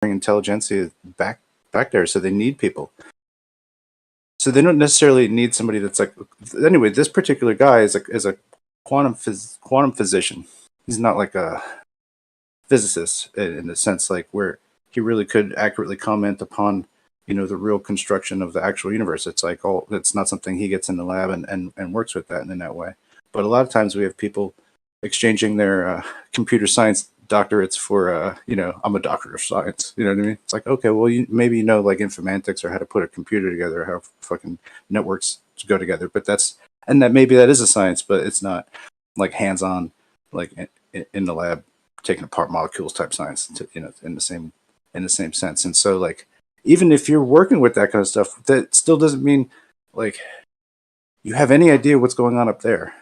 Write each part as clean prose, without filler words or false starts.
intelligentsia back there, so they need people. So they don't necessarily need somebody that's like. Anyway, this particular guy is a quantum physician. He's not like a physicist in the sense like where he really could accurately comment upon the real construction of the actual universe. It's like it's not something he gets in the lab and works with that in that way. But a lot of times we have people exchanging their computer science doctorates for I'm a doctor of science. You know what I mean? It's like, okay, well, maybe like informatics or how to put a computer together, or how fucking networks go together. But maybe that is a science, but it's not like hands-on, like in the lab taking apart molecules type science, in the same sense. And so, like, even if you're working with that kind of stuff, that still doesn't mean like you have any idea what's going on up there,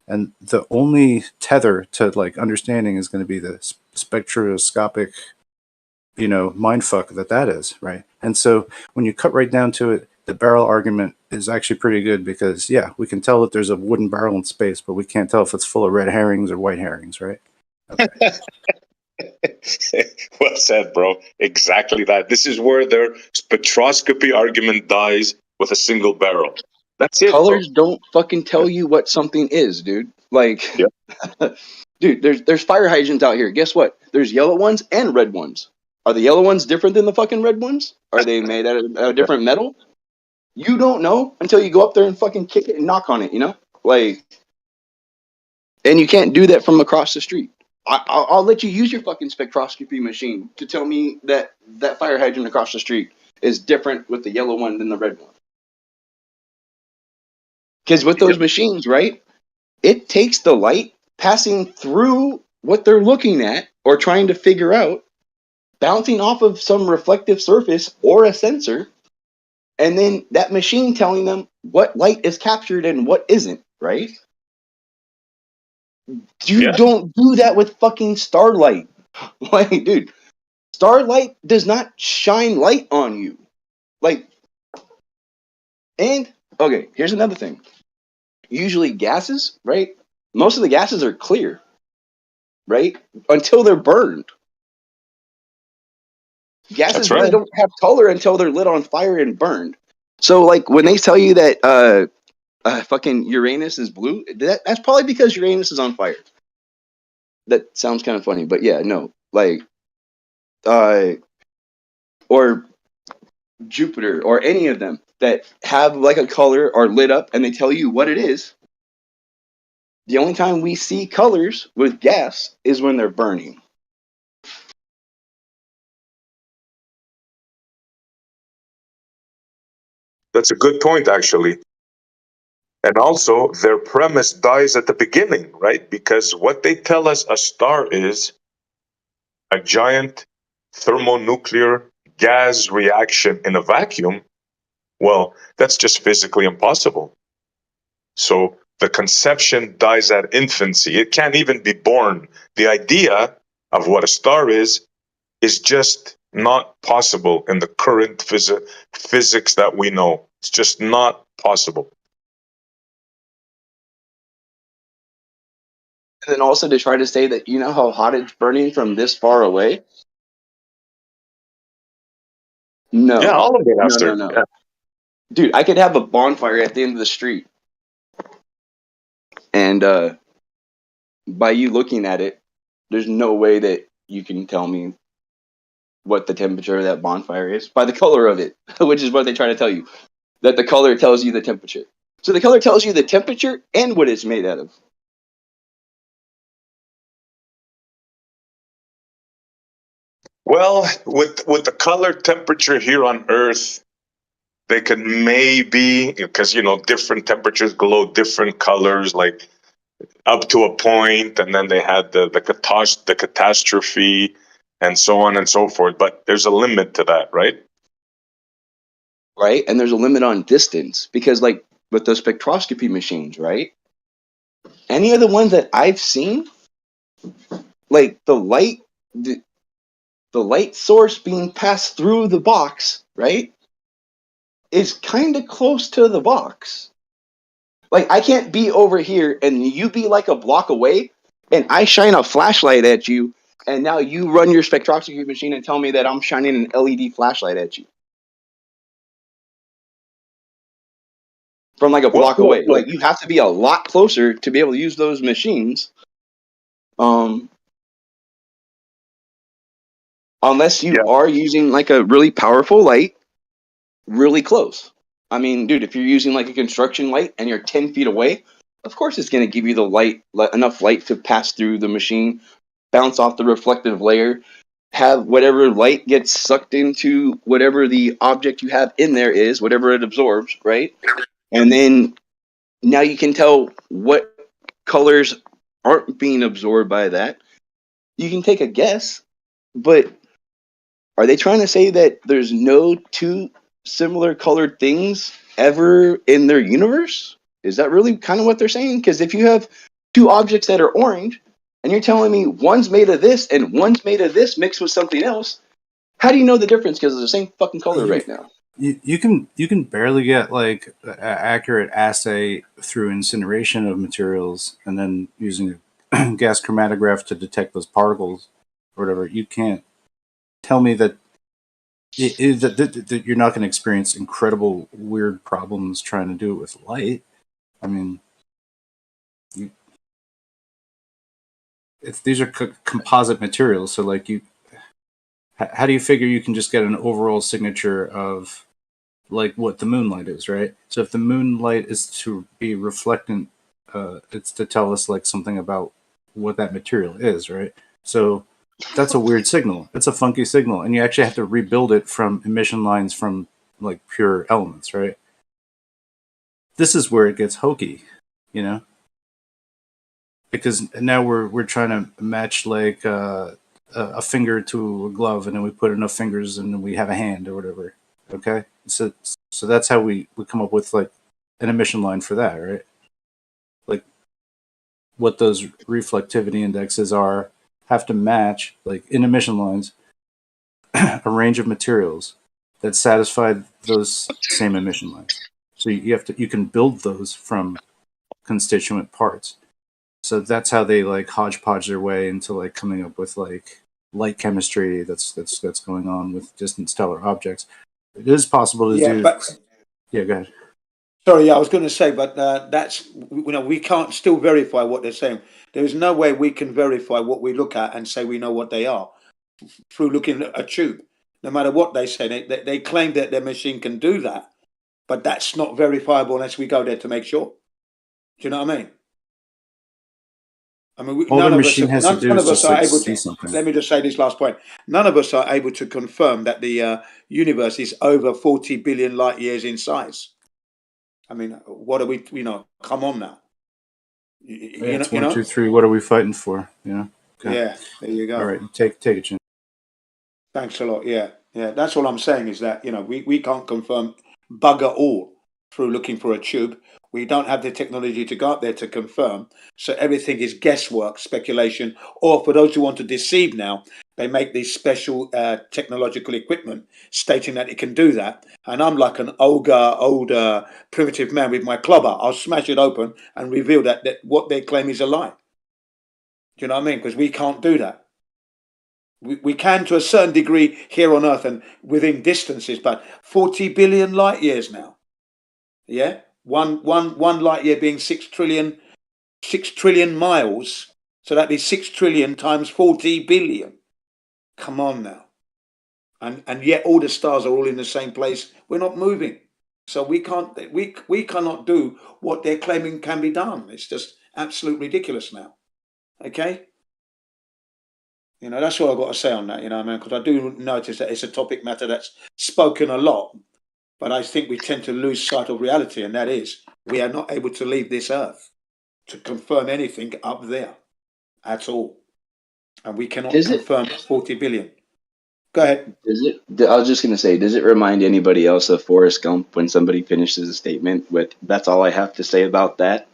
And the only tether to like understanding is going to be the spectroscopic, mindfuck that is, right? And so when you cut right down to it, the barrel argument is actually pretty good because, yeah, we can tell that there's a wooden barrel in space, but we can't tell if it's full of red herrings or white herrings, right? Okay. Well said, bro. Exactly that. This is where their spectroscopy argument dies with a single barrel. That's it. Colors don't fucking tell you what something is, dude. Like, dude, there's fire hydrants out here. Guess what? There's yellow ones and red ones. Are the yellow ones different than the fucking red ones? Are they made out of a different metal? You don't know until you go up there and fucking kick it and knock on it, Like, and you can't do that from across the street. I'll let you use your fucking spectroscopy machine to tell me that fire hydrant across the street is different with the yellow one than the red one. Because with those machines, right, it takes the light passing through what they're looking at or trying to figure out, bouncing off of some reflective surface or a sensor, and then that machine telling them what light is captured and what isn't, right? You don't do that with fucking starlight. Like, dude, starlight does not shine light on you. Like, and, okay, here's another thing. Usually gases, right? Most of the gases are clear, right? Until they're burned. Gases really don't have color until they're lit on fire and burned. So, like, when they tell you that fucking Uranus is blue, that's probably because Uranus is on fire. That sounds kind of funny, but yeah, no. Like, or Jupiter, or any of them that have, like, a color or lit up and they tell you what it is. The only time we see colors with gas is when they're burning. That's a good point, actually. And also, their premise dies at the beginning, right? Because what they tell us a star is a giant thermonuclear gas reaction in a vacuum. Well, that's just physically impossible. So the conception dies at infancy. It can't even be born. The idea of what a star is just not possible in the current physics that we know. It's just not possible. And then also to try to say that, how hot it's burning from this far away? No. Yeah, all of it has to. No. Yeah. Dude, I could have a bonfire at the end of the street. And by you looking at it, there's no way that you can tell me what the temperature of that bonfire is by the color of it, which is what they try to tell you. That the color tells you the temperature. So the color tells you the temperature and what it's made out of. Well, with the color temperature here on Earth, they could maybe, because different temperatures glow different colors, like up to a point, and then they had the catastrophe, and so on and so forth. But there's a limit to that, right? Right, and there's a limit on distance because, like, with those spectroscopy machines, right? Any of the ones that I've seen, like the light source being passed through the box, right, is kind of close to the box. Like, I can't be over here and you be like a block away and I shine a flashlight at you And now you run your spectroscopy machine and tell me that I'm shining an LED flashlight at you from like a block away. Like you have to be a lot closer to be able to use those machines. Unless you are using like a really powerful light really close. I mean, dude, if you're using like a construction light and you're 10 feet away, of course it's going to give you the light, enough light to pass through the machine, bounce off the reflective layer, have whatever light gets sucked into whatever the object you have in there is, whatever it absorbs, right? And then now you can tell what colors aren't being absorbed by that. You can take a guess, but are they trying to say that there's no two similar colored things ever in their universe? Is that really kind of what they're saying? Because if you have two objects that are orange, and you're telling me one's made of this and one's made of this mixed with something else, how do you know the difference? Because they're the same fucking color right now. You can barely get like accurate assay through incineration of materials, and then using a gas chromatograph to detect those particles or whatever. You can't tell me that that you're not going to experience incredible weird problems trying to do it with light. I mean, these are composite materials, so like how do you figure you can just get an overall signature of like what the moonlight is, right? So if the moonlight is to be reflectant, it's to tell us like something about what that material is, right? So that's a weird signal. It's a funky signal, and you actually have to rebuild it from emission lines from like pure elements, right? This is where it gets hokey, you know, because now we're trying to match like a finger to a glove, and then we put enough fingers, and then we have a hand or whatever. Okay, so that's how we come up with like an emission line for that, right? Like what those reflectivity indexes are have to match, like in emission lines, a range of materials that satisfy those same emission lines. So you can build those from constituent parts. So that's how they like hodgepodge their way into like coming up with like light chemistry that's going on with distant stellar objects. It is possible to do. But Yeah, go ahead. sorry, I was going to say, but that's we can't still verify what they're saying. There is no way we can verify what we look at and say we know what they are through looking at a tube. No matter what they say, they claim that their machine can do that, but that's not verifiable unless we go there to make sure. Do you know what I mean? I mean, All the none of machine has to do none is of us just are like able see to. something. Let me just say this last point. None of us are able to confirm that the universe is over 40 billion light years in size. I mean, what are we? Come on now. Yeah, it's 1, 2, 3. What are we fighting for? You know. Okay. Yeah, there you go. All right, take it, Jim. Thanks a lot. Yeah. That's all I'm saying is that we can't confirm bugger all through looking for a tube. We don't have the technology to go up there to confirm. So everything is guesswork, speculation, or for those who want to deceive now, they make these special technological equipment stating that it can do that. And I'm like an older, primitive man with my clubber. I'll smash it open and reveal that what they claim is a lie. Do you know what I mean? Because we can't do that. We can to a certain degree here on Earth and within distances, but 40 billion light years now. Yeah, one light year being 6 trillion miles. So that'd be 6 trillion times 40 billion. Come on now, and yet all the stars are all in the same place. We're not moving, so we cannot do what they're claiming can be done. It's just absolutely ridiculous now. Okay. That's all I've got to say on that, man, because I do notice that it's a topic matter that's spoken a lot, but I think we tend to lose sight of reality, and that is we are not able to leave this earth to confirm anything up there at all. And we cannot confirm 40 billion. Go ahead. I was just going to say, does it remind anybody else of Forrest Gump when somebody finishes a statement with, "That's all I have to say about that"?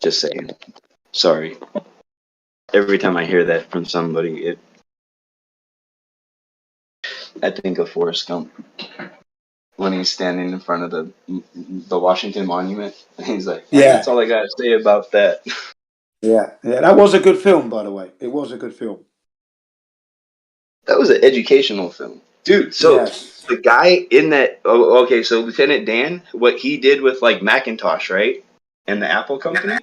Just saying. Sorry. Every time I hear that from somebody, I think of Forrest Gump when he's standing in front of the Washington Monument, and he's like, "Yeah, that's all I got to say about that." Yeah, that was a good film, by the way. It was a good film. That was an educational film, dude. So Yes. the guy in that, oh, okay, so Lieutenant Dan, what he did with like Macintosh, right, and the Apple company.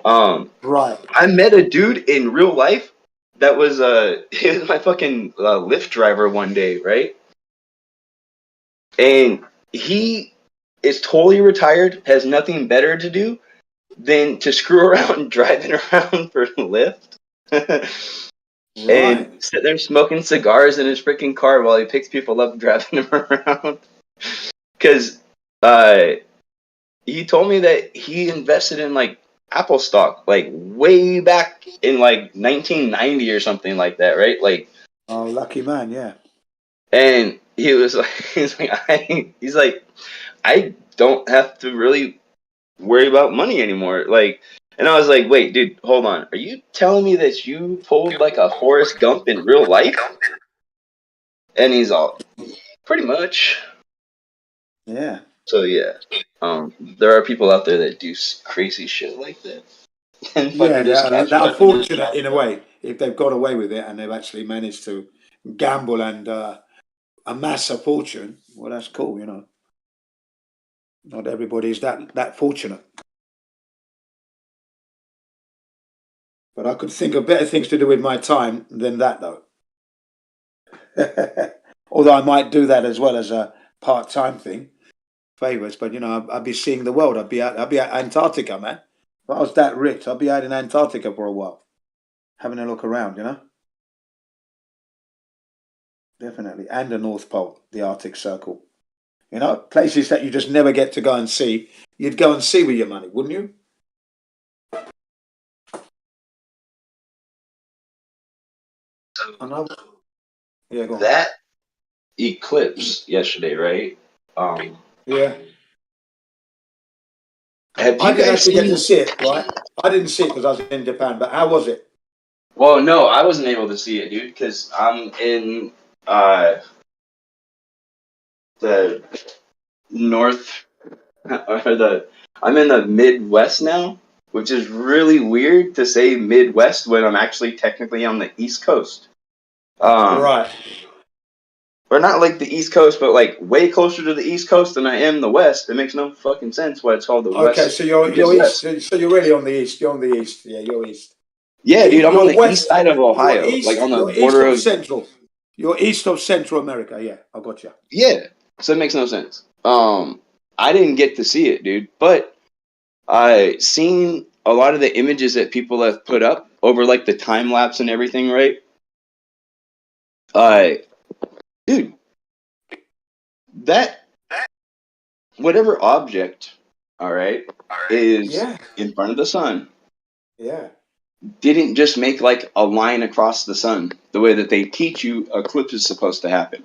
Right. I met a dude in real life that was he was my fucking Lyft driver one day, right? And he is totally retired, has nothing better to do than to screw around driving around for Lyft. Right. And sit there smoking cigars in his freaking car while he picks people up, driving them around. Because he told me that he invested in like Apple stock, like way back in like 1990 or something like that, right? Like, Oh, lucky man. Yeah. and he was like, he's like, I don't have to really worry about money anymore. Like, and I was like, wait, dude, hold on. Are you telling me that you pulled like a Forrest Gump in real life? And he's all, pretty much. Yeah. So yeah, there are people out there that do crazy shit like that, and Yeah. fucking just They're, catch they're up. unfortunate in a way if they've got away with it and they've actually managed to gamble and amass a fortune. Well, that's cool. Not everybody's that fortunate. But I could think of better things to do with my time than that, though. Although I might do that as well as a part-time thing, favors. But I'd be seeing the world. I'd be at Antarctica, man. If I was that rich, I'd be out in Antarctica for a while, having a look around. Definitely, and the North Pole, the Arctic Circle. Places that you just never get to go and see. You'd go and see with your money, wouldn't you? I know. Yeah, go on. That eclipse yesterday, right? Yeah. Have I you didn't guys actually get seen? to see it, right? I didn't see it because I was in Japan. But how was it? Well, no, I wasn't able to see it, dude, because I'm in the north or I'm in the Midwest now, which is really weird to say Midwest when I'm actually technically on the East Coast. Right. Or not like the East Coast, but like way closer to the East Coast than I am the West. It makes no fucking sense why it's called the Okay, West. so you're east. Midwest. So you're really on the east. You're on the east. Yeah, you're east. Yeah, dude, I'm on You're the east west. side of You're Ohio, like east. on the You're east border of of. Central. You're east of Central America. Yeah, I got you. Yeah, so it makes no sense. I didn't get to see it, dude, but I seen a lot of the images that people have put up over like the time lapse and everything, right? Uh, dude, that whatever object, all right, is Yeah, in front of the sun yeah. didn't just make like a line across the sun the way that they teach you eclipse is supposed to happen.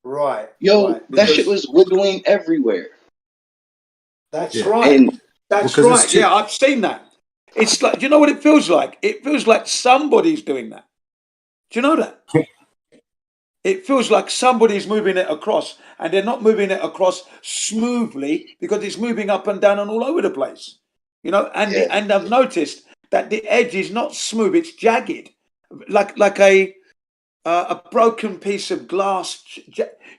Right, Yo, right. that shit Because was wiggling everywhere. that's Yeah. right. And Well, That's because it's right. too. Yeah, I've seen that. It's like, do you know what it feels like? It feels like somebody's doing that. Do you know that? It feels like somebody's moving it across, and they're not moving it across smoothly because it's moving up and down and all over the place. yeah, And I've noticed that the edge is not smooth; it's jagged, like a broken piece of glass.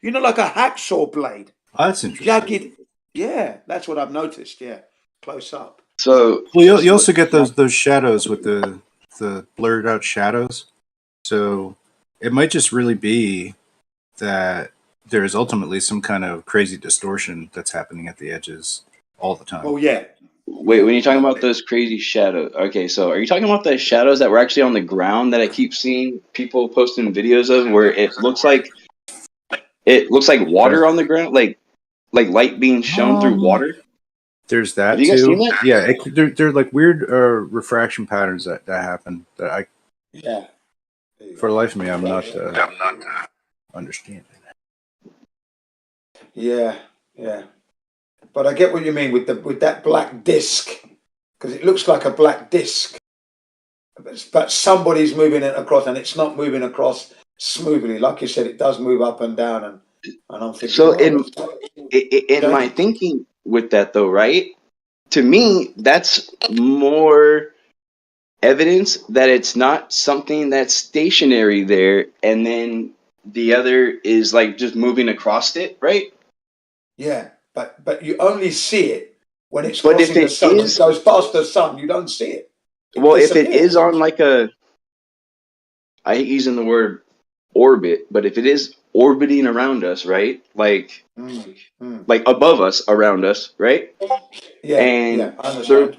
Like a hacksaw blade, Oh, that's interesting. jagged. Yeah, that's what I've noticed. Yeah, close up. so Well, you also get those shadows with the blurred out shadows. So it might just really be that there is ultimately some kind of crazy distortion that's happening at the edges all the time. Oh yeah, wait, yeah. when you're talking about those crazy shadows, okay, so are you talking about the shadows that were actually on the ground that I keep seeing people posting videos of, where it looks like water on the ground, like light being shown through Um, water? there's Have that you guys seen too. that? Yeah, they're like weird refraction patterns that happen that I, Yeah. There you for the go. life of me, I'm not understanding. Yeah, yeah. But I get what you mean with that black disc, because it looks like a black disc, but somebody's moving it across, and it's not moving across smoothly. Like you said, it does move up and down, and I'm thinking, So well, in my jagged. thinking with that though, right? To me, that's more. evidence that it's not something that's stationary there, and then the other is like just moving across it, right? Yeah, but you only see it when it's But if crossing the it sun. When it is, goes past the sun, you don't see it. It well, if it is disappears. on like a, I hate using the word orbit, but if it is orbiting around us, right? Mm, mm. Like above us, around us, right? Yeah, And yeah, I the understand.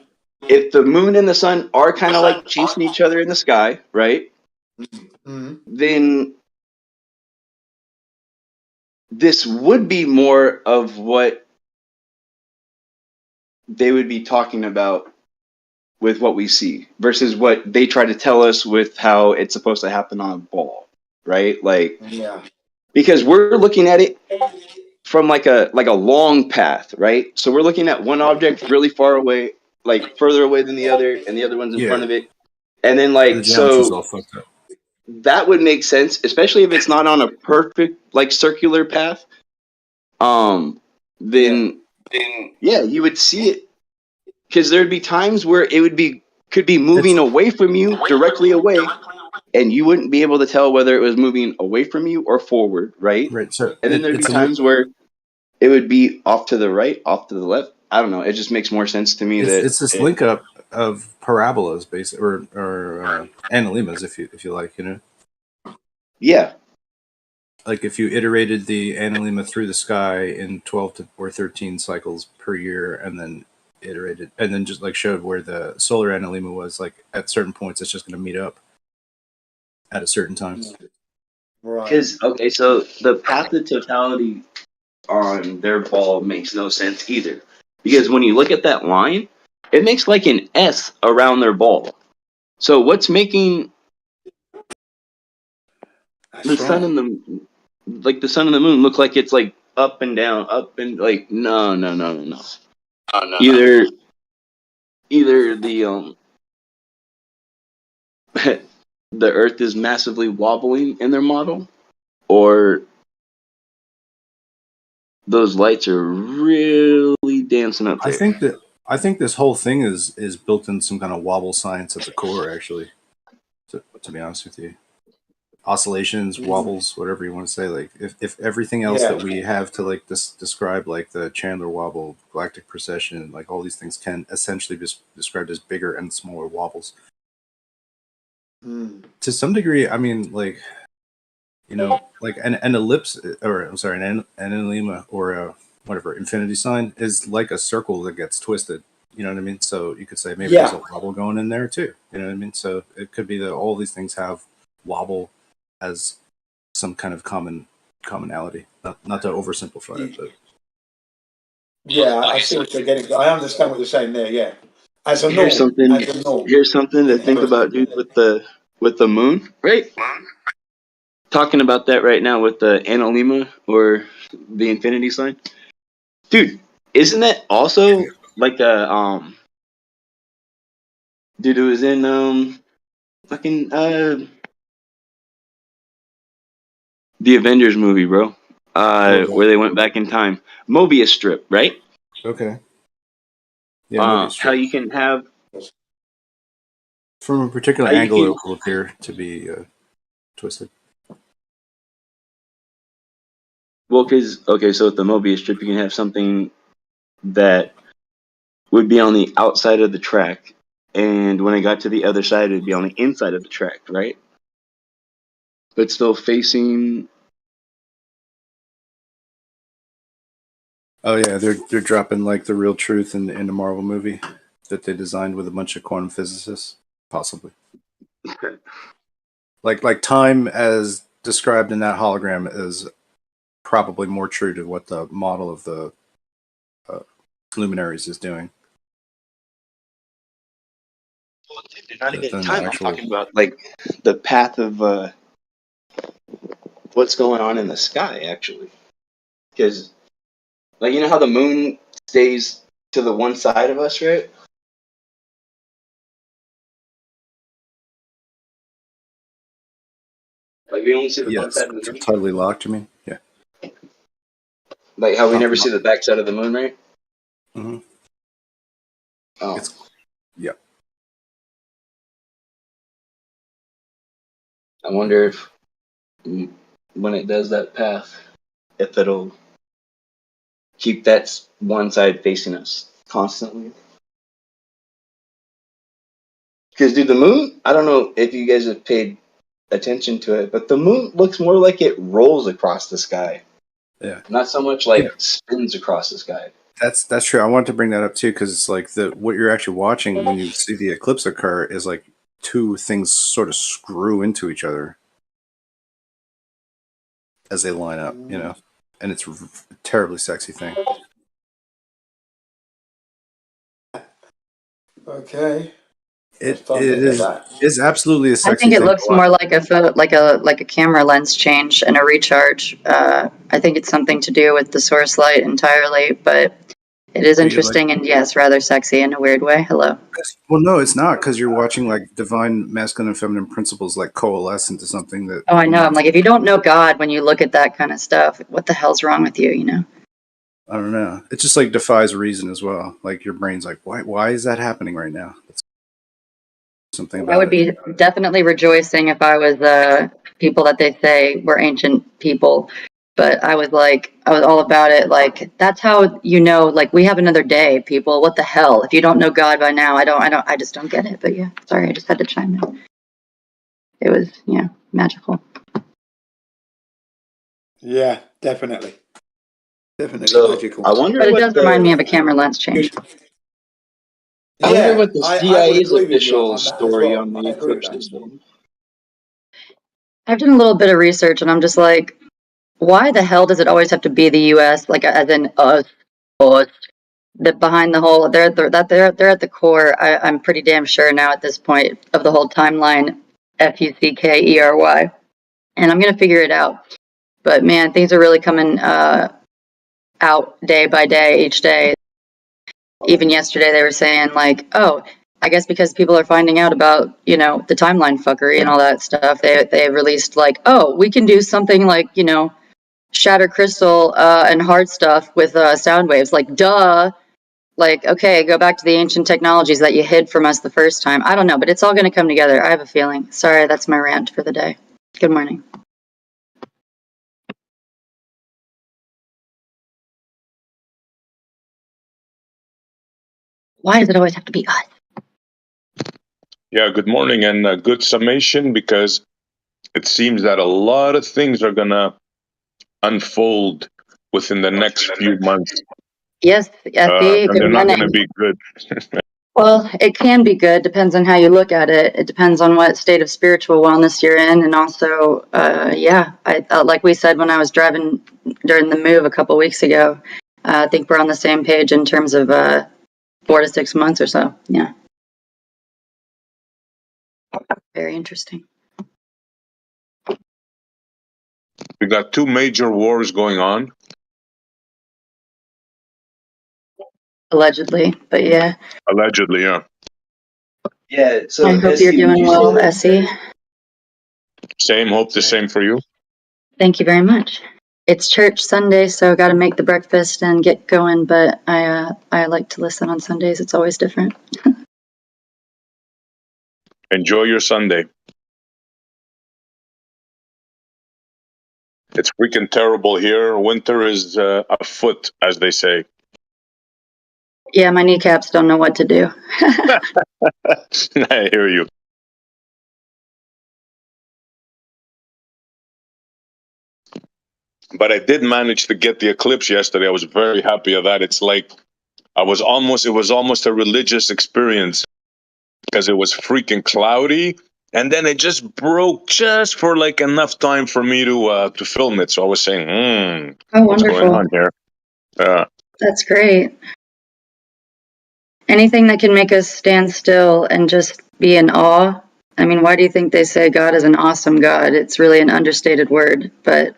if the moon and the sun are kind of like chasing each other in the sky, right? Mm. Then this would be more of what they would be talking about with what we see versus what they try to tell us with how it's supposed to happen on a ball, right? Like, Yeah. because we're looking at it from like a long path, right? So we're looking at one object really far away, like further away than the other, and the other one's in front Yeah, of it. And then the like, geometry's all so fucked up. that would make sense, especially if it's not on a perfect like circular path. Um, Yeah. then yeah, you would see it because there'd be times where it would be could be moving It's away from you, directly away, and you wouldn't be able to tell whether it was moving away from you or forward, right? right. So And then there'd be it's times where it would be off to the right, off to the left. I don't know. It just makes more sense to me that it's this link up of parabolas, basically, or analemmas, if you like, you know. yeah, Like if you iterated the analemma through the sky in or 13 cycles per year, and then iterated, and then just like showed where the solar analemma was, like at certain points, it's just going to meet up at a certain time. Right. because okay, so the path of totality on their ball makes no sense either. Because when you look at that line, it makes like an S around their ball. So what's making the That's sun right. and the sun and the moon look like it's like up and down, up and like no. Either either the Earth is massively wobbling in their model, or those lights are really dancing up I there. think that I think this whole thing is built in some kind of wobble science at the core, actually. To be honest with you, oscillations, Mm. wobbles, whatever you want to say. Like if everything else Yeah. that we have to like describe, like the Chandler wobble, galactic precession, like all these things can essentially be described as bigger and smaller wobbles. Mm. To some degree, I mean, like, you know, like an ellipse, or I'm sorry, an analemma, or a whatever infinity sign is like a circle that gets twisted. You know what I mean? So you could say maybe there's Yeah. a wobble going in there too. You know what I mean? So it could be that all these things have wobble as some kind of commonality. Not to oversimplify it, but Yeah. I see what you're getting. I understand what you're saying there. Yeah. As a Here's norm. something. As a norm. Here's something to think Yeah. about, dude. With the moon, right? Talking about that right now with the analemma or the infinity sign, dude. Isn't that also like a dude? It was in fucking the Avengers movie, bro. what was that? Where they went back in time. Mobius strip, right? Okay, yeah, Mobius How strip. you can have From a particular how you angle, can it will appear to be twisted. well, cause okay, so with the Mobius strip, you can have something that would be on the outside of the track, and when it got to the other side, it'd be on the inside of the track, right? But still facing. Oh yeah, they're dropping like the real truth in the Marvel movie that they designed with a bunch of quantum physicists, possibly. Like time as described in that hologram is probably more true to what the model of the uh, luminaries is doing Well, dude, they're not even than the time. I'm actual. talking about like the path of what's going on in the sky, actually. Because, like, you know how the moon stays to the one side of us, right? Like, we only see the one Yes, side of the moon. totally locked. You mean? Yeah. Like, how we Off never and see on. the back side of the moon, right? Mm-hmm. Oh. It's yeah. I wonder if when it does that path, if it'll keep that one side facing us constantly. Because, dude, the moon, I don't know if you guys have paid attention to it, but the moon looks more like it rolls across the sky. Yeah. Not so much like spins across the sky. That's true. I wanted to bring that up too, because it's like what you're actually watching when you see the eclipse occur is like two things sort of screw into each other as they line up, you know, and it's a terribly sexy thing. Okay. It is absolutely a sexy I think it thing looks to watch. more like a photo, like a camera lens change and a recharge. I think it's something to do with the source light entirely, but it is Are you, interesting and yes, rather sexy in a weird way. Hello. Well, no, it's not, because you're watching like divine masculine and feminine principles like coalesce into something that. Oh, I know. I'm like, if you don't know God when you look at that kind of stuff, what the hell's wrong with you? You know? I don't know. It just like defies reason as well. Like your brain's like, why is that happening right now? That's something about I would be definitely rejoicing if I was people that they say were ancient people. But I was all about it. Like, that's how you know, like, we have another day, people. What the hell? If you don't know God by now, I just don't get it. But yeah, sorry, I just had to chime in. It was, yeah, magical. Yeah, definitely. Definitely So, magical. I wonder But it what does remind me of a camera lens change. I wonder what the I would CIA's agree with you official on that as story well. on the I agree with eclipse that. is. I've done a little bit of research, and I'm just like, why the hell does it always have to be the U.S., like, as in us, that behind the whole, they're at the core. I'm pretty damn sure now at this point of the whole timeline, FUCKERY, and I'm gonna figure it out. But man, things are really coming out day by day, each day. Even yesterday, they were saying like, oh, I guess because people are finding out about, you know, the timeline fuckery and all that stuff, they released like, oh, we can do something like, you know, shatter crystal and hard stuff with sound waves. Like, duh. Like, okay, go back to the ancient technologies that you hid from us the first time. I don't know, but it's all going to come together. I have a feeling. Sorry, that's my rant for the day. Good morning. Why does it always have to be us? Yeah, good morning, and a good summation, because it seems that a lot of things are going to unfold within the next few months. Yes, Effie, And good they're not going to morning. be good. Well, it can be good. Depends on how you look at it. It depends on what state of spiritual wellness you're in. And also, yeah, like we said when I was driving during the move a couple weeks ago, I think we're on the same page in terms of 4 to 6 months or so. Yeah. Very interesting. We got two major wars going on. Allegedly, but yeah. Allegedly, yeah. Yeah, so I hope Essie, you're would doing you well, say that? Essie. Same, hope the same for you. Thank you very much. It's church Sunday, so got to make the breakfast and get going. But I like to listen on Sundays. It's always different. Enjoy your Sunday. It's freaking terrible here. Winter is afoot, as they say. Yeah, my kneecaps don't know what to do. I hear you. But I did manage to get the eclipse yesterday. I was very happy of that. It's like it was almost a religious experience, because it was freaking cloudy, and then it just broke just for like enough time for me to film it. So I was saying, Oh, what's going wonderful. on here? That's great. Anything that can make us stand still and just be in awe. I mean, why do you think they say God is an awesome God? It's really an understated word, but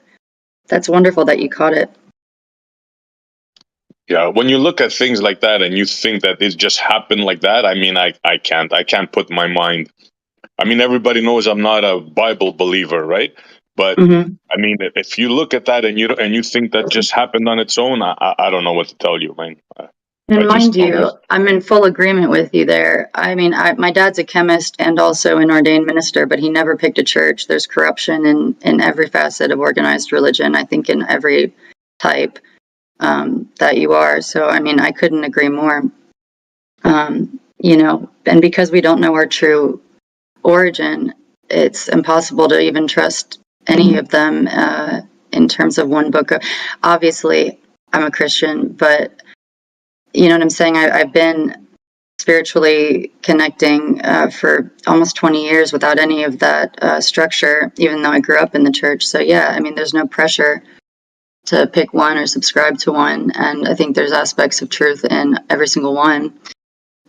that's wonderful that you caught it. Yeah, when you look at things like that and you think that it just happened like that, I mean, I can't put my mind. I mean, everybody knows I'm not a Bible believer, right? But I mean, if you look at that and you think that just happened on its own, I don't know what to tell you, man. And mind you, I'm in full agreement with you there. I mean, my dad's a chemist and also an ordained minister, but he never picked a church. There's corruption in every facet of organized religion, I think in every type that you are. So, I mean, I couldn't agree more. You know, and because we don't know our true origin, it's impossible to even trust any of them in terms of one book. Obviously, I'm a Christian, but you know what I'm saying? I've been spiritually connecting for almost 20 years without any of that structure, even though I grew up in the church. So yeah, I mean, there's no pressure to pick one or subscribe to one. And I think there's aspects of truth in every single one.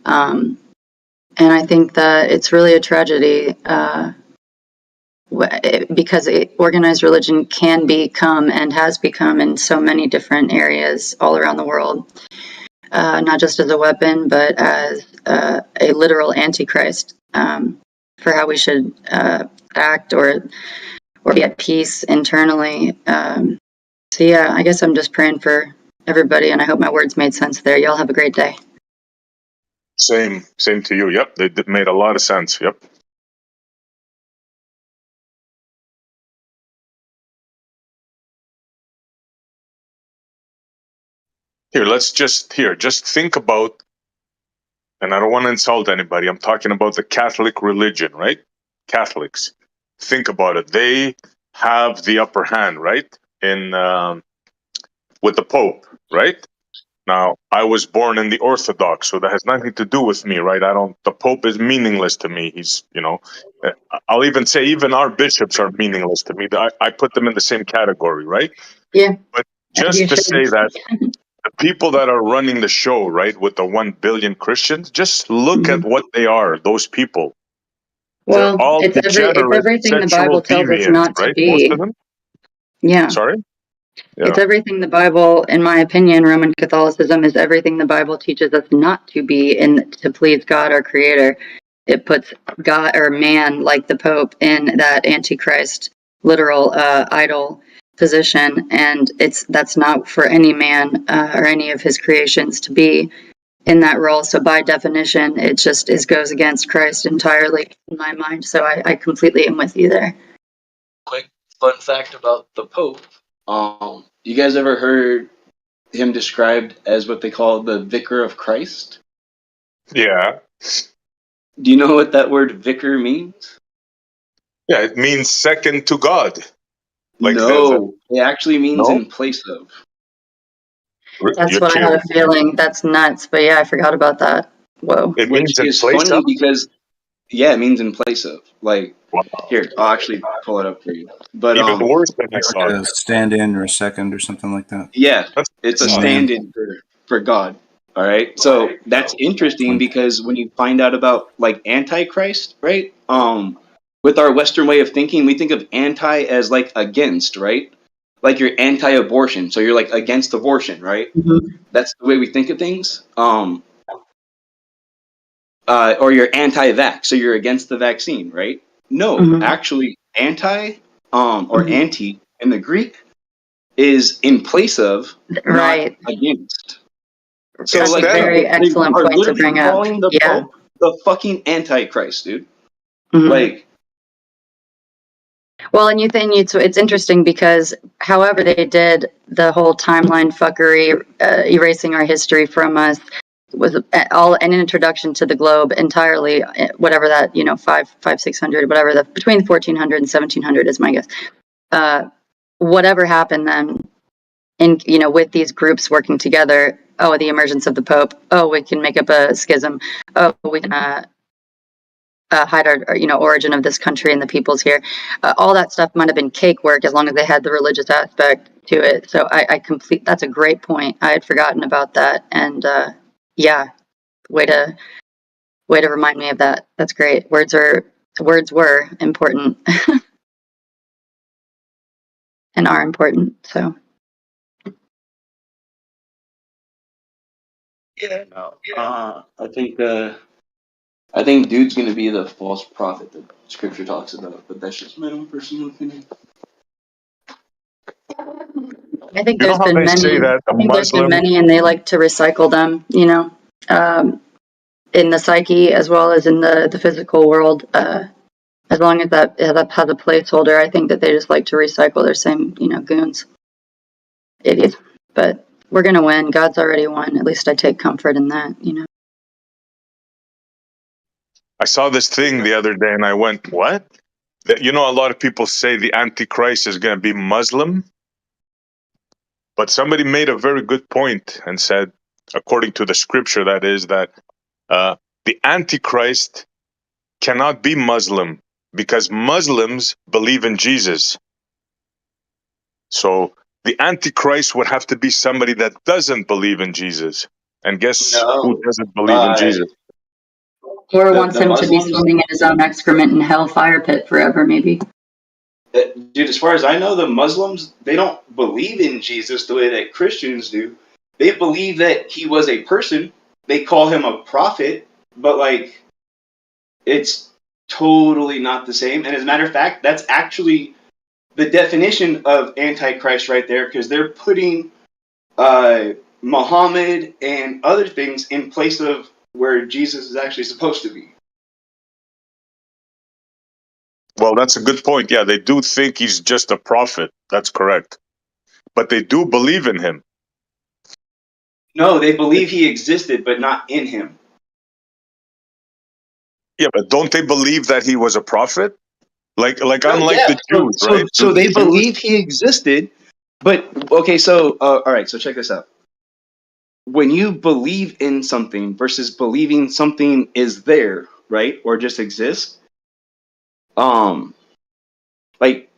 And I think that it's really a tragedy because organized religion can become and has become in so many different areas all around the world. Not just as a weapon, but as a literal antichrist for how we should act or be at peace internally. So yeah, I guess I'm just praying for everybody, and I hope my words made sense there. Y'all have a great day. Same to you. Yep, they made a lot of sense. Yep. Just think about, and I don't want to insult anybody. I'm talking about the Catholic religion, right? Catholics. Think about it. They have the upper hand, right? In with the Pope, right? Now, I was born in the Orthodox, so that has nothing to do with me, right? The Pope is meaningless to me. He's, I'll even say even our bishops are meaningless to me. I put them in the same category, right? Yeah. But just to say that the people that are running the show, right, with the 1 billion Christians, just look at what they are, those people. Well, They're all it's degenerate, everything the sexual Bible tells us deviants, not to right? Most of be. them. Yeah. Sorry? Yeah. It's everything the Bible, in my opinion, Roman Catholicism is everything the Bible teaches us not to be in to please God, our Creator. It puts God or man, like the Pope, in that Antichrist, literal idol position, and that's not for any man or any of his creations to be in that role. So by definition, it goes against Christ entirely in my mind. So I completely am with you there. Quick fun fact about the Pope. You guys ever heard him described as what they call the Vicar of Christ? Yeah. Do you know what that word vicar means? Yeah, it means second to God. Like no, it actually means in place of. That's what I had a feeling. That's nuts. But yeah, I forgot about that. Whoa. It Which means in is place funny of? because, yeah, it means in place of. Like, Wow. here, I'll actually pull it up for you. But Even worse than I Like thought. a stand-in or a second or something like that. Yeah, That's it's a man. stand-in for God. All right, so that's interesting because when you find out about like Antichrist, right? With our Western way of thinking, we think of anti as like against, right? Like you're anti-abortion, so you're like against abortion, right? Mm-hmm. That's the way we think of things. Or you're anti-vax, so you're against the vaccine, right? No, Mm-hmm. actually, or anti in the Greek is in place of, right, not against. So that's like a very excellent are point to literally bring up. calling the Yeah. Pope the fucking Antichrist, dude. Mm-hmm. Like, well, and you think it's interesting because however they did the whole timeline fuckery, erasing our history from us, was all an introduction to the globe entirely. Whatever that 600, whatever the between 1400 and 1700 is my guess. Whatever happened then, in with these groups working together. Oh, the emergence of the Pope. Oh, we can make up a schism. Oh, we can hide our origin of this country and the peoples here. All that stuff might have been cake work as long as they had the religious aspect to it. So that's a great point. I had forgotten about that, and yeah, way to remind me of that. That's great. Words were important and are important. So yeah, no. I think dude's gonna be the false prophet that Scripture talks about, but that's just my own personal opinion. I think You know there's how been they many. say that a I think there's been Muslim. many, and they like to recycle them. In the psyche as well as in the physical world. As long as that has a placeholder, I think that they just like to recycle their same, goons, idiots. But we're gonna win. God's already won. At least I take comfort in that. I saw this thing the other day and I went, what? You know, a lot of people say the Antichrist is going to be Muslim, but somebody made a very good point and said, according to the scripture, that is, that the Antichrist cannot be Muslim because Muslims believe in Jesus. So the Antichrist would have to be somebody that doesn't believe in Jesus. And guess who No. doesn't believe in Jesus? Or wants The him to be Muslims, swimming in his own excrement in hell fire pit forever, maybe. dude, as far as I know, the Muslims, they don't believe in Jesus the way that Christians do. They believe that he was a person. They call him a prophet, but like, it's totally not the same. And as a matter of fact, that's actually the definition of Antichrist right there, because they're putting Muhammad and other things in place of where Jesus is actually supposed to be. Well, that's a good point. Yeah, they do think he's just a prophet. That's correct. But they do believe in him. No, they believe he existed, but not in him. Yeah, but don't they believe that he was a prophet? Like No, unlike yeah. the So, Jews, so, right? so The they Jews. believe he existed, but okay. So, all right. So check this out. When you believe in something versus believing something is there, right, or just exists, um, like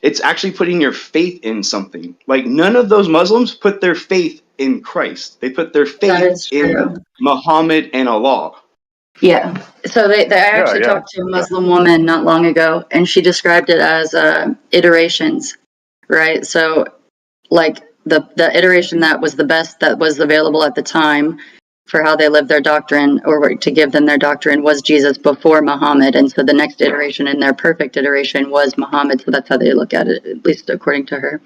it's actually putting your faith in something. Like none of those Muslims put their faith in Christ. They put their That faith is in true. Muhammad and Allah. Yeah. So I Yeah, actually yeah, talked to a Muslim woman not long ago, and she described it as iterations, right? So like the iteration that was the best that was available at the time for how they lived their doctrine or to give them their doctrine was Jesus before Muhammad. And so the next iteration and their perfect iteration was Muhammad. So that's how they look at it, at least according to her.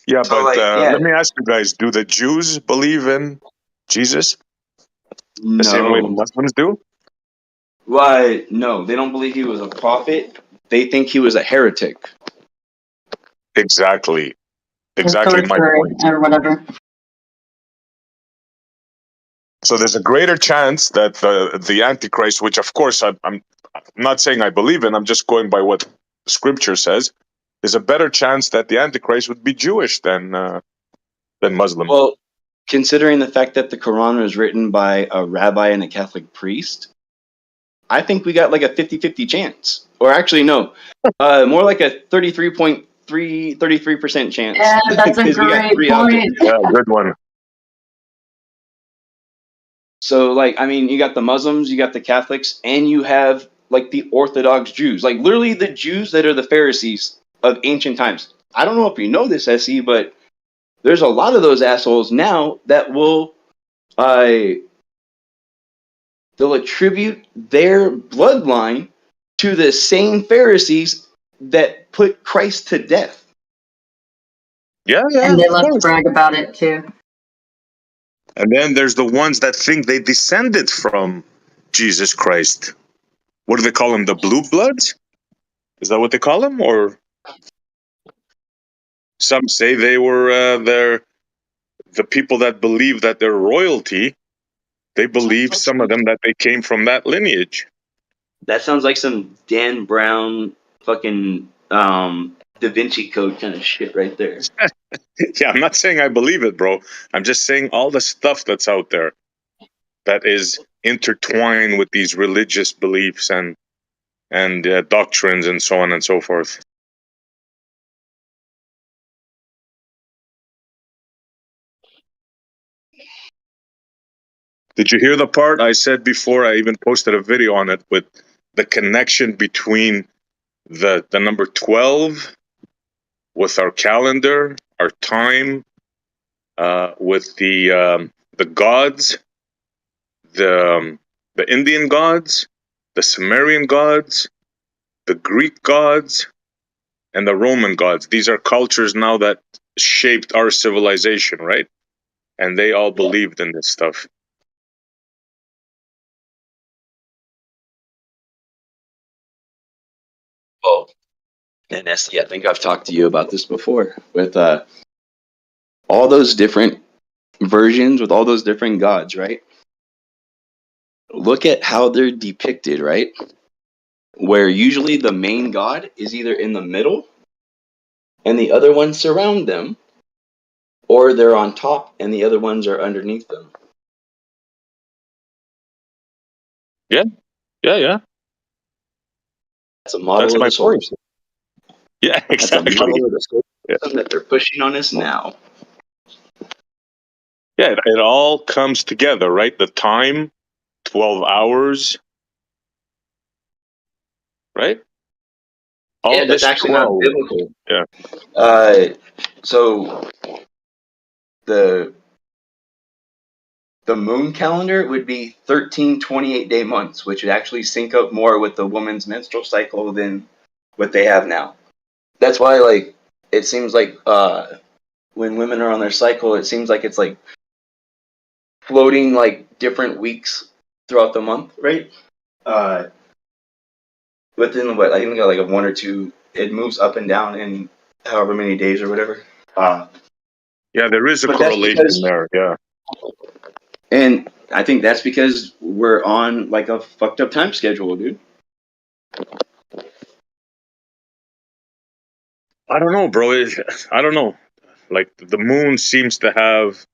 yeah. So But like, yeah, let me ask you guys: do the Jews believe in Jesus the same way the no. Muslims do? Why? No, they don't believe he was a prophet. They think he was a heretic. Exactly, Or exactly my sorcerer point. or whatever. So there's a greater chance that the Antichrist, which of course I'm not saying I believe in, I'm just going by what Scripture says. There's a better chance that the Antichrist would be Jewish than Muslim. Well, considering the fact that the Quran was written by a rabbi and a Catholic priest, I think we got like a 50-50 chance. Or actually, no, more like a 33% chance. Yeah, that's a Because we got great three out there. point. Yeah, good one. So, like, I mean, you got the Muslims, you got the Catholics, and you have like the Orthodox Jews, like literally the Jews that are the Pharisees of ancient times. I don't know if you know this, SE, but there's a lot of those assholes now that will, they'll attribute their bloodline to the same Pharisees that put Christ to death. Yeah, yeah, And they of love to course. brag about it too. And then there's the ones that think they descended from Jesus Christ. What do they call them? The blue bloods? Is that what they call them? Or some say they were the people that believe that they're royalty. They believe, some of them, that they came from that lineage. That sounds like some Dan Brown fucking Da Vinci Code kind of shit right there. Yeah, I'm not saying I believe it, bro. I'm just saying all the stuff that's out there that is intertwined with these religious beliefs and doctrines and so on and so forth. Did you hear the part I said before? I even posted a video on it with the connection between the number 12 with our calendar, our time, with the gods, the Indian gods, the Sumerian gods, the Greek gods, and the Roman gods. These are cultures now that shaped our civilization, right? And they all believed in this stuff. Well, and Nessie, I think I've talked to you about this before with all those different versions with all those different gods, right? Look at how they're depicted, right? Where usually the main god is either in the middle and the other ones surround them, or they're on top and the other ones are underneath them. Yeah. That's a model That's of my the solar point. system. Yeah, That's a exactly. model of the solar Yeah. system that they're pushing on us now. Yeah, it all comes together, right? The time, 12 hours, right? All Yeah, that's this actually not 12. biblical. Yeah. So the moon calendar would be 13 28-day months, which would actually sync up more with the woman's menstrual cycle than what they have now. That's why, like, it seems like when women are on their cycle, it seems like it's like floating like different weeks throughout the month, right? Within what I think like a 1 or 2, it moves up and down in however many days or whatever. Yeah, there is a But that's correlation because, there. Yeah. and I think that's because we're on like a fucked up time schedule, dude. I don't know, bro. I don't know. Like the moon seems to have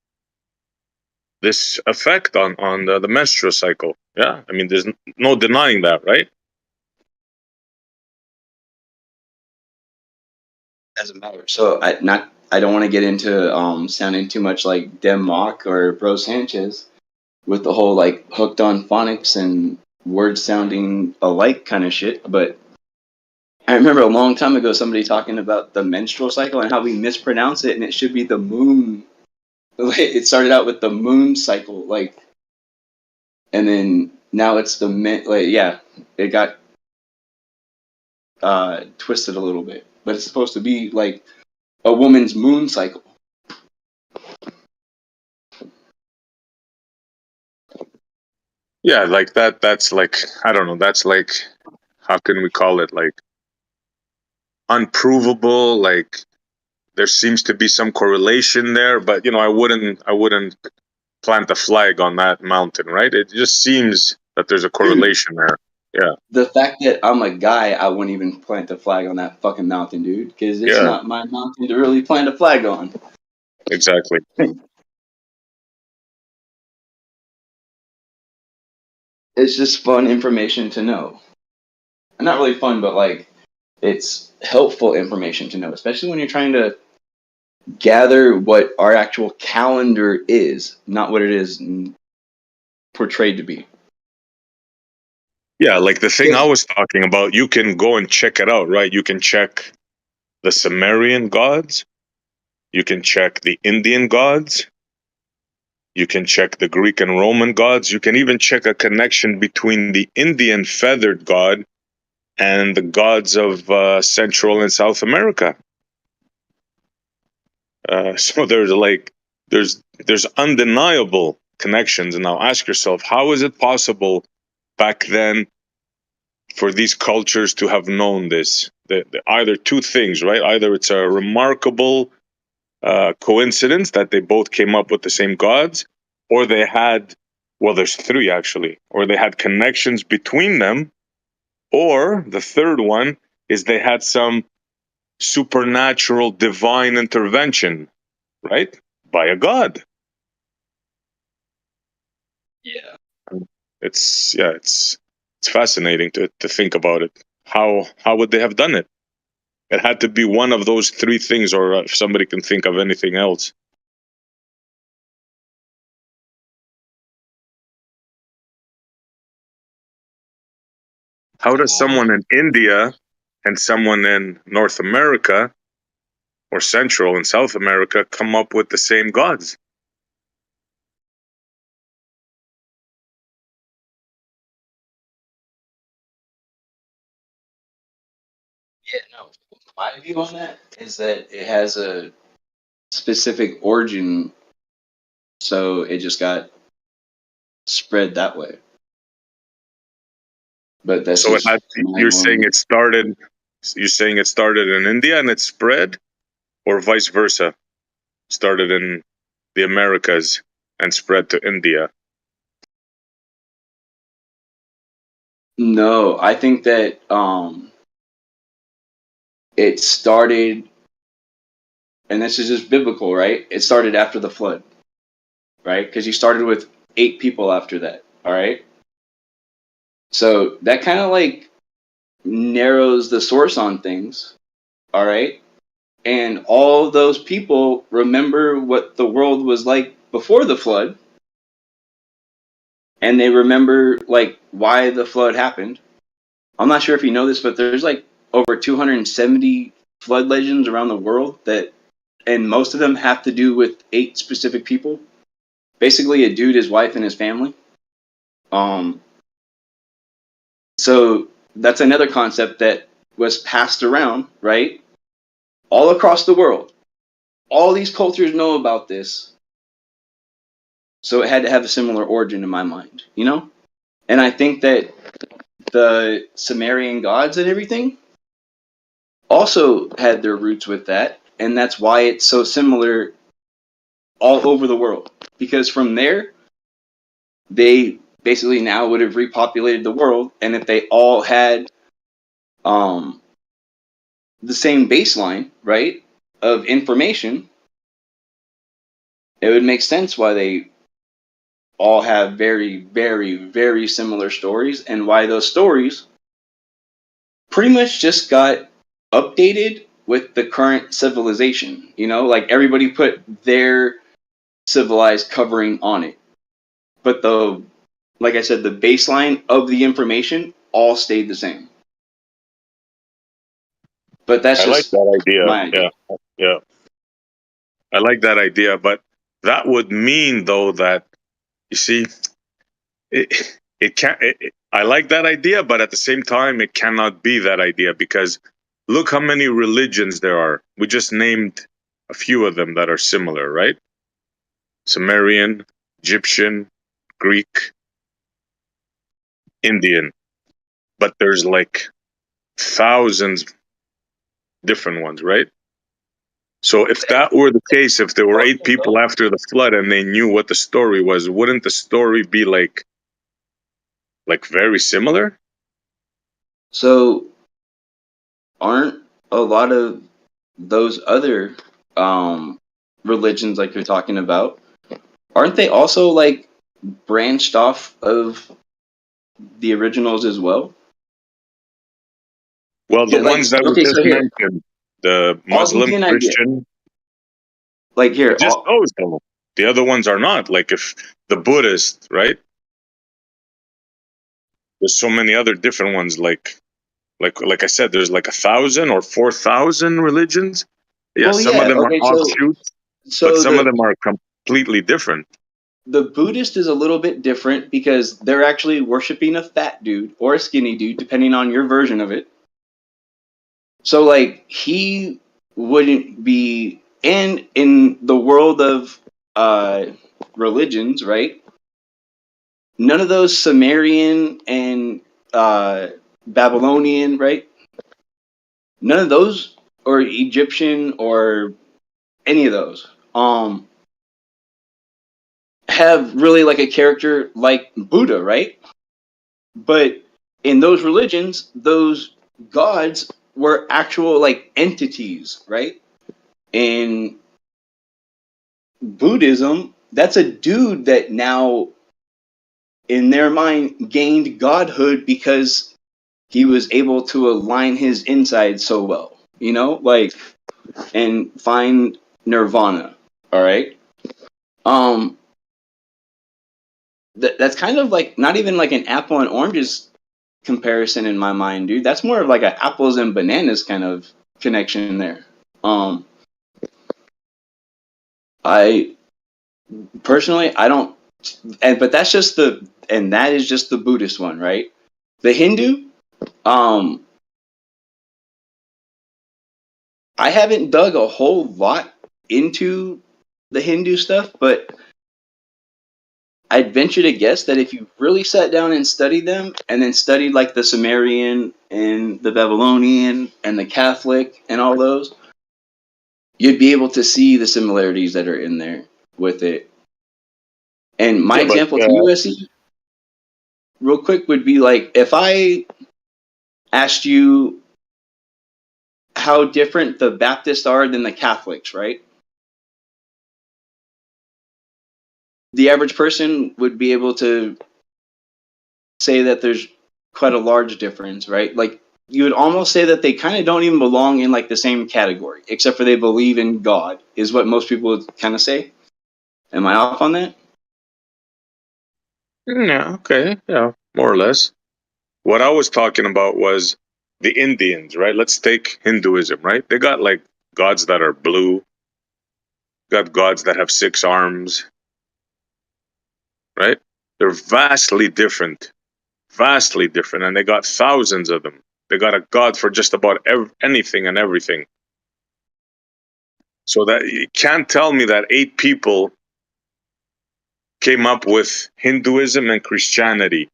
this effect on the menstrual cycle. Yeah, I mean, there's no denying that, right? Doesn't matter. So I don't want to get into sounding too much like Dem Mock or Bro Sanchez with the whole like hooked on phonics and words sounding alike kind of shit, but I remember a long time ago somebody talking about the menstrual cycle and how we mispronounce it, and it should be the moon. It started out with the moon cycle, like, and then now it's the like, yeah, it got twisted a little bit, but it's supposed to be like a woman's moon cycle. Yeah, like that. That's like, I don't know. That's like, how can we call it? Like unprovable. Like there seems to be some correlation there, but I wouldn't plant a flag on that mountain, right? It just seems that there's a correlation there. Yeah. The fact that I'm a guy, I wouldn't even plant a flag on that fucking mountain, dude, because it's Yeah. not my mountain to really plant a flag on. Exactly. It's just fun information to know. Not really fun, but like it's helpful information to know, especially when you're trying to gather what our actual calendar is, not what it is portrayed to be. Yeah, like the thing I Because was talking about, you can go and check it out, right? You can check the Sumerian gods, you can check the Indian gods, you can check the Greek and Roman gods, you can even check a connection between the Indian feathered god and the gods of Central and South America. So there's undeniable connections. And now ask yourself, how is it possible back then for these cultures to have known this? Either two things, right? Either it's a remarkable coincidence that they both came up with the same gods, or they had, well, there's three actually, or they had connections between them, or the third one is they had some supernatural divine intervention, right? By a god. yeah, It's fascinating to think about it. How would they have done it? It had to be one of those three things, or if somebody can think of anything else. How does someone in India and someone in North America or Central and South America come up with the same gods? Yeah, no. My view on that is that it has a specific origin, so it just got spread that way. But that's So it just had, my you're saying own. it started. You're saying it started in India and it spread, or vice versa, started in the Americas and spread to India. No, I think that it started, and this is just biblical, right? It started after the flood, right? Because you started with 8 people after that, all right? So that kind of like narrows the source on things, all right? And all those people remember what the world was like before the flood, and they remember like why the flood happened. I'm not sure if you know this, but there's like over 270 flood legends around the world that, and most of them have to do with 8 specific people. Basically, a dude, his wife, and his family. Um, so that's another concept that was passed around, right, all across the world. All these cultures know about this, so it had to have a similar origin in my mind, you know. And I think that the Sumerian gods and everything also had their roots with that, and that's why it's so similar all over the world. Because from there, they basically now would have repopulated the world, and if they all had um, the same baseline, right, of information, it would make sense why they all have very, very, very similar stories, and why those stories pretty much just got updated with the current civilization. You know, like everybody put their civilized covering on it, but the, like I said, the baseline of the information all stayed the same. But that's I like just that idea. my idea. Yeah, yeah. I like that idea, but that would mean though that you see, it can't. I like that idea, but at the same time, it cannot be that idea because look how many religions there are. We just named a few of them that are similar, right? Sumerian, Egyptian, Greek, Indian, but there's like thousands different ones, right? So if that were the case, if there were 8 people after the flood and they knew what the story was, wouldn't the story be like very similar? So aren't a lot of those other um, religions like you're talking about, aren't they also like branched off of the originals as well? Well, the Like, ones that we okay, just so here, mentioned, the I'll give Muslim, you an idea. Christian, Like here, just those though. The other ones are not. Like if the Buddhist, right? There's so many other different ones. Like I said, there's like 1,000 or 4,000 religions. Yeah, well, some of yeah, them are okay, offshoots, but so some of them are completely different. the Buddhist is a little bit different because they're actually worshiping a fat dude or a skinny dude, depending on your version of it. So like he wouldn't be, and in the world of uh religions, right? None of those Sumerian and uh Babylonian, right? None of those, or Egyptian or any of those have really like a character like Buddha, right? But in those religions, those gods were actual like entities, right? In Buddhism, that's a dude that now, in their mind, gained godhood because he was able to align his inside so well, you know, like, and find nirvana. All right. Um, that's kind of like not even like an apple and oranges comparison in my mind, dude. That's more of like a apples and bananas kind of connection there. Um, I personally, I don't, and but that's just the, and that is just the Buddhist one, right? The Hindu, um, I haven't dug a whole lot into the Hindu stuff, but I'd venture to guess that if you really sat down and studied them, and then studied like the Sumerian and the Babylonian and the Catholic and all those, you'd be able to see the similarities that are in there with it. And my Yeah, but example to USC, real quick, would be like if I asked you how different the Baptists are than the Catholics, right? The average person would be able to say that there's quite a large difference, right? Like you would almost say that they kind of don't even belong in like the same category, except for they believe in God, is what most people would kind of say. Am I off on that? yeah, okay, yeah, more or less. What I was talking about was the Indians, right? Let's take Hinduism, right? They got like gods that are blue, got gods that have 6 arms, right? They're vastly different, and they got thousands of them. They got a god for just about anything and everything. So that you can't tell me that 8 people came up with Hinduism and Christianity,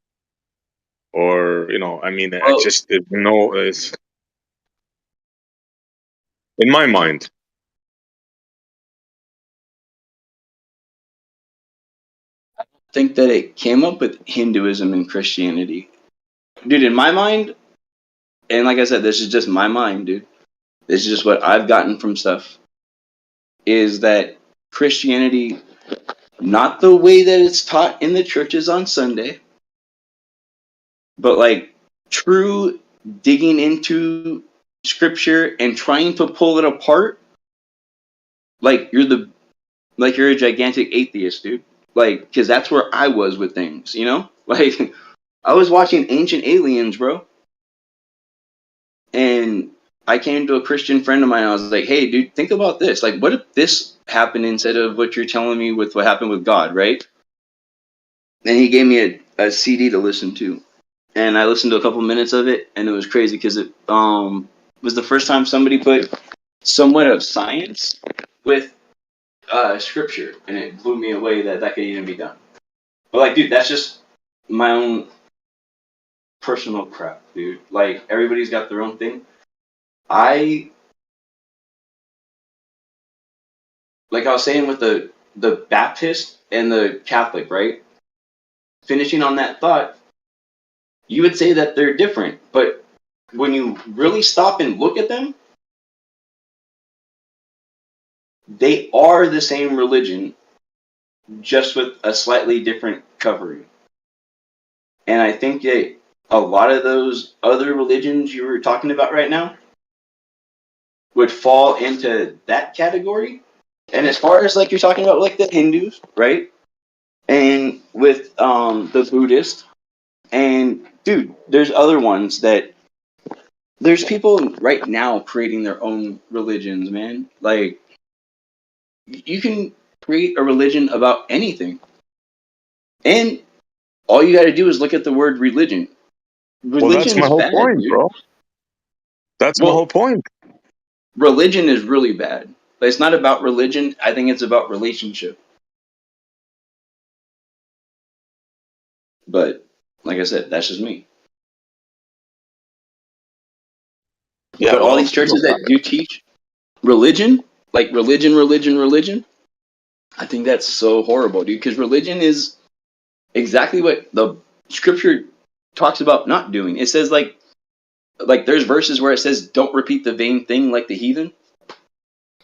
or I mean, I Well, just it's in my mind. I think that it came up with Hinduism and Christianity. Dude, in my mind, and like I said, this is just my mind, dude. This is just what I've gotten from stuff, is that Christianity, not the way that it's taught in the churches on Sunday, but like true digging into scripture and trying to pull it apart, like you're a gigantic atheist, dude. Like, because that's where I was with things, you know? Like, I was watching Ancient Aliens, bro. And I came to a Christian friend of mine. I was like, hey, dude, think about this. Like, what if this happened instead of what you're telling me with what happened with God, right? And he gave me a CD to listen to. And I listened to a couple minutes of it, and it was crazy because it was the first time somebody put somewhat of science with scripture, and it blew me away that that could even be done. But like, dude, that's just my own personal crap, dude. Like, everybody's got their own thing. I like I was saying with the Baptist and the Catholic, right? Finishing on that thought, you would say that they're different, but when you really stop and look at them, they are the same religion, just with a slightly different covering. And I think that a lot of those other religions you were talking about right now would fall into that category. And as far as like you're talking about like the Hindus, right? And with the Buddhist, and dude, there's other ones that there's people right now creating their own religions, man. Like you can create a religion about anything. And all you got to do is look at the word religion. Well, that's my Religion's whole bad, point, dude. bro. That's my whole Well, point. religion is really bad. But it's not about religion. I think it's about relationship. But like I said, that's just me. Yeah, But all well, these churches that do teach religion, like religion, I think that's so horrible, dude. Because religion is exactly what the scripture talks about not doing. It says like there's verses where it says don't repeat the vain thing like the heathen,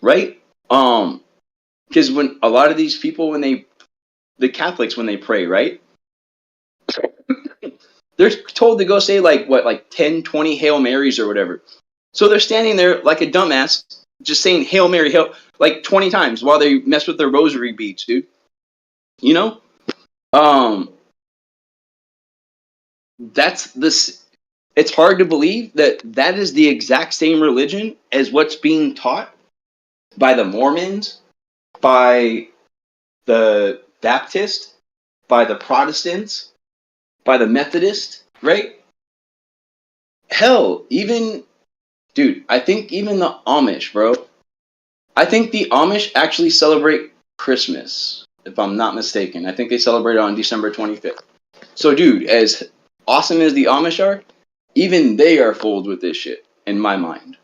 right? Because when a lot of these people the Catholics when they pray, right? They're told to go say like 10, 20 Hail Marys or whatever. So they're standing there like a dumbass, just saying Hail Mary, Hail like 20 times while they mess with their rosary beads, dude. You know? Um that's this it's hard to believe that that is the exact same religion as what's being taught by the Mormons, by the Baptist, by the Protestants, by the Methodist, right? Hell, even Dude, I think even the Amish, bro. I think the Amish actually celebrate Christmas, if I'm not mistaken. I think they celebrate it on December 25th. So, dude, as awesome as the Amish are, even they are fooled with this shit, in my mind.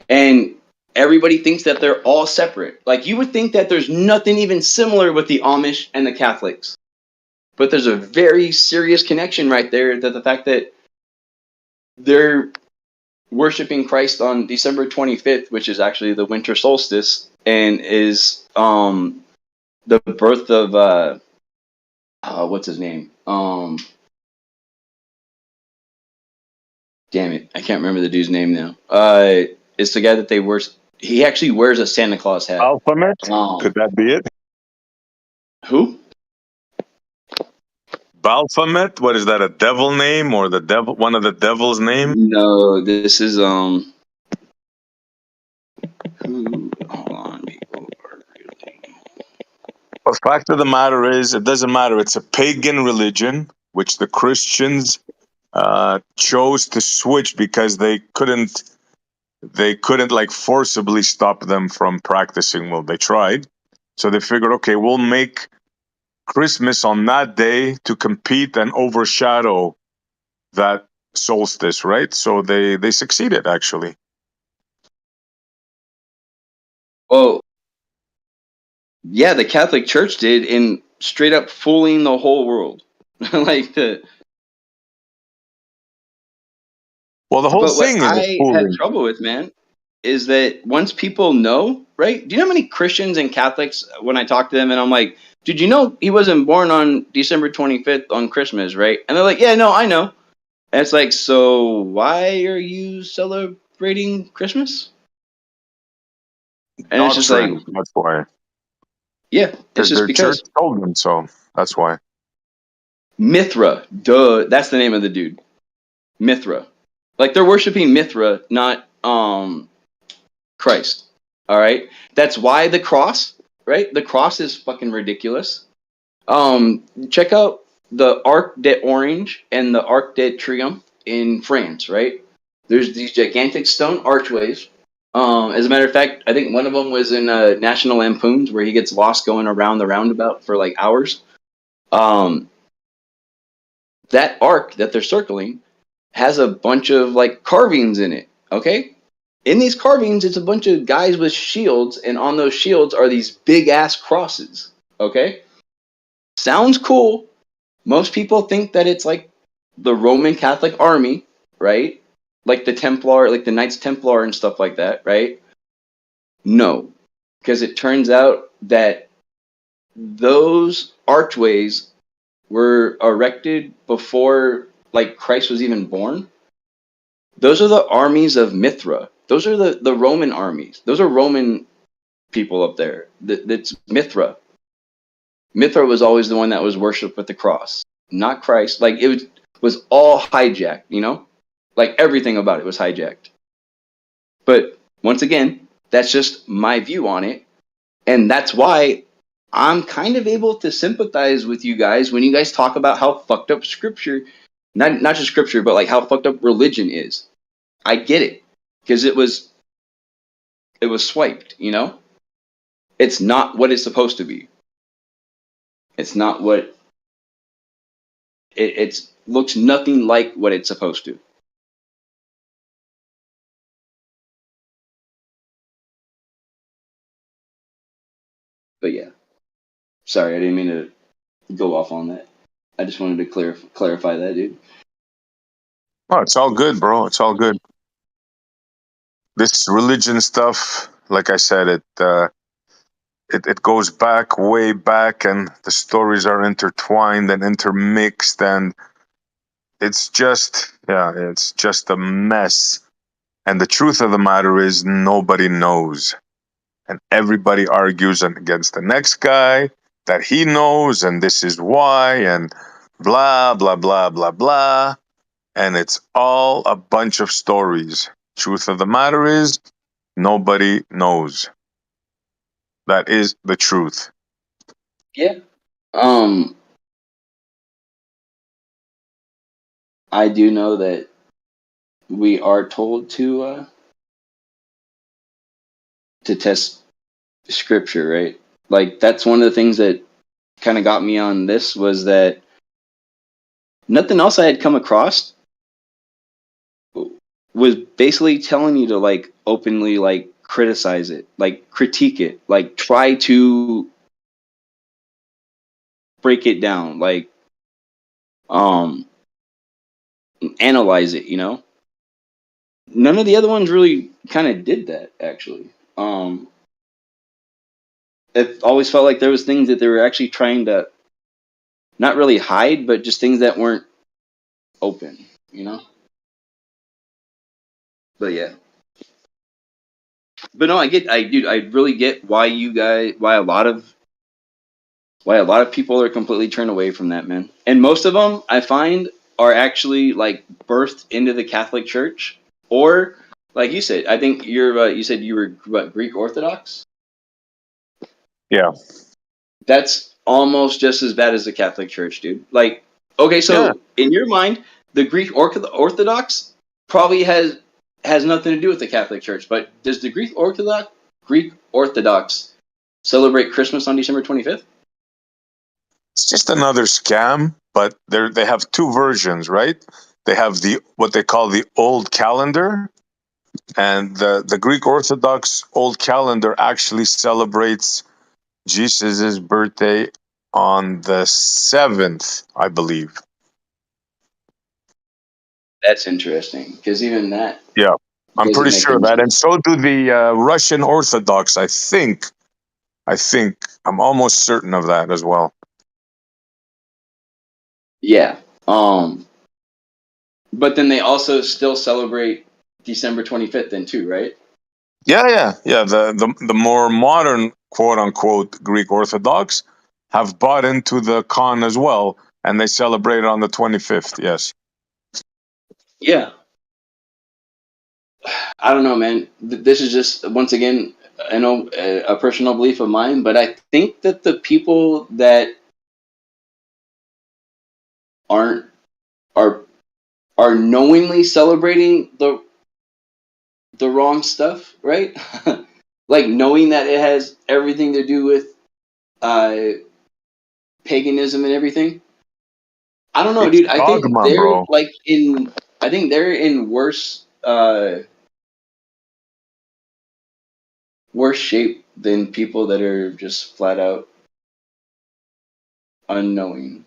And everybody thinks that they're all separate. Like, you would think that there's nothing even similar with the Amish and the Catholics. But there's a very serious connection right there, that the fact that they're worshiping Christ on December 25th, which is actually the winter solstice, and is the birth of what's his name? Damn it, I can't remember the dude's name now. It's the guy that they wear. He actually wears a Santa Claus hat. Alphabet? Could that be it? Who? Baphomet? What is that? A devil name or the devil? One of the devil's name? No, this is Who? Hold on, people are really. The fact of the matter is, it doesn't matter. It's a pagan religion, which the Christians chose to switch because they couldn't like forcibly stop them from practicing. Well, they tried. So they figured, okay, we'll make Christmas on that day to compete and overshadow that solstice, right? So they succeeded, actually. Well, yeah, the Catholic Church did, in straight up fooling the whole world. Like the. Well, the whole But what thing is a I had fooling. trouble with, man, is that once people know, right? Do you know how many Christians and Catholics, when I talk to them and I'm like, did you know he wasn't born on December 25th on Christmas, right? And they're like, yeah, no, I know. And it's like, so why are you celebrating Christmas? And it's just like, Doctrine, that's why. yeah, it's Because just their church because told them so. That's why. Mithra, duh, that's the name of the dude. Mithra. Like they're worshiping Mithra, not Christ. All right? That's why the cross, right? The cross is fucking ridiculous. Check out the Arc de Orange and the Arc de Triomphe in France, right? There's these gigantic stone archways. As a matter of fact, I think one of them was in National Lampoons, where he gets lost going around the roundabout for like hours. That arc that they're circling has a bunch of like carvings in it. Okay, in these carvings, it's a bunch of guys with shields, and on those shields are these big ass crosses. Okay, sounds cool. Most people think that it's like the Roman Catholic army, right? Like the Templar, like the Knights Templar and stuff like that, right? No, because it turns out that those archways were erected before like Christ was even born. Those are the armies of Mithra. Those are the Roman armies. Those are Roman people up there. That's Mithra. Mithra was always the one that was worshipped with the cross, not Christ. Like it was all hijacked, you know? Like everything about it was hijacked. But once again, that's just my view on it. And that's why I'm kind of able to sympathize with you guys when you guys talk about how fucked up scripture, not just scripture, but like how fucked up religion is. I get it. Because it was swiped, you know? It's not what it's supposed to be. It's not what it looks nothing like what it's supposed to. But yeah. Sorry, I didn't mean to go off on that. I just wanted to clarify that, dude. Oh, it's all good, bro. It's all good. This religion stuff, like I said, it goes back, way back, and the stories are intertwined and intermixed, and it's just a mess. And the truth of the matter is, nobody knows, and everybody argues against the next guy that he knows, and this is why, and blah blah blah blah blah, and it's all a bunch of stories. Truth of the matter is, nobody knows. That is the truth. Yeah. I do know that we are told to test scripture, right? Like that's one of the things that kind of got me on this was that nothing else I had come across was basically telling you to like openly like criticize it, like critique it, like try to break it down, like analyze it, you know? None of the other ones really kind of did that actually. It always felt like there was things that they were actually trying to not really hide, but just things that weren't open, you know? But yeah. But no, I really get why why a lot of people are completely turned away from that, man. And most of them I find are actually like birthed into the Catholic Church, or like you said, I think you said you were what, Greek Orthodox. Yeah. That's almost just as bad as the Catholic Church, dude. Like, okay, so Yeah. in your mind, the Greek Orthodox probably has nothing to do with the Catholic Church, but does the Greek Orthodox celebrate Christmas on December 25th? It's just another scam, but they have two versions, right? They have what they call the old calendar, and the Greek Orthodox old calendar actually celebrates Jesus' birthday on the 7th, I believe. That's interesting, because even that Yeah, I'm doesn't pretty make sure of any that, and sense. so do the Russian Orthodox. I think I'm almost certain of that as well. Yeah. But then they also still celebrate December 25th then too, right? Yeah. The more modern quote unquote Greek Orthodox have bought into the con as well, and they celebrate it on the 25th. Yes. Yeah. I don't know, man. This is just once again, I know a personal belief of mine, but I think that the people that aren't are are knowingly celebrating the wrong stuff, right? Like knowing that it has everything to do with uh, paganism and everything. I don't know, It's dude. I think dogma, they're bro. like in. I think they're in worse shape than people that are just flat out unknowing.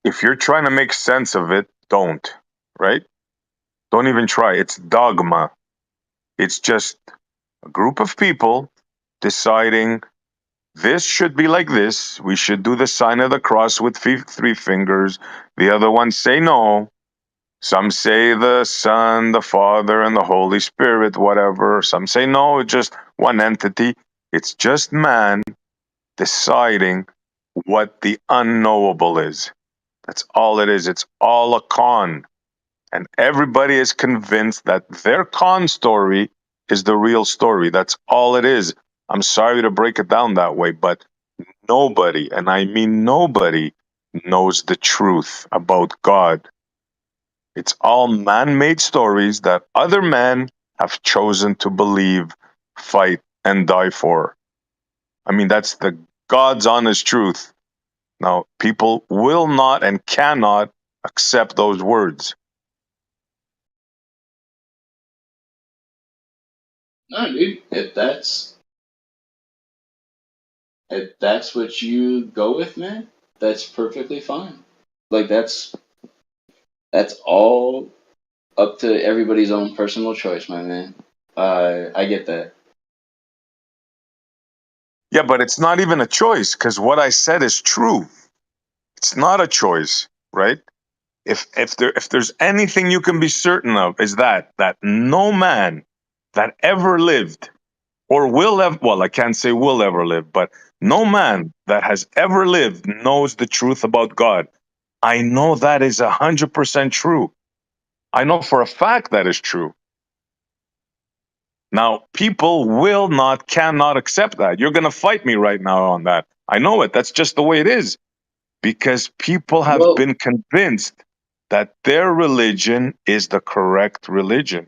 If you're trying to make sense of it, don't, right? Don't even try. It's dogma. It's just a group of people deciding this should be like this. We should do the sign of the cross with three fingers. The other ones say no. Some say the Son, the Father, and the Holy Spirit, whatever. Some say no, it's just one entity. It's just man deciding what the unknowable is. That's all it is. It's all a con. And everybody is convinced that their con story is the real story. That's all it is. I'm sorry to break it down that way, but nobody, and I mean nobody, knows the truth about God. It's all man made stories that other men have chosen to believe, fight, and die for. I mean, that's the God's honest truth. Now, people will not and cannot accept those words. No, dude. If that's what you go with, man, that's perfectly fine. Like that's all up to everybody's own personal choice, my man. I get that. Yeah, but it's not even a choice because what I said is true. It's not a choice, right? If there's anything you can be certain of is that no man that ever lived or will ever, well, I can't say will ever live, but no man that has ever lived knows the truth about God. I know that is 100% true. I know for a fact that is true. Now, people will not, cannot accept that. You're going to fight me right now on that. I know it. That's just the way it is because people have Well, been convinced that their religion is the correct religion.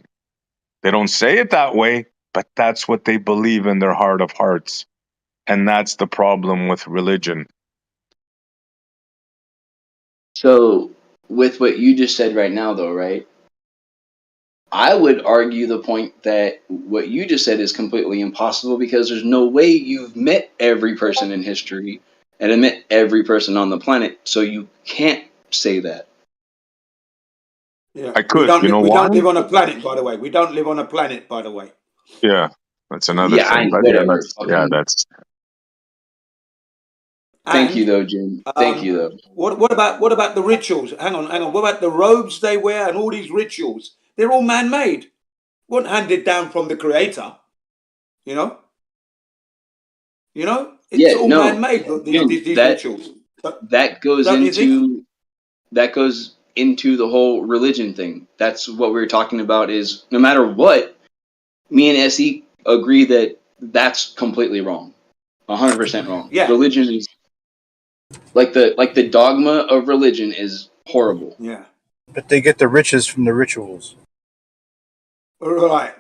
They don't say it that way, but that's what they believe in their heart of hearts. And that's the problem with religion. So, with what you just said right now, though, right? I would argue the point that what you just said is completely impossible because there's no way you've met every person in history and have met every person on the planet, so you can't say that. Yeah, I could, you know we why? don't live on a planet, by the way. We don't live on a planet, by the way. Yeah, that's another Yeah, thing. But whatever. that's Thank you, And though, Jim. Thank you, though. what about the rituals? Hang on. What about the robes they wear and all these rituals? They're all man-made. Weren't handed down from the Creator. You know. It's Yeah, all no, man-made. Jim, These rituals. that goes Don't you think? into the whole religion thing. That's what we were talking about. Is no matter what, me and SE agree that that's completely wrong, 100% wrong. Yeah. Religion is like the dogma of religion is horrible. Yeah. But they get the riches from the rituals. All right.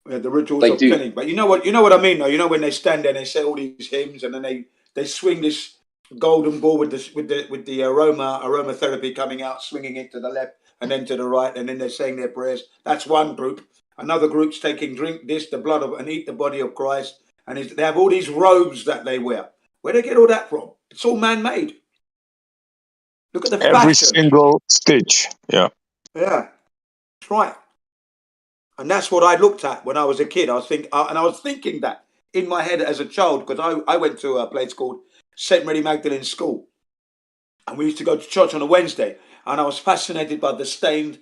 Yeah, the rituals Like, of dude, killing. But you know what I mean, though. You know when they stand there and they say all these hymns, and then they swing this golden ball with the aromatherapy coming out, swinging it to the left and then to the right, and then they're saying their prayers. That's one group. Another group's taking drink the blood of and eat the body of Christ, and they have all these robes that they wear. Where do they get all that from? It's all man-made. Look at the every fashion. single stitch. Yeah. Yeah, that's right. And that's what I looked at when I was a kid. I was thinking that in my head as a child because I went to a place called St. Mary Magdalene School, and we used to go to church on a Wednesday. And I was fascinated by the stained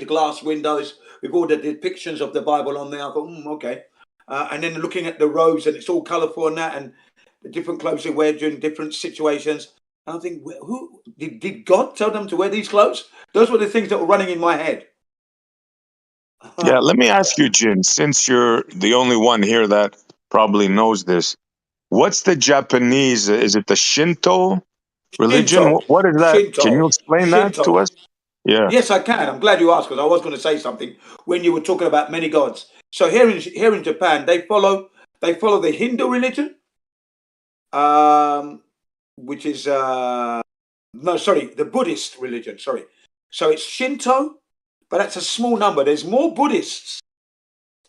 glass windows with all the depictions of the Bible on there. I thought, okay. And then looking at the robes, and it's all colourful and that, and the different clothes they wear during different situations. And I think, who did God tell them to wear these clothes? Those were the things that were running in my head. Yeah, let me ask you, Jin, since you're the only one here that probably knows this, what's the Japanese? Is it the Shinto religion? Shinto. What is that? Can you Shinto. explain that to Shinto. us? Yeah. Yes, I can. I'm glad you asked because I was going to say something when you were talking about many gods. So here in Japan, they follow the Hindu religion, which is the Buddhist religion. Sorry. So it's Shinto, but that's a small number. There's more Buddhists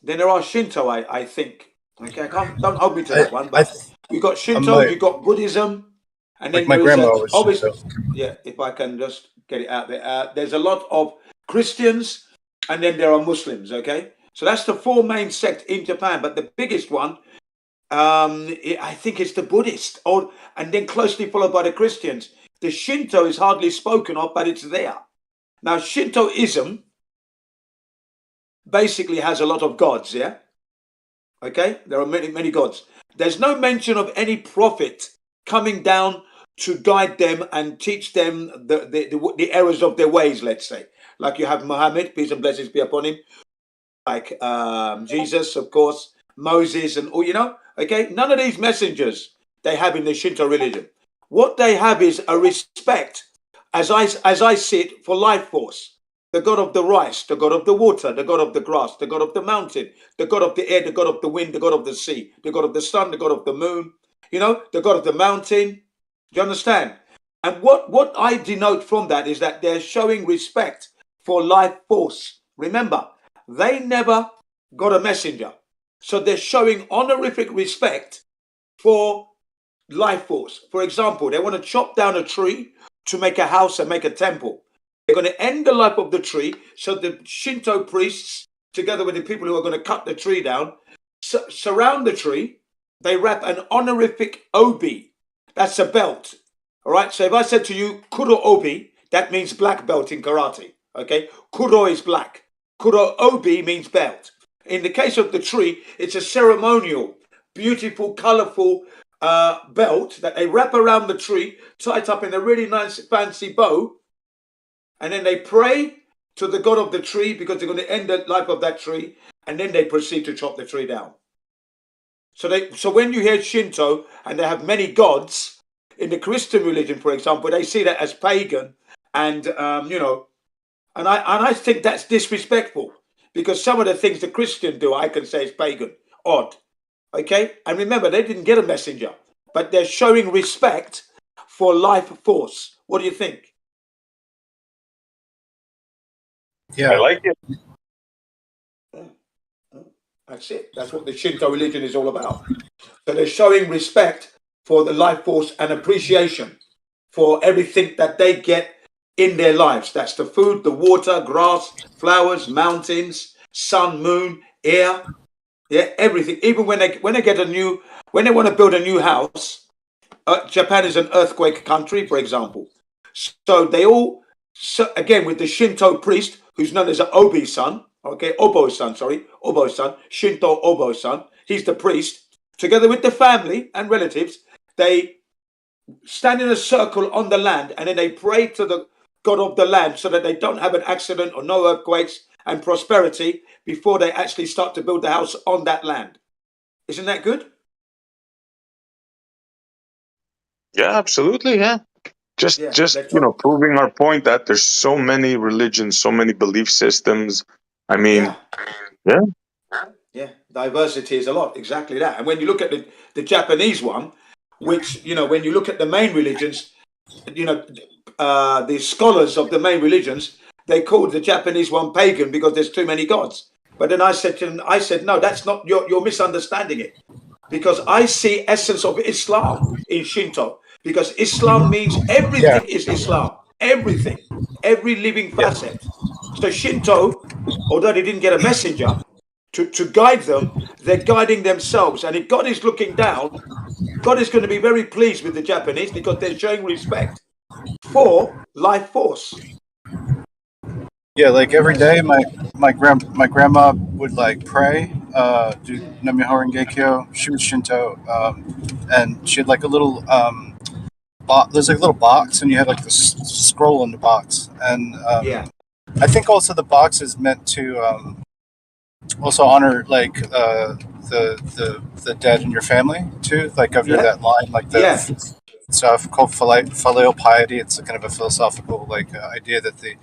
than there are Shinto, I think. Okay, don't hold me to that one. But you've got Shinto, you've got Buddhism, and then my there is grandma was obviously, Shinto. yeah. If I can just get it out there, there's a lot of Christians, and then there are Muslims. Okay, so that's the four main sects in Japan. But the biggest one, I think, it's the Buddhist, and then closely followed by the Christians. The Shinto is hardly spoken of, but it's there. Now, Shintoism basically has a lot of gods, yeah? Okay? There are many gods. There's no mention of any prophet coming down to guide them and teach them the errors of their ways, let's say. Like you have Muhammad, peace and blessings be upon him. Like Jesus, of course, Moses and all, okay? None of these messengers they have in the Shinto religion. What they have is a respect, as I see it, for life force. The God of the rice, the God of the water, the God of the grass, the God of the mountain, the God of the air, the God of the wind, the God of the sea, the God of the sun, the God of the moon, the God of the mountain. Do you understand? And what I denote from that is that they're showing respect for life force. Remember, they never got a messenger. So they're showing honorific respect for life force. For example, they want to chop down a tree to make a house and make a temple. They're going to end the life of the tree. So the Shinto priests, together with the people who are going to cut the tree down, surround the tree. They wrap an honorific obi. That's a belt. All right. So if I said to you, Kuro obi, that means black belt in karate. Okay. Kuro is black. Kuro obi means belt. In the case of the tree, it's a ceremonial, beautiful, colorful belt that they wrap around the tree, tied up in a really nice fancy bow, and then they pray to the god of the tree because they're going to end the life of that tree, and then they proceed to chop the tree down. So when you hear Shinto and they have many gods, in the Christian religion, for example, they see that as pagan, and I think that's disrespectful because some of the things the Christian do, I can say is pagan, odd. Okay, and remember, they didn't get a messenger, but they're showing respect for life force. What do you think? I like it. That's it. That's what the Shinto religion is all about. So they're showing respect for the life force and appreciation for everything that they get in their lives. That's the food, the water, grass, flowers, mountains, sun, moon, air, yeah, everything. Even when they when they want to build a new house, Japan is an earthquake country, for example. So they all, so again, with the Shinto priest, who's known as an Obi-san, okay, Obo-san, sorry, Obo-san, Shinto Obo-san, he's the priest, together with the family and relatives, they stand in a circle on the land and then they pray to the God of the land so that they don't have an accident or no earthquakes and prosperity before they actually start to build the house on that land. Isn't that good? Yeah, absolutely. Yeah. Just Yeah, proving our point that there's so many religions, so many belief systems. I mean, yeah, yeah, yeah. Diversity is a lot. Exactly that. And when you look at the Japanese one, which when you look at the main religions, you know, the scholars of the main religions, they called the Japanese one pagan because there's too many gods. But then I said to them, no, that's not, you're misunderstanding it. Because I see essence of Islam in Shinto. Because Islam means Yeah. everything is Islam. Everything. Every living facet. So Shinto, although they didn't get a messenger to guide them, they're guiding themselves. And if God is looking down, God is going to be very pleased with the Japanese because they're showing respect for life force. Yeah, like every day, my grandma would like pray, do Nam-myoho Renge Kyo. She was Shinto, and she had like a little there's like a little box, and you had like this scroll in the box, and Yeah. I think also the box is meant to also honor like the dead in your family too, like under Yeah. that line, like the Yeah. stuff called filial piety. It's a kind of a philosophical like idea that the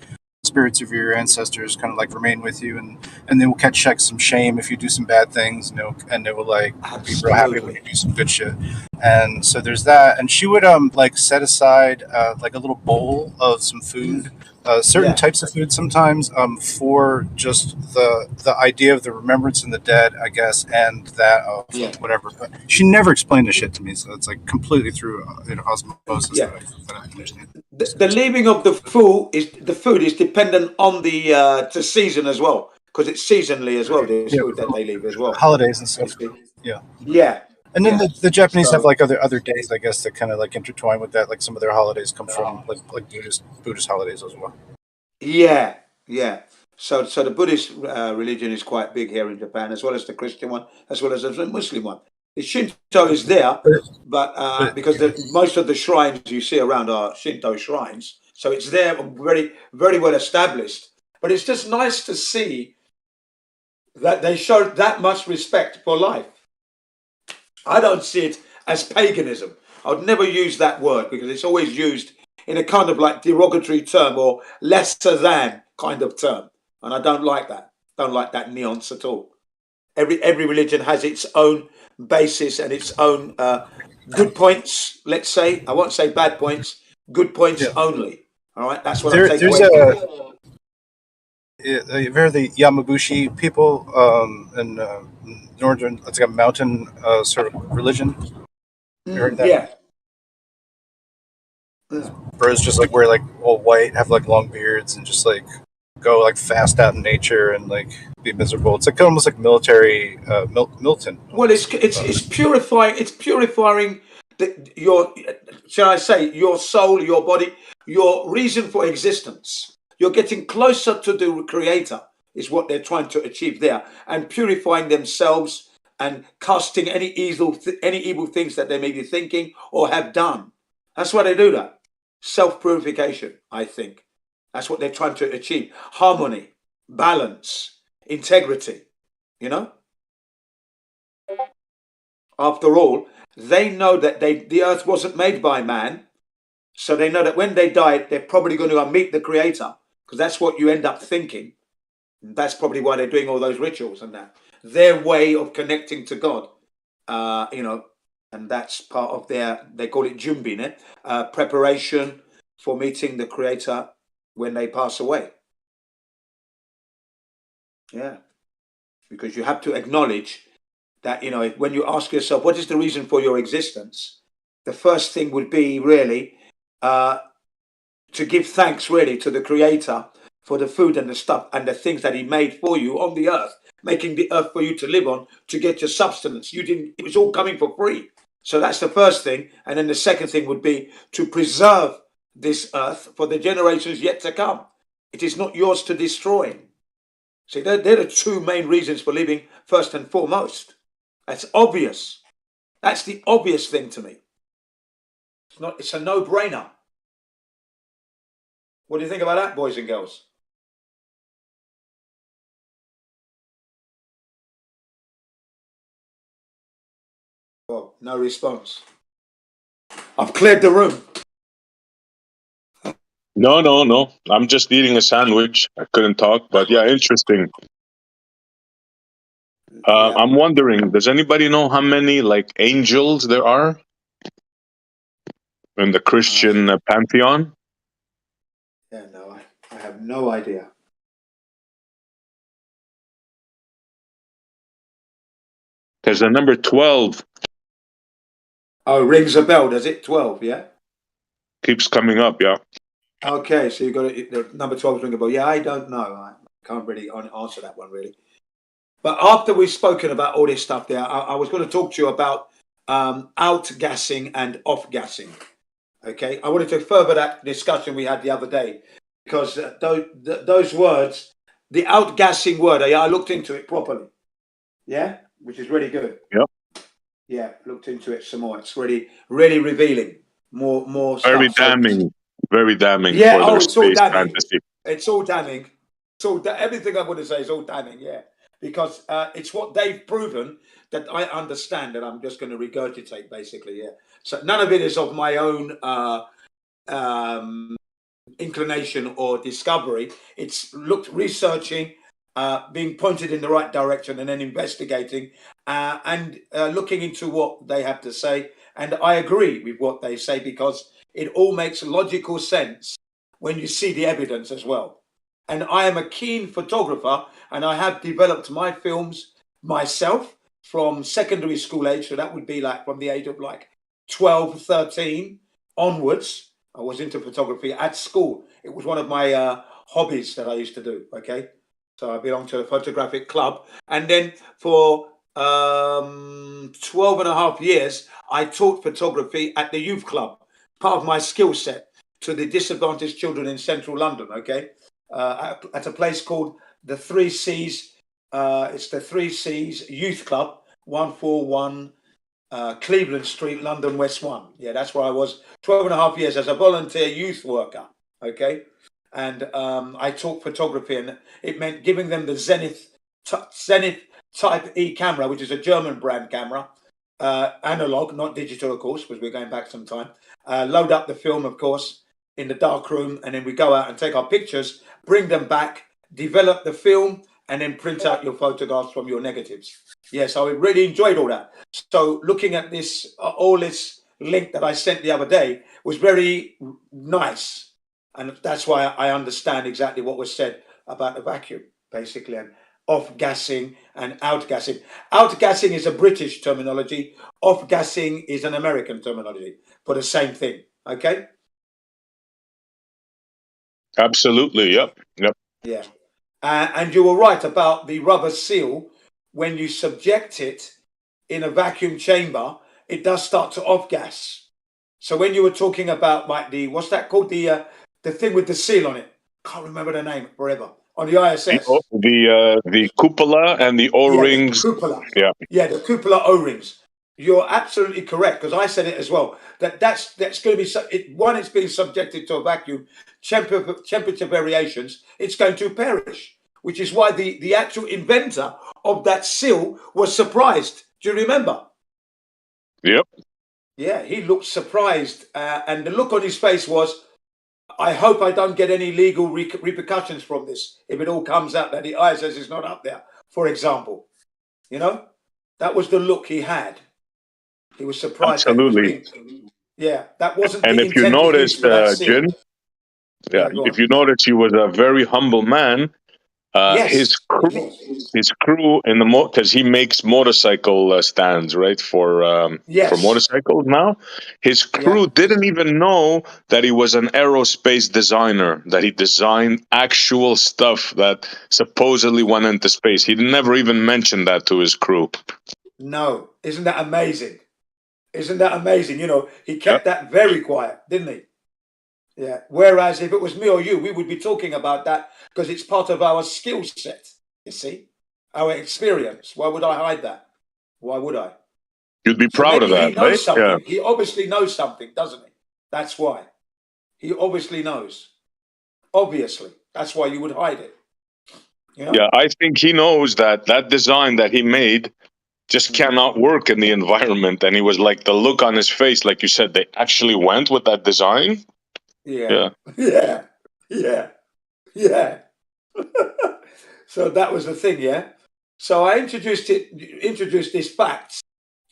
spirits of your ancestors kind of like remain with you, and they will catch like some shame if you do some bad things, and they will like be real happy when you do some good shit. And so there's that, and she would like set aside like a little bowl of some food, certain types of food sometimes, for just the idea of the remembrance in the dead, I guess, and that of whatever. But she never explained the shit to me, so it's like completely through osmosis that I understand. The leaving of the food is dependent on the season as well, because it's seasonally as well. There's food that they leave as well. Holidays and stuff. Yeah. Yeah. And then the Japanese have like other days, I guess, that kind of like intertwine with that. Like some of their holidays come from like Buddhist holidays as well. Yeah. Yeah. So the Buddhist religion is quite big here in Japan, as well as the Christian one, as well as the Muslim one. The Shinto is there, but because most of the shrines you see around are Shinto shrines, so it's there, very very well established. But it's just nice to see that they show that much respect for life. I don't see it as paganism. I'd never use that word because it's always used in a kind of like derogatory term or lesser than kind of term. And I don't like that. Don't like that nuance at all. Every religion has its own basis and its own good points, let's say. I won't say bad points, good points only. All right, that's what I take away from it. They're the Yamabushi people in northern, it's like a mountain sort of religion. You heard that? Yeah. Bros just like wear like all white, have like long beards, and just like go like fast out in nature and like be miserable. It's like almost like military Milton. Well, it's purifying. It's purifying your, shall I say, your soul, your body, your reason for existence. You're getting closer to the Creator, is what they're trying to achieve there, and purifying themselves and casting any evil things that they may be thinking or have done. That's why they do that. Self-purification, I think. That's what they're trying to achieve. Harmony, balance, integrity, you know? after all, they know that the earth wasn't made by man. So they know that when they die, they're probably going to meet the creator, because that's what you end up thinking. That's probably why they're doing all those rituals and that. Their way of connecting to God, and that's part of they call it Jumbine, preparation for meeting the creator when they pass away. Yeah. Because you have to acknowledge that, when you ask yourself, what is the reason for your existence? The first thing would be really to give thanks really to the creator for the food and the stuff and the things that he made for you on the earth, making the earth for you to live on, to get your substance. It was all coming for free. So that's the first thing. And then the second thing would be to preserve this earth for the generations yet to come. It is not yours to destroy. See, they're the two main reasons for living, first and foremost. That's obvious. That's the obvious thing to me. It's a no-brainer. What do you think about that, boys and girls? Well, no response. I've cleared the room. No. I'm just eating a sandwich. I couldn't talk, but yeah, interesting. Yeah. I'm wondering, does anybody know how many angels there are in the Christian pantheon? Yeah, no, I have no idea. There's the number 12. Oh, rings a bell, does it? 12, yeah? Keeps coming up, yeah. Okay, so you've got the number 12 ring a bell. Yeah, I don't know. I can't really answer that one, really. But after we've spoken about all this stuff there, I was going to talk to you about outgassing and off-gassing. Okay, I wanted to further that discussion we had the other day, because those words, the outgassing word, I looked into it properly. Yeah, which is really good. Yep. Yeah, looked into it some more. It's really, really revealing. More stuff. Very damning. Very damning Yeah, for their it's all space damning. fantasy. It's all damning. Everything I'm going to say is all damning, yeah. Because it's what they've proven that I understand, that I'm just going to regurgitate, basically, yeah. So none of it is of my own inclination or discovery. It's researching, being pointed in the right direction, and then investigating and looking into what they have to say. And I agree with what they say, because it all makes logical sense when you see the evidence as well. And I am a keen photographer, and I have developed my films myself from secondary school age. So that would be from the age of 12, 13 onwards. I was into photography at school. It was one of my hobbies that I used to do. Okay. So I belonged to a photographic club. And then for 12 and a half years, I taught photography at the youth club, part of my skill set, to the disadvantaged children in central London. Okay. At a place called the 3 Cs. It's the 3 Cs Youth Club, 141 Cleveland Street, London West 1. Yeah, that's where I was 12 and a half years as a volunteer youth worker. Okay. And I taught photography, and it meant giving them the Zenith Type E camera, which is a German brand camera, analog, not digital, of course, because we're going back some time. Load up the film, of course, in the dark room, and then we go out and take our pictures, bring them back, develop the film, and then print out your photographs from your negatives. Yes, I really enjoyed all that. So looking at this, all this link that I sent the other day was very nice. And that's why I understand exactly what was said about the vacuum, basically, and off-gassing and out-gassing. Out-gassing is a British terminology. Off-gassing is an American terminology for the same thing. Okay? Absolutely, yep. Yeah. And you were right about the rubber seal. When you subject it in a vacuum chamber, it does start to off-gas. So when you were talking about what's that called? The thing with the seal on it. Can't remember the name forever. On the ISS. The cupola and the O-rings. Yeah, the cupola. Yeah. Yeah, the cupola O-rings. You're absolutely correct, because I said it as well. That's going to be one. It's being subjected to a vacuum temperature variations. It's going to perish, which is why the actual inventor of that seal was surprised. Do you remember? Yep. Yeah, he looked surprised, and the look on his face was, I hope I don't get any legal repercussions from this if it all comes out that the ISS is not up there, for example. You know, that was the look he had. He was surprised that it was Absolutely. being. Yeah, that wasn't And the if you intended use noticed, for that scene. Jin, yeah, Yeah, go if on. you notice, he was a very humble man. His Yes. crew in the because he makes motorcycle stands, right, for Yes. motorcycles now. His Yeah. crew didn't even know that he was an aerospace designer, that he designed actual stuff that supposedly went into space. He never even mentioned that to his crew. No. Isn't that amazing? Isn't that amazing? You know, he Yep. kept that very quiet, didn't he? Yeah. Whereas if it was me or you, we would be talking about that because it's part of our skill set, you see, our experience. Why would I hide that? Why would I? You'd be So proud of maybe that, he right? knows Yeah. something. He obviously knows something, doesn't he? That's why. He obviously knows. Obviously. That's why you would hide it. You know? Yeah, I think he knows that that design that he made just cannot work in the environment. And he was like, the look on his face, like you said, they actually went with that design. Yeah. Yeah. Yeah. Yeah. Yeah. So that was the thing, yeah? So I introduced this fact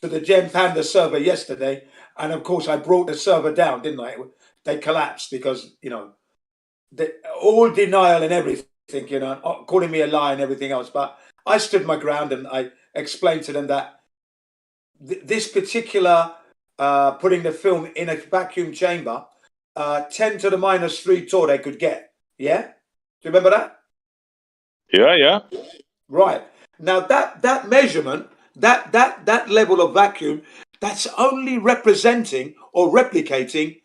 to the Gem Panda server yesterday. And of course, I brought the server down, didn't I? They collapsed because, you know, all denial and everything, you know, calling me a lie and everything else. But I stood my ground and I explained to them that this particular putting the film in a vacuum chamber, 10 to the -3 torr they could get. Yeah? Do you remember that? Yeah, yeah. Right. Now that measurement, that level of vacuum, that's only representing or replicating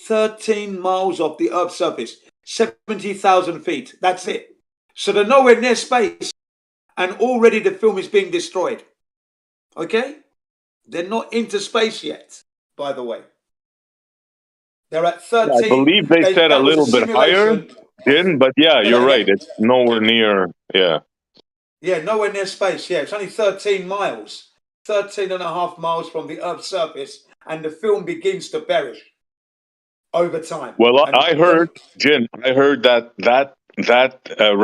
13 miles of the Earth's surface, 70,000 feet. That's it. So they're nowhere near space, and already the film is being destroyed. Okay? They're not into space yet, by the way. They're at I 13. believe they said a That was a little bit higher, simulation. Jin, but yeah, Say you're that right. again? It's nowhere near. Yeah. Yeah, nowhere near space. Yeah, it's only 13 miles, 13 and a half miles from the Earth's surface, and the film begins to perish over time. Well, And I heard, Jin, I heard that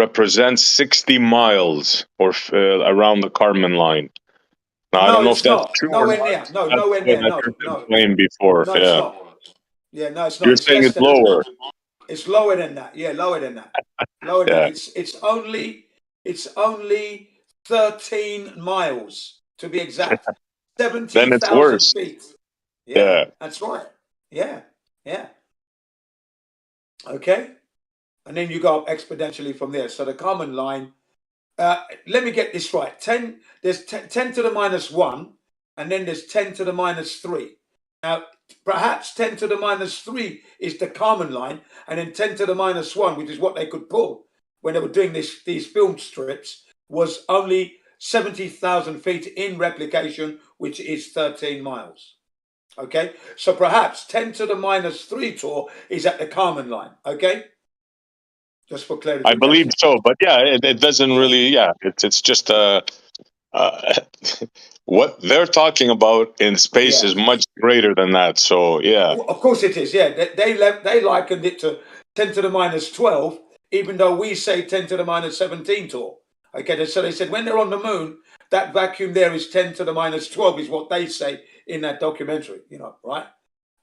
represents 60 miles or around the Kármán line. Now, I no, don't know if it's that's not. true or Nowhere not. near. No, That's nowhere what near. I No, heard them no, claim before. no, it's Yeah. not. Yeah, no, it's not. You're It's saying less it's than that. lower. It's lower than that. Yeah, lower than that. Lower than Yeah. that. It's only 13 miles to be exact. Then it's 70,000 worse. feet. Yeah. That's right. Yeah, yeah. Okay. And then you go up exponentially from there. So the Kármán line, let me get this right. 10, there's 10 to the -1, and then there's 10 to the -3. Now, perhaps 10 to the -3 is the Kármán line, and then 10 to the -1, which is what they could pull when they were doing these film strips, was only 70,000 feet in replication, which is 13 miles. Okay, so perhaps 10 to the -3 torr is at the Kármán line. Okay, just for I clarification. believe so, but yeah, it doesn't really. Yeah, it's just what they're talking about in space is much greater than that. So yeah, Of course it is. Yeah, they likened it to 10 to the -12, even though we say 10 to the -17 torr. Okay, so they said when they're on the moon, that vacuum there is 10 to the -12 is what they say in that documentary. You know, right?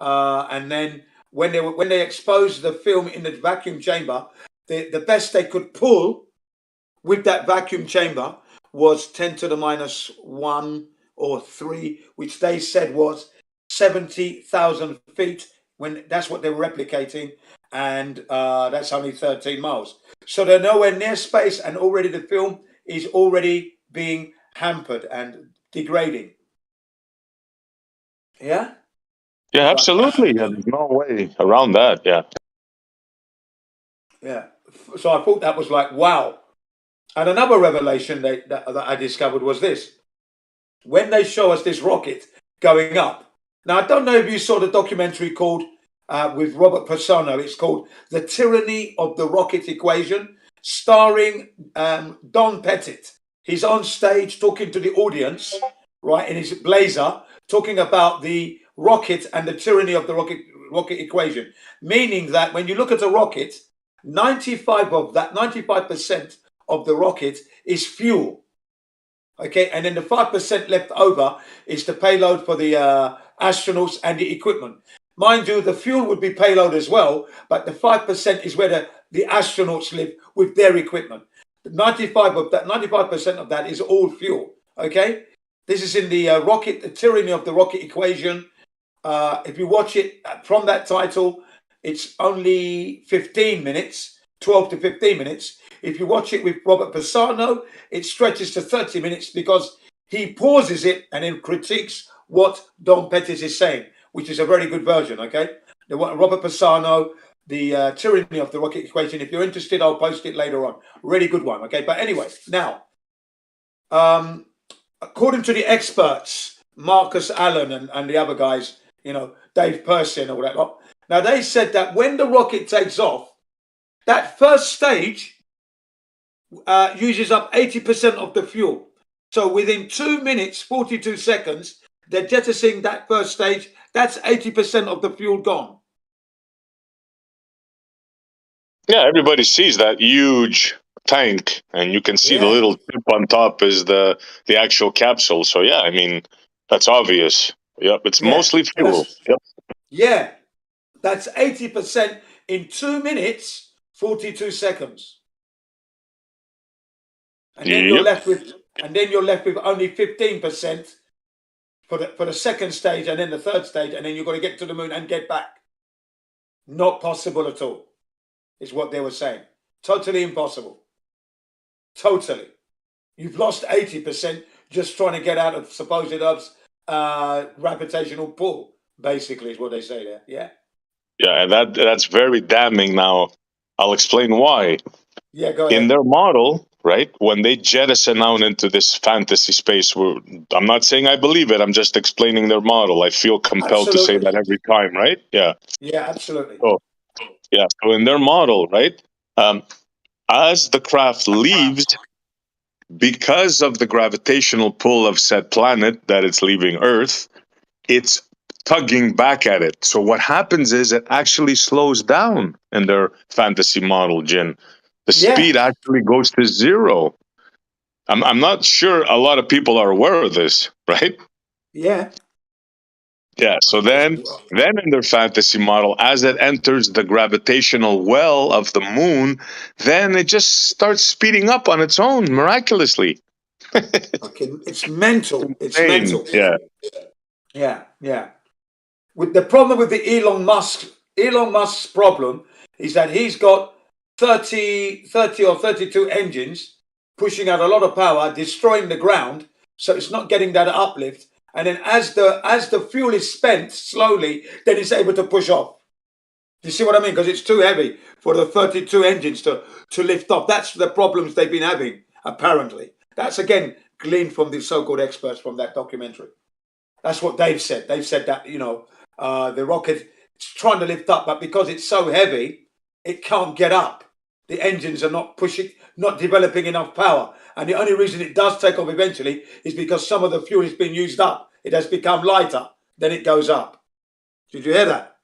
And then when they exposed the film in the vacuum chamber, the best they could pull with that vacuum chamber was 10 to the -1 or 3, which they said was 70,000 feet. When that's what they're replicating, and that's only 13 miles. So they're nowhere near space, and already the film is already being hampered and degrading. Yeah. yeah, absolutely. Yeah, there's no way around that. Yeah. Yeah. So I thought that was like, wow. And another revelation that I discovered was this. When they show us this rocket going up. Now, I don't know if you saw the documentary called, with Robert Persona, it's called The Tyranny of the Rocket Equation, starring Don Pettit. He's on stage talking to the audience, right, in his blazer, talking about the rocket and the tyranny of the rocket equation, meaning that when you look at a rocket, 95% of the rocket is fuel. Okay, and then the 5% left over is the payload for the astronauts and the equipment. Mind you, the fuel would be payload as well, but the 5% is where the astronauts live with their equipment. 95% of that is all fuel. Okay, this is in the rocket, the tyranny of the rocket equation. If you watch it from that title, it's only 15 minutes, 12 to 15 minutes. If you watch it with Robert Pisano, it stretches to 30 minutes because he pauses it and then critiques what Don Pettis is saying, which is a very good version, okay? Robert Pisano, the tyranny of the rocket equation. If you're interested, I'll post it later on. Really good one, okay? But anyway, now, according to the experts, Marcus Allen and the other guys, you know, Dave Percy and all that lot, now they said that when the rocket takes off, that first stage uses up 80% of the fuel. So within 2 minutes, 42 seconds, they're jettisoning that first stage. That's 80% of the fuel gone. Yeah, everybody sees that huge tank, and you can see the Yeah. little tip on top is the actual capsule. So yeah, I mean, that's obvious. Yep, it's Yeah. mostly fuel. Yep. Yeah, that's 80% in 2 minutes, 42 seconds. And then you're left with, only 15% for the second stage, and then the third stage, and then you've got to get to the moon and get back. Not possible at all, is what they were saying. Totally impossible. Totally. You've lost 80% just trying to get out of supposed Earth's gravitational pull, basically, is what they say there. Yeah. Yeah, and that's very damning. Now, I'll explain why. Yeah, go ahead. In their model, right, when they jettison out into this fantasy space, I'm not saying I believe it, I'm just explaining their model. I feel compelled to say that every time, right? Yeah. Yeah, absolutely. So, yeah, so in their model, right, as the craft leaves, because of the gravitational pull of said planet that it's leaving Earth, it's tugging back at it. So what happens is it actually slows down in their fantasy model, Jin. The speed actually goes to zero. I'm not sure a lot of people are aware of this, right? Yeah. Yeah. So then in their fantasy model, as it enters the gravitational well of the moon, then it just starts speeding up on its own miraculously. Okay, it's mental. It's Insane. mental. Yeah. Yeah, yeah. With the problem with the Elon Musk's problem is that he's got 30 or 32 engines pushing out a lot of power, destroying the ground, so it's not getting that uplift. And then as the fuel is spent slowly, then it's able to push off. You see what I mean? Because it's too heavy for the 32 engines to lift off. That's the problems they've been having, apparently. That's, again, gleaned from the so-called experts from that documentary. That's what they've said. They've said that, you know, the rocket is trying to lift up, but because it's so heavy, it can't get up. The engines are not developing enough power. And the only reason it does take off eventually is because some of the fuel has been used up. It has become lighter. Then it goes up. Did you hear that?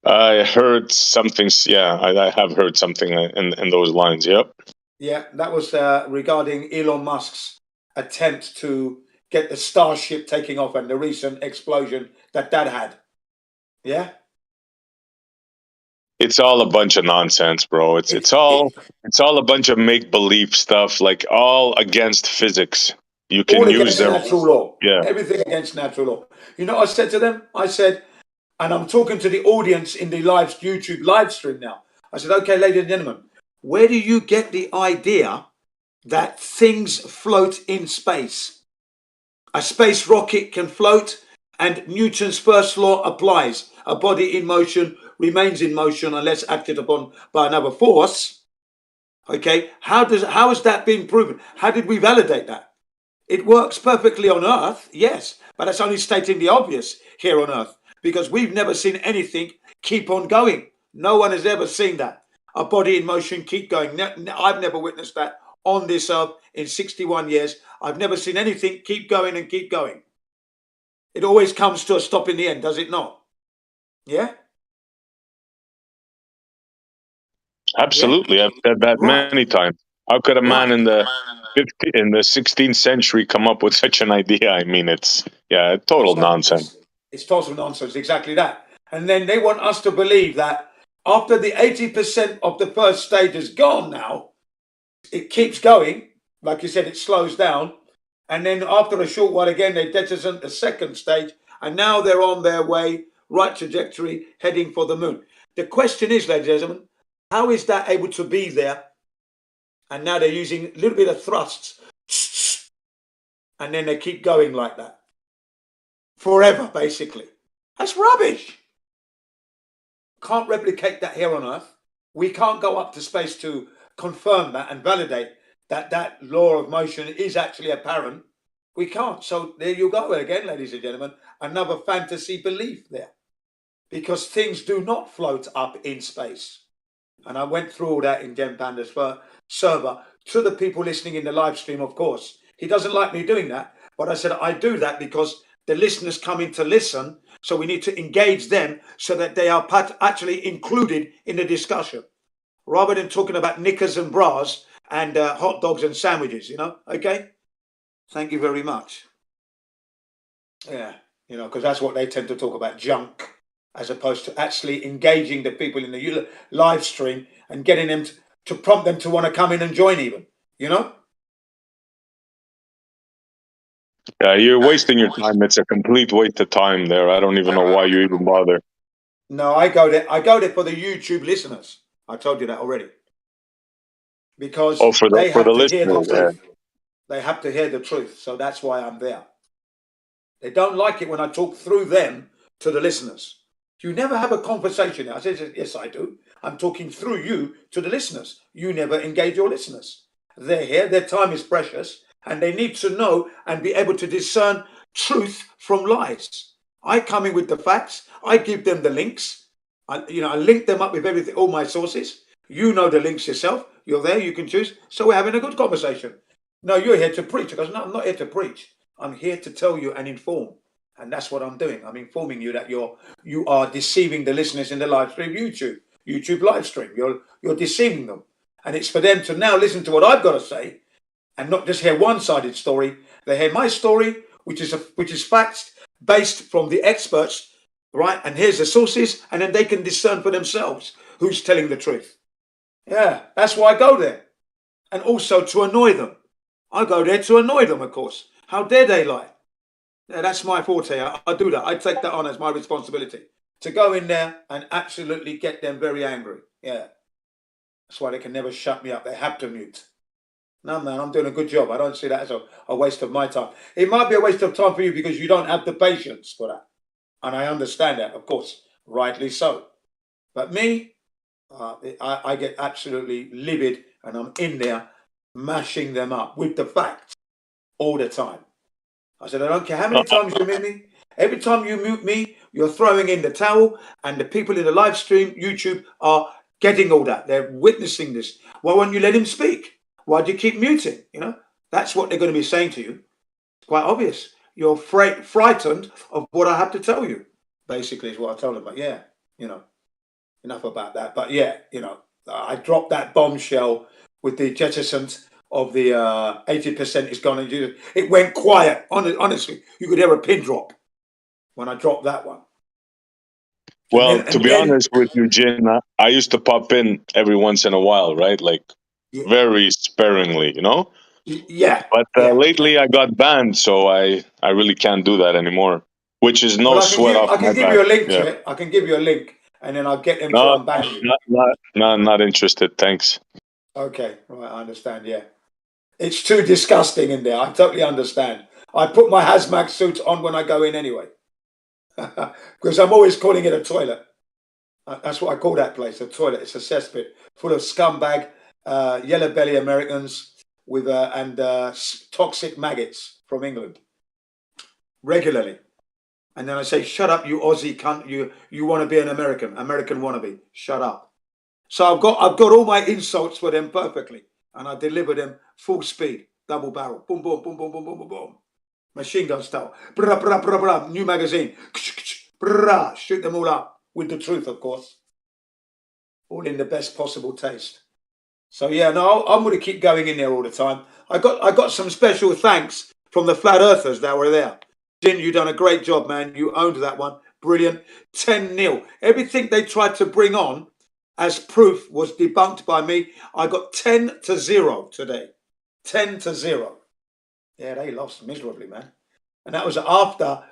I heard something. Yeah, I have heard something in those lines. Yep. Yeah, that was regarding Elon Musk's attempt to get the Starship taking off and the recent explosion that had. Yeah? It's all a bunch of nonsense, bro. It's all a bunch of make believe stuff, like all against physics. You can all use against natural law. Yeah. Everything against natural law. You know what I said to them? I said, and I'm talking to the audience in the YouTube live stream now. I said, okay, ladies and gentlemen, where do you get the idea that things float in space? A space rocket can float, and Newton's first law applies. A body in motion remains in motion unless acted upon by another force. Okay, how has that been proven? How did we validate that? It works perfectly on Earth, yes, but that's only stating the obvious here on Earth, because we've never seen anything keep on going. No one has ever seen that. A body in motion keep going. I've never witnessed that on this Earth in 61 years. I've never seen anything keep going and keep going. It always comes to a stop in the end, does it not? Yeah? Absolutely, I've said that Right. many times. How could a man Right. in the 16th century come up with such an idea? I mean, it's total nonsense. It's total nonsense, exactly that. And then they want us to believe that after the 80% of the first stage is gone now, it keeps going. Like you said, it slows down. And then after a short while again, they jettison the second stage. And now they're on their way, right trajectory, heading for the moon. The question is, ladies and gentlemen, how is that able to be there? And now they're using a little bit of thrusts. And then they keep going like that. Forever, basically. That's rubbish. Can't replicate that here on Earth. We can't go up to space to confirm that and validate that that law of motion is actually apparent. We can't. So there you go again, ladies and gentlemen, another fantasy belief there. Because things do not float up in space. And I went through all that in Jen Panda's server to the people listening in the live stream, of course. He doesn't like me doing that, but I said I do that because the listeners come in to listen, so we need to engage them so that they are actually included in the discussion, rather than talking about knickers and bras and hot dogs and sandwiches, okay? Thank you very much. Yeah, because that's what they tend to talk about, junk, as opposed to actually engaging the people in the live stream and getting them to prompt them to want to come in and join even, Yeah, you're wasting your time. It's a complete waste of time there. I don't even know why you even bother. No, I go there for the YouTube listeners. I told you that already. Because they have to hear the truth. They have to hear the truth. So that's why I'm there. They don't like it when I talk through them to the listeners. You never have a conversation. I said, yes, I do. I'm talking through you to the listeners. You never engage your listeners. They're here. Their time is precious. And they need to know and be able to discern truth from lies. I come in with the facts. I give them the links. I link them up with everything, all my sources. You know the links yourself. You're there. You can choose. So we're having a good conversation. No, you're here to preach. Because no, I'm not here to preach. I'm here to tell you and inform. And that's what I'm doing. I'm informing you that you are deceiving the listeners in the live stream YouTube live stream. You're deceiving them. And it's for them to now listen to what I've got to say and not just hear one-sided story. They hear my story, which is facts based from the experts, right? And here's the sources, and then they can discern for themselves who's telling the truth. Yeah, that's why I go there. And also to annoy them. I go there to annoy them, of course. How dare they lie? Yeah, that's my forte. I do that. I take that on as my responsibility. To go in there and absolutely get them very angry. Yeah. That's why they can never shut me up. They have to mute. No, man, I'm doing a good job. I don't see that as a waste of my time. It might be a waste of time for you because you don't have the patience for that. And I understand that, of course, rightly so. But me, I get absolutely livid and I'm in there mashing them up with the facts all the time. I said, I don't care how many times you mute me. Every time you mute me, you're throwing in the towel and the people in the live stream, YouTube, are getting all that. They're witnessing this. Why won't you let him speak? Why do you keep muting? That's what they're going to be saying to you. It's quite obvious. You're frightened of what I have to tell you, basically, is what I told them. But yeah, enough about that. But yeah, I dropped that bombshell with the jettisons of the 80% is gone. It went quiet. Honestly, you could hear a pin drop when I dropped that one. Well, to be honest with you, Jin, I used to pop in every once in a while, right? Like very sparingly, Yeah. But lately I got banned, so I really can't do that anymore. Which is no sweat off my back. I can give you a link to it. I can give you a link, and then I'll get them to unban you. Not interested. Thanks. Okay, right, I understand. Yeah, it's too disgusting in there. I totally understand. I put my hazmat suit on when I go in anyway, because I'm always calling it a toilet. That's what I call that place, a toilet. It's a cesspit full of scumbag, yellow belly Americans with toxic maggots from England regularly. And then I say, shut up, you Aussie cunt. You want to be an American wannabe. Shut up. So I've got all my insults for them perfectly. And I deliver them full speed, double barrel. Boom, boom, boom, boom, boom, boom, boom, boom. Machine gun style. Brah, brah, brah, brah. New magazine. Brah. Shoot them all up. With the truth, of course. All in the best possible taste. So yeah, no, I'm going to keep going in there all the time. I got some special thanks from the flat earthers that were there. Jin, you done a great job, man. You owned that one. Brilliant. 10-0. Everything they tried to bring on as proof was debunked by me. I got 10-0 today. 10-0. Yeah, they lost miserably, man. And that was after,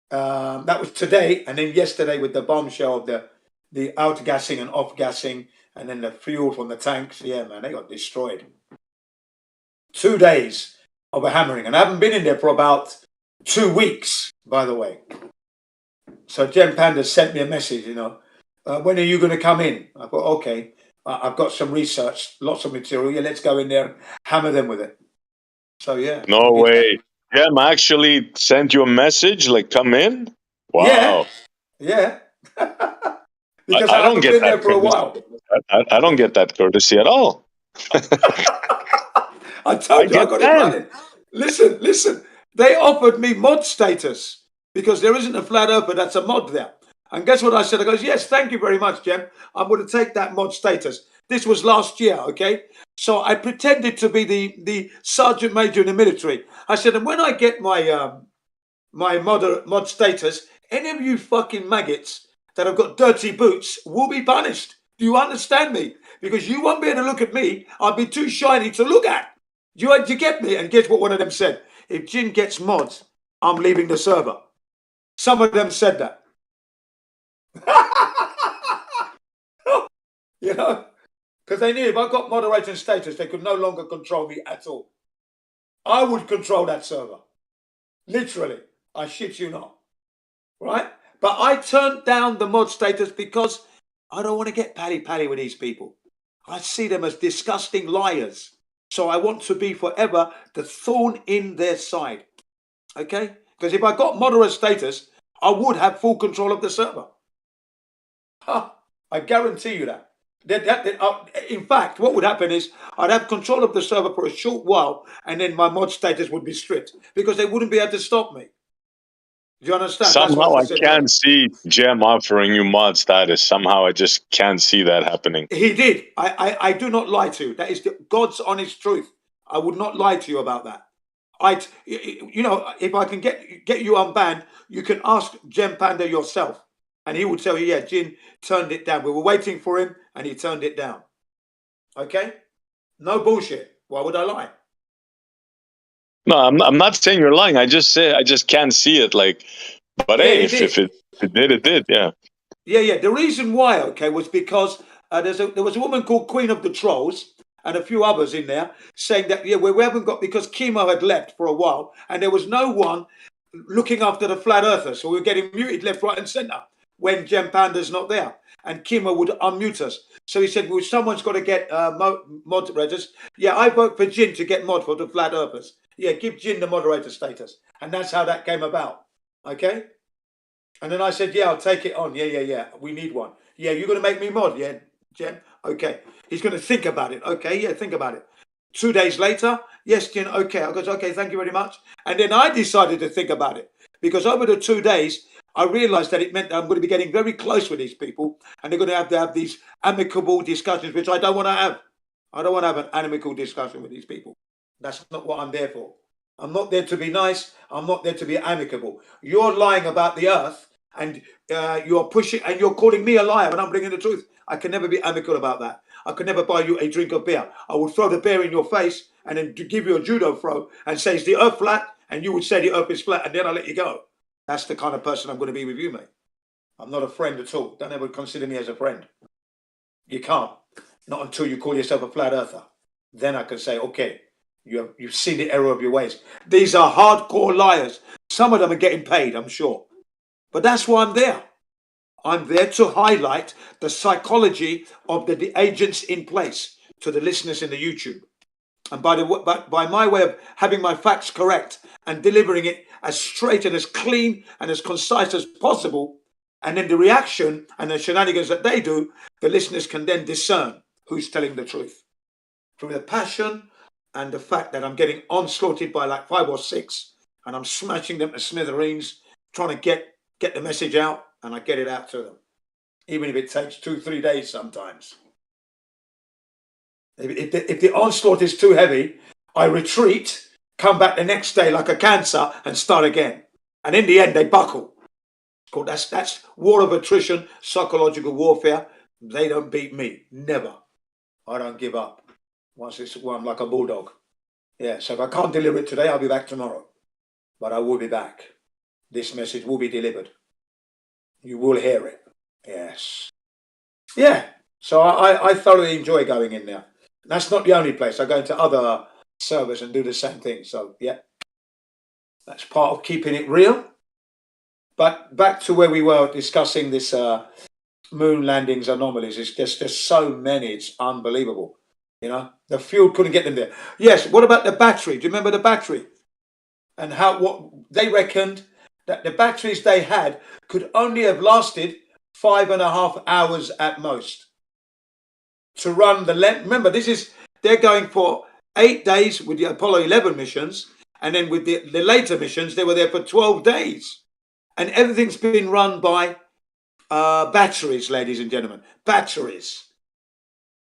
that was today, and then yesterday with the bombshell of the outgassing and off-gassing, and then the fuel from the tanks. Yeah, man, they got destroyed. 2 days of a hammering. And I haven't been in there for about 2 weeks, by the way. So Jen Panda sent me a message, when are you going to come in? I thought, okay, I've got some research, lots of material. Yeah, let's go in there and hammer them with it. So, yeah. No way. Jem actually sent you a message, like, come in? Wow. Yeah. Because I I don't haven't get been that there for a while. I don't get that courtesy at all. I told you I got it running. Listen. They offered me mod status because there isn't a flat earther that's a mod there. And guess what I said? I goes, yes, thank you very much, Jem. I'm going to take that mod status. This was last year, okay? So I pretended to be the sergeant major in the military. I said, and when I get my my mod status, any of you fucking maggots that have got dirty boots will be punished. Do you understand me? Because you won't be able to look at me. I'll be too shiny to look at. Do you get me? And guess what one of them said? If Jin gets mods, I'm leaving the server. Some of them said that. Because they knew if I got moderator status, they could no longer control me at all. I would control that server. Literally. I shit you not. Right? But I turned down the mod status because I don't want to get pally-pally with these people. I see them as disgusting liars. So I want to be forever the thorn in their side. Okay? Because if I got moderator status, I would have full control of the server. I guarantee you that. In fact, what would happen is I'd have control of the server for a short while and then my mod status would be stripped because they wouldn't be able to stop me. Do you understand? Somehow I can't see Jem offering you mod status. Somehow I just can't see that happening. He did. I do not lie to you. That is God's honest truth. I would not lie to you about that. If I can get you unbanned, you can ask Jem Panda yourself. And he will tell you, yeah, Jin turned it down. We were waiting for him and he turned it down. Okay? No bullshit. Why would I lie? No, I'm not saying you're lying. I just can't see it. Like, but yeah, hey, if it did, it did. Yeah. Yeah. The reason why, okay, was because there was a woman called Queen of the Trolls and a few others in there saying that, yeah, we haven't got, because Chemo had left for a while and there was no one looking after the flat earthers. So we were getting muted left, right and centre when Jem Panda's not there. And Chemo would unmute us. So he said, well, someone's got to get moderators. Yeah, I vote for Jin to get mod for the flat earthers. Yeah, give Jin the moderator status. And that's how that came about. Okay? And then I said, yeah, I'll take it on. Yeah. We need one. Yeah, you're going to make me mod? Yeah, Jen? Okay. He's going to think about it. Okay, yeah, think about it. 2 days later, yes, Jen, okay. I goes, okay, thank you very much. And then I decided to think about it. Because over the 2 days, I realized that it meant that I'm going to be getting very close with these people. And they're going to have these amicable discussions, which I don't want to have. I don't want to have an amicable discussion with these people. That's not what I'm there for. I'm not there to be nice. I'm not there to be amicable. You're lying about the earth and you're pushing and you're calling me a liar when I'm bringing the truth. I can never be amicable about that. I could never buy you a drink of beer. I would throw the beer in your face and then give you a judo throw and say, is the earth flat? And you would say the earth is flat and then I'll let you go. That's the kind of person I'm going to be with you, mate. I'm not a friend at all. Don't ever consider me as a friend. You can't. Not until you call yourself a flat earther. Then I can say, okay, you've seen the error of your ways. These are hardcore liars. Some of them are getting paid, I'm sure. But that's why I'm there. I'm there to highlight the psychology of the agents in place to the listeners in the YouTube. And by my way of having my facts correct and delivering it as straight and as clean and as concise as possible, and then the reaction and the shenanigans that they do, the listeners can then discern who's telling the truth. Through the passion and the fact that I'm getting onslaughted by like 5 or 6 and I'm smashing them to smithereens, trying to get the message out, and I get it out to them, even if it takes 2-3 days sometimes. If the onslaught is too heavy, I retreat, come back the next day like a cancer, and start again. And in the end, they buckle. That's war of attrition, psychological warfare. They don't beat me. Never. I don't give up. Once it's I'm like a bulldog. Yeah, so if I can't deliver it today, I'll be back tomorrow. But I will be back. This message will be delivered. You will hear it. Yes. Yeah. So I thoroughly enjoy going in there. That's not the only place. I go into other servers and do the same thing. So, yeah. That's part of keeping it real. But back to where we were discussing this moon landings anomalies. It's just there's so many. It's unbelievable. You know, the fuel couldn't get them there. Yes. What about the battery? Do you remember the battery? And what they reckoned that the batteries they had could only have lasted 5.5 hours at most to run the length. Remember, they're going for 8 days with the Apollo 11 missions, and then with the later missions, they were there for 12 days. And everything's been run by batteries, ladies and gentlemen, batteries.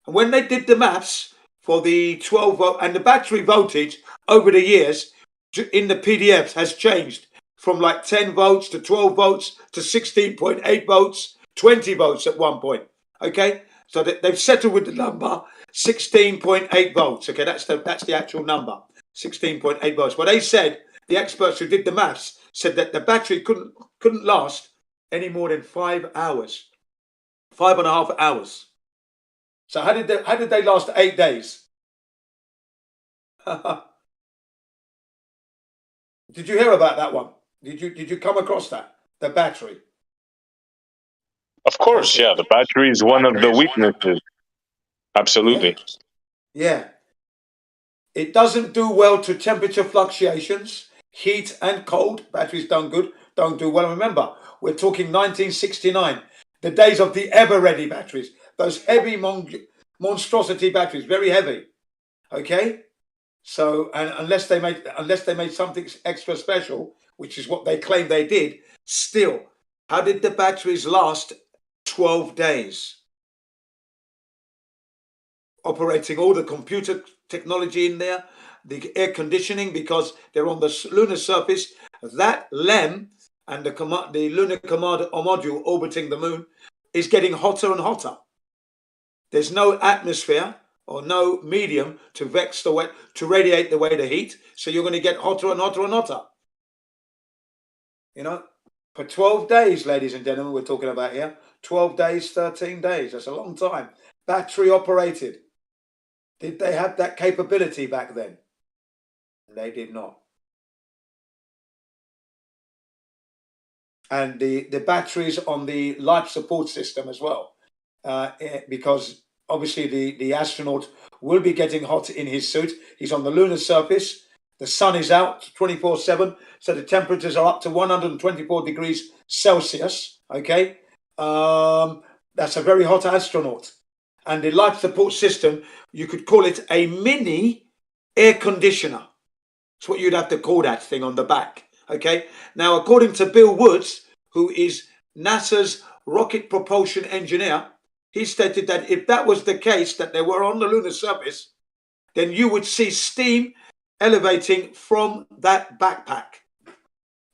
And when they did the maths for the 12 volt and the battery voltage over the years in the PDFs has changed from like 10 volts to 12 volts to 16.8 volts, 20 volts at one point. Okay, so they've settled with the number 16.8 volts. Okay, that's the actual number, 16.8 volts. But they said, the experts who did the maths said that the battery couldn't last any more than 5 hours, 5.5 hours. So how did they last 8 days? Did you hear about that one? Did you come across that? The battery. Of course, yeah. The battery is one of the weaknesses. Absolutely. Yeah. It doesn't do well to temperature fluctuations, heat and cold. Batteries don't do well. Remember, we're talking 1969, the days of the ever-ready batteries. Those heavy monstrosity batteries, very heavy. Okay? So, and unless they made something extra special, which is what they claim they did, still, how did the batteries last 12 days? Operating all the computer technology in there, the air conditioning, because they're on the lunar surface. That LEM and the lunar command module orbiting the moon is getting hotter and hotter. There's no atmosphere or no medium to radiate away the heat, so you're going to get hotter and hotter and hotter. You know, for 12 days, ladies and gentlemen, we're talking about here. 12 days, 13 days. That's a long time. Battery operated. Did they have that capability back then? They did not. And the batteries on the life support system as well, because obviously the astronaut will be getting hot in his suit. He's on the lunar surface. The sun is out 24/7, so the temperatures are up to 124 degrees Celsius. Okay, that's a very hot astronaut. And the life support system, you could call it a mini air conditioner. That's what you'd have to call that thing on the back. Okay. Now, according to Bill Woods, who is NASA's rocket propulsion engineer, he stated that if that was the case, that they were on the lunar surface, then you would see steam elevating from that backpack.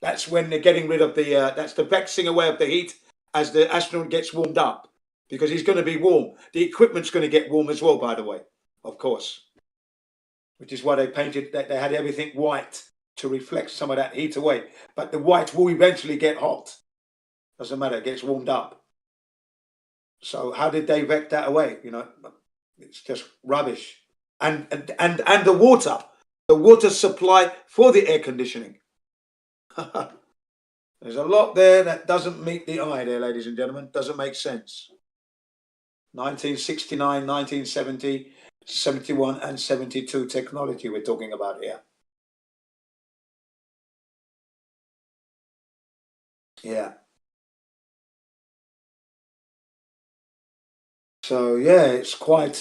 That's when they're getting rid of that's the vexing away of the heat as the astronaut gets warmed up. Because he's going to be warm. The equipment's going to get warm as well, by the way, of course. Which is why they painted that they had everything white to reflect some of that heat away. But the white will eventually get hot. Doesn't matter, it gets warmed up. So how did they vex that away? You know, it's just rubbish. And the water supply for the air conditioning. There's a lot there that doesn't meet the eye there, ladies and gentlemen. Doesn't make sense. 1969, 1970, 71 and 72 technology we're talking about here. Yeah. So, yeah, it's quite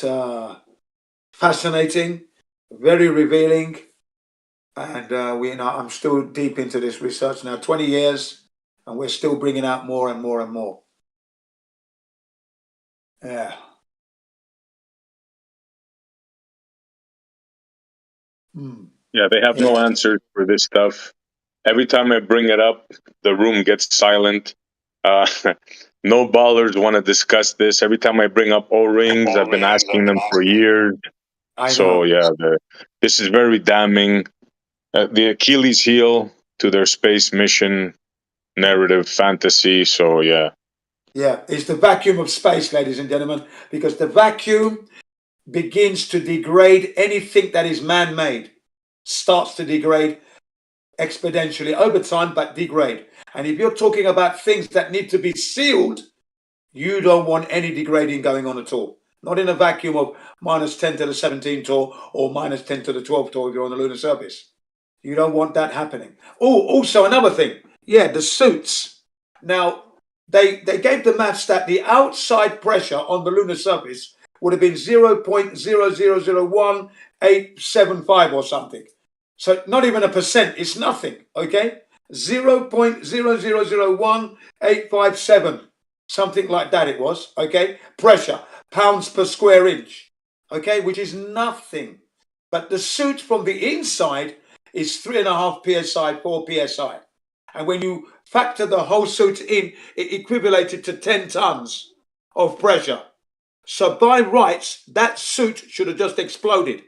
fascinating, very revealing. And I'm still deep into this research now, 20 years, and we're still bringing out more and more and more. Yeah. Yeah, they have no answers for this stuff. Every time I bring it up, the room gets silent. No ballers want to discuss this. Every time I bring up O-rings, I've been asking them for years. So yeah, this is very damning. The Achilles heel to their space mission narrative fantasy. So yeah. Yeah, it's the vacuum of space, ladies and gentlemen, because the vacuum begins to degrade anything that is man-made, starts to degrade exponentially over time, but degrade. And if you're talking about things that need to be sealed, you don't want any degrading going on at all. Not in a vacuum of minus 10 to the 17 torr or minus 10 to the 12 torr if you're on the lunar surface. You don't want that happening. Oh, also another thing. Yeah, the suits. Now, they gave the maths that the outside pressure on the lunar surface would have been 0.0001875 or something. So not even a percent. It's nothing, okay? 0.0001857. Something like that it was, okay? Pressure, pounds per square inch, okay? Which is nothing. But the suit from the inside is 3.5 psi, 4 psi. And when you factor the whole suit in, it equivalated to 10 tons of pressure. So by rights, that suit should have just exploded.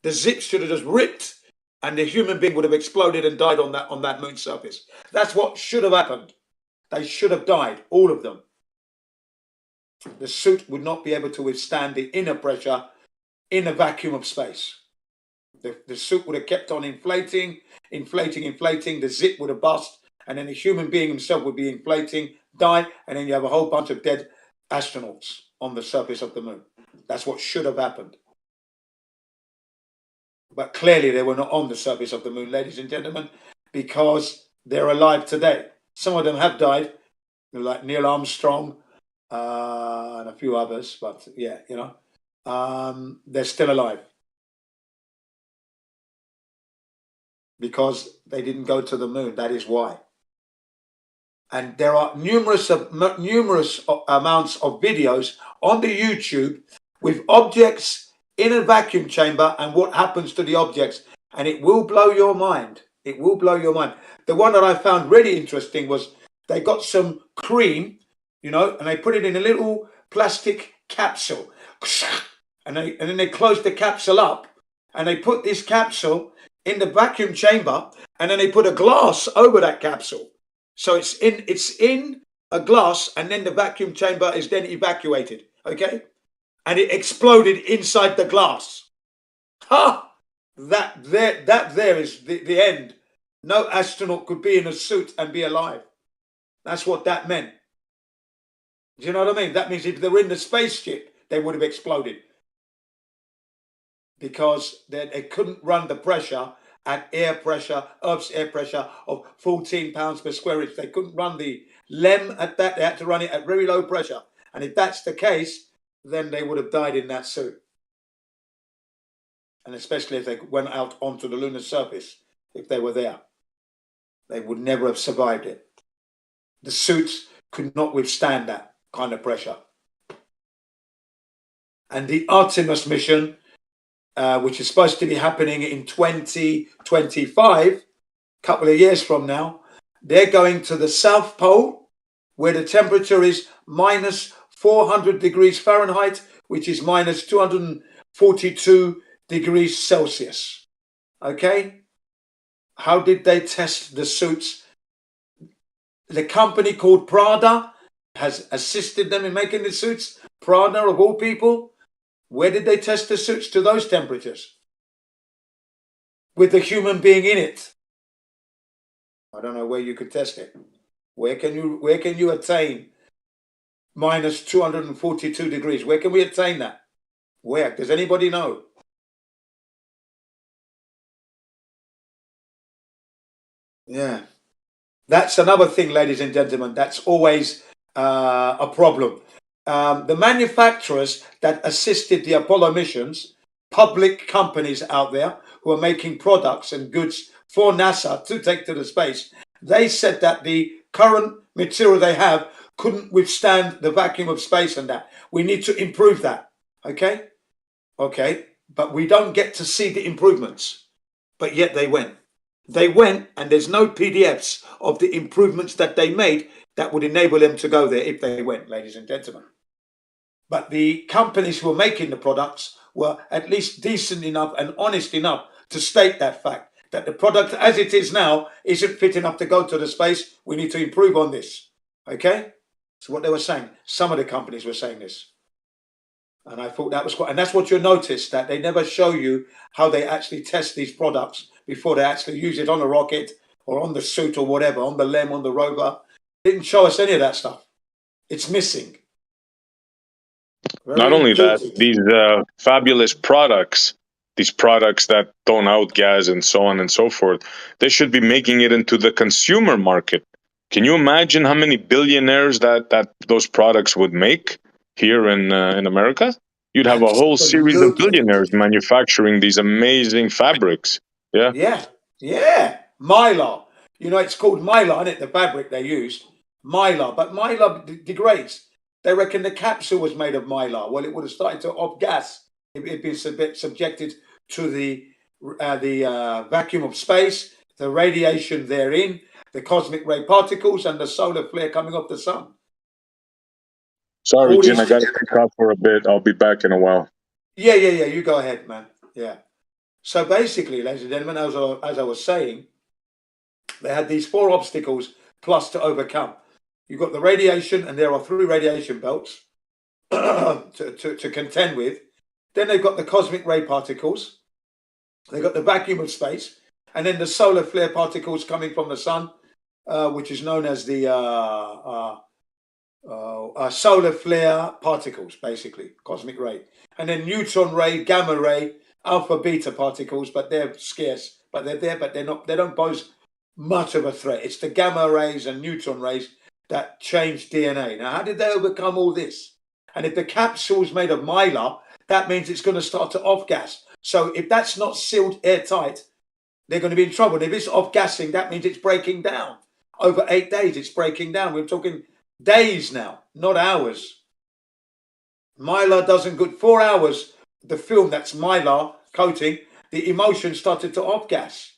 The zips should have just ripped, and the human being would have exploded and died on that moon surface. That's what should have happened. They should have died, all of them. The suit would not be able to withstand the inner pressure in a vacuum of space. The suit would have kept on inflating. The zip would have burst, and then the human being himself would be inflating, die, and then you have a whole bunch of dead astronauts on the surface of the moon. That's what should have happened. But clearly they were not on the surface of the moon, ladies and gentlemen, because they're alive today. Some of them have died, like Neil Armstrong and a few others, but yeah, they're still alive. Because they didn't go to the moon. That is why. And there are numerous amounts of videos on the YouTube with objects in a vacuum chamber and what happens to the objects. And it will blow your mind. It will blow your mind. The one that I found really interesting was they got some cream, and they put it in a little plastic capsule. And then they closed the capsule up, and they put this capsule in the vacuum chamber, and then they put a glass over that capsule. So it's in a glass, and then the vacuum chamber is then evacuated, okay? And it exploded inside the glass. Ha! That there is the end. No astronaut could be in a suit and be alive. That's what that meant. Do you know what I mean? That means if they were in the spaceship, they would have exploded. Because they couldn't run the pressure at Earth's air pressure of 14 pounds per square inch. They couldn't run the LEM at that. They had to run it at very low pressure. And if that's the case, then they would have died in that suit. And especially if they went out onto the lunar surface, if they were there, they would never have survived it. The suits could not withstand that kind of pressure. And the Artemis mission, which is supposed to be happening in 2025, a couple of years from now, they're going to the South Pole, where the temperature is minus 400 degrees Fahrenheit, which is minus 242 degrees Celsius. Okay? How did they test the suits? The company called Prada has assisted them in making the suits. Prada, of all people. Where did they test the suits to those temperatures? With the human being in it. I don't know where you could test it. Where can you attain minus 242 degrees? Where can we attain that? Where? Does anybody know? Yeah. That's another thing, ladies and gentlemen. That's always a problem. The manufacturers that assisted the Apollo missions, public companies out there, who are making products and goods for NASA to take to the space, they said that the current material they have couldn't withstand the vacuum of space and that. We need to improve that. Okay? Okay. But we don't get to see the improvements. But yet they went. They went, and there's no PDFs of the improvements that they made that would enable them to go there if they went, ladies and gentlemen. But the companies who were making the products were at least decent enough and honest enough to state that fact, that the product as it is now isn't fit enough to go to the space. We need to improve on this. Okay? So what they were saying, some of the companies were saying this. And I thought that was quite, and that's what you'll notice, that they never show you how they actually test these products before they actually use it on a rocket or on the suit or whatever, on the LEM, on the rover. They didn't show us any of that stuff. It's missing. Not only that, these fabulous products, these products that don't outgas and so on and so forth, they should be making it into the consumer market. Can you imagine how many billionaires that those products would make here in America? You'd have a whole series of billionaires manufacturing these amazing fabrics. Yeah. Yeah. Yeah. Mylar. You know, it's called Mylar, isn't it? The fabric they used. Mylar. But Mylar degrades. They reckon the capsule was made of Mylar. Well, it would have started to off-gas. It had been subjected to the vacuum of space, the radiation therein, the cosmic ray particles, and the solar flare coming off the sun. Sorry, Jim, I got to pick up for a bit. I'll be back in a while. Yeah. You go ahead, man. Yeah. So basically, ladies and gentlemen, as I was saying, they had these 4 obstacles plus to overcome. You've got the radiation, and there are 3 radiation belts to contend with. Then they've got the cosmic ray particles. They've got the vacuum of space. And then the solar flare particles coming from the sun, which is known as the solar flare particles, basically, cosmic ray. And then neutron ray, gamma ray, alpha beta particles, but they're scarce. But they're there, but they don't pose much of a threat. It's the gamma rays and neutron rays that change DNA. Now, how did they overcome all this? And if the capsule's made of Mylar, that means it's going to start to off-gas. So if that's not sealed airtight, they're going to be in trouble. And if it's off-gassing, that means it's breaking down. Over 8 days, it's breaking down. We're talking days now, not hours. Mylar doesn't good. 4 hours, the film that's Mylar coating, the emulsion started to off-gas.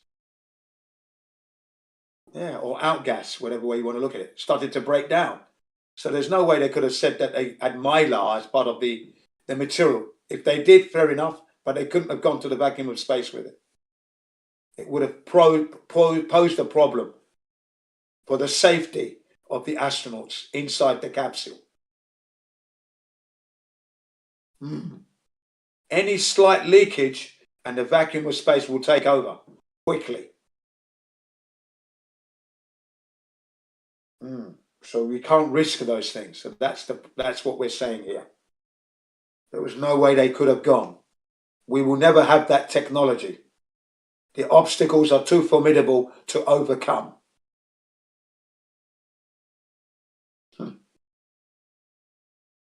Yeah, or outgas, whatever way you want to look at it, started to break down. So there's no way they could have said that they had Mylar as part of the material. If they did, fair enough, but they couldn't have gone to the vacuum of space with it. It would have posed a problem for the safety of the astronauts inside the capsule. Any slight leakage and the vacuum of space will take over quickly. So we can't risk those things. So that's what we're saying here. There was no way they could have gone. We will never have that technology. The obstacles are too formidable to overcome.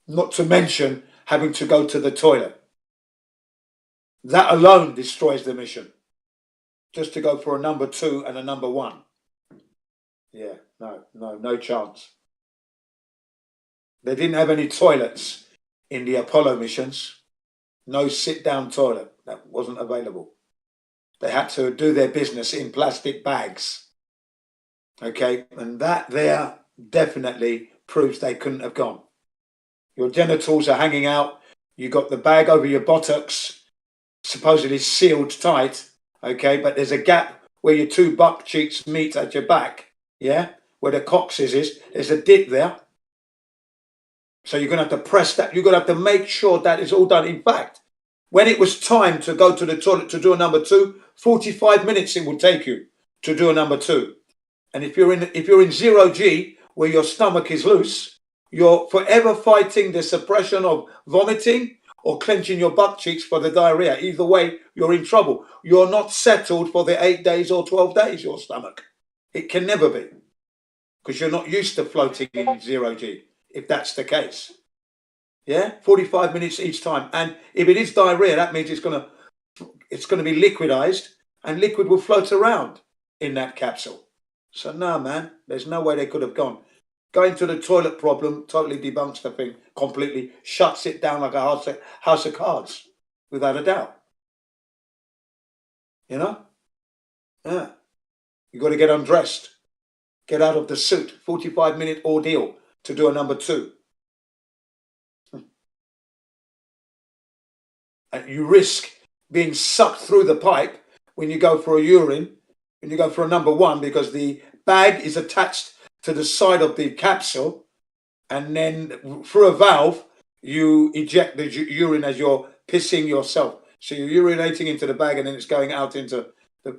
Not to mention having to go to the toilet. That alone destroys the mission. Just to go for a number 2 and a number 1. Yeah, no chance. They didn't have any toilets in the Apollo missions. No sit-down toilet. That wasn't available. They had to do their business in plastic bags. Okay, and that there definitely proves they couldn't have gone. Your genitals are hanging out. You got the bag over your buttocks, supposedly sealed tight. Okay, but there's a gap where your 2 butt cheeks meet at your back. Yeah, where the coccyx is. There's a dip there. So you're going to have to press that. You're going to have to make sure that is all done. In fact, when it was time to go to the toilet to do a number 2, 45 minutes it would take you to do a number 2. And if you're in 0 G, where your stomach is loose, you're forever fighting the suppression of vomiting or clenching your butt cheeks for the diarrhea. Either way, you're in trouble. You're not settled for the 8 days or 12 days, your stomach. It can never be, because you're not used to floating in 0 G, if that's the case. Yeah, 45 minutes each time. And if it is diarrhea, that means it's going to it's going to be liquidized, and liquid will float around in that capsule. So no, man, there's no way they could have gone. Going to the toilet problem totally debunks the thing completely, shuts it down like a house of cards, without a doubt. You know? Yeah. You got to get undressed, get out of the suit. 45-minute ordeal to do a number 2. And you risk being sucked through the pipe when you go for a urine, when you go for a number 1, because the bag is attached to the side of the capsule, and then through a valve, you eject the urine as you're pissing yourself. So you're urinating into the bag, and then it's going out into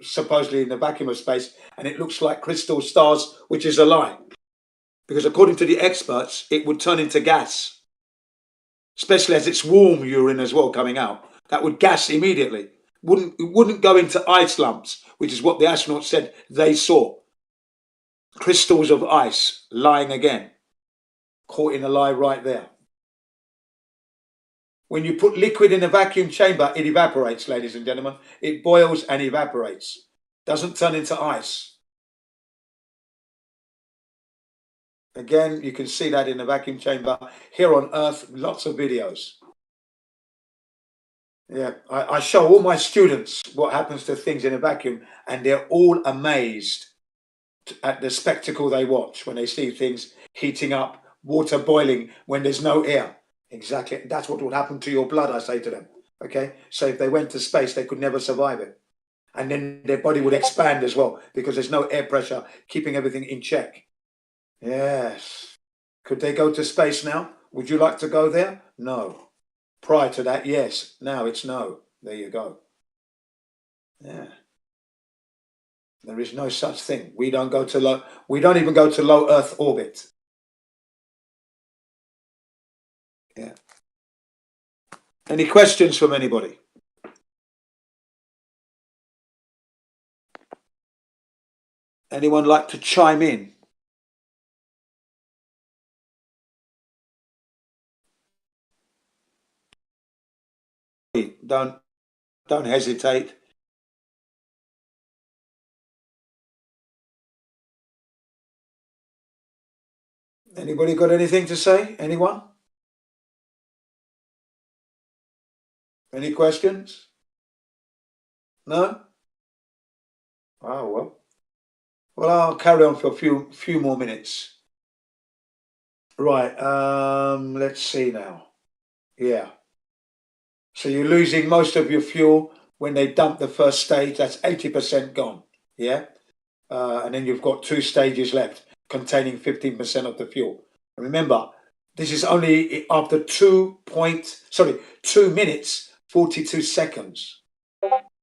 supposedly in the vacuum of space, and it looks like crystal stars, which is a lie. Because according to the experts, it would turn into gas, especially as it's warm urine as well coming out. That would gas immediately. It wouldn't go into ice lumps, which is what the astronauts said they saw. Crystals of ice lying again. Caught in a lie right there. When you put liquid in a vacuum chamber, it evaporates, ladies and gentlemen. It boils and evaporates. Doesn't turn into ice. Again, you can see that in the vacuum chamber. Here on Earth, lots of videos. Yeah, I show all my students what happens to things in a vacuum, and they're all amazed at the spectacle they watch when they see things heating up, water boiling when there's no air. Exactly. That's what would happen to your blood, I say to them. Okay? So if they went to space, they could never survive it. And then their body would expand as well, because there's no air pressure keeping everything in check. Yes. Could they go to space now? Would you like to go there? No. Prior to that, yes. Now it's no. There you go. Yeah. There is no such thing. We don't even go to low Earth orbit. Yeah. Any questions from anybody? Anyone like to chime in? Don't hesitate. Anybody got anything to say? Anyone? Any questions? No? Oh, well. Well, I'll carry on for a few more minutes. Right, let's see now. Yeah. So you're losing most of your fuel when they dump the first stage. That's 80% gone. Yeah. And then you've got 2 stages left containing 15% of the fuel. And remember, this is only after 2 minutes, 42 seconds.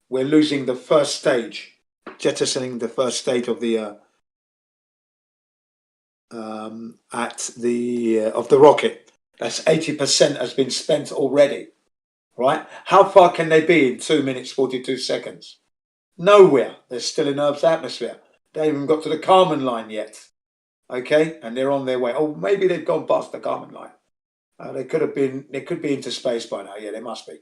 We're losing the first stage, jettisoning the first stage of the of the rocket. That's 80% has been spent already. Right? How far can they be in 2 minutes, 42 seconds? Nowhere. They're still in Earth's atmosphere. They haven't even got to the Kármán line yet. Okay? And they're on their way. Oh, maybe they've gone past the Kármán line. They could be into space by now. Yeah, they must be.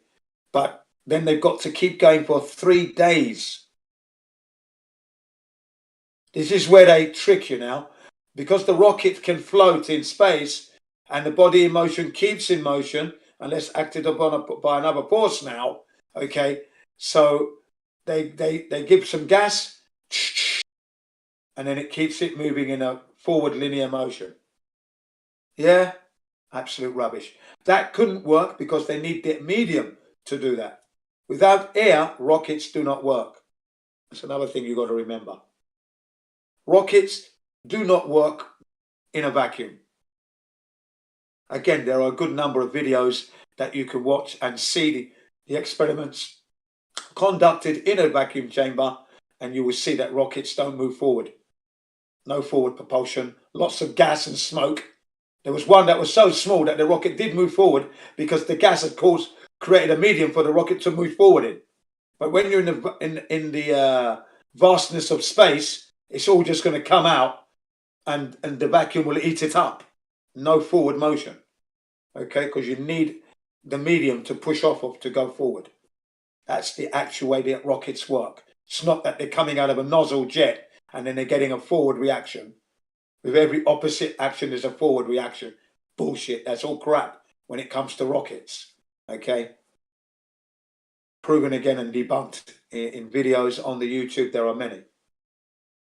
But then they've got to keep going for 3 days. This is where they trick you now. Because the rocket can float in space and the body in motion keeps in motion, unless acted upon by another force now, okay? So they give some gas, and then it keeps it moving in a forward linear motion. Yeah? Absolute rubbish. That couldn't work because they need the medium to do that. Without air, rockets do not work. That's another thing you've got to remember. Rockets do not work in a vacuum. Again, there are a good number of videos that you can watch and see the experiments conducted in a vacuum chamber, and you will see that rockets don't move forward. No forward propulsion, lots of gas and smoke. There was one that was so small that the rocket did move forward because the gas, of course, created a medium for the rocket to move forward in. But when you're in the vastness of space, it's all just going to come out, and the vacuum will eat it up. No forward motion, okay? Because you need the medium to push off of to go forward. That's the actual way that rockets work. It's not that they're coming out of a nozzle jet and then they're getting a forward reaction. With every opposite action, there's a forward reaction. Bullshit. That's all crap when it comes to rockets. Okay? Proven again and debunked in videos on the YouTube. There are many.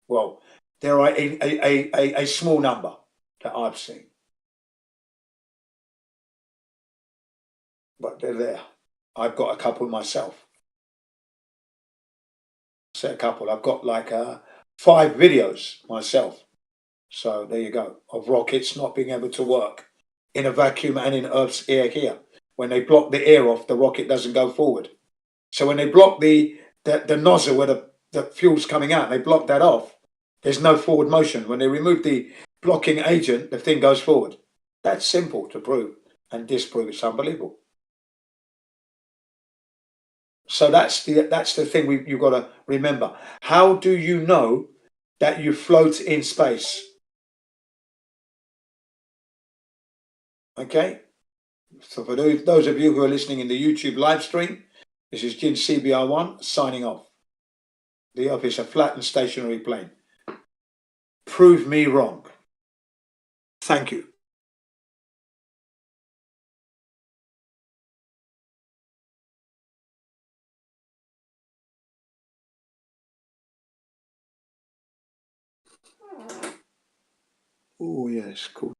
Well, there are a small number that I've seen. But they're there. I've got a couple myself. Say a couple. I've got like 5 videos myself. So there you go. Of rockets not being able to work in a vacuum and in Earth's air here. When they block the air off, the rocket doesn't go forward. So when they block the nozzle where the fuel's coming out, they block that off, there's no forward motion. When they remove the blocking agent, the thing goes forward. That's simple to prove and disprove. It's unbelievable. So that's the thing you've got to remember. How do you know that you float in space? Okay? So for those of you who are listening in the YouTube live stream, this is Jin CBR1 signing off. The Earth is a flat and stationary plane. Prove me wrong. Thank you. Oh, yes, cool.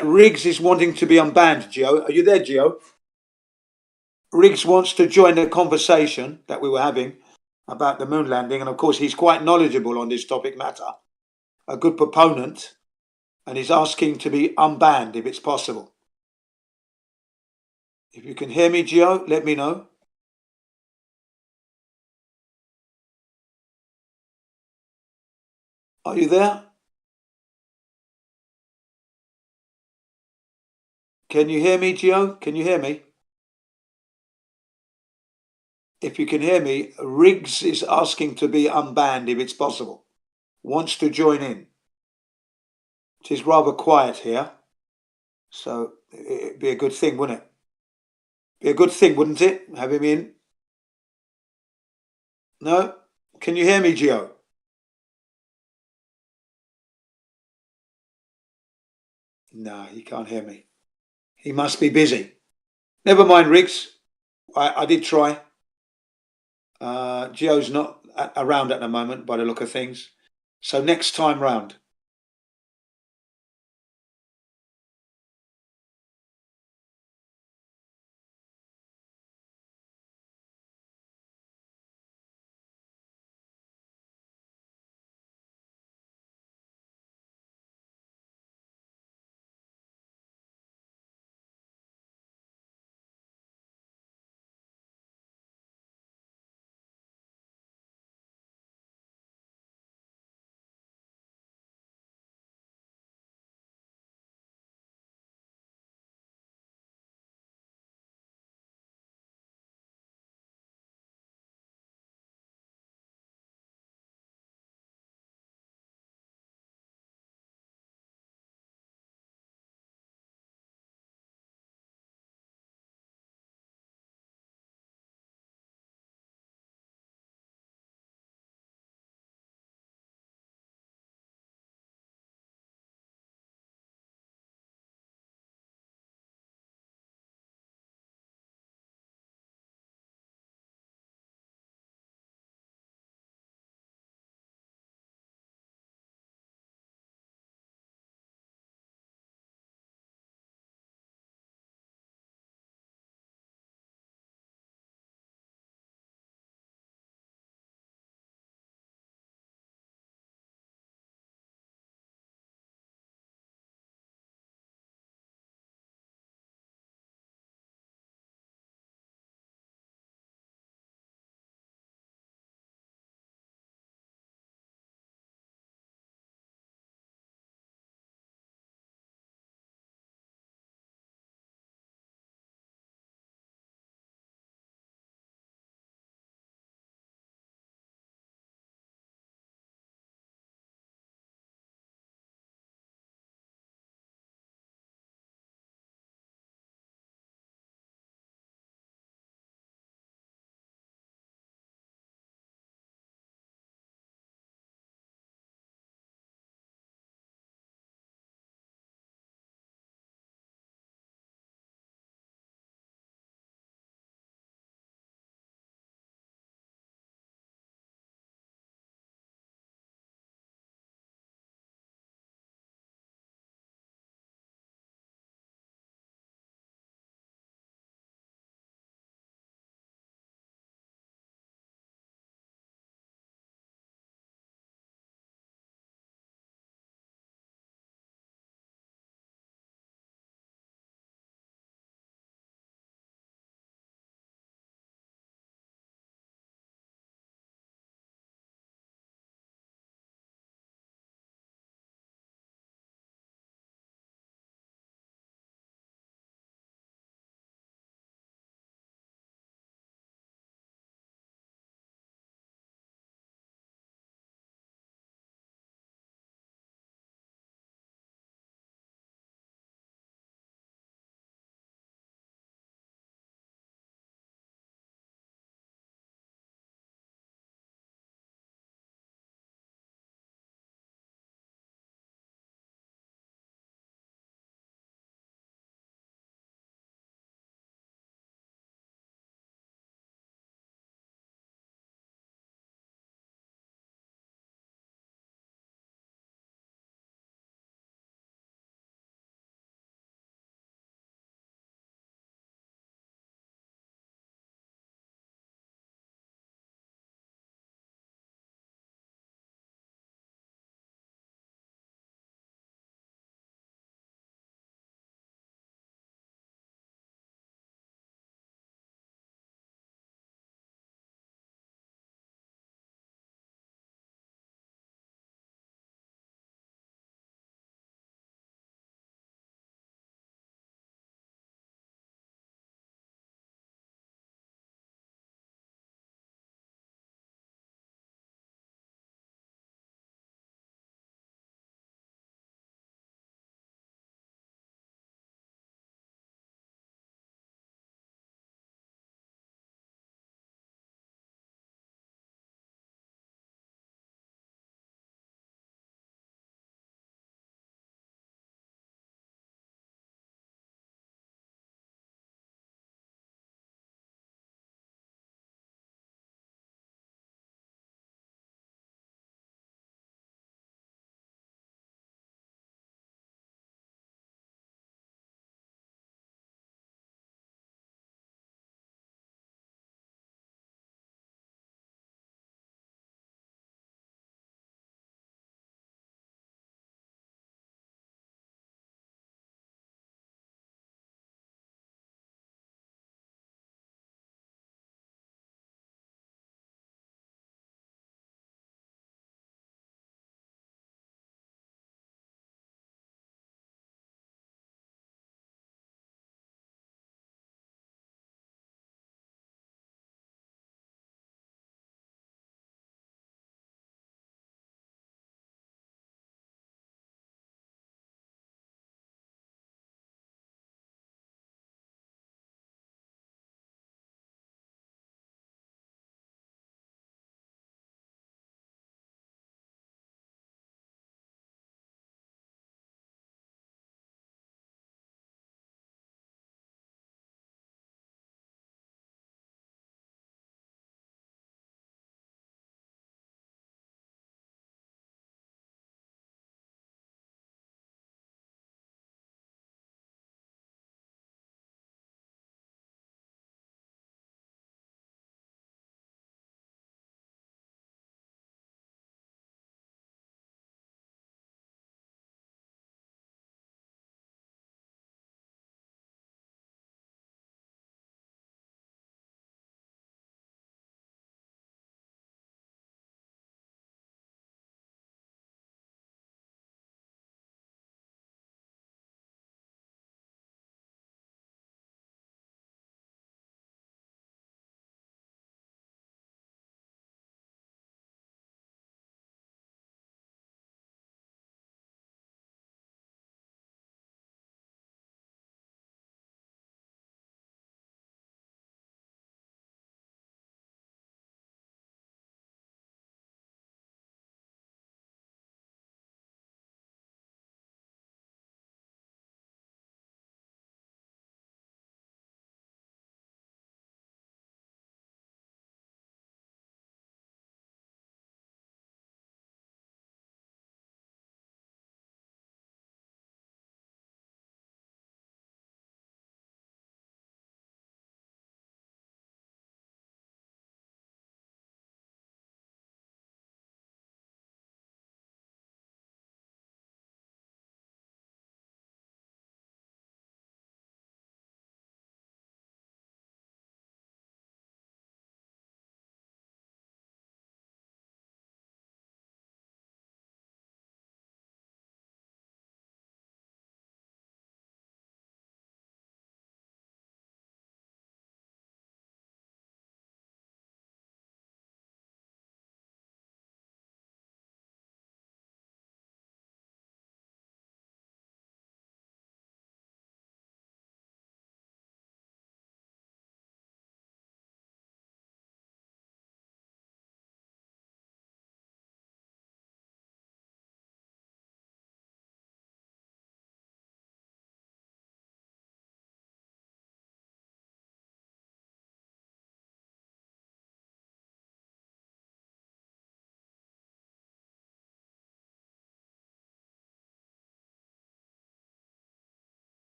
Riggs is wanting to be unbanned, Gio. Are you there, Gio? Riggs wants to join the conversation that we were having about the moon landing, and of course he's quite knowledgeable on this topic matter, a good proponent, and he's asking to be unbanned if it's possible. If you can hear me, Gio, let me know. Are you there? Can you hear me, Gio? Can you hear me? If you can hear me, Riggs is asking to be unbanned if it's possible. Wants to join in. It is rather quiet here, so it'd be a good thing, wouldn't it? Be a good thing, wouldn't it? Have him in. No? Can you hear me, Gio? No, he can't hear me. He must be busy. Never mind, Riggs. I did try. Gio's not around at the moment by the look of things. So next time round.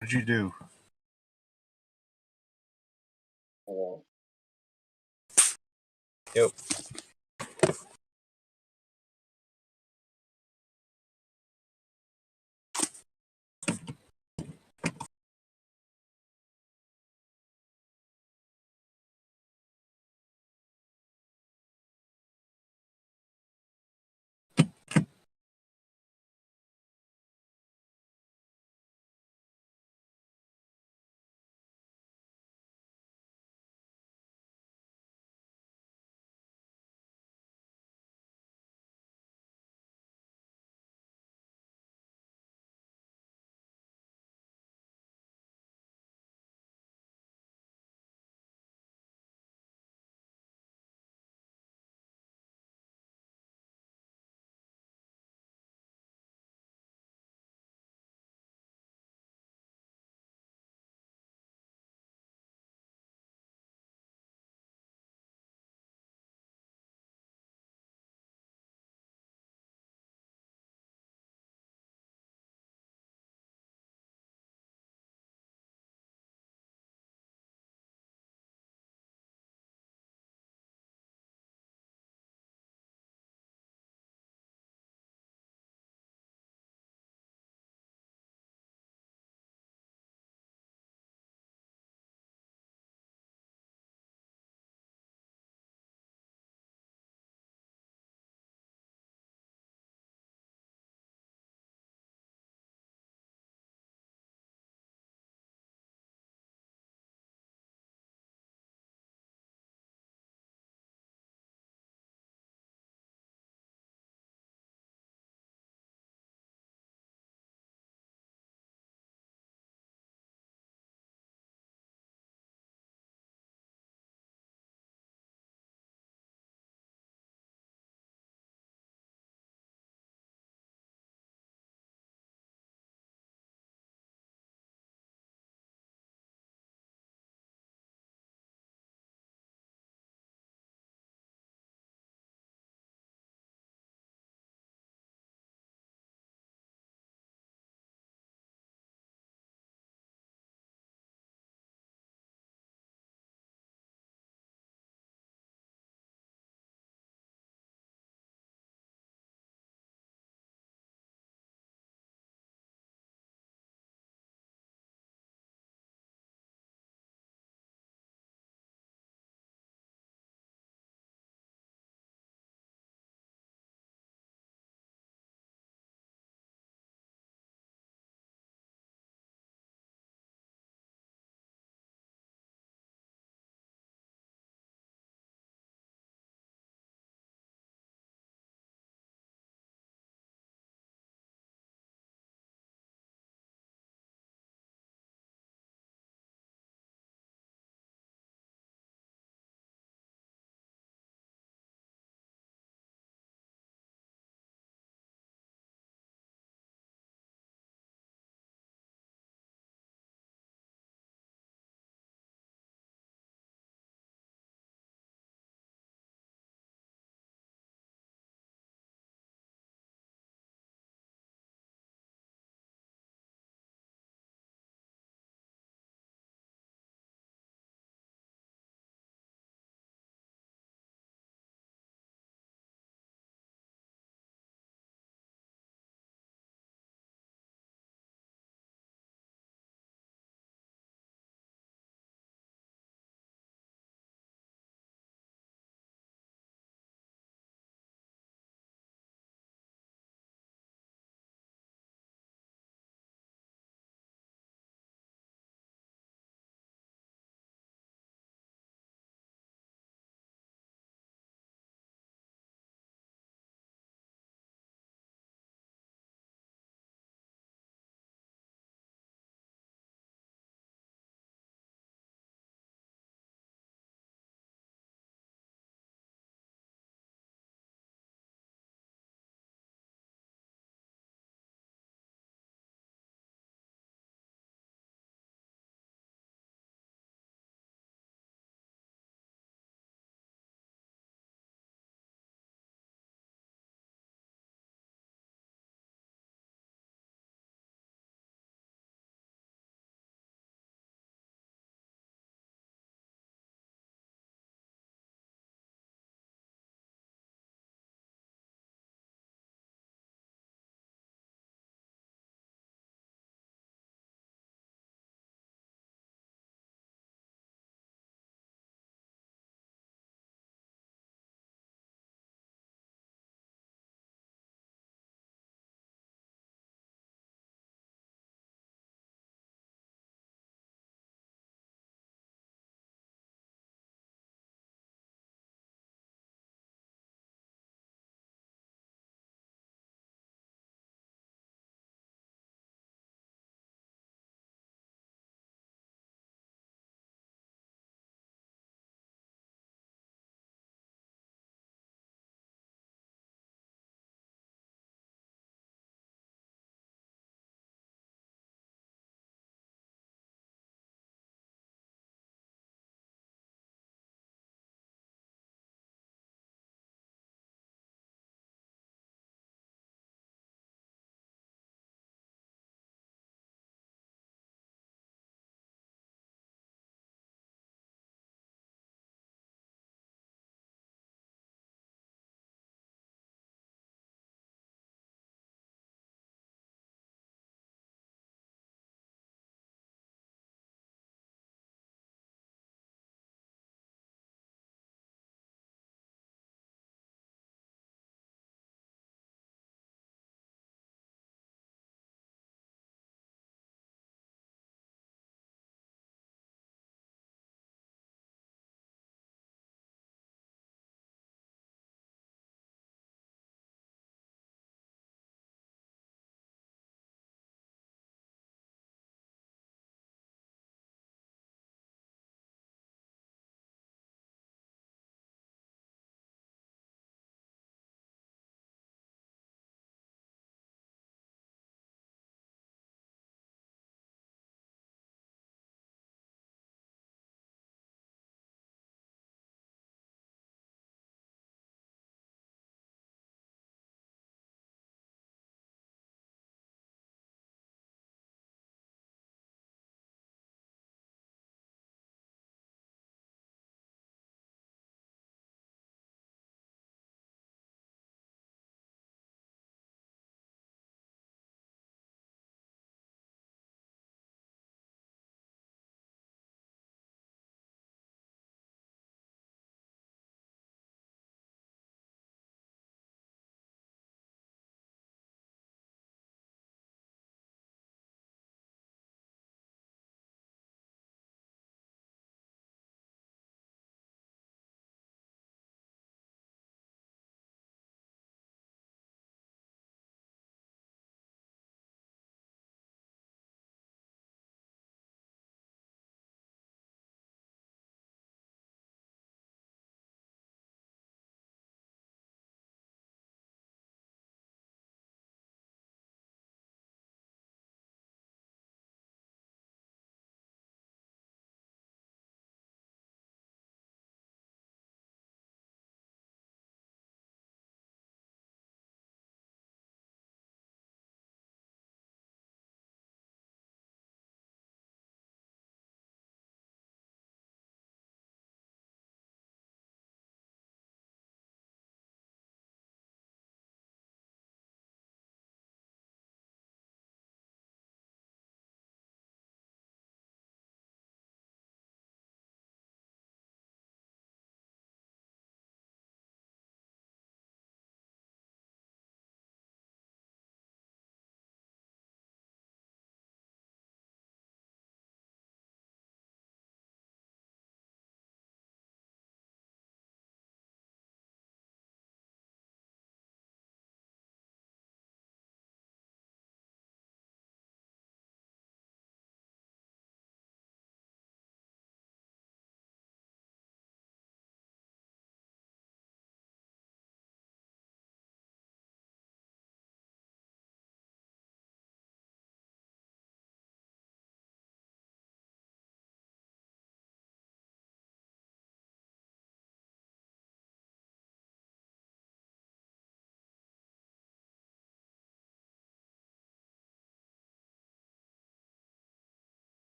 What'd you do? Yep.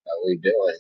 How we doing?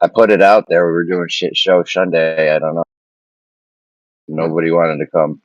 I put it out there. We were doing shit show Sunday. I don't know. Nobody wanted to come.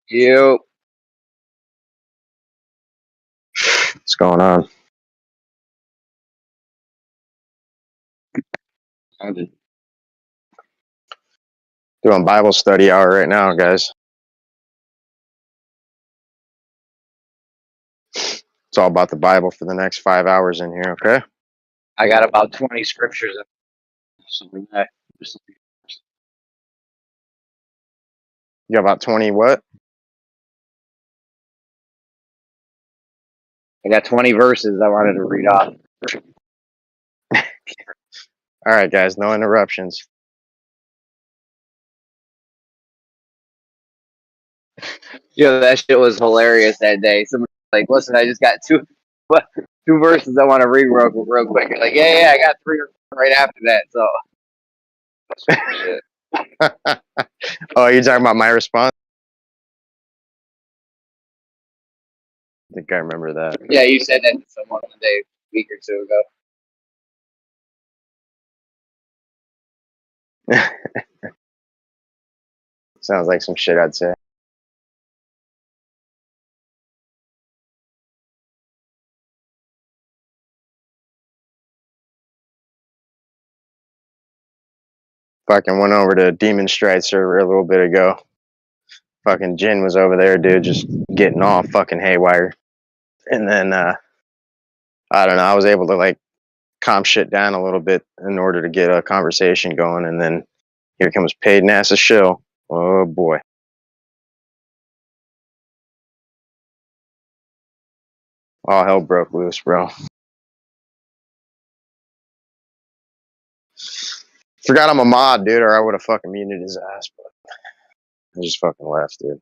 You. What's going on? I'm just doing Bible study hour right now, guys. It's all about the Bible for the next 5 hours in here, okay? I got about 20 scriptures. Something like that. You got about 20 what? I got 20 verses I wanted to read off. All right, guys, no interruptions. That shit was hilarious that day. Somebody was like, listen, I just got two verses I want to read real quick. You're like, yeah, I got 3 or 4 right after that. So, shit. Oh, you're talking about my response? I think I remember that. Yeah, you said that to someone one day, a week or two ago. Sounds like some shit I'd say. Fucking went over to Demon Stride server a little bit ago. Fucking Jin was over there, dude, just getting all fucking haywire. And then, I don't know, I was able to, like, calm shit down a little bit in order to get a conversation going. And then here comes paid NASA shill. Oh, boy. All hell broke loose, bro. Forgot I'm a mod, dude, or I would have fucking muted his ass, but I just fucking left, dude.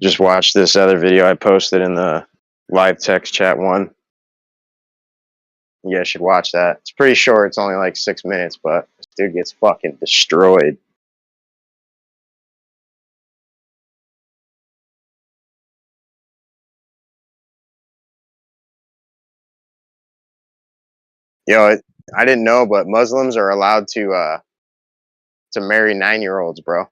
Just watched this other video I posted in the live text chat one. You guys should watch that. It's pretty short. It's only like 6 minutes, but this dude gets fucking destroyed. Yo, I didn't know, but Muslims are allowed to marry 9-year-olds, bro.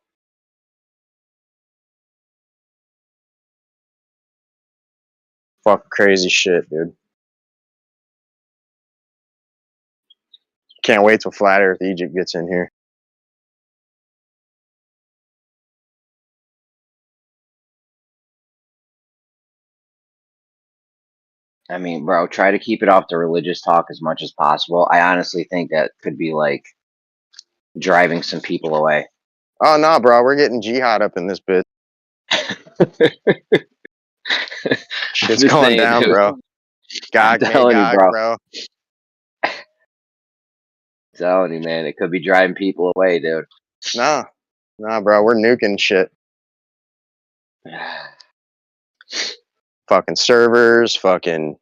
Fuck crazy shit, dude. Can't wait till Flat Earth Egypt gets in here. I mean, bro, try to keep it off the religious talk as much as possible. I honestly think that could be like driving some people away. Oh no, bro, we're getting jihad up in this bitch. Shit's just going saying, down, dude. bro. Gog, telling you, Magog, bro. bro. Telling you, man, it could be driving people away, dude. Nah, bro, we're nuking shit. Fucking servers, fucking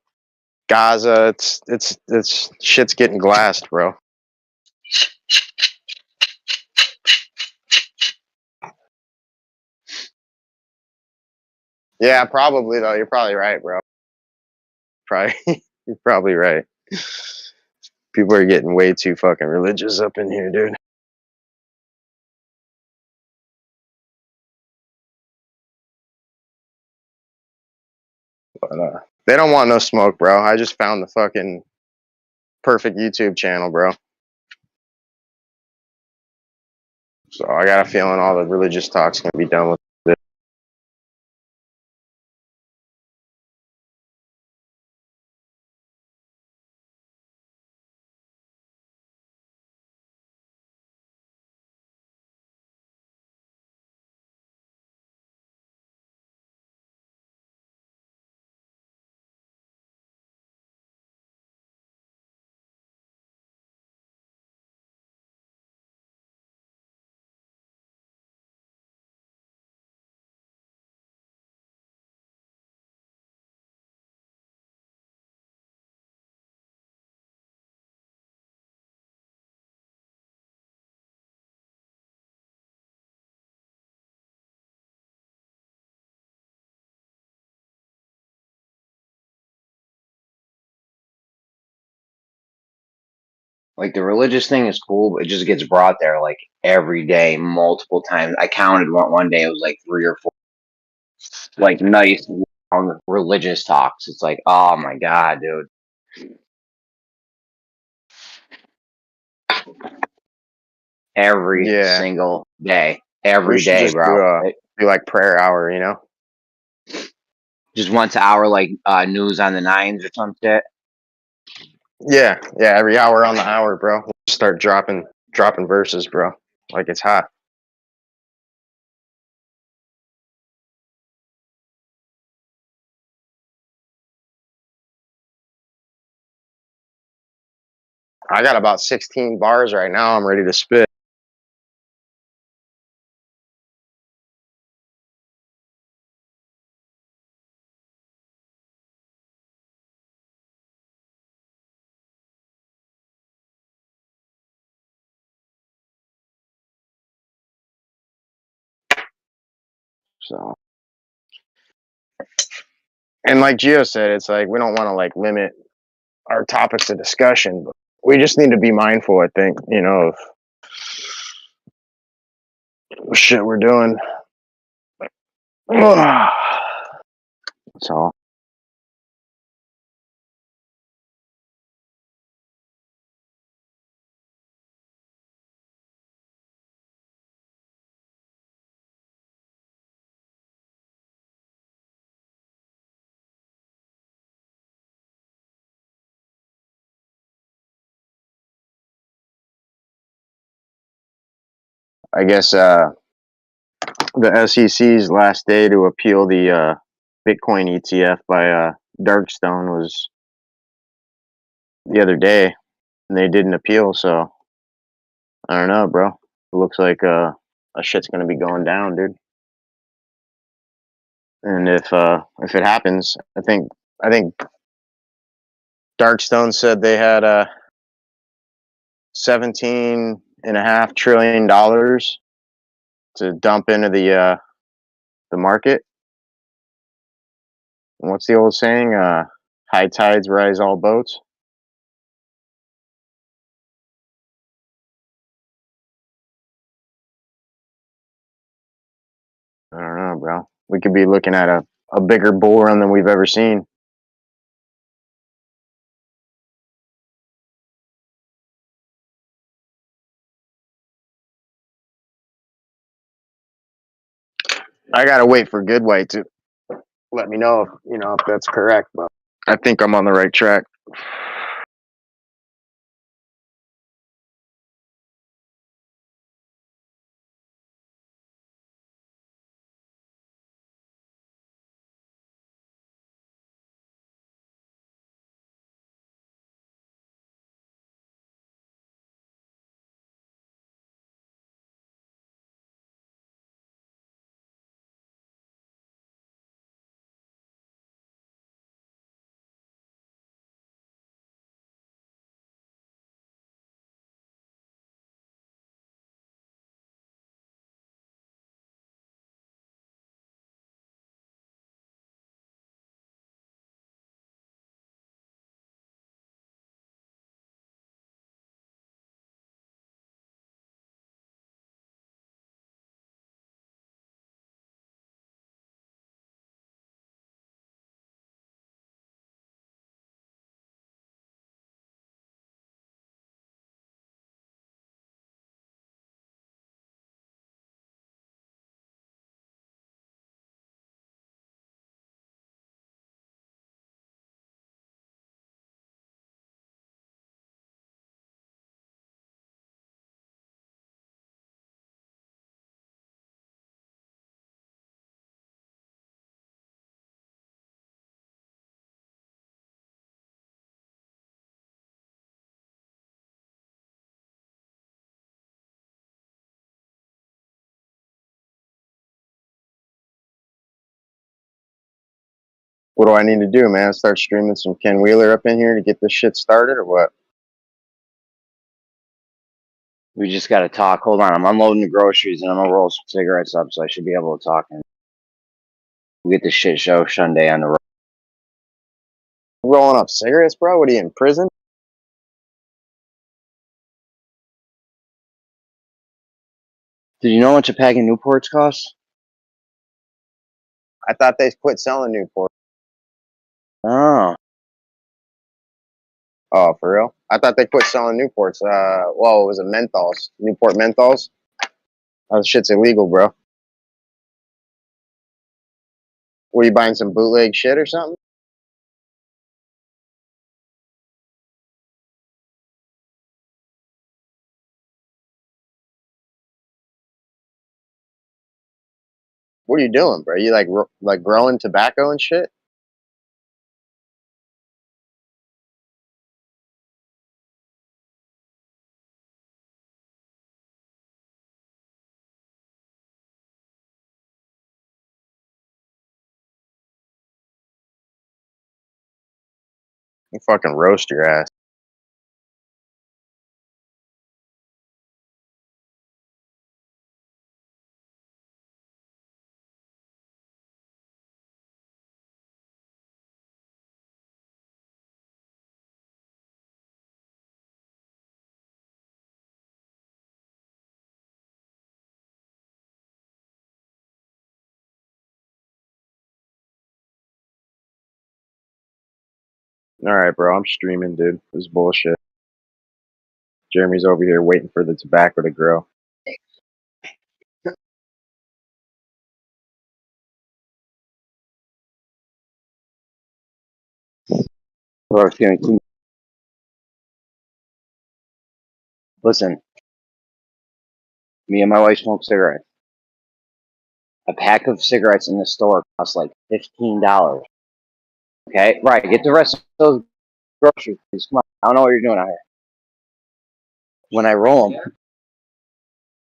Gaza. It's shit's getting glassed, bro. Yeah, probably though. You're probably right, bro. Probably, you're probably right. People are getting way too fucking religious up in here, dude. But they don't want no smoke, bro. I just found the fucking perfect YouTube channel, bro. So I got a feeling all the religious talk's gonna be done with Like the religious thing is cool, but it just gets brought there like every day, multiple times. I counted one day; it was like 3 or 4, like nice long religious talks. It's like, oh my god, dude. Every Yeah, single day, we every should day, just bro. do like prayer hour, you know? Just once an hour, like news on the nines or some shit. Yeah, yeah, every hour on the hour, bro. We'll start dropping verses, bro. Like it's hot. I got about 16 bars right now. I'm ready to spit. So, and like Gio said, it's like we don't want to like limit our topics of discussion, but we just need to be mindful, I think, you know, of shit we're doing. So, I guess the SEC's last day to appeal the Bitcoin ETF by Darkstone was the other day, and they didn't appeal. So I don't know, bro. It looks like a shit's gonna be going down, dude. And if it happens, I think Darkstone said they had $17.5 trillion to dump into the market. And what's the old saying? High tides rise all boats. I don't know, bro. We could be looking at a bigger bull run than we've ever seen. I gotta wait for Goodway to let me know if that's correct, but I think I'm on the right track. What do I need to do, man? Start streaming some Ken Wheeler up in here to get this shit started, or what? We just got to talk. Hold on, I'm unloading the groceries and I'm gonna roll some cigarettes up, so I should be able to talk and we'll get the shit show Sunday on the road. Rolling up cigarettes, bro? What are you in prison? Did you know how much a pack of Newports costs? I thought they quit selling Newport. Oh, Oh, for real? I thought they quit selling Newports. Well, it was a menthols, Newport menthols. Oh, shit's illegal, bro. Were you buying some bootleg shit or something? What are you doing, bro? You like growing tobacco and shit? You fucking roast your ass. All right, bro. I'm streaming, dude. This is bullshit. Jeremy's over here waiting for the tobacco to grow. well, it's gonna keep. Listen, me and my wife smoke cigarettes. A pack of cigarettes in the store costs like $15. Okay, right. Get the rest of those groceries, please. Come on. I don't know what you're doing out here. When I roll them,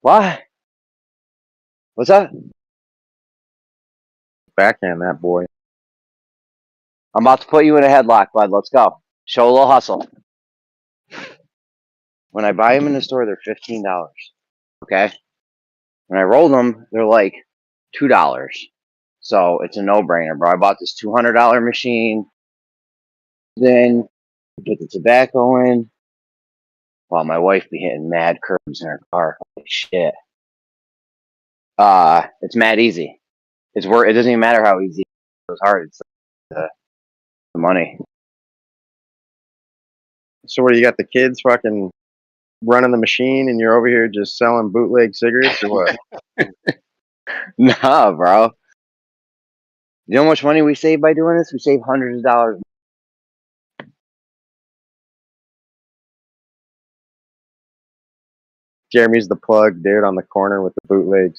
what? What's that? Backhand that boy. I'm about to put you in a headlock, bud. Let's go. Show a little hustle. When I buy them in the store, they're $15. Okay. When I roll them, they're like $2. So it's a no-brainer, bro. I bought this $200 machine. Then put the tobacco in. While my wife be hitting mad curves in her car. Holy shit. It's mad easy. It's worth. It doesn't even matter how easy it was hard. It's the money. So what, you got the kids fucking running the machine and you're over here just selling bootleg cigarettes or what? Nah, bro. You know how much money we save by doing this? We save hundreds of dollars. Jeremy's the plug, dude, on the corner with the bootlegs.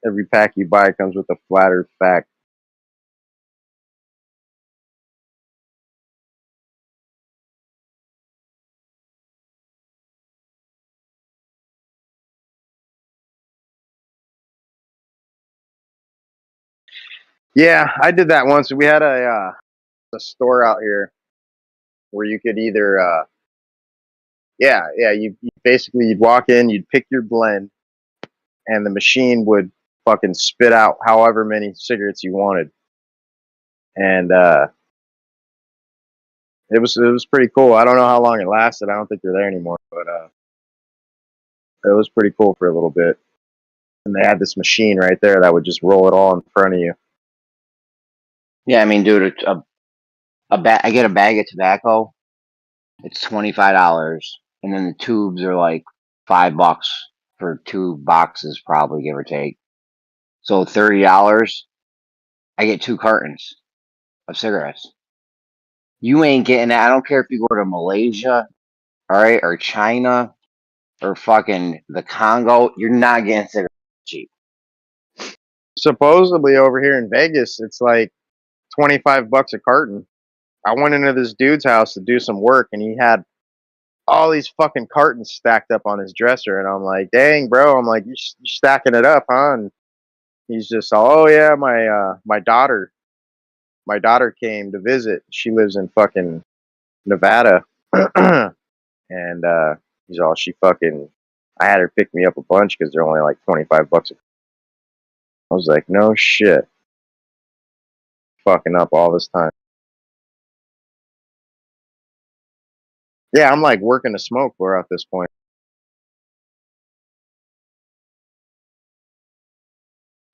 Every pack you buy comes with a flat earth fact. Yeah, I did that once. We had a store out here where you could either you basically you'd walk in, you'd pick your blend, and the machine would fucking spit out however many cigarettes you wanted. And it was pretty cool. I don't know how long it lasted. I don't think they're there anymore, but it was pretty cool for a little bit. And they had this machine right there that would just roll it all in front of you. Yeah, I mean, dude, I get a bag of tobacco. It's $25, and then the tubes are like $5 for 2 boxes, probably, give or take. So $30. I get 2 cartons of cigarettes. You ain't getting that. I don't care if you go to Malaysia, all right, or China, or fucking the Congo. You're not getting cigarettes cheap. Supposedly over here in Vegas, it's like $25 a carton. I went into this dude's house to do some work, and he had all these fucking cartons stacked up on his dresser, and I'm like, "Dang, bro!" I'm like, "You stacking it up, huh?" And he's just, "Oh yeah, my daughter came to visit. She lives in fucking Nevada, and he's all she fucking. I had her pick me up a bunch because they're only like $25. I was like, no shit, fucking up all this time. Yeah, I'm like working to smoke for at this point.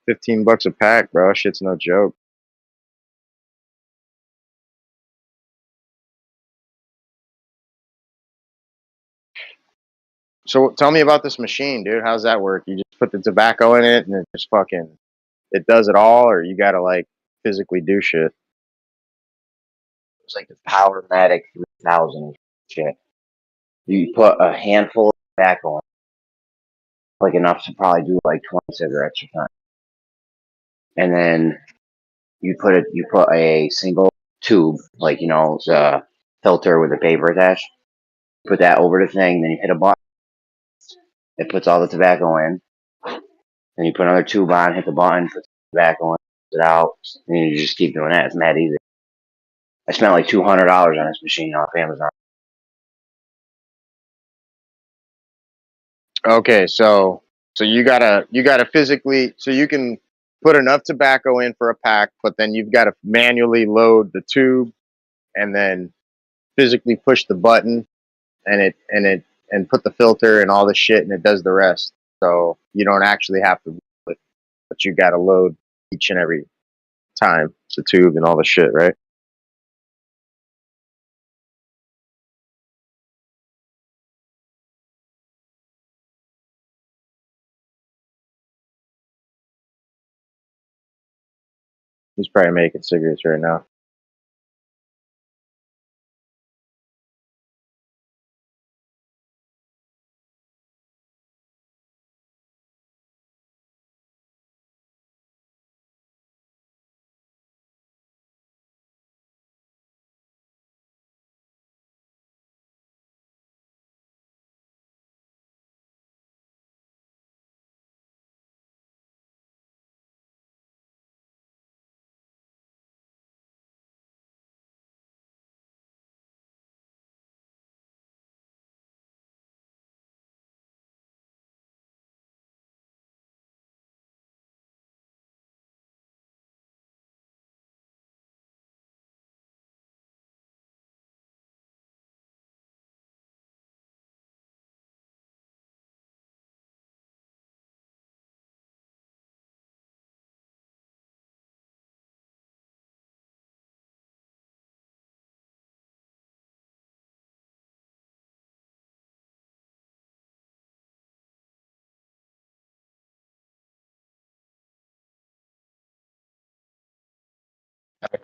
$15 a pack, bro. Shit's no joke. So tell me about this machine, dude. How's that work? You just put the tobacco in it and it just fucking, it does it all, or you gotta like physically do shit? It's like the Powermatic 3000 shit. You put a handful of tobacco in, like enough to probably do like 20 cigarettes or something. And then you put a single tube, like, you know, the filter with the paper attached. Put that over the thing, then you hit a button. It puts all the tobacco in. Then you put another tube on, hit the button, put the tobacco in, puts it out, and you just keep doing that. It's mad easy. I spent like $200 on this machine off Amazon. Okay, so you gotta physically, so you can put enough tobacco in for a pack, but then you've got to manually load the tube and then physically push the button and put the filter and all the shit, and it does the rest. So you don't actually have to roll it, but you got to load each and every time the tube and all the shit, right? He's probably making cigarettes right now.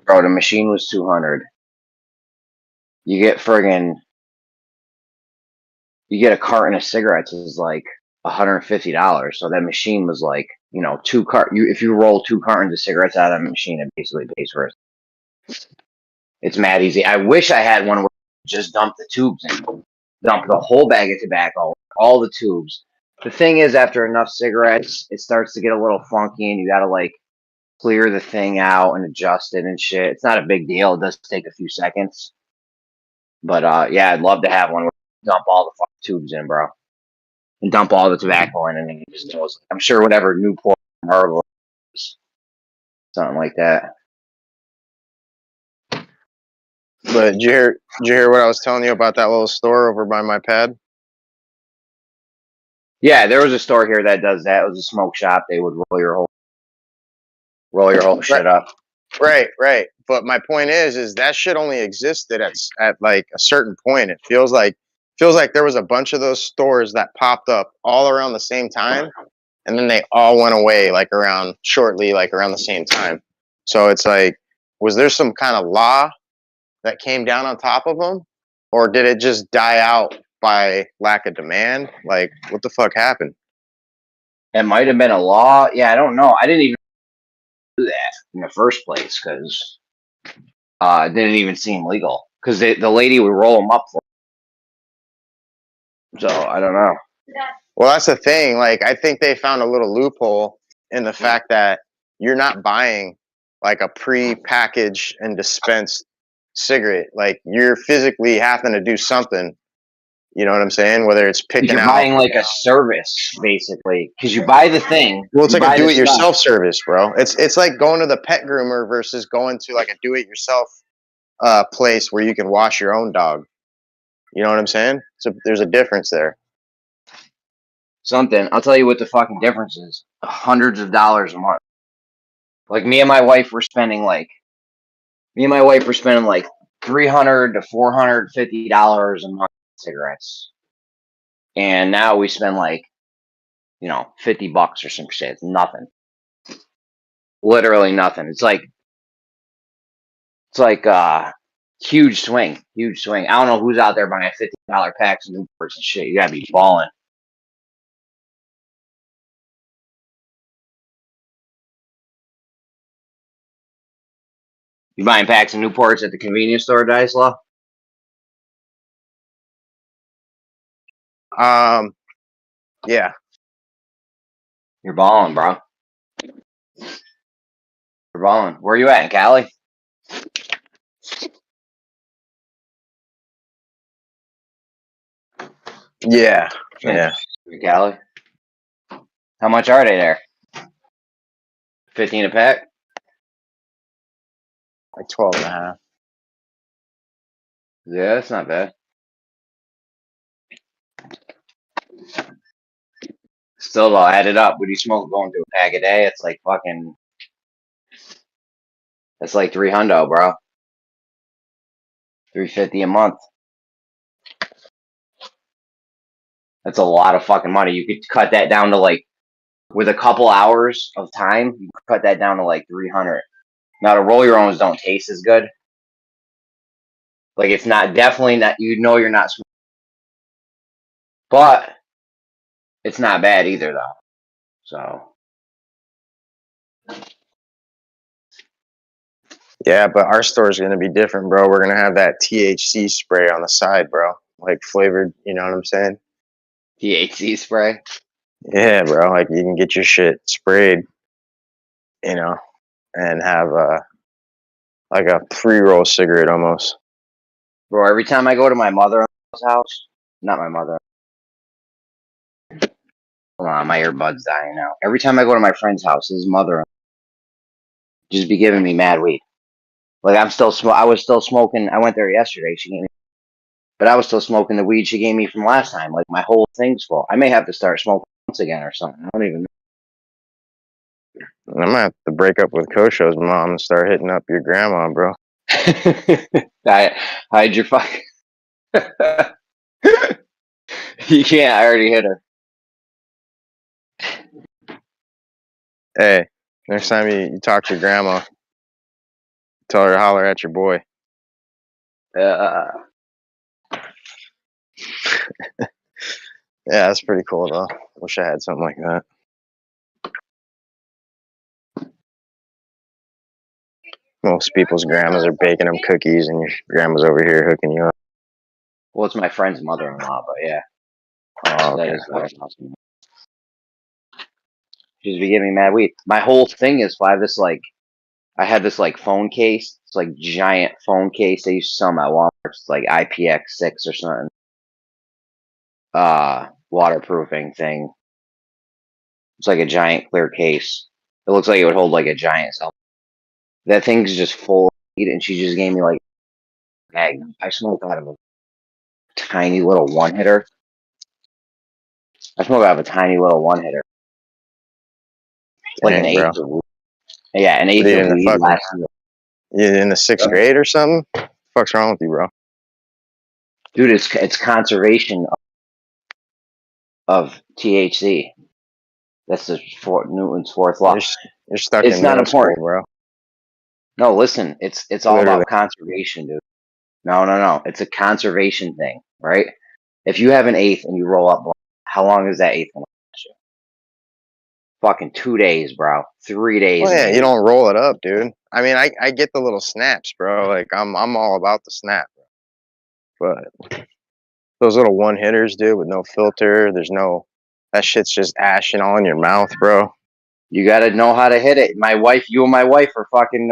Bro, the machine was 200. You get a carton of cigarettes is like $150. So that machine was like, you know, if you roll 2 cartons of cigarettes out of that machine, it basically pays for it. It's mad easy. I wish I had one where you just dump the tubes in, dump the whole bag of tobacco, all the tubes. The thing is, after enough cigarettes, it starts to get a little funky, and you gotta like clear the thing out and adjust it and shit. It's not a big deal. It does take a few seconds. But yeah, I'd love to have one where you dump all the fucking tubes in, bro. And dump all the tobacco in, and then it just goes. I'm sure whatever Newport Marvel is, something like that. But did you hear what I was telling you about that little store over by my pad? Yeah, there was a store here that does that. It was a smoke shop. They would roll your whole shit up. Right. But my point is that shit only existed at like a certain point. It feels like there was a bunch of those stores that popped up all around the same time, and then they all went away like around the same time. So it's like, was there some kind of law that came down on top of them, or did it just die out by lack of demand? Like, what the fuck happened? It might have been a law. Yeah, I don't know. I didn't even do that in the first place because it didn't even seem legal. Because the lady would roll them up for. So I don't know. Well, that's the thing. Like, I think they found a little loophole in the fact that you're not buying like a pre-packaged and dispensed cigarette. Like, you're physically having to do something. You know what I'm saying? Whether it's picking You're out. buying like a service, basically, because you buy the thing. Well, it's like a do-it-yourself service, bro. It's like going to the pet groomer versus going to like a do-it-yourself place where you can wash your own dog. You know what I'm saying? So there's a difference there. Something. I'll tell you what the fucking difference is. Hundreds of dollars a month. Like me and my wife were spending like $300 to $450 a month on cigarettes. And now we spend like, $50 or some shit. It's nothing. Literally nothing. It's like huge swing. Huge swing. I don't know who's out there buying $50 packs of Newports and shit. You gotta be balling. You buying packs of Newports at the convenience store, Dice Law? Yeah. You're balling, bro. You're balling. Where are you at, in Cali? Yeah. Yeah. In Cali? How much are they there? 15 a pack? Like 12 and a half. Yeah, that's not bad. Still, though, add it up. Would you smoke going to a pack a day? It's like fucking. That's like $300, bro. $350 a month. That's a lot of fucking money. You could cut that down to like, with a couple hours of time, you could cut that down to like 300. Now, the roll your owns don't taste as good. Like, it's not definitely not. You know, you're not smoking, but it's not bad either, though. So. Yeah, but our store is going to be different, bro. We're going to have that THC spray on the side, bro. Like flavored, you know what I'm saying? THC spray. Yeah, bro. Like you can get your shit sprayed, and have like a pre-roll cigarette almost. Bro, every time I go to my mother-in-law's house, not my mother. Hold on, my earbud's dying now. Every time I go to my friend's house, his mother just be giving me mad weed. Like I was still smoking. I went there yesterday. She gave me, but I was still smoking the weed she gave me from last time. Like my whole thing's full. I may have to start smoking once again or something. I don't even know. I'm going to have to break up with Kosho's mom and start hitting up your grandma, bro. Hide your fuck. You can't. I already hit her. Hey, next time you talk to grandma, tell her to holler at your boy. Yeah, that's pretty cool, though. Wish I had something like that. Most people's grandmas are baking them cookies, and your grandma's over here hooking you up. Well, it's my friend's mother-in-law, but yeah. Oh, okay. That is awesome. She's been giving me mad weed. My whole thing is I had this like phone case. It's like giant phone case they used to sell them at Walmart. It's like IPX6 or something. Waterproofing thing. It's like a giant clear case. It looks like it would hold like a giant cell. That thing's just full of weed, and she just gave me like a bag. I smoked out of a tiny little one hitter. Like Dang, an bro. eighth of weed. Yeah, an eighth What are you of in the weed fucking- last year. You in the 6th grade or something? What the fuck's wrong with you, bro? Dude, it's conservation of THC. That's Newton's fourth law. You're stuck It's in not middle school, important. bro. No, listen, it's all Literally. about conservation, dude. No. It's a conservation thing, right? If you have an eighth and you roll up, how long is that eighth gonna last you? Fucking 2 days, bro. 3 days. Well, yeah, maybe. you don't roll it up, dude. I mean, I get the little snaps, bro. Like I'm all about the snap, bro. But those little one hitters, dude, with no filter, that shit's just ashing all in your mouth, bro. You gotta know how to hit it. You and my wife are fucking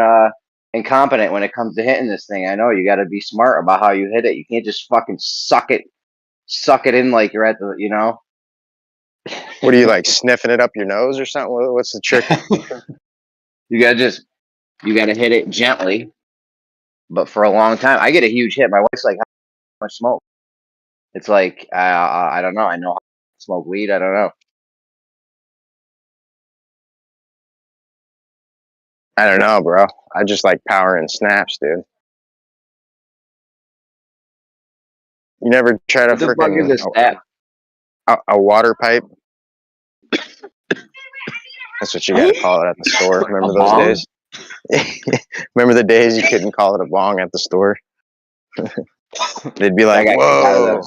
incompetent when it comes to hitting this thing. I know you gotta be smart about how you hit it. You can't just fucking suck it in like you're at the, What are you like sniffing it up your nose or something? What's the trick? You gotta hit it gently, but for a long time. I get a huge hit. My wife's like, how much smoke? It's like I don't know. I know how to smoke weed. I don't know. I don't know, bro. I just like power and snaps, dude. You never try to What the fuck is freaking this app? a water pipe? That's what you gotta call it at the store. Remember those bong? days? Remember the days you couldn't call it a bong at the store? They'd be like, I got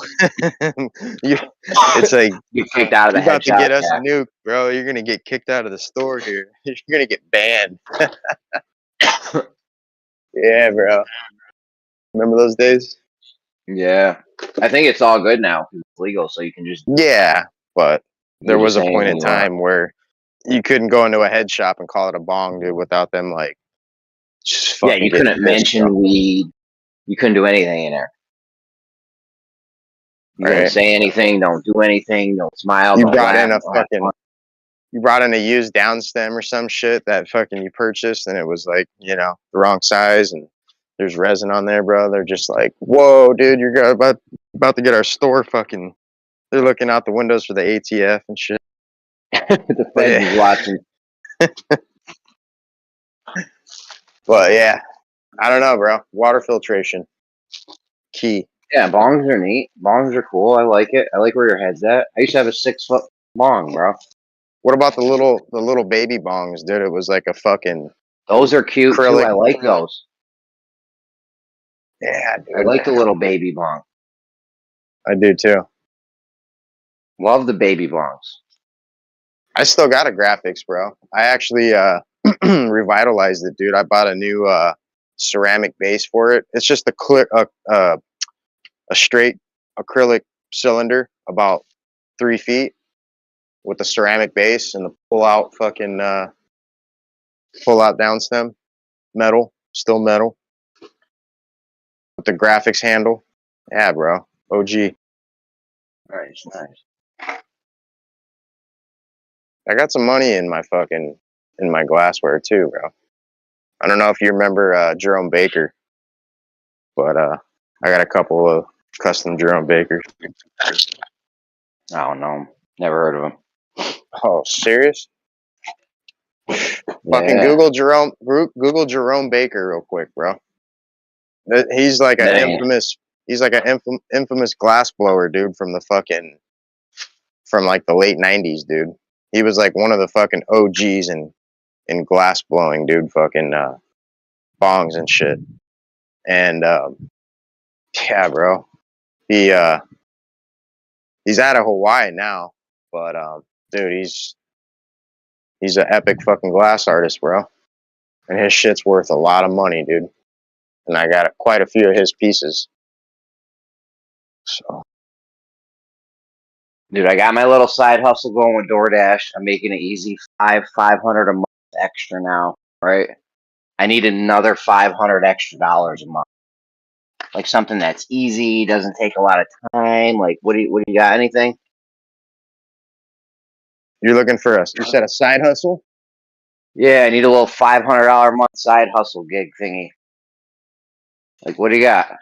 kicked out "Whoa!" It's like You kicked out of the you're about to headshot. get us Yeah. nuked, bro. You're gonna get kicked out of the store here. You're gonna get banned. Yeah, bro. Remember those days? Yeah. I think it's all good now. It's legal, so you can just Yeah, but you there can was just a say point in anything you want. time where you couldn't go into a head shop and call it a bong, dude, without them like just Yeah, fucking you getting couldn't pissed, bro. mention weed. You couldn't do anything in there. You couldn't Right? say anything. Don't do anything. Don't smile. You Don't brought laugh. in a Don't have fun. fucking you brought in a used down stem or some shit that fucking you purchased and it was like, you know, the wrong size and there's resin on there, bro. They're just like, whoa, dude, you're about to get our store fucking. They're looking out the windows for the ATF and shit. The But feds is watching. but yeah, I don't know, bro. Water filtration, key. Yeah, bongs are neat. Bongs are cool. I like it. I like where your head's at. I used to have a 6-foot bong, bro. What about the little baby bongs, dude? It was like a fucking Those are cute too. acrylic. I like those. Yeah, I dude. like the little baby bong. I do too. Love the baby bongs. I still got a graphics, bro. I actually revitalized it, dude. I bought a new ceramic base for it. It's just a straight acrylic cylinder about 3 feet with a ceramic base and the pull out down stem, still metal with the graphics handle. Yeah, bro. OG. Nice, nice. I got some money in my glassware too, bro. I don't know if you remember Jerome Baker, but I got a couple of custom Jerome Bakers. I don't know. Never heard of them. Oh, serious? Fucking Yeah. Google Jerome Baker real quick, bro. He's like an Dang. infamous glass blower, dude, from like the late 90s, dude. He was like one of the fucking OGs in glass blowing, dude, fucking bongs and shit. And yeah, bro. He's out of Hawaii now, but dude, he's an epic fucking glass artist, bro. And his shit's worth a lot of money, dude. And I got quite a few of his pieces. So Dude, I got my little side hustle going with DoorDash. I'm making it easy. $500 a month extra now, right? I need another $500 extra dollars a month. Like something that's easy, doesn't take a lot of time. Like, what do you got? Anything? you're looking for you said a side hustle? Yeah, I need a little $500 a month side hustle gig thingy. Like, what do you got?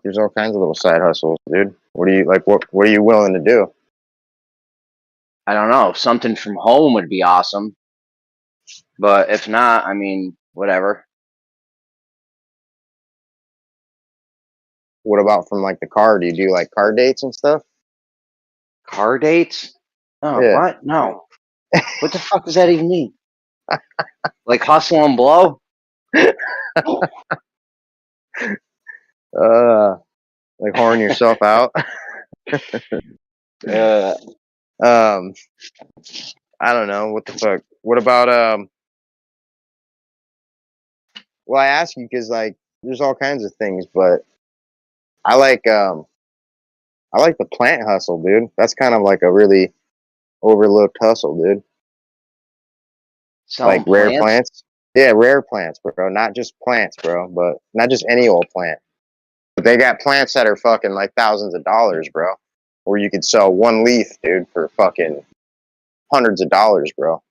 There's all kinds of little side hustles, dude. What are you willing to do? I don't know. Something from home would be awesome. But if not, I mean, whatever. What about from like the car? Do you do like car dates and stuff? Car dates? Oh, Yeah. what? No. What the fuck does that even mean? Like hustle and blow? Like whoring yourself out. I don't know what the fuck. What about well, I ask you because like there's all kinds of things, but I like the plant hustle, dude. That's kind of like a really overlooked hustle, dude. Selling Like rare plants? plants. Yeah, rare plants, bro. Not just plants, bro, but not just any old plant. But they got plants that are fucking like thousands of dollars, bro. Or you could sell one leaf, dude, for fucking hundreds of dollars, bro.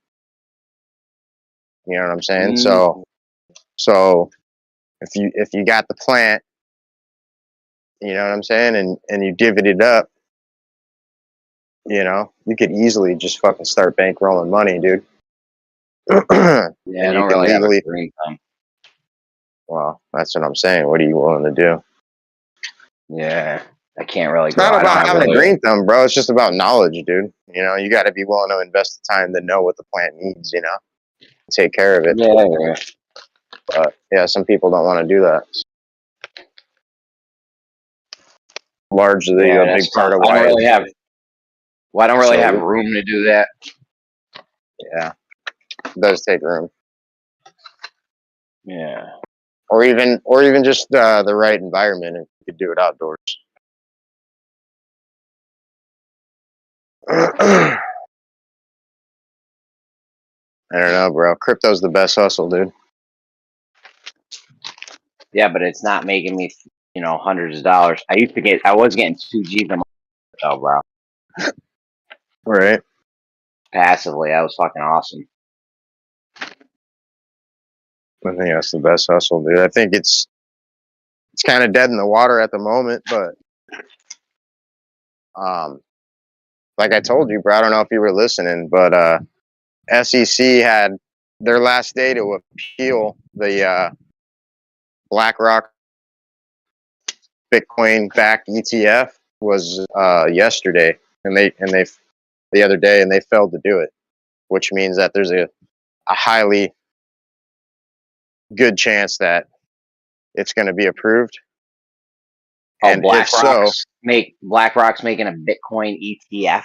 You know what I'm saying? So So if you got the plant, you know what I'm saying, and you divvied it up, you know, you could easily just fucking start bankrolling money, dude. Yeah, I And you don't can really have a legally. green thumb. Well, that's what I'm saying. What are you willing to do? Yeah, I can't really It's grow. not I don't about have having a really. green thumb, bro. It's just about knowledge, dude. You know, you got to be willing to invest the time to know what the plant needs, you know, take care of it. Yeah. But yeah, some people don't want to do that. Largely Yeah, a big that's part tough. of I don't why. really have. Well, I don't really So, have room to do that. yeah, it does take room, Yeah. or even just the right environment. If you could do it outdoors. I don't know, bro. Crypto's the best hustle, dude. Yeah, but it's not making me, hundreds of dollars. I was getting 2G a month, though, bro. Right. Passively, that was fucking awesome. I think that's the best hustle, dude. I think it's kind of dead in the water at the moment, but like I told you, bro. I don't know if you were listening, but SEC had their last day to appeal the BlackRock Bitcoin-backed ETF was yesterday, and they the other day, and they failed to do it, which means that there's a highly good chance that it's going to be approved. Oh, And if so, BlackRock's making a Bitcoin ETF,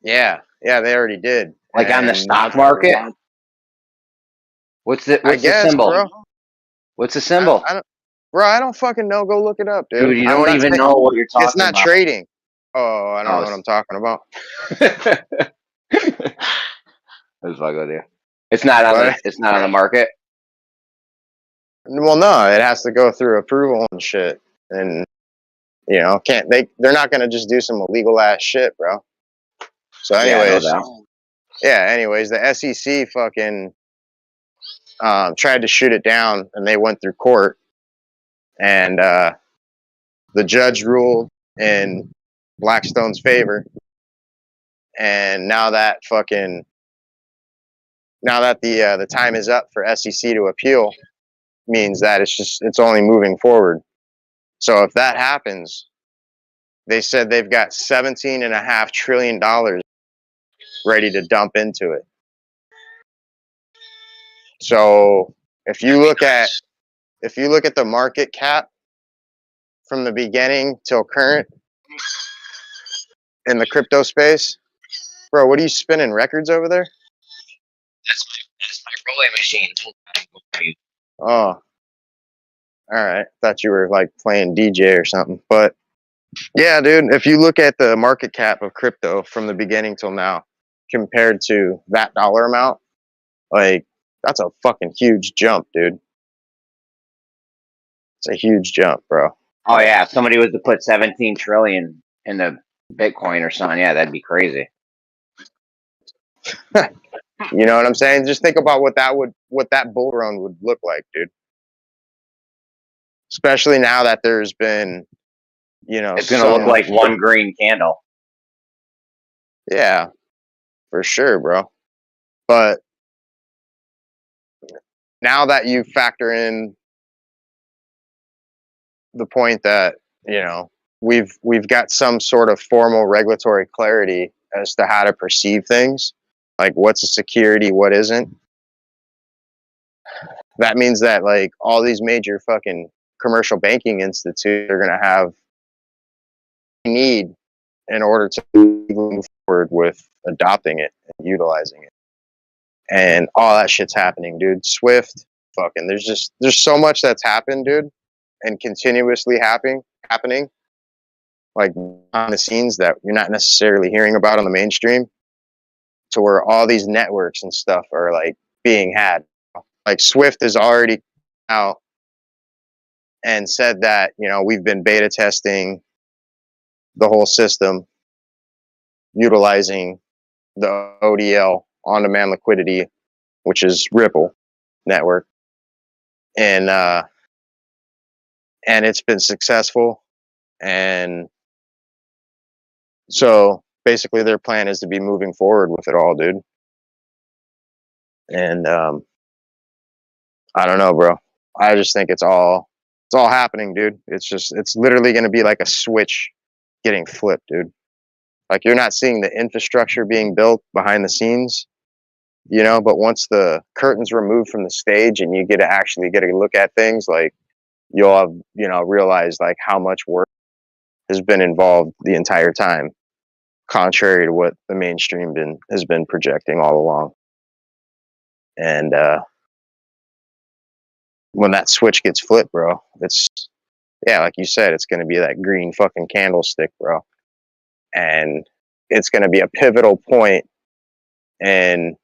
yeah, they already did. like on the And now, stock market. What's the I guess, symbol? bro. What's the symbol? I don't fucking know. Go look it up, dude. Dude, you I'm don't not even saying know what you're talking it's not about. trading. Oh, I don't know what I'm talking about. That's fuck with you. It's not on But the market. well, no, it has to go through approval and shit. And you know, they're not gonna just do some illegal ass shit, bro. So anyways, anyways, the SEC fucking tried to shoot it down, and they went through court, and the judge ruled in Blackstone's favor. And now that the time is up for SEC to appeal, means that it's only moving forward. So if that happens, they said they've got $17.5 trillion ready to dump into it. So if you look at the market cap from the beginning till current in the crypto space, bro, what are you spinning records over there? That's my rolling machine. Oh, all right. Thought you were like playing DJ or something. But yeah, dude, if you look at the market cap of crypto from the beginning till now, compared to that dollar amount, like that's a fucking huge jump, dude. It's a huge jump, bro. Oh yeah, if somebody was to put 17 trillion in the Bitcoin or something, yeah, that'd be crazy. You know what I'm saying? Just think about what that bull run would look like, dude. Especially now that there's been, It's gonna look like one green candle. Yeah, for sure, bro. But now that you factor in the point that, we've got some sort of formal regulatory clarity as to how to perceive things, like what's a security, what isn't. That means that like all these major fucking commercial banking institutes are going to have need in order to move forward with adopting it and utilizing it. And all that shit's happening, dude. Swift, fucking, there's so much that's happened, dude, and continuously happening, like behind the scenes that you're not necessarily hearing about on the mainstream, to where all these networks and stuff are like being had. Like Swift is already out and said that, we've been beta testing the whole system utilizing the ODL, on-demand liquidity, which is Ripple network. and it's been successful. And so basically their plan is to be moving forward with it all, dude. And I don't know, bro. I just think it's all happening, dude. It's literally going to be like a switch getting flipped, dude. Like, you're not seeing the infrastructure being built behind the scenes, you know, but once the curtain's removed from the stage and you get to actually get a look at things, like, you'll have, you know, realized like how much work has been involved the entire time, contrary to what the mainstream has been projecting all along. And when that switch gets flipped, bro, it's, yeah, like you said, it's going to be that green fucking candlestick, bro. And it's going to be a pivotal point in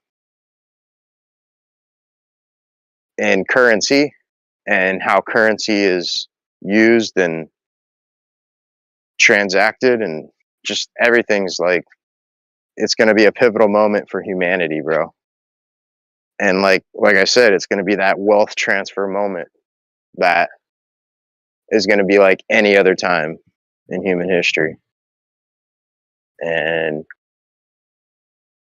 currency and how currency is used and transacted, and just everything's like, it's going to be a pivotal moment for humanity, bro. And like I said, it's going to be that wealth transfer moment that is going to be like any other time in human history. And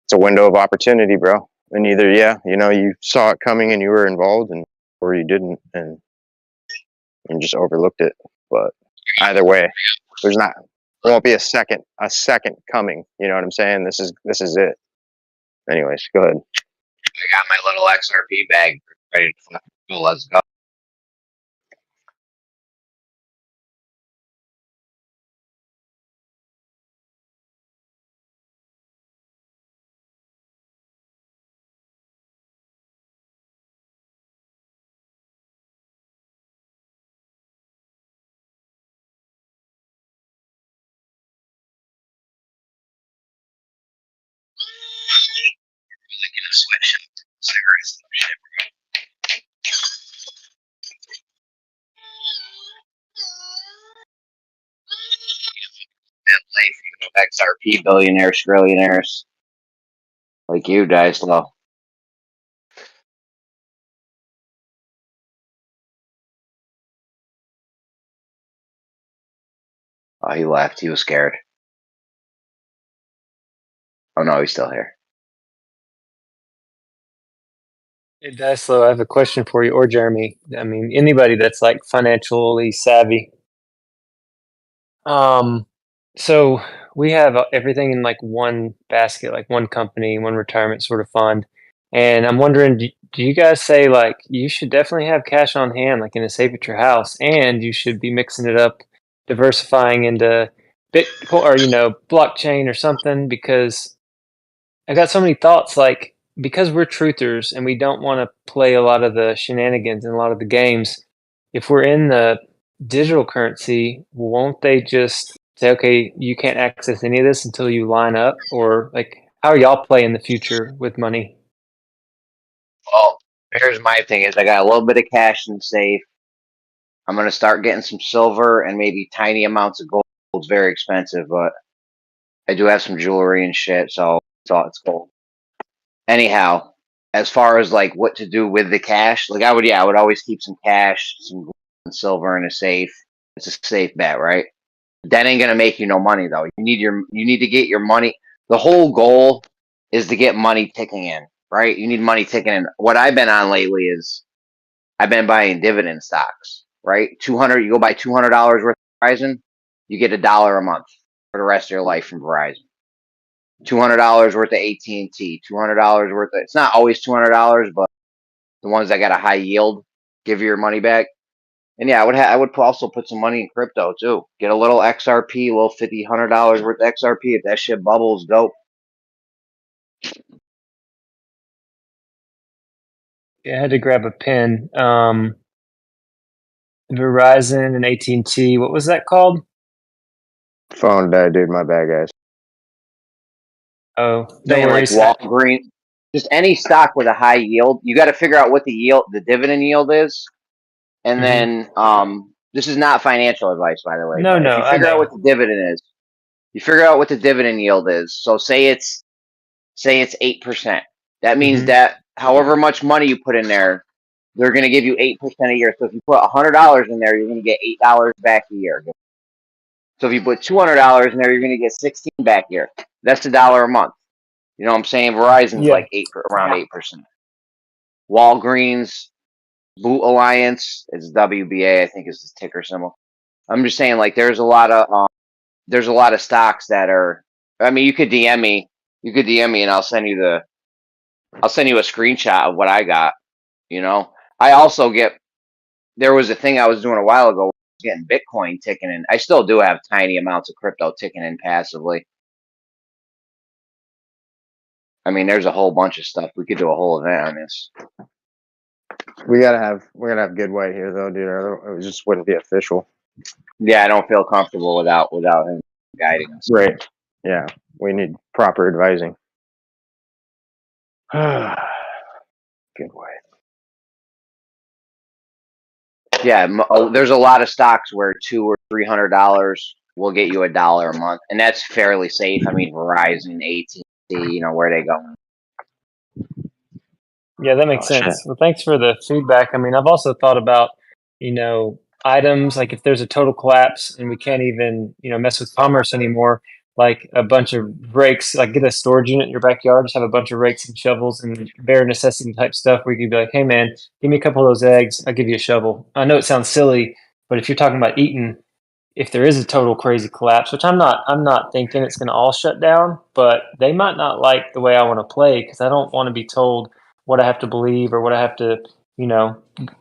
it's a window of opportunity, bro. And either, yeah, you know, you saw it coming and you were involved, and or you didn't and just overlooked it. But either way, there won't be a second coming. You know what I'm saying? This is it. Anyways, go ahead. I got my little XRP bag ready to fucking go. Let's go. Switch cigarettes and shit. XRP billionaires, trillionaires like you, Dyslow. Oh, he left. He was scared. Oh no, he's still here. Hey, Daslow, I have a question for you, or Jeremy. I mean, anybody that's like financially savvy. So we have everything in like one basket, like one company, one retirement sort of fund. And I'm wondering, do you guys say like you should definitely have cash on hand, like in a safe at your house, and you should be mixing it up, diversifying into Bitcoin or, you know, blockchain or something? Because I got so many thoughts, like, because we're truthers and we don't want to play a lot of the shenanigans and a lot of the games, if we're in the digital currency, won't they just say, okay, you can't access any of this until you line up? Or like, how are y'all playing the future with money? Well, here's my thing is I got a little bit of cash in the safe. I'm going to start getting some silver and maybe tiny amounts of gold. It's very expensive, but I do have some jewelry and shit, so it's gold. Anyhow, as far as like what to do with the cash, like I would always keep some cash, some gold and silver in a safe. It's a safe bet, right? That ain't gonna make you no money though. You need to get your money. The whole goal is to get money ticking in, right? You need money ticking in. What I've been on lately is I've been buying dividend stocks, right? You go buy $200 worth of Verizon, you get $1 a month for the rest of your life from Verizon. $200 worth of AT&T, $200 worth of, it's not always $200, but the ones that got a high yield give you your money back. And yeah, I would also put some money in crypto too. Get a little XRP, a little $50, $100 worth of XRP. If that shit bubbles, dope. Yeah, I had to grab a pen. Verizon and AT&T, what was that called? Phone died, dude. My bad, guys. Oh, no Saying like worries. Walgreens, just any stock with a high yield. You got to figure out what the dividend yield is, and then this is not financial advice, by the way. No, but if no, you I figure out know. what the dividend is, you figure out what the dividend yield is. So say it's 8%. That means that however much money you put in there, they're going to give you 8% a year. So if you put $100 in there, you're going to get $8 back a year. So if you put $200 in there, you're going to get 16 back a year. That's $1 a month. You know what I'm saying? Verizon's Yeah. like around 8%. Walgreens, Boot Alliance, it's WBA, I think is the ticker symbol. I'm just saying, like, there's a lot of stocks that are. I mean, you could DM me, and I'll send you a screenshot of what I got. You know, I also get. There was a thing I was doing a while ago, getting Bitcoin ticking in. I still do have tiny amounts of crypto ticking in passively. I mean, there's a whole bunch of stuff. We could do a whole event on this. We're gonna have good white here though, dude. Or it just wouldn't be official. Yeah, I don't feel comfortable without him guiding us. Right. Yeah. We need proper advising. Good white. Yeah, there's a lot of stocks where $200 or $300 will get you $1 a month, and that's fairly safe. I mean, Verizon, AT&T, you know, where they go. Yeah, that makes sense. Shit. Well, thanks for the feedback. I mean, I've also thought about, items like if there's a total collapse and we can't even, mess with commerce anymore, like a bunch of rakes, like get a storage unit in your backyard, just have a bunch of rakes and shovels and bare necessity type stuff where you could be like, hey man, give me a couple of those eggs, I'll give you a shovel. I know it sounds silly, but if you're talking about eating, if there is a total crazy collapse, which I'm not thinking it's going to all shut down, but they might not like the way I want to play because I don't want to be told what I have to believe or what I have to,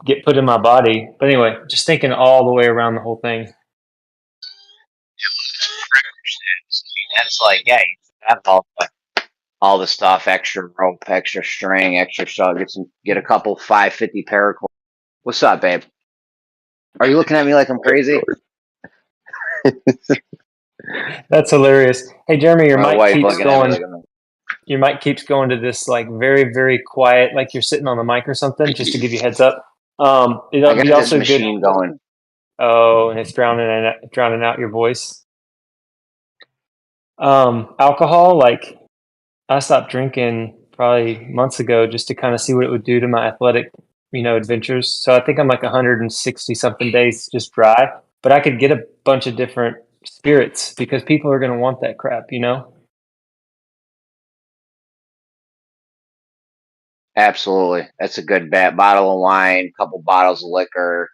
get put in my body. But anyway, just thinking all the way around the whole thing. That's like, yeah, you have all the stuff, extra rope, extra string, extra stuff. Get a couple 550 paracord. What's up, babe? Are you looking at me like I'm crazy? That's hilarious. Hey, Jeremy, your My mic wife keeps looking at me going. like I'm. Your mic keeps going to this like very, very quiet, like you're sitting on the mic or something. Just to give you a heads up. It'd I got be this also machine good. going. Oh, and it's drowning out your voice. Alcohol, like I stopped drinking probably months ago just to kind of see what it would do to my athletic, adventures. So I think I'm like 160 something days just dry, but I could get a bunch of different spirits because people are going to want that crap. Absolutely, that's a good bet. Bottle of wine, a couple bottles of liquor.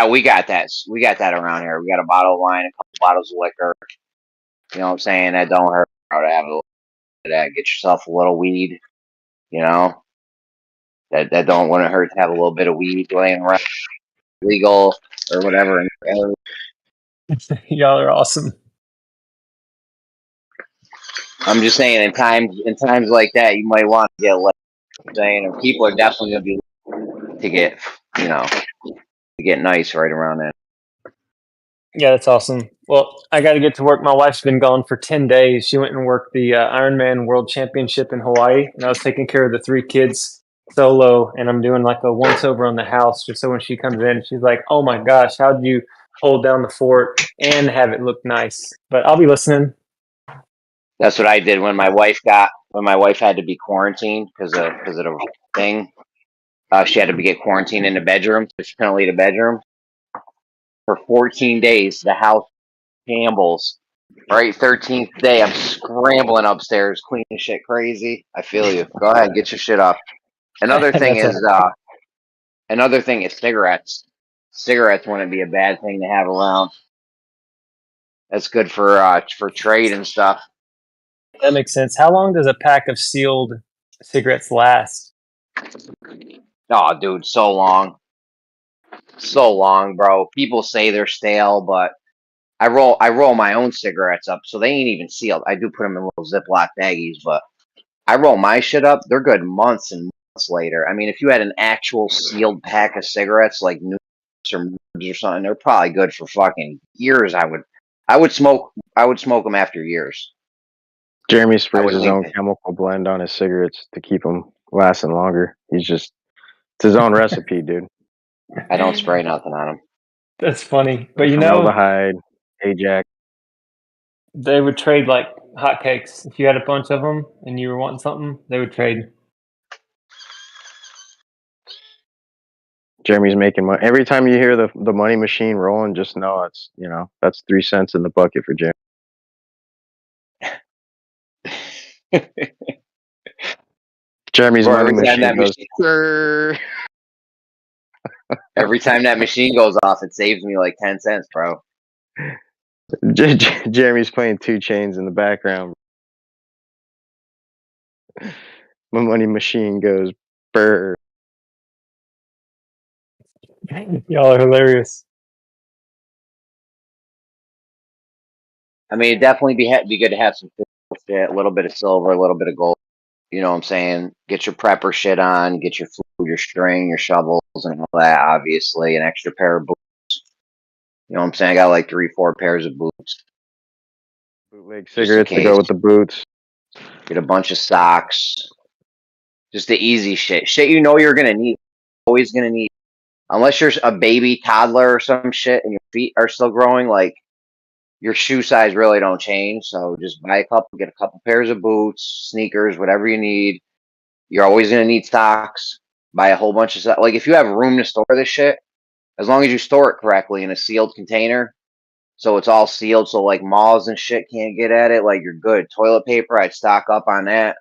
We got that. We got that around here. We got a bottle of wine, a couple bottles of liquor. You know what I'm saying? That don't hurt to have a little bit of that. Get yourself a little weed. You know that wouldn't hurt to have a little bit of weed laying around, legal or whatever. Y'all are awesome. I'm just saying, in times like that, you might want to get less. Saying, and people are definitely gonna be to get nice right around that. Yeah, that's awesome. Well, I got to get to work. My wife's been gone for 10 days. She went and worked the Ironman World Championship in Hawaii, and I was taking care of the 3 kids solo, and I'm doing like a once over on the house just so when she comes in, she's like, oh my gosh, how did you hold down the fort and have it look nice? But I'll be listening. That's what I did when my wife had to be quarantined because of the thing. She had to get quarantined in the bedroom, so she couldn't leave the bedroom for 14 days. The house shambles. Right, 13th day, I'm scrambling upstairs, cleaning shit crazy. I feel you. Go ahead, get your shit up. Another thing is cigarettes. Cigarettes wouldn't be a bad thing to have around. That's good for trade and stuff. That makes sense. How long does a pack of sealed cigarettes last? Oh, dude, so long, bro. People say they're stale, but I roll my own cigarettes up, so they ain't even sealed. I do put them in little Ziploc baggies, but I roll my shit up. They're good months and months later. I mean, if you had an actual sealed pack of cigarettes like Newports or Moors or something, they're probably good for fucking years. I would smoke them after years. Jeremy sprays his own chemical blend on his cigarettes to keep them lasting longer. It's his own recipe, dude. I don't spray nothing on them. That's funny. But Formaldehyde, Ajax. They would trade like hotcakes. If you had a bunch of them and you were wanting something, they would trade. Jeremy's making money. Every time you hear the money machine rolling, just know it's, you know, that's 3 cents in the bucket for Jeremy. Jeremy's Bro, money every time machine that goes. machine, every time that machine goes off, it saves me like 10 cents, bro. Jeremy's playing 2 Chainz in the background. My money machine goes brr. Y'all are hilarious. I mean, it'd definitely be good to have some physical shit, a little bit of silver, a little bit of gold. You know what I'm saying? Get your prepper shit on, get your food, your string, your shovels, and all that, obviously. An extra pair of boots. You know what I'm saying? I got like 3-4 pairs of boots. Bootleg Just in cigarettes to case. go with the boots. Get a bunch of socks. Just the easy shit. Shit you know you're gonna need. Always gonna need. Unless you're a baby toddler or some shit and your feet are still growing, like your shoe size really don't change. So just get a couple pairs of boots, sneakers, whatever you need. You're always gonna need socks. Buy a whole bunch of stuff. Like if you have room to store this shit, as long as you store it correctly in a sealed container, so it's all sealed, so like moths and shit can't get at it. Like you're good. Toilet paper, I'd stock up on that.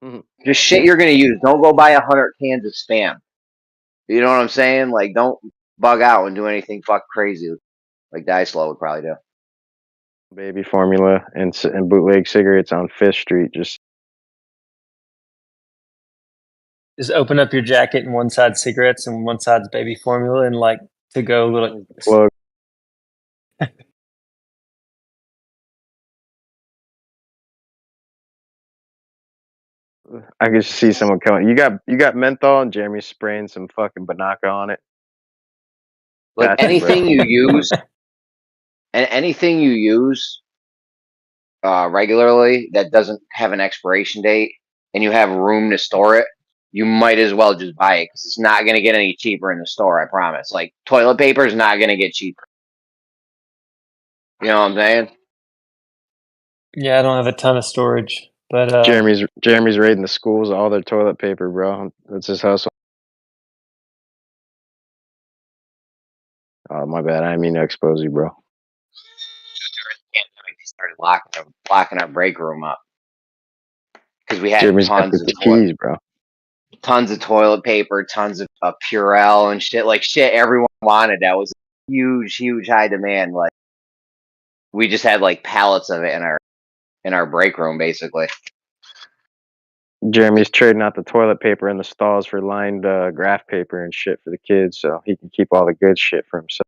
Mhm. Just shit you're gonna use. Don't go buy 100 cans of Spam. You know what I'm saying? Like don't bug out and do anything fuck crazy like Slow would probably do. Baby formula and bootleg cigarettes on 5th Street. Just Open up your jacket and one side cigarettes and one side's baby formula and like to go little plug. I could see someone coming. You got menthol, and Jeremy's spraying some fucking Banaka on it. Like Gotcha, anything bro. you use, and anything you use regularly that doesn't have an expiration date, and you have room to store it, you might as well just buy it because it's not going to get any cheaper in the store. I promise. Like toilet paper is not going to get cheaper. You know what I'm saying? Yeah, I don't have a ton of storage, but Jeremy's raiding the schools all their toilet paper, bro. That's his hustle. Oh, my bad. I didn't mean to expose you, bro. Pandemic, started locking our break room up because we had Jeremy's got the keys, bro. tons of toilet paper, tons of Purell and shit. Like shit everyone wanted. That was huge, huge high demand. Like we just had like pallets of it in our break room, basically. Jeremy's trading out the toilet paper in the stalls for lined graph paper and shit for the kids, so he can keep all the good shit for himself.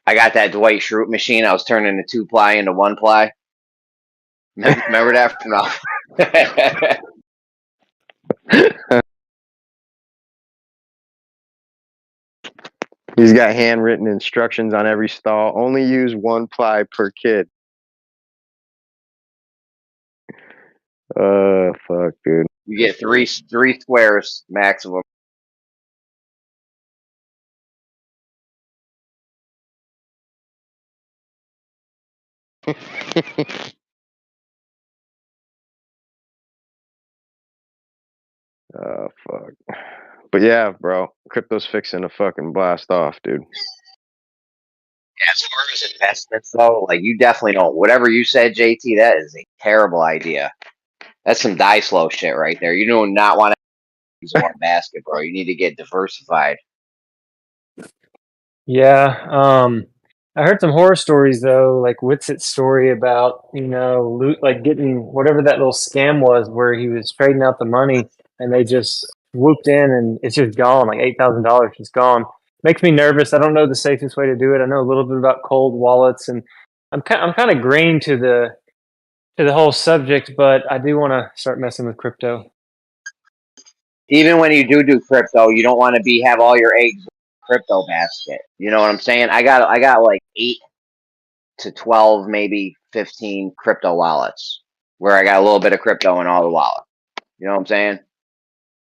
I got that Dwight Schrute machine. I was turning the 2-ply into 1-ply. Remember that? No. He's got handwritten instructions on every stall. Only use 1-ply per kid. Fuck, dude. You get three squares maximum. Oh, fuck. But yeah, bro, crypto's fixing to fucking blast off, dude. Yeah, as far as investments, though, like you definitely don't. Whatever you said, JT, that is a terrible idea. That's some die slow shit right there. You do not want to use one basket, bro. You need to get diversified. yeah. I heard some horror stories though, like Witset's story about like getting whatever that little scam was, where he was trading out the money and they just swooped in and it's just gone, like $8,000 just gone. Makes me nervous. I don't know the safest way to do it. I know a little bit about cold wallets, and I'm kind of green to the whole subject, but I do want to start messing with crypto. Even when you do crypto, you don't want to have all your eggs in the crypto basket. You know what I'm saying? I got like 8 to 12, maybe 15 crypto wallets where I got a little bit of crypto in all the wallets. You know what I'm saying?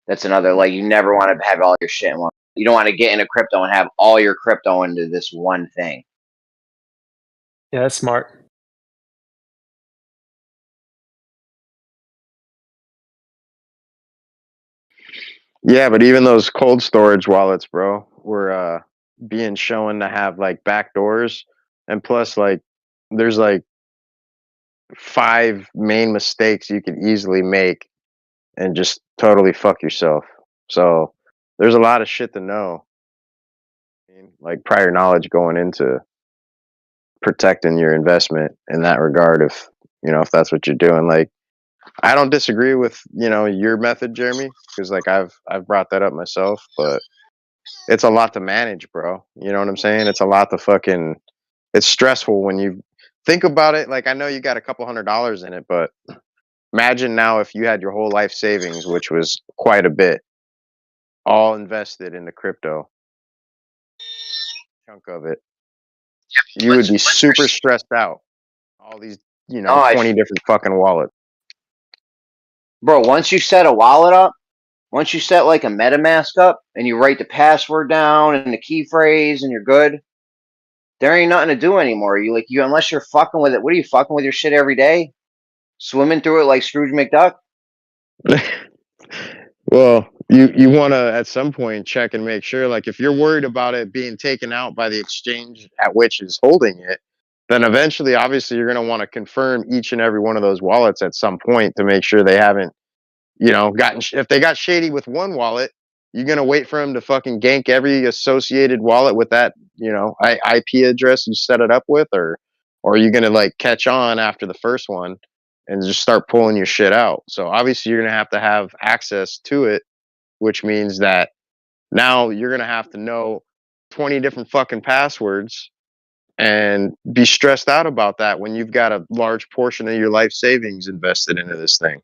That's another, like, you never want to have all your shit in one. You don't want to get into crypto and have all your crypto into this one thing. Yeah, that's smart. Yeah, but even those cold storage wallets, bro, were being shown to have like back doors, and plus like there's like 5 main mistakes you could easily make and just totally fuck yourself. So there's a lot of shit to know. Like prior knowledge going into protecting your investment in that regard, if if that's what you're doing. Like I don't disagree with your method, Jeremy, because like I've brought that up myself, but it's a lot to manage, bro. You know what I'm saying? It's a lot to fucking. It's stressful when you think about it. Like I know you got a couple $100 in it, but imagine now if you had your whole life savings, which was quite a bit, all invested into crypto, chunk of it. You would be super stressed out. All these, No, 20 different fucking wallets. bro, once you set a wallet up, once you set like a MetaMask up and you write the password down and the key phrase and you're good, there ain't nothing to do anymore. You unless you're fucking with it. What are you fucking with your shit every day? Swimming through it like Scrooge McDuck? Well, you want to at some point check and make sure, like if you're worried about it being taken out by the exchange at which is holding it, then eventually obviously you're going to want to confirm each and every one of those wallets at some point to make sure they haven't gotten if they got shady with one wallet, you're going to wait for them to fucking gank every associated wallet with that IP address you set it up with, or are you going to like catch on after the first one and just start pulling your shit out? So obviously you're going to have access to it, which means that now you're going to have to know 20 different fucking passwords and be stressed out about that when you've got a large portion of your life savings invested into this thing.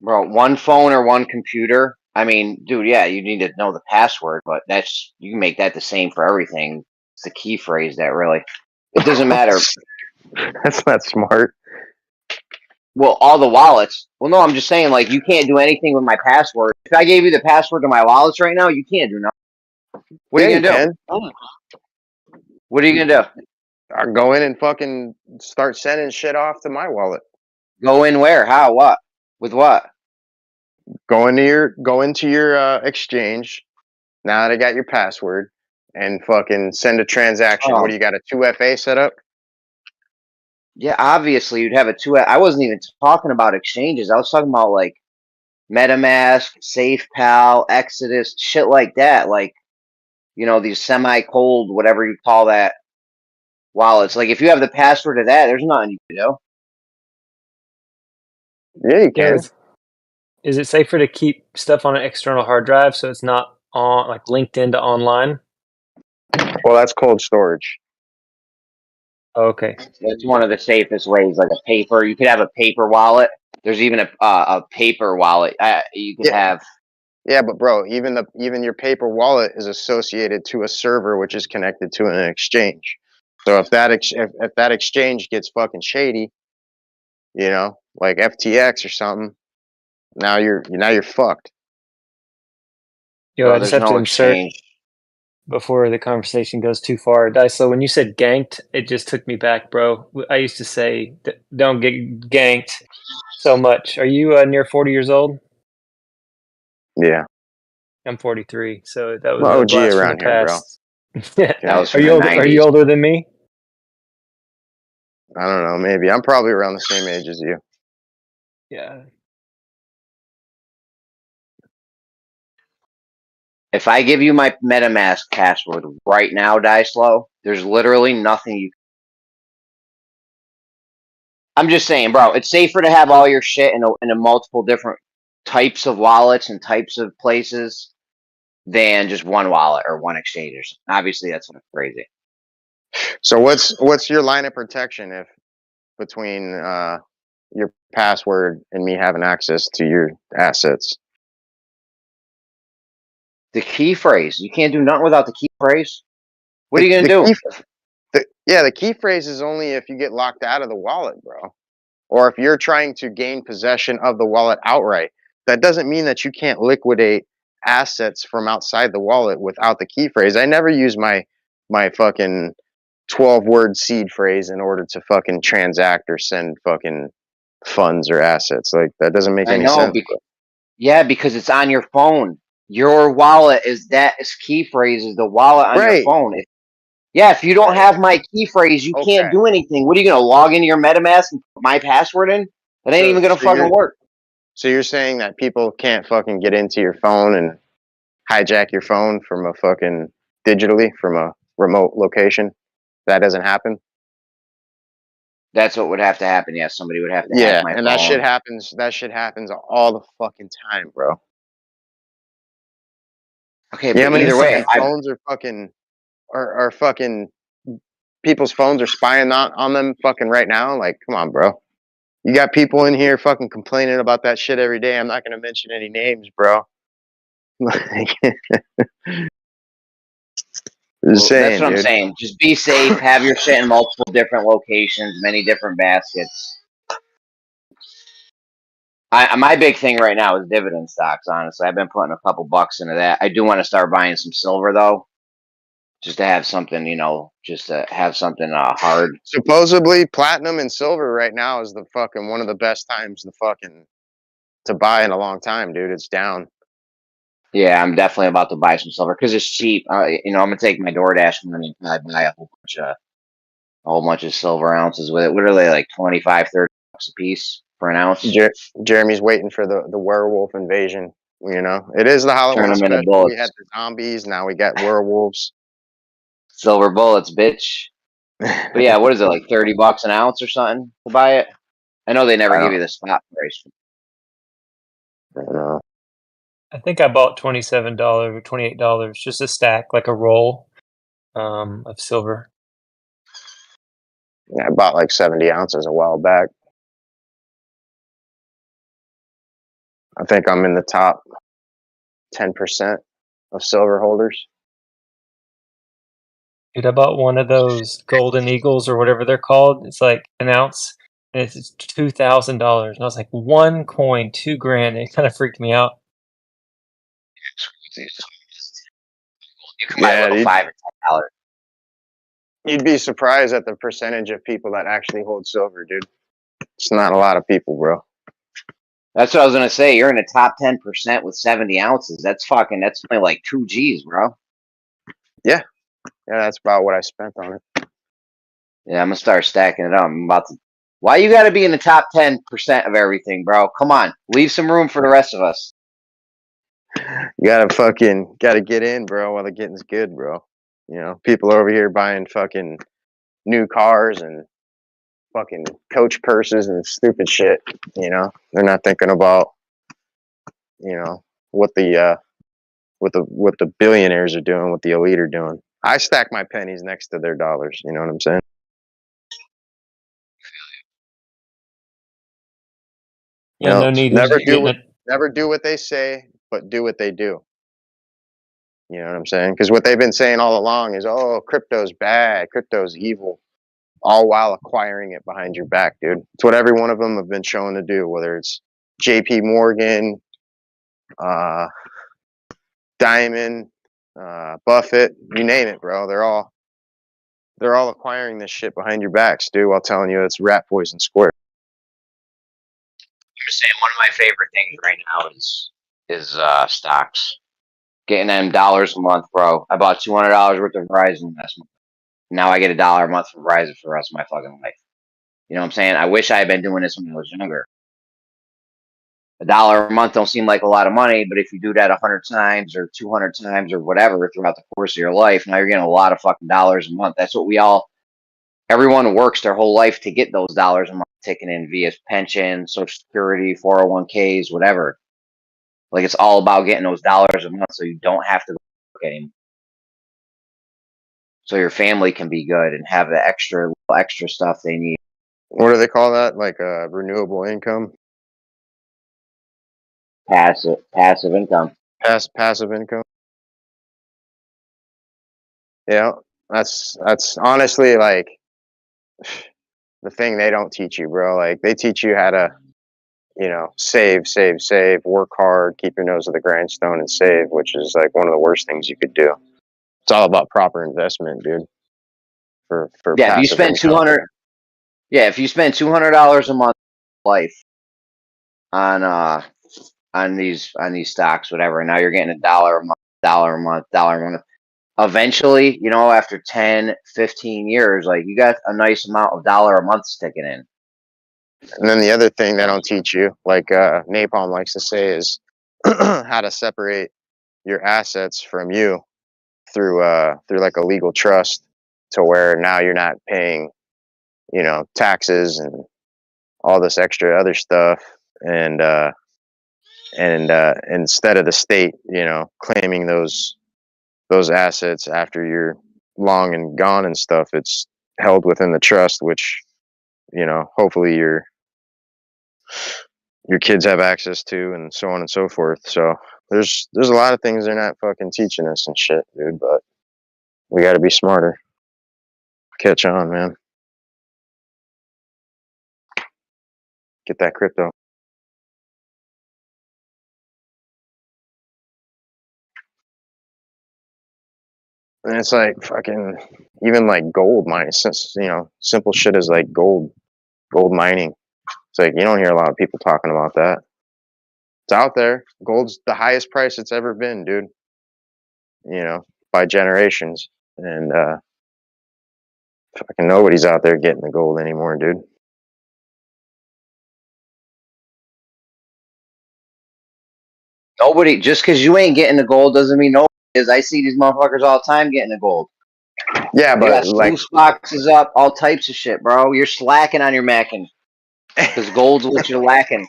Bro, one phone or one computer. I mean, dude, yeah, you need to know the password, but you can make that the same for everything. It's the key phrase that really. It doesn't matter. That's not smart. Well, all the wallets. Well, no, I'm just saying, like, you can't do anything with my password. If I gave you the password to my wallets right now, you can't do nothing. What are you gonna do? What are you gonna do? I'll go in and fucking start sending shit off to my wallet. Go in where? How? What? With what? Go into your exchange. Now that I got your password, and fucking send a transaction. Oh. What do you got, a 2FA set up? Yeah, obviously you'd have a two. I wasn't even talking about exchanges. I was talking about like MetaMask, SafePal, Exodus, shit like that. Like, these semi-cold, whatever you call that, wallets. Like, if you have the password to that, there's nothing you can do. Yeah, you can. Is it safer to keep stuff on an external hard drive so it's not linked into online? Well, that's cold storage. Oh, okay. That's one of the safest ways. Like a paper, you could have a paper wallet. There's even a paper wallet. You could have. Yeah, but bro, even your paper wallet is associated to a server which is connected to an exchange. So if that exchange gets fucking shady, like FTX or something, now you're fucked. I just have to insert exchange before the conversation goes too far. Dice, so when you said ganked, it just took me back, bro. I used to say, don't get ganked so much. Are you near 40 years old? Yeah. I'm 43, so that was I'm a blast from the past. Are you older than me? I don't know, maybe. I'm probably around the same age as you. Yeah. If I give you my MetaMask password right now, Dicelo, there's literally nothing you. I'm just saying, bro, it's safer to have all your shit in a multiple different types of wallets and types of places than just one wallet or one exchange or something. Obviously, that's crazy. So what's your line of protection if between your password and me having access to your assets? The key phrase. You can't do nothing without the key phrase. What are you gonna do? The key phrase is only if you get locked out of the wallet, bro. Or if you're trying to gain possession of the wallet outright. That doesn't mean that you can't liquidate assets from outside the wallet without the key phrase. I never use my fucking 12-word seed phrase in order to fucking transact or send fucking funds or assets. Like that doesn't make any sense. Yeah, because it's on your phone. your wallet is that key phrase is the wallet on your Right. phone. If you don't have my key phrase, you can't Okay. do anything. What are you gonna log into your MetaMask and put my password in? It ain't even gonna fucking work. So you're saying that people can't fucking get into your phone and hijack your phone from a fucking digitally from a remote location? That doesn't happen? That's what would have to happen. Yeah, somebody would have to Yeah, hack my and phone. that shit happens all the fucking time, bro. Okay, Yeah, but how many either way, fucking phones are fucking are fucking people's phones are spying on them fucking right now? Like, come on, bro. You got people in here fucking complaining about that shit every day. I'm not gonna mention any names, bro. Just that's saying, what I'm dude. saying. Just be safe. Have your shit in multiple different locations, many different baskets. My big thing right now is dividend stocks. Honestly, I've been putting a couple bucks into that. I do want to start buying some silver though, just to have something, just to have something hard. Supposedly, platinum and silver right now is the fucking one of the best times to buy in a long time, dude. It's down. Yeah, I'm definitely about to buy some silver because it's cheap. I'm gonna take my DoorDash money and probably buy a whole bunch of silver ounces with it. What are they, like 25, 30 bucks a piece for an ounce? Jeremy's waiting for the werewolf invasion. You know, it is the Turn Halloween them into special. We had bullets. the zombies. Now we got werewolves. Silver bullets, bitch. But yeah, what is it, like 30 bucks an ounce or something to buy it? I know they never give you the spot price. I don't know. I think I bought $27 or $28, just a stack, like a roll of silver. Yeah, I bought like 70 ounces a while back. I think I'm in the top 10% of silver holders. Dude, I bought one of those golden eagles or whatever they're called. It's like an ounce, and it's $2,000. And I was like, one coin, $2,000. It kind of freaked me out. You can buy little $5 or $10. You'd be surprised at the percentage of people that actually hold silver, dude. It's not a lot of people, bro. That's what I was gonna say. You're in the top 10% with 70 ounces. That's only like 2 G's, bro. Yeah, that's about what I spent on it. Yeah, I'm gonna start stacking it up. I'm about to. Why you gotta be in the top 10% of everything, bro? Come on, leave some room for the rest of us. You gotta get in, bro, while the getting's good, bro. You know, people over here buying fucking new cars and fucking coach purses and stupid shit. You know, they're not thinking about, what the billionaires are doing, what the elite are doing. I stack my pennies next to their dollars. You know what I'm saying? Yeah, no need. Never do what they say, but do what they do. You know what I'm saying? Because what they've been saying all along is, oh, crypto's bad, crypto's evil, all while acquiring it behind your back, dude. It's what every one of them have been shown to do, whether it's JP Morgan, Diamond, Buffett, you name it, bro. They're all acquiring this shit behind your backs, dude, while telling you it's rat poison square. I'm just saying, one of my favorite things right now is stocks. Getting them dollars a month, bro. I bought $200 worth of Verizon last month. Now I get $1 a month from Verizon for the rest of my fucking life. You know what I'm saying? I wish I had been doing this when I was younger. $1 a month don't seem like a lot of money, but if you do that 100 times or 200 times or whatever throughout the course of your life, now you're getting a lot of fucking dollars a month. That's what everyone works their whole life to get those dollars a month taken in via pension, Social Security, 401ks, whatever. Like, it's all about getting those dollars a month so you don't have to work anymore. So your family can be good and have the extra stuff they need. What do they call that? Like renewable income? Passive income. Passive income. Yeah, that's honestly like the thing they don't teach you, bro. Like they teach you how to, save, work hard, keep your nose to the grindstone and save, which is like one of the worst things you could do. It's all about proper investment, dude. For if you spend $200 a month life on on these stocks, whatever. And now you're getting $1 a month, $1 a month. Eventually, you know, after 10, 15 years, like you got a nice amount of $1 a month sticking in. And then the other thing they don't teach you, like Napalm likes to say, is how to separate your assets from you through like a legal trust, to where now you're not paying, you know, taxes and all this extra other stuff, and instead of the state, you know, claiming those assets after you're long and gone and stuff, it's held within the trust, which, you know, hopefully your kids have access to, and so on and so forth. So there's a lot of things they're not fucking teaching us and shit, dude, but we got to be smarter. Catch on, man. Get that crypto. And it's like fucking, even like gold mining, since, you know, simple shit is like gold mining. It's like, you don't hear a lot of people talking about that. It's out there. Gold's the highest price it's ever been, dude. You know, by generations. And fucking nobody's out there getting the gold anymore, dude. Nobody, just because you ain't getting the gold doesn't mean nobody is. I see these motherfuckers all the time getting the gold. Yeah, They but got like, sluice boxes up, all types of shit, bro. You're slacking on your macking because gold's what you're lacking.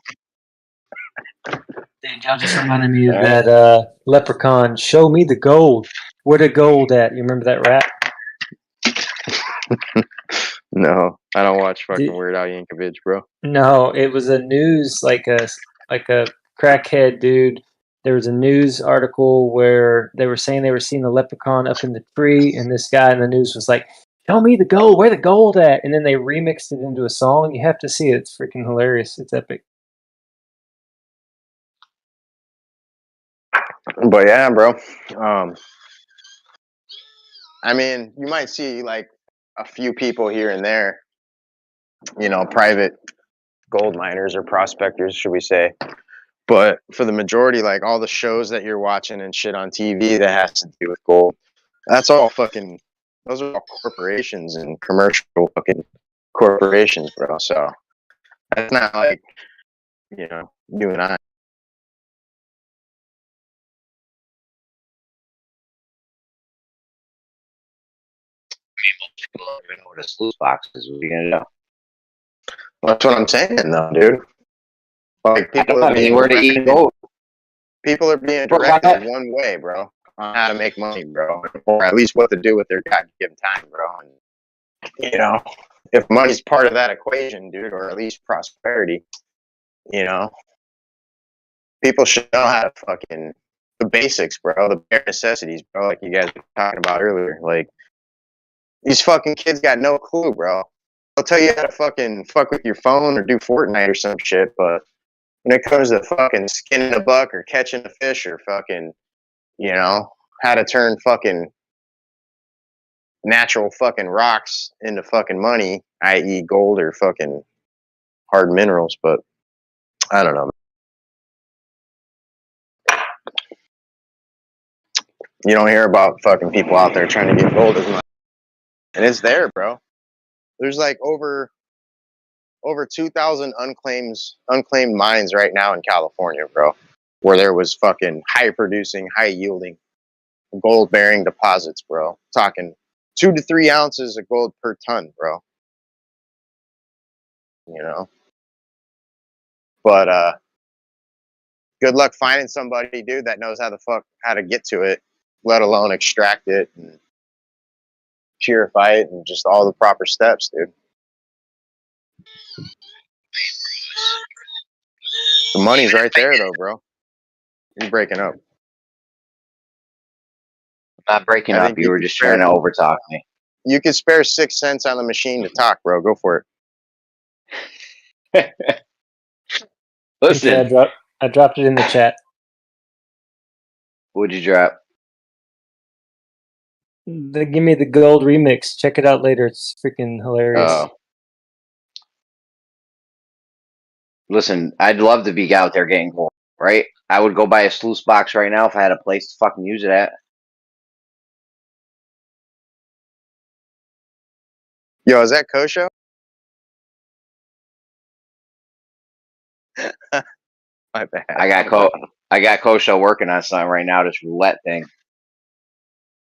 Dude, y'all just reminded me of that Leprechaun. Show me the gold. Where the gold at? You remember that rap? no, I don't watch fucking Dude. Weird Al Yankovic, bro. No, it was a news like a crackhead dude. There was a news article where they were saying they were seeing the leprechaun up in the tree, and this guy in the news was like, "Show me the gold. Where the gold at?" And then they remixed it into a song. You have to see it. It's freaking hilarious. It's epic. But yeah, bro. I mean, you might see like a few people here and there, you know, private gold miners or prospectors, should we say. But for the majority, like all the shows that you're watching and shit on TV that has to do with gold, that's all fucking, those are all corporations and commercial fucking corporations, bro. So that's not like, you know, you and I. People don't even know what a sluice box is. What are you gonna do? That's what I'm saying, though, dude. Like people are being where to eat gold. People are being directed one way, bro, on how to make money, bro, or at least what to do with their God-given time, bro. And, you know, if money's part of that equation, dude, or at least prosperity, you know, people should know how to fucking the basics, bro, the bare necessities, bro, like you guys were talking about earlier. Like, these fucking kids got no clue, bro. They'll tell you how to fucking fuck with your phone or do Fortnite or some shit, but when it comes to fucking skinning a buck or catching a fish or fucking, you know, how to turn fucking natural fucking rocks into fucking money, i.e. gold or fucking hard minerals, but I don't know. You don't hear about fucking people out there trying to get gold as much. And it's there, bro. There's like over 2,000 unclaimed mines right now in California, bro, where there was fucking high producing, high yielding gold bearing deposits, bro. Talking 2 to 3 ounces of gold per ton, bro. You know, but good luck finding somebody, dude, that knows how to get to it, let alone extract it and purify it and just all the proper steps, dude. The money's right there, though, bro. You're breaking up. Not breaking up. You were just trying to overtalk me. You could spare 6 cents on the machine to talk, bro. Go for it. Listen. Okay, I dropped it in the chat. What'd you drop? Give me the gold remix. Check it out later. It's freaking hilarious. Listen, I'd love to be out there getting gold. right? I would go buy a sluice box right now if I had a place to fucking use it at. Yo, is that Kosho? My bad. I got Kosho working on something right now, this roulette thing.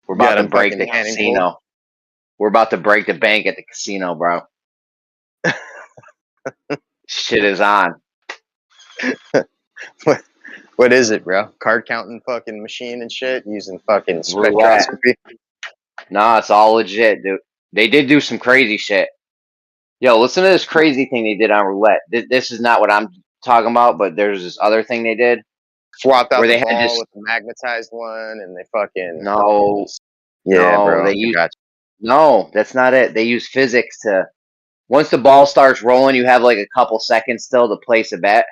We're You got about to him break fucking the handing casino. We're about to break the bank at the casino, bro. Shit is on. What is it, bro? Card counting fucking machine and shit using fucking Roulette. spectroscopy. Nah, it's all legit, dude. They did do some crazy shit. Yo, listen to this crazy thing they did on roulette. This is not what I'm talking about, but there's this other thing they did Swapped out where the they had ball this. with the magnetized one, and they fucking No, yeah, no, bro. they I use got no. That's not it. They use physics to. Once the ball starts rolling, you have like a couple seconds still to place a bet.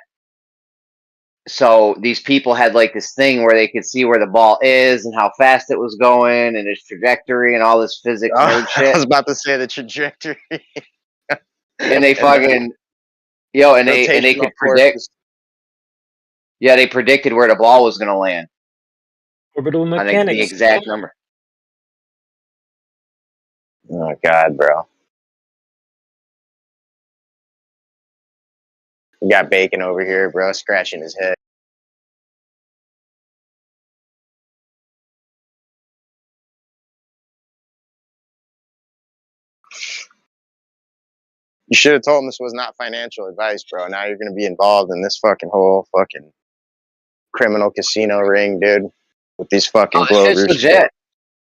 So these people had like this thing where they could see where the ball is and how fast it was going and its trajectory and all this physics nerd I shit. was about to say the trajectory. And they the fucking and they rotational could predict. forces. Yeah, they predicted where the ball was going to land. Orbital I think the mechanics. exact number. Oh god, bro. We got Bacon over here, bro, scratching his head. You should have told him this was not financial advice, bro. Now you're gonna be involved in this fucking whole fucking criminal casino ring, dude, with these fucking Oh, this shit's Glovers. legit.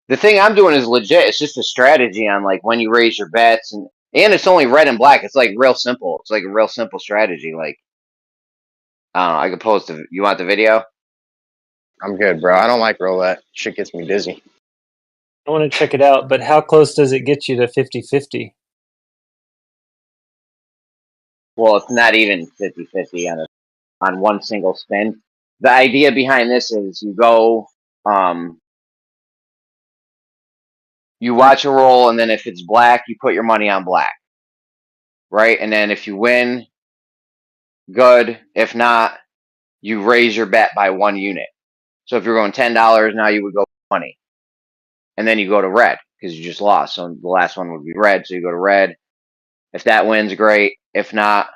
The thing I'm doing is legit. It's just a strategy on like when you raise your bets and it's only red and black. It's like real simple. It's like a real simple strategy. Like I don't know. I could post it. You want the video? I'm good, bro. I don't like roulette. Shit gets me dizzy. I want to check it out, but how close does it get you to 50-50? Well, it's not even 50-50 on one single spin. The idea behind this is you go, you watch a roll, and then if it's black, you put your money on black, right? And then if you win, good. If not, you raise your bet by 1 unit. So if you're going $10, now you would go 20, and then you go to red because you just lost. So the last one would be red, so you go to red. If that wins, great. If not,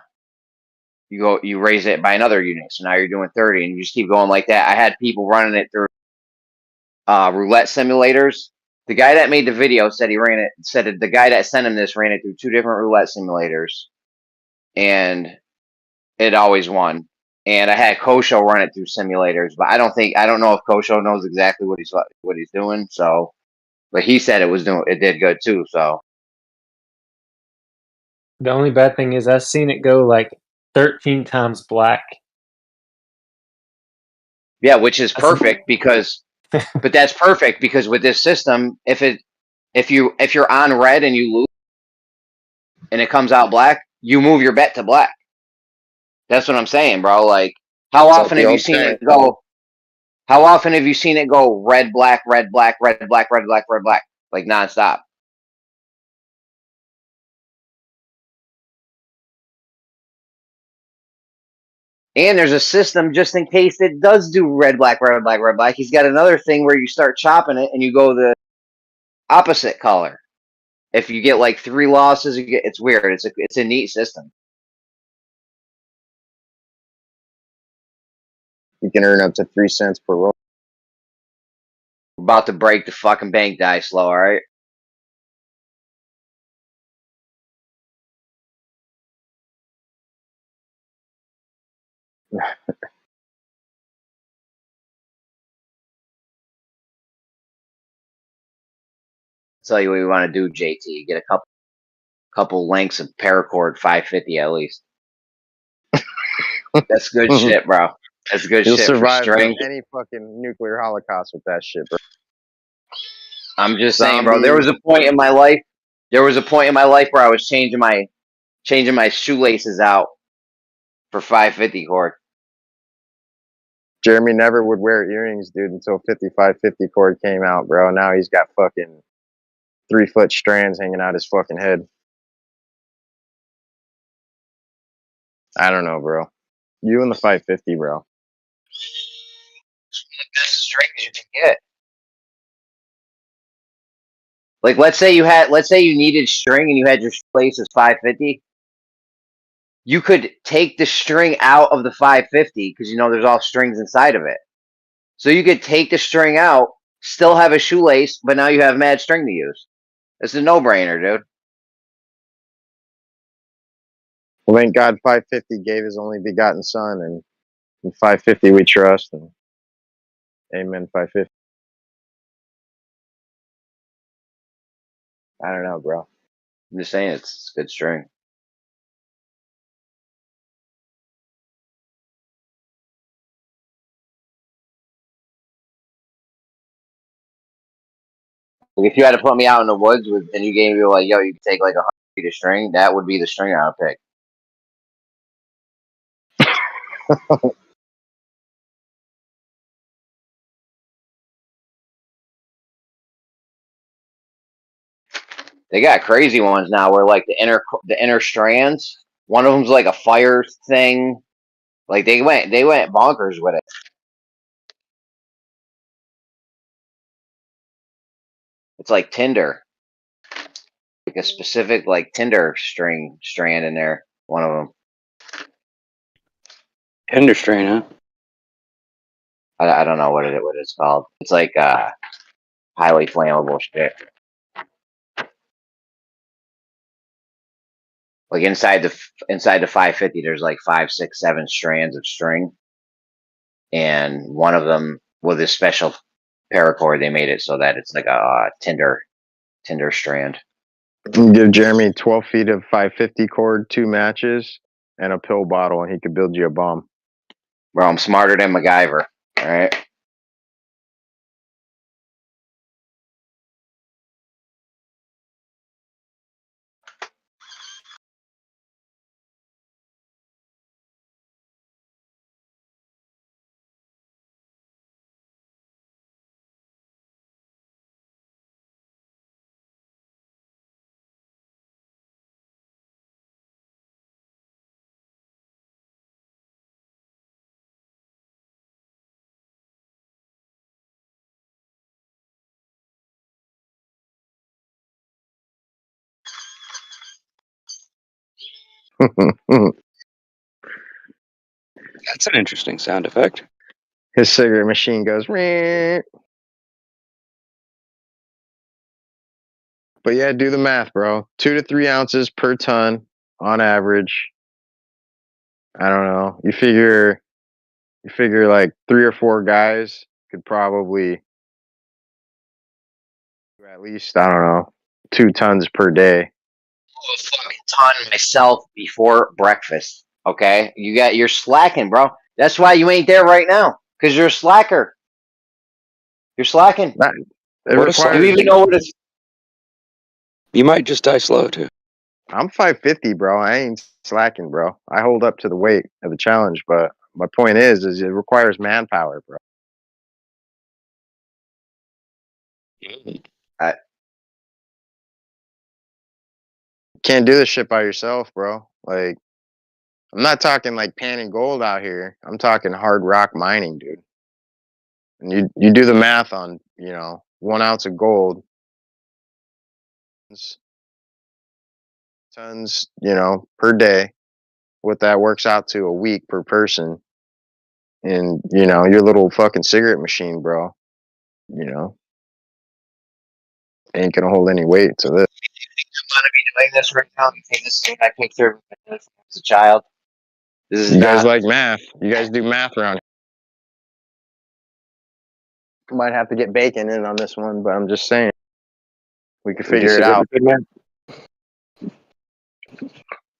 you raise it by another unit. So now you're doing 30, and you just keep going like that. I had people running it through roulette simulators. The guy that made the video said the guy that sent him this ran it through 2 different roulette simulators, and it always won. And I had Kosho run it through simulators, but I don't know if Kosho knows exactly what he's doing. So, but he said it did good too. So The only bad thing is I've seen it go like 13 times black. yeah, which is That's- perfect but that's perfect because with this system, if you're on red and you lose and it comes out black, you move your bet to black. That's what I'm saying, bro. Like, how It's like often the have you old seen saying. it go? How often have you seen it go red, black, red, black, red, black, red, black, red, black, like nonstop? And there's a system just in case it does do red, black, red, black, red, black. He's got another thing where you start chopping it and you go the opposite color. If you get like 3 losses, it's weird. It's a neat system. You can earn up to 3 cents per roll. We're about to break the fucking bank, die slow, all right? Tell you what we want to do, JT. Get a couple lengths of paracord 550 at least. That's good shit, bro. That's good You'll shit for survive string. any fucking nuclear holocaust with that shit, bro. I'm just saying, bro. Zombies. There was a point in my life. There was a point in my life where I was changing my shoelaces out for 550 cord. Jeremy never would wear earrings, dude, until 5550 cord came out, bro. Now he's got fucking 3-foot strands hanging out his fucking head. I don't know, bro. You and the 550, bro. It's one of the best strings you can get. Like, let's say you needed string and you had your place as 550. You could take the string out of the 550 because there's all strings inside of it. So you could take the string out, still have a shoelace, but now you have mad string to use. It's a no-brainer, dude. Well, thank God 550 gave his only begotten son, and in 550 we trust, and amen 550. I don't know, bro. I'm just saying it's good string. If you had to put me out in the woods and you gave me like, yo, you could take like 100 feet of string, that would be the string I would pick. They got crazy ones now where like the inner strands, one of them's like a fire thing. Like they went bonkers with it. It's like tinder, like a specific like tinder strand in there. One of them. Tinder strain, huh? I don't know what it's called. It's like highly flammable shit. Like inside the 550, there's like 5, 6, 7 strands of string, and one of them with this special paracord, they made it so that it's like a tinder strand. Give Jeremy 12 feet of 550 cord, 2 matches, and a pill bottle, and he could build you a bomb. Bro, I'm smarter than MacGyver. All right. That's an interesting sound effect. His cigarette machine goes. Meh. But yeah, do the math, bro. 2 to 3 ounces per ton on average. I don't know. You figure like 3 or 4 guys could probably do at least, I don't know, 2 tons per day. A fucking ton myself before breakfast. Okay, you're slacking, bro. That's why you ain't there right now, because you're a slacker. You're slacking. It What a requires, Do you even know what it's? You might just die slow too. I'm 550, bro. I ain't slacking, bro. I hold up to the weight of the challenge, but my point is it requires manpower, bro. Can't do this shit by yourself, bro. Like, I'm not talking like panning gold out here. I'm talking hard rock mining, dude. And you do the math on, 1 ounce of gold, tons, per day, what that works out to a week per person. And, your little fucking cigarette machine, bro, ain't gonna hold any weight to this. I'm gonna be doing this right now. You think this is my picture as a child? This is You guys not. like math. You guys do math around here. Might have to get bacon in on this one, but I'm just saying. We could figure it out. Man.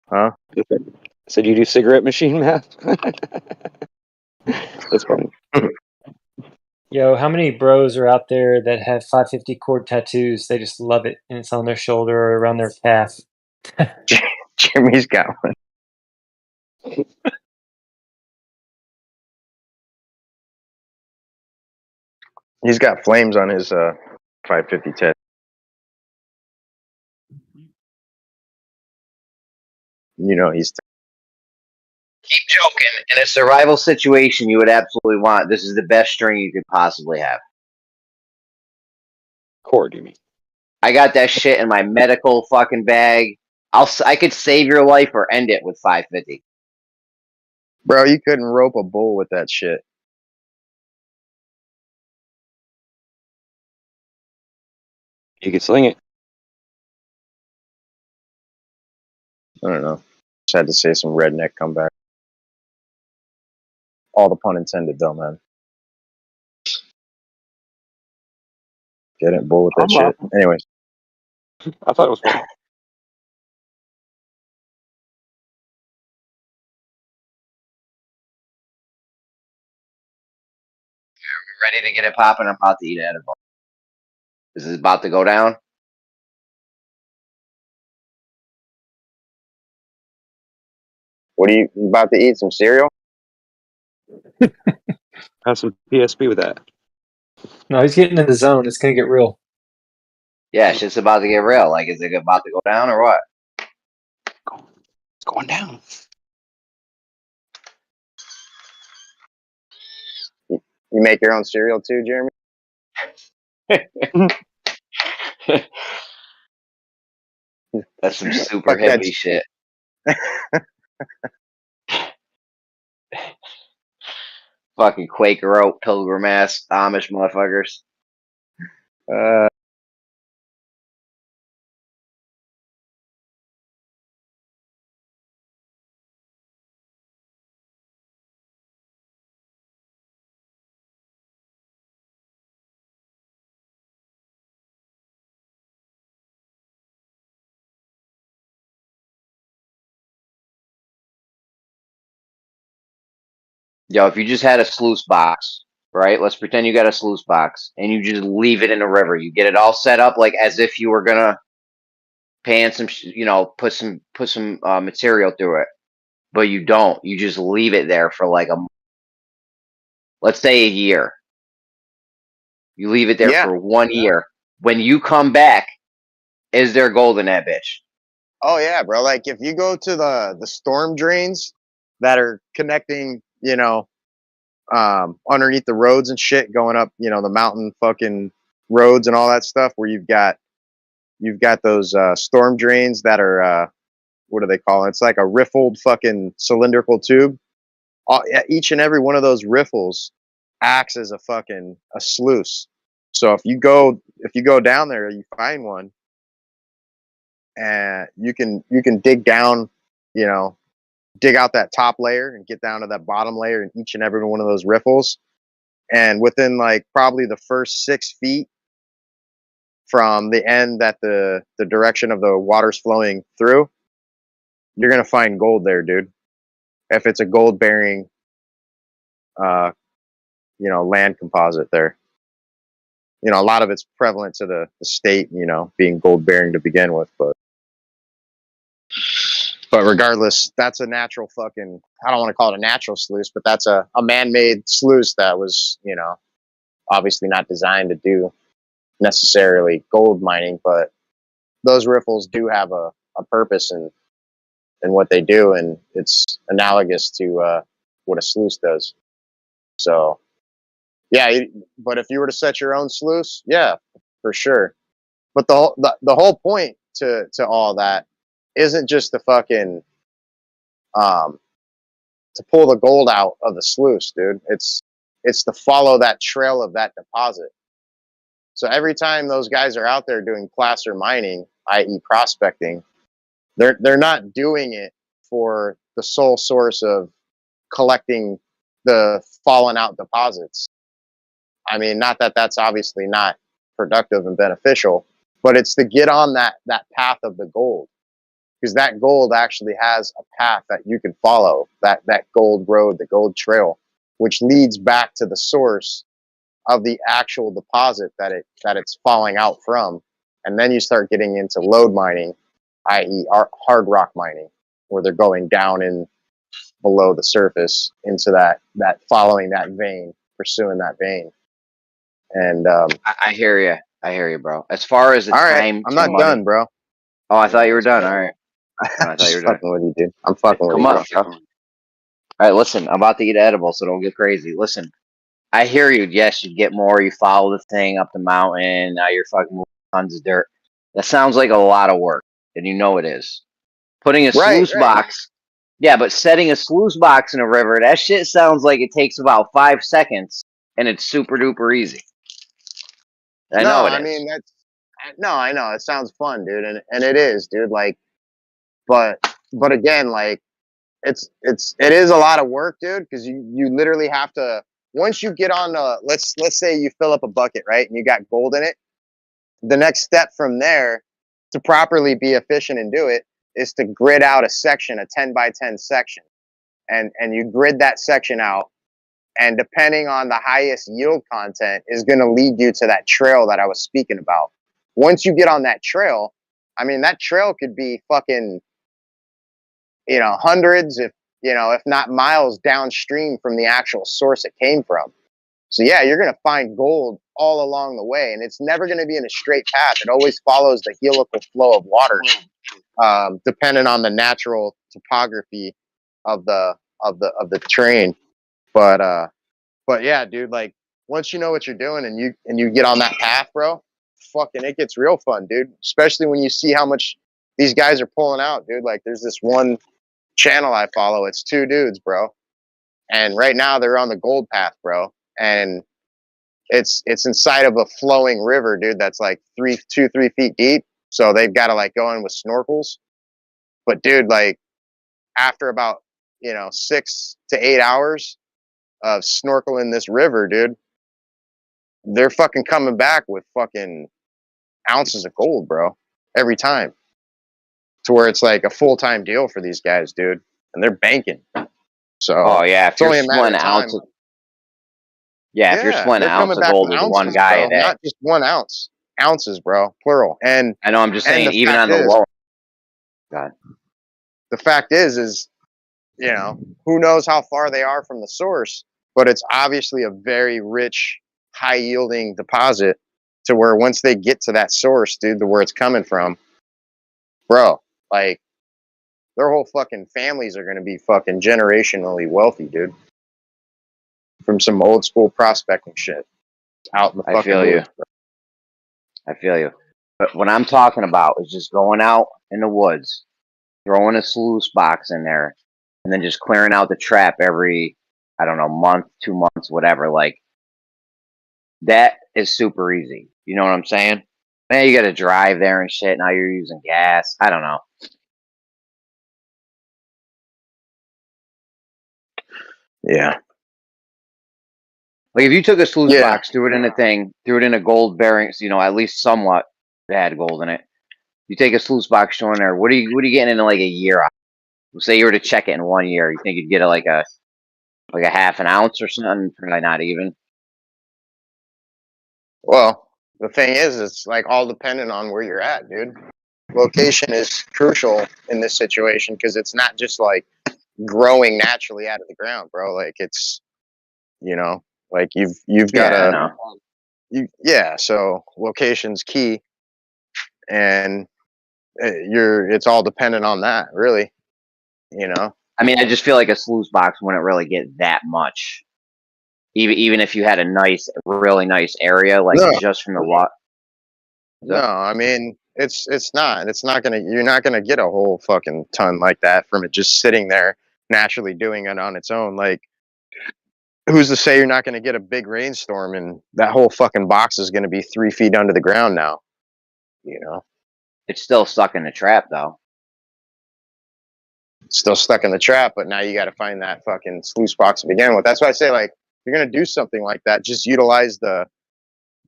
Huh? Said you do cigarette machine math? That's funny. Yo, how many bros are out there that have 550 cord tattoos? They just love it, and it's on their shoulder or around their calf. Jimmy's got one. He's got flames on his 550 tattoo. He's Keep joking. in a survival situation, you would absolutely want. This is the best string you could possibly have. Cord, you mean? I got that shit in my medical fucking bag. I could save your life or end it with 550. Bro, you couldn't rope a bull with that shit. You could sling it. I don't know. Just had to say some redneck comeback. All the pun intended, though, man. Get it, bull with that I'm shit. laughing. Anyways, I thought it was funny. Ready to get it popping? I'm about to eat edible. This is about to go down. what are you about to eat? Some cereal? Have some PSP with that. No, he's getting in the zone. It's gonna get real. Yeah, shit's about to get real. Like, is it about to go down or what? It's going down. You make your own cereal too, Jeremy? That's some super Fuck that hippie shit. Fucking Quaker Oat, Pilgrim ass Amish motherfuckers. Uh, Yo, if you just had a sluice box, right? Let's pretend you got a sluice box and you just leave it in the river. You get it all set up like as if you were gonna pan some, put some material through it, but you don't. You just leave it there for like let's say a year. You leave it there yeah. for 1 year. When you come back, is there gold in that bitch? Oh yeah, bro. Like if you go to the storm drains that are connecting, underneath the roads and shit, going up, the mountain fucking roads and all that stuff, where you've got those storm drains that are what do they call it? It's like a riffled fucking cylindrical tube. Each and every one of those riffles acts as a sluice. So if you go down there, you find one, and you can dig down, dig out that top layer and get down to that bottom layer in each and every one of those riffles. And within like probably the first 6 feet from the end that the direction of the water's flowing through, you're gonna find gold there, dude. If it's a gold bearing, land composite there. A lot of it's prevalent to the state, being gold bearing to begin with, but regardless, that's a natural fucking, I don't want to call it a natural sluice, but that's a man-made sluice that was, obviously not designed to do necessarily gold mining, but those riffles do have a purpose in what they do, and it's analogous to what a sluice does. So, yeah, but if you were to set your own sluice, yeah, for sure. But the whole point to all that isn't just to fucking to pull the gold out of the sluice, dude. It's to follow that trail of that deposit. So every time those guys are out there doing placer mining, i.e. prospecting, they're not doing it for the sole source of collecting the fallen out deposits. I mean, not that that's obviously not productive and beneficial, but it's to get on that path of the gold, because that gold actually has a path that you can follow, that gold road, the gold trail, which leads back to the source of the actual deposit that it's falling out from. And then you start getting into lode mining, i.e. hard rock mining, where they're going down in below the surface into that following that vein, pursuing that vein. And I hear you. I hear you, bro. As far as the all right, time, I'm not done, bro. Oh, I thought you were done. All right. I thought you Just were done. fucking with you, dude. I'm fucking with Come you, up, bro. bro. All right, listen, I'm about to eat edible, so don't get crazy. Listen, I hear you. Yes, you get more. You follow the thing up the mountain. Now you're fucking moving tons of dirt. That sounds like a lot of work, and you know it is. Putting a Right, sluice box. Yeah, but setting a sluice box in a river, that shit sounds like it takes about 5 seconds, and it's super duper easy. I No, know it I is. mean I know it sounds fun, dude, and it is, dude. Like, but again, like it is a lot of work, dude, because you literally have to once you get on let's say you fill up a bucket, right, and you got gold in it. The next step from there to properly be efficient and do it is to grid out a section, a 10 by 10 section, and you grid that section out, and depending on the highest yield content is going to lead you to that trail that I was speaking about. Once you get on that trail, I mean, that trail could be fucking, hundreds, if not miles downstream from the actual source it came from. So yeah, you're going to find gold all along the way, and it's never going to be in a straight path. It always follows the helical flow of water, depending on the natural topography of the terrain. But yeah, dude, like once you know what you're doing and you get on that path, bro, fucking it gets real fun, dude. Especially when you see how much these guys are pulling out, dude. Like there's this one channel I follow. It's 2 dudes, bro. And right now they're on the gold path, bro. And it's inside of a flowing river, dude, that's like 3 feet deep. So they've got to like go in with snorkels. But dude, like after about 6 to 8 hours of snorkeling this river, dude, they're fucking coming back with fucking ounces of gold, bro, every time. To where it's like a full-time deal for these guys, dude, and they're banking. So Oh yeah, if it's you're only a matter splitting of time. ounces. Yeah, if you're Yeah, splitting they're an ounce coming of back gold with with one ounces, guy bro, a day. not just 1 ounce. Ounces, bro, plural. And I know. I'm just saying, the even fact on the is, low. God. the fact is, who knows how far they are from the source, but it's obviously a very rich, high yielding deposit to where once they get to that source, dude, to where it's coming from, bro, like their whole fucking families are going to be fucking generationally wealthy, dude, from some old school prospecting shit out in the I fucking feel you. woods, bro. I feel you. But what I'm talking about is just going out in the woods, throwing a sluice box in there, and then just clearing out the trap every, I don't know, month, 2 months, whatever. Like, that is super easy. You know what I'm saying? Man, you got to drive there and shit. Now you're using gas. I don't know. Yeah. Like, if you took a sluice Yeah. box, threw it in a thing, threw it in a gold bearing, at least somewhat it had gold in it. You take a sluice box showing there. What are you getting in like a year? Say you were to check it in 1 year, you think you'd get it like a half an ounce or something? Probably not even. Well, the thing is, it's like all dependent on where you're at, dude. Location is crucial in this situation because it's not just like growing naturally out of the ground, bro. Like it's, like you've got Yeah, I to, know. yeah. So location's key, and it's all dependent on that, really. I mean, I just feel like a sluice box wouldn't really get that much. Even if you had a really nice area, like No, just from the water. no. I mean, it's not. It's not gonna. You're not gonna get a whole fucking ton like that from it just sitting there naturally doing it on its own. Like, who's to say you're not going to get a big rainstorm and that whole fucking box is going to be 3 feet under the ground now? It's still stuck in the trap, though. It's still stuck in the trap, but now you got to find that fucking sluice box to begin with. That's why I say, like, if you're going to do something like that, just utilize the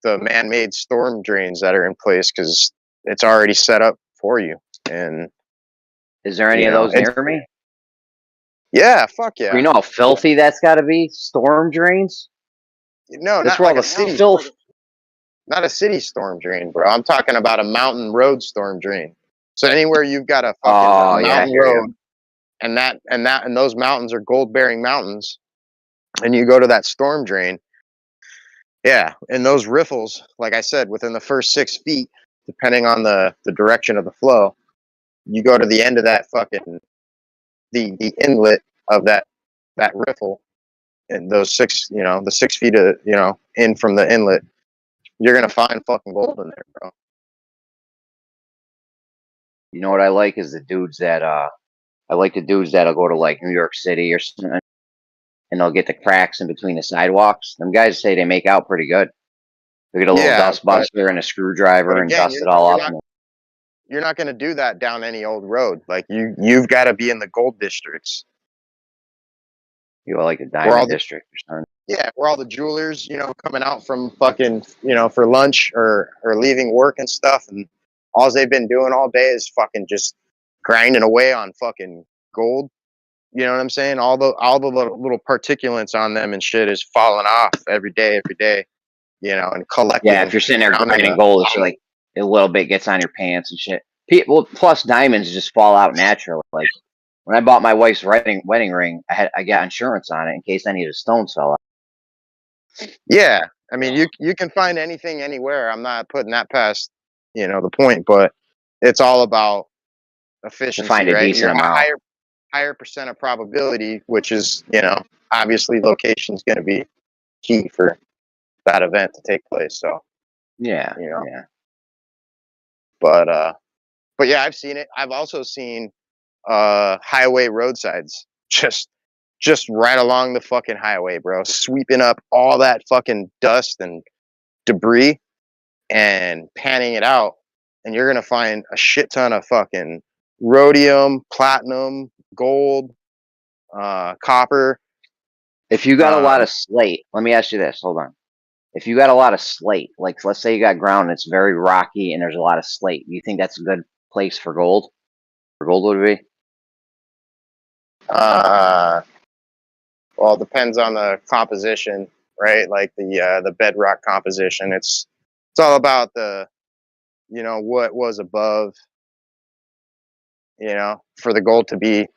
man-made storm drains that are in place because it's already set up for you. And Is there any of those near me? Yeah, fuck yeah. You know how filthy that's got to be? Storm drains? No, That's not where like all a the city. filth. Not a city storm drain, bro. I'm talking about a mountain road storm drain. So anywhere you've got a fucking mountain road, and those mountains are gold bearing mountains, and you go to that storm drain, yeah, and those riffles, like I said, within the first 6 feet, depending on the direction of the flow, you go to the end of that fucking the inlet of that that riffle and those 6, the 6 feet of, in from the inlet, you're gonna find fucking gold in there, bro. You know what I like is the dudes that I like the dudes that'll go to like New York City or something, and they'll get the cracks in between the sidewalks. Them guys say they make out pretty good. They get a little dust buster and a screwdriver and again, dust it all up. You're not gonna do that down any old road. Like you've got to be in the gold districts. You know, like the diamond district or something. Yeah, where all the jewelers, coming out from fucking, for lunch or leaving work and stuff, and all they've been doing all day is fucking just grinding away on fucking gold. You know what I'm saying? All the little particulates on them and shit is falling off every day, and collecting. Yeah, if you're sitting there grinding gold, it's like a little bit gets on your pants and shit. Well, plus diamonds just fall out naturally. Like when I bought my wife's wedding ring, I got insurance on it in case any of the stones fell out. Yeah, I mean, you can find anything anywhere. I'm not putting that past, the point, but it's all about efficiency, to find a right? decent amount. Higher percent of probability, which is, obviously location is going to be key for that event to take place. So yeah. But yeah, I've seen it. I've also seen highway roadsides just right along the fucking highway, bro, sweeping up all that fucking dust and debris and panning it out, and you're gonna find a shit ton of fucking rhodium, platinum, gold, copper. If you got a lot of slate, let me ask you this. Hold on. If you got a lot of slate, like let's say you got ground that's very rocky and there's a lot of slate, do you think that's a good place for gold? For gold would be? Well, it depends on the composition, right? Like the bedrock composition. It's all about the, what was above, for the gold to be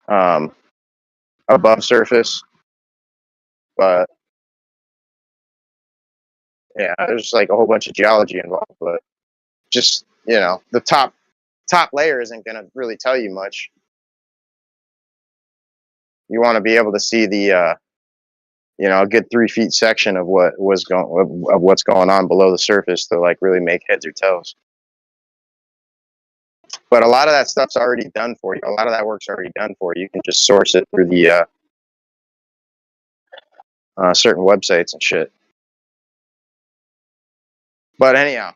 above surface. But yeah, there's like a whole bunch of geology involved, but just, the top layer isn't going to really tell you much. You want to be able to see the, a good 3 feet section of what's going on below the surface to like really make heads or tails. But a lot of that stuff's already done for you. A lot of that work's already done for you. You can just source it through the certain websites and shit. But anyhow,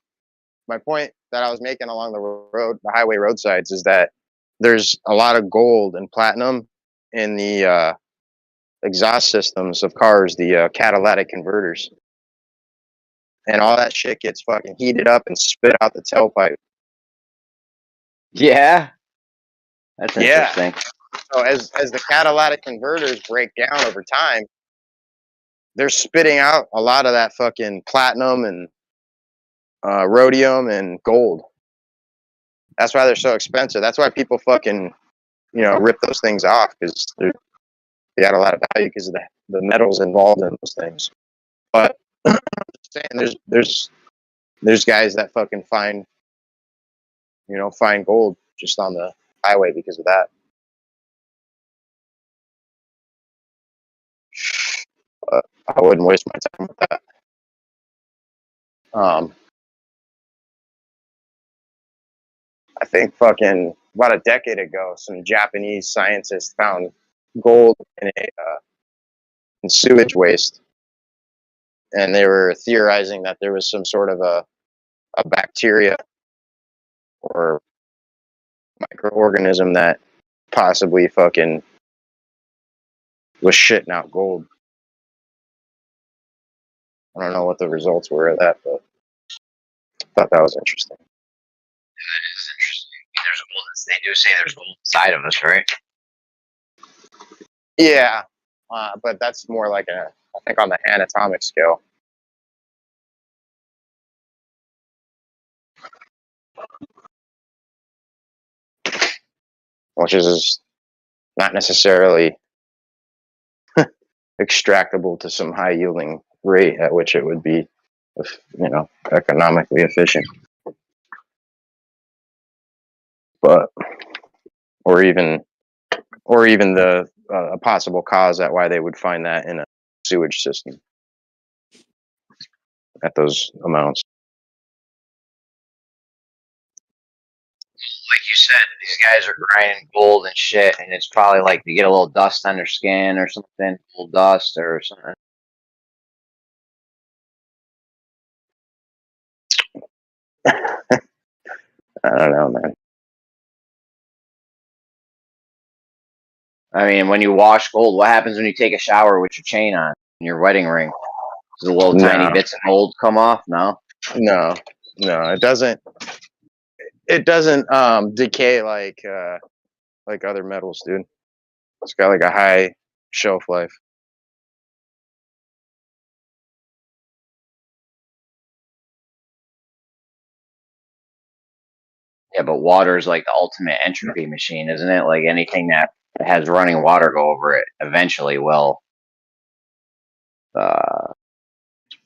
my point that I was making along the highway roadsides, is that there's a lot of gold and platinum in the exhaust systems of cars, the catalytic converters. And all that shit gets fucking heated up and spit out the tailpipe. Yeah. That's interesting. So as the catalytic converters break down over time, they're spitting out a lot of that fucking platinum and rhodium and gold. That's why they're so expensive. That's why people fucking, rip those things off, because they got a lot of value because of the metals involved in those things. But saying there's guys that fucking find gold just on the highway because of that. But I wouldn't waste my time with that. I think fucking about a decade ago, some Japanese scientists found gold in sewage waste, and they were theorizing that there was some sort of a bacteria or microorganism that possibly fucking was shitting out gold. I don't know what the results were of that, but I thought that was interesting. That is interesting. There's gold. They do say there's gold inside of us, right? Yeah, but that's more like I think on the anatomic scale. Which is not necessarily extractable to some high yielding rate at which it would be, economically efficient. But or even the a possible cause that why they would find that in a sewage system at those amounts. Like you said, these guys are grinding gold and shit, and it's probably like they get a little dust on their skin or something, little dust or something. I don't know, man. I mean, when you wash gold, what happens when you take a shower with your chain on in your wedding ring? Does the little tiny No. bits of gold come off? No. No, it doesn't. It doesn't decay like other metals, dude. It's got like a high shelf life. Yeah, but water is like the ultimate entropy machine, isn't it? Like anything that has running water go over it eventually will, you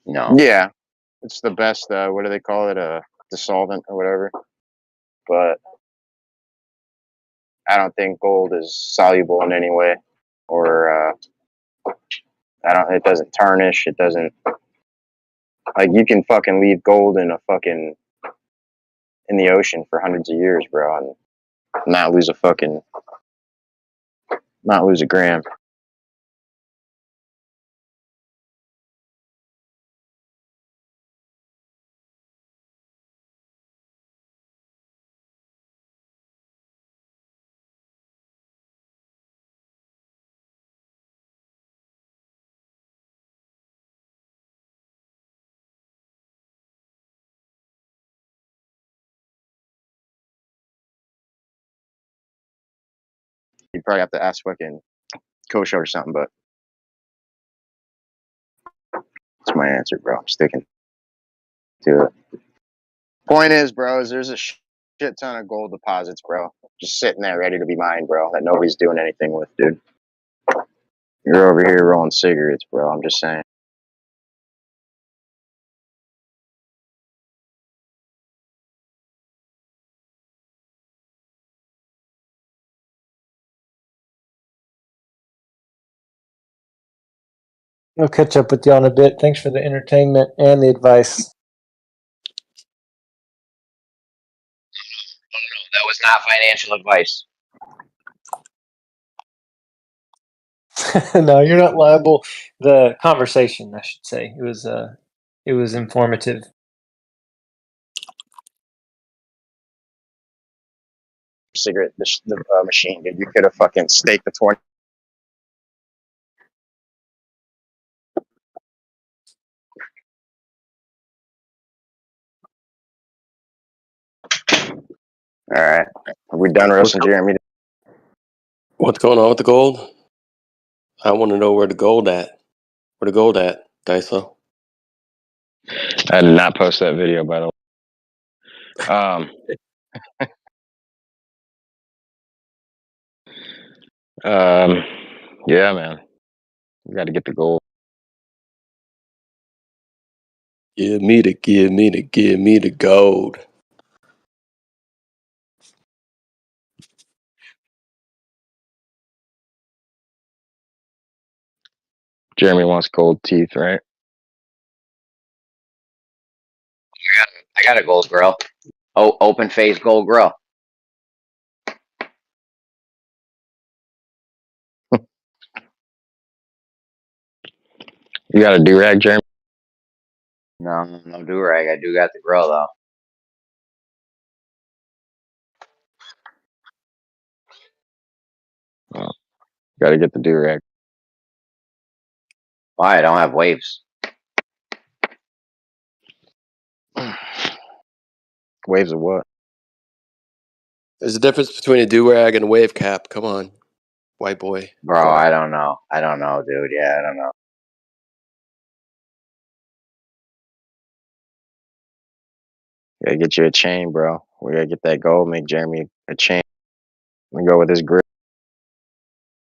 know. Yeah, it's the best. What do they call it? A dissolvent or whatever. But I don't think gold is soluble in any way, or I don't. It doesn't tarnish. It doesn't. Like you can fucking leave gold in the ocean for hundreds of years, bro, and not lose a gram. You probably have to ask fucking Kosho or something, but that's my answer, bro. I'm sticking to it. Point is, bro, is there's a shit ton of gold deposits, bro, just sitting there ready to be mined, bro, that nobody's doing anything with, dude. You're over here rolling cigarettes, bro. I'm just saying. I'll catch up with you in a bit. Thanks for the entertainment and the advice. That was not financial advice. No, you're not liable. The conversation, I should say, it was informative. Cigarette machine, dude. You could have fucking staked the 20. All right. Are we done roasting Jeremy? What's going on with the gold? I want to know where the gold at. Where the gold at, Daiso? I did not post that video, by the way. Yeah, man. We got to get the gold. Give me the gold. Jeremy wants gold teeth, right? I got a gold grill. Oh, open face gold grill. You got a do-rag, Jeremy? No do rag. I do got the grill though. Oh, got to get the do-rag. Why? I don't have waves. Waves of what? There's a difference between a do-rag and a wave cap. Come on, white boy. Bro, I don't know. I don't know, dude. Yeah, I don't know. Gotta get you a chain, bro. We gotta get that gold, make Jeremy a chain. We go with his grip.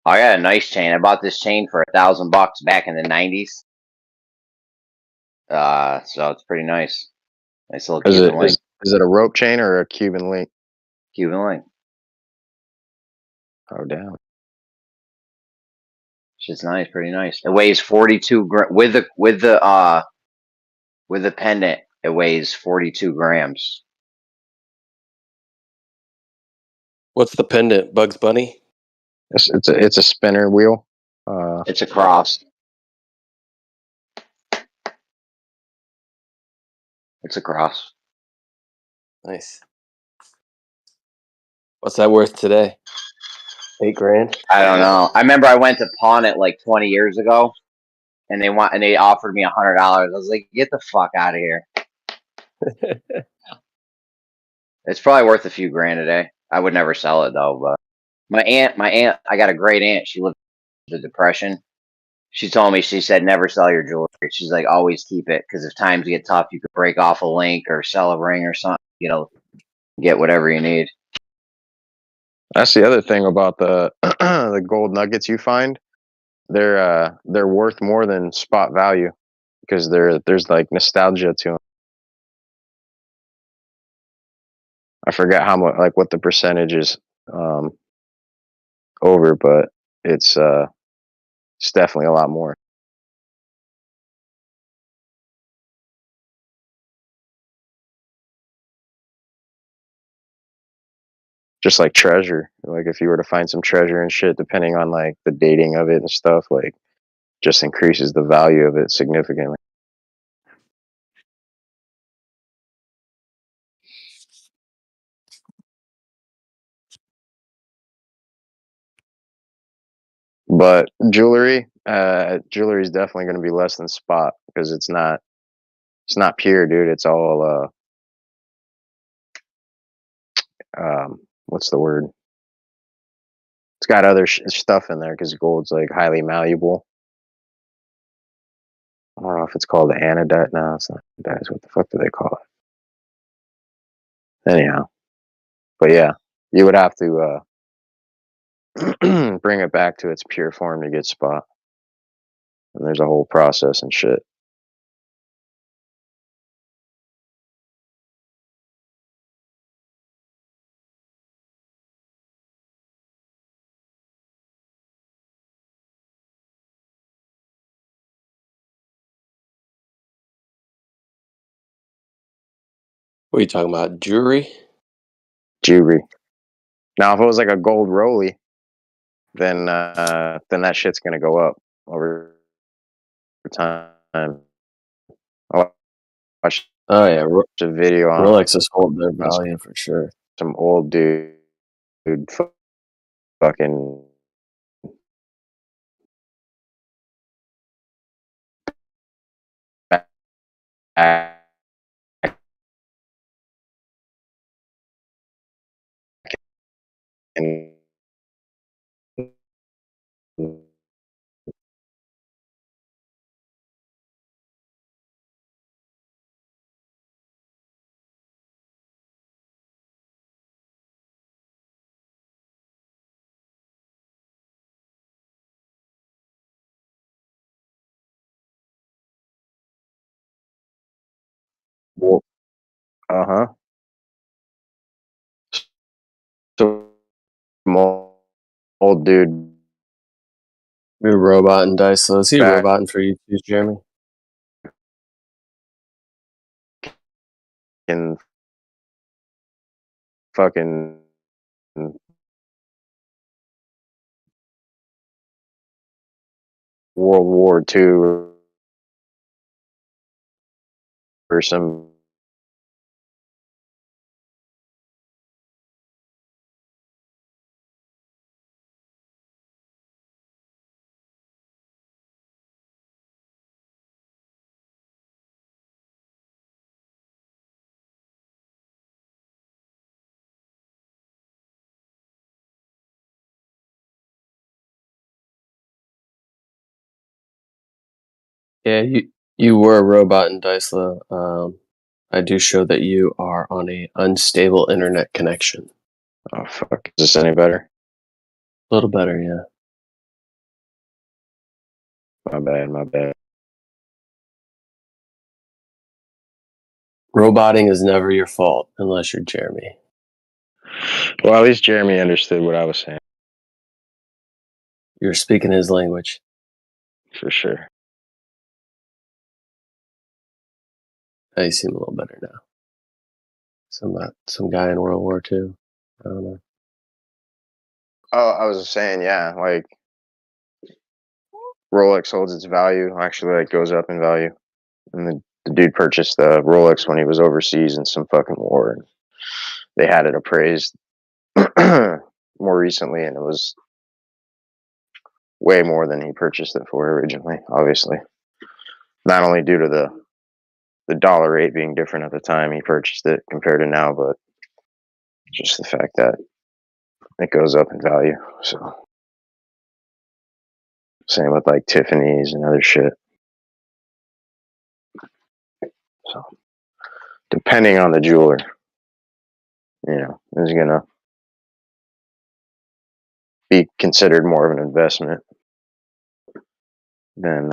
I got a nice chain. I bought this chain for $1,000 back in the 90s. So it's pretty nice. Nice little Cuban link. Is it a rope chain or a Cuban link? Cuban link. Oh, damn. Shit's nice, pretty nice. It weighs 42 with the pendant. It weighs 42 grams. What's the pendant? Bugs Bunny? It's a spinner wheel. It's a cross. It's a cross. Nice. What's that worth today? $8,000. I don't know. I remember I went to pawn it like 20 years ago, and they offered me $100. I was like, get the fuck out of here. It's probably worth a few grand today. I would never sell it though. But my aunt, I got a great aunt. She lived through the Depression. She told me, she said, never sell your jewelry. She's like, always keep it, because if times get tough, you could break off a link or sell a ring or something. You know, get whatever you need. That's the other thing about the the gold nuggets you find. They're worth more than spot value because there's like nostalgia to them. I forget how much, like what the percentage is over, but it's definitely a lot more. Just like treasure, like if you were to find some treasure and shit, depending on like the dating of it and stuff, like just increases the value of it significantly. But jewelry is definitely going to be less than spot because it's not pure, dude. It's all what's the word? It's got other stuff in there because gold's like highly malleable. I don't know if it's called the anodite. No, it's not anodite. What the fuck do they call it? Anyhow, but yeah, you would have to bring it back to its pure form to get spot. And there's a whole process and shit. What are you talking about? Jewelry? Jewelry. Now, if it was like a gold rolly, then that shit's gonna go up over time. I watched Oh yeah, a video on Rolex is holding their value for sure. some old dude fucking and uh-huh. So old dude You're robot and dice. So is he back roboting for you too, Jeremy? in fucking World War II or some Yeah, you were a robot in dice. I do show that you are on a unstable internet connection. oh fuck, is this any better? A little better, yeah. My bad. Roboting is never your fault unless you're Jeremy. Well, at least Jeremy understood what I was saying. You're speaking his language. for sure. I seem a little better now. Some guy in World War II. I don't know. Oh, I was saying, yeah, like Rolex holds its value. Actually, like goes up in value. And the dude purchased the Rolex when he was overseas in some fucking war. And they had it appraised more recently, and it was way more than he purchased it for originally. Obviously, not only due to the dollar rate being different at the time he purchased it compared to now, but just the fact that it goes up in value. So, same with like Tiffany's and other shit. So, depending on the jeweler, is gonna be considered more of an investment than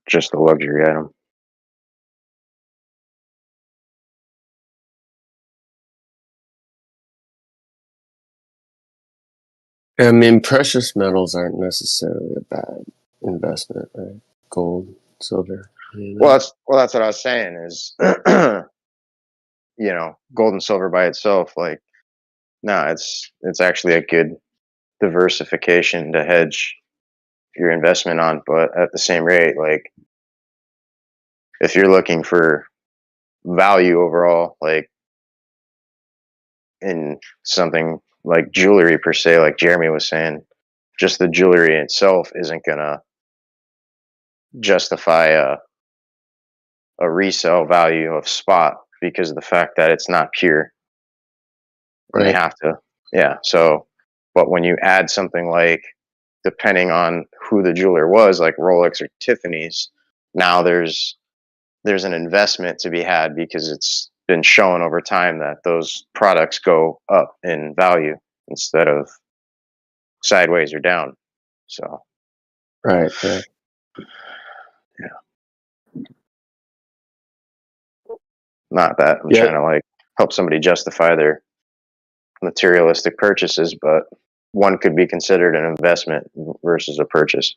just a luxury item. I mean, precious metals aren't necessarily a bad investment, right? Gold, silver. Well, that's what I was saying is, gold and silver by itself, like, no, it's actually a good diversification to hedge your investment on, but at the same rate, like, if you're looking for value overall, like in something like jewelry per se, like Jeremy was saying, just the jewelry itself isn't gonna justify a resale value of spot because of the fact that it's not pure. And they have to, yeah. So, but when you add something like, depending on who the jeweler was, like Rolex or Tiffany's, now there's an investment to be had because it's been shown over time that those products go up in value instead of sideways or down. So, Right. yeah. Not that I'm Yeah. trying to like help somebody justify their materialistic purchases, but one could be considered an investment versus a purchase.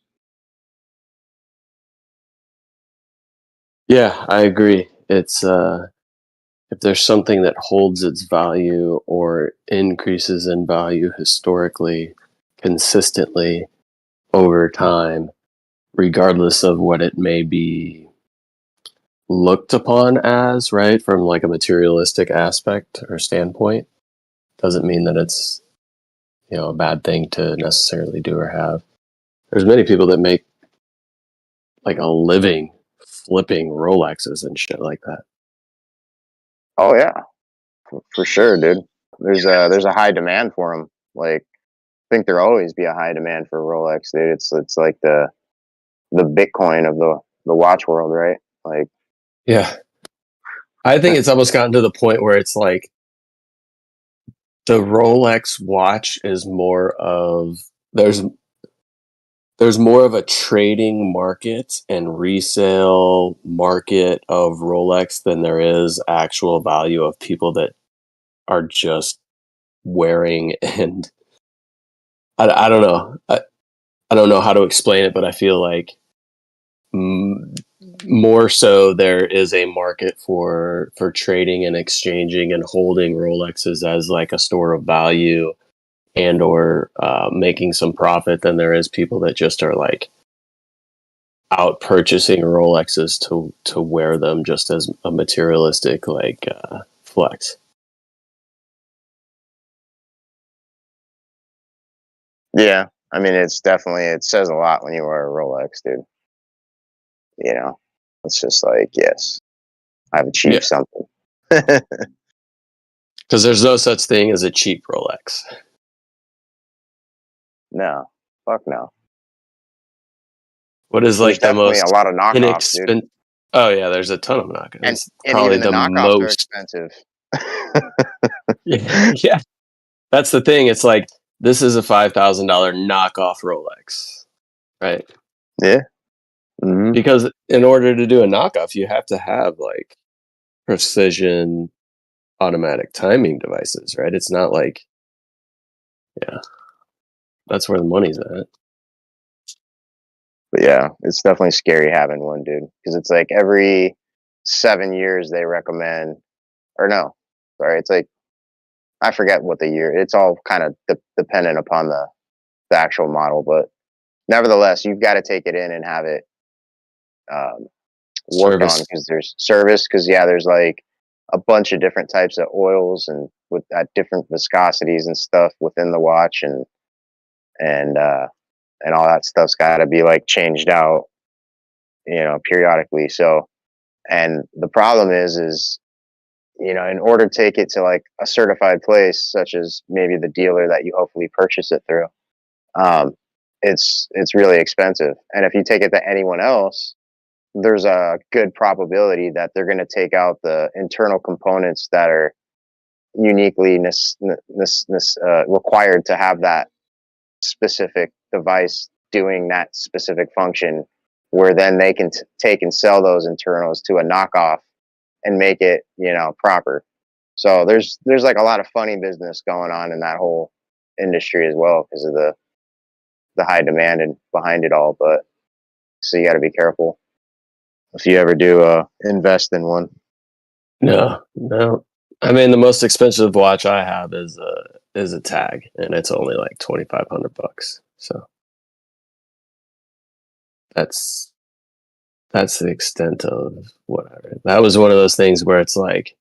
Yeah, I agree. It's if there's something that holds its value or increases in value historically, consistently over time, regardless of what it may be looked upon as, right, from like a materialistic aspect or standpoint, doesn't mean that it's a bad thing to necessarily do or have. There's many people that make like a living flipping Rolexes and shit like that. Oh yeah, for sure, dude. There's a high demand for them. Like, I think there'll always be a high demand for Rolex, dude. It's like the Bitcoin of the watch world, right? Like, Yeah. I think it's almost gotten to the point where it's like the Rolex watch is more of there's more of a trading market and resale market of Rolex than there is actual value of people that are just wearing. And I don't know. I don't know how to explain it, but I feel like more so there is a market for trading and exchanging and holding Rolexes as like a store of value and or making some profit than there is people that just are like out purchasing Rolexes to wear them just as a materialistic like flex. yeah, I mean, it says a lot when you wear a Rolex, dude. It's just like, yes, I've achieved something. Because there's no such thing as a cheap Rolex. No, fuck no. What is like There's the definitely most a lot of knockoffs, dude. inexpensive? Oh yeah, there's a ton of knockoffs. And It's probably even the the knockoffs are most. expensive. Yeah, that's the thing. It's like this is a $5,000 knockoff Rolex, right? Yeah. Mm-hmm. Because in order to do a knockoff, you have to have like precision automatic timing devices, right? It's not like, yeah, that's where the money's at. But yeah, it's definitely scary having one, dude, because it's like every 7 years they recommend, or no, sorry, it's like I forget what the year. It's all kind of dependent upon the actual model, but nevertheless, you've got to take it in and have it worked on, Service. because there's service. Because yeah, there's like a bunch of different types of oils and with at different viscosities and stuff within the watch, and all that stuff's got to be like changed out, periodically. So, and the problem is in order to take it to like a certified place, such as maybe the dealer that you hopefully purchase it through, um, it's really expensive. And if you take it to anyone else, there's a good probability that they're going to take out the internal components that are uniquely required to have that specific device doing that specific function, where then they can take and sell those internals to a knockoff and make it proper. So there's like a lot of funny business going on in that whole industry as well, because of the high demand and behind it all. But so you got to be careful if you ever do invest in one. No. I mean, the most expensive watch I have is a tag, and it's only like $2,500. So that's the extent of whatever. That was one of those things where it's like,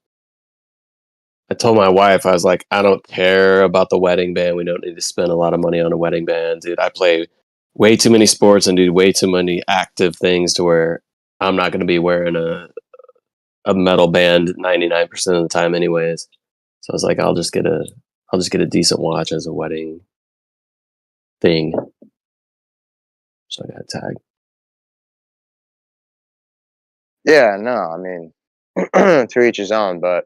I told my wife, I was like, I don't care about the wedding band. We don't need to spend a lot of money on a wedding band, dude. I play way too many sports and do way too many active things to where I'm not going to be wearing a metal band 99% of the time anyways. So I was like, I'll just get a decent watch as a wedding thing. So I got a tag. Yeah, no, I mean, to each his own, but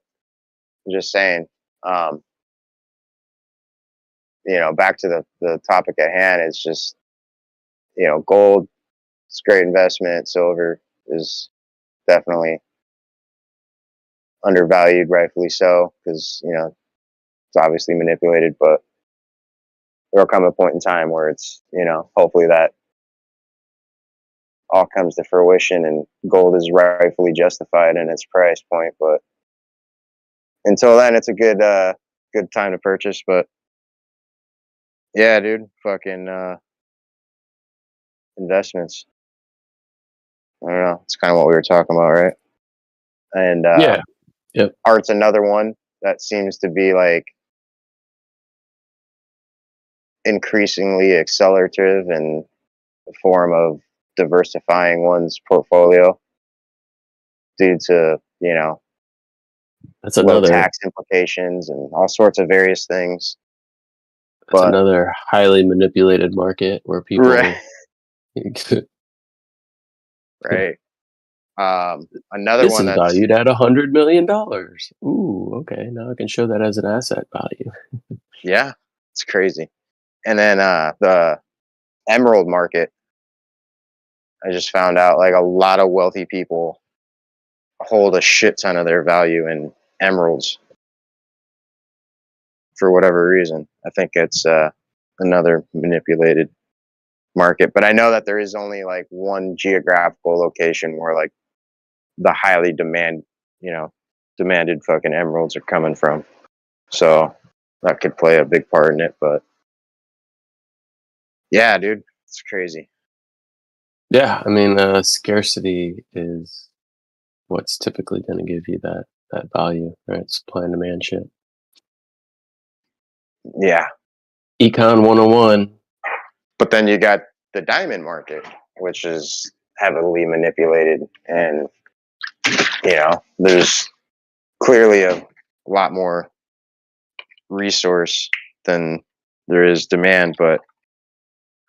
I'm just saying, back to the topic at hand, it's just, gold, it's a great investment. Silver is definitely undervalued, rightfully so, because, it's obviously manipulated, but there'll come a point in time where it's, hopefully that all comes to fruition and gold is rightfully justified in its price point. But until then, it's a good time to purchase. But yeah, dude, fucking investments. I don't know. It's kind of what we were talking about, right? And Yeah. Yep. Art's another one that seems to be like increasingly accelerative in the form of diversifying one's portfolio due to That's low another tax implications and all sorts of various things. That's But another highly manipulated market where people right. Right. Another this one is that's valued at $100 million. Ooh, okay. Now I can show that as an asset value. yeah, it's crazy. And then the emerald market, I just found out like a lot of wealthy people hold a shit ton of their value in emeralds for whatever reason. I think it's another manipulated market, but I know that there is only like one geographical location where like the highly demanded fucking emeralds are coming from. So that could play a big part in it, but yeah, dude, it's crazy. Yeah, I mean, scarcity is what's typically going to give you that value, right? Supply and demand shit. Yeah. Econ 101. But then you got the diamond market, which is heavily manipulated, and there's clearly a lot more resource than there is demand, but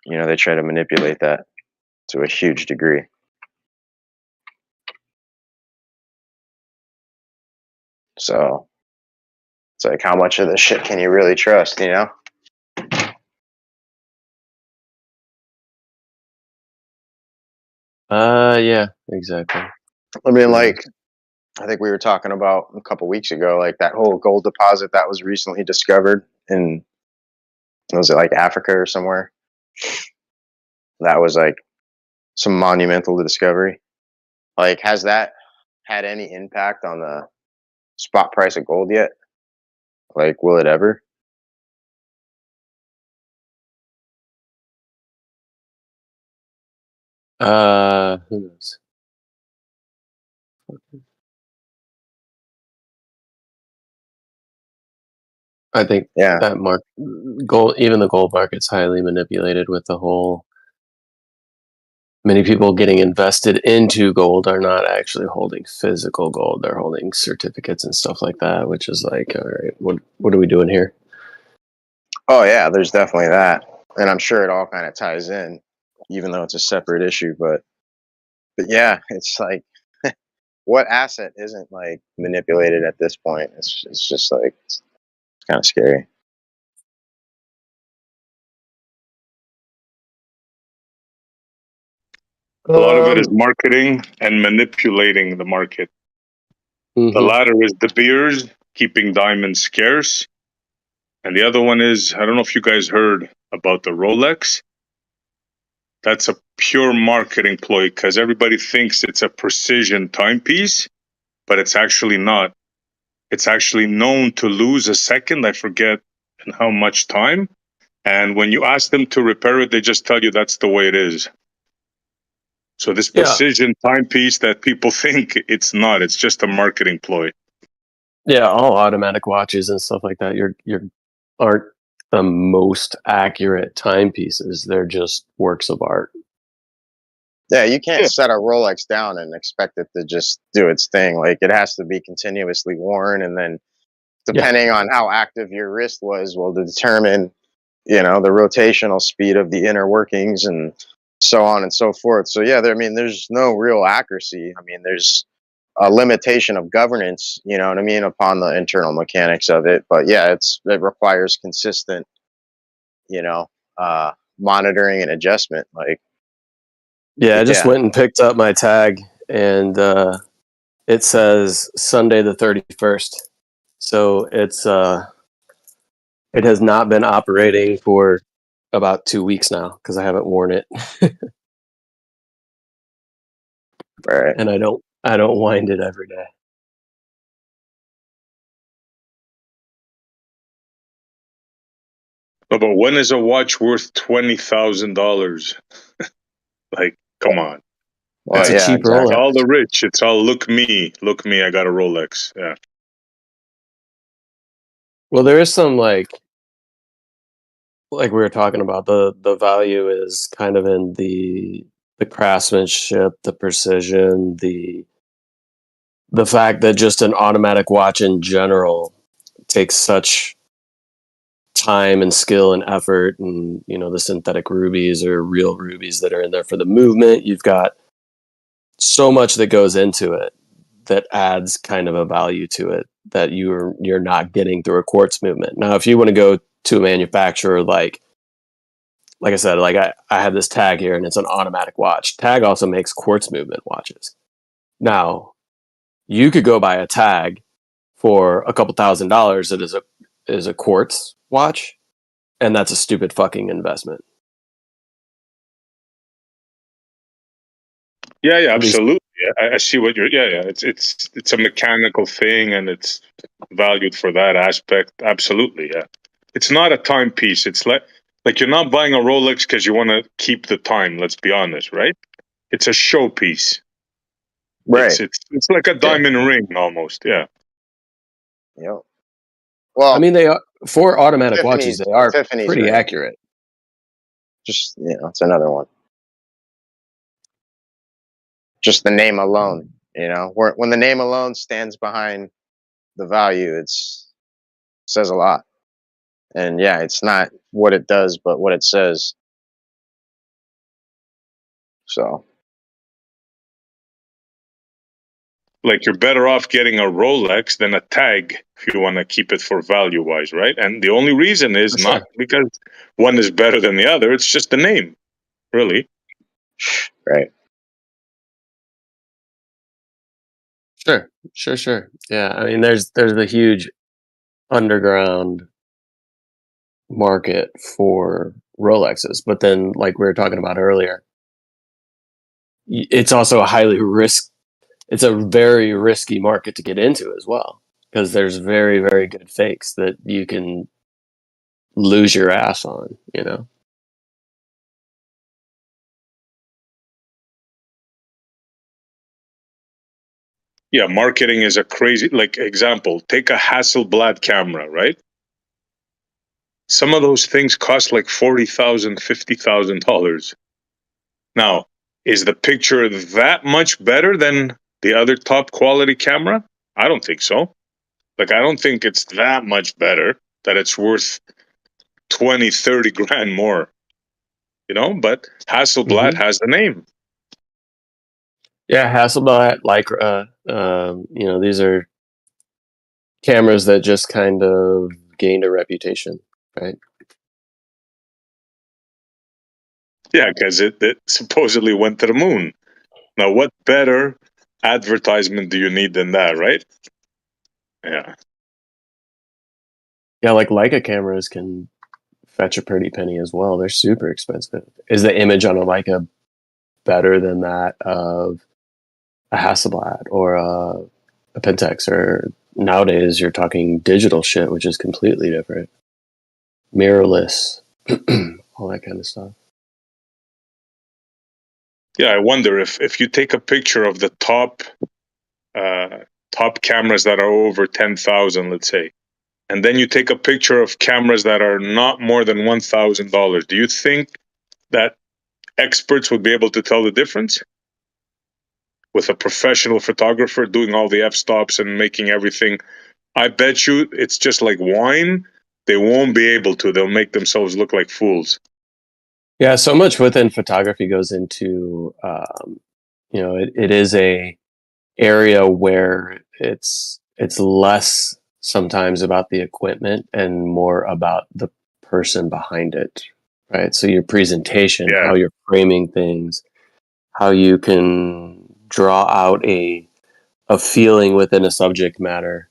they try to manipulate that to a huge degree. So it's like, how much of this shit can you really trust, Yeah, exactly. I mean, like, I think we were talking about a couple weeks ago, like that whole gold deposit that was recently discovered in, was it like Africa or somewhere? That was like some monumental discovery. Like, has that had any impact on the spot price of gold yet? Like, will it ever? Who knows? I think Yeah. that gold, even the gold market's highly manipulated with the whole. Many people getting invested into gold are not actually holding physical gold; they're holding certificates and stuff like that, which is like, all right, what are we doing here? Oh yeah, there's definitely that, and I'm sure it all kind of ties in, even though it's a separate issue. But yeah, it's like, what asset isn't like manipulated at this point? It's just like it's kind of scary. A lot of it is marketing and manipulating the market. The Mhm. latter is De Beers keeping diamonds scarce. And the other one is, I don't know if you guys heard about the Rolex. That's a pure marketing ploy because everybody thinks it's a precision timepiece, but it's actually not. It's actually known to lose a second, I forget in how much time. And when you ask them to repair it, they just tell you that's the way it is. So this Yeah, precision timepiece that people think it's not, it's just a marketing ploy. yeah, all automatic watches and stuff like that. You're aren't the most accurate timepieces. They're just works of art. Yeah, you can't Yeah. set a Rolex down and expect it to just do its thing. Like, it has to be continuously worn, and then depending on how active your wrist was, will determine, the rotational speed of the inner workings and so on and so forth. So yeah, there's no real accuracy. I mean, there's a limitation of governance, you know what I mean, upon the internal mechanics of it. But yeah, it requires consistent, you know, monitoring and adjustment. Like, Yeah, I just yeah, went and picked up my tag, and it says Sunday the 31st. So it has not been operating for about 2 weeks now because I haven't worn it, right. and I don't wind it every day. No, but when is a watch worth $20,000? Like, come on. Well, It's a Yeah. yeah, cheap It's exactly. Rolex. all the rich. It's all look me, I got a Rolex. Yeah. Well, there is some like we were talking about, the value is kind of in the craftsmanship, the precision, the fact that just an automatic watch in general takes such time and skill and effort, and the synthetic rubies or real rubies that are in there for the movement. You've got so much that goes into it that adds kind of a value to it that you're not getting through a quartz movement. Now, if you want to go to a manufacturer like I said, like I have this tag here and it's an automatic watch. Tag also makes quartz movement watches. Now, you could go buy a tag for a couple $1,000s that is a quartz watch, and that's a stupid fucking investment. Yeah, At least, absolutely. Yeah, I see what you're. Yeah. It's a mechanical thing, and it's valued for that aspect. Absolutely. Yeah. It's not a timepiece. It's like you're not buying a Rolex because you want to keep the time. Let's be honest, right? It's a showpiece. It's Right. it's it's like a yeah. diamond ring almost. Yeah. Yep. I Well, mean, they are for automatic watches. Tiffany's They are Tiffany's pretty ring. accurate. Just, it's another one. Just the name alone, when the name alone stands behind the value, says a lot. And yeah, it's not what it does, but what it says. So Like you're better off getting a Rolex than a tag if you want to keep it for value wise, right? And the only reason is For not sure. because one is better than the other. It's just the name, really. right. Sure. Yeah, I mean, there's a huge underground market for Rolexes, but then, like we were talking about earlier, it's also a it's a very risky market to get into as well, because there's very, very good fakes that you can lose your ass on, you know? Yeah, marketing is a crazy, like, example. Take a Hasselblad camera, right? Some of those things cost like $40,000, $50,000. Now, is the picture that much better than the other top quality camera? I don't think so. Like, I don't think it's that much better that it's worth 20, 30 grand more, you know? But Hasselblad has the name. Yeah, Hasselblad, Lycra, you know, these are cameras that just kind of gained a reputation, right? Yeah, because it supposedly went to the moon. Now, what better advertisement do you need than that, right? Yeah. Yeah, like Leica cameras can fetch a pretty penny as well. They're super expensive. Is the image on a Leica better than that of a Hasselblad or a Pentax? Or nowadays you're talking digital shit, which is completely different. Mirrorless, all that kind of stuff. Yeah, I wonder if you take a picture of the top cameras that are over 10,000, let's say, and then you take a picture of cameras that are not more than $1,000, do you think that experts would be able to tell the difference with a professional photographer doing all the f-stops and making everything? I bet you it's just like wine. They won't be able to. They'll make themselves look like fools. Yeah, so much within photography goes into, you know, it is a area where it's less sometimes about the equipment and more about the person behind it, right? So your presentation, Yeah. how you're framing things, how you can draw out a feeling within a subject matter.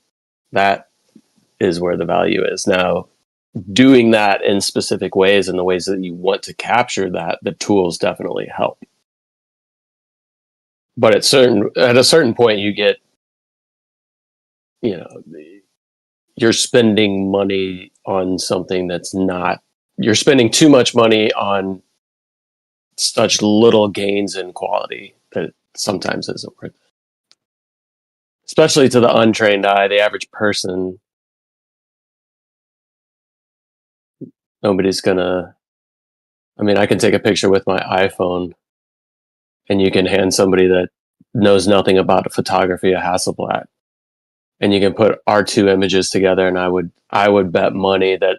That is where the value is. Now, doing that in specific ways and the ways that you want to capture that, the tools definitely help. But at a certain point, you get, you know, you're spending money on something that's not. You're spending too much money on such little gains in quality that it sometimes isn't worth it. Especially to the untrained eye, the average person. Nobody's gonna. I mean, I can take a picture with my iPhone, and you can hand somebody that knows nothing about photography a Hasselblad, and you can put our two images together, and I would bet money that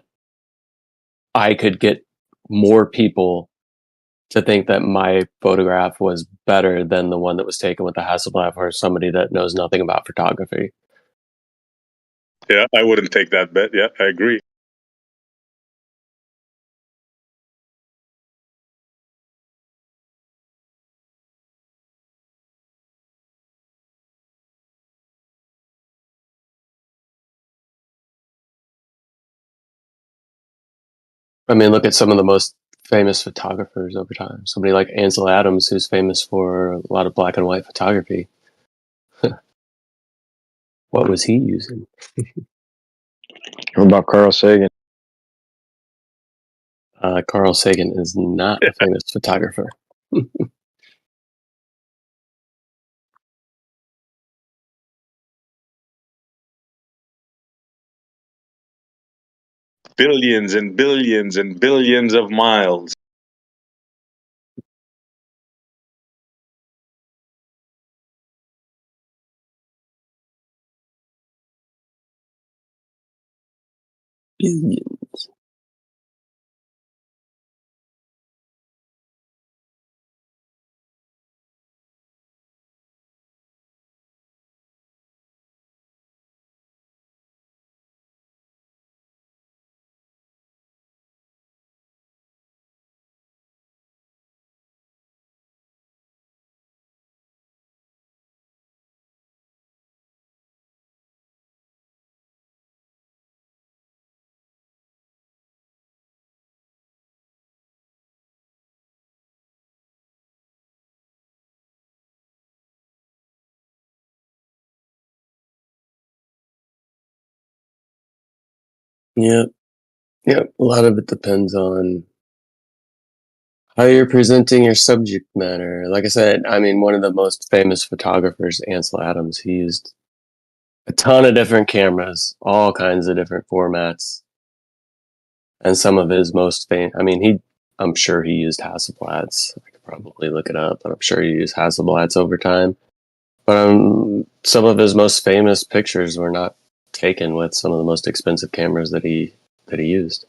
I could get more people to think that my photograph was better than the one that was taken with the Hasselblad for somebody that knows nothing about photography. Yeah, I wouldn't take that bet. Yeah, I agree. I mean, look at some of the most famous photographers over time. Somebody like Ansel Adams, who's famous for a lot of black and white photography. What was he using? What about Carl Sagan? Carl Sagan is not a famous photographer. Billions and billions and billions of miles. Billion. Yep. Yep. A lot of it depends on how you're presenting your subject matter. Like I said, I mean, one of the most famous photographers, Ansel Adams, he used a ton of different cameras, all kinds of different formats. And some of his most famous, I mean, I'm sure he used Hasselblads. I could probably look it up, but I'm sure he used Hasselblads over time. But some of his most famous pictures were not taken with some of the most expensive cameras that he used.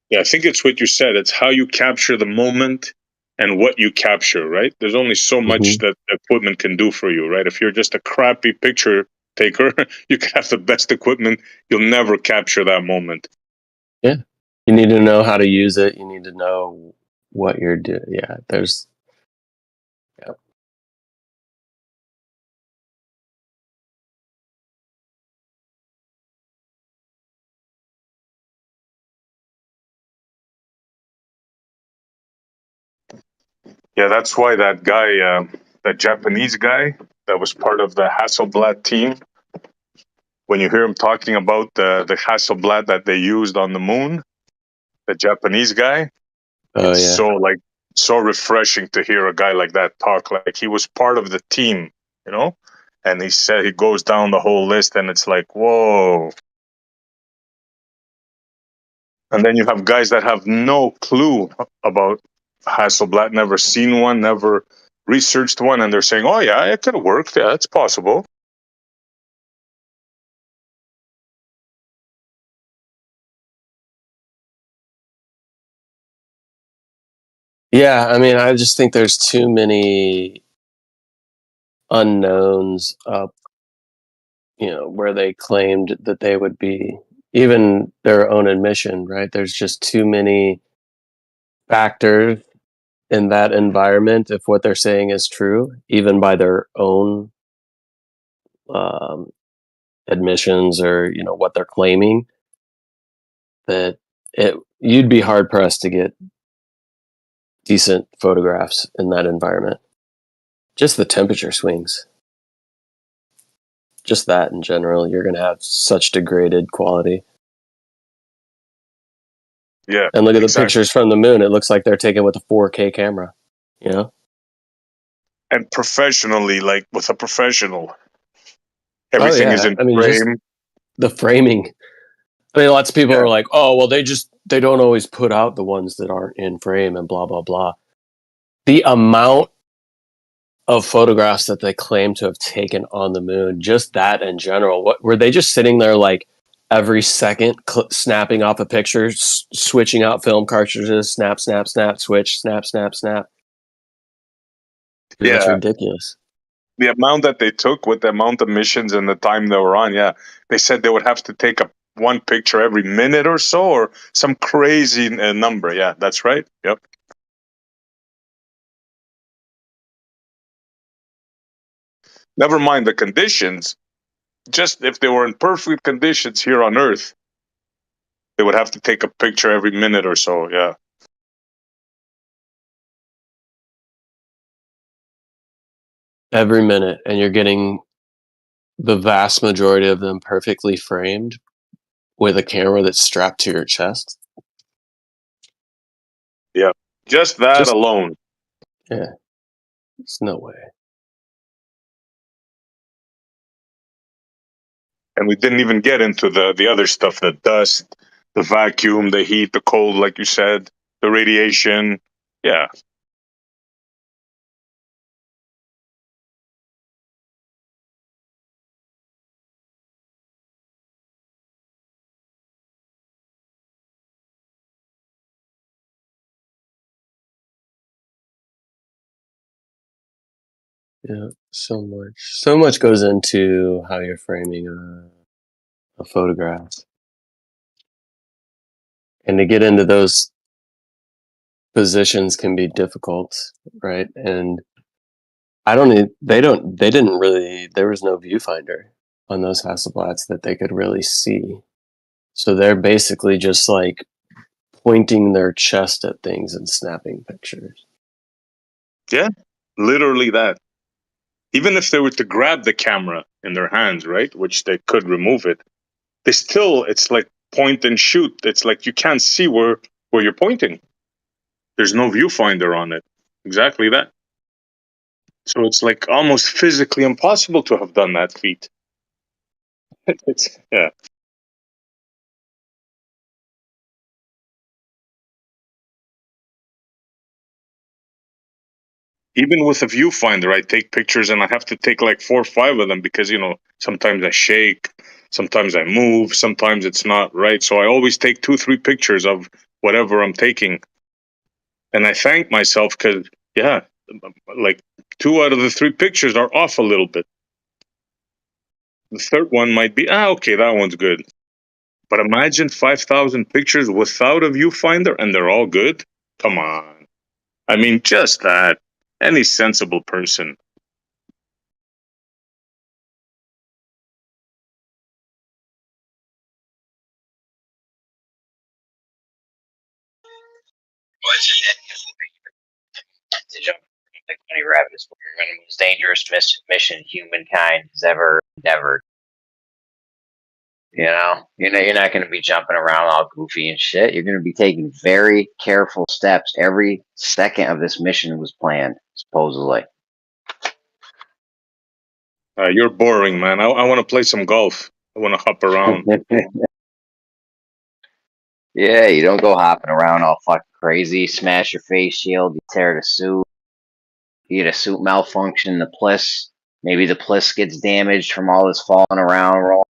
Yeah, I think it's what you said. It's how you capture the moment and what you capture, right? There's only so much that equipment can do for you, right? If you're just a crappy picture taker, you can have the best equipment, you'll never capture that moment. Yeah. You need to know how to use it. You need to know what you're doing. Yeah, there's. Yeah. Yeah, that's why that guy, that Japanese guy that was part of the Hasselblad team, when you hear him talking about the Hasselblad that they used on the moon, the Japanese guy, Oh it's yeah. so refreshing to hear a guy like that talk. Like he was part of the team, you know? And he said he goes down the whole list and it's like, whoa. And then you have guys that have no clue about Hasselblad, never seen one, never researched one, and they're saying, oh yeah, it could have worked. Yeah, it's possible. Yeah, I mean, I just think there's too many unknowns up, where they claimed that they would be, even their own admission, right? There's just too many factors in that environment if what they're saying is true, even by their own um, admissions or what they're claiming, that you'd be hard pressed to get decent photographs in that environment. Just the temperature swings, just that in general, you're going to have such degraded quality. Yeah, And look at the exactly. pictures from the moon. It looks like they're taken with a 4K camera, And professionally, like with a professional, everything Oh is yeah, in I mean, just frame. the framing. I mean, lots of people Yeah, are like, "Oh, well, they don't always put out the ones that aren't in frame and blah blah blah." The amount of photographs that they claim to have taken on the moon, just that in general, what were they just sitting there like every second snapping off a picture, switching out film cartridges, snap, snap, snap, switch, snap, snap, snap? Dude, that's yeah. ridiculous. The amount that they took with the amount of missions and the time they were on, yeah, they said they would have to take one picture every minute or so, or some crazy number. Yeah, that's right. Yep. Never mind the conditions. Just if they were in perfect conditions here on Earth, they would have to take a picture every minute or so. Yeah. Every minute, and you're getting the vast majority of them perfectly framed with a camera that's strapped to your chest. Yeah. Just that Just alone. yeah, there's no way. And we didn't even get into the other stuff, the dust, the vacuum, the heat, the cold, like you said, the radiation. Yeah. Yeah, so much goes into how you're framing a photograph, and to get into those positions can be difficult, right? And they didn't really, there was no viewfinder on those Hasselblads that they could really see. So they're basically just like pointing their chest at things and snapping pictures. Yeah. Literally that. Even if they were to grab the camera in their hands, right, which they could remove it, it's like point and shoot. It's like you can't see where you're pointing. There's no viewfinder on it. Exactly that. So it's like almost physically impossible to have done that feat. Yeah. Even with a viewfinder, I take pictures and I have to take like 4 or 5 of them because, sometimes I shake, sometimes I move, sometimes it's not right. So I always take 2, 3 pictures of whatever I'm taking. And I thank myself because, yeah, like 2 out of the 3 pictures are off a little bit. The third one might be, okay, that one's good. But imagine 5,000 pictures without a viewfinder and they're all good. Come on. I mean, just that. Any sensible person. To jump like Bunny Rabbit is one of the most dangerous mission humankind has ever endeavored. You're not going to be jumping around all goofy and shit. You're going to be taking very careful steps. Every second of this mission was planned, supposedly. You're boring, man. I want to play some golf. I want to hop around. Yeah, you don't go hopping around all fucking crazy. Smash your face shield. You tear the suit. You get a suit malfunction. Maybe the pliss gets damaged from all this falling around, rolling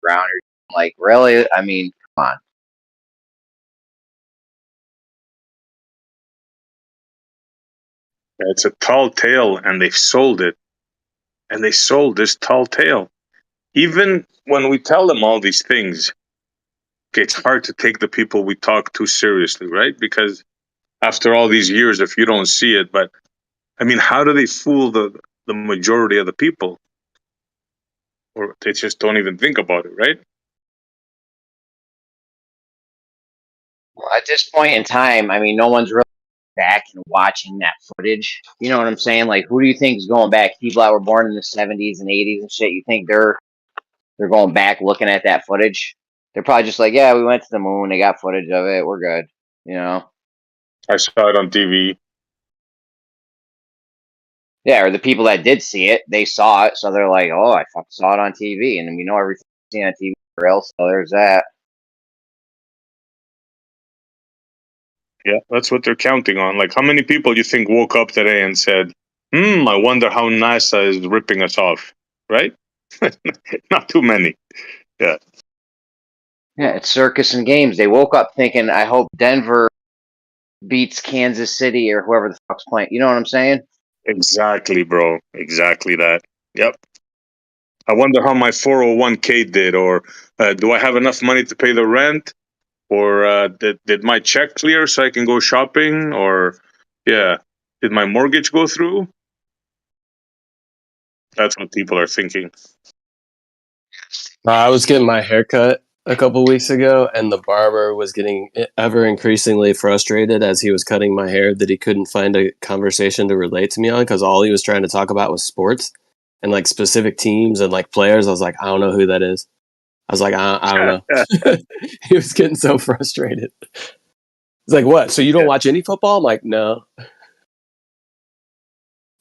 around. Like, really? I mean, come on. It's a tall tale, and they've sold it. And they sold this tall tale. Even when we tell them all these things, it's hard to take the people we talk too seriously, right? Because after all these years, if you don't see it, but I mean, how do they fool the majority of the people? Or they just don't even think about it, right? Well, at this point in time, I mean, no one's really back and watching that footage. You know what I'm saying? Like, who do you think is going back? People that were born in the 70s and 80s and shit. You think they're going back looking at that footage? They're probably just like, yeah, we went to the moon. They got footage of it. We're good. I saw it on TV. Yeah, or the people that did see it, they saw it, so they're like, oh, I fucking saw it on TV, and we know everything seen on TV or else. So there's that. Yeah, that's what they're counting on. Like, how many people you think woke up today and said, I wonder how NASA is ripping us off, right? Not too many. Yeah. Yeah, it's circus and games. They woke up thinking, I hope Denver beats Kansas City or whoever the fuck's playing. You know what I'm saying? Exactly, bro. Exactly that. Yep. I wonder how my 401k did, or do I have enough money to pay the rent, or did my check clear so I can go shopping, or did my mortgage go through? That's what people are thinking. I was getting my haircut a couple weeks ago, and the barber was getting ever increasingly frustrated as he was cutting my hair that he couldn't find a conversation to relate to me on because all he was trying to talk about was sports and like specific teams and like players. I was like, I don't know who that is. I was like, I don't know. He was getting so frustrated. He's like, what? So you don't watch any football? I'm like, no.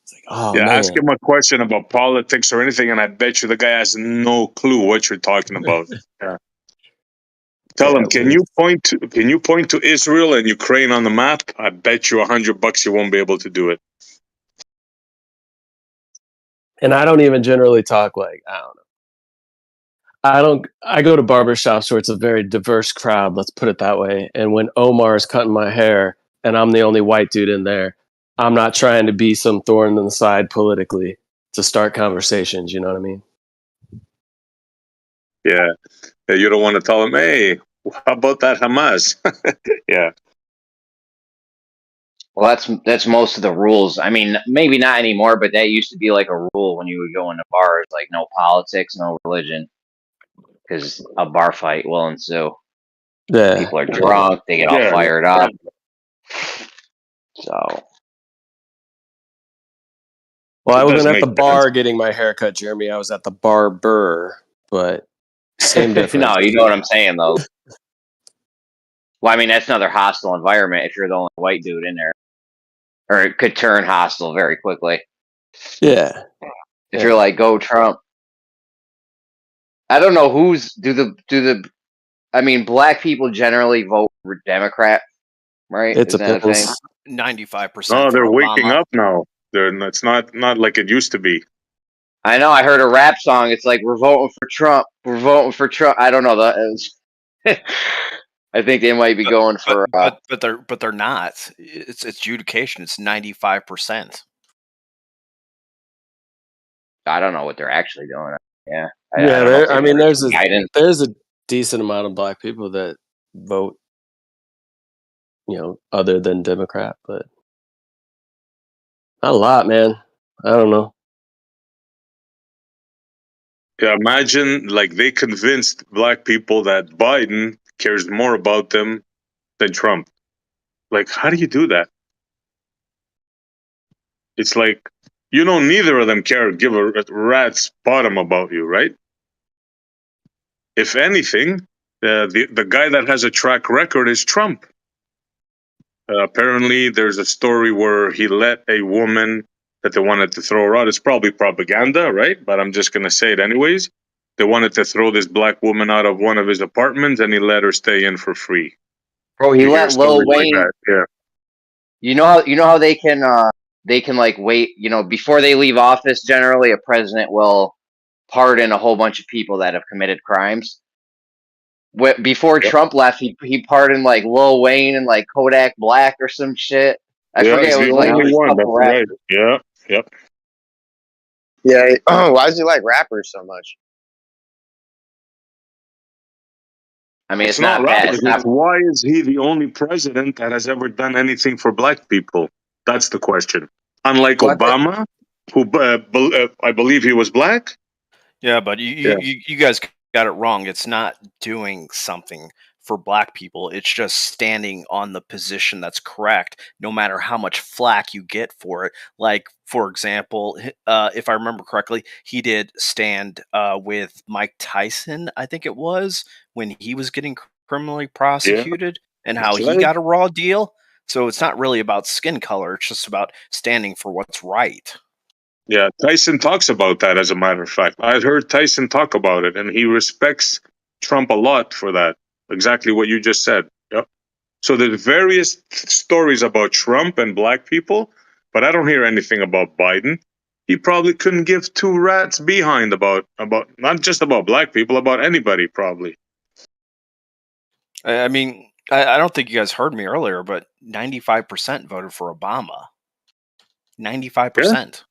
It's like, oh, man. Ask him a question about politics or anything, and I bet you the guy has no clue what you're talking about. Yeah. Tell him, can you point to Israel and Ukraine on the map? I bet you $100 you won't be able to do it. And I don't even generally talk like, I don't know. I go to barbershops where it's a very diverse crowd, let's put it that way. And when Omar's cutting my hair and I'm the only white dude in there, I'm not trying to be some thorn in the side politically to start conversations, you know what I mean? Yeah. You don't want to tell him, hey, how about that Hamas? Yeah. Well, that's most of the rules. I mean, maybe not anymore, but that used to be like a rule when you would go into bars, like no politics, no religion, because a bar fight will ensue. Yeah. People are drunk, they get all fired up. So. Well, I wasn't at the bar getting my haircut, Jeremy. I was at the barber, but Same difference. No, you know what I'm saying though. Well, I mean that's another hostile environment if you're the only white dude in there, or it could turn hostile very quickly. Yeah. If you're like, go Trump. I don't know I mean, black people generally vote for Democrat, right? It Is that a thing? depends. 95% No, for they're waking Obama. up now. It's not like it used to be. I know. I heard a rap song. It's like we're voting for Trump. We're voting for Trump. I don't know. I think they might be going for. But they're not. It's adjudication. It's 95%. I don't know what they're actually doing. Yeah. I Yeah, don't know if I they've mean, heard some guidance. there's a decent amount of black people that vote, other than Democrat, but not a lot, man. I don't know. Yeah, imagine like they convinced black people that Biden cares more about them than Trump. Like, how do you do that? It's like, neither of them give a rat's bottom about you, right? If anything, the guy that has a track record is Trump. Apparently, there's a story where he let a woman that they wanted to throw her out. It's probably propaganda, right? But I'm just going to say it anyways. They wanted to throw this black woman out of one of his apartments, and he let her stay in for free. Bro, he You hear let Lil stories like Wayne. that, yeah. You know how they can like wait. Before they leave office, generally a president will pardon a whole bunch of people that have committed crimes. Before Yep. Trump left, he pardoned like Lil Wayne and like Kodak Black or some shit. I Yeah, forget. he's It was the like only just a one. couple That's rappers. right. Yeah, yep. Yeah. Why does he like rappers so much? I mean, It's it's not not bad. rappers. It's why is he the only president that has ever done anything for black people? That's the question. Unlike Well, I think- Obama, who I believe he was black. Yeah, but Yeah. you guys got it wrong. It's not doing something for black people. It's just standing on the position that's correct, no matter how much flack you get for it. Like, for example, if I remember correctly, he did stand with Mike Tyson, I think it was, when he was getting criminally prosecuted, and how That's he right. got a raw deal. So it's not really about skin color. It's just about standing for what's right. Yeah, Tyson talks about that, as a matter of fact. I heard Tyson talk about it, and he respects Trump a lot for that. Exactly what you just said. Yep. So there's various stories about Trump and black people, but I don't hear anything about Biden. He probably couldn't give two rats behind about not just about black people, about anybody probably. I mean, I don't think you guys heard me earlier, but 95% voted for Obama. 95%.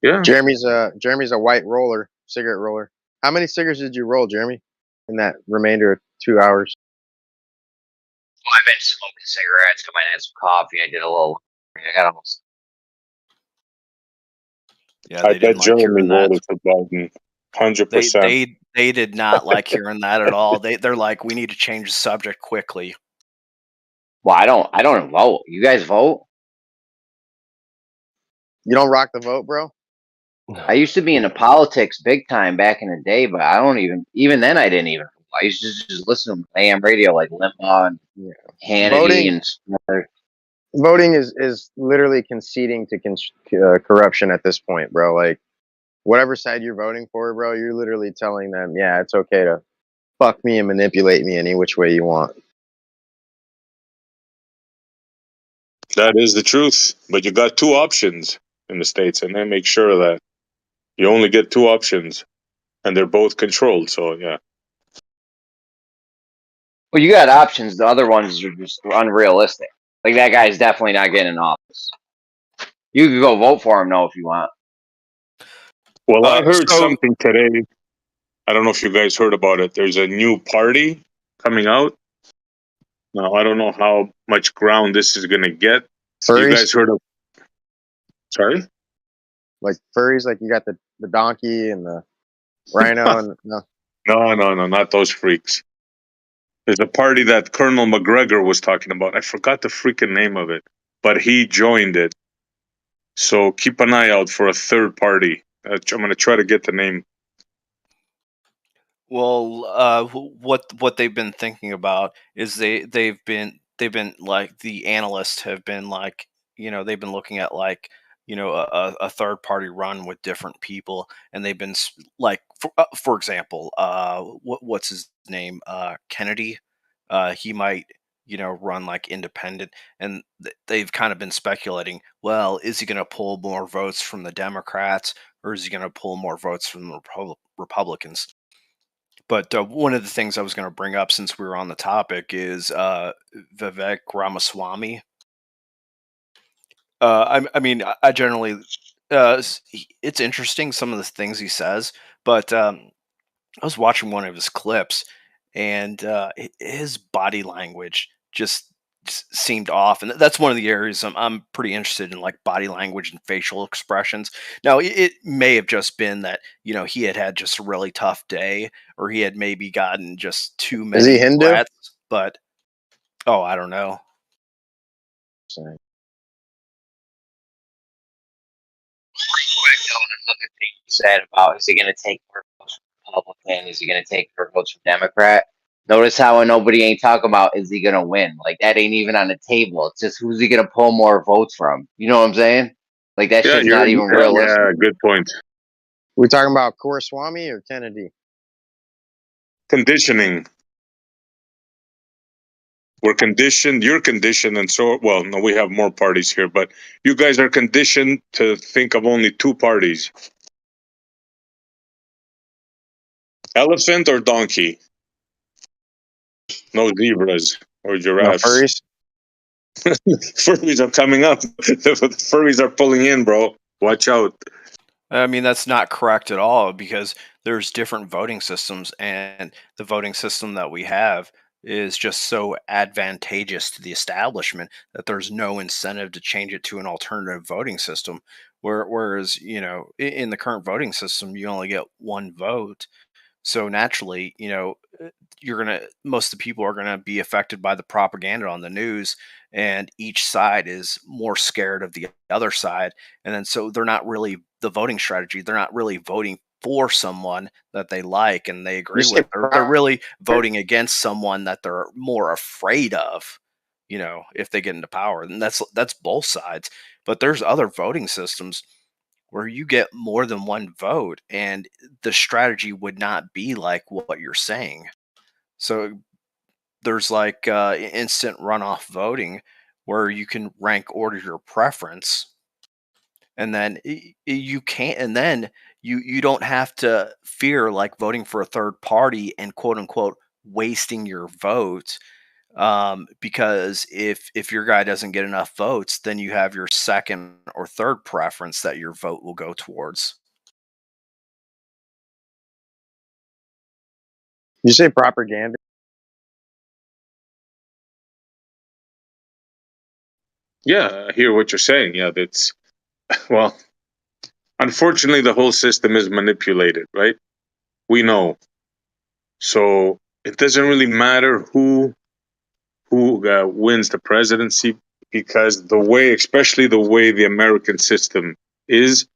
Yeah. Jeremy's a white roller, cigarette roller. How many cigarettes did you roll, Jeremy, in that remainder of 2 hours? Well, I've been smoking cigarettes. I might have some coffee. I did a little. I got almost. Yeah, I they bet didn't like Jeremy hearing that. voted for Biden. 100%. They did not like hearing that at all. They're like, we need to change the subject quickly. Well, I don't vote. You guys vote? You don't rock the vote, bro? I used to be into politics big time back in the day, but I don't even then I didn't even. I used to just listen to AM radio like Limbaugh and Hannity and Voting is literally conceding to corruption at this point, bro. Like, whatever side you're voting for, bro, you're literally telling them, yeah, it's okay to fuck me and manipulate me any which way you want. That is the truth. But you got two options in the States, and they make sure that you only get two options, and they're both controlled. So, yeah. Well, you got options. The other ones are just unrealistic. Like that guy's definitely not getting in office. You could go vote for him, though, if you want. Well, I heard something today. I don't know if you guys heard about it. There's a new party coming out. Now, I don't know how much ground this is going to get. Furries? You guys heard of... Sorry? Like furries, like you got the donkey and the rhino and no. No, not those freaks. There's a party that Colonel McGregor was talking about. I forgot the freaking name of it, but he joined it. So keep an eye out for a third party. I'm going to try to get the name. Well, what they've been thinking about is they've been like the analysts have been like, they've been looking at like, a third party run with different people, and they've been like, for example, what's his name, Kennedy, he might, run like independent, and they've kind of been speculating, well, is he going to pull more votes from the Democrats, or is he going to pull more votes from the Republicans? But one of the things I was going to bring up since we were on the topic is Vivek Ramaswamy. I mean, I generally, it's interesting some of the things he says, but I was watching one of his clips, and his body language just seemed off, and that's one of the areas I'm pretty interested in, like body language and facial expressions. Now, it may have just been that he had just a really tough day, or he had maybe gotten just too Is he many Hindu? threats. But I don't know. Sorry. Quick, another thing you said about is he going to take more votes from Republican? Is he going to take more votes from Democrat? Notice how nobody ain't talking about is he going to win? Like that ain't even on the table. It's just who's he going to pull more votes from? You know what I'm saying? Like that Yeah, shit's not even realistic. yeah, good point. We talking about Swami or Kennedy? Conditioning. We're conditioned, you're conditioned, and so, well, no, we have more parties here, but you guys are conditioned to think of only two parties. Elephant or donkey? No zebras or No giraffes. furries? Furries are coming up. The furries are pulling in, bro. Watch out. I mean, that's not correct at all, because there's different voting systems, and the voting system that we have is just so advantageous to the establishment that there's no incentive to change it to an alternative voting system. Whereas, in the current voting system, you only get one vote. So naturally, most of the people are gonna be affected by the propaganda on the news, and each side is more scared of the other side, and then so they're not really the voting strategy. They're not really voting for someone that they like and they You agree say with. They're really voting against someone that they're more afraid of. If they get into power, and that's both sides. But there's other voting systems where you get more than one vote, and the strategy would not be like what you're saying. So there's like instant runoff voting, where you can rank order your preference, and then you can't, and then you don't have to fear like voting for a third party and quote unquote wasting your vote, because if your guy doesn't get enough votes, then you have your second or third preference that your vote will go towards. You say propaganda? Yeah, I hear what you're saying. Yeah, that's, well, unfortunately, the whole system is manipulated, right? We know. So it doesn't really matter who wins the presidency, because the way, especially the way the American system is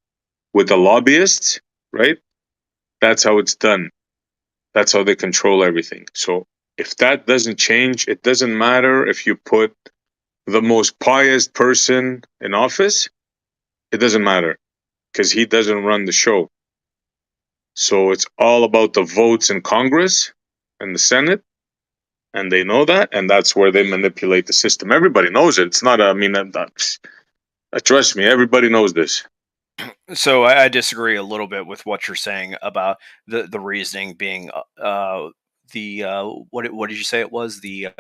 with the lobbyists, right? That's how it's done. That's how they control everything. So if that doesn't change, it doesn't matter if you put the most pious person in office, it doesn't matter, because he doesn't run the show. So it's all about the votes in Congress and the Senate, and they know that, and that's where they manipulate the system. Everybody knows it. It's not, trust me, everybody knows this. So I disagree a little bit with what you're saying about the reasoning being what did you say it was, the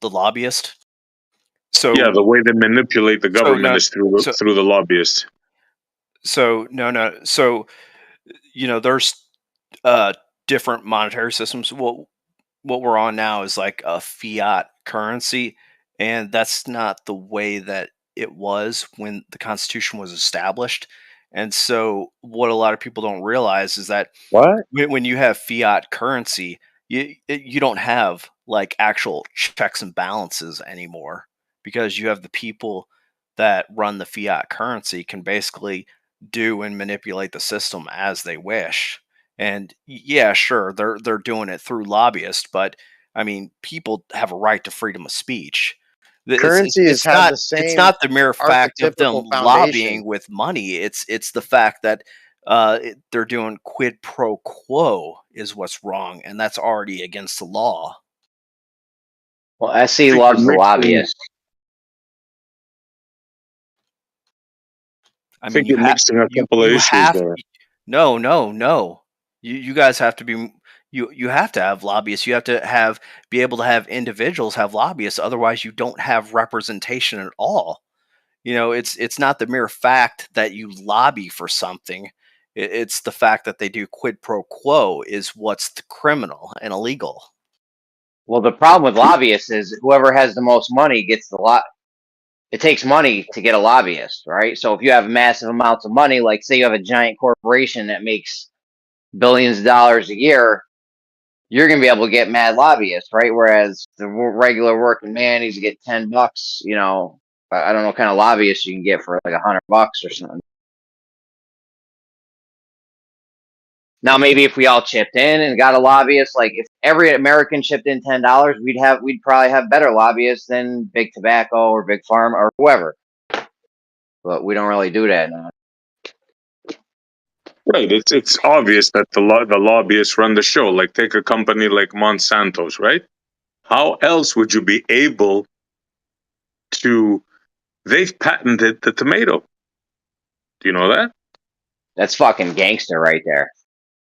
lobbyist. Yeah, So the way they manipulate the so government no is through so the lobbyists. so no so there's different monetary systems. What we're on now is like a fiat currency, and that's not the way that it was when the Constitution was established. And so what a lot of people don't realize is that What? when you have fiat currency, you don't have like actual checks and balances anymore, because you have the people that run the fiat currency can basically do and manipulate the system as they wish. And yeah, sure, they're doing it through lobbyists, but I mean, people have a right to freedom of speech. Currencies have the It's same not the mere fact of them archetypical foundation. lobbying with money. It's the fact that they're doing quid pro quo is what's wrong, and that's already against the law. Well, SC think loves the you're mixing- lobbyists. I I mean, think you're mixing a couple of you issues have there. no. You guys have to be you have to have lobbyists. You have to be able to have individuals have lobbyists. Otherwise, you don't have representation at all. You know, it's not the mere fact that you lobby for something. It's the fact that they do quid pro quo is what's criminal and illegal. Well, the problem with lobbyists is whoever has the most money gets the lot. It takes money to get a lobbyist, right? So if you have massive amounts of money, like say you have a giant corporation that makes billions of dollars a year, you're going to be able to get mad lobbyists, right? Whereas the regular working man needs to get $10. You know, I don't know what kind of lobbyist you can get for like $100 or something. Now, maybe if we all chipped in and got a lobbyist, like if every American chipped in $10, we'd probably have better lobbyists than Big Tobacco or Big Pharma or whoever. But we don't really do that now. Right. It's obvious that the lobbyists run the show. Like take a company like Monsanto's, right? How else would you be able to? They've patented the tomato. Do you know that? That's fucking gangster right there.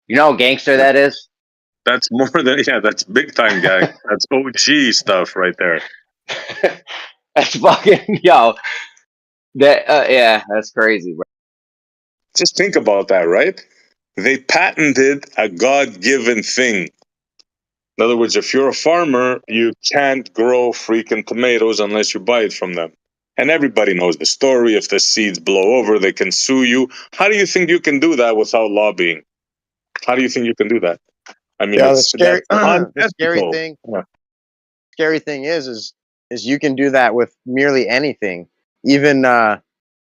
You know how gangster that is? That's more than that's big time, guy. That's OG stuff right there. That's fucking yo. That yeah, that's crazy, bro. Just think about that, right? They patented a God-given thing. In other words, if you're a farmer, you can't grow freaking tomatoes unless you buy it from them. And everybody knows the story. If the seeds blow over, they can sue you. How do you think you can do that without lobbying? How do you think you can do that? I mean, Yeah, that's the scary unethical. thing. Yeah. Scary thing is you can do that with nearly anything, even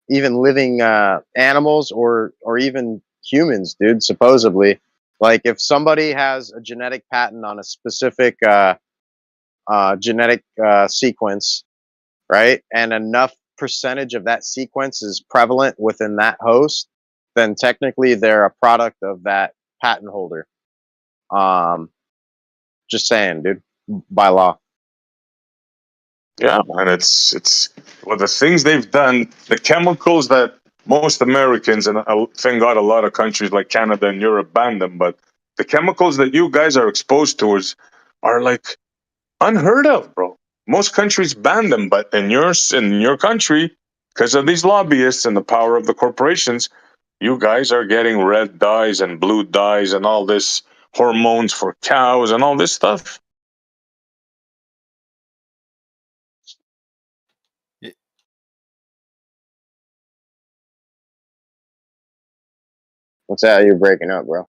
living animals or even humans, dude. Supposedly, like if somebody has a genetic patent on a specific genetic sequence, right, and enough percentage of that sequence is prevalent within that host, then technically they're a product of that patent holder. Just saying, dude, by law. Yeah, and it's well, the things they've done, the chemicals that most Americans and thank God a lot of countries like Canada and Europe ban them, but the chemicals that you guys are exposed to are like unheard of, bro. Most countries ban them, but in your country, because of these lobbyists and the power of the corporations, you guys are getting red dyes and blue dyes and all this hormones for cows and all this stuff. What's that? You're breaking up, bro.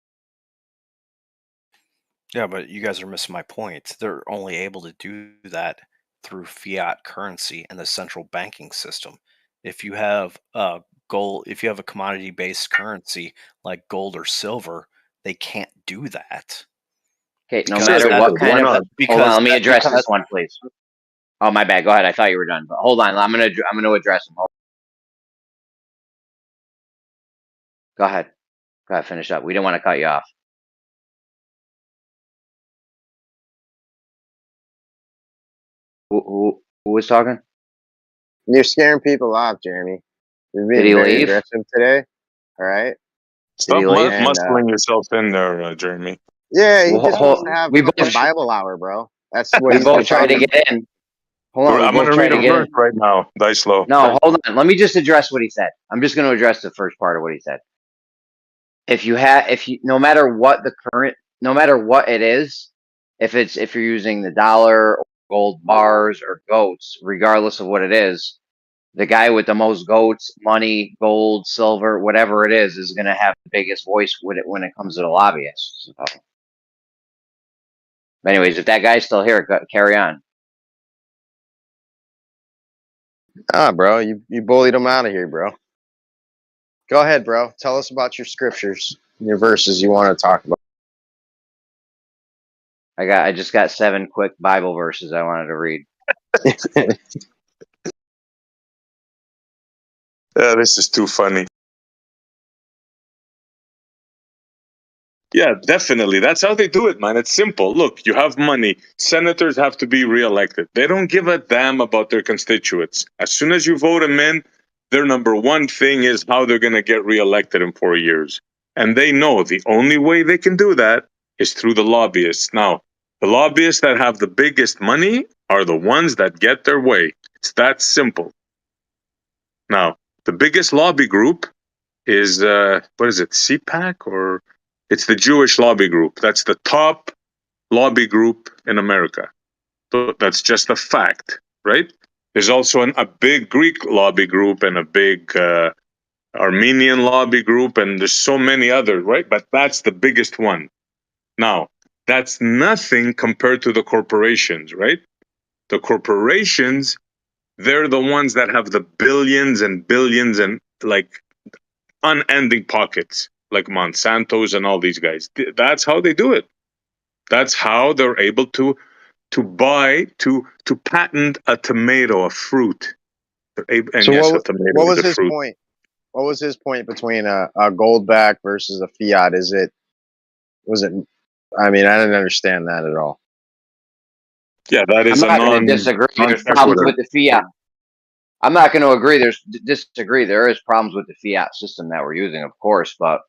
Yeah, but you guys are missing my point. They're only able to do that through fiat currency and the central banking system. If you have gold, if you have a commodity-based currency like gold or silver, they can't do that. Okay, no Because matter that- what kind of. because Hold on, let me that- address because- this one, please. Oh, my bad. Go ahead. I thought you were done, but hold on. I'm gonna address him. Go ahead. Go ahead. Finish up. We didn't want to cut you off. Who was talking? You're scaring people off, Jeremy. You're Did being he very leave? aggressive today. All right. Stop he leave? muscling yourself in there, Jeremy. Yeah, he Well, just wants to have we fucking both- Bible hour, bro. That's what We he's both been tried to talking get in. Hold on. I'm We going both to tried read to a get verse in. right now. Dice low. No, hold on. Let me just address what he said. I'm just going to address the first part of what he said. No matter what it is, if you're using the dollar or gold bars or goats, regardless of what it is, the guy with the most goats, money, gold, silver, whatever it is going to have the biggest voice when it comes to the lobbyists. So. Anyways, if that guy's still here, carry on. Bro, you bullied him out of here, bro. Go ahead, bro. Tell us about your scriptures, your verses you want to talk about. I just got 7 quick Bible verses I wanted to read. This is too funny. Yeah, definitely. That's how they do it, man. It's simple. Look, you have money. Senators have to be reelected. They don't give a damn about their constituents. As soon as you vote them in, their number one thing is how they're going to get reelected in 4 years. And they know the only way they can do that is through the lobbyists. Now, the lobbyists that have the biggest money are the ones that get their way. It's that simple. Now, the biggest lobby group is, what is it, CPAC, or it's the Jewish lobby group. That's the top lobby group in America. So that's just a fact, right? There's also a big Greek lobby group and a big Armenian lobby group, and there's so many others, right? But that's the biggest one. Now, that's nothing compared to the corporations, right? The corporations, they're the ones that have the billions and billions and like unending pockets, like Monsanto's and all these guys. That's how they do it. That's how they're able to buy, to patent a tomato, a fruit. And So yes, a what tomato was is a his fruit. point? What was his point between a gold back versus a fiat? Was it? I mean, I didn't understand that at all. Yeah, that I'm is a not going to disagree. There's problems with the fiat. I'm not going to agree. Disagree. There is problems with the fiat system that we're using, of course, but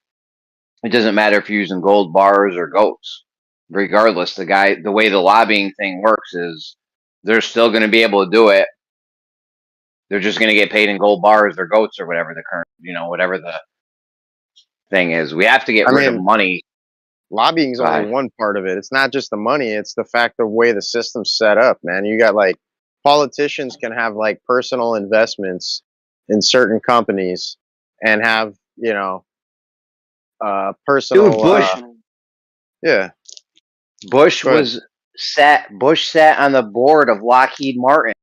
it doesn't matter if you're using gold bars or goats. Regardless, the way the lobbying thing works is they're still going to be able to do it. They're just going to get paid in gold bars or goats or whatever the current, whatever the thing is. We have to get rid of money. Lobbying is only one part of it. It's not just the money. It's the fact of the way the system's set up, man. You got like politicians can have like personal investments in certain companies and have, personal. Dude, Bush. Yeah. Bush sat on the board of Lockheed Martin,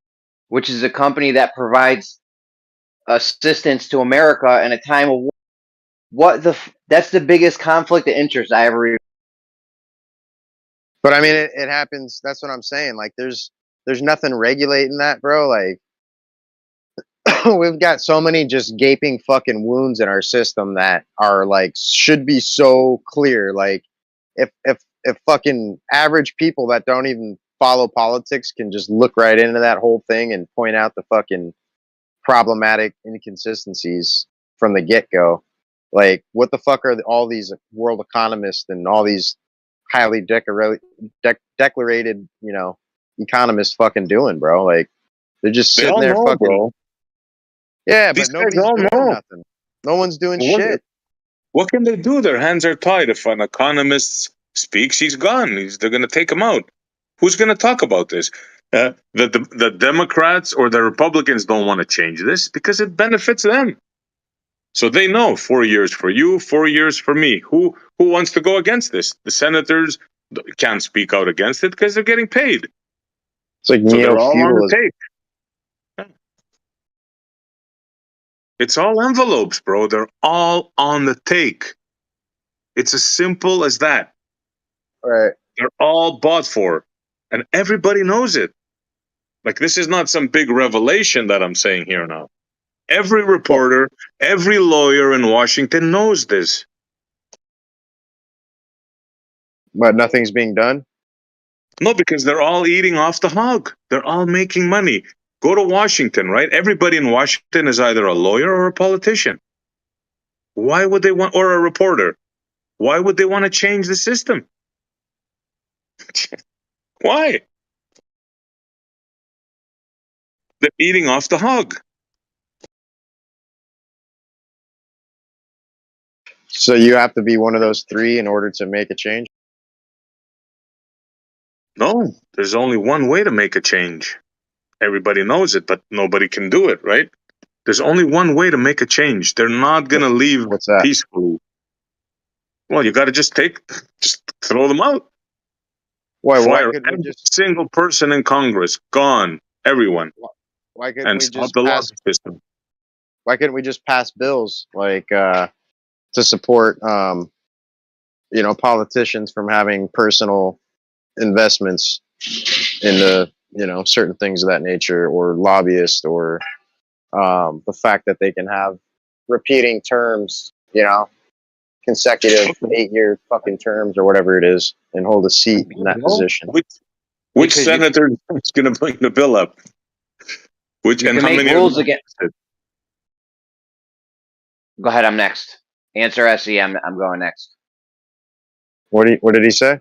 which is a company that provides assistance to America in a time of war. That's the biggest conflict of interest I ever. But I mean, it happens. That's what I'm saying. Like, there's nothing regulating that, bro. Like, we've got so many just gaping fucking wounds in our system that are like should be so clear. Like, if fucking average people that don't even follow politics can just look right into that whole thing and point out the fucking problematic inconsistencies from the get-go, like what the fuck are all these world economists and all these highly decorated economists fucking doing, bro? Like, they're just sitting there fucking, bro. Yeah, but nobody's doing nothing. No one's doing shit. What can they do? Their hands are tied. If an economist speaks, he's gone. They're going to take him out. Who's going to talk about this? The Democrats or the Republicans don't want to change this because it benefits them. So they know 4 years for you, 4 years for me. Who wants to go against this? The senators can't speak out against it because they're getting paid. It's like so they're all on the take. It's all envelopes, bro. They're all on the take. It's as simple as that. Right. They're all bought for. And everybody knows it. Like, this is not some big revelation that I'm saying here now. Every reporter, every lawyer in Washington knows this. But nothing's being done? No, because they're all eating off the hog. They're all making money. Go to Washington, right? Everybody in Washington is either a lawyer or a politician. Why would they want, or a reporter? Why would they want to change the system? Why? They're eating off the hog. So you have to be one of those three in order to make a change? No, there's only one way to make a change. Everybody knows it, but nobody can do it, right? There's only one way to make a change. They're not going to leave peacefully. Well, you got to just throw them out. Fire every single person in Congress. Gone. Everyone. Why couldn't we stop just the pass law system? Why couldn't we just pass bills like to support politicians from having personal investments into, you know, certain things of that nature, or lobbyists, or the fact that they can have repeating terms, you know, consecutive 8-year fucking terms or whatever it is, and hold a seat in that position. Which Because you- senator is going to bring the bill up? Which You and can how make many? rules again. Go ahead. I'm next. Answer SE. I'm going next. What did he say?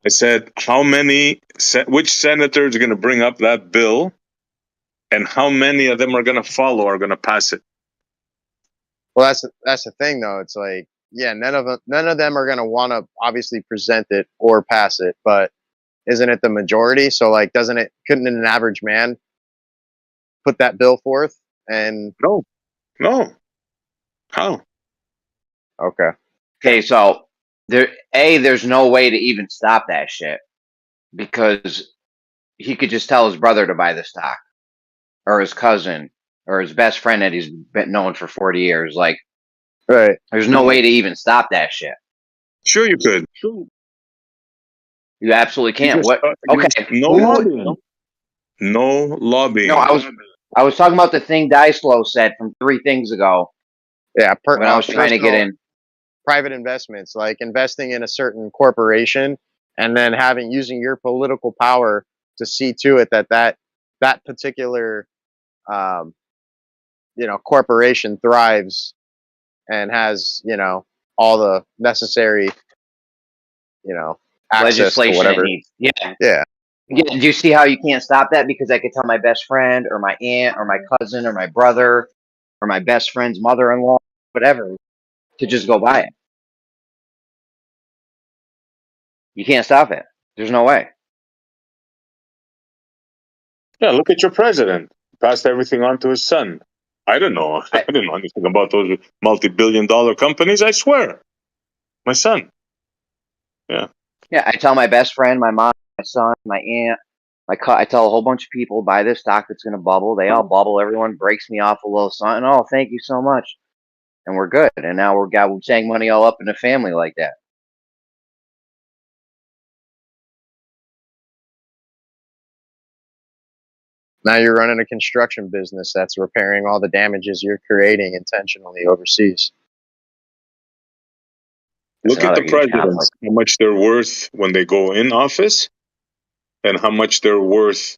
I said, how many? Which senator is going to bring up that bill, and how many of them are going to follow? Are going to pass it? Well, that's the thing, though. It's like, yeah, none of them are going to want to obviously present it or pass it, but isn't it the majority? So, like, couldn't an average man put that bill forth? And No. How? Okay. Okay, so there's no way to even stop that shit, because he could just tell his brother to buy the stock, or his cousin, or his best friend that he's been known for 40 years. Like, Right. there's no way to even stop that shit. Sure, you could. You absolutely can't. Just, What? Okay. No lobbying. No lobbying. No, I was talking about the thing Dyslow said from 3 things ago. Yeah. When I was trying to get in. Private investments, like investing in a certain corporation, and then using your political power to see to it that particular you know, corporation thrives and has, you know, all the necessary, you know, access Legislation to whatever. it needs. Yeah. Yeah. Do you see how you can't stop that? Because I could tell my best friend, or my aunt, or my cousin, or my brother, or my best friend's mother-in-law, whatever, to just go buy it. You can't stop it. There's no way. Yeah, look at your president. Passed everything on to his son. I don't know. I didn't know anything about those multi-billion-dollar companies. I swear. My son. Yeah. Yeah, I tell my best friend, my mom, my son, my aunt, I tell a whole bunch of people, buy this stock that's going to bubble. They all bubble. Everyone breaks me off a little something. Oh, thank you so much. And we're good. And now we're saying money all up in the family like that. Now you're running a construction business that's repairing all the damages you're creating intentionally overseas. Look at the presidents, how much they're worth when they go in office, and how much they're worth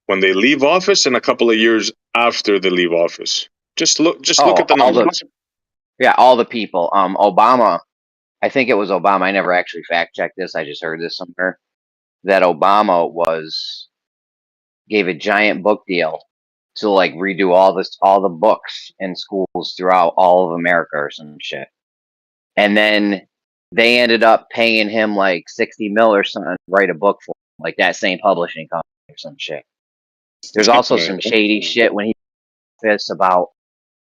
when they leave office, and a couple of years after they leave office. Just look at the numbers. All the people. Obama, I think it was Obama. I never actually fact checked this. I just heard this somewhere, that Obama gave a giant book deal to like redo all the books in schools throughout all of America or some shit. And then they ended up paying him like 60 mil or something to write a book for him, like that same publishing company or some shit. There's also some shady shit when he this about,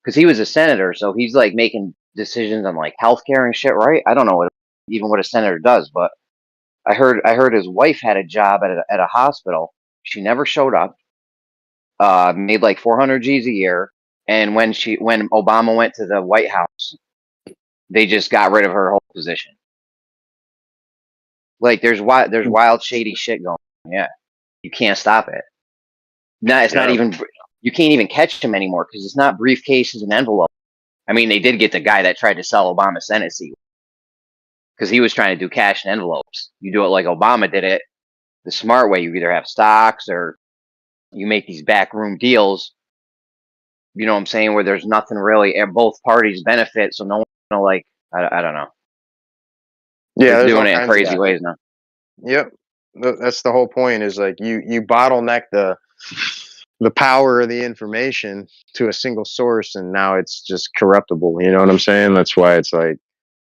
because he was a senator, so he's like making decisions on like healthcare and shit, right? I don't know what a senator does, but I heard his wife had a job at a hospital. She never showed up. Made like 400 G's a year, and when Obama went to the White House, they just got rid of her whole position. Like there's wild shady shit going on. Yeah, you can't stop it. Not even, you can't even catch him anymore because it's not briefcases and envelopes. I mean, they did get the guy that tried to sell Obama Senate seat because he was trying to do cash and envelopes. You do it like Obama did it, the smart way. You either have stocks or you make these backroom deals. You know what I'm saying? Where there's nothing really, and both parties benefit. So no one, like, I don't know. Yeah, they're doing it in crazy ways now. Yep, that's the whole point. Is like you bottleneck the power of the information to a single source, and now it's just corruptible. You know what I'm saying? That's why it's like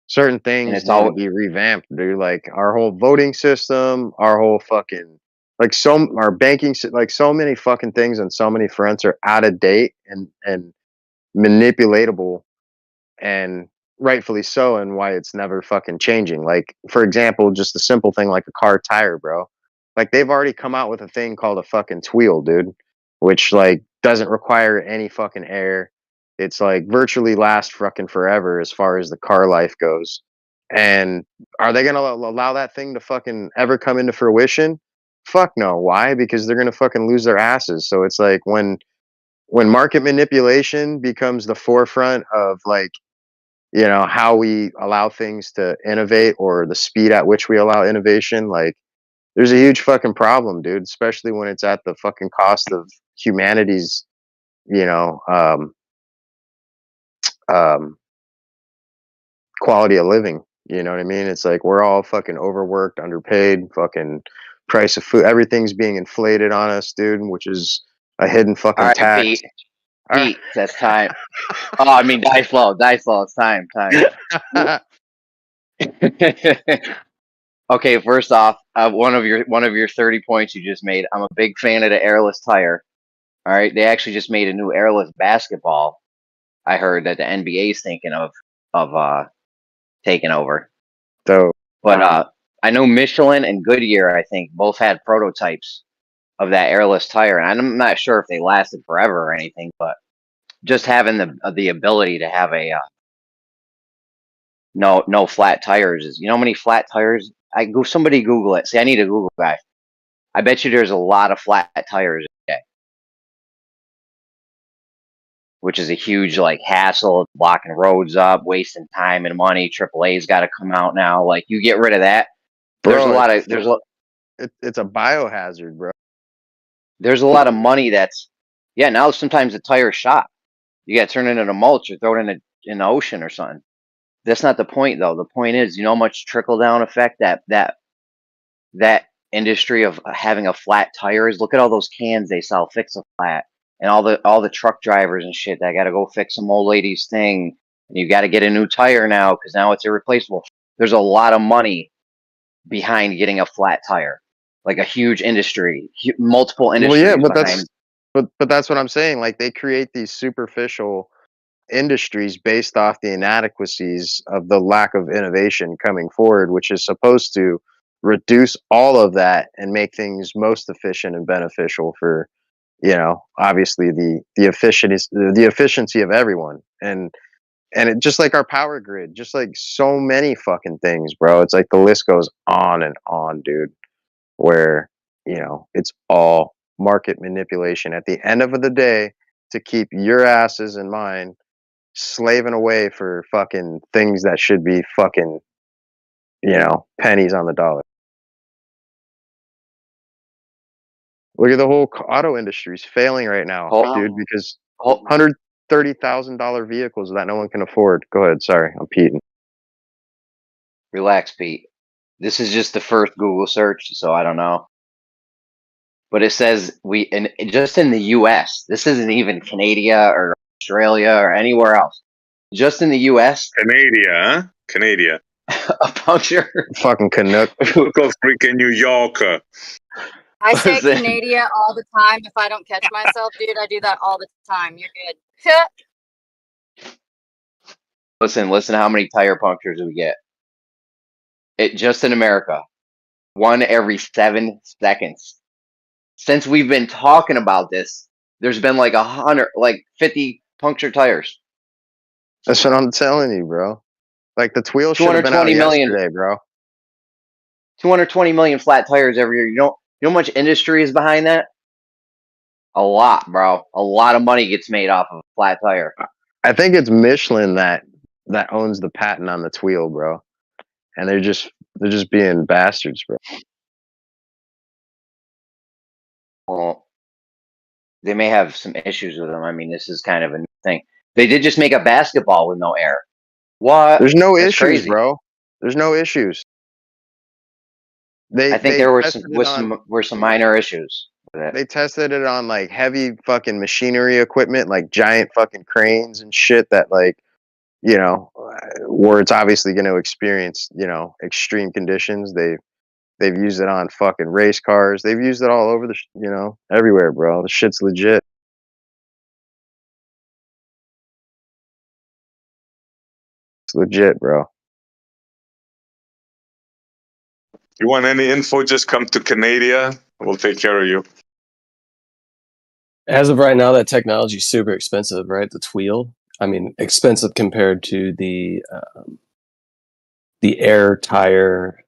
certain things need to be revamped, dude. Like our whole voting system, our whole fucking our banking, like so many fucking things on so many fronts are out of date and manipulatable, and rightfully so, and why it's never fucking changing. Like, for example, just a simple thing like a car tire, bro. Like they've already come out with a thing called a fucking tweel, dude, which like doesn't require any fucking air. It's like virtually lasts fucking forever as far as the car life goes. And are they gonna allow that thing to fucking ever come into fruition? Fuck no. Why? Because they're gonna fucking lose their asses. So it's like when market manipulation becomes the forefront of like, you know, how we allow things to innovate or the speed at which we allow innovation, like there's a huge fucking problem, dude, especially when it's at the fucking cost of humanity's, you know, quality of living. You know what I mean? It's like we're all fucking overworked, underpaid, fucking price of food, everything's being inflated on us, dude, which is a hidden All fucking right, tax. Pete. All right. Pete, that's time. Oh, I mean, die slow. It's time. Okay, first off, one of your 30 points you just made. I'm a big fan of the airless tire. All right, they actually just made a new airless basketball. I heard that the NBA is thinking of taking over. So But I know Michelin and Goodyear, I think, both had prototypes of that airless tire, and I'm not sure if they lasted forever or anything. But just having the ability to have a no flat tires is, you know how many flat tires? Somebody Google it. See, I need a Google guy. I bet you there's a lot of flat tires, which is a huge like hassle, blocking roads up, wasting time and money. AAA's got to come out now. Like you get rid of that. There's bro, a lot of it's a biohazard, bro. there's a lot of money that's now sometimes the tire's shot. You got to turn it into mulch or throw it in the ocean or something. That's not the point though. The point is, you know how much trickle down effect that industry of having a flat tire is. Look at all those cans they sell, fix a flat, and all the truck drivers and shit that got to go fix some old lady's thing, and you got to get a new tire now because now it's irreplaceable. There's a lot of money behind getting a flat tire, like a huge industry, multiple industries. Well, yeah, but behind. that's what I'm saying. Like they create these superficial industries based off the inadequacies of the lack of innovation coming forward, which is supposed to reduce all of that and make things most efficient and beneficial for, you know, obviously the efficiency of everyone. And it just like our power grid, just like so many fucking things, bro. It's like the list goes on and on, dude, where, you know, it's all market manipulation at the end of the day to keep your asses and mine slaving away for fucking things that should be fucking, you know, pennies on the dollar. Look at the whole auto industry's failing right now, dude, because $130,000 vehicles that no one can afford. Go ahead. Sorry, I'm Pete. Relax, Pete. This is just the first Google search, so I don't know. But it says just in the U.S. This isn't even Canada or Australia or anywhere else. Just in the U.S. Canada. A puncture. Fucking Canuck. Local freaking New Yorker. I say Listen. Canada all the time. If I don't catch myself, dude, I do that all the time. You're good. Listen how many tire punctures we get. It just in America. 1 every 7 seconds. Since we've been talking about this, there's been like 50 punctured tires. That's what I'm telling you, bro. Like the Tweel should have been out yesterday, bro. 220 million flat tires every year. You know how much industry is behind that? A lot, bro. A lot of money gets made off of a flat tire. I think it's Michelin that owns the patent on the Tweel, bro. And they're just being bastards, bro. Well, they may have some issues with them. I mean, this is kind of a new thing. They did just make a basketball with no air. What? There's no That's issues, crazy. bro. There's no issues. I think there were some minor issues with it. They tested it on like heavy fucking machinery equipment, like giant fucking cranes and shit that like, you know, where it's obviously going to experience, you know, extreme conditions. They've used it on fucking race cars. They've used it all over you know, everywhere, bro. The shit's legit. It's legit, bro. You want any info, just come to Canada. We'll take care of you. As of right now, that technology is super expensive, right? The Tweel. I mean, expensive compared to the the air tire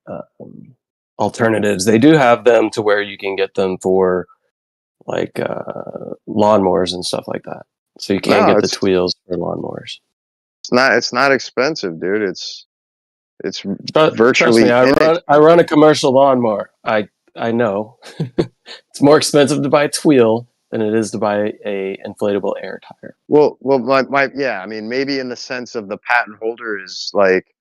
alternatives. They do have them to where you can get them for like lawnmowers and stuff like that. So you can No, get the Tweels for lawnmowers. it's not expensive, dude. It's Trust virtually me, I run a commercial lawnmower. I know it's more expensive to buy a Tweel than it is to buy a inflatable air tire. Well, yeah. I mean, maybe in the sense of the patent holder is like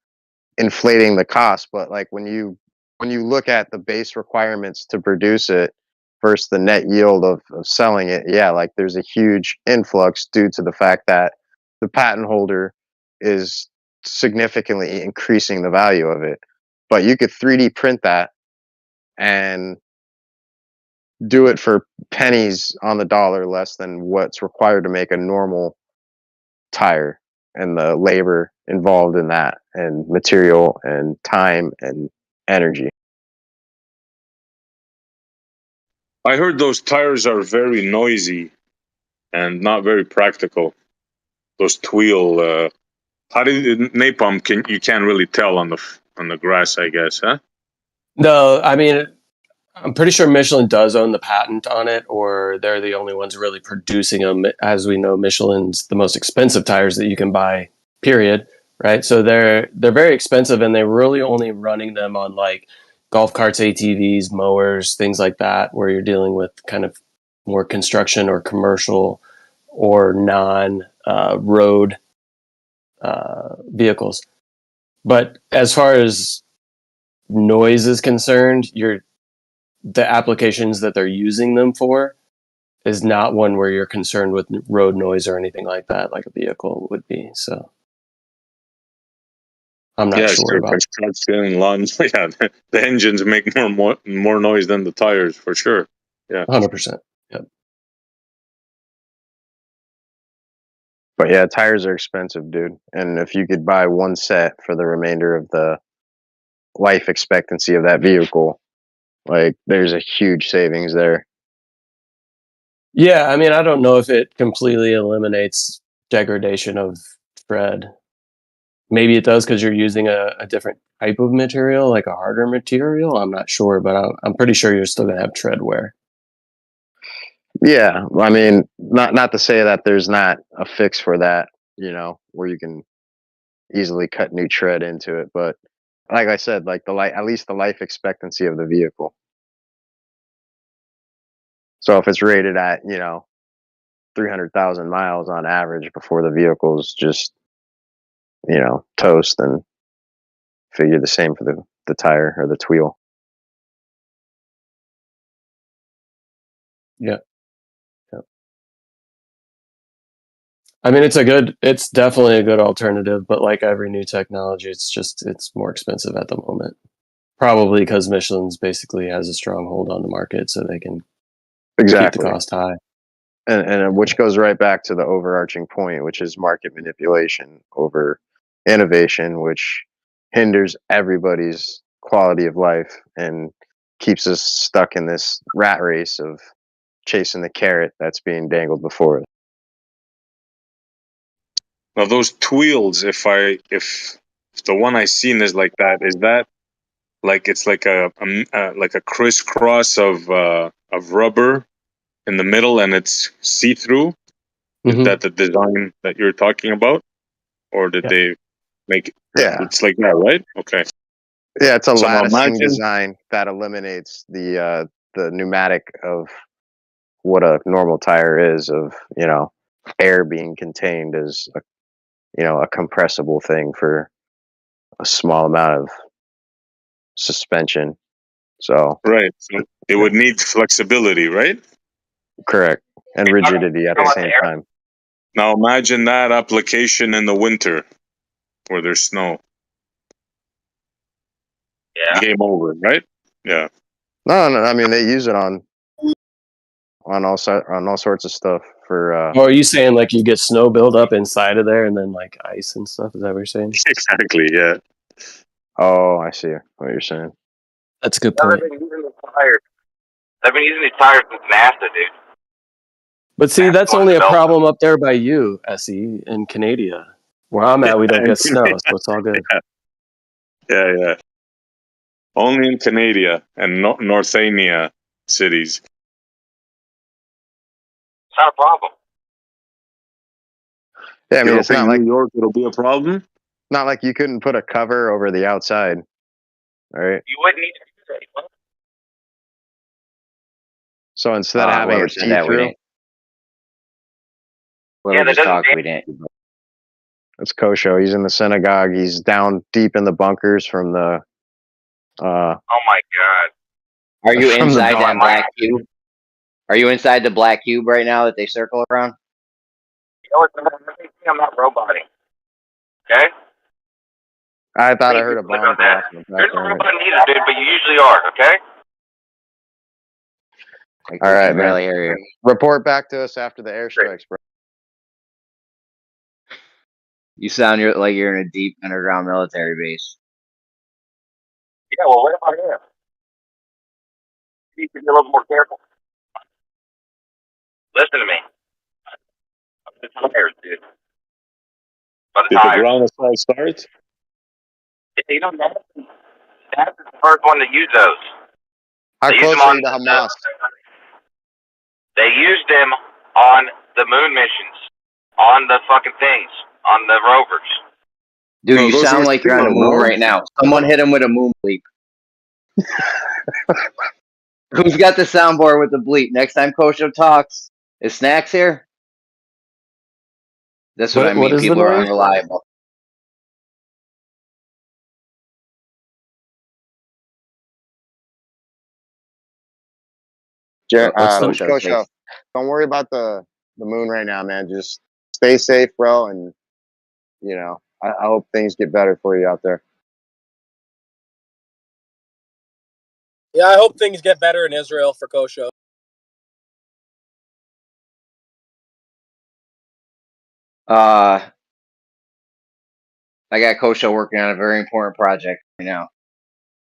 inflating the cost, but like when you look at the base requirements to produce it versus the net yield of selling it, yeah, like there's a huge influx due to the fact that the patent holder is significantly increasing the value of it. But you could 3D print that and do it for pennies on the dollar less than what's required to make a normal tire, and the labor involved in that, and material and time and energy. I heard those tires are very noisy and not very practical. Those Tweel, how did napalm? You can't really tell on the grass, I guess, huh? No, I mean, I'm pretty sure Michelin does own the patent on it, or they're the only ones really producing them. As we know, Michelin's the most expensive tires that you can buy, period. Right? So they're very expensive, and they're really only running them on like golf carts, ATVs, mowers, things like that, where you're dealing with kind of more construction or commercial or non-road vehicles. But as far as noise is concerned, the applications that they're using them for is not one where you're concerned with road noise or anything like that, like a vehicle would be. So I'm not sure about construction, lawns. Yeah, the engines make more noise than the tires for sure. Yeah, 100%. Yep. But yeah, tires are expensive, dude. And if you could buy one set for the remainder of the life expectancy of that vehicle, like there's a huge savings there. Yeah, I mean, I don't know if it completely eliminates degradation of tread. Maybe it does because you're using a different type of material, like a harder material. I'm not sure, but I'm pretty sure you're still going to have tread wear. Yeah, I mean, not to say that there's not a fix for that, where you can easily cut new tread into it, but like I said, like at least the life expectancy of the vehicle. So if it's rated at 300,000 miles on average before the vehicle's just toast, then figure the same for the tire or the Tweel. Yeah. I mean, it's definitely a good alternative, but like every new technology, it's more expensive at the moment. Probably because Michelin's basically has a strong hold on the market, so they can keep the cost high. And which goes right back to the overarching point, which is market manipulation over innovation, which hinders everybody's quality of life and keeps us stuck in this rat race of chasing the carrot that's being dangled before us. Now those Tweels, if the one I seen is like that, is that like it's like a crisscross of rubber in the middle and it's see-through? Is that the design that you're talking about, or did they make it? Yeah, it's like that, right? Okay. Yeah, it's a So now latticing imagine- design that eliminates the pneumatic of what a normal tire is, of air being contained as a compressible thing for a small amount of suspension. So Right. So it would need flexibility, right? correct, and rigidity at the same time. Now imagine that application in the winter where there's snow. Yeah. Game over, right? Yeah. No, I mean they use it on all sorts of stuff for. Or are you saying like you get snow build up inside of there and then like ice and stuff? Is that what you're saying? Exactly. Yeah. Oh, I see what you're saying. That's a good point. I've been using these tires since NASA, dude. But see, that's only a problem up there by you, SE, in Canada. Where I'm at, we don't get snow, so it's all good. Yeah. Only in Canada and Northania cities. It's not a problem. Yeah, I You mean, don't it's not think like New York it'll be a problem? not like you couldn't put a cover over the outside, right? You wouldn't need to do that. Well, So instead of having Whoever it said see that, we through, didn't. Whoever that just doesn't talked, damage. we didn't. it's Kosho. He's in the synagogue. He's down deep in the bunkers from the Oh my god. Are you from the inside No, that I black cube? Are you inside the black cube right now that they circle around? You know what? I'm not roboting. Okay? I thought I Please heard a click bomb on go that. off in the There's no background. robot needed, dude, but you usually are, okay? All right, I can man. barely hear you. Report back to us after the airstrikes, bro. You sound like you're in a deep underground military base. Yeah, well, what about him? You need to be a little more careful. Listen to me. I'm the tires, dude. By the Did the tires. ground assault start? You know, that's the first one to use those. How They use close them are on you to Hamas? They used them on the moon missions, on the fucking things, on the rovers. Dude, No, you those sound were like you're on the steel, moon no? right now. Someone hit him with a moon bleep. Who's got the soundboard with the bleep? Next time Kosho talks, is Snacks here? That's what I What mean. is the People are noise? unreliable. What's the show? Kosho, don't worry about the moon right now, man. Just stay safe, bro, and you know, I hope things get better for you out there. Yeah, I hope things get better in Israel for Kosho. I got Kosho working on a very important project right now.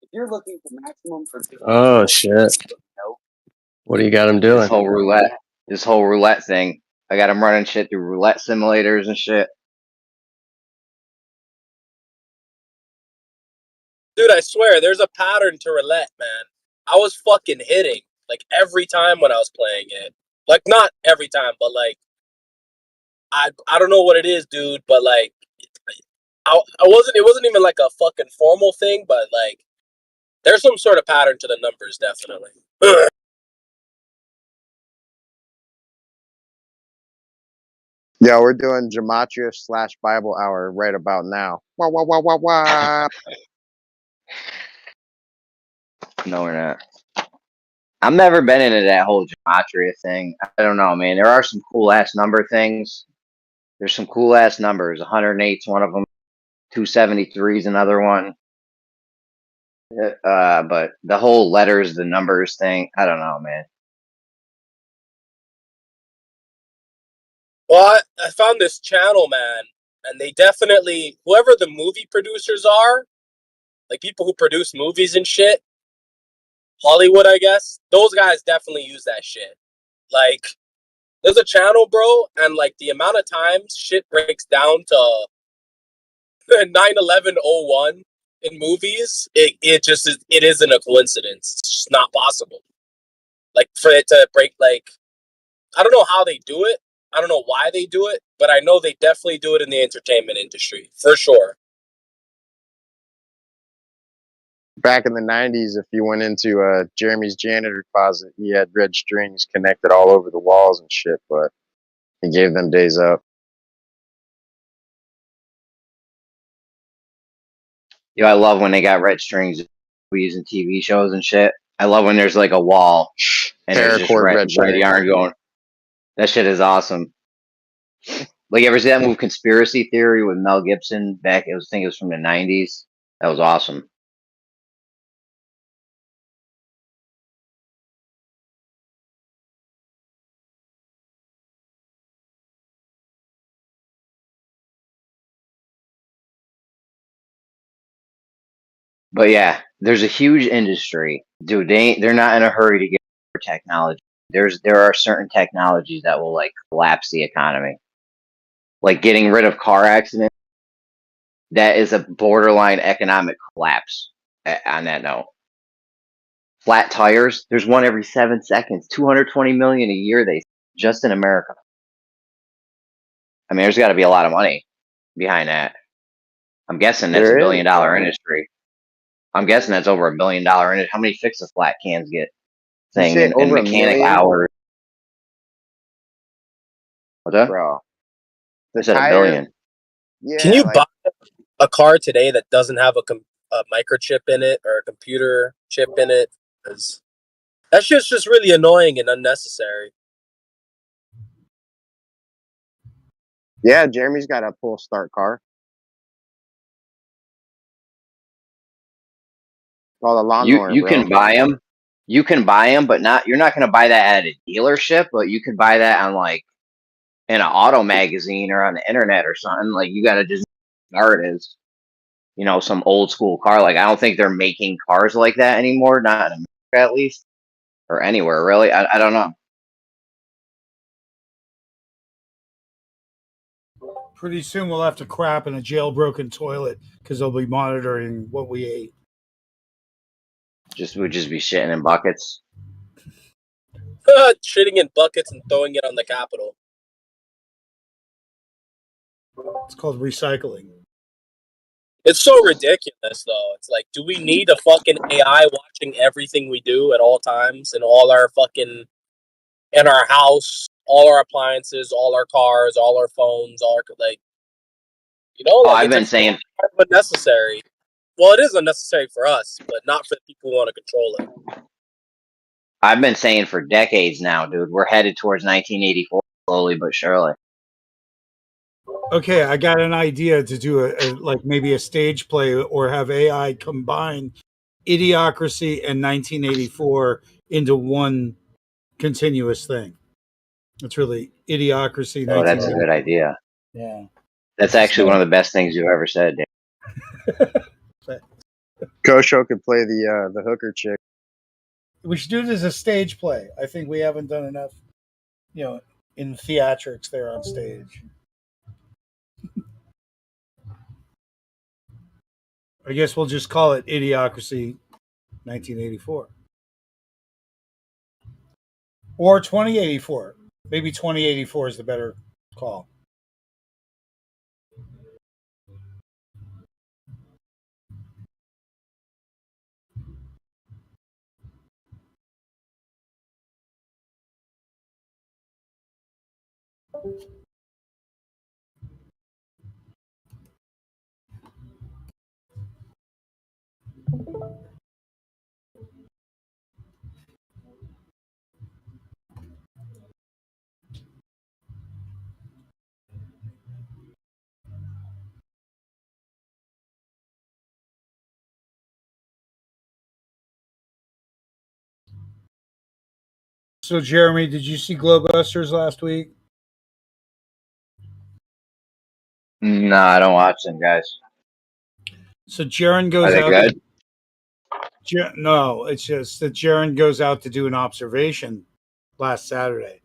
If you're looking for maximum fertility, Oh shit! What do you got him This doing? whole roulette thing. I got him running shit through roulette simulators and shit. dude, I swear, there's a pattern to roulette, man. I was fucking hitting like every time when I was playing it. Like not every time, but like I don't know what it is, dude. But like I wasn't. It wasn't even like a fucking formal thing, but like there's some sort of pattern to the numbers, definitely. Yeah, we're doing gematria / Bible hour right about now. Wah wah wah wah wah. No, we're not. I've never been into that whole gematria thing. I don't know, man. There are some cool ass number things. There's some cool ass numbers. 108's one of them. 273's another one. But the whole letters, the numbers thing, I don't know, man. Well, I found this channel, man, and they definitely whoever the movie producers are, like people who produce movies and shit, Hollywood, I guess. Those guys definitely use that shit. Like, there's a channel, bro, and like the amount of times shit breaks down to 9/11/01 in movies, it just is. It isn't a coincidence. It's just not possible. Like for it to break, like I don't know how they do it. I don't know why they do it, but I know they definitely do it in the entertainment industry for sure. Back in the 90s, if you went into Jeremy's janitor closet, he had red strings connected all over the walls and shit, but he gave them days up. I love when they got red strings in movies and TV shows and shit. I love when there's like a wall and there's just Paracord red red string. yarn going. That shit is awesome. Like, you ever see that movie Conspiracy Theory with Mel Gibson back? I think it was from the 90s. That was awesome. But yeah, there's a huge industry, dude. They're not in a hurry to get technology. There are certain technologies that will like collapse the economy, like getting rid of car accidents. that is a borderline economic collapse. On that note, flat tires. There's one every 7 seconds. 220 million a year. They just in America. I mean, there's got to be a lot of money behind that. I'm guessing that's There $1 is. billion industry. I'm guessing that's over $1 billion industry. How many fix a flat cans get You thing say in over a mechanic million, hours? What's that? bro. I The said $1 tire, billion. Can yeah, you like buy a car today that doesn't have a microchip in it or a computer chip in it? 'Cause that shit's just really annoying and unnecessary. yeah. Jeremy's got a full start car. Oh, the lawnmower, You bro. can buy them. You can buy them, but not. You're not going to buy that at a dealership. But you can buy that on like in an auto magazine or on the internet or something. Like you got to just car it is. You know, some old school car. Like I don't think they're making cars like that anymore. Not in America, at least, or anywhere really. I don't know. Pretty soon we'll have to crap in a jailbroken toilet because they'll be monitoring what we ate. Would just be shitting in buckets. Shitting in buckets and throwing it on the Capitol. It's called recycling. It's so ridiculous, though. It's like, do we need a fucking AI watching everything we do at all times in all our fucking in our house, all our appliances, all our cars, all our phones, all our like, you know, Oh, like I've it's been just saying. kind of unnecessary. Well, it is unnecessary for us, but not for the people who want to control it. I've been saying for decades now, dude. We're headed towards 1984 slowly but surely. Okay, I got an idea to do like maybe a stage play or have AI combine Idiocracy and 1984 into one continuous thing. It's really Idiocracy. Oh, that's a good idea. Yeah, That's actually one of the best things you've ever said, Dan. Kosho could play the hooker chick. we should do it as a stage play. I think we haven't done enough, in theatrics there on stage. I guess we'll just call it Idiocracy 1984. Or 2084. Maybe 2084 is the better call. So, Jeremy, did you see Glowbusters last week? No, I don't watch them, guys. So, Jaron Are goes they out. good? No, it's just that Jaron goes out to do an observation last Saturday.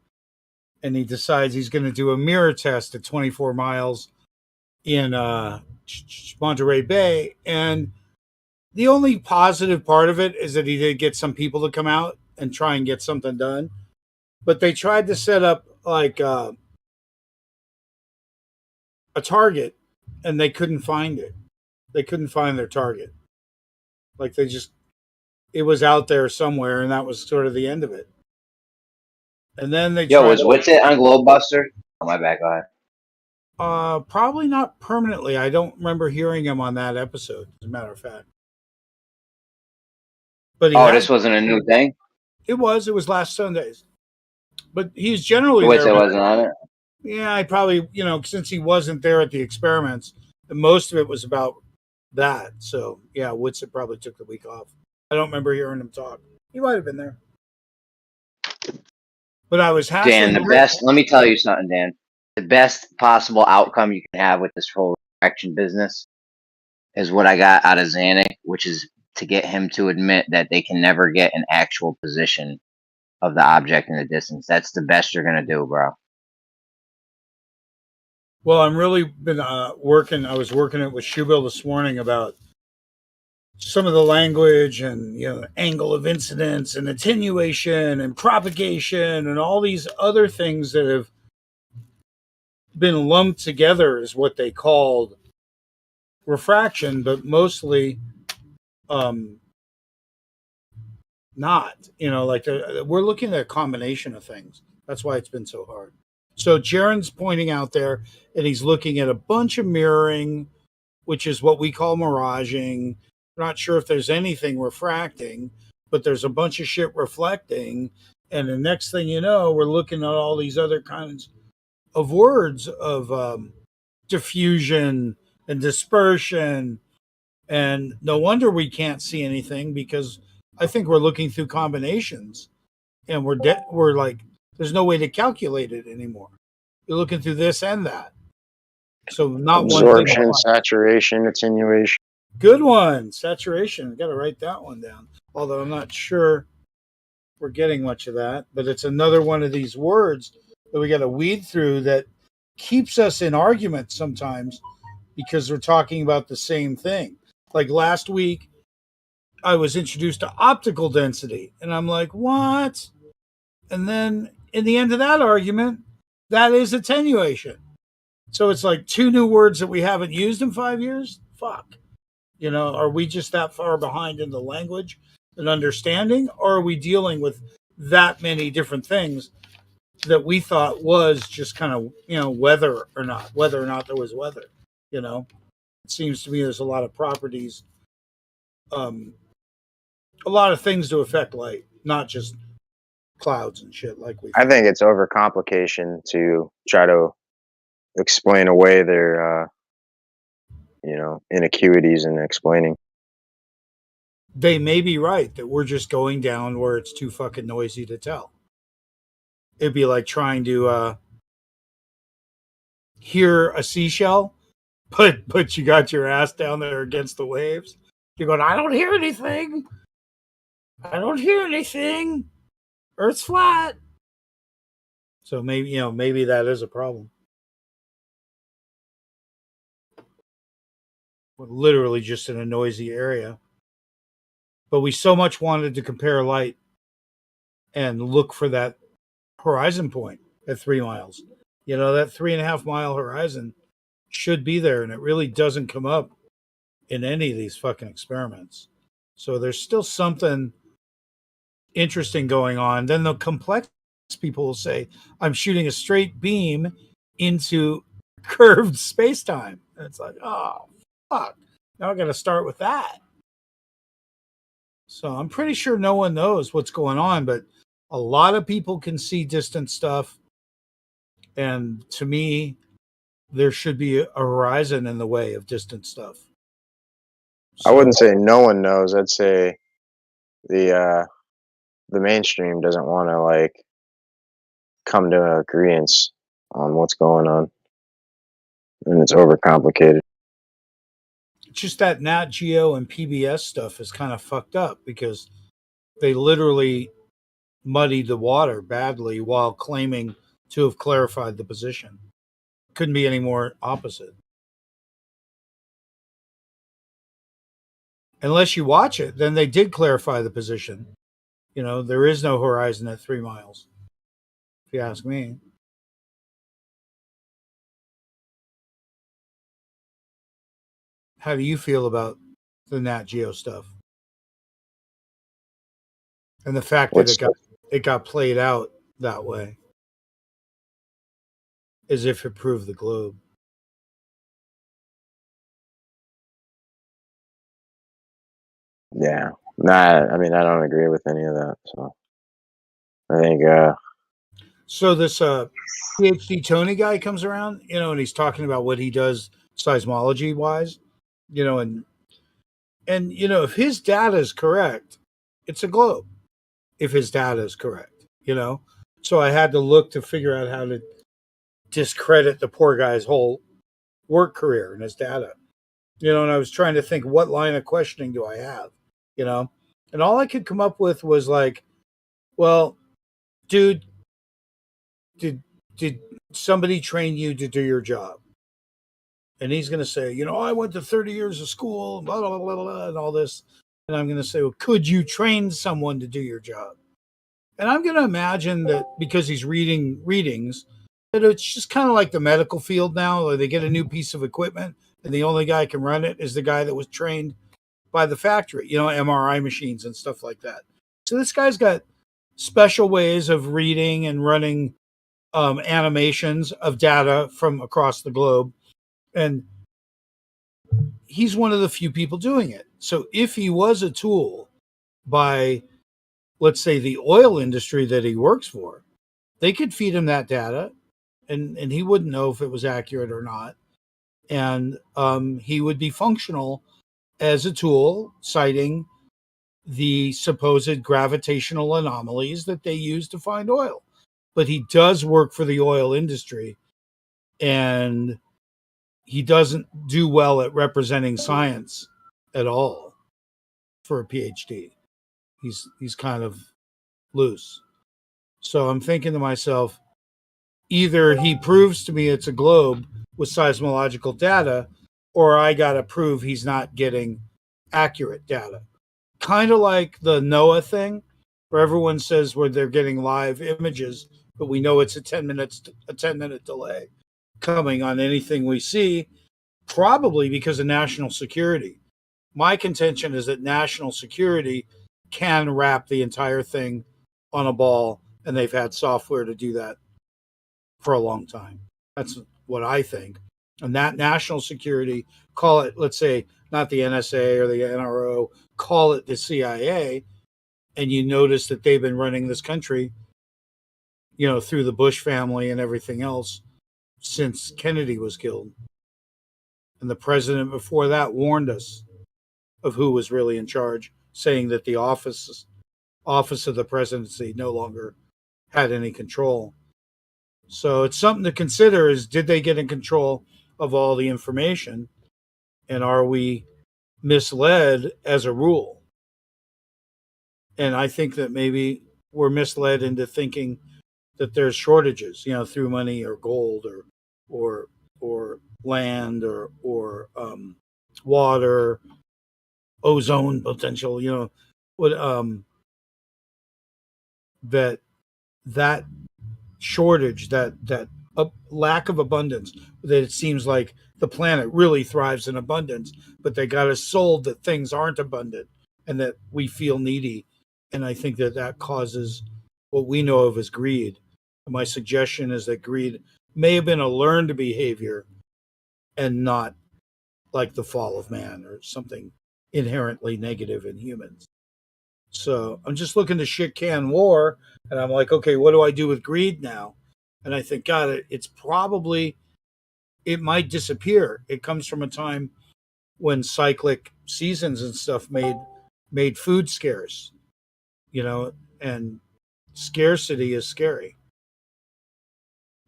And he decides he's going to do a mirror test at 24 miles in Monterey Bay. And the only positive part of it is that he did get some people to come out and try and get something done. But they tried to set up like a target and they couldn't find it. They couldn't find their target. Like it was out there somewhere and that was sort of the end of it. And then they Yo, tried. was Witsit on Globebuster? Oh, my bad, go ahead. Probably not permanently. I don't remember hearing him on that episode, as a matter of fact. But This wasn't a new thing? It was last Sundays. But he's generally Witsit there. wasn't on it? Yeah, I probably, since he wasn't there at the experiments, most of it was about that. So, yeah, Witsit probably took the week off. I don't remember hearing him talk. He might have been there. But I was Dan, let me tell you something, Dan. The best possible outcome you can have with this whole reaction business is what I got out of Zanuck, which is to get him to admit that they can never get an actual position of the object in the distance. That's the best you're going to do, bro. Well, I'm really been working. I was working it with Shubil this morning about some of the language and angle of incidence and attenuation and propagation and all these other things that have been lumped together as what they called refraction, but mostly um, not. Like we're looking at a combination of things. That's why it's been so hard. So Jaron's pointing out there, and he's looking at a bunch of mirroring, which is what we call miraging. We're not sure if there's anything refracting, but there's a bunch of shit reflecting. And the next thing you know, we're looking at all these other kinds of words of diffusion and dispersion. And no wonder we can't see anything, because I think we're looking through combinations, and we're like, there's no way to calculate it anymore. You're looking through this and that. So not one thing. Absorption, saturation, attenuation. Good one. Saturation. Got to write that one down. Although I'm not sure we're getting much of that, but it's another one of these words that we got to weed through that keeps us in argument sometimes, because we're talking about the same thing. Like last week, I was introduced to optical density, and I'm like, what? And then in the end of that argument, that is attenuation. So it's like two new words that we haven't used in 5 years. Fuck. Are we just that far behind in the language and understanding, or are we dealing with that many different things that we thought was just kind of, whether or not there was weather? It seems to me there's a lot of properties, a lot of things to affect light, not just clouds and shit like we. I think it's overcomplication to try to explain away their, inequities in explaining. They may be right that we're just going down where it's too fucking noisy to tell. It'd be like trying to hear a seashell, but you got your ass down there against the waves. You're going, I don't hear anything. I don't hear anything. Earth's flat. So maybe that is a problem. We're literally just in a noisy area. But we so much wanted to compare light and look for that horizon point at 3 miles. That 3.5 mile horizon should be there, and it really doesn't come up in any of these fucking experiments. So there's still something interesting going on. Then the complex people will say, I'm shooting a straight beam into curved space-time. And it's like, oh, fuck. Now I got to start with that. So I'm pretty sure no one knows what's going on, but a lot of people can see distant stuff. And to me, there should be a horizon in the way of distant stuff. So, I wouldn't say no one knows. I'd say the mainstream doesn't want to come to agreement on what's going on, and it's overcomplicated. Just that Nat Geo and PBS stuff is kind of fucked up, because they literally muddied the water badly while claiming to have clarified the position. Couldn't be any more opposite. Unless you watch it, then they did clarify the position. There is no horizon at 3 miles, if you ask me. How do you feel about the Nat Geo stuff? And the fact that it got played out that way, as if it proved the globe. Yeah. I don't agree with any of that. So I think so this PhD Tony guy comes around, and he's talking about what he does seismology wise, and if his data is correct, it's a globe. If his data is correct, so I had to look to figure out how to discredit the poor guy's whole work career and his data, and I was trying to think, what line of questioning do I have, and all I could come up with was like, well, dude, did somebody train you to do your job? And he's going to say, I went to 30 years of school, blah, blah, blah, blah, blah, and all this. And I'm going to say, well, could you train someone to do your job? And I'm going to imagine that because he's reading readings, that it's just kind of like the medical field now, where they get a new piece of equipment and the only guy can run it is the guy that was trained by the factory, MRI machines and stuff like that. So this guy's got special ways of reading and running animations of data from across the globe. And he's one of the few people doing it. So if he was a tool by, let's say, the oil industry that he works for, they could feed him that data and he wouldn't know if it was accurate or not. And he would be functional as a tool, citing the supposed gravitational anomalies that they use to find oil. But he does work for the oil industry, and he doesn't do well at representing science at all for a PhD. He's kind of loose. So I'm thinking to myself, either he proves to me it's a globe with seismological data, or I got to prove he's not getting accurate data. Kind of like the NOAA thing, where everyone says where they're getting live images, but we know it's a 10-minute delay coming on anything we see, probably because of national security. My contention is that national security can wrap the entire thing on a ball, and they've had software to do that for a long time. That's what I think. And that national security, call it, let's say, not the NSA or the NRO, call it the CIA, and you notice that they've been running this country, through the Bush family and everything else since Kennedy was killed. And the president before that warned us of who was really in charge, saying that the office of the presidency no longer had any control. So it's something to consider is, did they get in control of all the information? And are we misled as a rule? And I think that maybe we're misled into thinking that there's shortages, through money or gold or land or water, ozone potential, that shortage, that lack of abundance, that it seems like the planet really thrives in abundance, but they got us sold that things aren't abundant and that we feel needy. And I think that causes what we know of as greed. And my suggestion is that greed may have been a learned behavior and not like the fall of man or something inherently negative in humans. So I'm just looking to shit can war, and I'm like, okay, what do I do with greed now? And I think, God, it might disappear. It comes from a time when cyclic seasons and stuff made food scarce, and scarcity is scary.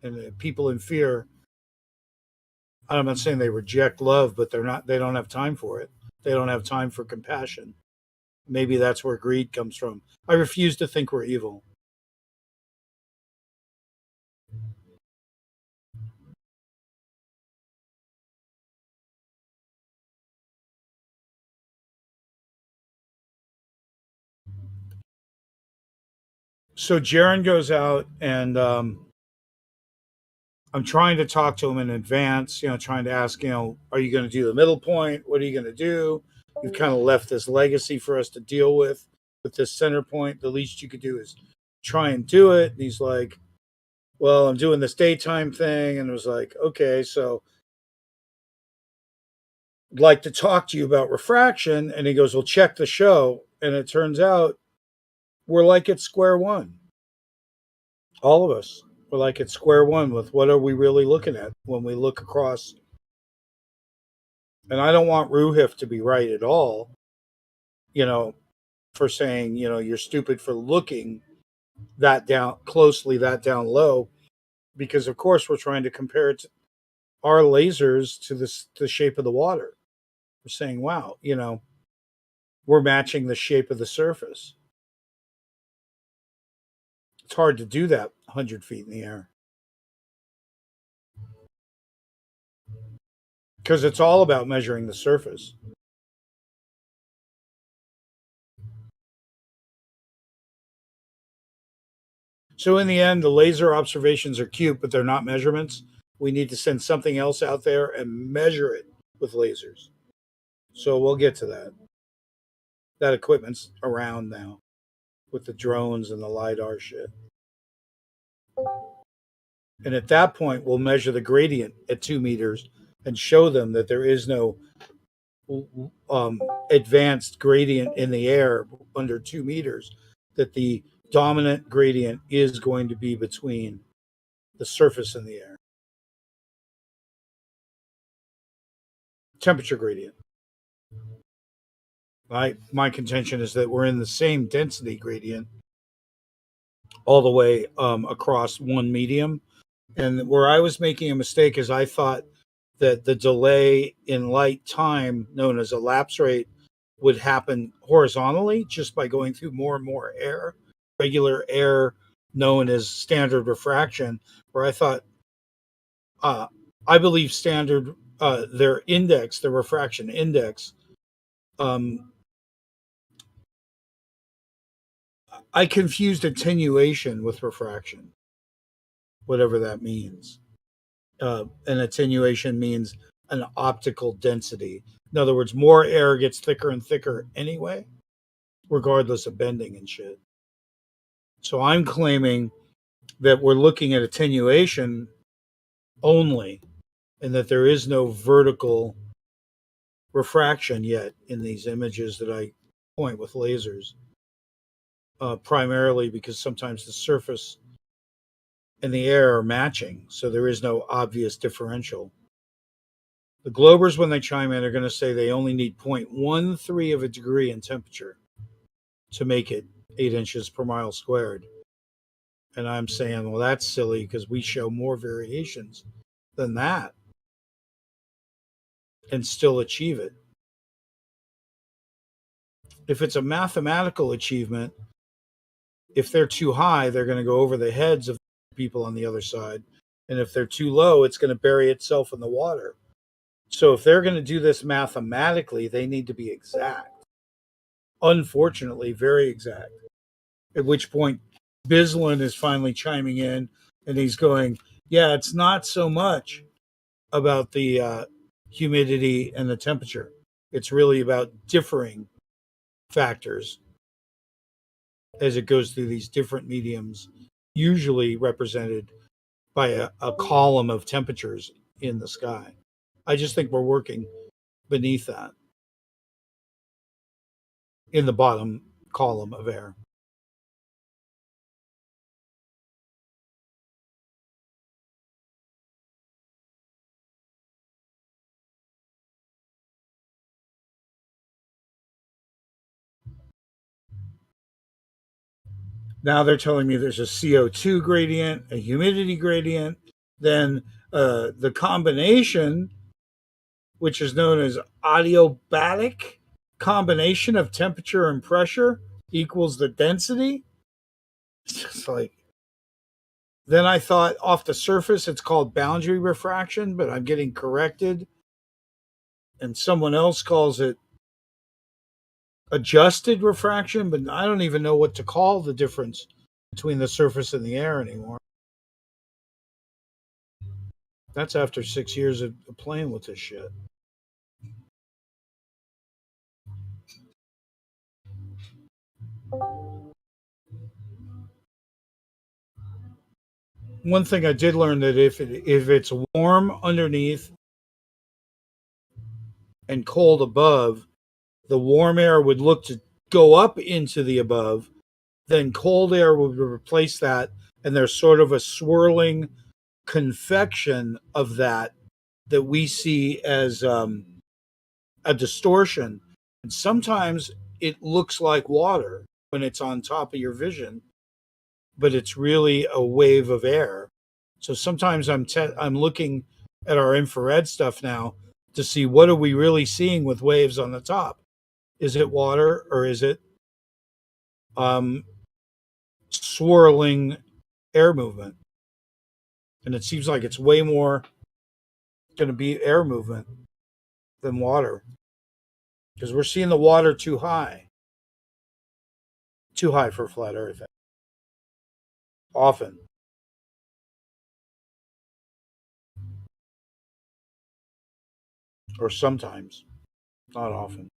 And people in fear, I'm not saying they reject love, but they don't have time for it. They don't have time for compassion. Maybe that's where greed comes from. I refuse to think we're evil. So Jaron goes out, and I'm trying to talk to him in advance, trying to ask, are you going to do the middle point? What are you going to do? You've kind of left this legacy for us to deal with this center point. The least you could do is try and do it. And he's like, well, I'm doing this daytime thing. And it was like, okay, so I'd like to talk to you about refraction. And he goes, well, check the show. And it turns out we're like at square one. All of us. We're like at square one with what are we really looking at when we look across. And I don't want Ruhif to be right at all, for saying, you're stupid for looking that down closely, that down low, because of course we're trying to compare it to our lasers to the shape of the water. We're saying, wow, we're matching the shape of the surface. It's hard to do that 100 feet in the air. because it's all about measuring the surface. So in the end, the laser observations are cute, but they're not measurements. We need to send something else out there and measure it with lasers. So we'll get to that. That equipment's around now with the drones and the LiDAR shit. And at that point, we'll measure the gradient at 2 meters and show them that there is no advanced gradient in the air under 2 meters, that the dominant gradient is going to be between the surface and the air. Temperature gradient. My contention is that we're in the same density gradient all the way across one medium. And where I was making a mistake is I thought that the delay in light time, known as a lapse rate, would happen horizontally just by going through more and more air, regular air known as standard refraction, where I thought, I believe standard, their index, the refraction index, I confused attenuation with refraction, whatever that means. And attenuation means an optical density. In other words, more air gets thicker and thicker anyway, regardless of bending and shit. So I'm claiming that we're looking at attenuation only, and that there is no vertical refraction yet in these images that I point with lasers. Primarily because sometimes the surface and the air are matching, so there is no obvious differential. The Globers, when they chime in, are going to say they only need 0.13 of a degree in temperature to make it 8 inches per mile squared. And I'm saying, well, that's silly because we show more variations than that and still achieve it. If it's a mathematical achievement, if they're too high, they're going to go over the heads of people on the other side. And if they're too low, it's going to bury itself in the water. So if they're going to do this mathematically, they need to be exact. Unfortunately, very exact. At which point, Bislin is finally chiming in and he's going, yeah, it's not so much about the humidity and the temperature. It's really about differing factors as it goes through these different mediums, usually represented by a column of temperatures in the sky. I just think we're working beneath that in the bottom column of air. Now they're telling me there's a CO2 gradient, a humidity gradient, then the combination, which is known as adiabatic combination of temperature and pressure, equals the density. It's just like, then I thought off the surface it's called boundary refraction, but I'm getting corrected. And someone else calls it adjusted refraction, but I don't even know what to call the difference between the surface and the air anymore. That's after 6 years of playing with this shit. One thing I did learn that if it's warm underneath and cold above, the warm air would look to go up into the above, then cold air would replace that, and there's sort of a swirling convection of that we see as a distortion. And sometimes it looks like water when it's on top of your vision, but it's really a wave of air. So sometimes I'm looking at our infrared stuff now to see what are we really seeing with waves on the top. Is it water or is it swirling air movement? And it seems like it's way more going to be air movement than water. Because we're seeing the water too high. Too high for flat Earth. Often. Or sometimes. Not often.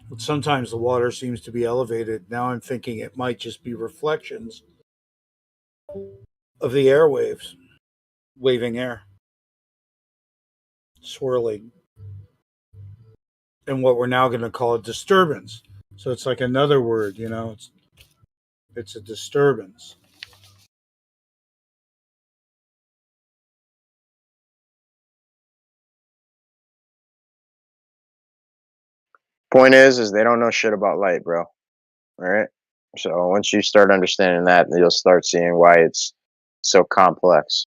But sometimes the water seems to be elevated. Now I'm thinking it might just be reflections of the airwaves. Waving air. Swirling. And what we're now going to call a disturbance. So it's like another word, you know. It's a disturbance. Point is they don't know shit about light, bro. All right. So once you start understanding that, you'll start seeing why it's so complex.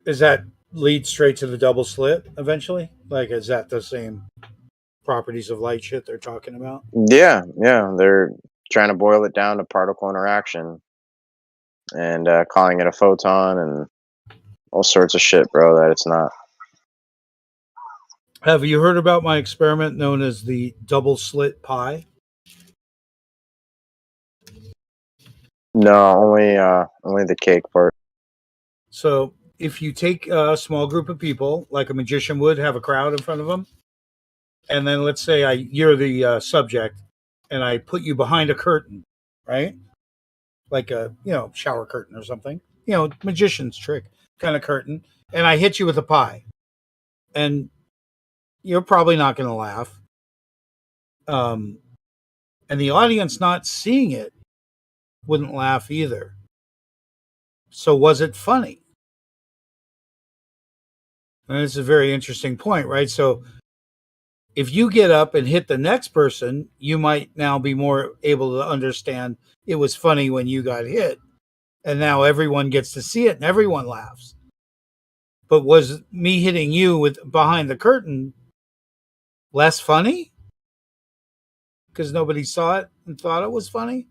Does that lead straight to the double slit eventually? Like, is that the same properties of light shit they're talking about? Yeah, they're trying to boil it down to particle interaction and calling it a photon and all sorts of shit, bro, that it's not. Have you heard about my experiment known as the double slit pie? No, only the cake part. So if you take a small group of people, like a magician would, have a crowd in front of them, and then let's say you're the subject, and I put you behind a curtain, right? Like a shower curtain or something, magician's trick kind of curtain, and I hit you with a pie, and you're probably not going to laugh, and the audience not seeing it wouldn't laugh either. So was it funny? And it's a very interesting point, right? So if you get up and hit the next person, you might now be more able to understand it was funny when you got hit. And now everyone gets to see it and everyone laughs. But was me hitting you with behind the curtain less funny? Because nobody saw it and thought it was funny?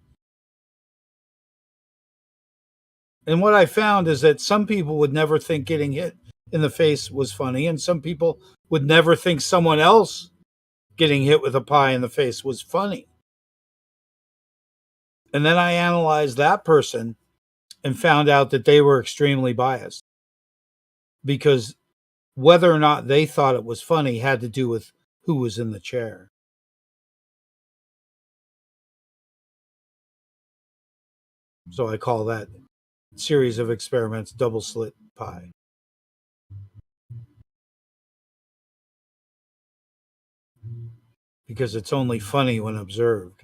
And what I found is that some people would never think getting hit in the face was funny, and some people would never think someone else getting hit with a pie in the face was funny. And then I analyzed that person and found out that they were extremely biased, because whether or not they thought it was funny had to do with who was in the chair. So I call that series of experiments double slit pie. Because it's only funny when observed.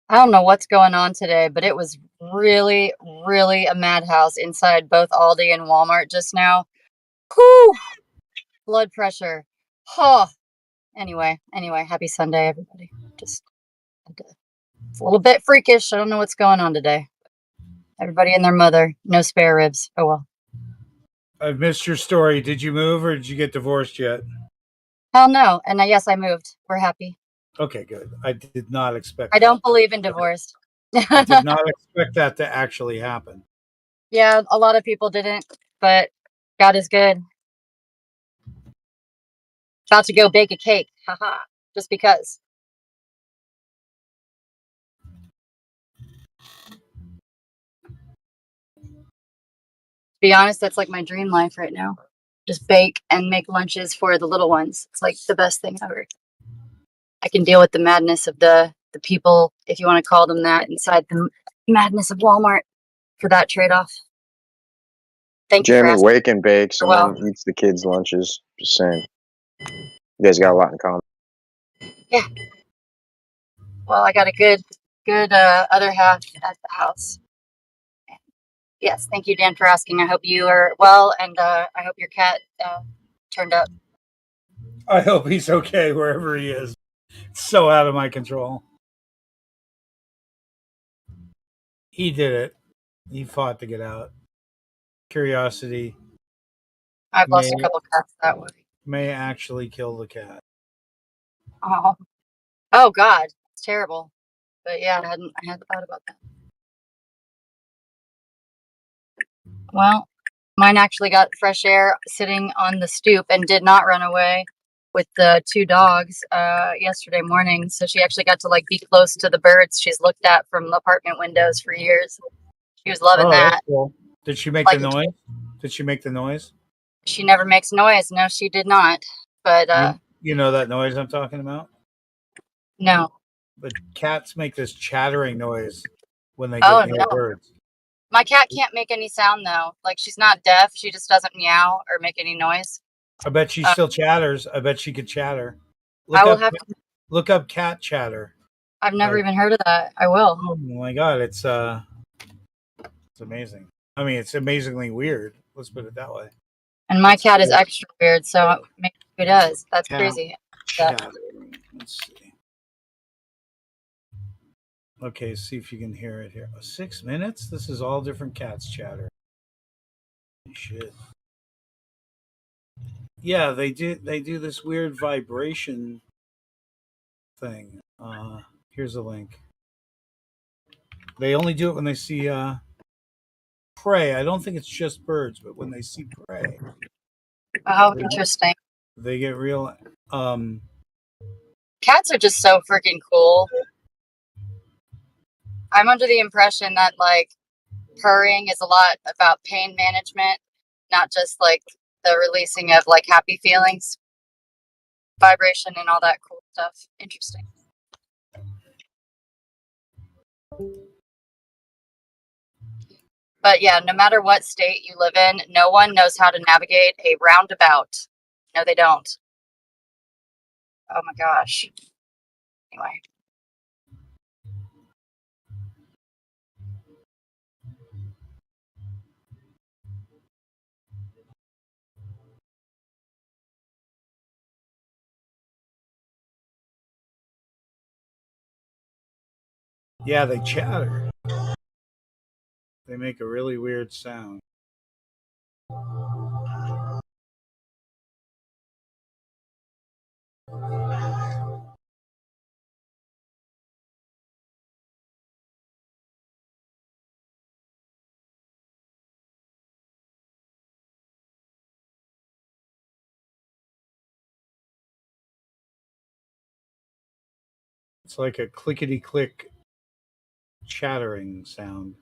I don't know what's going on today, but it was really, really a madhouse inside both Aldi and Walmart just now. Whew! Blood pressure. Huh. Anyway, happy Sunday, everybody. Just it's a little bit freakish. I don't know what's going on today. Everybody and their mother. No spare ribs. Oh well. I've missed your story. Did you move or did you get divorced yet? Hell no. And yes, I moved. We're happy. Okay, good. I did not expect I don't believe in divorce. I did not expect that to actually happen. Yeah, a lot of people didn't, but God is good. About to go bake a cake. Haha. Just because. To be honest, that's like my dream life right now. Just bake and make lunches for the little ones. It's like the best thing ever. I can deal with the madness of the people, if you want to call them that, inside the madness of Walmart for that trade-off. Thank you for Jeremy asking. wake and bakes and Well, then eats the kids' lunches. Just saying. You guys got a lot in common. yeah. Well, I got a good other half at the house. Yes, thank you, Dan, for asking. I hope you are well, and I hope your cat turned up. I hope he's okay wherever he is. So out of my control. He did it. He fought to get out. Curiosity I've lost may a couple cats that way. may actually kill the cat. Oh God, it's terrible. But yeah, I hadn't thought about that. Well, mine actually got fresh air sitting on the stoop and did not run away with the 2 dogs yesterday morning. So she actually got to like be close to the birds she's looked at from the apartment windows for years. She was loving Oh, that. that's cool. Did she make Like, the noise? Did she make the noise? she never makes noise. No, she did not. But You know that noise I'm talking about? no. The cats make this chattering noise when they Oh get near no. birds. My cat can't make any sound though. Like, she's not deaf. She just doesn't meow or make any noise. I bet she still chatters. I bet she could chatter. I will have to. Look up cat chatter. I've never even heard of that. I will. Oh my god, it's amazing. I mean, it's amazingly weird. Let's put it that way. And my cat is extra weird, so maybe who does? That's Cat crazy. chatter. Let's see. Okay, see if you can hear it here. 6 minutes? This is all different cats chatter. Shit. Yeah, they do this weird vibration thing. Here's a link. They only do it when they see prey. I don't think it's just birds, but when they see prey. Oh, interesting. They get real Cats are just so freaking cool. I'm under the impression that like purring is a lot about pain management, not just like the releasing of like happy feelings, vibration, and all that cool stuff. Interesting. But yeah, no matter what state you live in, no one knows how to navigate a roundabout. No, they don't. Oh my gosh. Anyway. Yeah, they chatter. They make a really weird sound. It's like a clickety click chattering sound.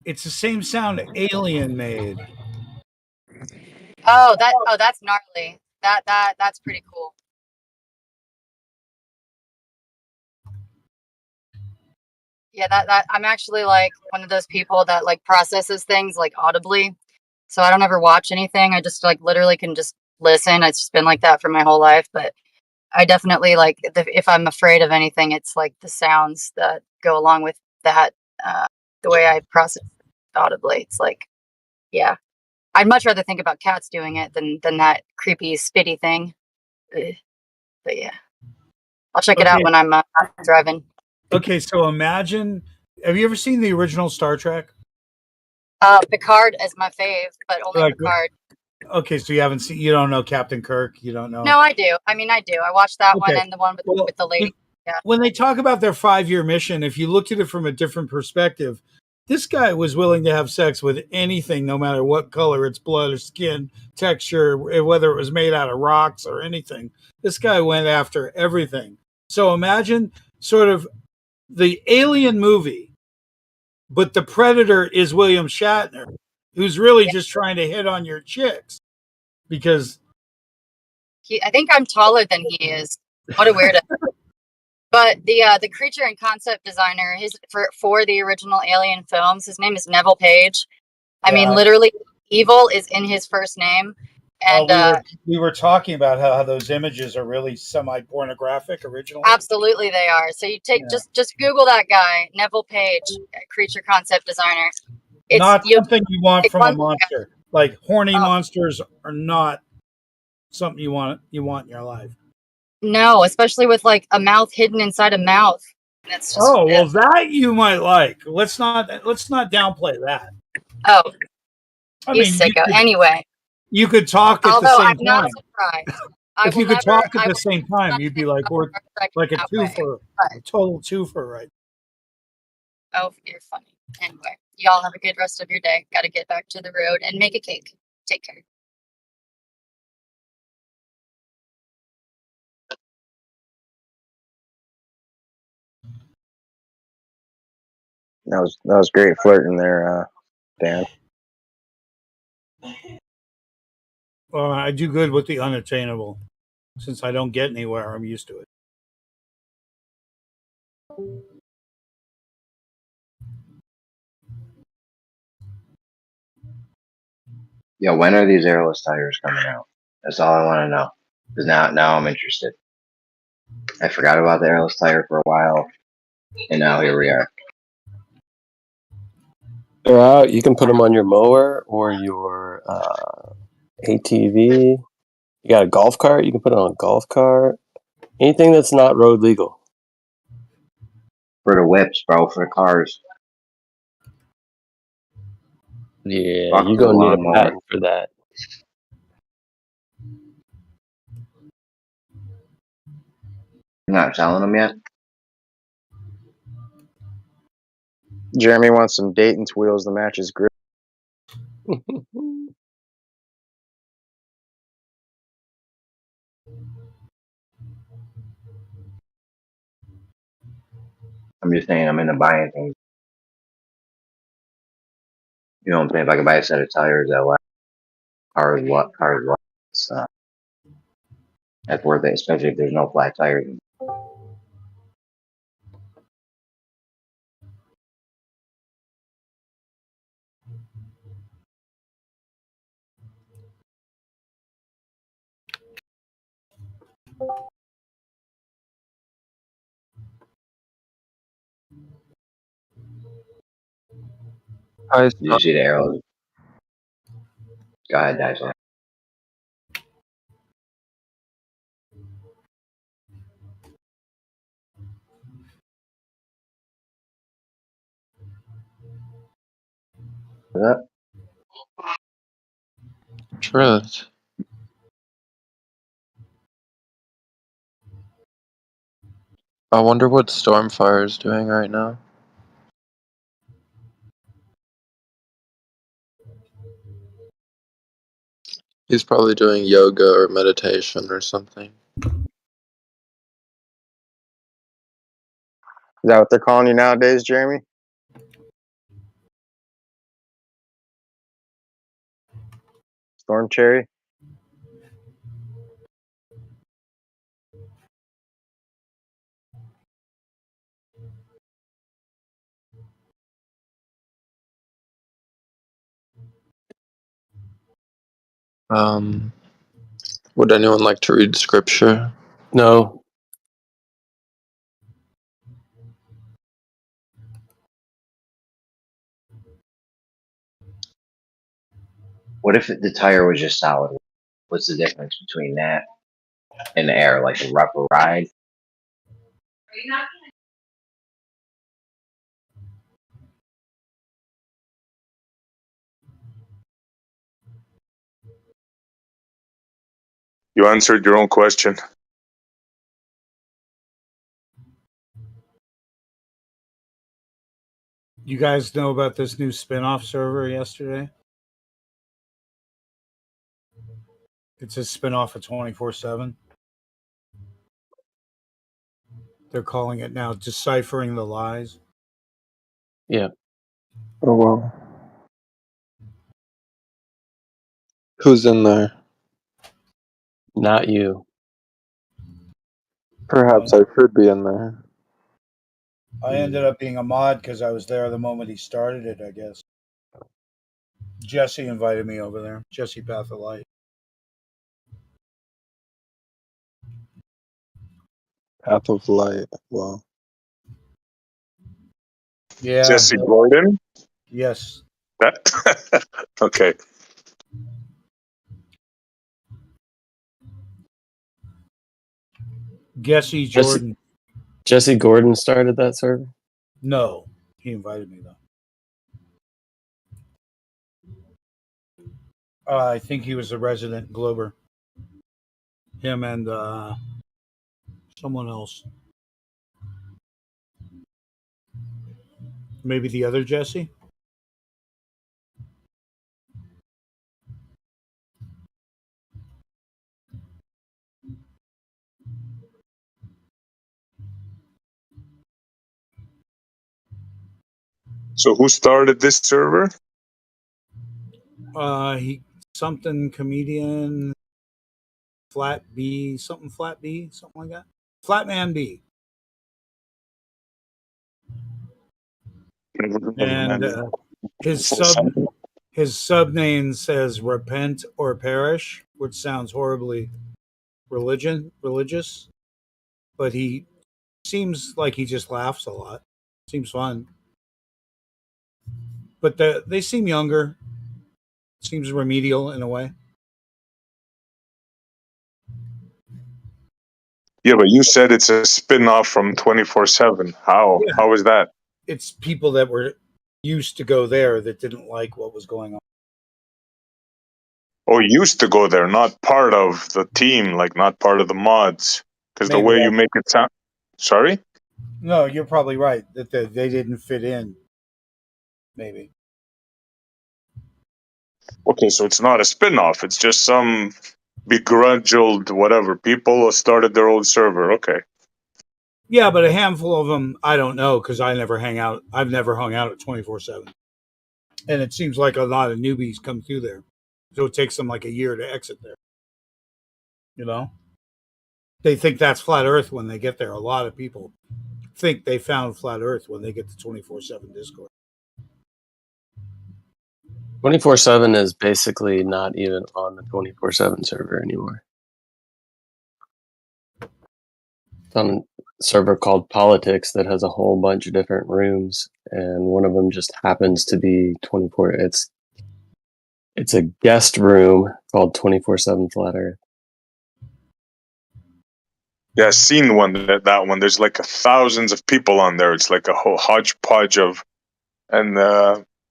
It's the same sound Alien made. Oh, that's gnarly. That's pretty cool. Yeah, that I'm actually like one of those people that like processes things like audibly. So I don't ever watch anything. I just like literally can just listen. It's just been like that for my whole life. But I definitely like if I'm afraid of anything, it's like the sounds that go along with that. The way I process audibly, it's like, yeah, I'd much rather think about cats doing it than that creepy spitty thing. Ugh. But yeah, I'll check it out when I'm driving. Okay, so imagine. Have you ever seen the original Star Trek? Picard is my fave, but only Like, Picard. Okay, so you haven't seen. You don't know Captain Kirk. You don't know. No, I do. I mean, I do. I watched that one Okay. and the one with the lady. Yeah. When they talk about their 5-year mission, if you looked at it from a different perspective, this guy was willing to have sex with anything, no matter what color its blood or skin texture, whether it was made out of rocks or anything. This guy went after everything. So imagine sort of the Alien movie, but the Predator is William Shatner, who's really just trying to hit on your chicks because I think I'm taller than he is. What a weirdo. But the creature and concept designer, for the original Alien films, his name is Neville Page. I mean, literally, evil is in his first name. And we were talking about how those images are really semi-pornographic originally. Absolutely, they are. So you take just Google that guy, Neville Page, creature concept designer. It's not something you want from a monster. Like horny monsters are not something you want in your life. No, especially with like a mouth hidden inside a mouth. That's just Oh well, that you might like. Let's not downplay that. oh, I you mean, sicko. Anyway, you could talk at the although same I'm not time. surprised. If you could talk at the same time, you'd be like, we're like a that way, twofer, but a total twofer, right? oh, you're funny. Anyway, y'all have a good rest of your day. Got to get back to the road and make a cake. Take care. That was great flirting there, Dan. Well, I do good with the unattainable. Since I don't get anywhere, I'm used to it. Yo, when are these airless tires coming out? That's all I want to know. Because now I'm interested. I forgot about the airless tire for a while, and now here we are. They're out. You can put them on your mower or your ATV. You got a golf cart. You can put it on a golf cart. Anything that's not road legal. For the whips, bro, for the cars. Yeah, Fuck you're the gonna need a lawnmower. patent for that. You're not selling them yet? Jeremy wants some Dayton's wheels to match his grip. I'm just saying I'm into buying things. You know what I'm saying? If I could buy a set of tires that last cars, it's, that's worth it, especially if there's no flat tires. Did you see the arrows? Go ahead, Dyson. That? Truth. I wonder what Stormfire is doing right now. He's probably doing yoga or meditation or something. Is that what they're calling you nowadays, Jeremy? Storm Cherry? Would anyone like to read scripture? No. What if the tire was just solid? What's the difference between that and the air? Like a rougher ride? You answered your own question. You guys know about this new spin-off server yesterday? It's a spin-off of 24/7. They're calling it now Deciphering the Lies. Yeah. Oh wow. Who's in there? Not you. Perhaps I should be in there. I ended up being a mod because I was there the moment he started it, I guess. Jesse invited me over there. Jesse Path of Light. Path of Light. Wow. Yeah. Jesse Gordon? Yes. That? Okay. Jesse Jordan. Jesse Gordon started that server? No, he invited me though. I think he was a resident Glober. Him and someone else. Maybe the other Jesse? So who started this server? He something comedian Flat B, something like that. Flatman B. And his sub name says "Repent or Perish," which sounds horribly religious. But he seems like he just laughs a lot. Seems fun. But they seem younger. Seems remedial in a way. Yeah, but you said it's a spin-off from 24/7. How? Yeah. How is that? It's people that were used to go there that didn't like what was going on. Oh, used to go there, not part of the team, like not part of the mods. Because the Maybe. way you make it sound. Sorry? No, you're probably right that they didn't fit in. Maybe. Okay, so it's not a spin-off. It's just some begrudged whatever people started their own server. Okay. Yeah, but a handful of them, I don't know because I never hang out. I've never hung out at 24/7, and it seems like a lot of newbies come through there, so it takes them like a year to exit there. You know, they think that's flat Earth when they get there. A lot of people think they found flat Earth when they get to 24/7 Discord. 24/7 is basically not even on the 24/7 server anymore. It's on a server called Politics that has a whole bunch of different rooms, and one of them just happens to be 24. It's a guest room called 24/7 Flat Earth. Yeah, I've seen that one. There's like thousands of people on there. It's like a whole hodgepodge of, and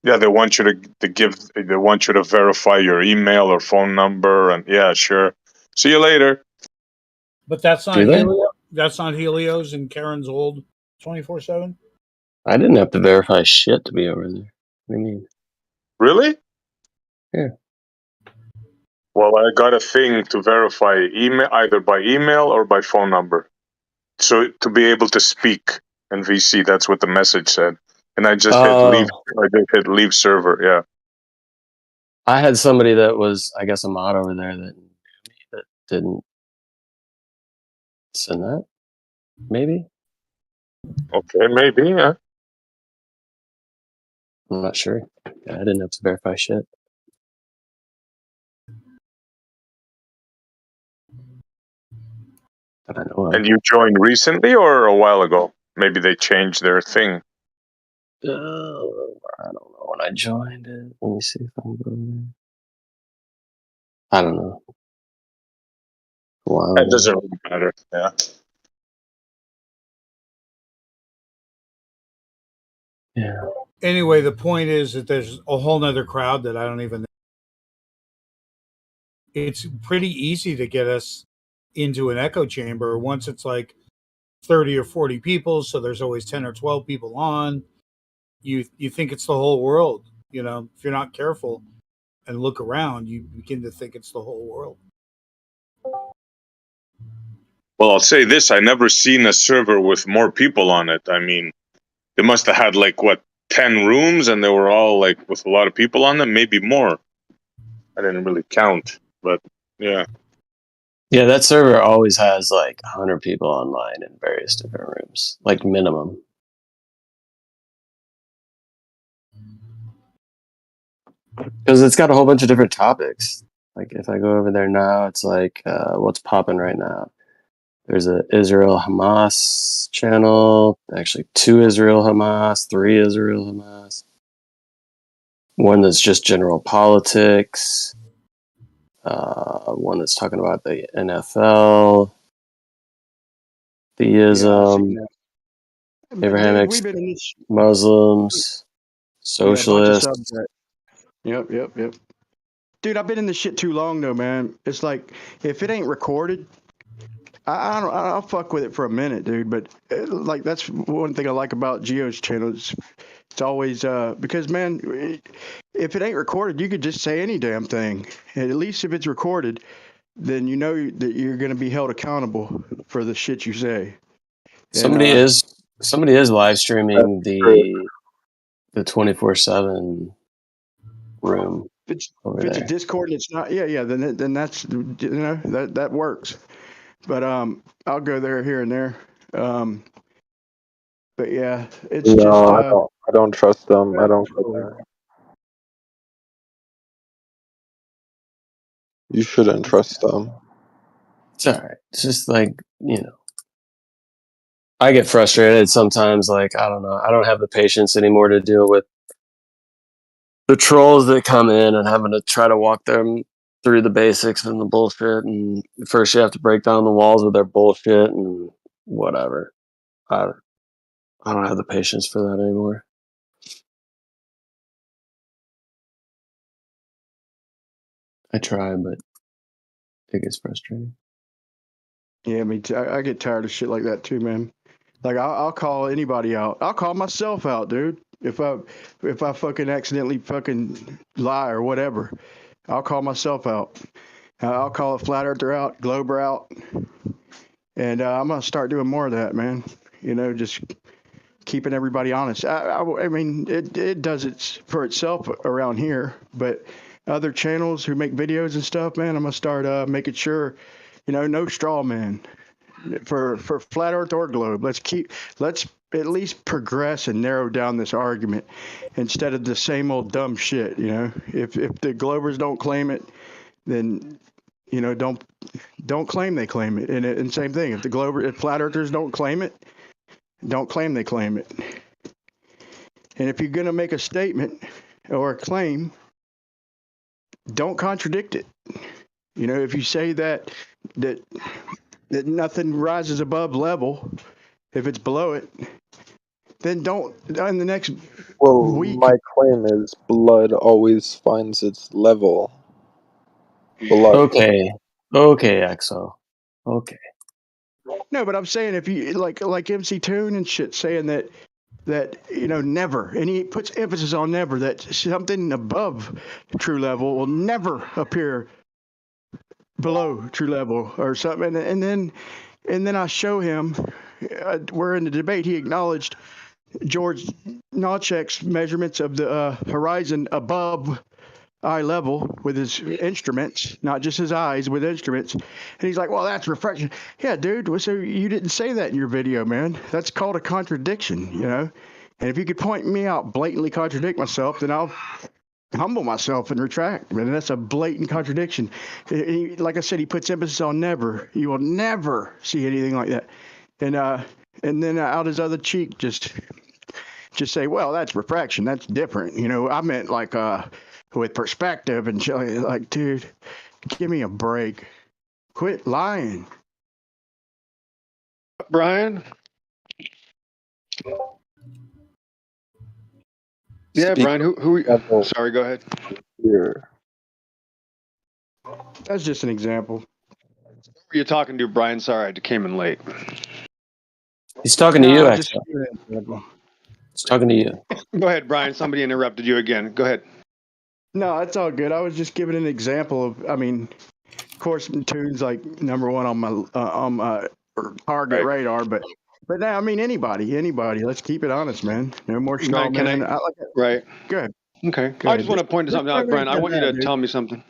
yeah, they want you they want you to verify your email or phone number, and yeah, sure. See you later. But that's not Do they? Helio. That's not Helios and Karen's old 24/7. I didn't have to verify shit to be over there. What do you mean? Really? Yeah. Well, I got a thing to verify email either by email or by phone number, so to be able to speak in VC. That's what the message said, and I just hit leave. I just hit leave server. Yeah. I had somebody that was, I guess, a mod over there that knew me that didn't send that. Maybe. Okay, maybe. Yeah. I'm not sure. Yeah, I didn't have to verify shit. But I know And you joined recently or a while ago? Maybe they changed their thing. I don't know when I joined it. Let me see if I can go there. I don't know. A while It ago. doesn't really matter. Yeah. Yeah. Anyway, the point is that there's a whole nother crowd that I don't even know. It's pretty easy to get us into an echo chamber once it's like 30 or 40 people, so there's always 10 or 12 people on. You think it's the whole world. You know, if you're not careful and look around, you begin to think it's the whole world. Well, I'll say this: I never seen a server with more people on it. I mean, they must have had like 10 rooms, and they were all like with a lot of people on them, maybe more. I didn't really count, but yeah. Yeah, that server always has like 100 people online in various different rooms, like minimum. Because it's got a whole bunch of different topics. Like if I go over there now, it's like what's popping right now. There's a Israel Hamas channel, actually 2 Israel Hamas, 3 Israel Hamas. One that's just general politics. One that's talking about the NFL. theism, Abrahamic, We've been in this. Muslims, Yeah, a bunch of socialists. subjects. Yep. Dude, I've been in this shit too long though, man. It's like if it ain't recorded, I'll fuck with it for a minute, dude. But like that's one thing I like about Geo's channel. It's always because man, if it ain't recorded, you could just say any damn thing. And at least if it's recorded, then you know that you're going to be held accountable for the shit you say. Somebody is live streaming the 24/7 room. If it's a Discord and it's not, then that's that works. But I'll go there here and there. But yeah, it's No, just I don't trust them. I don't go there. You shouldn't trust them. It's all right. It's just like, I get frustrated sometimes. Like, I don't know. I don't have the patience anymore to deal with the trolls that come in and having to try to walk them through the basics and the bullshit. And first you have to break down the walls with their bullshit and whatever. I don't have the patience for that anymore. I try, but it gets frustrating. Yeah, me too. I get tired of shit like that too, man. Like I'll call anybody out. I'll call myself out, dude. If I fucking accidentally fucking lie or whatever, I'll call myself out. I'll call a flat earther out, glober out, and I'm gonna start doing more of that, man. Just keeping everybody honest. I mean, it does it for itself around here, but other channels who make videos and stuff, man, I'm gonna start making sure, no straw man for flat Earth or globe. Let's at least progress and narrow down this argument instead of the same old dumb shit. If the globers don't claim it, then don't claim they claim it. And same thing, if flat earthers don't claim it, don't claim they claim it. And if you're going to make a statement or a claim, don't contradict it. If you say that nothing rises above level, if it's below it, then don't in the next week. My claim is blood always finds its level. Blood. Okay, Exo. Okay. No, but I'm saying if you like MC Toon and shit saying that never, and he puts emphasis on never, that something above true level will never appear below true level or something. And then I show him, we're in the debate, he acknowledged George Nalchek's measurements of the horizon above eye level with his instruments, not just his eyes, with instruments. And he's like, well, that's refraction. Yeah, dude, so you didn't say that in your video, man. That's called a contradiction, And if you could point me out, blatantly contradict myself, then I'll humble myself and retract. And that's a blatant contradiction. Like I said, he puts emphasis on never. You will never see anything like that. And then out his other cheek, just say, well, that's refraction. That's different. I meant like with perspective and shit. Like, dude, give me a break. Quit lying. Brian? Yeah, Brian, who sorry, go ahead. Here. That's just an example. Who are you talking to, Brian? Sorry, I came in late. He's talking to you, just actually. He's talking to you. Go ahead, Brian. Somebody interrupted you again. Go ahead. No, it's all good. I was just giving an example of, of course, Toon's like number one on my target radar, but now, anybody. Let's keep it honest, man. No more straw man. Right. Good. Okay. I just want to point something out, Brian. I want you to tell me something.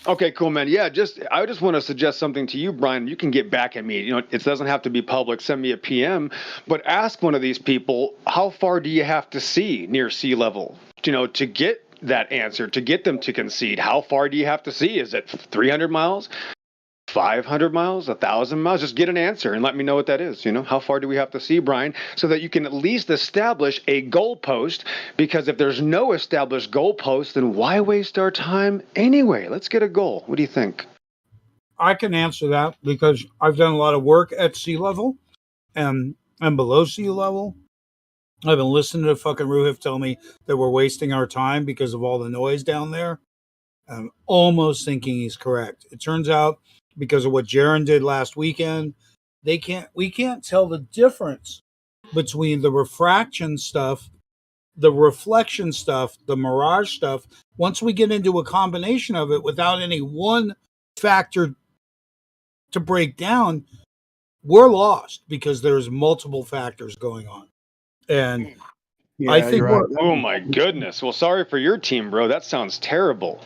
Okay, cool, man. Yeah, I just want to suggest something to you, Brian. You can get back at me. It doesn't have to be public. Send me a PM, but ask one of these people, how far do you have to see near sea level, to get that answer, to get them to concede? How far do you have to see? Is it 300 miles? 500 miles, 1,000 miles, just get an answer and let me know what that is. How far do we have to see, Brian, so that you can at least establish a goalpost? Because if there's no established goalpost, then why waste our time anyway? Let's get a goal. What do you think? I can answer that because I've done a lot of work at sea level and below sea level. I've been listening to fucking Ruhif tell me that we're wasting our time because of all the noise down there. I'm almost thinking he's correct. It turns out because of what Jaron did last weekend, we can't tell the difference between the refraction stuff, the reflection stuff, the mirage stuff. Once we get into a combination of it without any one factor to break down, we're lost because there's multiple factors going on. And I think Oh my goodness. Well, sorry for your team, bro. That sounds terrible.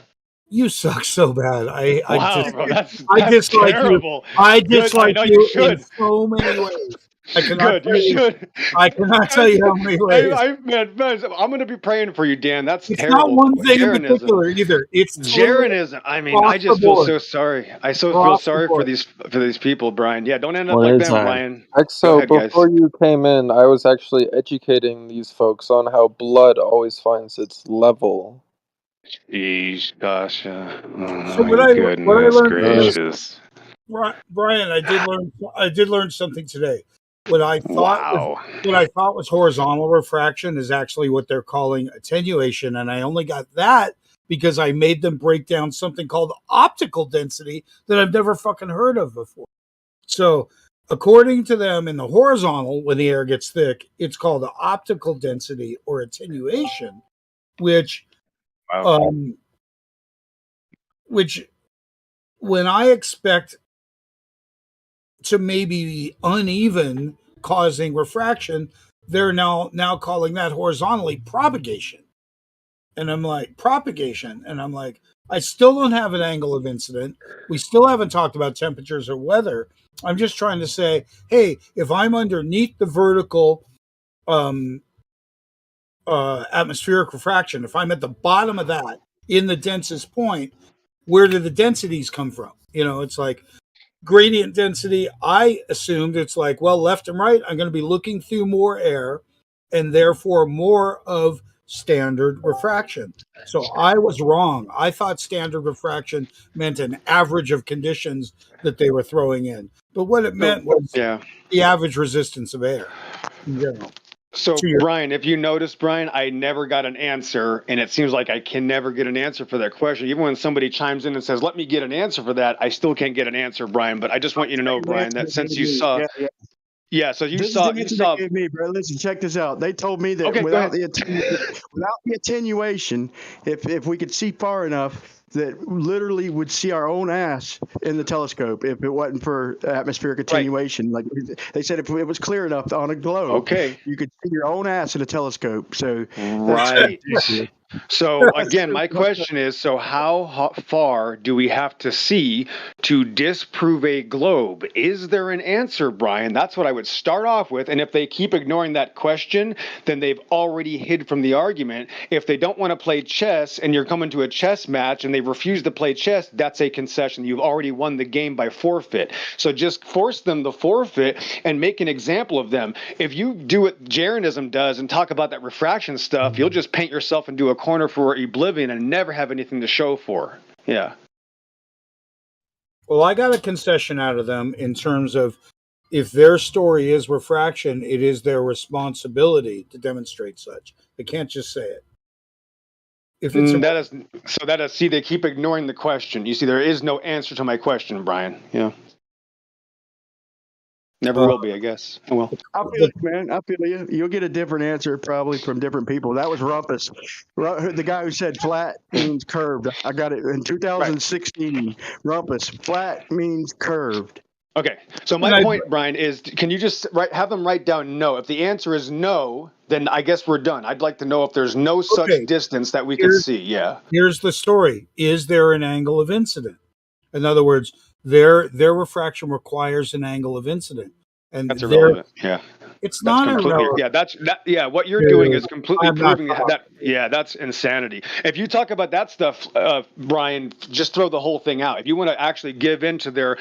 you suck so bad. Wow, bro, that's I dislike terrible. you. I Good, dislike know you in should. so many ways. I cannot Good, you should. I cannot tell you how many ways. Man, I'm going to be praying for you, Dan. That's It's terrible. not one thing in Jaronism. particular either. It's Jaronism. I mean, I just feel so sorry. I so feel sorry for these people, Brian. Yeah, don't end up like them, Brian. Go So ahead, guys. before you came in, I was actually educating these folks on how blood always finds its level. Eesh, gosh. Oh So my what I goodness learned gracious. Brian, I did learn something today. What I thought was horizontal refraction is actually what they're calling attenuation, and I only got that because I made them break down something called optical density that I've never fucking heard of before. So, according to them, in the horizontal, when the air gets thick, it's called the optical density or attenuation, which when I expect to maybe be uneven causing refraction, they're now calling that horizontally propagation. And I'm like, propagation. And I'm like, I still don't have an angle of incident. We still haven't talked about temperatures or weather. I'm just trying to say, hey, if I'm underneath the vertical atmospheric refraction, if I'm at the bottom of that in the densest point, where do the densities come from? You know, it's like gradient density. I assumed it's like, well, left and right, I'm going to be looking through more air and therefore more of standard refraction. So I was wrong. I thought standard refraction meant an average of conditions that they were throwing in. But what it meant was the average resistance of air in general. So, Brian, if you notice, Brian, I never got an answer, and it seems like I can never get an answer for that question. Even when somebody chimes in and says, let me get an answer for that, I still can't get an anser, Brian. But I just want you to know, Brian, that since you saw... so you This saw... is the answer they gave me, bro. Listen, check this out. They told me that without the attenuation, if we could see far enough, that literally would see our own ass in the telescope if it wasn't for atmospheric attenuation. Like they said, if it was clear enough on a globe, you could see your own ass in a telescope. So right. So again, my question is, so how far do we have to see to disprove a globe? Is there an answer, Brian? That's what I would start off with. And if they keep ignoring that question, then they've already hid from the argument. If they don't want to play chess and you're coming to a chess match and they refuse to play chess, that's a concession. You've already won the game by forfeit. So just force them to forfeit and make an example of them. If you do what Jaronism does and talk about that refraction stuff, you'll just paint yourself into a corner for oblivion and never have anything to show for. Yeah. Well, I got a concession out of them in terms of if their story is refraction, it is their responsibility to demonstrate such. They can't just say it. If it's see, they keep ignoring the question. You see, there is no answer to my question, Brian. Yeah. Never will be, I guess. Oh, well. I feel you, man. I feel you. You'll get a different answer probably from different people. That was Rumpus, the guy who said flat means curved. I got it in 2016. Rumpus, flat means curved. Okay. So my point, Brian, is can you just have them write down no? If the answer is no, then I guess we're done. I'd like to know if there's no such distance that we can see. Yeah. Here's the story. Is there an angle of incident? In other words, their refraction requires an angle of incident. And that's irrelevant. Yeah. It's not irrelevant. Yeah, what you're doing is completely proving that. Yeah, that's insanity. If you talk about that stuff, Brian, just throw the whole thing out. If you want to actually give in to their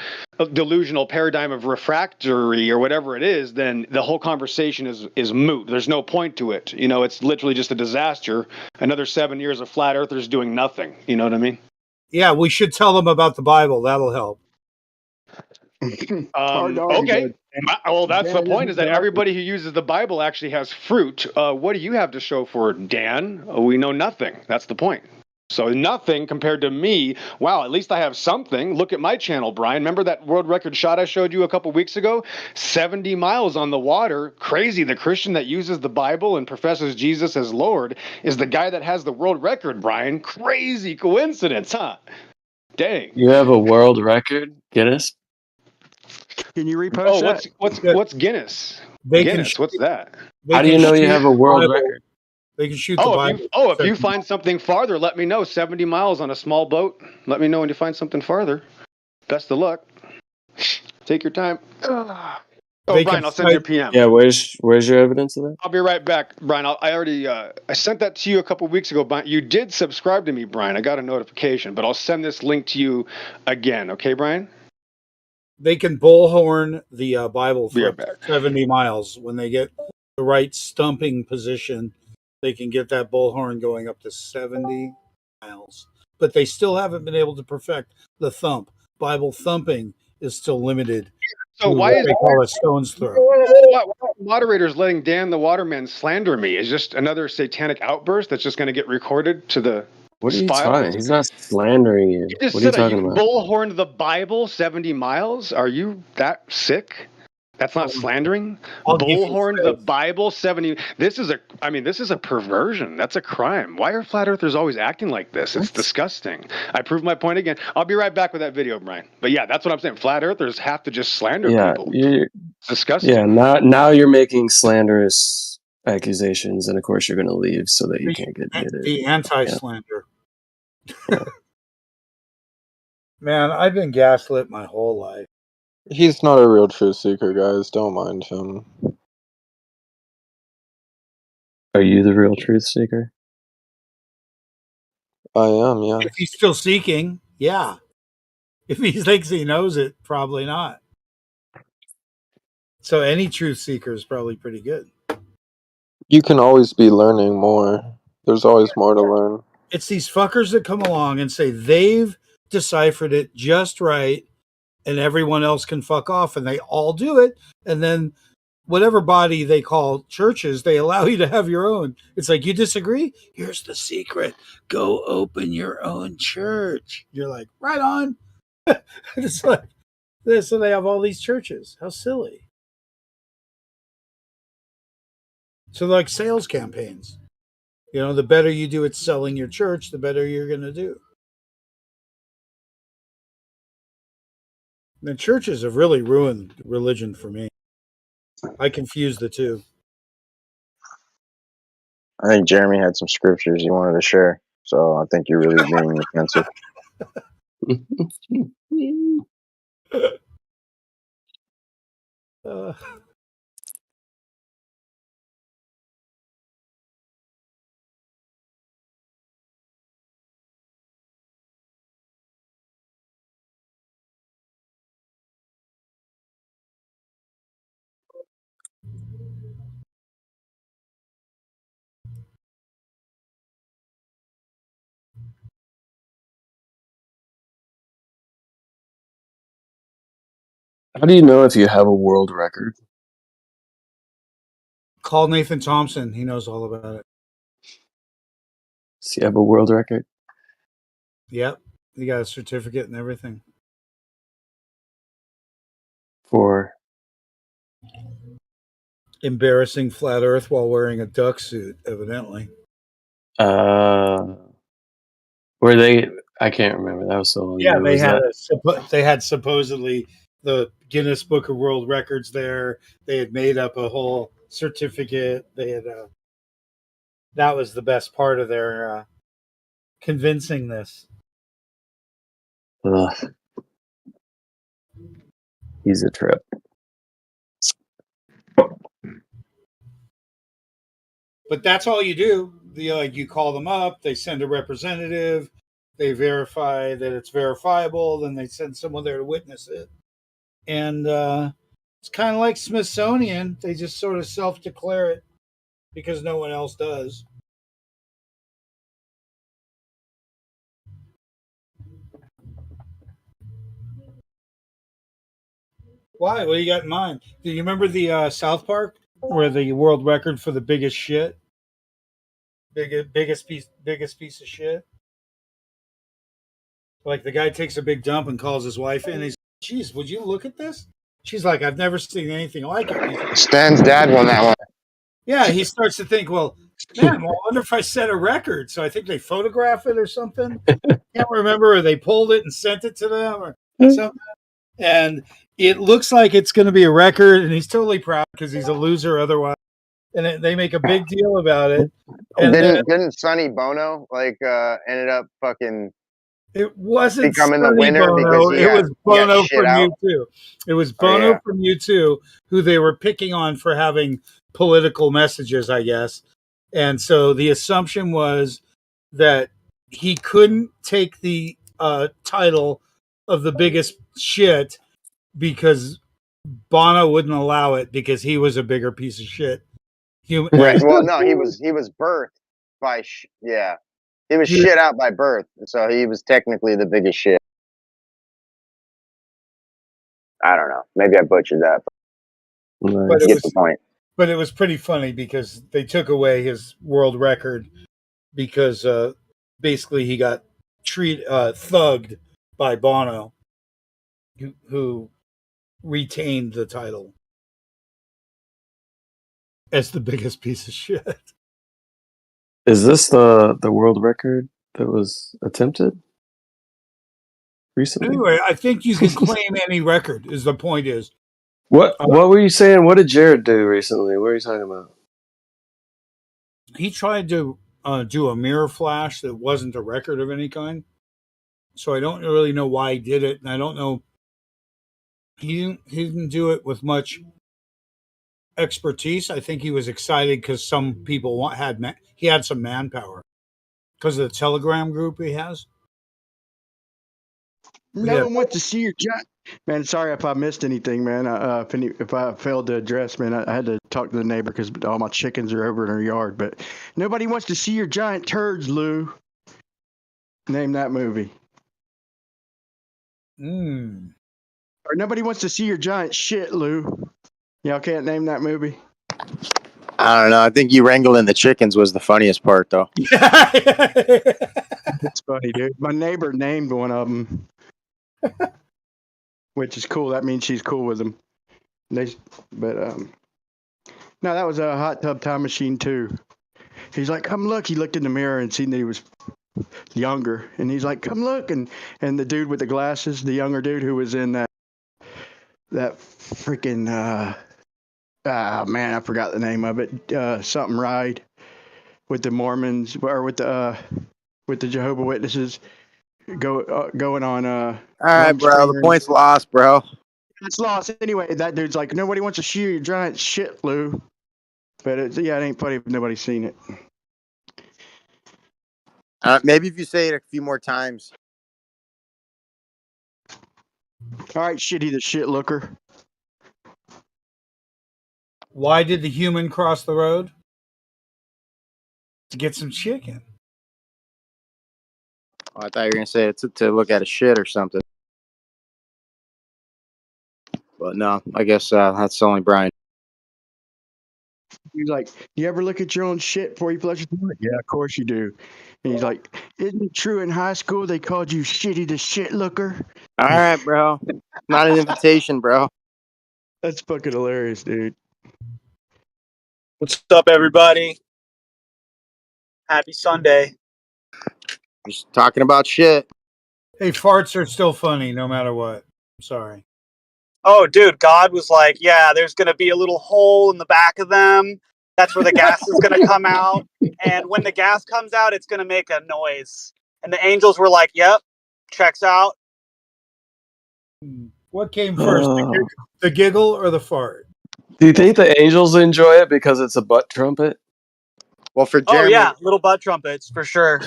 delusional paradigm of refractory or whatever it is, then the whole conversation is moot. There's no point to it. You know, it's literally just a disaster. Another 7 years of flat earthers doing nothing. You know what I mean? Yeah, we should tell them about the Bible. That'll help. Hard to argue, Okay. though. Well, that's the Dan, it point, is isn't that dark. everybody who uses the Bible actually has fruit. What do you have to show for it, Dan? We know nothing. That's the point. So nothing compared to me. Wow, at least I have something. Look at my channel, Brian. Remember that world record shot I showed you a couple weeks ago? 70 miles on the water. Crazy. The Christian that uses the Bible and professes Jesus as Lord is the guy that has the world record, Brian. Crazy coincidence, huh? Dang. You have a world record, Guinness? Can you repost Oh, that? what's Guinness? They can Guinness, what's that? They How do can you know you shoot have a the world Bible. record? They can shoot the Oh, Bible. if you find something farther, let me know. 70 miles on a small boat. Let me know when you find something farther. Best of luck. Take your time. Oh, They Brian, can I'll send you a fight- PM. Yeah, where's your evidence of that? I'll be right back, Brian. I already I sent that to you a couple weeks ago. But you did subscribe to me, Brian. I got a notification, but I'll send this link to you again. Okay, Brian? They can bullhorn the Bible Be for right up to back. 70 miles when they get the right stumping position. They can get that bullhorn going up to 70 miles, but they still haven't been able to perfect the thump. Bible thumping is still limited So to why what is they call a stone's throw. why are moderators letting Dan the Waterman slander me? Is just another satanic outburst that's just going to get recorded to the What are you files? talking? He's not slandering you. You just What are you said talking you about? bullhorned the Bible 70 miles? Are you that sick? That's not slandering. I'll give you Bullhorned the space. Bible 70. This is a perversion. That's a crime. Why are flat earthers always acting like this? It's disgusting. I proved my point again. I'll be right back with that video, Brian. But yeah, that's what I'm saying. Flat earthers have to just slander Yeah, people. you. It's disgusting. Yeah, now you're making slanderous accusations, and of course you're going to leave so that you can't get muted. The Yeah. anti-slander. Man, I've been gaslit my whole life. He's not a real truth seeker, guys. Don't mind him. Are you the real truth seeker? I am, yeah. If he's still seeking, yeah. If he thinks he knows it, probably not. So any truth seeker is probably pretty good. You can always be learning more. There's always more to learn. It's these fuckers that come along and say they've deciphered it just right and everyone else can fuck off, and they all do it. And then whatever body they call churches, they allow you to have your own. It's like, you disagree? Here's the secret. Go open your own church. You're like, right on. It's like this. So they have all these churches. How silly. So like sales campaigns. You know, the better you do at selling your church, the better you're going to do. The churches have really ruined religion for me. I confuse the two. I think Jeremy had some scriptures he wanted to share, so I think you're really being offensive. Uh, How do you know if you have a world record? Call Nathan Thompson. He knows all about it. Does he have a world record? Yep. He got a certificate and everything. For Embarrassing flat earth while wearing a duck suit, evidently. were they? I can't remember. That was so long Yeah, ago. they Was had that? they had supposedly the Guinness Book of World Records there. They had made up a whole certificate. They had that was the best part of their convincing this. Ugh. He's a trip. But that's all you do. You call them up, they send a representative, they verify that it's verifiable, then they send someone there to witness it. And it's kind of like Smithsonian. They just sort of self-declare it because no one else does. Why? What do you got in mind? Do you remember the South Park where the world record for the biggest shit, biggest piece of shit? Like the guy takes a big dump and calls his wife in. And he's, "Geez, would you look at this?" She's like, "I've never seen anything like it." He's like, Stan's dad won that one. yeah, he starts to think, well, man, well, I wonder if I set a record. So I think they photograph it or something. Can't remember, or they pulled it and sent it to them or something. And it looks like it's going to be a record, and he's totally proud because he's a loser otherwise. And they make a big deal about it. And Didn't Sonny Bono ended up fucking it wasn't becoming the Sonny winner Bono. because It was Bono shit from out? U2. It was Bono yeah. from U2 who they were picking on for having political messages, I guess. And so the assumption was that he couldn't take the title of the biggest shit because Bono wouldn't allow it because he was a bigger piece of shit. Right. Well, no, he was birthed by he was shit out by birth, so he was technically the biggest shit. I don't know. Maybe I butchered that, but you get the point. But it was pretty funny because they took away his world record because basically he got thugged by Bono, who retained the title as the biggest piece of shit. Is this the world record that was attempted recently? Anyway, I think you can claim any record. Is the point is. What were you saying? What did Jared do recently? What are you talking about? He tried to do a mirror flash that wasn't a record of any kind. So I don't really know why he did it, and I don't know. He didn't do it with much expertise. I think he was excited because some people he had some manpower because of the Telegram group he has. No one wants to see your giant. Man, sorry if I missed anything, man. If I failed to address, man, I had to talk to the neighbor because all my chickens are over in her yard. But nobody wants to see your giant turds, Lou. Name that movie. Or nobody wants to see your giant shit, Lou. Y'all can't name that movie. I don't know. I think you wrangling the chickens was the funniest part, though. It's funny, dude. My neighbor named one of them, which is cool. That means she's cool with them. No, that was a Hot Tub Time Machine too. He's like, "Come look." He looked in the mirror and seen that he was younger, and he's like, "Come look." And the dude with the glasses, the younger dude who was in that freaking man, I forgot the name of it. Something ride with the Mormons or with the Jehovah's Witnesses going on. All right, bro. The point's lost, bro. It's lost anyway. That dude's like, nobody wants to shoot your giant shit, Lou. But it ain't funny if nobody's seen it. Maybe if you say it a few more times. All right, Shitty the shit looker. Why did the human cross the road? To get some chicken. Oh, I thought you were going to say it to look at a shit or something. But no, I guess that's only Brian. He's like, you ever look at your own shit before you flush the toilet? Yeah, of course you do. And he's like, isn't it true in high school they called you Shitty the shit looker? All right, bro. Not an invitation, bro. That's fucking hilarious, dude. What's up, everybody? Happy Sunday. Just talking about shit. Hey, farts are still funny no matter what. I'm sorry. Oh, dude, God was like, yeah, there's going to be a little hole in the back of them. That's where the gas is going to come out. And when the gas comes out, it's going to make a noise. And the angels were like, yep, checks out. What came first, the giggle or the fart? Do you think the angels enjoy it because it's a butt trumpet? Well, for Jeremy, oh yeah, little butt trumpets for sure.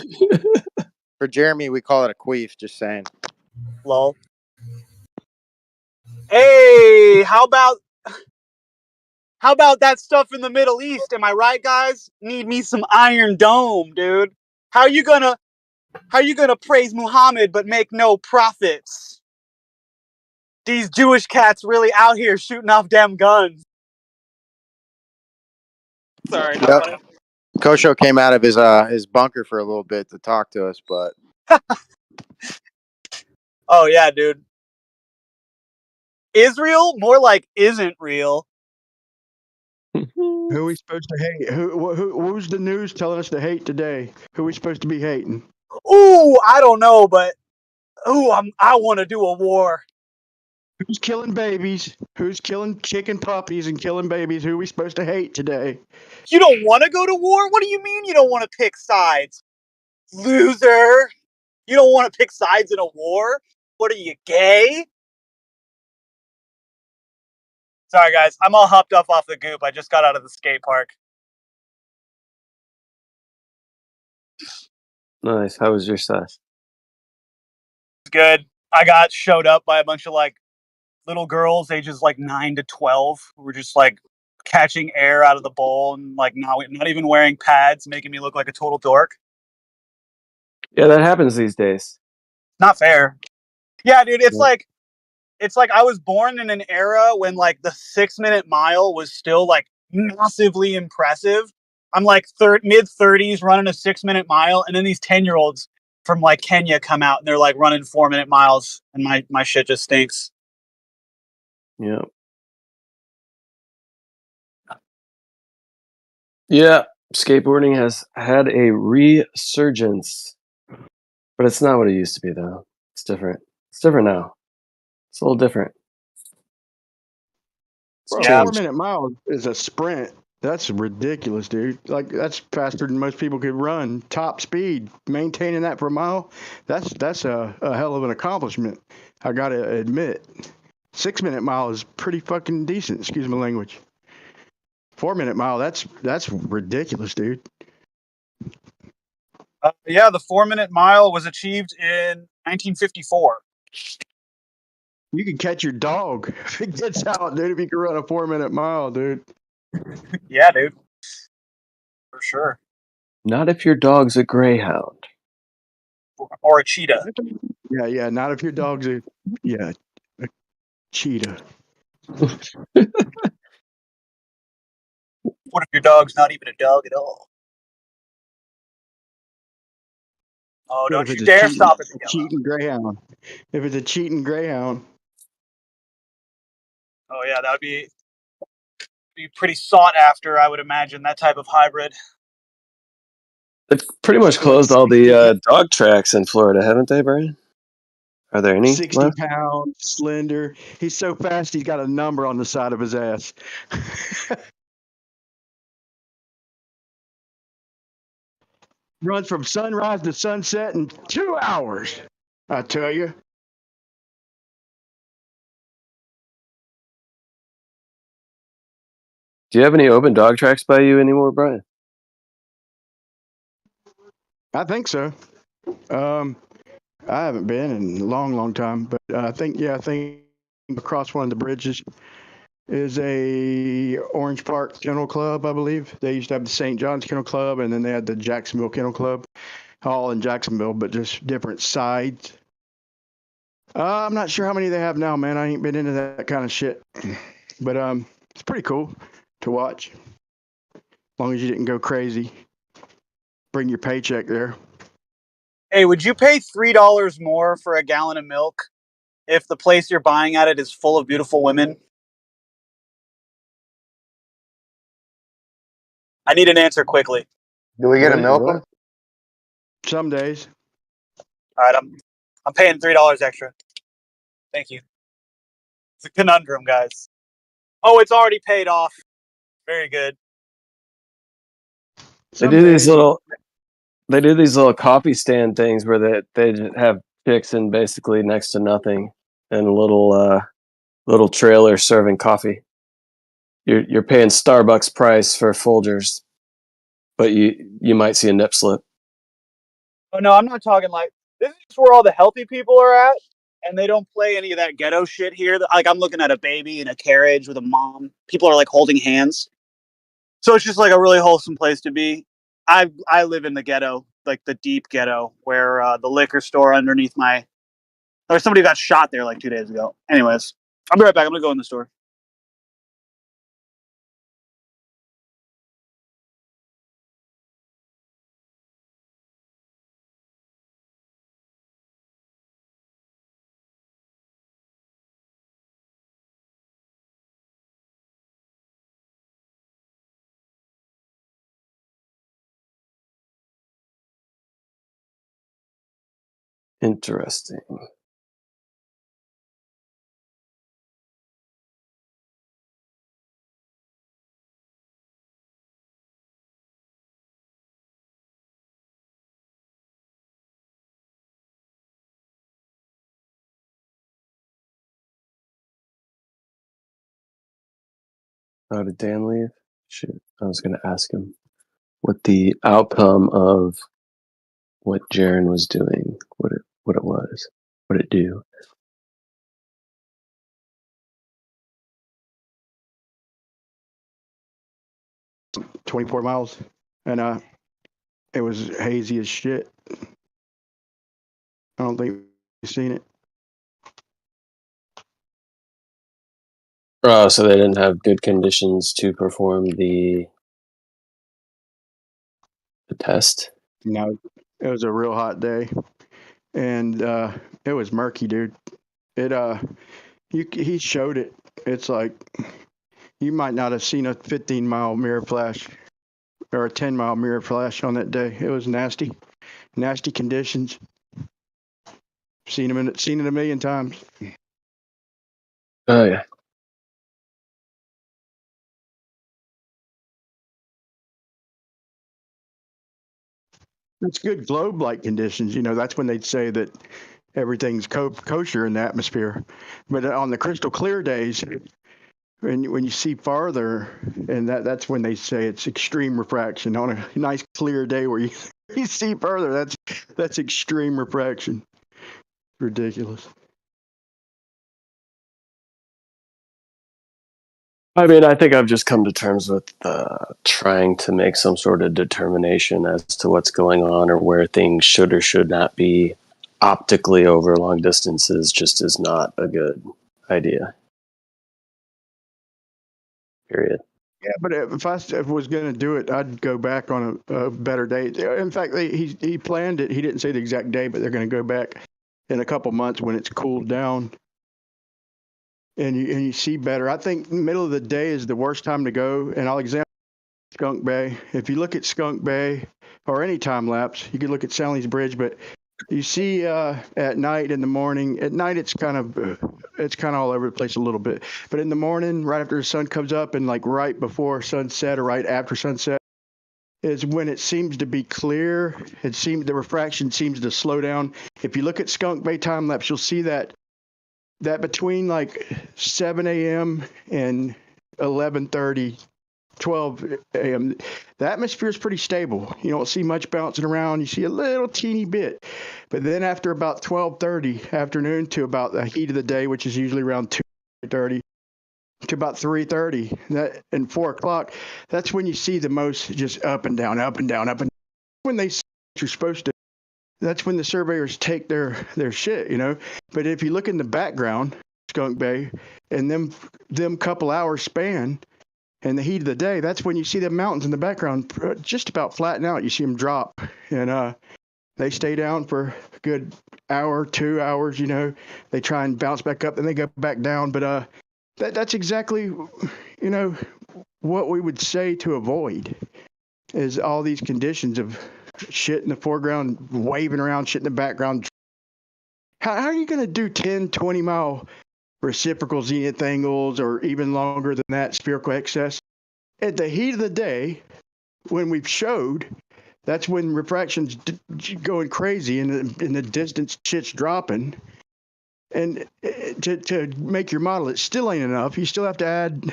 For Jeremy, we call it a queef. Just saying. Lol. Hey, how about that stuff in the Middle East? Am I right, guys? Need me some Iron Dome, dude. How you gonna praise Muhammad but make no profits? these Jewish cats really out here shooting off damn guns. Sorry, not Yep. funny. Kosho came out of his bunker for a little bit to talk to us, but Oh yeah, dude. Israel, more like isn't real. Who are we supposed to hate? Who's the news telling us to hate today? Who are we supposed to be hating? Ooh, I don't know, but I want to do a war. Who's killing babies? Who's killing chicken puppies and killing babies? Who are we supposed to hate today? You don't want to go to war? What do you mean you don't want to pick sides? Loser. You don't want to pick sides in a war? What are you, gay? Sorry, guys. I'm all hopped up off the goop. I just got out of the skate park. Nice. How was your sus? It's good. I got showed up by a bunch of, like, little girls ages, like, 9 to 12 who were just, like, catching air out of the bowl and, like, not even wearing pads, making me look like a total dork. Yeah, that happens these days. Not fair. Yeah, dude, it's Yeah. like I was born in an era when, like, the 6-minute mile was still, like, massively impressive. I'm like mid-30s running a 6-minute mile, and then these 10-year-olds from, like, Kenya come out and they're like running 4-minute miles, and my shit just stinks. Yeah. Yeah. Skateboarding has had a resurgence, but it's not what it used to be, though. It's different. It's different now. It's a little different. Bro, Yeah. 4-minute mile is a sprint. That's ridiculous, dude. Like that's faster than most people could run. Top speed, maintaining that for a mile, that's a hell of an accomplishment. I gotta admit, 6-minute mile is pretty fucking decent. Excuse my language. 4-minute mile, that's ridiculous, dude. Yeah, the 4-minute mile was achieved in 1954. You can catch your dog if it gets out, dude. If you can run a 4-minute mile, dude. Yeah, dude. For sure. Not if your dog's a greyhound. Or a cheetah. Yeah. Not if your dog's a cheetah. What if your dog's not even a dog at all? Oh, What don't if you it's dare stop at the yellow. cheating greyhound? If it's a cheating greyhound. Oh yeah, that would be pretty sought after, I would imagine, that type of hybrid. They've pretty much closed all the dog tracks in Florida, haven't they, Brian? Are there any 60 left? pounds, slender. He's so fast, he's got a number on the side of his ass. Runs from sunrise to sunset in 2 hours. I tell you. Do you have any open dog tracks by you anymore, Brian? I think so. I haven't been in a long time, but I think across one of the bridges is a Orange Park Kennel Club, I believe. They used to have the St. John's Kennel Club, and then they had the Jacksonville Kennel Club, all in Jacksonville, but just different sides. I'm not sure how many they have now, man. I ain't been into that kind of shit, but it's pretty cool to watch. As long as you didn't go crazy, bring your paycheck there. Hey, would you pay $3 more for a gallon of milk if the place you're buying at it is full of beautiful women? I need an answer quickly. Do we get a milk one? Some days. All right, I'm paying $3 extra. Thank you. It's a conundrum, guys. Oh, it's already paid off. Very good. They do these little coffee stand things where they just have chicks in basically next to nothing and a little trailer serving coffee. You're paying Starbucks price for Folgers, but you might see a nip slip. Oh no, I'm not talking like this is just where all the healthy people are at, and they don't play any of that ghetto shit here. Like I'm looking at a baby in a carriage with a mom. People are like holding hands. So it's just like a really wholesome place to be. I live in the ghetto, like the deep ghetto, where the liquor store underneath my Or somebody got shot there like 2 days ago. Anyways, I'll be right back. I'm gonna go in the store. Interesting. Oh, did Dan leave? Shoot, I was going to ask him what the outcome of what Jaren was doing, what it was, what it do. 24 miles, and it was hazy as shit. I don't think you've seen it. Oh, so they didn't have good conditions to perform the test? No, it was a real hot day, and it was murky, dude. He showed it. It's like you might not have seen a 15-mile mirror flash or a 10-mile mirror flash on that day. It was nasty conditions. Seen it a million times. Oh yeah. It's good globe-like conditions. That's when they'd say that everything's kosher in the atmosphere. But on the crystal clear days, when you see farther, and that's when they say it's extreme refraction. On a nice clear day where you see further, that's extreme refraction. Ridiculous. I mean, I think I've just come to terms with trying to make some sort of determination as to what's going on or where things should or should not be optically over long distances just is not a good idea. Period. Yeah, but if I was going to do it, I'd go back on a better date. In fact, he planned it. He didn't say the exact day, but they're going to go back in a couple months when it's cooled down. And you see better. I think middle of the day is the worst time to go. And I'll examine Skunk Bay. If you look at Skunk Bay or any time lapse, you could look at Sally's Bridge. But you see at night, in the morning. At night, it's kind of all over the place a little bit. But in the morning, right after the sun comes up, and like right before sunset or right after sunset, is when it seems to be clear. The refraction seems to slow down. If you look at Skunk Bay time lapse, you'll see that between like 7 a.m. and 11:30, 12 a.m., the atmosphere is pretty stable. You don't see much bouncing around. You see a little teeny bit. But then after about 12:30 afternoon to about the heat of the day, which is usually around 2:30 to about 3:30 and 4 o'clock, that's when you see the most just up and down, up and down, up and down. When they say you're supposed to, that's when the surveyors take their shit, But if you look in the background, Skunk Bay, and them couple hours span, and the heat of the day, that's when you see the mountains in the background just about flatten out. You see them drop, and they stay down for a good hour, 2 hours. They try and bounce back up, then they go back down. But that's exactly, what we would say to avoid is all these conditions of shit in the foreground, waving around, shit in the background. How are you going to do 10, 20-mile reciprocal zenith angles or even longer than that spherical excess? At the heat of the day, when we've showed, that's when refraction's going crazy and the distance shit's dropping. And to make your model, it still ain't enough. You still have to add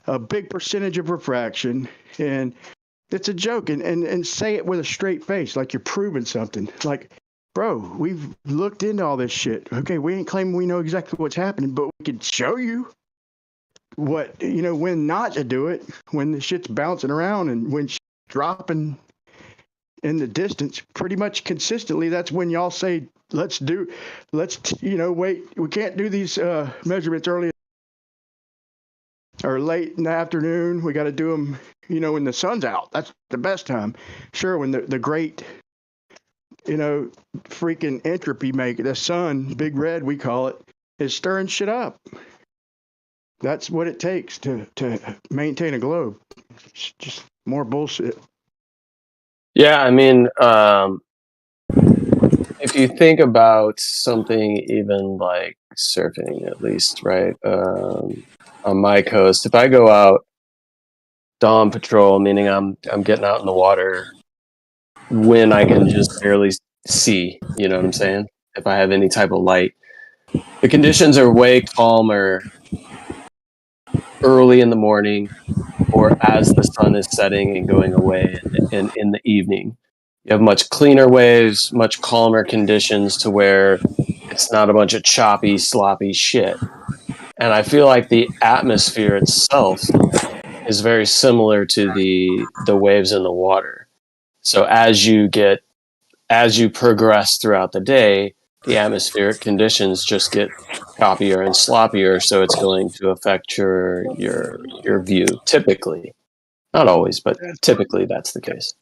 a big percentage of refraction. And it's a joke, and say it with a straight face, like you're proving something. Like, bro, we've looked into all this shit. Okay, we ain't claiming we know exactly what's happening, but we can show you what, when not to do it, when the shit's bouncing around and when shit's dropping. in the distance pretty much consistently. That's when y'all say, let's wait, we can't do these measurements early or late in the afternoon. We got to do them, when the sun's out. That's the best time. Sure, when the great, freaking entropy maker, the sun, big red we call it, is stirring shit up. That's what it takes to maintain a globe. It's just more bullshit. Yeah, I mean, if you think about something even like surfing, at least, right? On my coast, if I go out dawn patrol, meaning I'm getting out in the water when I can just barely see, you know what I'm saying? If I have any type of light, the conditions are way calmer early in the morning or as the sun is setting and going away in the evening. You have much cleaner waves, much calmer conditions to where it's not a bunch of choppy, sloppy shit. And I feel like the atmosphere itself is very similar to the waves in the water. So as you progress throughout the day, the atmospheric conditions just get choppier and sloppier, so it's going to affect your view. Typically, not always, but typically that's the case.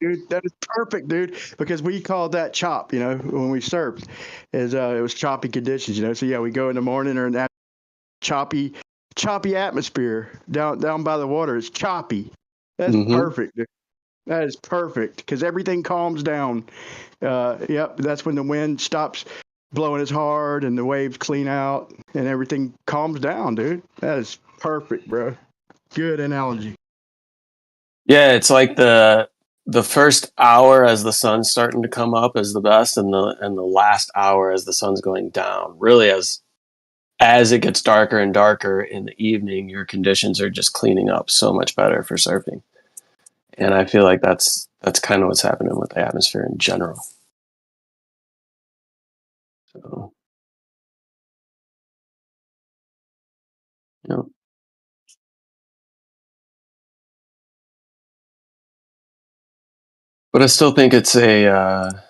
Dude, that is perfect, dude. Because we called that chop, when we surfed, it was choppy conditions, So yeah, we go in the morning or in that choppy atmosphere down by the water. It's choppy. That's perfect, dude. That is perfect because everything calms down. Yep, that's when the wind stops blowing as hard and the waves clean out and everything calms down, dude. That is perfect, bro. Good analogy. Yeah, it's like the first hour as the sun's starting to come up is the best, and the last hour as the sun's going down. Really, as it gets darker and darker in the evening, your conditions are just cleaning up so much better for surfing. And I feel like that's kind of what's happening with the atmosphere in general. So, you know. But I still think it's a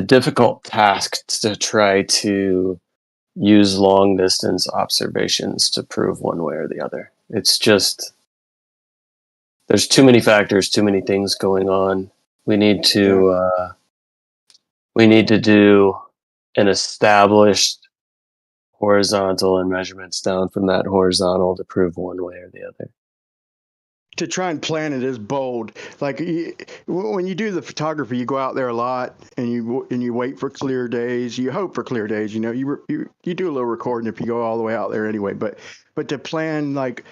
difficult task to try to use long distance observations to prove one way or the other. It's just there's too many factors, too many things going on. We need to do an established horizontal and measurements down from that horizontal to prove one way or the other. To try and plan it is bold. Like when you do the photography, you go out there a lot and you wait for clear days. You hope for clear days. You do a little recording if you go all the way out there anyway. But to plan like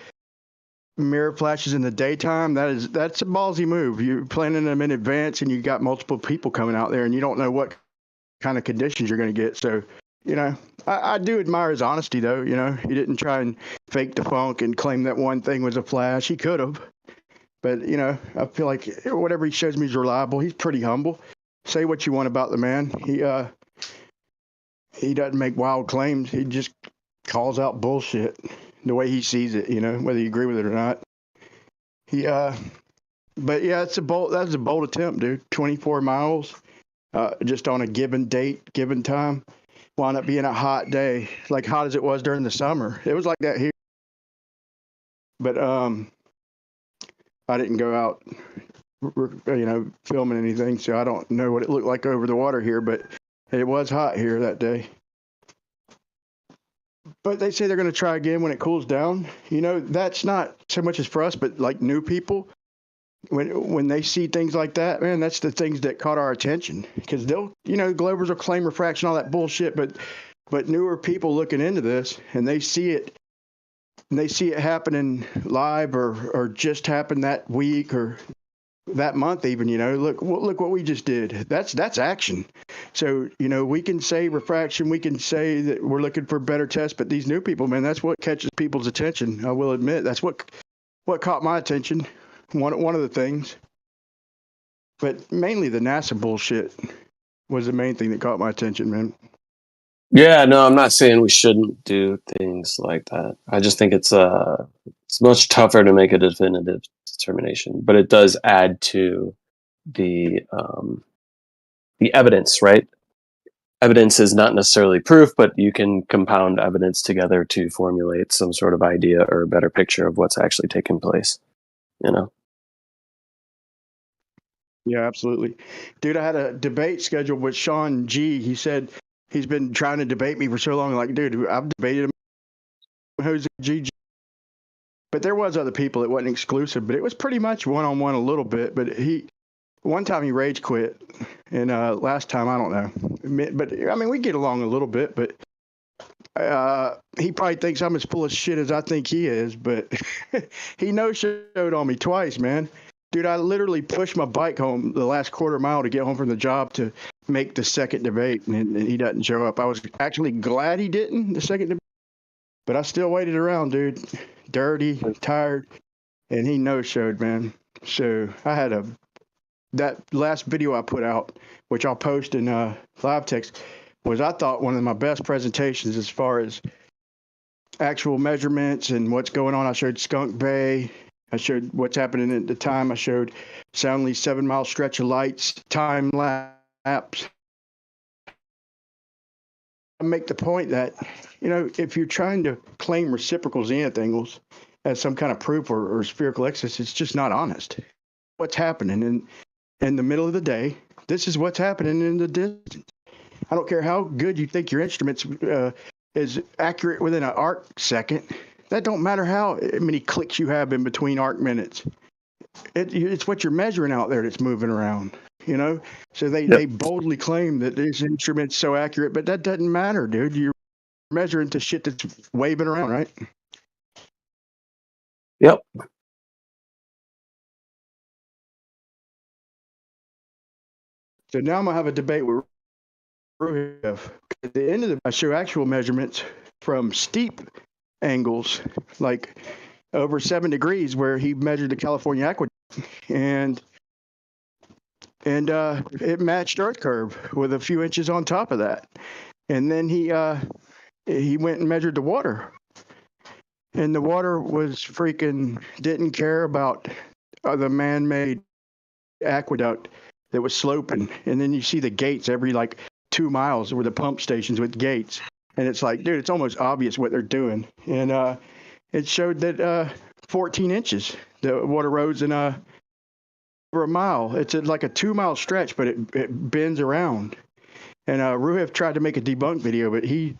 mirror flashes in the daytime, that's a ballsy move. You're planning them in advance and you got multiple people coming out there and you don't know what kind of conditions you're going to get. So I do admire his honesty though. He didn't try and fake the funk and claim that one thing was a flash. He could have. But, I feel like whatever he shows me is reliable. He's pretty humble. Say what you want about the man. He doesn't make wild claims. He just calls out bullshit the way he sees it, whether you agree with it or not. But yeah, that's a bold attempt, dude. 24 miles, just on a given date, given time. Wound up being a hot day, like hot as it was during the summer. It was like that here. But, I didn't go out, filming anything, so I don't know what it looked like over the water here, but it was hot here that day. But they say they're going to try again when it cools down. That's not so much as for us, but like new people, when they see things like that, man, that's the things that caught our attention. Because they'll, Globers will claim refraction, all that bullshit, but newer people looking into this and they see it. And they see it happening live or just happened that week or that month even, look what we just did. That's action. So, we can say refraction, we can say that we're looking for better tests, but these new people, man, that's what catches people's attention. I will admit that's what caught my attention. One of the things. But mainly the NASA bullshit was the main thing that caught my attention, man. Yeah, no, I'm not saying we shouldn't do things like that. I just think it's much tougher to make a definitive determination, but it does add to the evidence, right? Evidence is not necessarily proof, but you can compound evidence together to formulate some sort of idea or a better picture of what's actually taking place, you know? Yeah, absolutely. Dude, I had a debate scheduled with Sean G. He said he's been trying to debate me for so long. Like, dude, I've debated him. Jose G. But there was other people. It wasn't exclusive, but it was pretty much one-on-one a little bit. But one time he rage quit, and last time, I don't know. But, I mean, we get along a little bit, but he probably thinks I'm as full of shit as I think he is, but he no-showed on me twice, man. Dude, I literally pushed my bike home the last quarter mile to get home from the job to make the second debate, and he doesn't show up. I was actually glad he didn't, the second debate, but I still waited around, dude. Dirty, tired, and he no-showed, man. So I had that last video I put out, which I'll post in live text, was, I thought, one of my best presentations as far as actual measurements and what's going on. I showed Skunk Bay. I showed what's happening at the time. I showed Soundly's 7-mile stretch of lights, time lapse. I make the point that, you know, if you're trying to claim reciprocal zenith angles as some kind of proof or spherical excess, it's just not honest. What's happening in the middle of the day, this is what's happening in the distance. I don't care how good you think your instrument's is accurate within an arc second. That don't matter how many clicks you have in between arc minutes. It's what you're measuring out there that's moving around, you know? So they boldly claim that this instrument's so accurate, but that doesn't matter, dude. You're measuring to shit that's waving around, right? Yep. So now I'm going to have a debate with Ruhev. At the end of I show actual measurements from steep angles, like over 7 degrees, where he measured the California aqueduct, and it matched Earth curve with a few inches on top of that. And then he went and measured the water, and the water was freaking didn't care about the man-made aqueduct that was sloping. And then you see the gates every like 2 miles were the pump stations with gates. And it's like, dude, it's almost obvious what they're doing. And it showed that 14 inches, the water rose in over a mile. It's like a 2-mile stretch, but it bends around. And Ruhev tried to make a debunk video, but he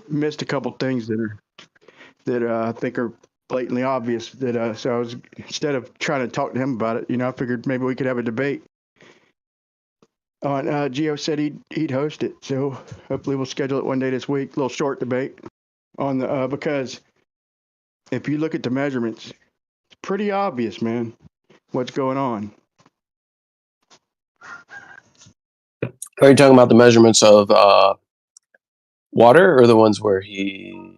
missed a couple things that I think are blatantly obvious. So I was, instead of trying to talk to him about it, you know, I figured maybe we could have a debate. Gio said he'd host it, so hopefully we'll schedule it one day this week. A little short debate on the because if you look at the measurements, it's pretty obvious, man, what's going on. Are you talking about the measurements of water, or the ones where he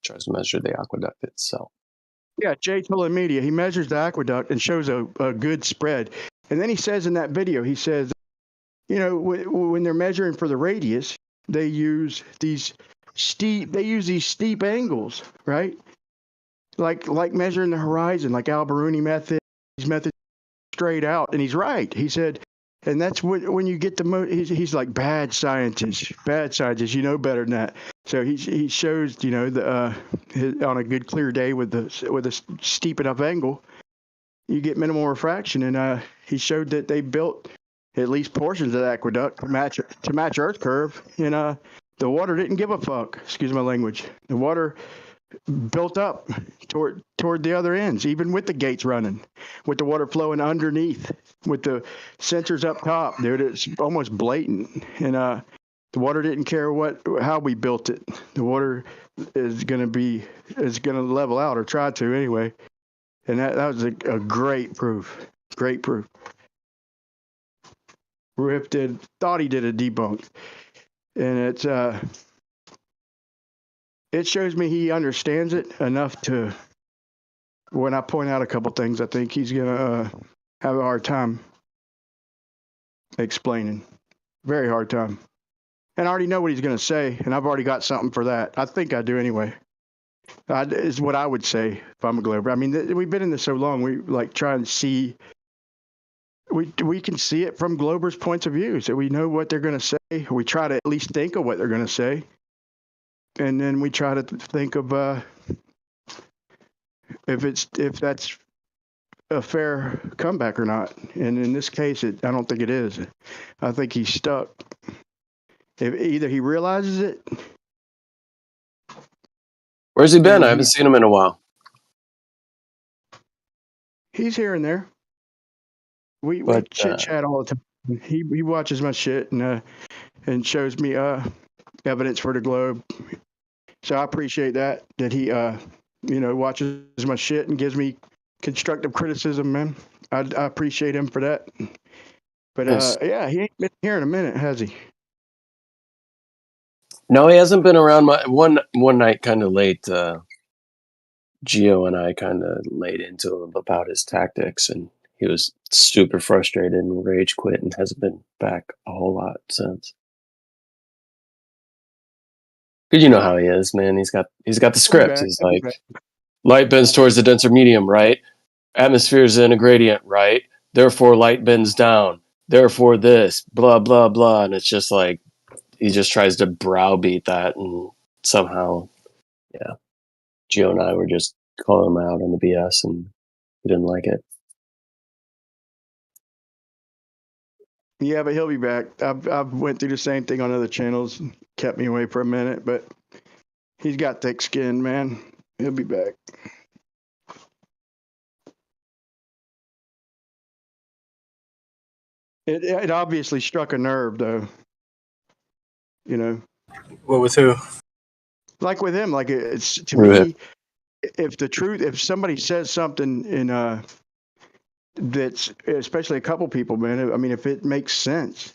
tries to measure the aqueduct itself? Yeah, Jay told media, he measures the aqueduct and shows a good spread. And then he says in that video, he says, you know, when they're measuring for the radius, they use these steep angles, right? Like measuring the horizon, like Al-Biruni method, these methods straight out. And he's right. He said, and that's when you get he's like bad scientist, you know better than that. So he shows, you know, on a good clear day with a steep enough angle, you get minimal refraction. And he showed that they built at least portions of the aqueduct to match Earth curve, and the water didn't give a fuck. Excuse my language. The water built up toward the other ends, even with the gates running, with the water flowing underneath, with the sensors up top, dude. It's almost blatant, and the water didn't care how we built it. The water is gonna level out, or try to anyway, and that was a great proof. Great proof. Rip thought he did a debunk, and it shows me he understands it enough to, when I point out a couple things, I think he's gonna have a hard time explaining. Very hard time. And I already know what he's gonna say, and I've already got something for that. I think I do anyway. Is what I would say if I'm a Glober. I mean, we've been in this so long. We like try and see. We can see it from Globers' points of view, so we know what they're going to say. We try to at least think of what they're going to say, and then we try to think of if that's a fair comeback or not. And in this case, I don't think it is. I think he's stuck. If either he realizes it. Where's he been? I haven't seen him in a while. He's here and there. We chit chat all the time. He watches my shit and shows me evidence for the Globe. So I appreciate that he watches my shit and gives me constructive criticism, man. I appreciate him for that. But Yes. yeah, he ain't been here in a minute, has he? No, he hasn't been around. One night, kind of late. Gio and I kind of laid into him about his tactics, and he was super frustrated and rage quit, and hasn't been back a whole lot since. Because you know how he is, man. He's got the script. He's like, light bends towards the denser medium, right? Atmosphere is in a gradient, right? Therefore, light bends down. Therefore, this, blah, blah, blah. And it's just like, he just tries to browbeat that, and somehow, yeah, Gio and I were just calling him out on the BS, and he didn't like it. Yeah, but he'll be back. I've went through the same thing on other channels, kept me away for a minute, but he's got thick skin, man. He'll be back. It obviously struck a nerve, though. You know. What with who? Like with him, like it's to me. If somebody says something in that's especially a couple people, man. I mean, if it makes sense,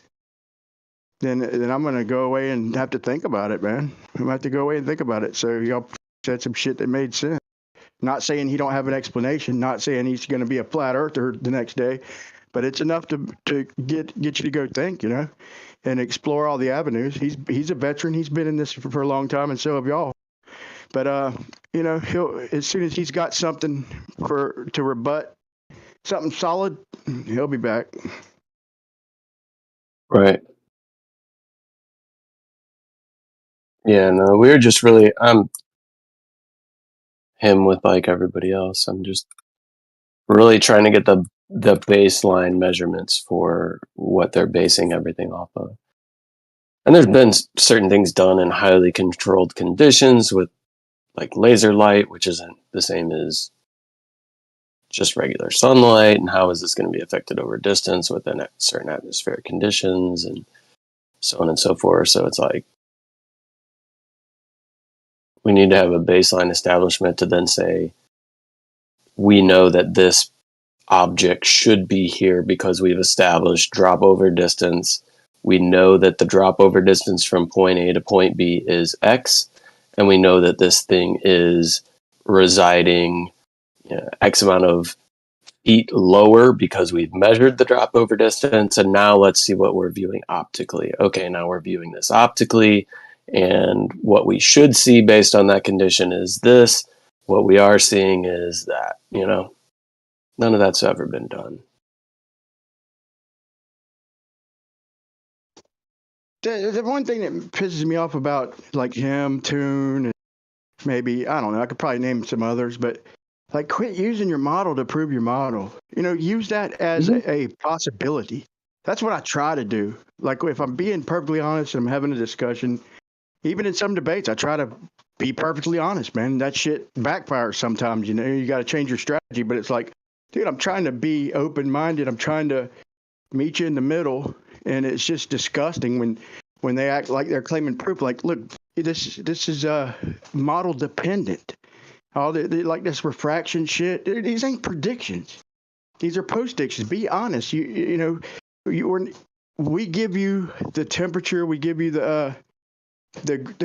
then I'm gonna go away and have to think about it, man. I'm gonna have to go away and think about it. So y'all said some shit that made sense. Not saying he don't have an explanation. Not saying he's gonna be a flat earther the next day, but it's enough to get you to go think, you know, and explore all the avenues. He's a veteran. He's been in this for a long time, and so have y'all. But you know, he'll as soon as he's got something to rebut, something solid, he'll be back. Right. Yeah, no, we were just really, I'm him with like everybody else. I'm just really trying to get the baseline measurements for what they're basing everything off of. And there's been certain things done in highly controlled conditions with like laser light, which isn't the same as just regular sunlight. And how is this going to be affected over distance within certain atmospheric conditions and so on and so forth. So it's like, we need to have a baseline establishment to then say, we know that this object should be here because we've established drop over distance. We know that the drop over distance from point A to point B is X, and we know that this thing is residing X amount of feet lower because we've measured the drop over distance, and now let's see what we're viewing optically. Okay, now we're viewing this optically, and what we should see based on that condition is this. What we are seeing is that, you know, none of that's ever been done. The one thing that pisses me off about like him, Toon, and maybe, I don't know, I could probably name some others, but like quit using your model to prove your model. You know, use that as a possibility. That's what I try to do. Like if I'm being perfectly honest and I'm having a discussion, even in some debates, I try to be perfectly honest, man. That shit backfires sometimes, you know, you got to change your strategy, but it's like, dude, I'm trying to be open-minded. I'm trying to meet you in the middle. And it's just disgusting when they act like they're claiming proof. Like, look, this is model dependent. All they like this refraction shit. These ain't predictions. These are postdictions. Be honest. You know, we give you the temperature. We give you the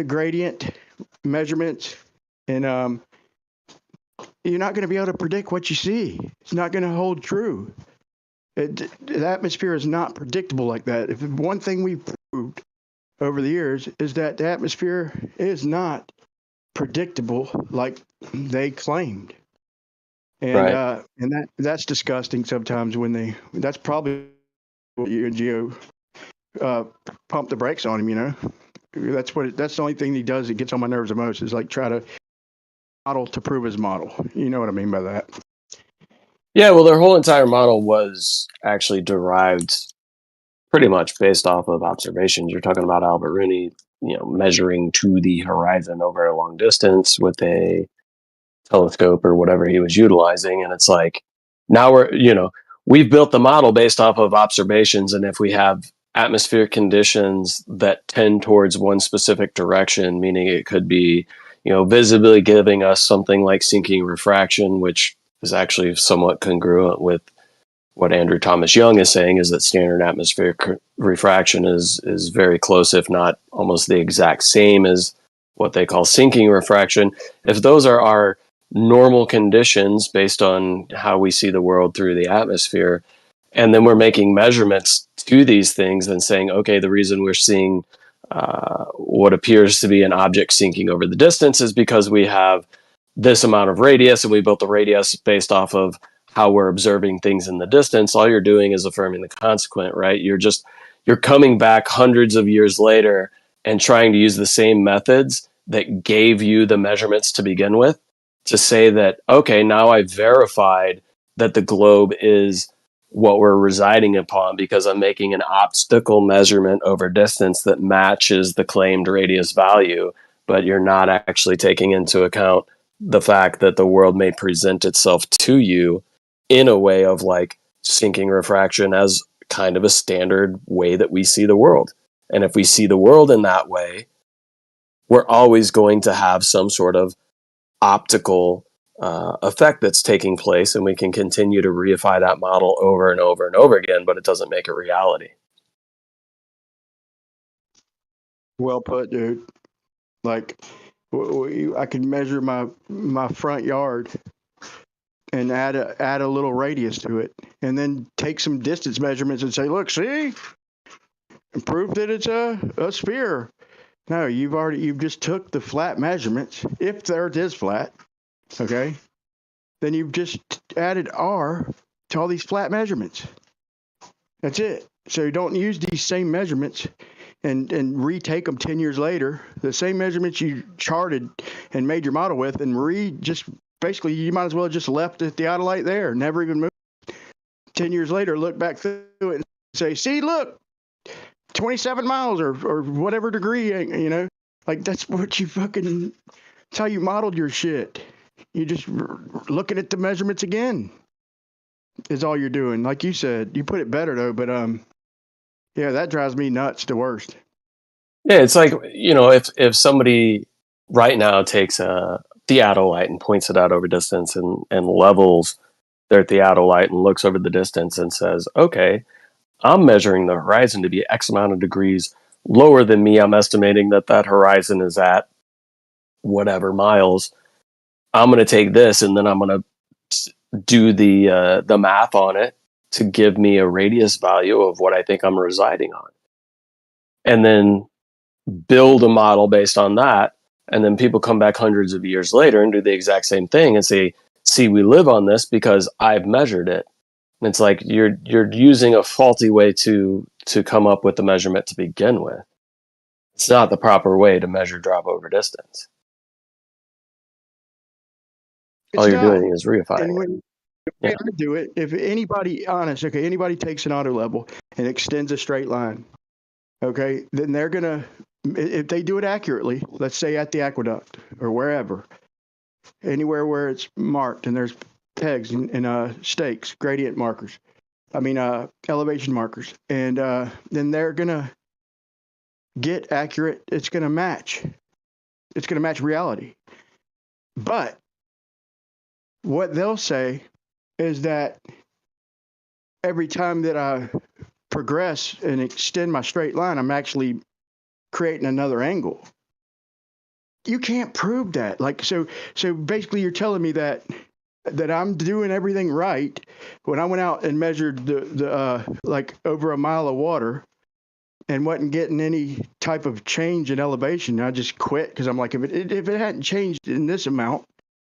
gradient measurements, and you're not going to be able to predict what you see. It's not going to hold true. The atmosphere is not predictable like that. If one thing we've proved over the years is that the atmosphere is not predictable like they claimed. And Right. that's disgusting sometimes when that's probably what you and Geo pump the brakes on him, you know. That's the only thing he does that gets on my nerves the most is like try to model to prove his model. You know what I mean by that? Yeah, well, their whole entire model was actually derived pretty much based off of observations. You're talking about Albert Rooney, measuring to the horizon over a long distance with a telescope or whatever he was utilizing. And it's like, now we've built the model based off of observations. And if we have atmospheric conditions that tend towards one specific direction, meaning it could be, visibly giving us something like sinking refraction, which is actually somewhat congruent with what Andrew Thomas Young is saying, is that standard atmospheric refraction is very close, if not almost the exact same as what they call sinking refraction. If those are our normal conditions based on how we see the world through the atmosphere, and then we're making measurements to these things and saying, okay, the reason we're seeing what appears to be an object sinking over the distance is because we have this amount of radius, and we built the radius based off of how we're observing things in the distance. All you're doing is affirming the consequent, right? You're coming back hundreds of years later and trying to use the same methods that gave you the measurements to begin with to say that, okay, now I've verified that the globe is what we're residing upon because I'm making an obstacle measurement over distance that matches the claimed radius value, but you're not actually taking into account the fact that the world may present itself to you in a way of like sinking refraction as kind of a standard way that we see the world. And if we see the world in that way, we're always going to have some sort of optical effect that's taking place, and we can continue to reify that model over and over and over again, but it doesn't make it reality. Well put, dude. Like, I can measure my front yard and add a little radius to it, and then take some distance measurements and say, look, see, and prove that it's a sphere. No, you've just took the flat measurements, if the Earth is flat, okay? Then you've just added R to all these flat measurements. That's it. So you don't use these same measurements and retake them 10 years later, the same measurements you charted and made your model with, and just basically you might as well have just left the theodolite there, never even moved. 10 years later, look back through it and say, see, look, 27 miles or whatever degree, like that's what you fucking, that's how you modeled your shit. You just looking at the measurements again is all you're doing. Like you said, you put it better though, but yeah, that drives me nuts the worst. Yeah, it's like, if somebody right now takes a theodolite and points it out over distance and levels their theodolite and looks over the distance and says, okay, I'm measuring the horizon to be X amount of degrees lower than me. I'm estimating that horizon is at whatever miles. I'm going to take this and then I'm going to do the math on it to give me a radius value of what I think I'm residing on. And then build a model based on that. And then people come back hundreds of years later and do the exact same thing and say, see, we live on this because I've measured it. And it's like you're using a faulty way to come up with the measurement to begin with. It's not the proper way to measure drop over distance. All you're doing is reifying it. If I do it, if anybody anybody takes an auto level and extends a straight line, okay, then they're gonna, if they do it accurately, let's say at the aqueduct or wherever, anywhere where it's marked and there's pegs and stakes, gradient markers, elevation markers, and then they're gonna get accurate. It's gonna match reality. But what they'll say is that every time that I progress and extend my straight line, I'm actually creating another angle. You can't prove that. So basically you're telling me that I'm doing everything right when I went out and measured the like over a mile of water and wasn't getting any type of change in elevation. I just quit because I'm like, if it hadn't changed in this amount,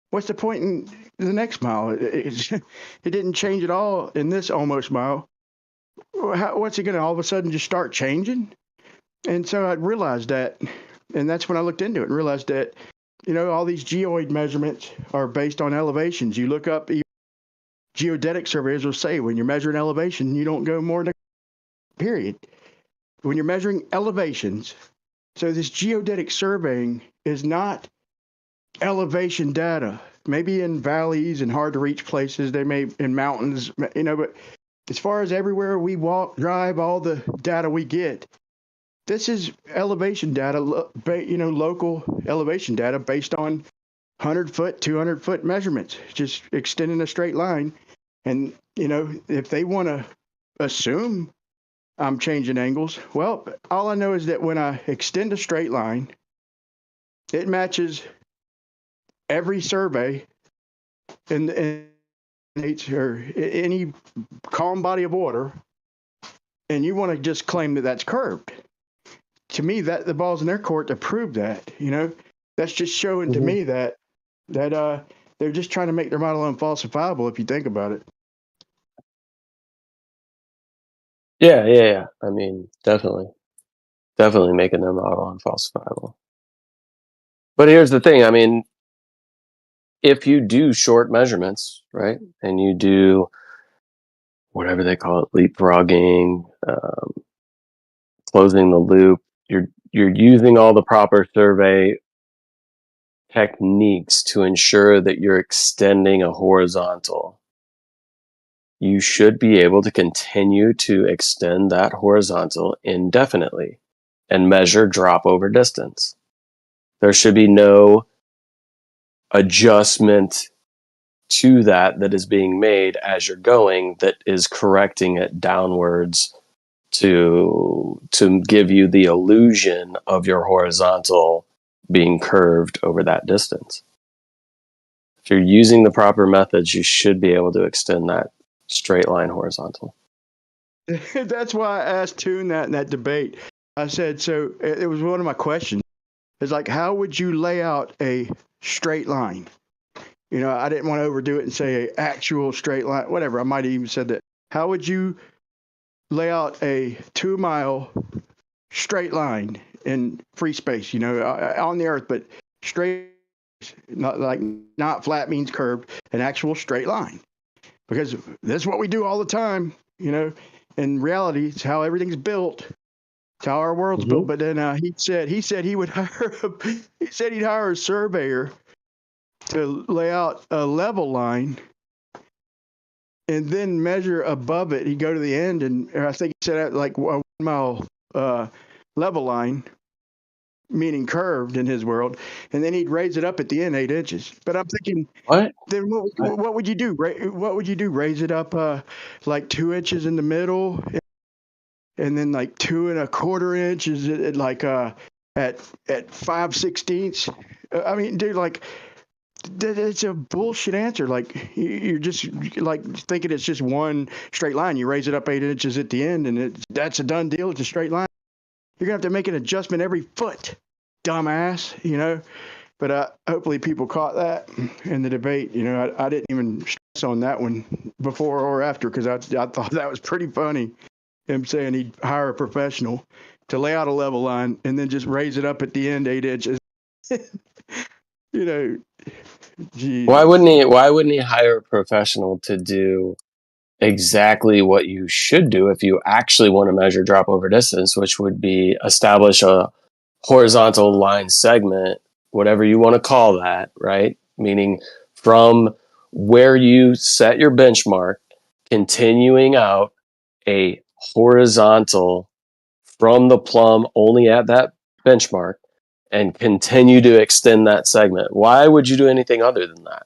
what's the point in the next mile? It didn't change at all in this almost mile. What's it going to all of a sudden just start changing? And so I realized that, and that's when I looked into it and realized that, all these geoid measurements are based on elevations. You look up, geodetic surveyors will say when you're measuring elevation, you don't go more than a period. When you're measuring elevations, so this geodetic surveying is not elevation data. Maybe in valleys and hard to reach places, they may in mountains, but as far as everywhere we walk, drive, all the data we get, this is elevation data, local elevation data based on 100-foot, 200-foot measurements, just extending a straight line. And, if they want to assume I'm changing angles, well, all I know is that when I extend a straight line, it matches every survey in or any calm body of water, and you want to just claim that that's curved. To me, that the ball's in their court to prove that. That's just showing to me that they're just trying to make their model unfalsifiable. If you think about it. Yeah. I mean, definitely making their model unfalsifiable. But here's the thing. I mean, if you do short measurements, right, and you do whatever they call it, leapfrogging, closing the loop, you're using all the proper survey techniques to ensure that you're extending a horizontal. You should be able to continue to extend that horizontal indefinitely and measure drop over distance. There should be no adjustment to that is being made as you're going that is correcting it downwards to give you the illusion of your horizontal being curved over that distance. If you're using the proper methods, you should be able to extend that straight line horizontal. That's why I asked Toon that in that debate. I said, so it was one of my questions. It's like, how would you lay out a straight line? I didn't want to overdo it and say an actual straight line, whatever. I might have even said that. How would you lay out a 2-mile straight line in free space, on the earth, but straight, not flat means curved, an actual straight line? Because that's what we do all the time, In reality, it's how everything's built. It's how our world's built. But then he said he would he'd hire a surveyor to lay out a level line and then measure above it. He'd go to the end, and I think he said like a 1-mile level line, meaning curved in his world, and then he'd raise it up at the end 8 inches. But I'm thinking, what? Then what would you do? What would you do? Raise it up like 2 inches in the middle, and then like 2 1/4 inches at like at 5/16. I mean, dude, like it's a bullshit answer. Like you're just like thinking it's just one straight line. You raise it up 8 inches at the end, and that's a done deal. It's a straight line. You're gonna have to make an adjustment every foot, dumbass. But hopefully people caught that in the debate. I didn't even stress on that one before or after because I thought that was pretty funny. Him saying he'd hire a professional to lay out a level line and then just raise it up at the end 8 inches. Geez. Why wouldn't he hire a professional to do exactly what you should do if you actually want to measure drop over distance, which would be establish a horizontal line segment, whatever you want to call that, right? Meaning from where you set your benchmark, continuing out a horizontal from the plumb only at that benchmark and continue to extend that segment. Why would you do anything other than that?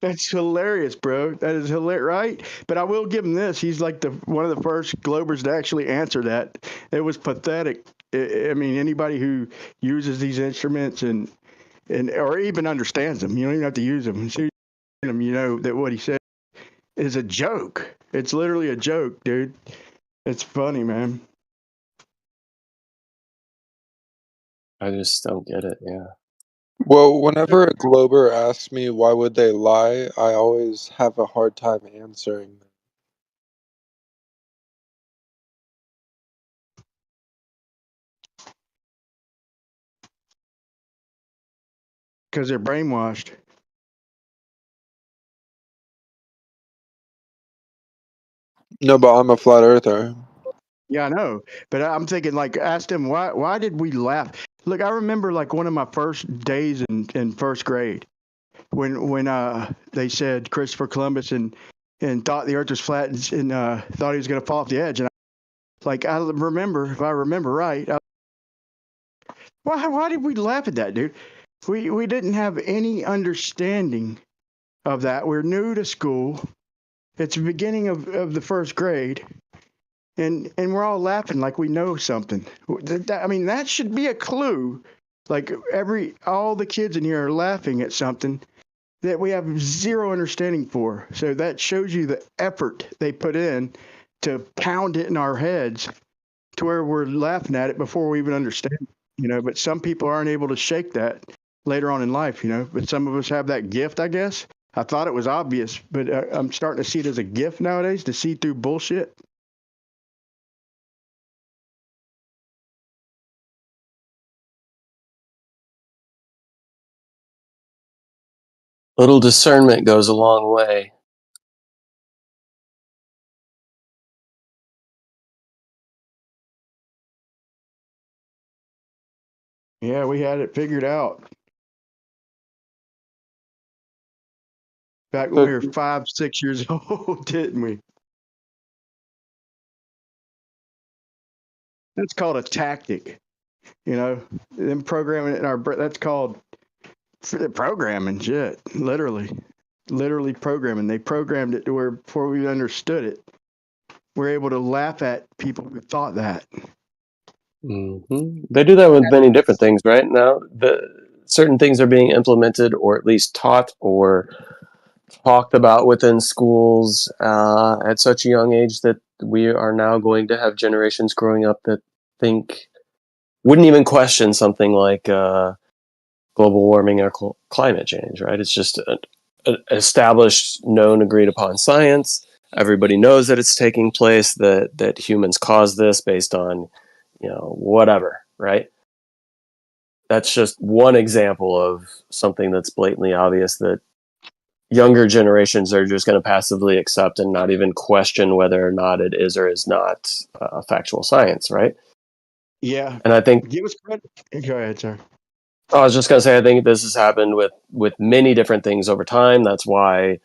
That's hilarious, bro. That is hilarious, right? But I will give him this. He's like one of the first Globers to actually answer that. It was pathetic. I mean, anybody who uses these instruments and or even understands them, you don't even have to use them. That what he said is a joke. It's literally a joke, dude. It's funny, man. I just don't get it. Yeah. Well, whenever a Glober asks me why would they lie, I always have a hard time answering them. Because they're brainwashed. No, but I'm a flat earther. Yeah, I know. But I'm thinking, like, ask them why did we laugh? Look, I remember like one of my first days in first grade when they said Christopher Columbus and thought the Earth was flat and thought he was going to fall off the edge. And I remember, if I remember right, why did we laugh at that, dude? We didn't have any understanding of that. We're new to school. It's the beginning of the first grade. And we're all laughing like we know something. I mean, that should be a clue. Like all the kids in here are laughing at something that we have zero understanding for. So that shows you the effort they put in to pound it in our heads to where we're laughing at it before we even understand it, you know. But some people aren't able to shake that later on in life, you know. But some of us have that gift, I guess. I thought it was obvious, but I'm starting to see it as a gift nowadays to see through bullshit. Little discernment goes a long way. Yeah, we had it figured out back when we were 5, 6 years old, didn't we? That's called a tactic. You know, them programming it in our that's called programming. Shit, literally programming. They programmed it to where before we understood it, we're able to laugh at people who thought that. They do that with many different things, right? Now, certain things are being implemented, or at least taught, or talked about within schools at such a young age that we are now going to have generations growing up that wouldn't even question something like global warming or climate change, right? It's just an established, known, agreed upon science. Everybody knows that it's taking place, that humans caused this based on, whatever, right? That's just one example of something that's blatantly obvious that younger generations are just going to passively accept and not even question whether or not it is or is not factual science, right? Yeah. And I think, give us credit. Go ahead, sir. I was just going to say, I think this has happened with many different things over time. That's why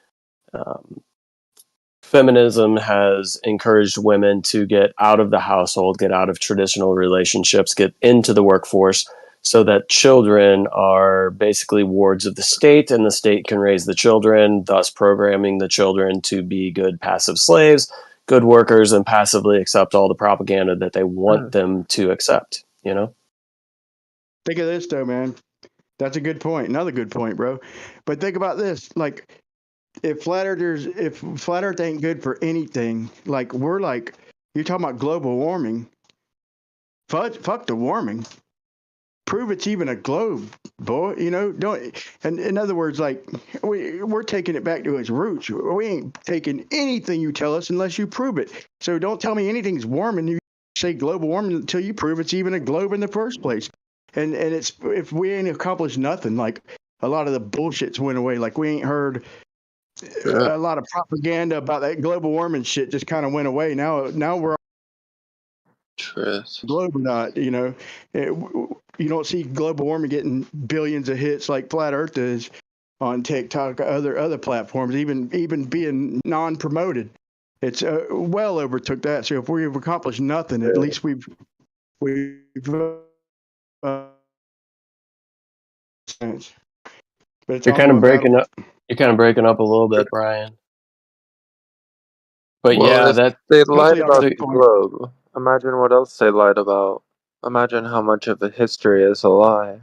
feminism has encouraged women to get out of the household, get out of traditional relationships, get into the workforce, so that children are basically wards of the state, and the state can raise the children, thus programming the children to be good passive slaves, good workers, and passively accept all the propaganda that they want them to accept, Think of this though, man. That's a good point. Another good point, bro. But think about this. Like, if flat Earth ain't good for anything, like you're talking about global warming. Fuck the warming. Prove it's even a globe, boy. You know, don't. And in other words, like we're taking it back to its roots. We ain't taking anything you tell us unless you prove it. So don't tell me anything's warming. You say global warming until you prove it's even a globe in the first place. And it's if we ain't accomplished nothing, like a lot of the bullshit's went away. Like we ain't heard a lot of propaganda about that global warming shit. Just kind of went away. Now we're globe or not. You know, you don't see global warming getting billions of hits like flat Earth is on TikTok, other platforms, even being non-promoted. It's well overtook that. So if we've accomplished nothing, at least we've but it's You're kind of ongoing battle. breaking up. You're kind of breaking up a little bit, Brian. But Well, yeah, if that they lied Hopefully I got about so, the the point. globe, imagine what else they lied about. Imagine how much of a history is a lie.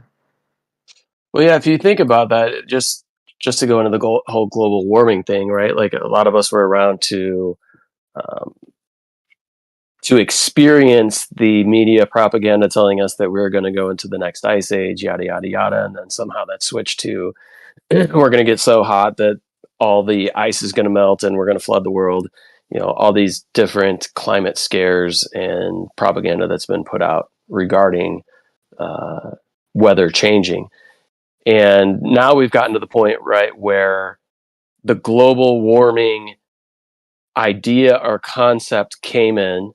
well, yeah. If you think about that, just to go into the whole global warming thing, right? Like a lot of us were around to to experience the media propaganda telling us that we're going to go into the next ice age, yada, yada, yada. And then somehow that switched to we're going to get so hot that all the ice is going to melt and we're going to flood the world. You know, all these different climate scares and propaganda that's been put out regarding weather changing. And now we've gotten to the point, right, where the global warming idea or concept came in,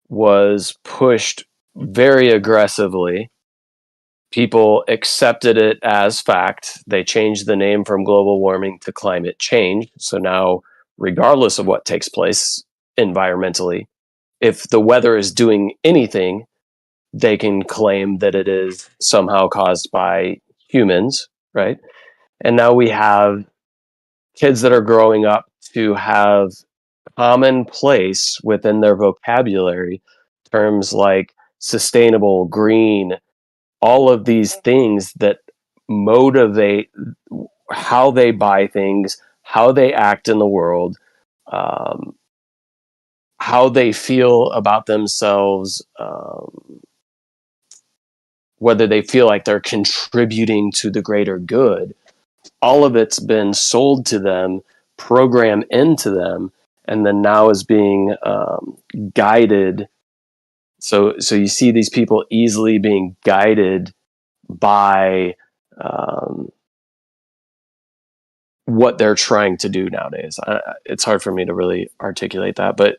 was pushed very aggressively. People accepted it as fact. They changed the name from global warming to climate change. So now, regardless of what takes place environmentally, if the weather is doing anything, they can claim that it is somehow caused by humans, right? And now we have kids that are growing up to have commonplace within their vocabulary terms like sustainable, green, all of these things that motivate how they buy things, how they act in the world, how they feel about themselves, whether they feel like they're contributing to the greater good. All of it's been sold to them, programmed into them, and then now is being guided. So you see these people easily being guided by what they're trying to do nowadays. It's hard for me to really articulate that, but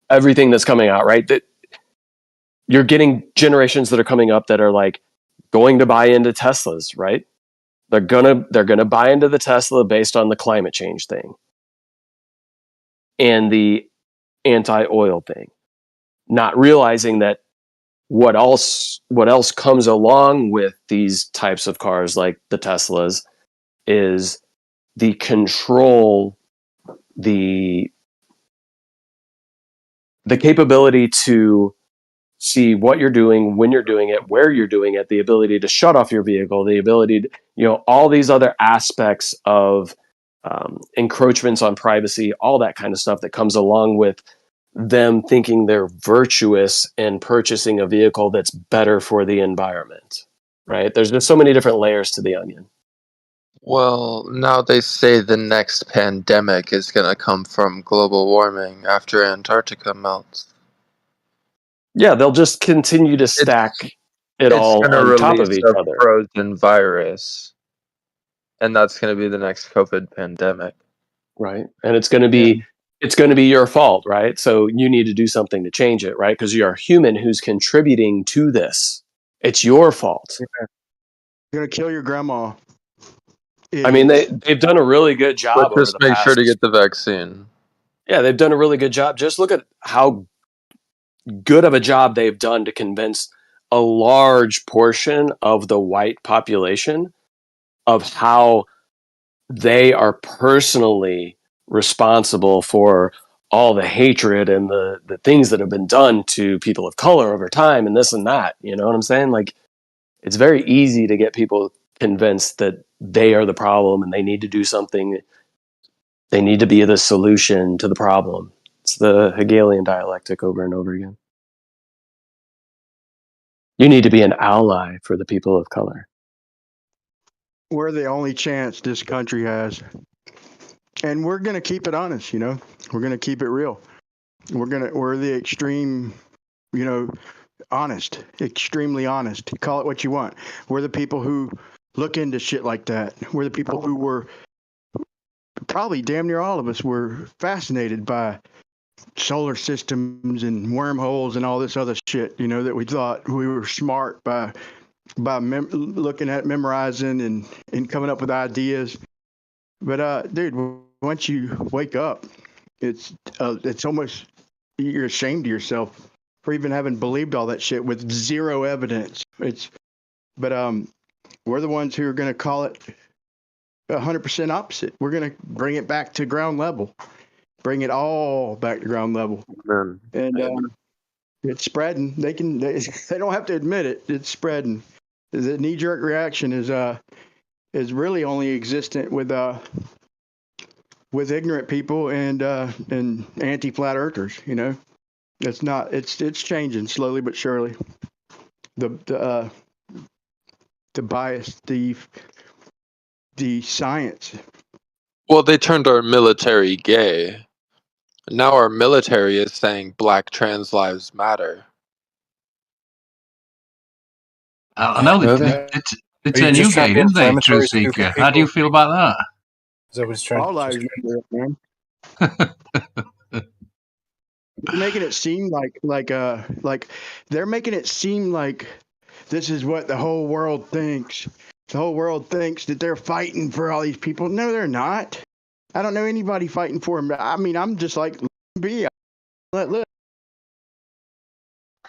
everything that's coming out, right? That you're getting generations that are coming up that are like going to buy into Teslas, right? They're gonna buy into the Tesla based on the climate change thing and the anti-oil thing, not realizing that what else comes along with these types of cars like the Teslas is the control, the capability to see what you're doing, when you're doing it, where you're doing it, the ability to shut off your vehicle, the ability to, all these other aspects of encroachments on privacy, all that kind of stuff that comes along with them thinking they're virtuous in purchasing a vehicle that's better for the environment, right? There's just so many different layers to the onion. Well, now they say the next pandemic is going to come from global warming after Antarctica melts. Yeah, they'll just continue to stack it all It's going to on top of release each a other. frozen virus, and that's going to be the next COVID pandemic. Right. And it's going to be your fault, right? So you need to do something to change it, right? Because you're a human who's contributing to this. It's your fault. You're gonna kill your grandma. I mean, Idiots. they've done a really good job But over just the make past. sure to get the vaccine. Yeah, they've done a really good job. Just look at how good of a job they've done to convince a large portion of the white population of how they are personally responsible for all the hatred and the things that have been done to people of color over time and this and that. You know what I'm saying? Like, it's very easy to get people convinced that they are the problem and they need to do something. They need to be the solution to the problem. It's the Hegelian dialectic over and over again. You need to be an ally for the people of color. We're the only chance this country has. And we're gonna keep it honest, We're gonna keep it real. We're the extreme, honest, extremely honest. Call it what you want. We're the people who look into shit like that. We're the people who were probably damn near all of us were fascinated by solar systems and wormholes and all this other shit, that we thought we were smart by looking at, memorizing and coming up with ideas. But dude, once you wake up, it's almost you're ashamed of yourself for even having believed all that shit with zero evidence. But we're the ones who are going to call it 100% opposite. We're going to bring it back to ground level, bring it all back to ground level, and it's spreading. They don't have to admit it. It's spreading. The knee-jerk reaction is really only existent with ignorant people and anti-flat earthers. It's not. It's changing slowly but surely. The bias, the science. Well, they turned our military gay. Now our military is saying black trans lives matter. I know they turned you gay, didn't they, Truth Seeker? How do you feel about that? Is that what he's trying? All lives matter, man. They're making it seem like they're making it seem like this is what the whole world thinks. The whole world thinks that they're fighting for all these people. No, they're not. I don't know anybody fighting for them. I mean, I'm just like, let live.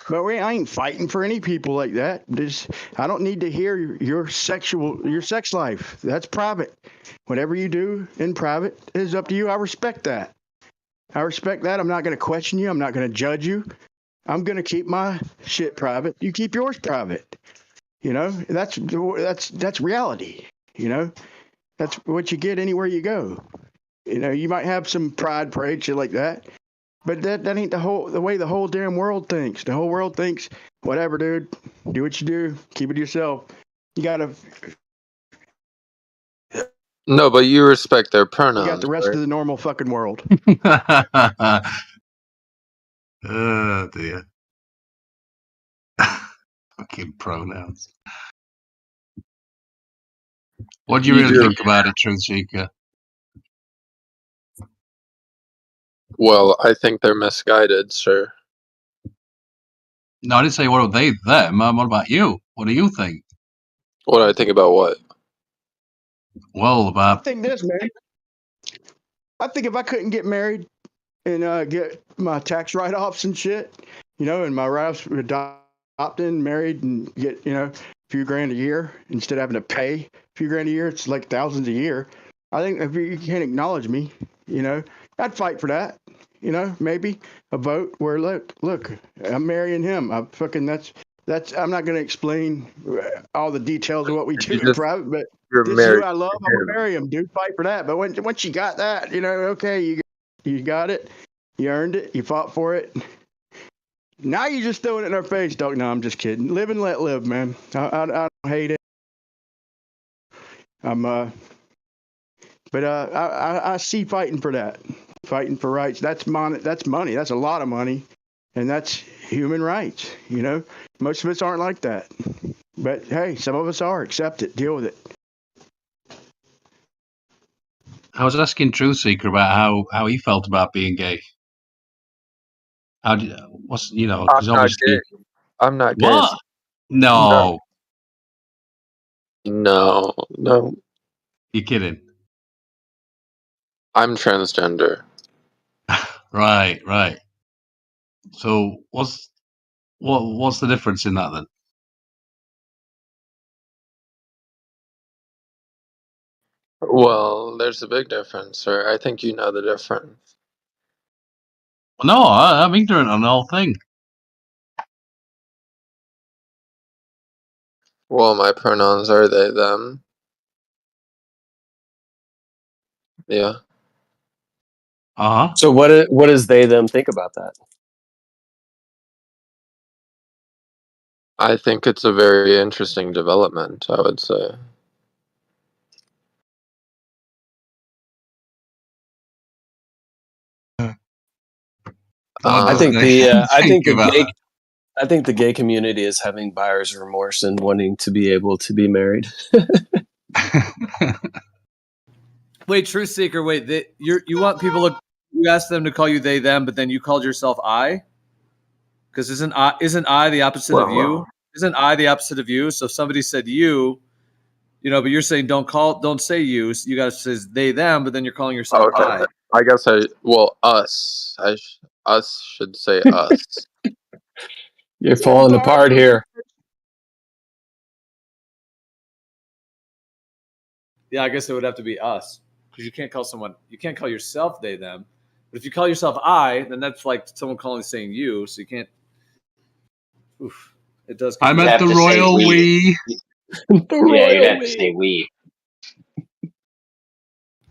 But I ain't fighting for any people like that. I don't need to hear your sex life. That's private. Whatever you do in private is up to you. I respect that. I'm not going to question you. I'm not going to judge you. I'm going to keep my shit private. You keep yours private. You know, that's reality. You know, that's what you get anywhere you go. You know, you might have some pride parade, shit like that, but that ain't the way the whole damn world thinks. The whole world thinks, whatever, dude, do what you do, keep it to yourself. You gotta. No, but you respect their You pronouns. got the rest right? of the normal fucking world. Oh dear. Fucking pronouns. What do you really think about it, Truth Seeker? Well, I think they're misguided, sir. No, I didn't say what are they, them. What about you? What do you think? What do I think about what? Well, I about think this, man. I think if I couldn't get married and get my tax write-offs and shit, you know, and my write-offs were adopting, married, and get, you know, a few grand a year instead of having to pay a few grand a year, it's like thousands a year. I think if you can't acknowledge me, you know, I'd fight for that. You know, maybe a vote where look, I'm marrying him. I'm not going to explain all the details of what we do in private, but You're this is who married I love. to I'm him. gonna marry him, dude. Fight for that. But once you got that, you know, okay, you got it, you earned it, you fought for it. Now you're just throwing it in our face, dog. No, I'm just kidding. Live and let live, man. I don't hate it. I see fighting for that, fighting for rights. That's money. That's a lot of money, and that's human rights. You know, most of us aren't like that, but hey, some of us are. Accept it. Deal with it. I was asking Truth Seeker about how he felt about being gay. Because I'm not obviously gay. I'm not gay. What? No. No. You're kidding. I'm transgender. Right. So what's the difference in that then? Well, there's a big difference, sir. I think you know the difference. No, I'm ignorant on the whole thing. Well, my pronouns are they, them. Yeah. Uh-huh. So what does they them think about that? I think it's a very interesting development, I would say. I think that? I think the gay community is having buyer's remorse and wanting to be able to be married. Wait, Truth Seeker, wait. You want people to, you ask them to call you they them, but then you called yourself I? Because isn't I the opposite of you? Isn't I the opposite of you? So if somebody said you, but you're saying don't say you. So you got to say they them, but then you're calling yourself I. I guess us. Us should say us. You're falling apart here. Yeah, I guess it would have to be us, because you can't call yourself they them. But if you call yourself I, then that's like someone saying you. So you can't. Oof, it does. I meant the royal we. Yeah, you'd have to say we.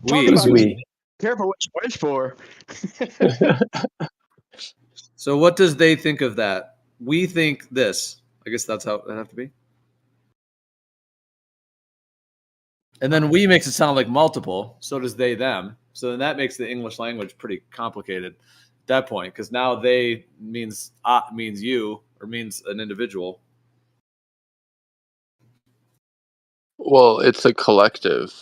Talk about we. Careful what you wish for. So what does they think of that? We think this. I guess that's how it have to be. And then we makes it sound like multiple. So does they, them. So then that makes the English language pretty complicated at that point, because now they means you or means an individual. Well, it's a collective.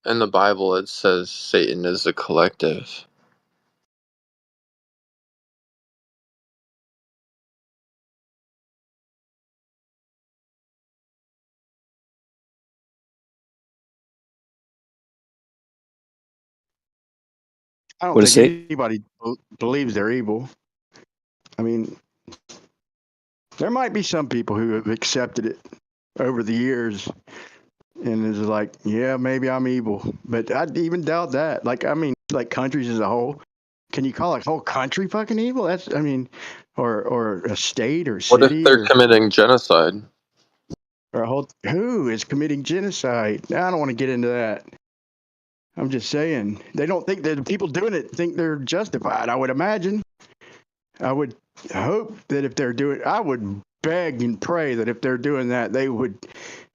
In the Bible, it says Satan is a collective. I don't What is think it? anybody believes they're evil. I mean, there might be some people who have accepted it over the years and is like, yeah, maybe I'm evil. But I even doubt that. Like, I mean, like countries as a whole. Can you call a whole country fucking evil? That's, I mean, or a state or What if city they're or committing genocide? a whole, who is committing genocide? I don't want to get into that. I'm just saying, they don't think that the people doing it think they're justified, I would imagine. I would hope that if they're doing, I would beg and pray that if they're doing that, they would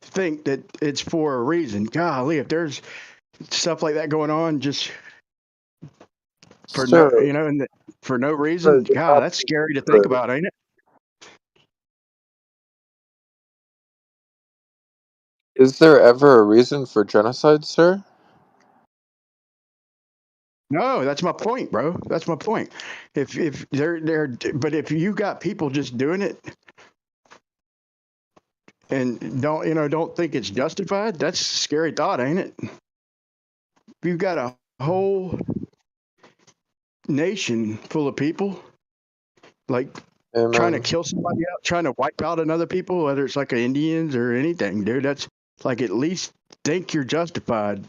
think that it's for a reason. Golly, if there's stuff like that going on just for no, Sir, you know, and for no sir, reason, you're God, not that's being scary to think true. about, ain't it? Is there ever a reason for genocide, sir? No, that's my point, bro. That's my point. If but if you got people just doing it and don't think it's justified, that's a scary thought, ain't it? If you've got a whole nation full of people like trying to Amen. kill somebody out, trying to wipe out another people, whether it's like Indians or anything, dude, that's like at least think you're justified.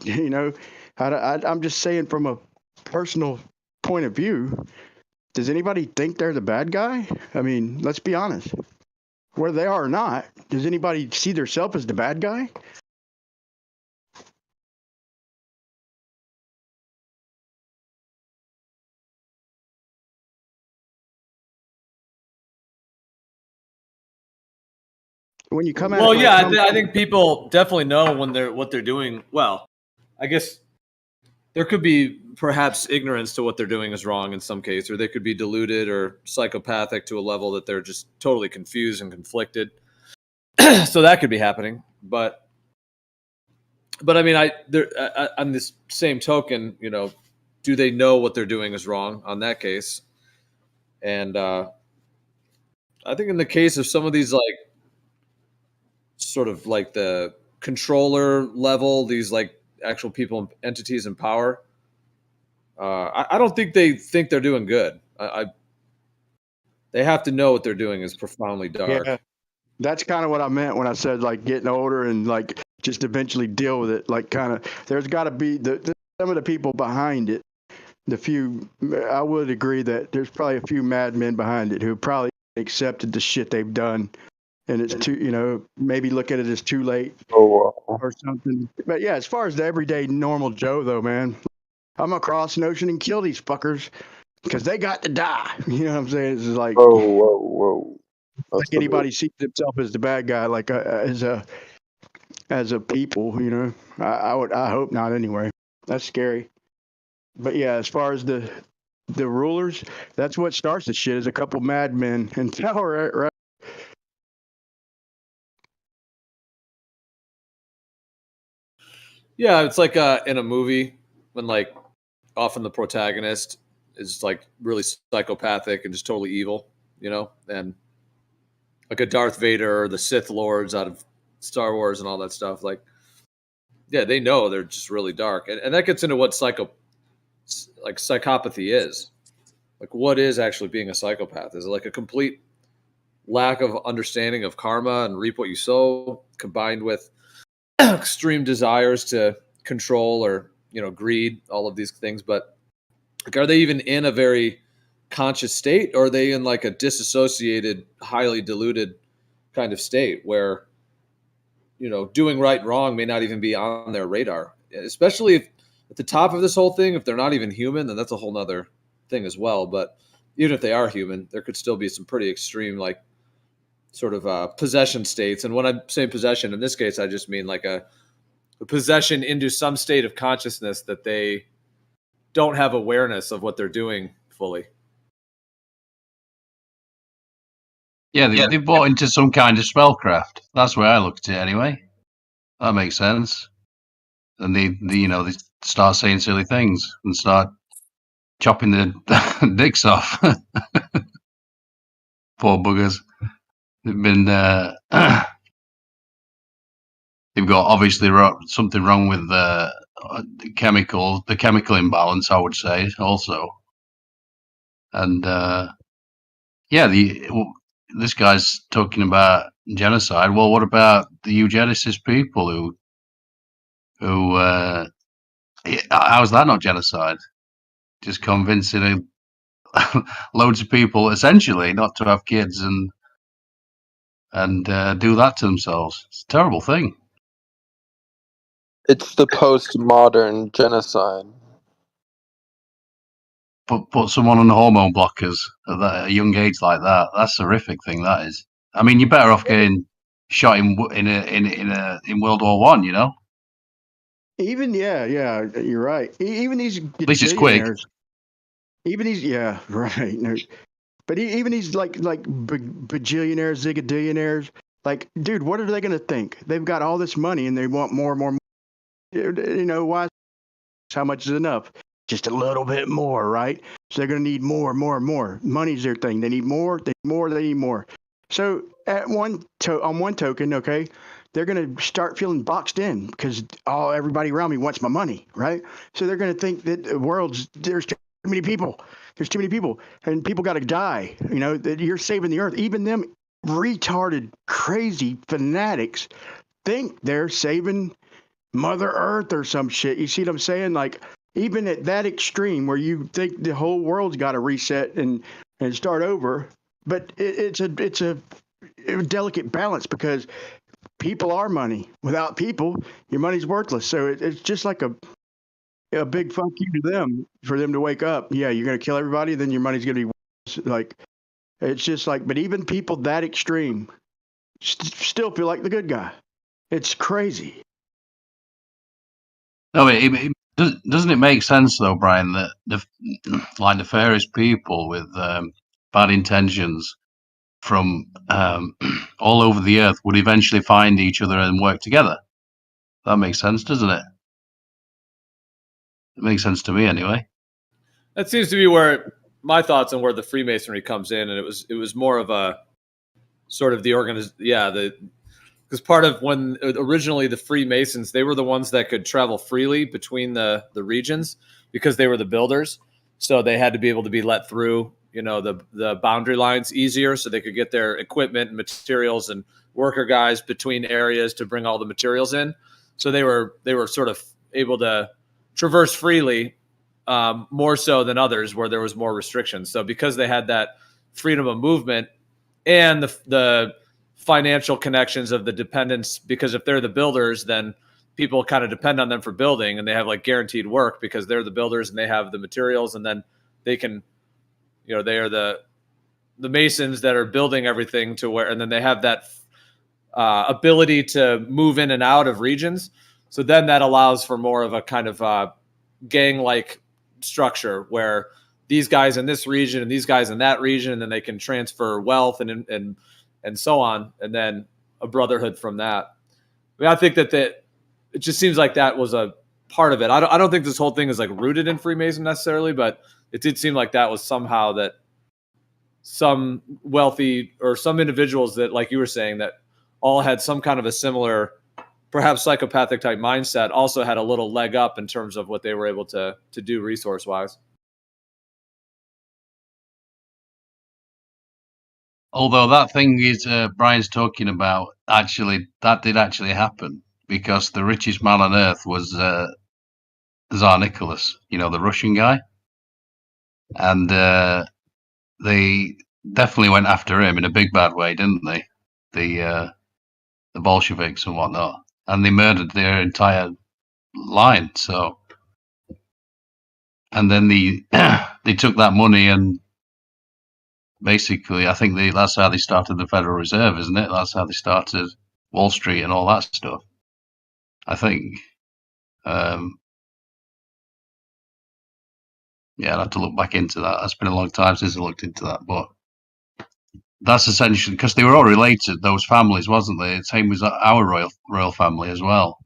I'm just saying from a personal point of view. Does anybody think they're the bad guy? I mean, let's be honest. Whether they are or not, does anybody see themselves as the bad guy? When you come at Well, it, yeah, I think people definitely know when what they're doing. Well, I guess there could be perhaps ignorance to what they're doing is wrong in some case, or they could be deluded or psychopathic to a level that they're just totally confused and conflicted. So that could be happening. But I mean, on this same token, do they know what they're doing is wrong on that case? And I think in the case of some of these, like, sort of like the controller level, these like actual people, entities in power, I don't think they think they're doing good. They have to know what they're doing is profoundly dark. Yeah, that's kind of what I meant when I said like getting older and like just eventually deal with it. Like kind of, there's got to be some of the people behind it. I would agree that there's probably a few madmen behind it who probably accepted the shit they've done. And it's too, maybe look at it as too late or something. But yeah, as far as the everyday normal Joe, though, man, I'm gonna cross an ocean and kill these fuckers because they got to die. You know what I'm saying? It's like, Whoa. like anybody sees themselves as the bad guy, like as a people. I hope not. Anyway, that's scary. But yeah, as far as the rulers, that's what starts the shit. Is a couple madmen in power, right? Yeah, it's like in a movie when like often the protagonist is like really psychopathic and just totally evil, and like a Darth Vader or the Sith Lords out of Star Wars and all that stuff. Like, yeah, they know they're just really dark, and that gets into what psychopathy is. Like, what is actually being a psychopath? Is it like a complete lack of understanding of karma and reap what you sow, combined with extreme desires to control or greed, all of these things? But like, are they even in a very conscious state, or are they in like a disassociated, highly diluted kind of state where doing right and wrong may not even be on their radar? Especially if at the top of this whole thing, if they're not even human, then that's a whole nother thing as well. But even if they are human, there could still be some pretty extreme, like, sort of possession states. And when I'm saying possession, in this case, I just mean like a possession into some state of consciousness that they don't have awareness of what they're doing fully. Yeah, they bought into some kind of spellcraft. That's where I looked at it anyway. That makes sense. And they they start saying silly things and start chopping their dicks off. Poor buggers. They've been they've got obviously something wrong with the chemical imbalance, I would say, also. And this guy's talking about genocide. Well, what about the eugenicist people who how's that not genocide? Just convincing loads of people essentially not to have kids and do that to themselves. It's a terrible thing. It's the postmodern genocide. Put someone on hormone blockers at a young age like that. That's a horrific thing. That is. I mean, you're better off getting shot in World War One. You know. Even you're right. Even these At least it's quick. Even these, right. No. But even these like bajillionaires, zigadillionaires, like, dude, what are they going to think? They've got all this money and they want more and more. You know why? How much is enough? Just a little bit more, right? So they're going to need more and more and more. Money's their thing. They need more. They need more. So on one token, okay, they're going to start feeling boxed in because everybody around me wants my money, right? So they're going to think that there's too many people. There's too many people, and people got to die. You know, that you're saving the earth. Even them retarded, crazy fanatics think they're saving Mother Earth or some shit. You see what I'm saying? Like, even at that extreme where you think the whole world's got to reset and start over, but it's a delicate balance because people are money. Without people, your money's worthless. So it's just like a big fuck you to them for them to wake up. Yeah, you're going to kill everybody, then your money's going to be worthless. Like, it's just like, but even people that extreme still feel like the good guy. It's crazy. No, doesn't it make sense though, Brian, that the fairest people with bad intentions from all over the earth would eventually find each other and work together? That makes sense, doesn't it? It makes sense to me, anyway. That seems to be where my thoughts on where the Freemasonry comes in, and it was more of a sort of because part of when originally the Freemasons, they were the ones that could travel freely between the regions because they were the builders. So they had to be able to be let through, you know, the boundary lines easier so they could get their equipment and materials and worker guys between areas to bring all the materials in. So they were sort of able to traverse freely, more so than others where there was more restrictions. So because they had that freedom of movement and the financial connections of the dependents, because if they're the builders, then people kind of depend on them for building and they have like guaranteed work because they're the builders and they have the materials, and then they can, you know, they are the masons that are building everything to where, and then they have that ability to move in and out of regions. So then that allows for more of a kind of gang-like structure where these guys in this region and these guys in that region, and then they can transfer wealth and so on, and then a brotherhood from that. I mean, I think that it just seems like that was a part of it. I don't think this whole thing is like rooted in Freemason necessarily, but it did seem like that was somehow that some wealthy or some individuals that, like you were saying, that all had some kind of a similar, perhaps psychopathic type mindset, also had a little leg up in terms of what they were able to do resource wise. Although that thing is Brian's talking about, actually, that did actually happen because the richest man on earth was Tsar Nicholas, you know, the Russian guy, and they definitely went after him in a big bad way, didn't they? The Bolsheviks and whatnot, and they murdered their entire line. So, and then they took that money and basically, I think that's how they started the Federal Reserve, isn't it? That's how they started Wall Street and all that stuff. I think. Yeah, I'd have to look back into that. It's been a long time since I looked into that, but that's essentially because they were all related. Those families, wasn't they? Same as our royal family as well.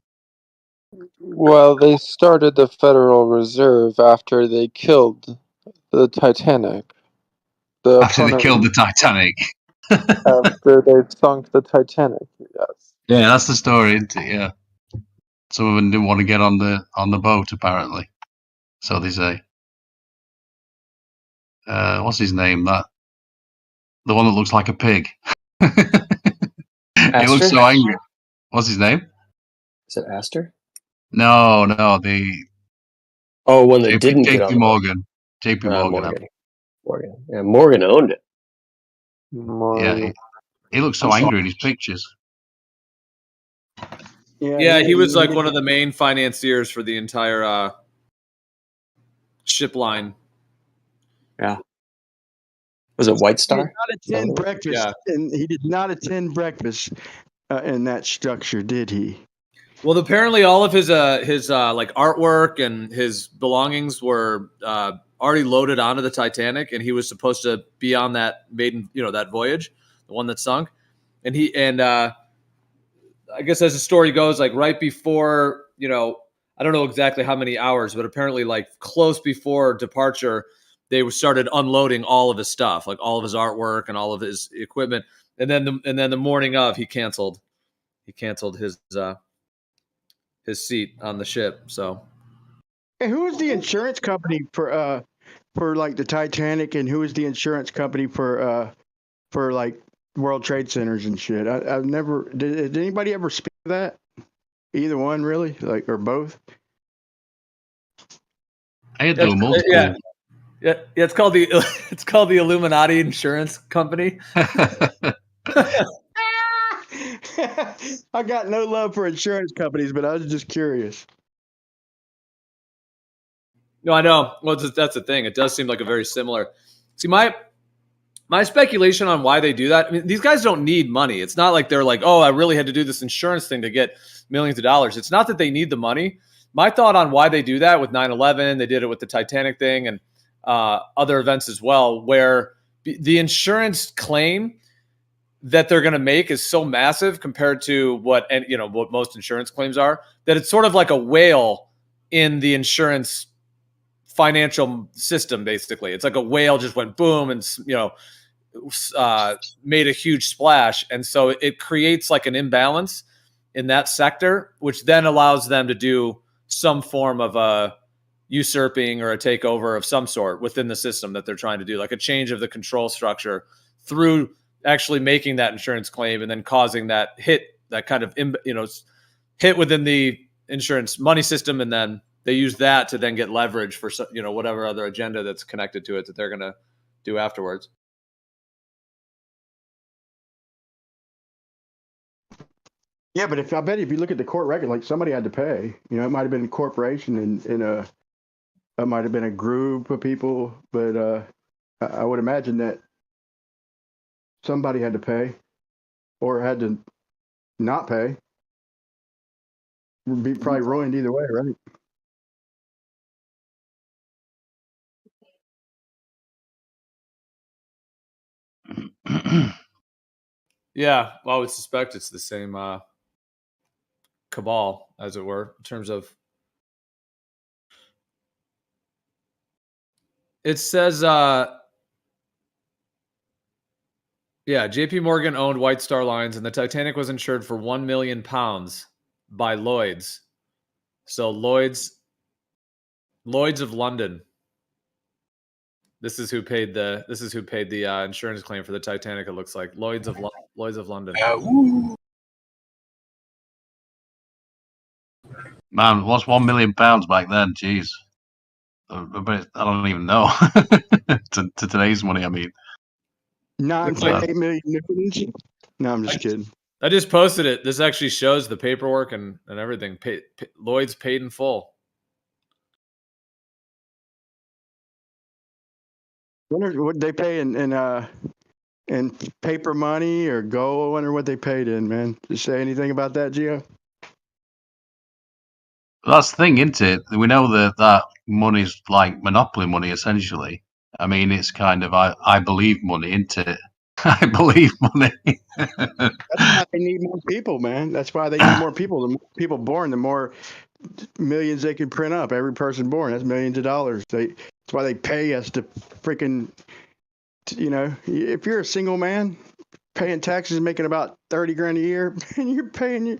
Well, they started the Federal Reserve after they killed the Titanic. The After they killed the Titanic. after they sunk the Titanic, yes. Yeah, that's the story, isn't it? Yeah. Some of them didn't want to get on the boat, apparently. So they say. What's his name? The one that looks like a pig. He looks so angry. What's his name? Is it Astor? No, one that didn't get on JP the boat. Morgan. JP Morgan. Morgan. Yeah, Morgan owned it. Yeah, he looks so angry in his pictures. Yeah, he was like one of the main financiers for the entire ship line. Yeah. Was it White Star? He did not attend breakfast, and he did not attend breakfast in that structure, did he? Well, apparently all of his like artwork and his belongings were already loaded onto the Titanic, and he was supposed to be on that maiden, that voyage, the one that sunk. And I guess as the story goes, like right before, I don't know exactly how many hours, but apparently like close before departure, they started unloading all of his stuff, like all of his artwork and all of his equipment. And then the morning of, he canceled his seat on the ship. So, hey, who is the insurance company for like the Titanic, and who is the insurance company for like World Trade Centers and shit? I've never did anybody ever speak to that? Either one, really, like, or both? I had to do multiple. Yeah, it's called the Illuminati Insurance Company. I got no love for insurance companies, but I was just curious. No, I know. Well, that's the thing. It does seem like a very similar. See, my speculation on why they do that. I mean, these guys don't need money. It's not like they're like, oh, I really had to do this insurance thing to get millions of dollars. It's not that they need the money. My thought on why they do that with 9/11, they did it with the Titanic thing and other events as well, where the insurance claim that they're going to make is so massive compared to what most insurance claims are, that it's sort of like a whale in the insurance financial system. Basically, it's like a whale just went boom and made a huge splash, and so it creates like an imbalance in that sector, which then allows them to do some form of a usurping or a takeover of some sort within the system that they're trying to do, like a change of the control structure through actually making that insurance claim and then causing that hit, that kind of hit within the insurance money system, and then they use that to then get leverage for whatever other agenda that's connected to it that they're going to do afterwards. Yeah, but I bet if you look at the court record, like somebody had to pay. It might have been a corporation and it might have been a group of people, but I would imagine that somebody had to pay or had to not pay. Would be probably ruined either way, right? Yeah, well, I would suspect it's the same cabal, as it were, in terms of. It says, JP Morgan owned White Star Lines, and the Titanic was insured for £1 million by Lloyd's. So Lloyd's of London. This is who paid the insurance claim for the Titanic. It looks like Lloyd's of London. Man, what's £1 million back then? Jeez, I don't even know. to today's money, I mean. 9.8 million Newtons. No, I'm just kidding. I just posted it. This actually shows the paperwork and everything. Lloyd's paid in full. Wonder what they pay in paper money or gold. I wonder what they paid in, man. Did you say anything about that, Gio? That's the thing, isn't it? We know that money's like monopoly money, essentially. I mean, it's kind of I believe money, isn't it? I believe money. That's why they need more people, man. That's why they need more people. The more people born, the more millions they can print up. Every person born, that's millions of dollars. That's why they pay us to freaking, if you're a single man paying taxes and making about 30 grand a year, and you're paying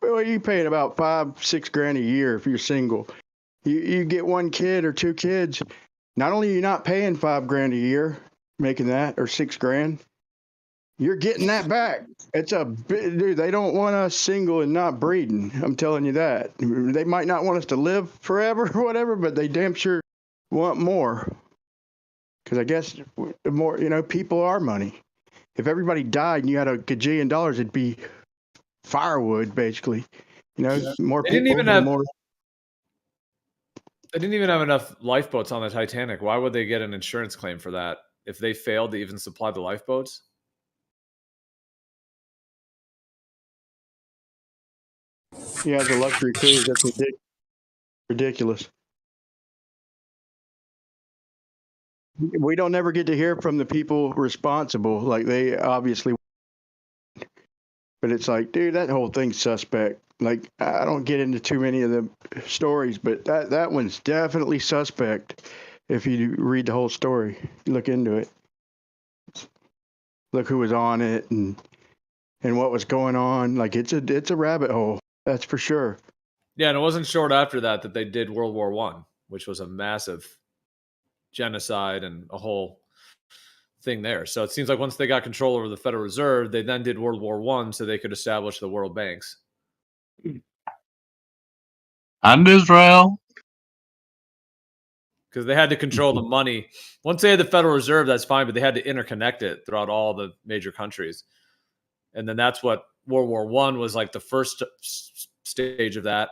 about 5-6 grand a year if you're single. You get one kid or two kids, not only are you not paying 5 grand a year making that or 6 grand, you're getting that back. Dude, they don't want us single and not breeding. I'm telling you that. They might not want us to live forever or whatever, but they damn sure want more. Because I guess the more, people are money. If everybody died and you had a gajillion dollars, it'd be firewood, basically. More They people, didn't even have. more. They didn't even have enough lifeboats on the Titanic. Why would they get an insurance claim for that if they failed to even supply the lifeboats? He has a luxury cruise. That's ridiculous. We don't ever get to hear from the people responsible. Like they obviously, but it's like, dude, that whole thing's suspect. Like I don't get into too many of the stories, but that one's definitely suspect. If you read the whole story, look into it. Look who was on it and what was going on. Like it's a rabbit hole. That's for sure. Yeah, and it wasn't short after that they did World War I, which was a massive genocide and a whole thing there. So it seems like once they got control over the Federal Reserve, they then did World War I so they could establish the world banks. And Israel. Because they had to control the money. Once they had the Federal Reserve, that's fine, but they had to interconnect it throughout all the major countries. And then that's what World War I was like, the first stage of that.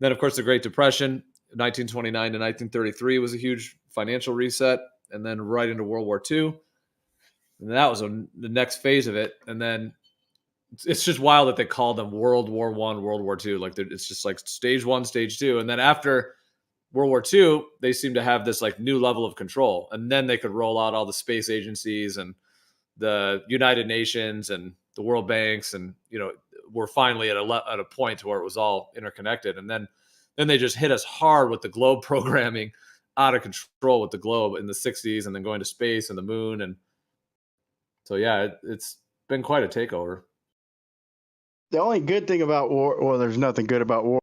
Then, of course, the Great Depression, 1929 to 1933 was a huge financial reset. And then right into World War II. And that was the next phase of it. And then it's just wild that they called them World War I, World War II. Like it's just like stage one, stage two. And then after World War II, they seem to have this like new level of control. And then they could roll out all the space agencies and the United Nations and the World Banks. And, we're finally at a point where it was all interconnected. And then they just hit us hard with the globe programming, out of control with the globe in the 60s, and then going to space and the moon. And so, yeah, it's been quite a takeover. The only good thing about war, well, there's nothing good about war,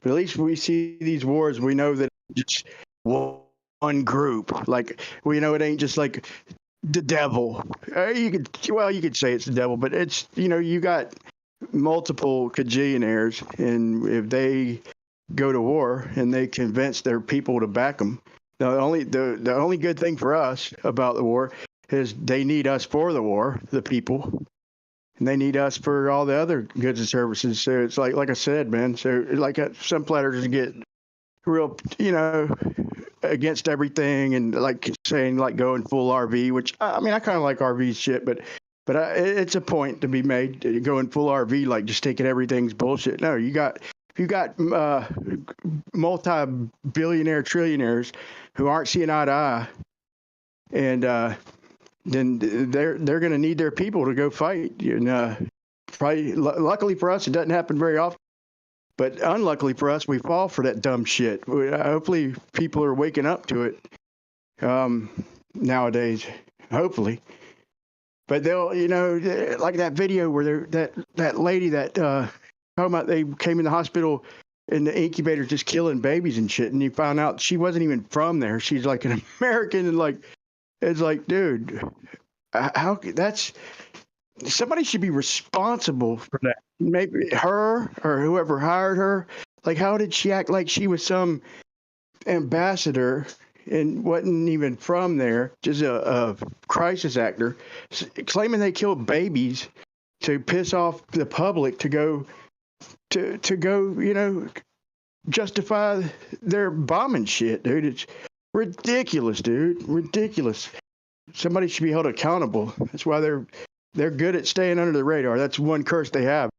but at least we see these wars, we know that it's one group. Like, we know it ain't just like the devil. You could say it's the devil, but it's, you got multiple cajillionaires, and if they go to war and they convince their people to back them, the only good thing for us about the war is they need us for the war, the people. And they need us for all the other goods and services. So it's like I said, man. So like some players get real, against everything and like saying like going full RV, which I mean I kind of like RV shit, but it's a point to be made. Going full RV, like just taking everything's bullshit. No, you got multi-billionaire trillionaires who aren't seeing eye to eye, and then they're going to need their people to go fight. And probably, luckily for us, it doesn't happen very often. But unluckily for us, we fall for that dumb shit. Hopefully, people are waking up to it nowadays. Hopefully, but they'll, like that video where that lady that talking about they came in the hospital in the incubator just killing babies and shit, and you found out she wasn't even from there. She's like an American, and like. It's like, dude, how that's somebody should be responsible for that. Maybe her or whoever hired her. Like, how did she act like she was some ambassador and wasn't even from there, just a crisis actor, claiming they killed babies to piss off the public to go, justify their bombing shit, dude. It's ridiculous, dude. Ridiculous. somebody should be held accountable. That's why they're good at staying under the radar. That's one curse they have.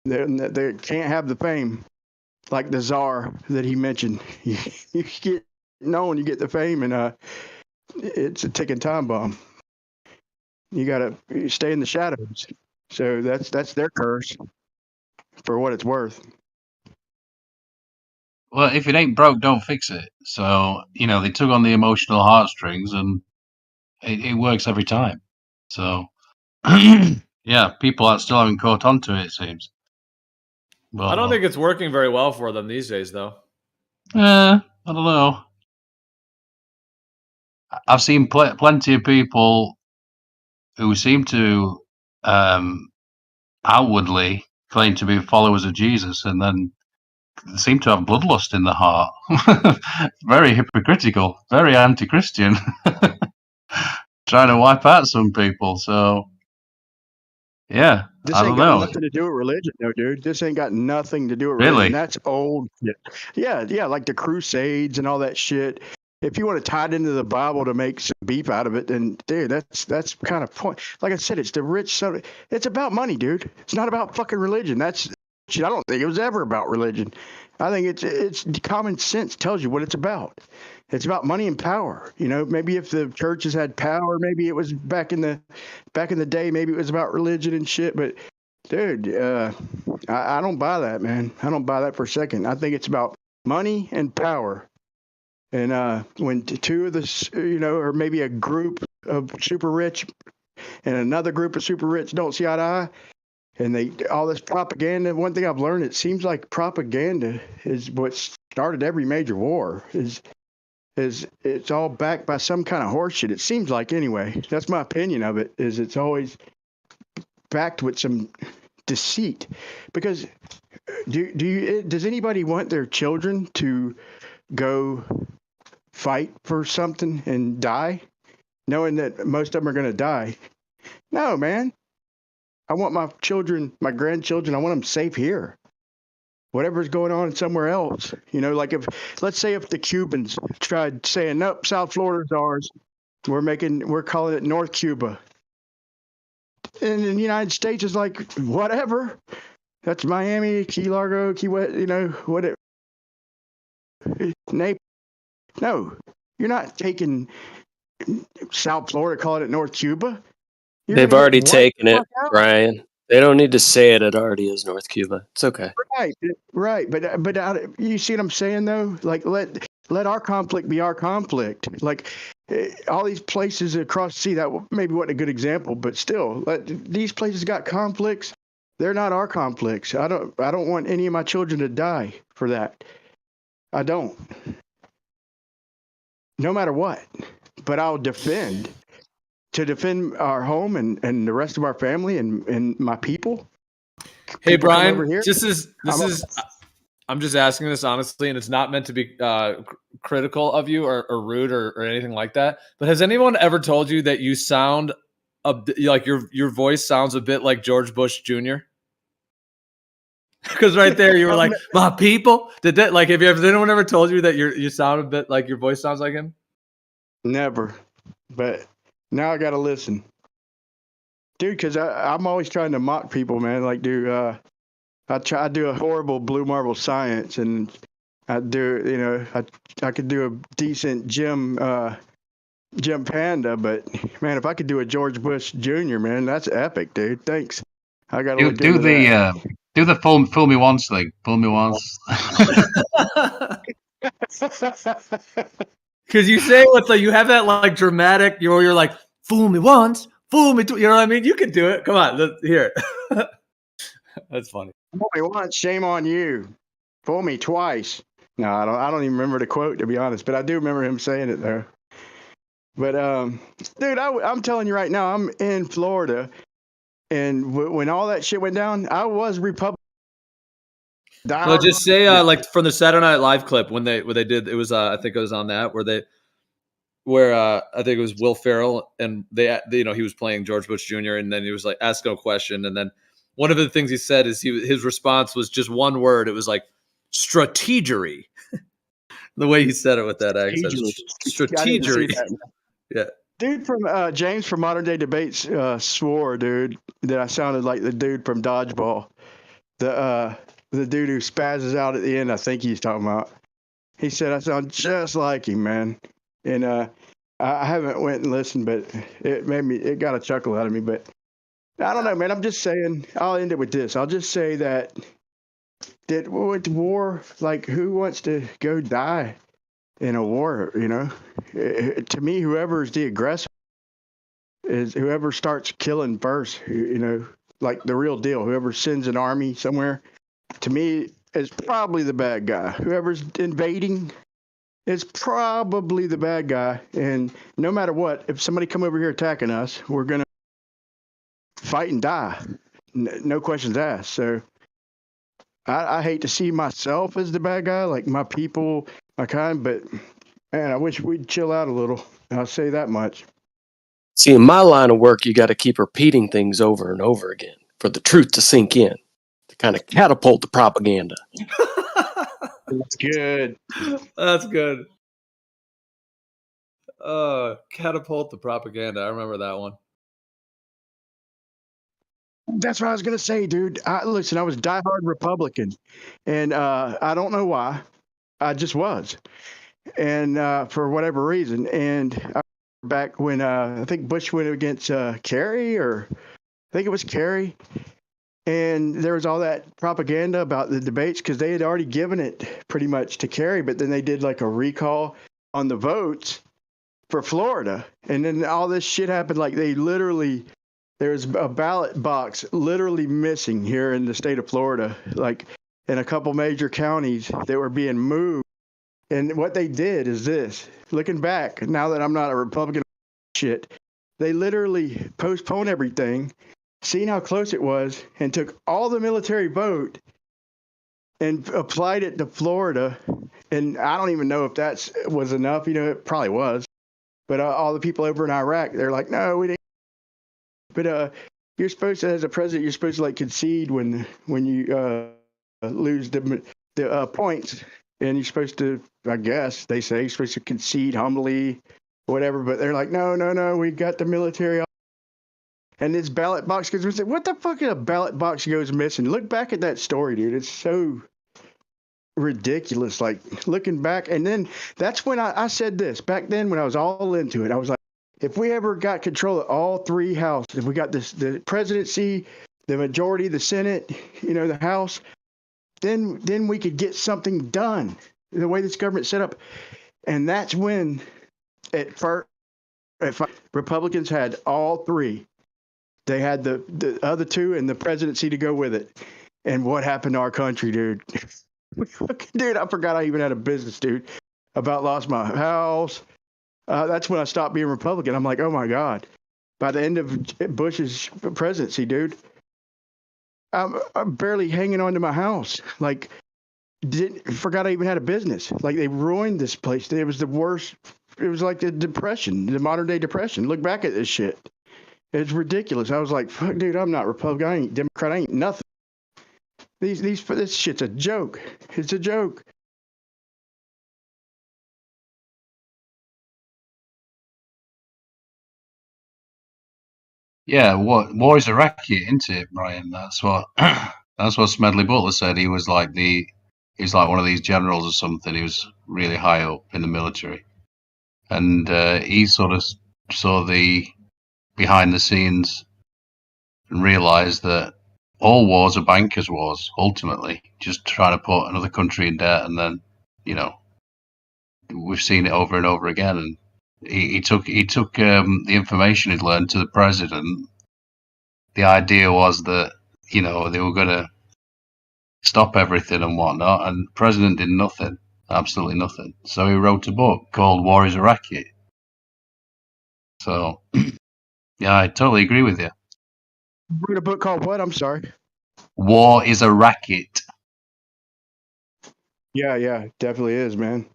They can't have the fame like the czar that he mentioned. You get known, you get the fame, and it's a ticking time bomb. You gotta stay in the shadows. So that's their curse, for what it's worth. Well, if it ain't broke, don't fix it. So, they took on the emotional heartstrings, and it works every time. So, yeah, people are still having caught on to it, it seems. But, I don't think it's working very well for them these days, though. I don't know. I've seen plenty of people who seem to outwardly claim to be followers of Jesus, and then seem to have bloodlust in the heart. Very hypocritical, very anti-Christian. Trying to wipe out some people. So, yeah, This I ain't don't got know. nothing to do with religion, though, dude. This ain't got nothing to do with Really? religion. That's old shit. Yeah, like the Crusades and all that shit. If you want to tie it into the Bible to make some beef out of it, then dude, that's kind of point. Like I said, it's the rich. So it's about money, dude. It's not about fucking religion. That's shit. I don't think it was ever about religion. I think it's common sense tells you what it's about. It's about money and power. Maybe if the churches had power, maybe it was back in the day. Maybe it was about religion and shit. But dude, I don't buy that, man. I don't buy that for a second. I think it's about money and power. And when two of the, or maybe a group of super rich and another group of super rich don't see eye to eye, and all this propaganda. One thing I've learned, it seems like propaganda is what started every major war. Is it's all backed by some kind of horseshit. It seems like, anyway. That's my opinion of it. Is it's always backed with some deceit. Because does anybody want their children to go fight for something and die, knowing that most of them are going to die? No, man. I want my children, my grandchildren, I want them safe here. Whatever's going on somewhere else, like let's say if the Cubans tried saying, nope, South Florida's ours, we're calling it North Cuba. And the United States is like, whatever. That's Miami, Key Largo, Key West, whatever. Naples. No, you're not taking South Florida, calling it North Cuba. They've already taken it, Brian. They don't need to say it. It already is North Cuba. It's okay. Right. But you see what I'm saying, though? Like, let our conflict be our conflict. Like, all these places across the sea, that maybe wasn't a good example, but still, these places got conflicts. They're not our conflicts. I don't want any of my children to die for that. I don't. No matter what. But I'll defend our home and the rest of our family and my people. Hey, People come Brian, over here. I'm just asking this honestly, and it's not meant to be critical of you or rude or anything like that. But has anyone ever told you that you sound like your voice sounds a bit like George Bush Jr.? Because right there you were like, my people. Did that like? Has anyone ever told you that you sound a bit like your voice sounds like him? Never, but now I gotta listen, dude. Because I'm always trying to mock people, man. Like, dude, I do a horrible Blue Marble Science, and I do, I could do a decent Jim Panda, but man, if I could do a George Bush Jr., man, that's epic, dude. Thanks. I gotta look into that. Do the fool me once thing. Fool me once. Because you say what's like, you have that like dramatic, you're like, fool me once, fool me twice. You know what I mean? You can do it. Come on, here. That's funny. Fool me once, shame on you. Fool me twice. No, I don't even remember the quote, to be honest, but I do remember him saying it though. But dude, I'm telling you right now, I'm in Florida, and when all that shit went down, I was Republican. No, just say like from the Saturday Night Live clip when they did it was I think it was on that where I think it was Will Ferrell and they he was playing George Bush Jr. and then he was like asking a question and then one of the things he said is his response was just one word. It was like strategery. The way he said it with that accent, strategery. Yeah. Dude from James from Modern Day Debates swore, dude, that I sounded like the dude from Dodgeball. The dude who spazzes out at the end, I think he's talking about. He said I sound just like him, man. And I haven't went and listened, but it got a chuckle out of me. But I don't know, man. I'm just saying. I'll end it with this. I'll just say that with war, like, who wants to go die in a war? You know, to me, whoever is the aggressor is whoever starts killing first. You know, like the real deal. Whoever sends an army somewhere, to me, is probably the bad guy. Whoever's invading is probably the bad guy. And no matter what, if somebody come over here attacking us, we're gonna fight and die. No questions asked. So I hate to see myself as the bad guy, like my people, my kind, but man, I wish we'd chill out a little. I'll say that much. See, in my line of work, you got to keep repeating things over and over again for the truth to sink in, to kind of catapult the propaganda. That's good. That's good. Catapult the propaganda. I remember that one. That's what I was gonna say, dude. Listen, I was diehard Republican, and I don't know why. I just was, and for whatever reason. And back when I think Bush went against Kerry, or I think it was Kerry, and there was all that propaganda about the debates because they had already given it pretty much to Kerry, but then they did like a recall on the votes for Florida, and then all this shit happened. Like they literally. There's a ballot box literally missing here in the state of Florida, like in a couple major counties that were being moved. And what they did is this, looking back, now that I'm not a Republican shit, they literally postponed everything, seen how close it was, and took all the military vote and applied it to Florida. And I don't even know if that was enough. You know, it probably was. But all the people over in Iraq, they're like, no, we didn't. But you're supposed to, as a president, you're supposed to like concede when you lose the points, and you're supposed to, I guess they say, you're supposed to concede humbly, whatever. But they're like, no, we got the military, and this ballot box goes missing. What the fuck is a ballot box goes missing? Look back at that story, dude. It's so ridiculous. Like looking back, and then that's when I said this back then when I was all into it. I was like, if we ever got control of all three houses, if we got the presidency, the majority, the Senate, you know, the House, then we could get something done the way this government's set up. And that's when at first Republicans had all three. They had the other two and the presidency to go with it. And what happened to our country, dude? Dude, I forgot I even had a business, dude. About lost my house. That's when I stopped being Republican. I'm like, oh my God. By the end of Bush's presidency, dude, I'm barely hanging on to my house. Like, forgot I even had a business. Like, they ruined this place. It was the worst. It was like the Depression, the modern day Depression. Look back at this shit. It's ridiculous. I was like, fuck, dude, I'm not Republican. I ain't Democrat. I ain't nothing. This shit's a joke. It's a joke. Yeah, war is a racket, isn't it, Brian? That's what that's what Smedley Butler said. He was like one of these generals or something. He was really high up in the military, and he sort of saw the behind the scenes and realized that all wars are bankers' wars. Ultimately, just trying to put another country in debt, and then we've seen it over and over again. And he took the information he'd learned to the president. The idea was that they were going to stop everything and whatnot, and the president did nothing, absolutely nothing. So he wrote a book called "War Is a Racket." So, yeah, I totally agree with you. Wrote a book called what? I'm sorry. War is a racket. Yeah, definitely is, man.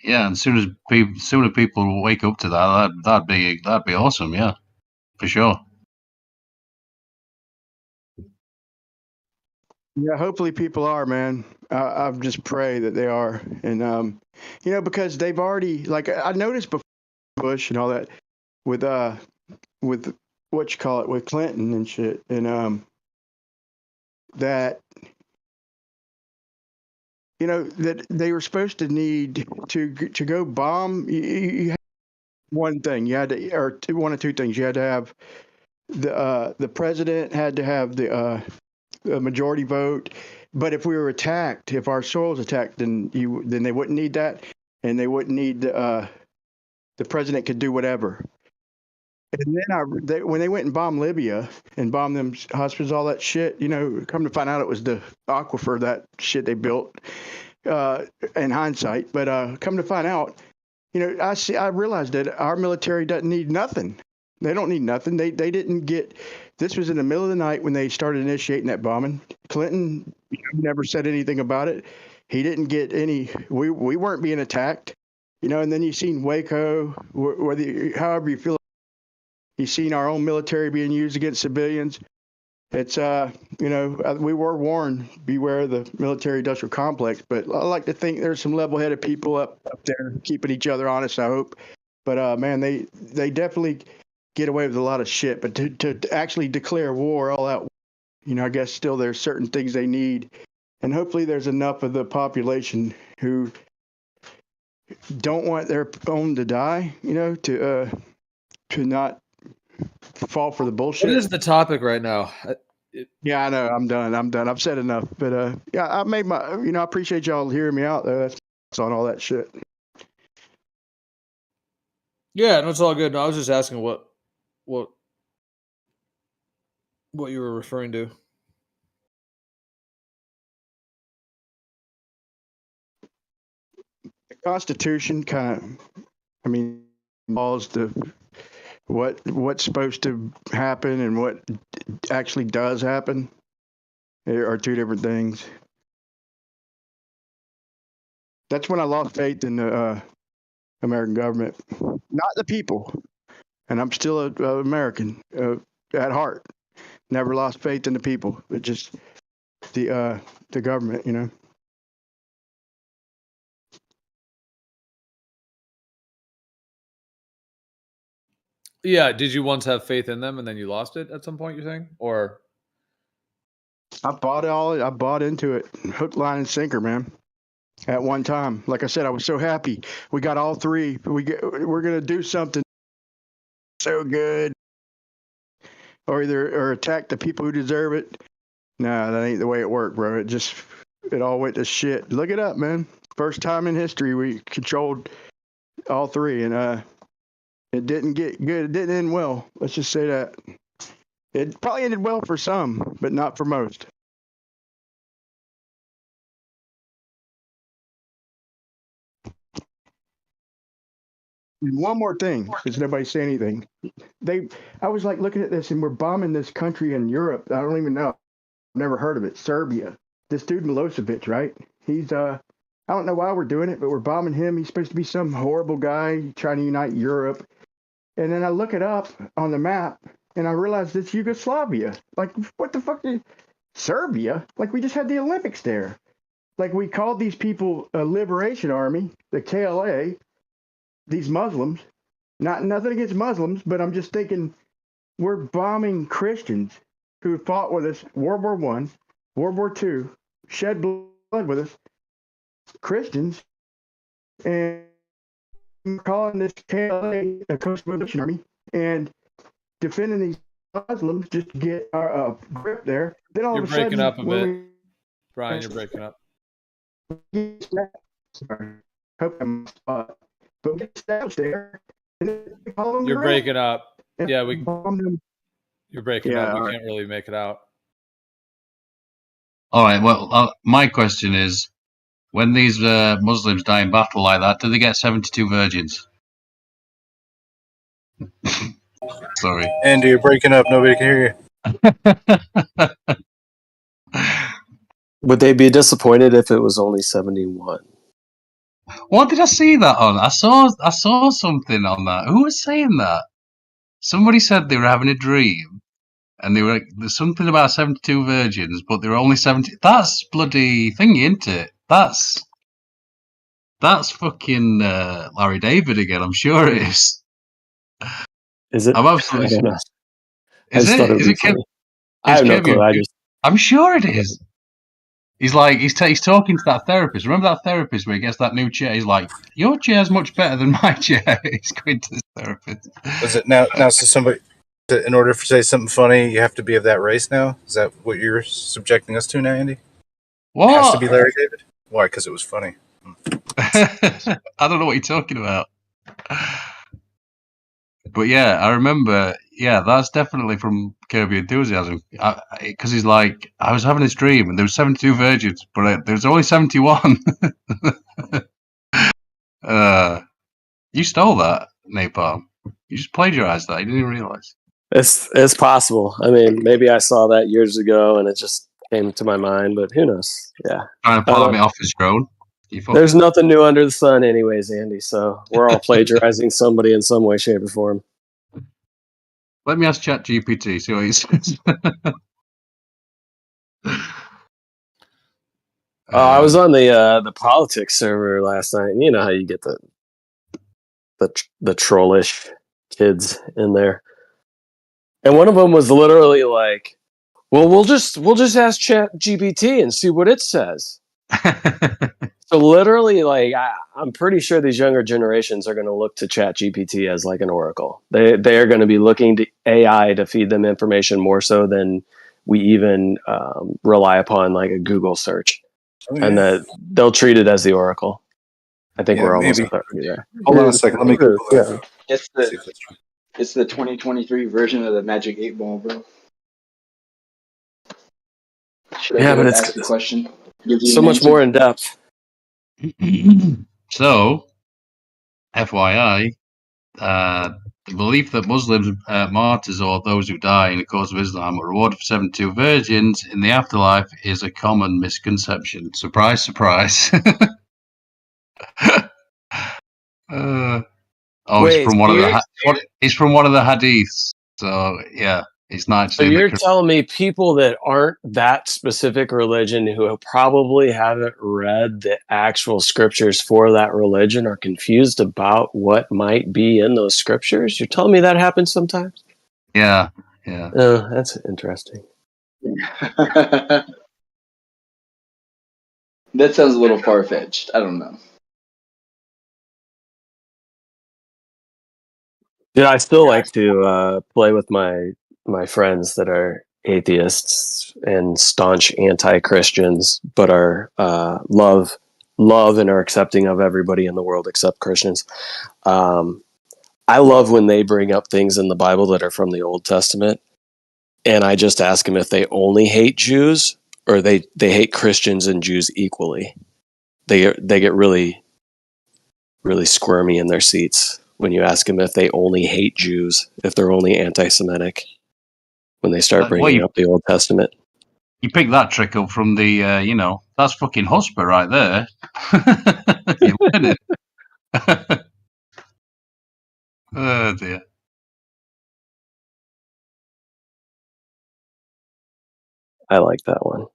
Yeah, and sooner people wake up to that'd be awesome. Yeah, for sure. Yeah, hopefully people are, man. I just pray that they are, and you know, because they've already, like I noticed before Bush and all that with what you call it, with Clinton and shit, and that, you know, that they were supposed to need to go bomb. You had one thing you had to, or one of two things. You had to have the president had to have the majority vote. But if we were attacked, if our soil was attacked, then they wouldn't need that, and they wouldn't need the president could do whatever. And then when they went and bombed Libya and bombed them hospitals, all that shit, you know, come to find out it was the aquifer, that shit they built in hindsight. But come to find out, you know, I realized that our military doesn't need nothing. They don't need nothing. They didn't get. This was in the middle of the night when they started initiating that bombing. Clinton never said anything about it. He didn't get any. We weren't being attacked, you know. And then you seen Waco, however you feel. You've seen our own military being used against civilians. It's you know, we were warned, beware of the military-industrial complex. But I like to think there's some level-headed people up there keeping each other honest, I hope. But man, they definitely get away with a lot of shit. But to actually declare war all out, you know, I guess still there's certain things they need, and hopefully there's enough of the population who don't want their own to die, you know, to not fall for the bullshit. What is the topic right now? Yeah, I know. I'm done. I've said enough. But yeah, I made my. You know, I appreciate y'all hearing me out though. That's on all that shit. Yeah, no, it's all good. No, I was just asking what you were referring to. The Constitution kind of, I mean, laws to what's supposed to happen and what actually does happen are two different things. That's when I lost faith in the American government, not the people. And I'm still an American at heart. Never lost faith in the people, but just the government, you know. Yeah, did you once have faith in them and then you lost it at some point, you're saying? Or I bought into it, hook, line, and sinker, man. At one time, like I said, I was so happy. We got all three. We're gonna do something so good, or attack the people who deserve it. Nah, that ain't the way it worked, bro. It all went to shit. Look it up, man. First time in history we controlled all three, and it didn't get good. It didn't end well. Let's just say that. It probably ended well for some, but not for most. And one more thing, because nobody say anything. I was like looking at this, and we're bombing this country in Europe. I don't even know. I've never heard of it. Serbia. This dude Milosevic, right? He's I don't know why we're doing it, but we're bombing him. He's supposed to be some horrible guy trying to unite Europe. And then I look it up on the map, and I realize it's Yugoslavia. Like, what the fuck is Serbia? Like, we just had the Olympics there. Like, we called these people a liberation army, the KLA, these Muslims. Nothing against Muslims, but I'm just thinking we're bombing Christians who fought with us World War I, World War II, shed blood with us, Christians, and we're calling this KLA a Coast Liberation Army and defending these Muslims just to get our grip there. Then all you're of a sudden, breaking up a bit. Brian, you're breaking up. Sorry. Hope I'm spot. But we get established there. And then we call them You're breaking up. and Yeah, bomb them. you're breaking Yeah, up. We all right. can't really make it out. All right. Well, my question is, when these Muslims die in battle like that, do they get 72 virgins? Sorry. Andy, you're breaking up. Nobody can hear you. Would they be disappointed if it was only 71? What did I see that on? I saw something on that. Who was saying that? Somebody said they were having a dream and they were there's something about 72 virgins, but there were only 70. That's bloody thingy, isn't it? That's fucking Larry David again. I'm sure it is. Is it? I'm I absolutely. don't know. I Is just it? thought it would Is be it? funny. I have no clue. I'm sure it is. He's like he's talking to that therapist. Remember that therapist where he gets that new chair? He's like, "Your chair's much better than my chair." He's going to this therapist. Was it now? So somebody, in order to say something funny, you have to be of that race now. Is that what you're subjecting us to now, Andy? What? It has to be Larry David. Why? Because it was funny. I don't know what you're talking about. But yeah, I remember. Yeah, that's definitely from Curb Your Enthusiasm. Because he's like, I was having this dream, and there were 72 virgins, but there's only 71. You stole that, Napalm. You just plagiarized that. You didn't even realize. It's possible. I mean, maybe I saw that years ago and it just came to my mind, but who knows? Yeah. Trying to palm it off his drone. There's nothing new under the sun, anyways, Andy. So we're all plagiarizing somebody in some way, shape, or form. Let me ask ChatGPT, see what he says. I was on the politics server last night, and you know how you get the trollish kids in there. And one of them was literally like, "Well, we'll just ask ChatGPT and see what it says." So literally, like, I'm pretty sure these younger generations are going to look to ChatGPT as like an oracle. They are going to be looking to AI to feed them information more so than we even rely upon like a Google search, and that they'll treat it as the oracle. I think we're almost already there. Hold on a second. Let me Google that. It's the 2023 version of the Magic 8 Ball, bro. Should I go ask a question? Give you so an much answer? more in depth. So, FYI, the belief that Muslims, martyrs, or those who die in the cause of Islam are rewarded for 72 virgins in the afterlife is a common misconception. Surprise, surprise. It's from one of the it's from one of the hadiths. So yeah, it's not. So you're telling me people that aren't that specific religion who probably haven't read the actual scriptures for that religion are confused about what might be in those scriptures? You're telling me that happens sometimes? Yeah. Oh, that's interesting. That sounds a little far-fetched. I don't know. Yeah, I still like to play with my friends that are atheists and staunch anti-Christians, but are love and are accepting of everybody in the world except Christians. I love when they bring up things in the Bible that are from the Old Testament, and I just ask them if they only hate Jews or they hate Christians and Jews equally. They get really squirmy in their seats when you ask them if they only hate Jews, if they're only anti-Semitic, when they start bringing up the Old Testament. You picked that trick up from the, that's fucking Husper right there. You learned it. Oh dear. I like that one.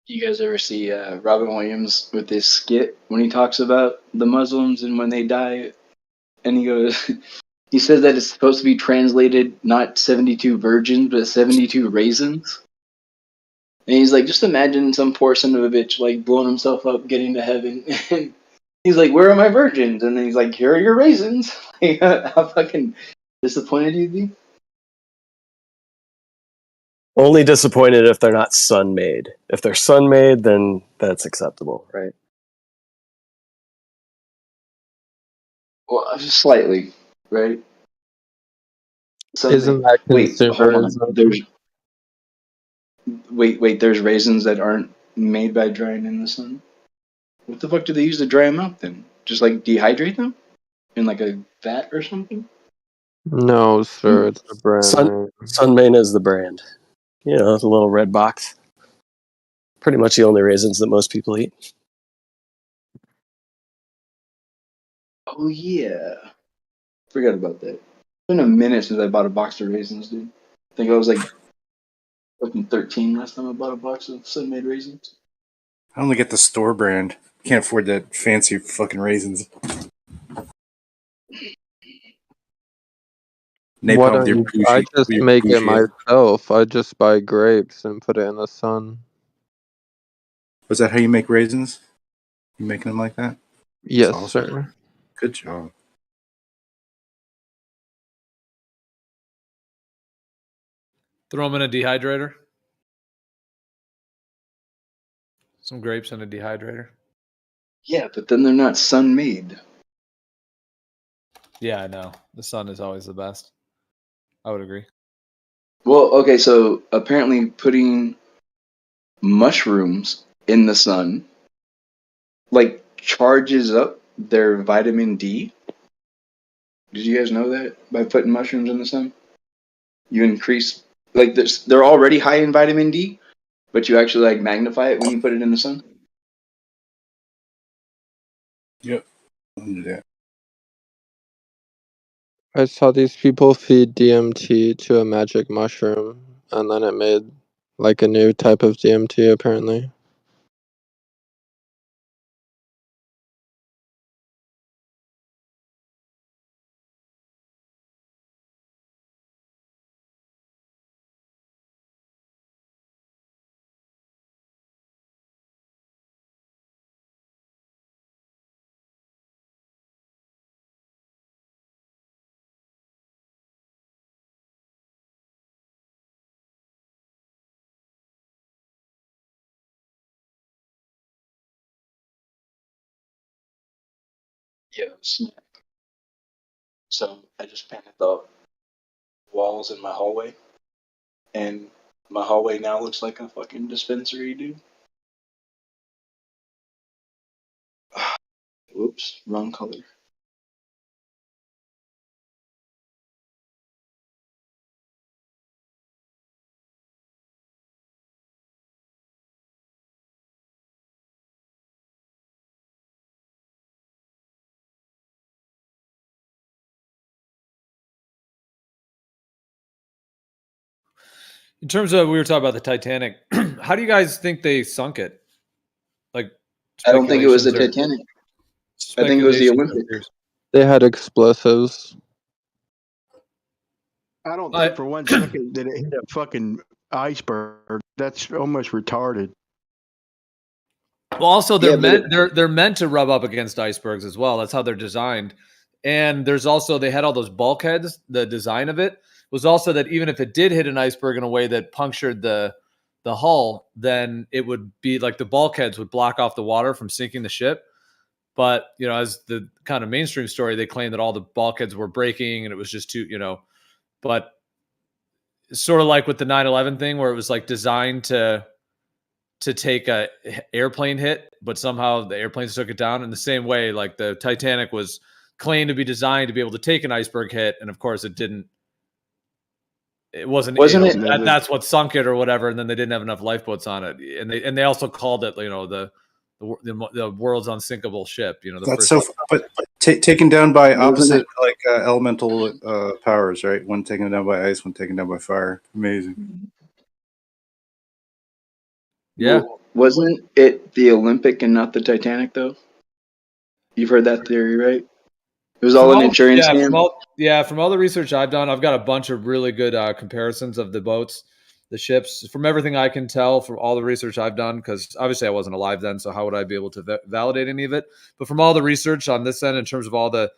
You guys ever see Robin Williams with this skit when he talks about the Muslims and when they die? And he goes, he says that it's supposed to be translated not 72 virgins, but 72 raisins. And he's like, just imagine some poor son of a bitch like blowing himself up, getting to heaven. And he's like, where are my virgins? And then he's like, here are your raisins. Like, how fucking disappointed you'd be? Only disappointed if they're not sun-made. If they're sun-made, then that's acceptable, right? Well, slightly, right? Isn't that Wait, hold on. consumerism? There's raisins that aren't made by drying in the sun? What the fuck do they use to dry them out then? Just like dehydrate them? In like a vat or something? No, sir, it's a brand name. Sunmane is the brand. You know, the little red box. Pretty much the only raisins that most people eat. Oh yeah, forgot about that. It's been a minute since I bought a box of raisins, dude. I think I was like fucking 13 last time I bought a box of Sun-Made raisins. I only get the store brand. Can't afford that fancy fucking raisins. Why Napalm with don't your you? I bougie, just your make it bougie. myself. I just buy grapes and put it in the sun. Was that how you make raisins? You making them like that? That's Yes, awesome. sir. Good job. Throw them in a dehydrator. Some grapes in a dehydrator. Yeah, but then they're not sun-made. Yeah, I know. The sun is always the best. I would agree. Well, okay, so apparently putting mushrooms in the sun like charges up their vitamin D. Did you guys know that by putting mushrooms in the sun, you increase like they're already high in vitamin D, but you actually like magnify it when you put it in the sun. Yep. I'll do that. I saw these people feed DMT to a magic mushroom, and then it made like a new type of DMT apparently. Yeah, snap. So I just painted the walls in my hallway, and my hallway now looks like a fucking dispensary, dude. Whoops, wrong color. In terms of, we were talking about the Titanic. How do you guys think they sunk it? Like I don't think it was the speculations or Titanic. I think it was the speculations or Olympic. theories? They had explosives. I don't think for 1 second that it hit a fucking iceberg. That's almost retarded. Well, also Yeah, but they're meant to rub up against icebergs as well. That's how they're designed. And there's also, they had all those bulkheads. The design of it was also that even if it did hit an iceberg in a way that punctured the hull, then it would be like the bulkheads would block off the water from sinking the ship. But as the kind of mainstream story, they claim that all the bulkheads were breaking and it was just too, But it's sort of like with the 9/11 thing, where it was like designed to take a airplane hit, but somehow the airplanes took it down. In the same way, like the Titanic was claimed to be designed to be able to take an iceberg hit, and of course it didn't. It wasn't. That's what sunk it or whatever, and then they didn't have enough lifeboats on it, and they also called it the world's unsinkable ship. The That's first. so. But taken down by opposite elemental powers, right? One taken down by ice, one taken down by fire. Amazing. Yeah. Wasn't it the Olympic and not the Titanic, though? You've heard that theory, right? It was all an insurance scam. From all the research I've done, I've got a bunch of really good comparisons of the boats, the ships. From everything I can tell, from all the research I've done, because obviously I wasn't alive then, so how would I be able to validate any of it? But from all the research on this end, in terms of all the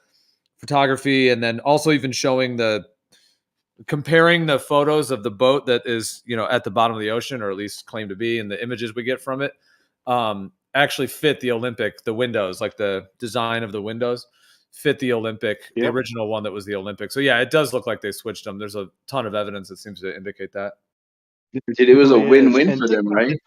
photography, and then also even showing comparing the photos of the boat that is at the bottom of the ocean, or at least claimed to be, and the images we get from it actually fit the Olympic. The windows, like the design of the windows, fit the Olympic, the original one that was the Olympic. So yeah, it does look like they switched them. There's a ton of evidence that seems to indicate that. It was a win-win for them, right?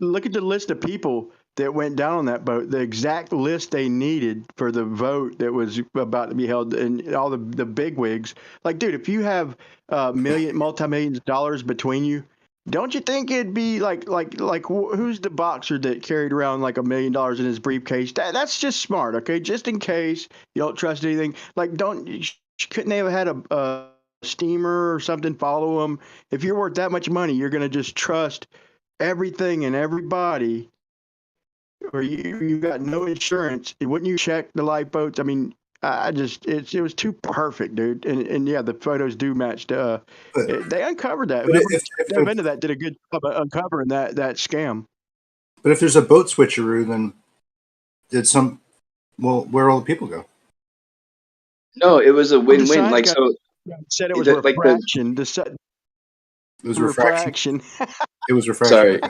Look at the list of people that went down on that boat, the exact list they needed for the vote that was about to be held, and all the big wigs. Like, dude, if you have multi-millions of dollars between you, Don't you think it'd be like who's the boxer that carried around like $1 million in his briefcase? That's just smart, okay? Just in case you don't trust anything. Like, couldn't they have had a steamer or something follow him? If you're worth that much money, you're gonna just trust everything and everybody, or you've got no insurance. Wouldn't you check the lifeboats? I mean, it was too perfect, dude. And yeah, the photos do match. They uncovered that. But Whoever if dove into that did a good job of uncovering that scam. But if there's a boat switcheroo, then where all the people go? No, it was a Well, the win-win. science Like guy so, said it was like the refraction. It was refraction. It was refraction. sorry, Okay.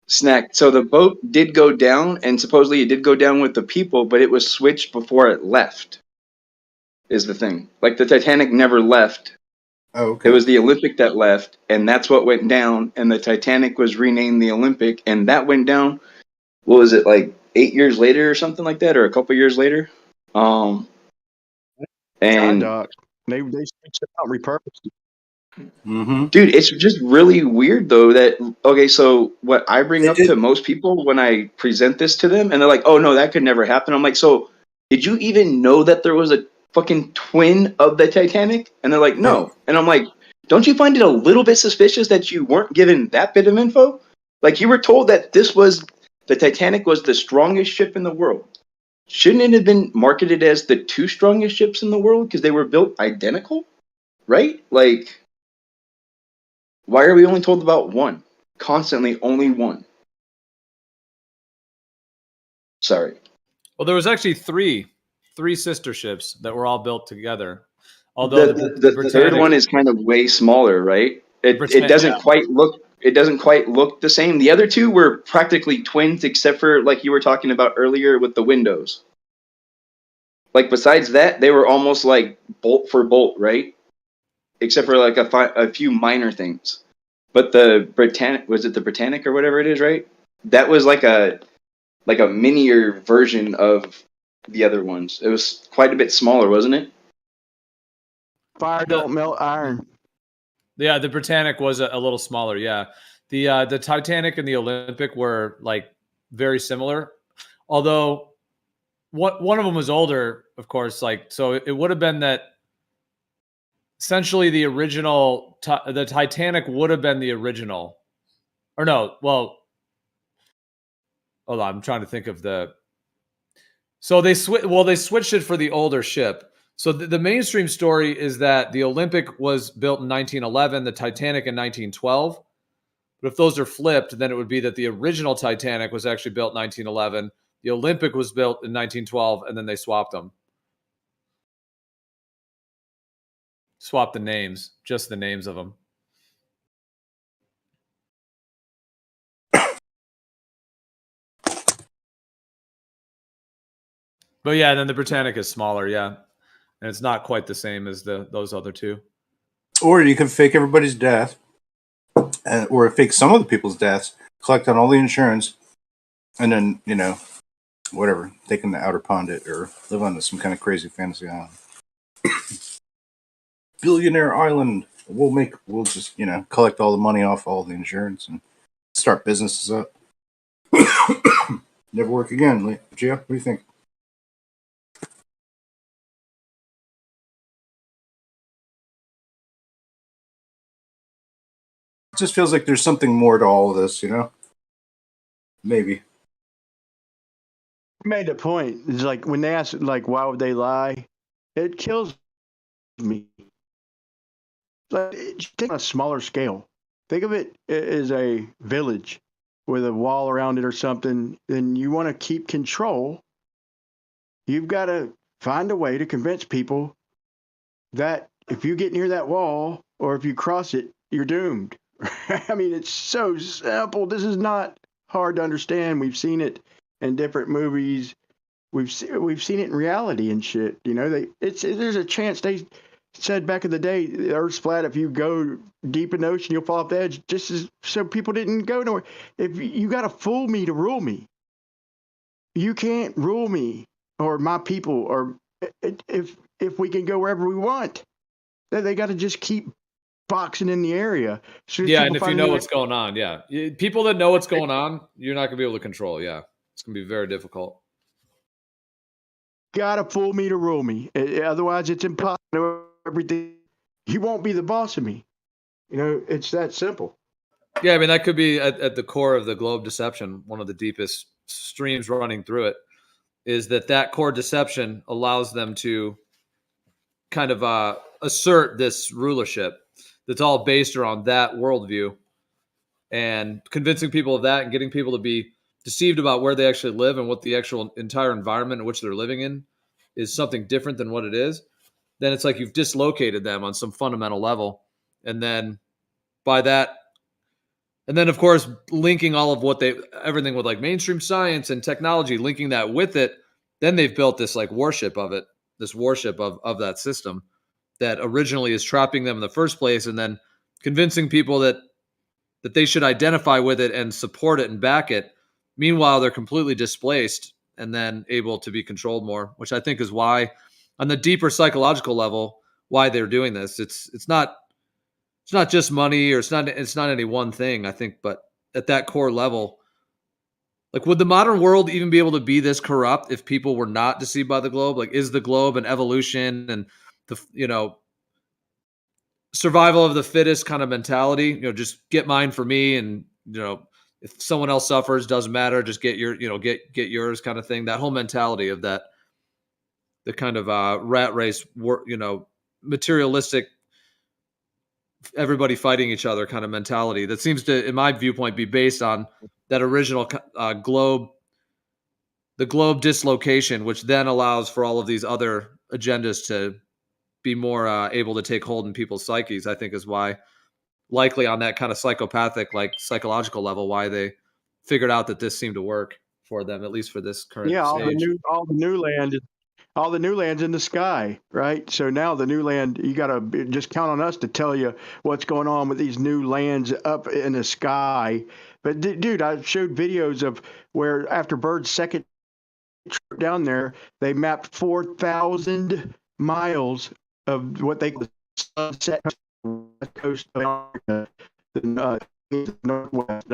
snack. So the boat did go down, and supposedly it did go down with the people, but it was switched before it left. Is the thing. Like the Titanic never left. Oh, okay. It was the Olympic that left, and that's what went down. And the Titanic was renamed the Olympic, and that went down. What was it, like 8 years later or something like that, or a couple years later? Dry And dock. They switched it out, repurposed it. Mm-hmm. dude, it's just really weird though that okay, so what I bring up to most people when I present this to them, and they're like, "Oh no, that could never happen." I'm like, "So, did you even know that there was a fucking twin of the Titanic?" And they're like, "No." And I'm like, "Don't you find it a little bit suspicious that you weren't given that bit of info? Like you were told that the Titanic was the strongest ship in the world. Shouldn't it have been marketed as the two strongest ships in the world because they were built identical, right? Like why are we only told about one? Constantly only one. Sorry. Well, there was actually three sister ships that were all built together. Although The third one is kind of way smaller, right? It doesn't quite look the same. The other two were practically twins, except for like you were talking about earlier with the windows. Like besides that, they were almost like bolt for bolt, right? Except for like a few minor things. But the Britannic, was it the Britannic or whatever it is, right? That was like a minier version of the other ones. It was quite a bit smaller, wasn't it? Fire don't melt iron. Yeah, the Britannic was a little smaller. Yeah, the Titanic and the Olympic were like very similar, although one of them was older, of course. Like so, it would have been that essentially the original the Titanic would have been the original, or no? Well, hold on, I'm trying to think of the. So they switched it for the older ship. So the mainstream story is that the Olympic was built in 1911, the Titanic in 1912. But if those are flipped, then it would be that the original Titanic was actually built in 1911, the Olympic was built in 1912, and then they swapped them. Swap the names, just the names of them. But yeah, then the Britannic is smaller, yeah. And it's not quite the same as those other two. Or you can fake everybody's death, or fake some of the people's deaths, collect on all the insurance, and then, whatever, they can outer pond it or live on some kind of crazy fantasy island. Billionaire island. We'll just, collect all the money off all the insurance and start businesses up. Never work again. Gia, what do you think? It just feels like there's something more to all of this, Maybe. I made a point. It's like when they ask, like, why would they lie? It kills me. Like, think on a smaller scale. Think of it as a village with a wall around it or something. Then you want to keep control. You've got to find a way to convince people that if you get near that wall or if you cross it, you're doomed. I mean, it's so simple. This is not hard to understand. We've seen it in different movies. We've seen it in reality and shit. There's a chance they said back in the day, the Earth's flat. If you go deep in the ocean, you'll fall off the edge. So people didn't go nowhere. If you got to fool me to rule me, you can't rule me or my people. Or if we can go wherever we want, they got to just keep boxing in the area. As soon as Yeah, people and if you find a know new what's going on, yeah, people that know what's going on, you're not gonna be able to control. Yeah, it's gonna be very difficult. gotta fool me to rule me. Otherwise, it's impossible. Everything. You won't be the boss of me. You know, it's that simple. Yeah, I mean that could be at the core of the globe deception. One of the deepest streams running through it is that core deception allows them to kind of assert this rulership that's all based around that worldview, and convincing people of that and getting people to be deceived about where they actually live and what the actual entire environment in which they're living in is something different than what it is. Then it's like you've dislocated them on some fundamental level, and then by that. And then, of course, linking all of everything with like mainstream science and technology, linking that with it, then they've built this like worship of it, this worship of that system that originally is trapping them in the first place, and then convincing people that they should identify with it and support it and back it. Meanwhile, they're completely displaced and then able to be controlled more, which I think is why, on the deeper psychological level, why they're doing this. It's not just money, or it's not any one thing, I think, but at that core level, like, would the modern world even be able to be this corrupt if people were not deceived by the globe? Like, is the globe an evolution and the survival of the fittest kind of mentality? Just get mine for me, and if someone else suffers, doesn't matter. Just get your get yours kind of thing. That whole mentality of the kind of rat race, materialistic, everybody fighting each other kind of mentality that seems to, in my viewpoint, be based on that original the globe dislocation, which then allows for all of these other agendas to be more able to take hold in people's psyches. I think is why, likely on that kind of psychopathic, like psychological level, why they figured out that this seemed to work for them, at least for this current Yeah, stage. all the new land's in the sky, right? So now the new land, you got to just count on us to tell you what's going on with these new lands up in the sky. But dude, I showed videos of where after Bird's second trip down there, they mapped 4,000 miles of what they call the sunset coast of America, the northwest.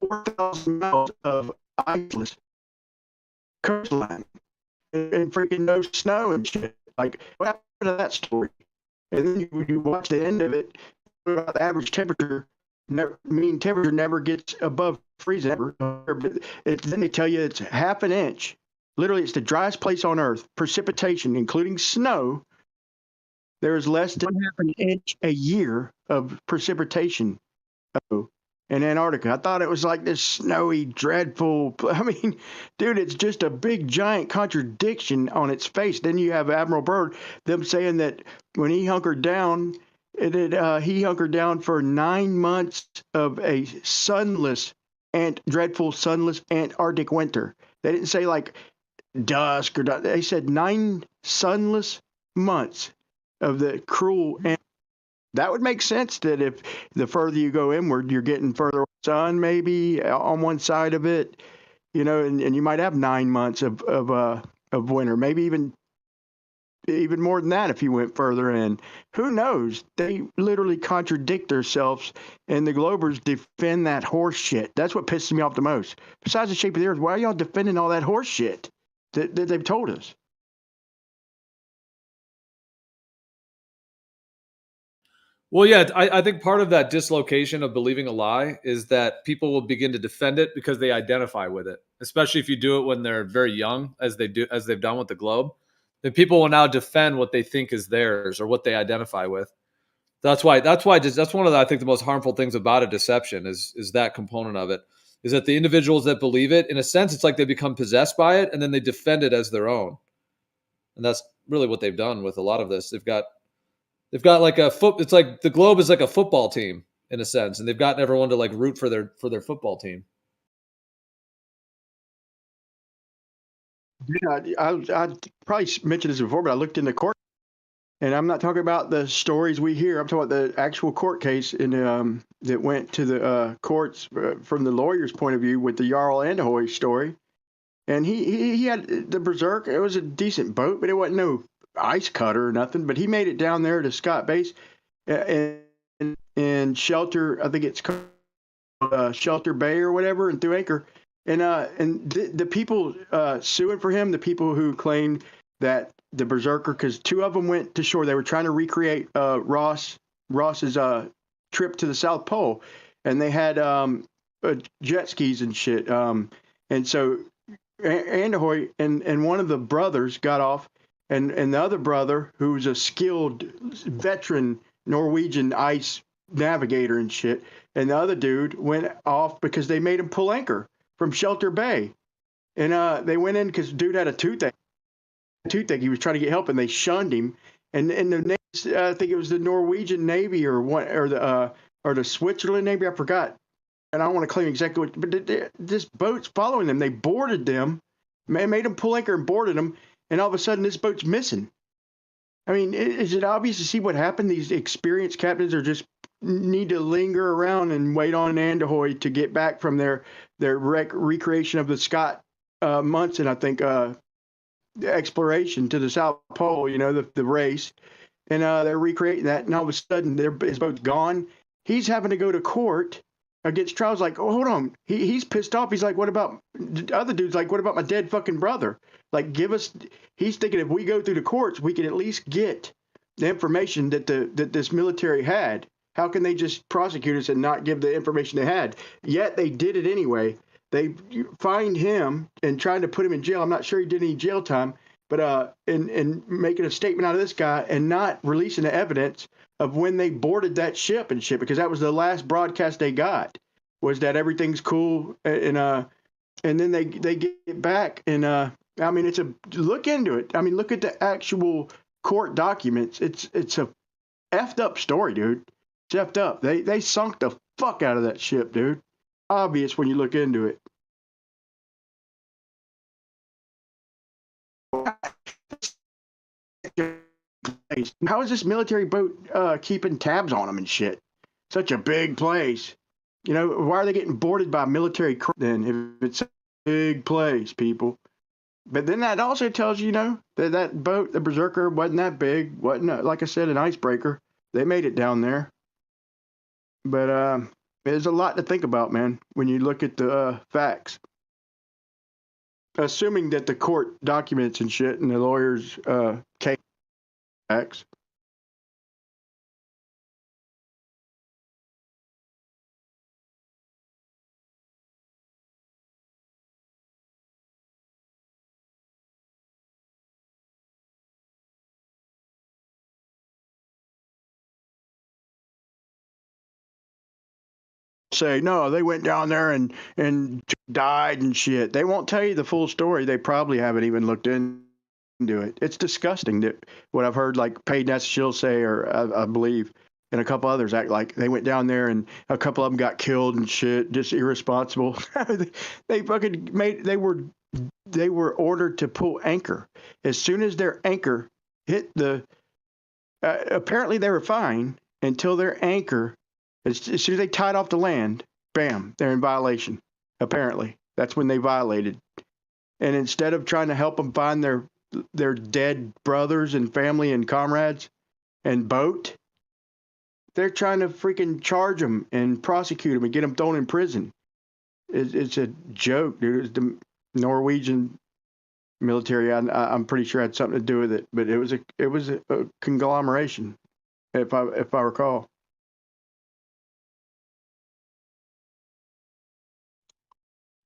4,000 miles of iceless coastline. And freaking no snow and shit. Like, what happened to that story? And then you watch the end of it, about the average temperature, mean temperature never gets above freezing ever. Then they tell you it's half an inch. Literally, it's the driest place on Earth. Precipitation, including snow, there is less than half an inch a year of precipitation in Antarctica. I thought it was like this snowy, dreadful. I mean, dude, it's just a big, giant contradiction on its face. Then you have Admiral Byrd, them saying that when he hunkered down, he hunkered down for 9 months of a sunless and dreadful sunless Antarctic winter. They didn't say like dusk or they said 9 sunless months of the cruel. And that would make sense that if the further you go inward, you're getting further sun maybe on one side of it, and you might have 9 months of winter, maybe even more than that if you went further in. Who knows? They literally contradict themselves, and the Globers defend that horse shit. That's what pisses me off the most. Besides the shape of the Earth, why are y'all defending all that horse shit that they've told us? Well, yeah, I think part of that dislocation of believing a lie is that people will begin to defend it because they identify with it, especially if you do it when they're very young, as they've done with the globe. Then people will now defend what they think is theirs or what they identify with. That's one of the, I think, the most harmful things about a deception is that component of it, is that the individuals that believe it, in a sense, it's like they become possessed by it and then they defend it as their own. And that's really what they've done with a lot of this. They've got like it's like the globe is like a football team in a sense, and they've gotten everyone to like root for their football team. Yeah, I probably mentioned this before, but I looked into court, and I'm not talking about the stories we hear. I'm talking about the actual court case that went to the courts from the lawyer's point of view with the Jarl Anderhoy story. And he had the Berserk. It was a decent boat, but it wasn't no ice cutter or nothing. But he made it down there to Scott Base, and in Shelter. I think it's called Shelter Bay or whatever, and through Anchor. And the people suing for him, the people who claimed that the Berserker, because 2 of them went to shore. They were trying to recreate Ross's trip to the South Pole, and they had jet skis and shit. And so Anderhoy and one of the brothers got off, and the other brother, who was a skilled veteran Norwegian ice navigator and shit, and the other dude went off because they made him pull anchor from Shelter Bay. And they went in because dude had a toothache. He was trying to get help, and they shunned him. And the I think it was the Norwegian Navy or the Switzerland Navy, I forgot. And I don't want to claim exactly what, but this boat's following them. They boarded them, made them pull anchor and boarded them, and all of a sudden this boat's missing. I mean, is it obvious to see what happened? These experienced captains are just need to linger around and wait on Anderhoy to get back from their recreation of the Scott Munson, I think, exploration to the South Pole, the race. And they're recreating that, and all of a sudden his boat's gone. He's having to go to court against trials. Like, oh, hold on. He's pissed off. He's like, what about the other dude's like, what about my dead fucking brother? Like, he's thinking if we go through the courts, we can at least get the information that this military had. How can they just prosecute us and not give the information they had? Yet they did it anyway. They fined him and tried to put him in jail. I'm not sure he did any jail time, but in making a statement out of this guy and not releasing the evidence of when they boarded that ship and shit, because that was the last broadcast they got, was that everything's cool, and then they get back, and I mean, it's look into it. I mean, look at the actual court documents. It's a effed up story, dude. It's effed up. They sunk the fuck out of that ship, dude. Obvious when you look into it. How is this military boat keeping tabs on them and shit? Such a big place. Why are they getting boarded by military then if it's a big place, people? But then that also tells you, that boat, the Berserker, wasn't that big. Wasn't, like I said, an icebreaker. They made it down there. But there's a lot to think about, man, when you look at the facts. Assuming that the court documents and shit and the lawyers case facts. Say no, they went down there and died and shit. They won't tell you the full story. They probably haven't even looked into it. It's disgusting that what I've heard, like Paige Nassashill say, or I believe, and a couple others act like they went down there and a couple of them got killed and shit, just irresponsible. They fucking they were ordered to pull anchor. As soon as their anchor hit apparently they were fine until their anchor, as soon as they tied off the land, bam, they're in violation. Apparently, that's when they violated. And instead of trying to help them find their dead brothers and family and comrades and boat, they're trying to freaking charge them and prosecute them and get them thrown in prison. It's a joke, dude. It's the Norwegian military. I'm pretty sure had something to do with it, but it was a conglomeration, if I recall.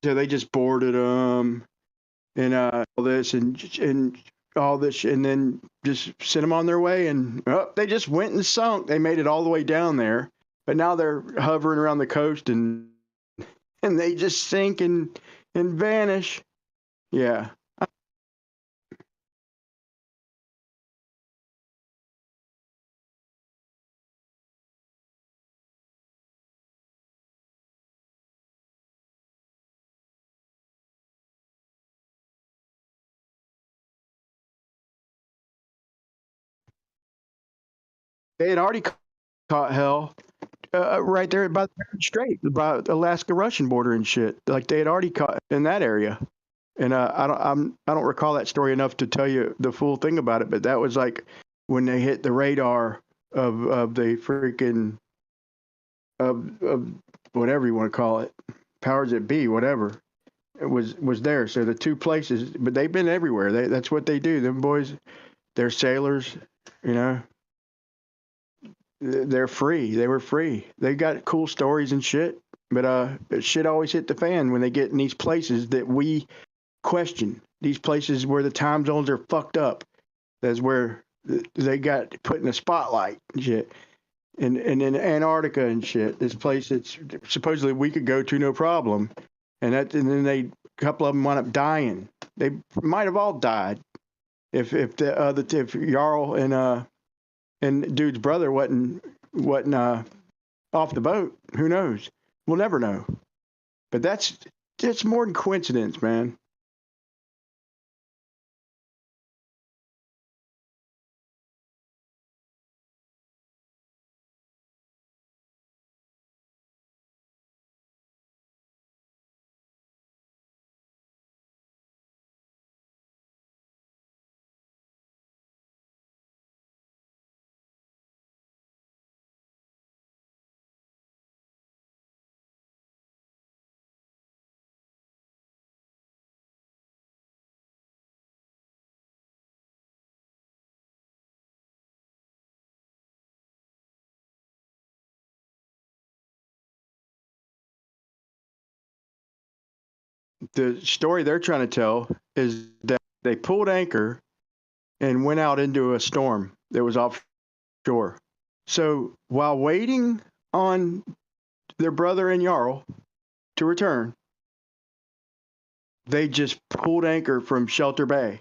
So they just boarded them and all this and all this, and then just sent them on their way. And they just went and sunk. They made it all the way down there, but now they're hovering around the coast and they just sink and vanish. Yeah. They had already caught hell right there by the Strait, by Alaska-Russian border and shit. Like they had already caught in that area. And I don't recall that story enough to tell you the full thing about it. But that was like when they hit the radar of the freaking of whatever you want to call it, powers that be, whatever, it was there. So the two places, but they've been everywhere. That's what they do. Them boys, they're sailors, you know. They're free. They were free. They got cool stories and shit. But shit always hit the fan when they get in these places that we question. These places where the time zones are fucked up. That's where they got put in a spotlight and shit. And in Antarctica and shit, this place that supposedly we could go to no problem. And then a couple of them wound up dying. They might have all died if Jarl and dude's brother wasn't off the boat. Who knows? We'll never know. But that's more than coincidence, man. The story they're trying to tell is that they pulled anchor and went out into a storm that was offshore. So while waiting on their brother and Jarl to return, they just pulled anchor from Shelter Bay,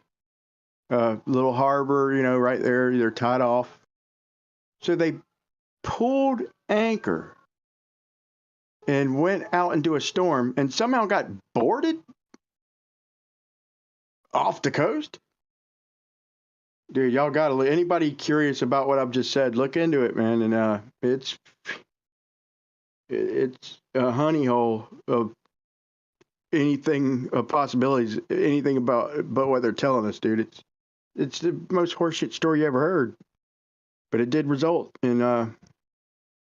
little harbor, right there. They're tied off. So they pulled anchor and went out into a storm and somehow got boarded off the coast. Dude, y'all got to, anybody curious about what I've just said, look into it, man. And it's a honey hole of anything, of possibilities, anything about what they're telling us, dude. It's the most horseshit story you ever heard. But it did result in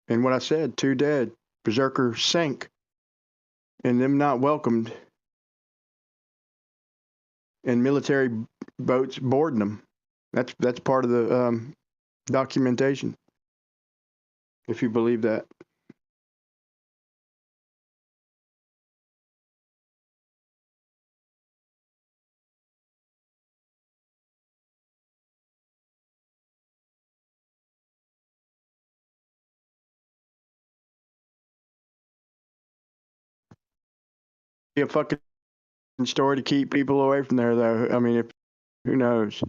what I said, 2 dead, Berserker sank, and them not welcomed, and military boats boarding them. That's part of the documentation, if you believe that. Be a fucking story to keep people away from there, though. I mean, who knows?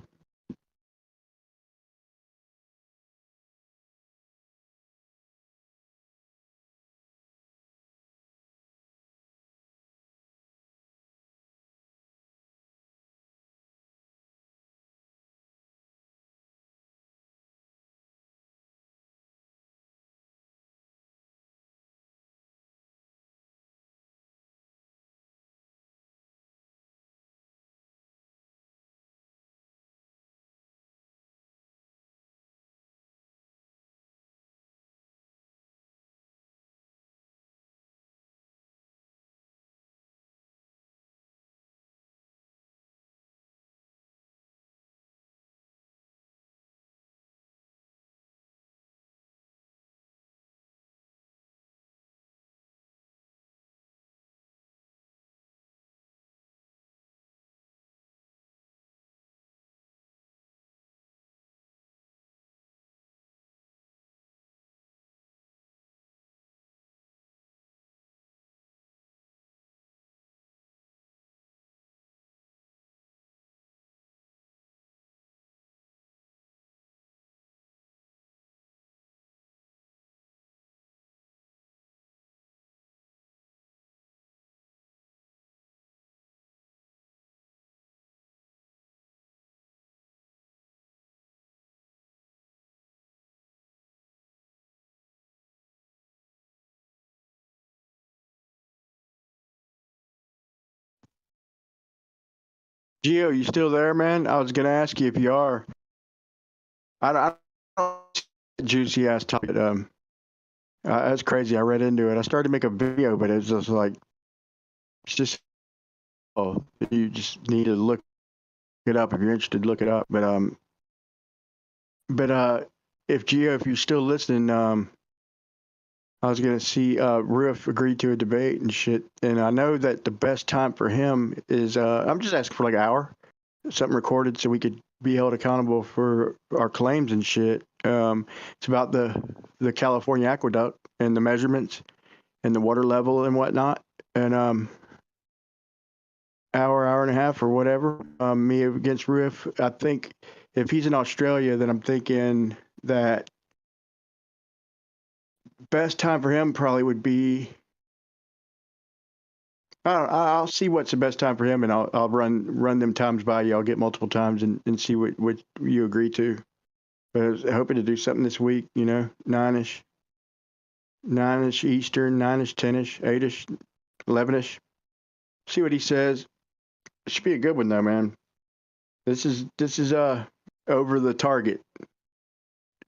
Gio, you still there, man? I was gonna ask you if you are. I don't juicy ass topic. That's crazy. I read into it. I started to make a video, but it's just like, it's just, oh, you just need to look it up if you're interested. Look it up. But if Gio, if you're still listening, I was gonna see Riff agreed to a debate and shit, and I know that the best time for him is I'm just asking for like an hour, something recorded so we could be held accountable for our claims and shit. It's about the California aqueduct and the measurements and the water level and whatnot, and hour and a half or whatever. Me against Riff. I think if he's in Australia, then I'm thinking that best time for him probably would be. I'll see what's the best time for him, and I'll run them times by you. I'll get multiple times and see what you agree to. But I was hoping to do something this week, 9ish Eastern, 9ish, 10ish, 8ish, 11ish. See what he says. It should be a good one though, man. This is over the target,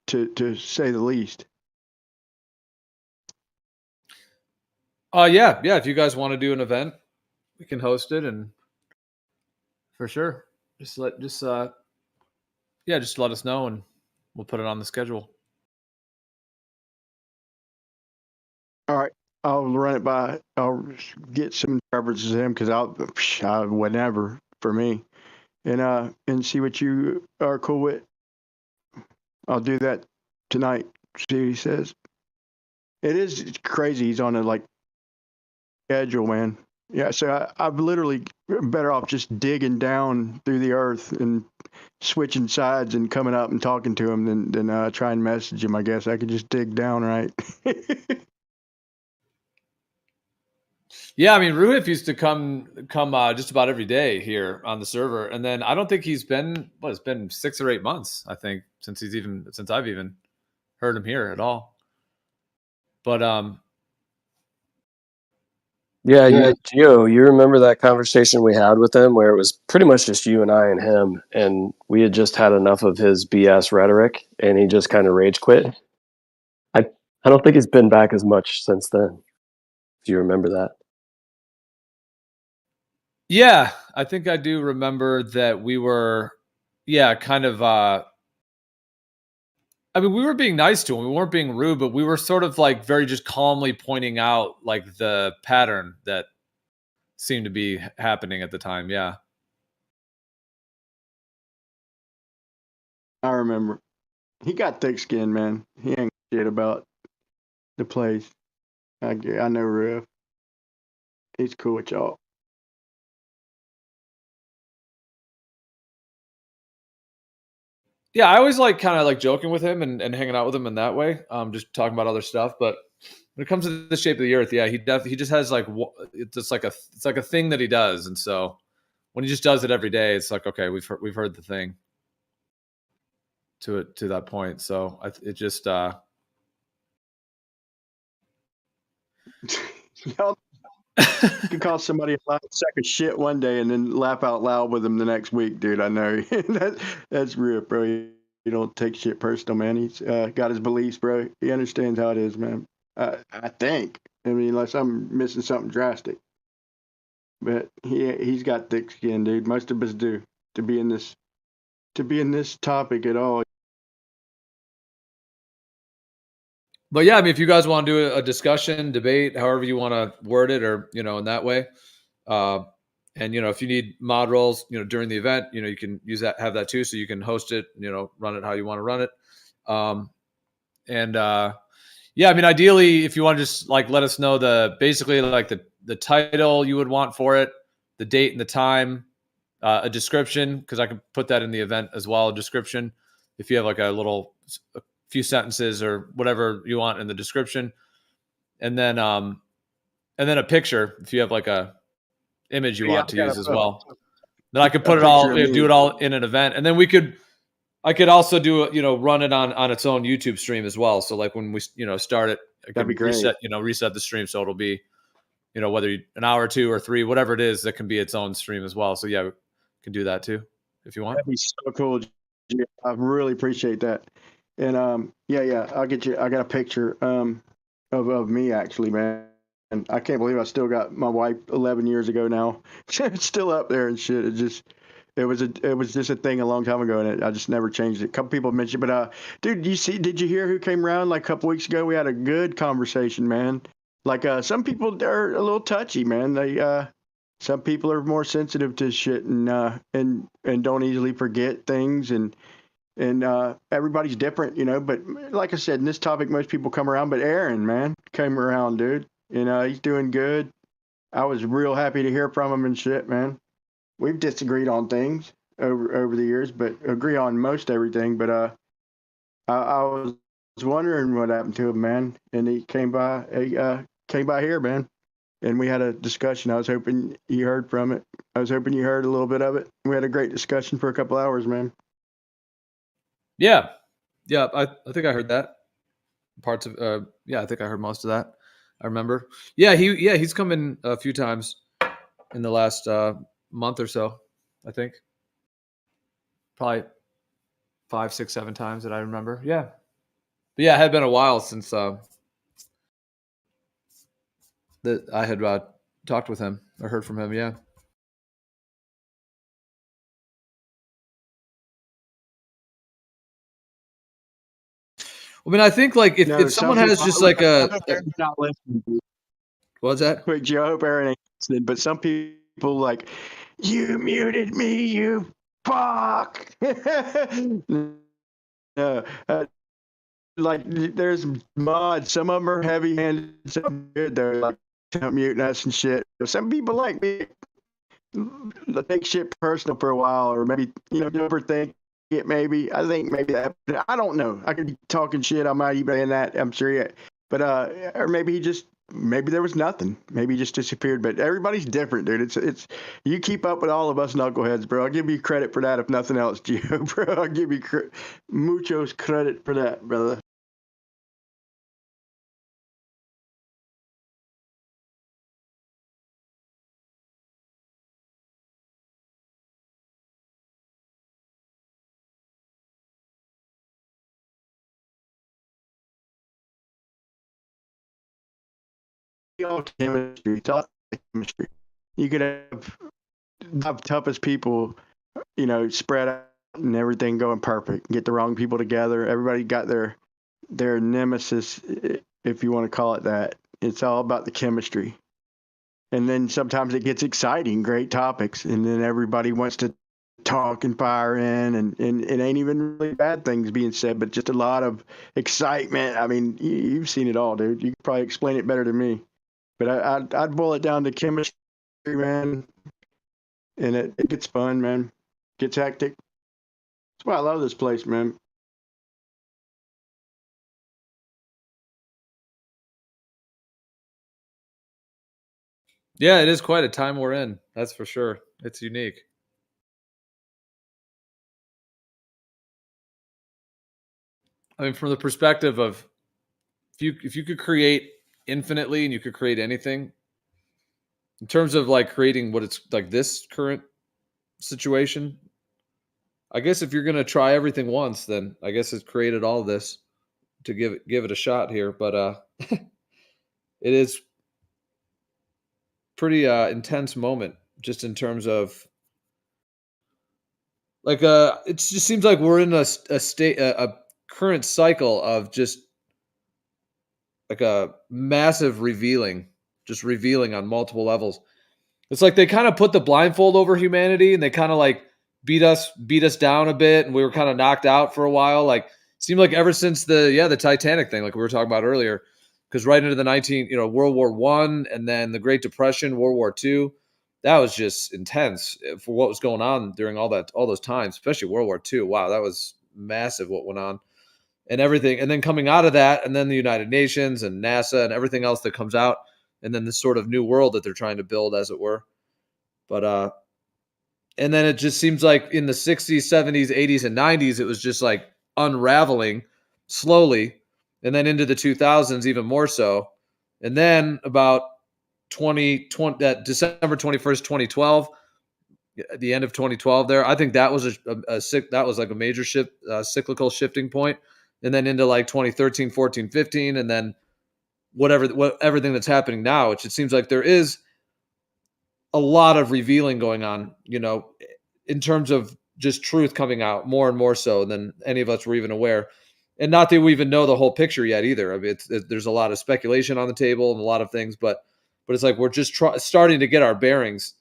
to say the least. Yeah. If you guys want to do an event, we can host it, and for sure, just let us know, and we'll put it on the schedule. All right, I'll run it by. I'll get some references to him because I whatever for me, and see what you are cool with. I'll do that tonight. See what he says. It's crazy. He's on a schedule, man. Yeah, so I've literally better off just digging down through the earth and switching sides and coming up and talking to him than try and message him. I guess I could just dig down, right? Yeah, I mean, Ruhif used to come just about every day here on the server, and then I don't think he's been. It's been 6 or 8 months, I think, since I've even heard him here at all. But Yeah, Gio, you remember that conversation we had with him where it was pretty much just you and I and him, and we had just had enough of his BS rhetoric, and he just kind of rage quit. I don't think he's been back as much since then. Do you remember that? yeah, I think I do remember that we were, kind of. I mean, we were being nice to him. We weren't being rude, but we were sort of very just calmly pointing out the pattern that seemed to be happening at the time. Yeah. I remember. He got thick skin, man. He ain't shit about the place. I know Riff. He's cool with y'all. Yeah, I always kind of joking with him and hanging out with him in that way. Just talking about other stuff. But when it comes to the shape of the earth, yeah, he just has it's like a thing that he does, and so when he just does it every day, it's like, okay, we've heard the thing to that point. So it just Y'all you can call somebody a sack of shit one day and then laugh out loud with them the next week, dude. I know. That's real, bro. You don't take shit personal, man. He's got his beliefs, bro. He understands how it is, man. I think. I mean, unless I'm missing something drastic. But he's got thick skin, dude. Most of us do. To be in this topic at all. But yeah, I mean, if you guys want to do a discussion, debate, however you want to word it, or in that way, and if you need mod roles, during the event, you can have that too, so you can host it, run it how you want to run it, yeah, I mean, ideally, if you want to just let us know basically the title you would want for it, the date and the time, a description, because I can put that in the event as well, a description. If you have a few sentences or whatever you want in the description, and then a picture if you have a image you want to use as well. Then I could put it all, do it all in an event, and then I could also do run it on its own YouTube stream as well. So when we start it, I That'd be can great. reset the stream so it'll be whether an hour or 2 or 3, whatever it is, that can be its own stream as well. So yeah, we can do that too if you want. That'd be so cool. I really appreciate that. And yeah, I'll get you. I got a picture of of me actually, man. And I can't believe I still got my wife 11 years ago now. It's still up there and shit. It was just a thing a long time ago, and I just never changed it. A couple people mentioned, but dude, did you hear who came around like a couple weeks ago? We had a good conversation, man. Like some people are a little touchy, man. They some people are more sensitive to shit and don't easily forget things, and everybody's different, you know. But like I said, in this topic, most people come around. But Aaron, man, came around, dude. You know, he's doing good. I was real happy to hear from him and shit, man. We've disagreed on things over the years, but agree on most everything. But I was wondering what happened to him, man. And he came by. Came by here, man. And we had a discussion. I was hoping you heard from it. I was hoping you heard a little bit of it. We had a great discussion for a couple hours, man. Yeah, I think I heard that. Parts of yeah, I think I heard most of that. I remember. Yeah, he's come in a few times in the last month or so. I think probably 5, 6, 7 times that I remember. Yeah, but yeah, it had been a while since that I had talked with him or heard from him. Yeah. I mean, I think like if someone has just like a what's that? Quick, Joe, I hope Aaron ain't listening, but some people like, you muted me, you fuck. No, like there's mods. Some of them are heavy-handed, some good. They're like muting us and shit. Some people like me take shit personal for a while, or maybe overthink it. Maybe I think maybe that. I don't know. I could be talking shit. I might even in that. I'm sure. Yeah. But or maybe maybe there was nothing. Maybe he just disappeared. But everybody's different, dude. It's you keep up with all of us knuckleheads, bro. I'll give you credit for that, if nothing else, Gio, bro. I'll give you muchos credit for that, brother. Chemistry, talk chemistry. You could have toughest people, spread out and everything going perfect. Get the wrong people together. Everybody got their nemesis, if you want to call it that. It's all about the chemistry. And then sometimes it gets exciting, great topics, and then everybody wants to talk and fire in, and it ain't even really bad things being said, but just a lot of excitement. I mean, you've seen it all, dude. You can probably explain it better than me. But I'd boil it down to chemistry, man. And it gets fun, man. Gets hectic. That's why I love this place, man. Yeah, it is quite a time we're in. That's for sure. It's unique. I mean, from the perspective of if you could create infinitely and you could create anything, in terms of like creating what it's like this current situation, I guess if you're gonna try everything once, then I guess it's created all of this to give it a shot here. But it is pretty intense moment just in terms of like it just seems like we're in a state a current cycle of just like a massive revealing, just revealing on multiple levels. It's like they kind of put the blindfold over humanity and they kind of like beat us down a bit, and we were kind of knocked out for a while. Like seemed like ever since the Titanic thing, like we were talking about earlier, because right into the World War I and then the Great Depression, World War II, that was just intense for what was going on during all those times, especially World War II. Wow, that was massive what went on. And everything, and then coming out of that, and then the United Nations and NASA and everything else that comes out, and then this sort of new world that they're trying to build, as it were. But and then it just seems like in the 60s, 70s, 80s, and 90s, it was just like unraveling slowly, and then into the 2000s even more so, and then about 2020, that December 21st, 2012, at the end of 2012, there, I think that was that was like a major cyclical shifting point. And then into like 2013, 14, 15, and then everything that's happening now, which it seems like there is a lot of revealing going on, in terms of just truth coming out more and more so than any of us were even aware. And not that we even know the whole picture yet either. I mean, there's a lot of speculation on the table and a lot of things, but it's like we're just starting to get our bearings.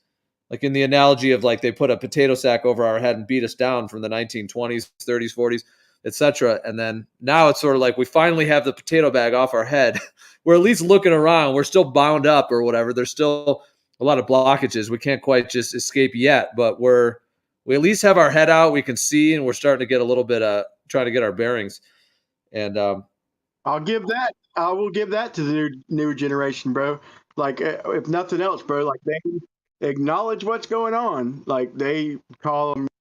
Like in the analogy of like they put a potato sack over our head and beat us down from the 1920s, 30s, 40s, etc. And then now it's sort of like we finally have the potato bag off our head. We're at least looking around. We're still bound up or whatever. There's still a lot of blockages. We can't quite just escape yet, but we at least have our head out. We can see, and we're starting to get a little bit trying to get our bearings. And I will give that to the new generation, bro. Like if nothing else, bro, like they acknowledge what's going on. Like they've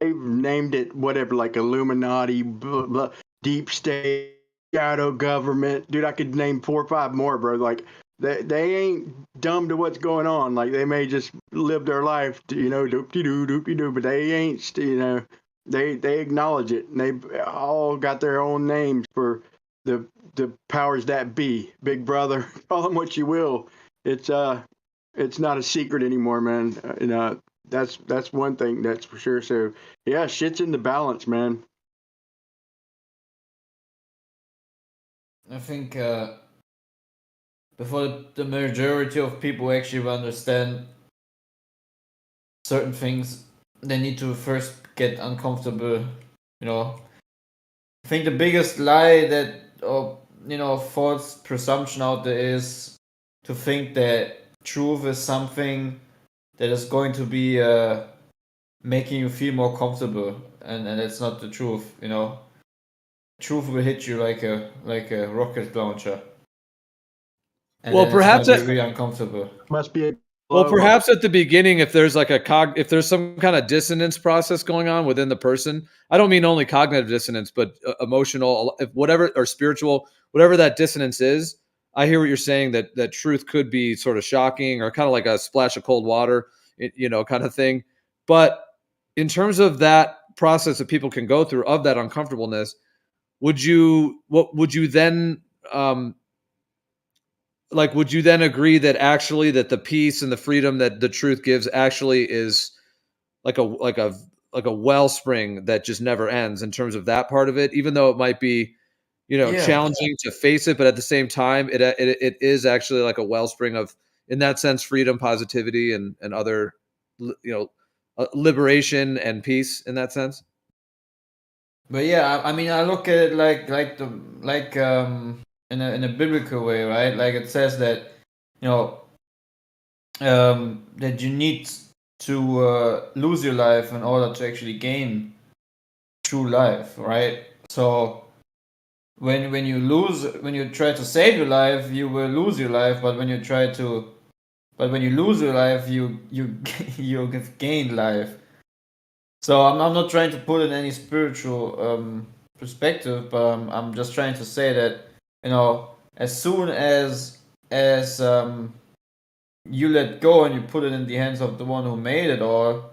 named it whatever, like Illuminati, blah, blah, deep state, shadow government. Dude, I could name 4 or 5 more, bro. Like they ain't dumb to what's going on. Like they may just live their life, doopty-doo, but they ain't, they acknowledge it, and they all got their own names for the powers that be. Big brother, call them what you will. It's not a secret anymore, man. That's one thing that's for sure. So yeah, shit's in the balance, man. I think before the majority of people actually understand certain things, they need to first get uncomfortable. I think the biggest lie that, or false presumption out there is to think that truth is something that is going to be making you feel more comfortable, and that's not the truth. Truth will hit you like a rocket launcher. And well, then perhaps it's gonna be really uncomfortable. Must be a well, perhaps at the beginning, if there's like if there's some kind of dissonance process going on within the person, I don't mean only cognitive dissonance, but emotional, whatever, or spiritual, whatever that dissonance is. I hear what you're saying, that truth could be sort of shocking or kind of like a splash of cold water, kind of thing. But in terms of that process that people can go through of that uncomfortableness, would you then would you then agree that actually that the peace and the freedom that the truth gives actually is like a wellspring that just never ends in terms of that part of it, even though it might be Yeah. challenging to face it, but at the same time it is actually like a wellspring of, in that sense, freedom, positivity, and other liberation and peace in that sense? But yeah, I mean, I look at it in a biblical way, right? Like it says that that you need to lose your life in order to actually gain true life, right? So when you try to save your life, you will lose your life. But when you lose your life, you have gained life. So I'm not trying to put in any spiritual perspective, but I'm just trying to say that as soon as you let go and you put it in the hands of the one who made it all,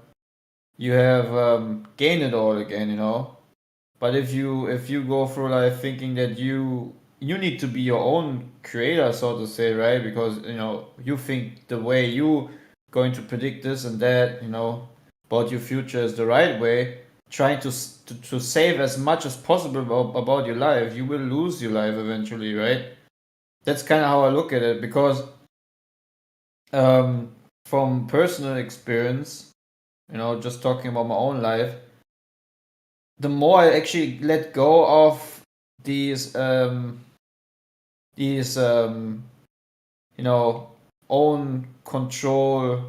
you have gained it all again. But if you go through life thinking that you need to be your own creator, so to say, right? Because you think the way you going to predict this and that, about your future is the right way, trying to save as much as possible about your life, you will lose your life eventually, right? That's kind of how I look at it, because from personal experience, just talking about my own life, the more I actually let go of these own control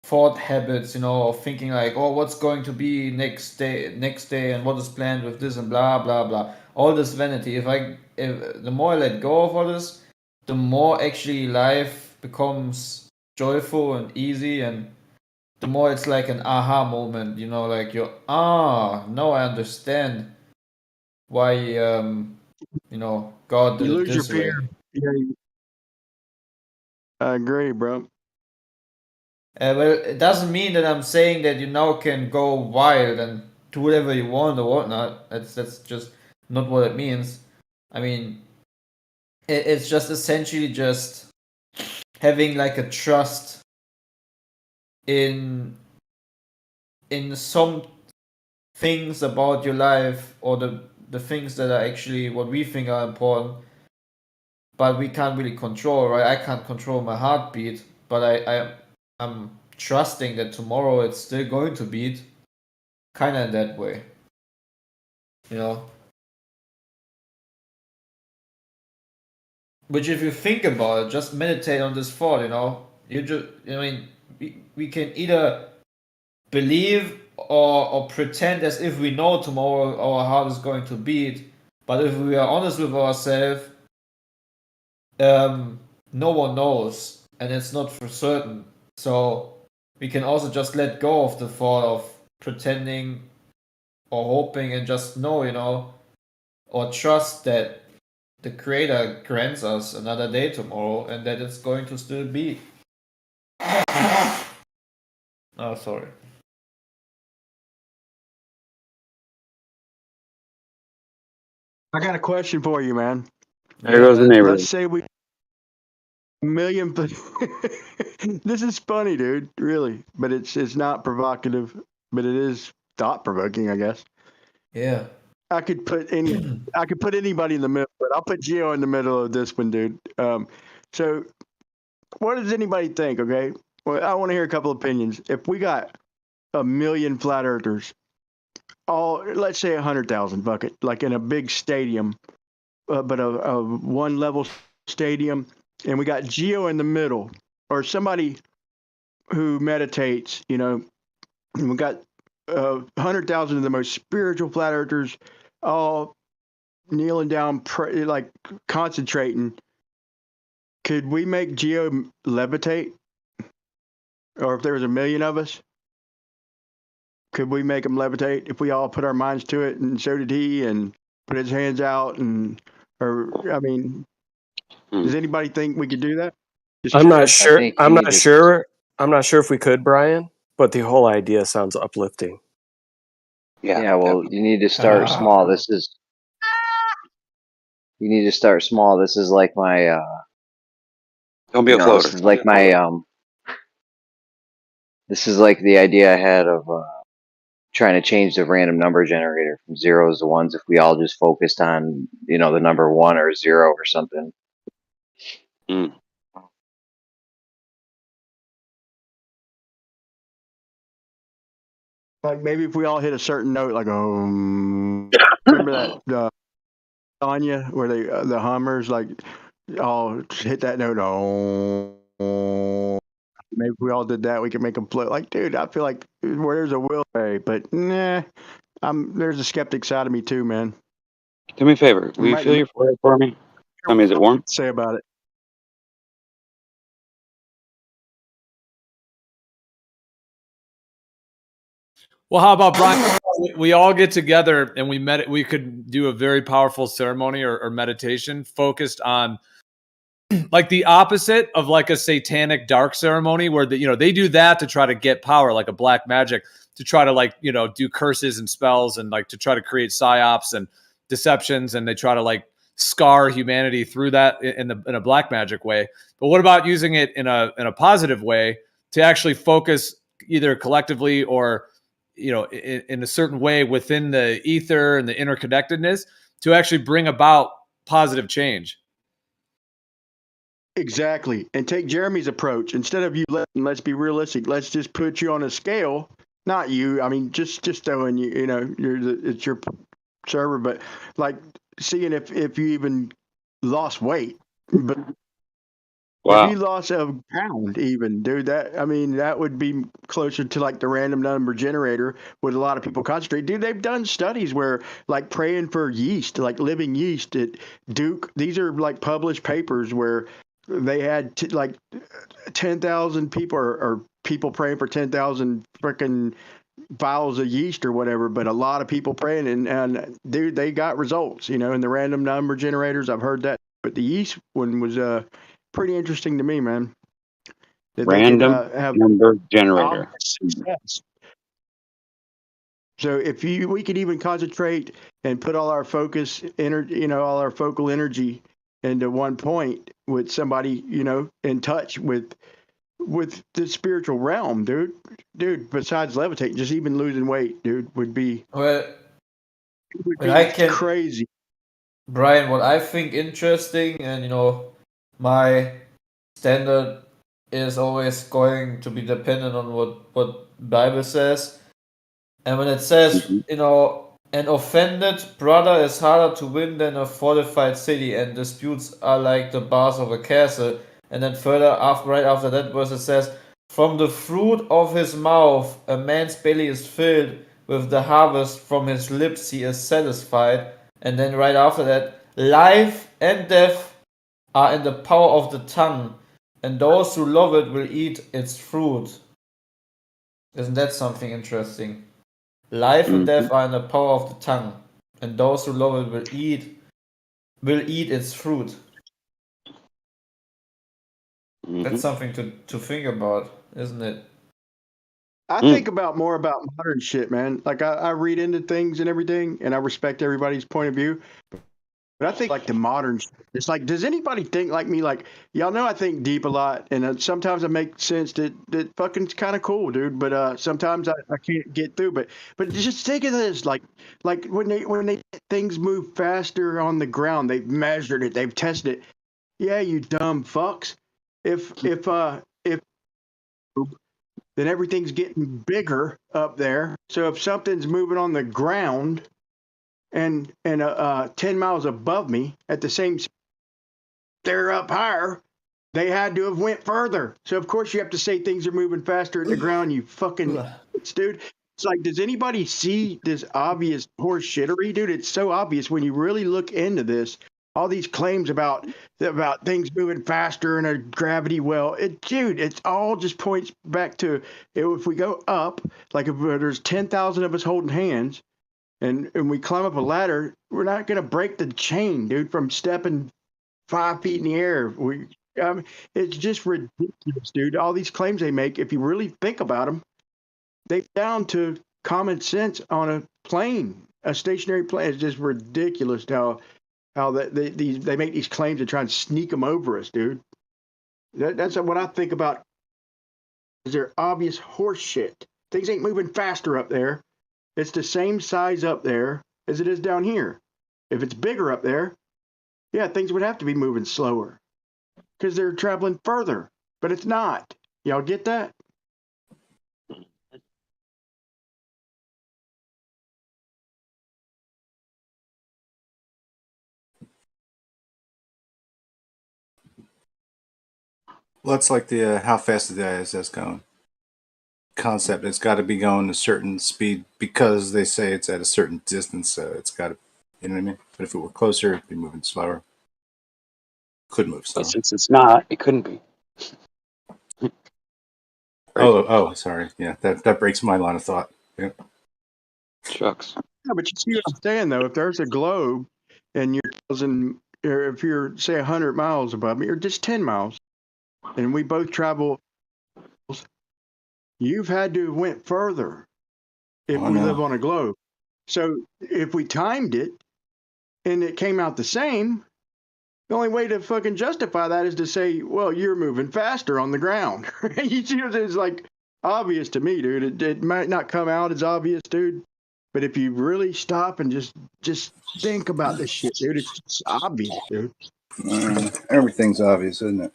thought habits, of thinking like, oh, what's going to be next day, and what is planned with this and blah blah blah, all this vanity. If the more I let go of all this, the more actually life becomes joyful and easy, and the more it's like an aha moment, like now I understand why God did You it lose your this way. fear. Yeah, I agree, bro. Well, it doesn't mean that I'm saying that you now can go wild and do whatever you want or whatnot. That's just not what it means. I mean, it's just essentially just having like a trust in some things about your life, or the things that are actually what we think are important, but we can't really control, right? I can't control my heartbeat, but I'm trusting that tomorrow it's still going to beat, kind of in that way, you know. Which, if you think about it, just meditate on this thought, you know. I mean, we can either believe or pretend as if we know tomorrow our heart is going to beat, but if we are honest with ourselves, no one knows, and it's not for certain. So we can also just let go of the thought of pretending or hoping, and just know, you know, or trust that the creator grants us another day tomorrow, and that it's going to still be. Oh, sorry. I got a question for you, man. There goes the neighborhood. Let's say we million. This is funny, dude. Really, but it's not provocative, but it is thought provoking, I guess. Yeah. I could put anybody in the middle, but I'll put Geo in the middle of this one, dude. So, what does anybody think? Okay, well, I want to hear a couple opinions. If we got 1 million flat earthers, let's say 100,000 bucket, like in a big stadium, but a one level stadium, and we got Geo in the middle, or somebody who meditates, you know, and we got 100,000 of the most spiritual flat earthers, all kneeling down, like concentrating. Could we make Geo levitate? Or if there was 1 million of us, could we make him levitate if we all put our minds to it? And so did he, and put his hands out, I mean, does anybody think we could do that? Just I'm not curious. sure. I'm not sure. I'm not sure if we could, Brian. But the whole idea sounds uplifting. Yeah. Well, you need to start small. You need to start small. This is like my. Don't be a floater. This is like my. This is like the idea I had of trying to change the random number generator from zeros to ones. If we all just focused on, you know, the number 1 or 0 or something. Mm. Like maybe if we all hit a certain note, like remember that Anya, where they the Hummers like all hit that note. Maybe if we all did that, we could make them float. Like, dude, I feel like where there's a will, but nah, there's a skeptic side of me too, man. Do me a favor. Will you feel your forehead for me? Tell me, is it warm? Say about it. Well, how about Brian? We all get together and we could do a very powerful ceremony or meditation focused on like the opposite of like a satanic dark ceremony, where they do that to try to get power, like a black magic, to try to like, do curses and spells, and like to try to create psyops and deceptions, and they try to like scar humanity through that in a black magic way. But what about using it in a positive way to actually focus either collectively or in a certain way within the ether and the interconnectedness to actually bring about positive change? Exactly. And take Jeremy's approach. Instead of you let's be realistic, let's just put you on a scale. Not you. I mean, just throwing you, it's your server, but like seeing if you even lost weight. But wow. If you lost a pound even, dude, that would be closer to like the random number generator with a lot of people concentrate. Dude, they've done studies where like praying for yeast, like living yeast at Duke. These are like published papers where they had like 10,000 people or people praying for 10,000 freaking vials of yeast or whatever, but a lot of people praying and dude, they got results, in the random number generators. I've heard that, but the yeast one was pretty interesting to me, man. That Random have number generator. success. So if we could even concentrate and put all our focus, all our focal energy and to one point with somebody, you know, in touch with the spiritual realm, dude. Besides levitating, just even losing weight, dude, would be crazy. Brian, what I think interesting, and you know, my standard is always going to be dependent on what Bible says. And when it says, you know, an offended brother is harder to win than a fortified city, and disputes are like the bars of a castle. And then further, right after that verse, it says, from the fruit of his mouth a man's belly is filled, with the harvest from his lips he is satisfied. And then right after that, life and death are in the power of the tongue, and those who love it will eat its fruit. Isn't that something interesting? Life and death are in the power of the tongue, and those who love it will eat its fruit. That's something to think about, isn't it? I think about more about modern shit, man. Like I read into things and everything, and I respect everybody's point of view. But I think like the modern, it's like, does anybody think like me? Like, y'all know I think deep a lot, and sometimes I make sense that fucking kind of cool, dude. But sometimes I can't get through. But just think of this, like when they things move faster on the ground, they've measured it, they've tested it. Yeah, you dumb fucks. If then everything's getting bigger up there. So if something's moving on the ground and 10 miles above me at the same, they're up higher, they had to have went further. So of course you have to say things are moving faster at the ground, you fucking dude. It's like, does anybody see this obvious horse shittery, dude? It's so obvious when you really look into this. All these claims about things moving faster and a gravity well, dude, it's all just points back to if we go up, like if there's 10,000 of us holding hands, and we climb up a ladder, we're not gonna break the chain, dude, from stepping 5 feet in the air. It's just ridiculous, dude. All these claims they make, if you really think about them, they're down to common sense on a plane, a stationary plane. It's just ridiculous how they make these claims and try and sneak them over us, dude. That's what I think about. Is there obvious horse shit? Things ain't moving faster up there. It's the same size up there as it is down here. If it's bigger up there, yeah, things would have to be moving slower because they're traveling further. But it's not. Y'all get that? Well, it's like the how fast is the ISS going concept. It's got to be going a certain speed because they say it's at a certain distance. So it's got to, you know what I mean? But if it were closer, it'd be moving slower. Could move slower. But since it's not, it couldn't be. Oh, sorry. Yeah, that breaks my line of thought. Yeah. Shucks. Yeah, but you see what I'm saying, though. If there's a globe and if you're, say, 100 miles above me, or just 10 miles, and we both travel, you've had to have went further if we live on a globe. So if we timed it and it came out the same, the only way to fucking justify that is to say, well, you're moving faster on the ground. You see, it's like obvious to me, dude. It might not come out as obvious, dude. But if you really stop and just think about this shit, dude, it's just obvious, dude. Everything's obvious, isn't it?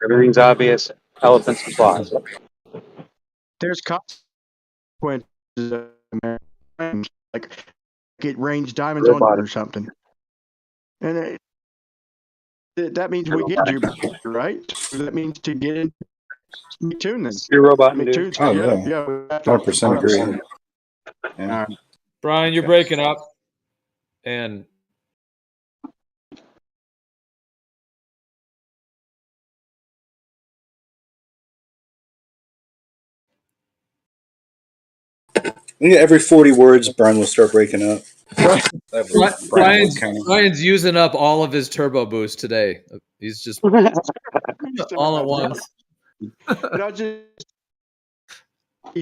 Everything's obvious. Elephants and flies. There's consequences, like it rains diamonds on you or something. And that means we get Jupiter, right? So that means to get in McToon then. You're a robot, dude. Oh, yeah. 100% agree. Yeah. Brian, you're breaking up. And Yeah, every 40 words, Brian will start breaking up. Brian's using up all of his turbo boost today. He's just all at once. But I just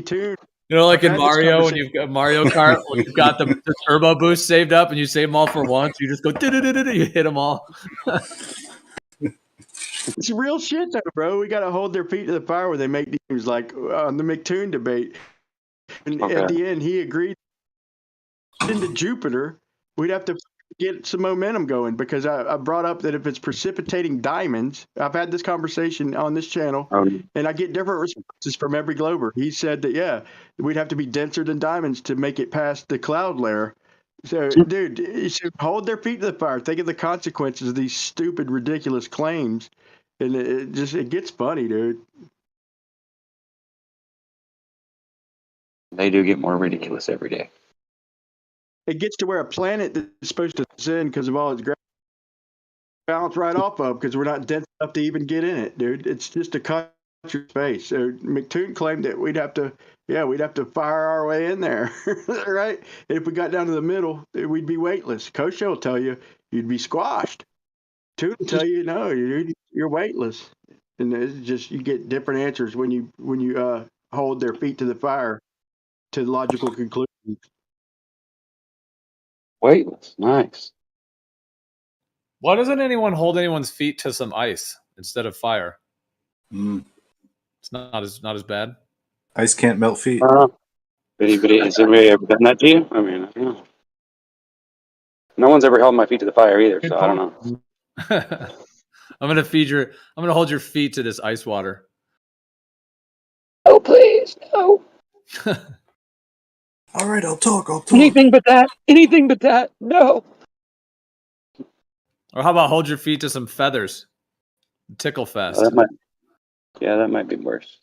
tuned You know, like I've in had this Mario, when conversation. you've got Mario Kart, when you've got the turbo boost saved up, and you save them all for once. You just go, you hit them all. It's real shit, though, bro. We got to hold their feet to the fire when they make these, like on the McToon debate. And at Okay. the end, he agreed into Jupiter. We'd have to get some momentum going because I brought up that if it's precipitating diamonds, I've had this conversation on this channel, and I get different responses from every glober. He said that, yeah, we'd have to be denser than diamonds to make it past the cloud layer. So, dude, you should hold their feet to the fire. Think of the consequences of these stupid, ridiculous claims. And it gets funny, dude. They do get more ridiculous every day. It gets to where a planet that's supposed to ascend because of all its gravity bounce right off of because we're not dense enough to even get in it, dude. It's just a country space. So McToon claimed that we'd have to fire our way in there, right? And if we got down to the middle, we'd be weightless. Kosho will tell you you'd be squashed. Toon will tell you no, you're weightless. And it's just you get different answers when you hold their feet to the fire to logical conclusions. Weightless, nice. Why doesn't anyone hold anyone's feet to some ice instead of fire? It's not as bad. Ice can't melt feet. Has anybody ever done that to you? I mean, I don't know. No one's ever held my feet to the fire either, so I don't know. I'm gonna hold your feet to this ice water. Oh please, no. All right, I'll talk. Anything but that. No. Or how about hold your feet to some feathers? Tickle fest. That might be worse.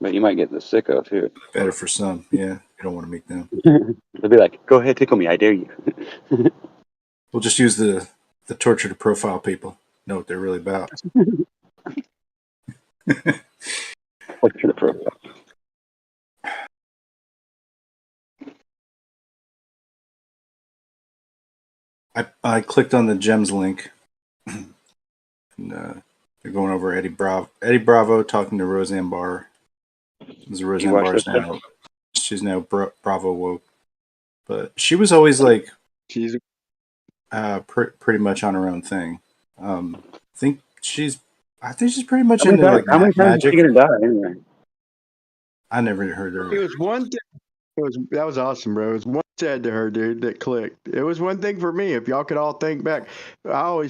But you might get the sicko too. Better for some, yeah. You don't want to meet them. They'll be like, "Go ahead, tickle me. I dare you." We'll just use the torture to profile people. Know what they're really about. Torture to profile. I clicked on the gems link. And, they're going over Eddie Bravo talking to Roseanne Barr. Roseanne Barr's now. She's now Bravo woke, but she was always like she's pretty much on her own thing. I think she's pretty much How into many like times magic. is she gonna die anyway? I never heard her. It was one thing. That was awesome, bro. It was one said to her, dude, that clicked. It was one thing for me. If y'all could all think back, I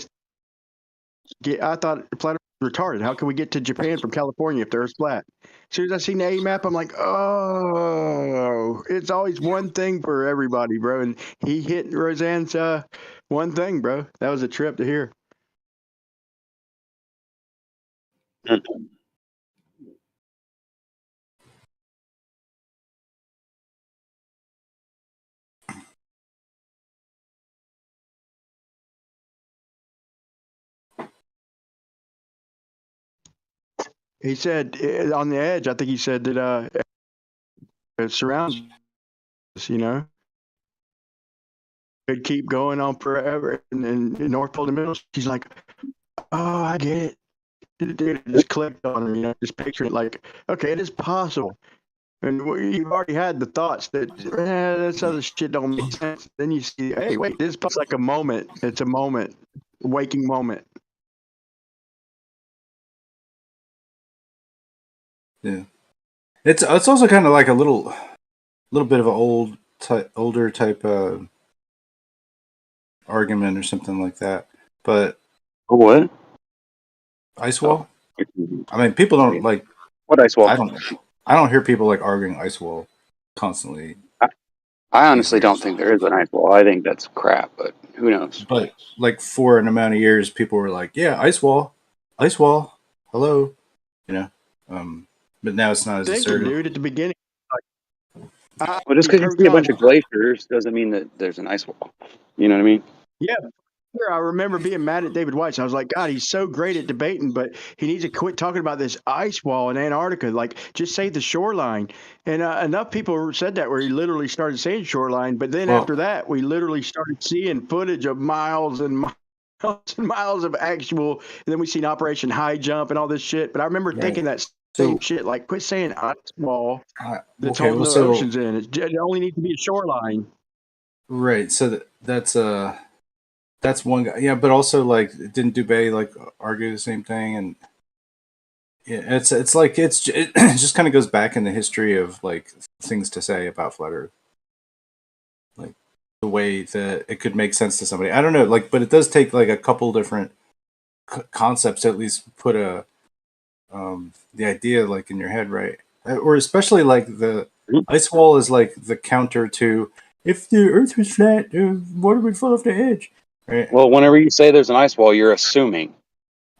thought the planet was retarded. How can we get to Japan from California if the Earth's flat? As soon as I seen the A map, I'm like, oh, it's always one thing for everybody, bro. And he hit Roseanne's one thing, bro. That was a trip to hear. He said on the edge, I think he said that it surrounds us, you know. Could keep going on forever. And then North Pole to Middle, she's like, oh, I get it. It just clicked on her, you know, just picturing it like, okay, it is possible. And you've already had the thoughts that this other shit don't make sense. Then you see, hey, wait, this is like a moment. It's a moment, a waking moment. Yeah, it's also kind of like a little bit of an older type argument or something like that. But what? Ice wall? I mean, people don't like what ice wall. I don't hear people like arguing ice wall constantly. I honestly don't think there is an ice wall. I think that's crap, but who knows? But like for an amount of years, people were like, "Yeah, ice wall, hello," you know. But now it's not as assertive. Dude, at the beginning. Well, just because you see a bunch of glaciers doesn't mean that there's an ice wall. You know what I mean? Yeah. I remember being mad at David Weiss. I was like, God, he's so great at debating, but he needs to quit talking about this ice wall in Antarctica. Like, just say the shoreline. And enough people said that where he literally started saying shoreline. But then after that, we literally started seeing footage of miles and miles and miles of actual. And then we seen Operation High Jump and all this shit. But I remember thinking that Same So shit. Like, quit saying ice wall that's okay, holding well, the so oceans in. It only needs to be a shoreline. right, so that's one guy. Yeah, but also like didn't Dubé like argue the same thing? And yeah, it's like it just kind of goes back in the history of like things to say about flat Earth, like the way that it could make sense to somebody. I don't know, like, but it does take like a couple different concepts to at least put the idea like in your head, right? Or especially like the ice wall is like the counter to if the Earth was flat, water would fall off the edge, right? Well, whenever you say there's an ice wall, you're assuming.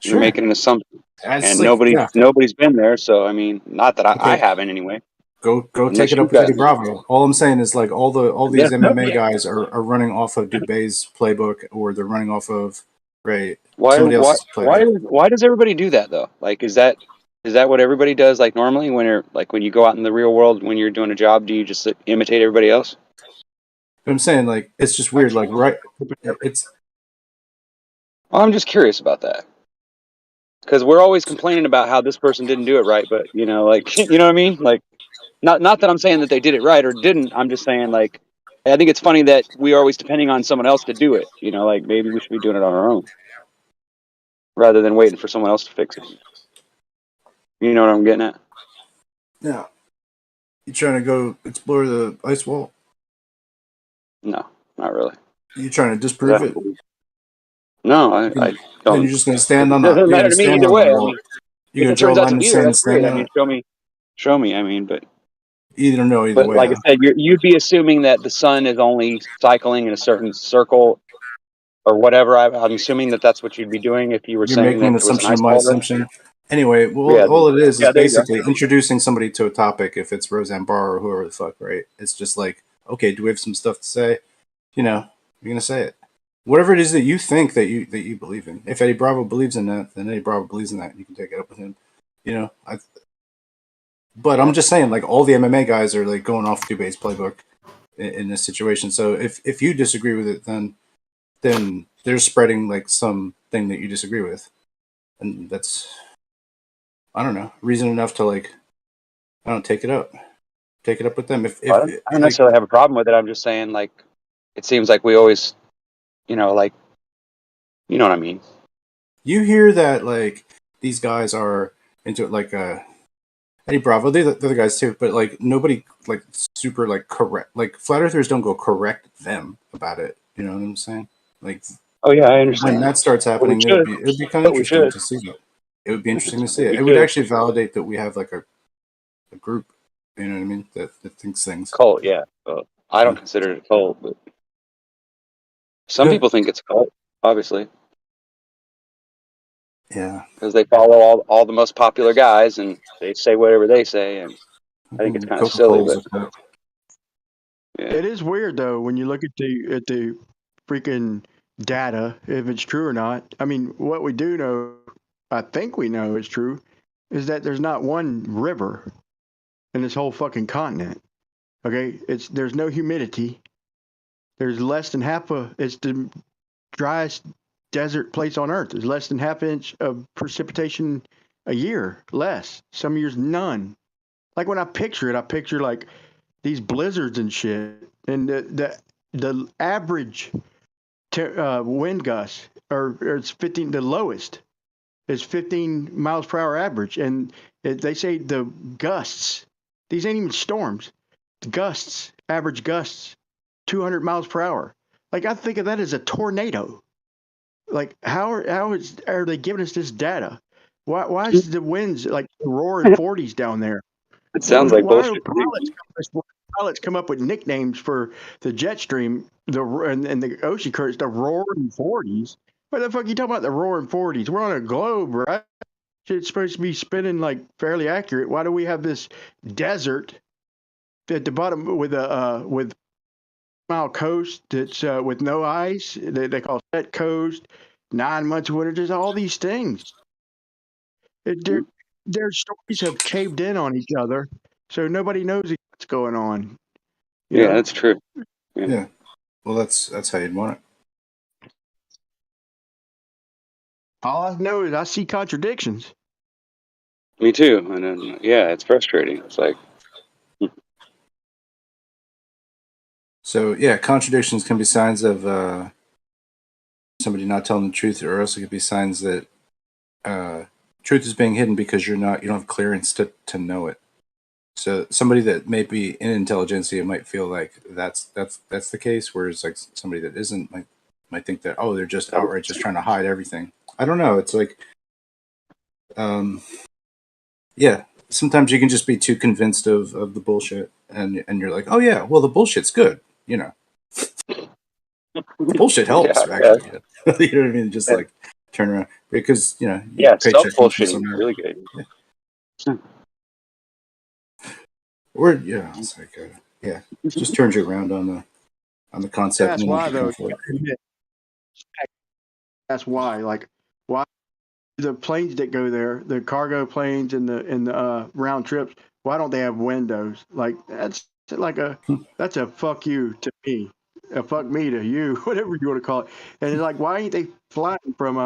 You're Sure. making an assumption. It's And like yeah. nobody's been there, so I mean, not that I Okay. haven't anyway. Go take Unless it you up with guys. Eddie Bravo. All I'm saying is like all these Yeah. MMA guys are running off of Dubé's playbook, or they're running off of right Why somebody else's playbook. why does everybody do that though? Like is that what everybody does like normally when you're like when you go out in the real world when you're doing a job, do you just imitate everybody else? But I'm saying like it's just weird, like right it's Well, I'm just curious about that. Because we're always complaining about how this person didn't do it right, but you know, like you know what I mean? Like not that I'm saying that they did it right or didn't. I'm just saying like I think it's funny that we are always depending on someone else to do it. You know, like maybe we should be doing it on our own rather than waiting for someone else to fix it. You know what I'm getting at? yeah. You trying to go explore the ice wall? No, not really. You trying to disprove it? No, I Then don't. you're just gonna stand It on the doesn't you're matter gonna to me stand either on the way. I wall. mean, You're if gonna it draw a turns out line to in the be there, sand and that's stand great. I on mean, it. show me. I mean, but You don't know either but way. like I Huh? said, you'd be assuming that the sun is only cycling in a certain circle or whatever. I'm assuming that that's what you'd be doing if you were You're saying making that an there was an assumption of ice my wall there. assumption. Anyway, well, Yeah, all it is there you go. basically introducing somebody to a topic. If it's Roseanne Barr or whoever the fuck, right? It's just like, okay, do we have some stuff to say? You know, you're gonna say it. Whatever it is that you think that you believe in. If Eddie Bravo believes in that, then Eddie Bravo believes in that. You can take it up with him. You know, but I'm just saying, like all the MMA guys are like going off Dubé's playbook in this situation. So if you disagree with it, then they're spreading like some thing that you disagree with, and that's I don't know reason enough to like I don't take it up with them. If I don't like necessarily have a problem with it. I'm just saying, like, it seems like we always, like, you know what I mean. you hear that like these guys are into it, like Eddie Bravo, they're the guys too, but like nobody like super like correct, like flat earthers don't go correct them about it. You know what I'm saying? Like Oh yeah, I when understand. that starts But we happening, should. it would be kind of But we interesting should. to see that. It would be interesting to see it. We It would should. actually validate that we have like a group. You know what I mean? That thinks things. Cult, yeah. Well, I don't consider it a cult, but some Yeah. people think it's a cult, obviously, Yeah. because they follow all the most popular guys and they say whatever they say, and I think it's kind of silly, but yeah. It is weird though when you look at the freaking data, if it's true or not. I mean, what we do know, I think we know is true, is that there's not one river in this whole fucking continent. Okay, there's no humidity. There's less than it's the driest desert place on earth. There's less than half inch of precipitation a year, less. Some years none. Like when I picture it, I picture like these blizzards and shit, and the average wind gust or it's 15. The lowest is 15 miles per hour average, and they say the gusts. These ain't even storms. The gusts, average gusts, 200 miles per hour. Like I think of that as a tornado. Like how are they giving us this data? Why is the winds like roaring 40s down there? It sounds like Why do bullshit. to me. pilots come up with nicknames for the jet stream, and the ocean currents, the roaring 40s? What the fuck are you talking about, the roaring 40s? We're on a globe, right? It's supposed to be spinning like fairly accurate. Why do we have this desert at the bottom with a with mile coast that's with no ice? They call set coast, 9 months of winter, just all these things. Their stories have caved in on each other, so nobody knows what's going on. You Yeah, know? that's true. Yeah. Well, that's how you'd want it. All I know is I see contradictions. Me too. And then yeah, it's frustrating. It's like So yeah, contradictions can be signs of somebody not telling the truth, or else it could be signs that truth is being hidden because you don't have clearance to know it. So somebody that may be in intelligentsia might feel like that's the case, whereas like somebody that isn't might think that, oh, they're just outright just trying to hide everything. I don't know. It's like, yeah, sometimes you can just be too convinced of the bullshit, and you're like, oh yeah, well the bullshit's good, you know. The bullshit helps, yeah, actually. You know what I mean? Just yeah, like turn around because your yeah. Self paycheck comes from bullshitting is somewhere. really good. Yeah. Or yeah, it's like yeah, it just turns you around on the concept, and That's then you why, though. become You for it. gotta admit, that's why. Like, why the planes that go there, the cargo planes and the round trips, why don't they have windows? Like that's a fuck you to me, a fuck me to you, whatever you want to call it. And it's like, why ain't they flying from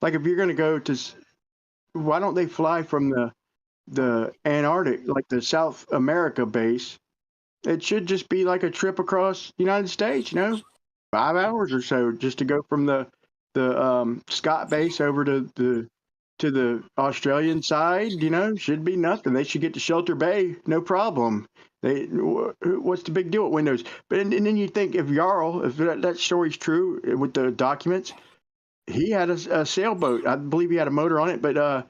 like if you're gonna go to, why don't they fly from the Antarctic, like the South America base? It should just be like a trip across the United States, 5 hours or so, just to go from the Scott base over to the Australian side. Should be nothing. They should get to Shelter Bay, no problem. What's the big deal with windows? But and then you think if Jarl, if that story's true with the documents, he had a sailboat. I believe he had a motor on it, but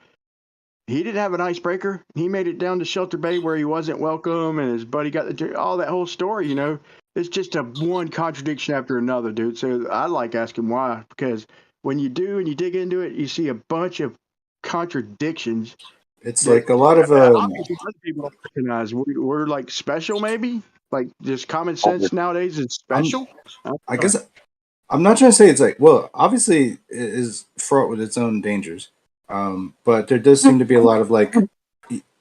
he didn't have an icebreaker. He made it down to Shelter Bay where he wasn't welcome, and his buddy got all that whole story. It's just a one contradiction after another, dude. So I like asking why, because when you do and you dig into it, you see a bunch of contradictions It's that like a lot of obviously other people don't recognize. We're like special, maybe. Like just common sense nowadays is special. I guess I'm not trying to say it's like, well, obviously it is fraught with its own dangers, but there does seem to be a lot of like,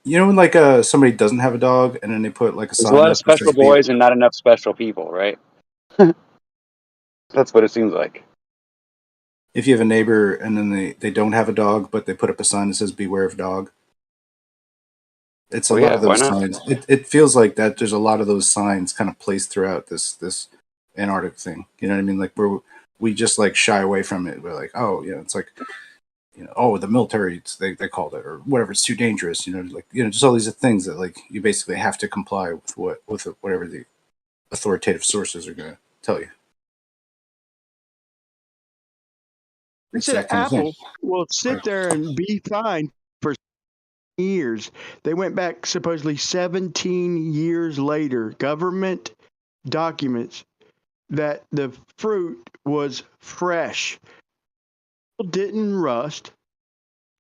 when like somebody doesn't have a dog and then they put like a There's a sign lot of up that special says be. boys and not enough special people, right? That's what it seems like. If you have a neighbor and then they don't have a dog, but they put up a sign that says "Beware of dog." It's a Well, lot yeah, of why those not? signs. It feels like that. There's a lot of those signs kind of placed throughout this Antarctic thing. You know what I mean? Like we just like shy away from it. We're like, oh yeah, it's like, oh, the military, they called it or whatever. It's too dangerous. Like just all these things that like you basically have to comply with whatever the authoritative sources are going to tell you. They It's said that kind of thing. Apple will sit there and be fine for years. They went back supposedly 17 years later, government documents that the fruit was fresh, didn't rust,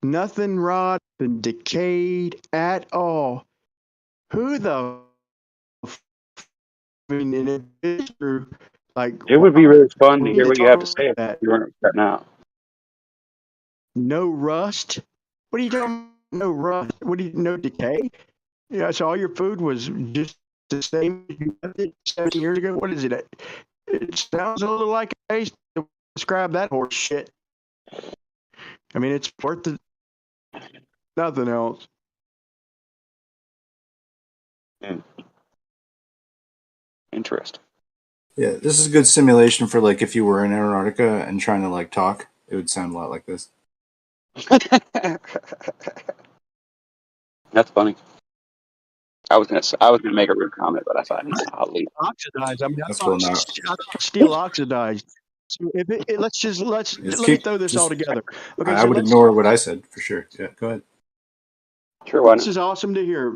nothing rotted and decayed at all. Who the and it's true. Like, It would be why really fun to we need hear to what you talk have to about say if that? you weren't cutting out. No rust? What are you talking about? No rust? What do you no decay? Yeah, so all your food was just the same as you left it 7 years ago. What is it? It sounds a little like a taste to describe that horse shit. I mean, it's worth it. Nothing else. Interesting. Yeah, this is a good simulation for like if you were in Antarctica and trying to like talk, it would sound a lot like this. That's funny. I was gonna make a rude comment, but I thought, no, I'll leave. Oxidized. I mean, That's well not. I thought steel oxidized. So if Just let me keep. throw this all together. Okay, I so would let's. ignore what I said for sure. Yeah, go ahead. Sure, why This not? is awesome to hear.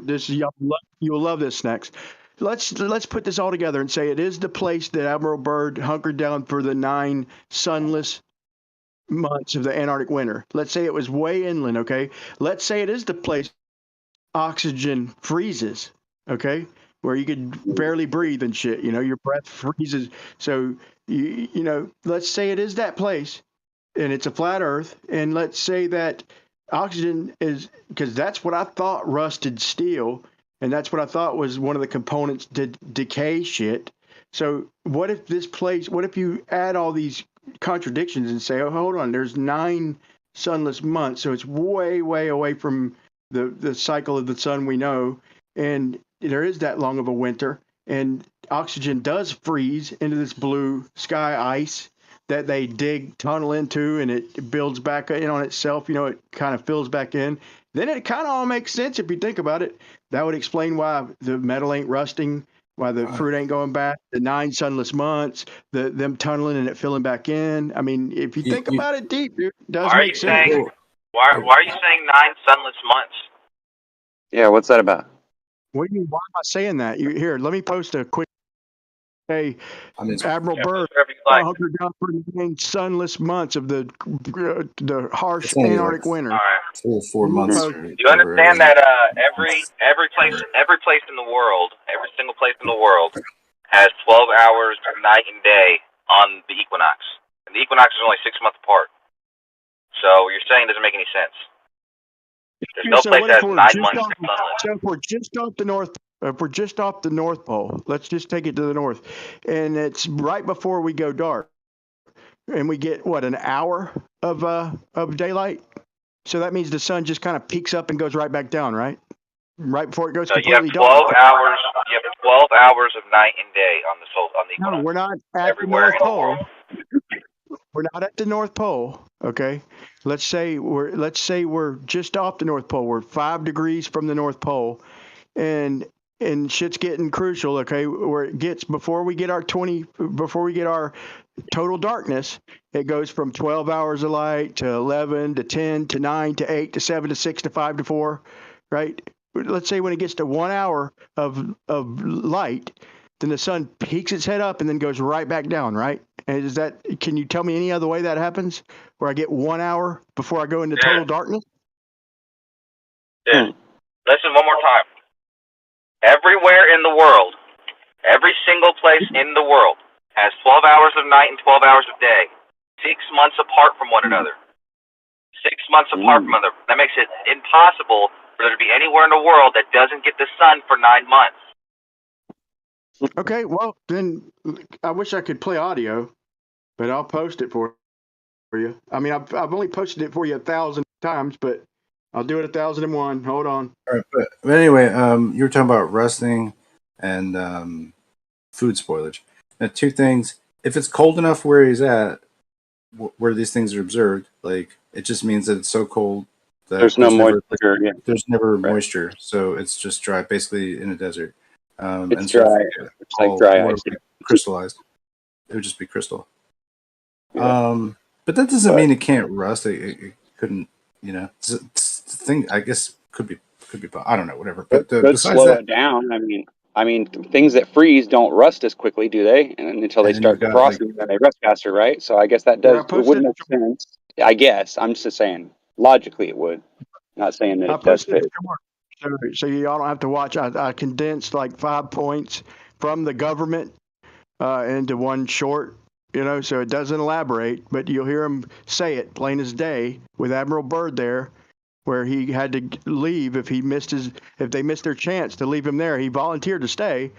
You'll love this next. Let's put this all together and say it is the place that Admiral Byrd hunkered down for the 9 sunless months of the Antarctic winter. Let's say it was way inland. Okay, let's say it is the place oxygen freezes. Okay, where you could barely breathe and shit. Your breath freezes. So let's say it is that place and it's a flat Earth, and let's say that oxygen is, because that's what I thought rusted steel, and that's what I thought was one of the components to decay shit. So what if you add all these contradictions and say, oh, hold on, there's 9 sunless months, so it's way, way away from the cycle of the sun we know, and there is that long of a winter, and oxygen does freeze into this blue sky ice that they dig tunnel into, and it builds back in on itself. You know, it kind of fills back in. Then it kind of all makes sense if you think about it. That would explain why the metal ain't rusting, why the fruit ain't going bad, the 9 sunless months, them tunneling and it filling back in. I mean, if you think about it deep, dude, it does Why are make you sense. saying? Why are you saying 9 sunless months? Yeah, what's that about? What do you mean? Why am I saying that? Here, let me post a quick. Hey, Admiral Byrd, hunkered down for 9 sunless months of the harsh It's only like Antarctic winter. 4 months. Do you understand that every place in the world, every single place in the world, has 12 hours of night and day on the equinox, and the equinox is only 6 months apart. So what you're saying doesn't make any sense. There's no So place what that if has we're 9 just months off, sunless. so if we're just off the north, if we're just off the North Pole, let's just take it to the north, and it's right before we go dark, and we get what, an hour of daylight. So that means the sun just kind of peaks up and goes right back down, right? Right before it goes So you have completely 12 dark. hours. You have 12 hours of night and day on the equinox. No, we're not at everywhere the North in the Pole. world. We're not at the North Pole, okay? Let's say we're just off the North Pole. We're 5 degrees from the North Pole, and shit's getting crucial, okay? Where it gets before we get our total darkness, it goes from 12 hours of light to 11 to 10 to 9 to 8 to 7 to 6 to 5 to 4, right? Let's say when it gets to 1 hour of light, then the sun peaks its head up and then goes right back down, right? And can you tell me any other way that happens where I get 1 hour before I go into total darkness? Dude, listen one more time. Everywhere in the world, every single place in the world has 12 hours of night and 12 hours of day, 6 months apart from one another. 6 months apart from one another. That makes it impossible for there to be anywhere in the world that doesn't get the sun for 9 months. Okay, well, then I wish I could play audio, but I'll post it for you. I mean, I've only posted it for you 1,000 times, but I'll do it 1,001. Hold on. All right, but anyway, you were talking about rusting and food spoilage. Now, 2 things. If it's cold enough where he's at, where these things are observed, like it just means that it's so cold that There's no moisture. Yeah. there's never moisture, so it's just dry, basically in a desert. It's and so dry. It's like dry ice. crystallized. It would just be crystal. Yeah. But that doesn't mean it can't rust. It couldn't, you know. It's the thing, I guess, could be. I don't know, whatever. But Could besides slow that, it down. I mean, things that freeze don't rust as quickly, do they? And until they and then you've start got like defrosting, then they rust faster, right? So I guess that Yeah, I it posted would make sense. I guess I'm just saying logically it would. Not saying that I it does posted fit. a short, so y'all don't have to watch. I condensed like 5 points from the government into one short, you know, so it doesn't elaborate, but you'll hear him say it plain as day with Admiral Byrd there, where he had to leave if they missed their chance to leave him there. He volunteered to stay,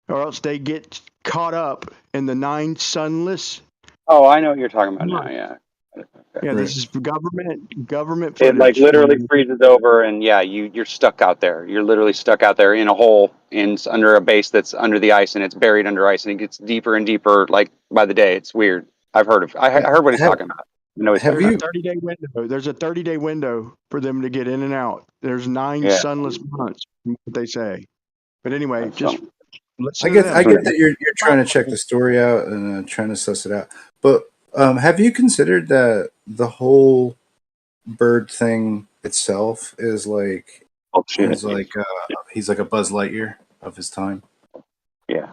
or else they get caught up in the 9 sunless. Oh, I know what you're talking about now. Yeah. Yeah, this is government It footage. like literally freezes over, and yeah, you're stuck out there. You're literally stuck out there in a hole under a base that's under the ice, and it's buried under ice, and it gets deeper and deeper like by the day. It's weird. I heard what he's talking about. There's a 30-day window. There's a 30-day window for them to get in and out. There's 9 sunless months, what they say. But anyway, just listen I to get them. that you're trying to check the story out and trying to suss it out. But have you considered that the whole bird thing itself is like he's like a Buzz Lightyear of his time? Yeah,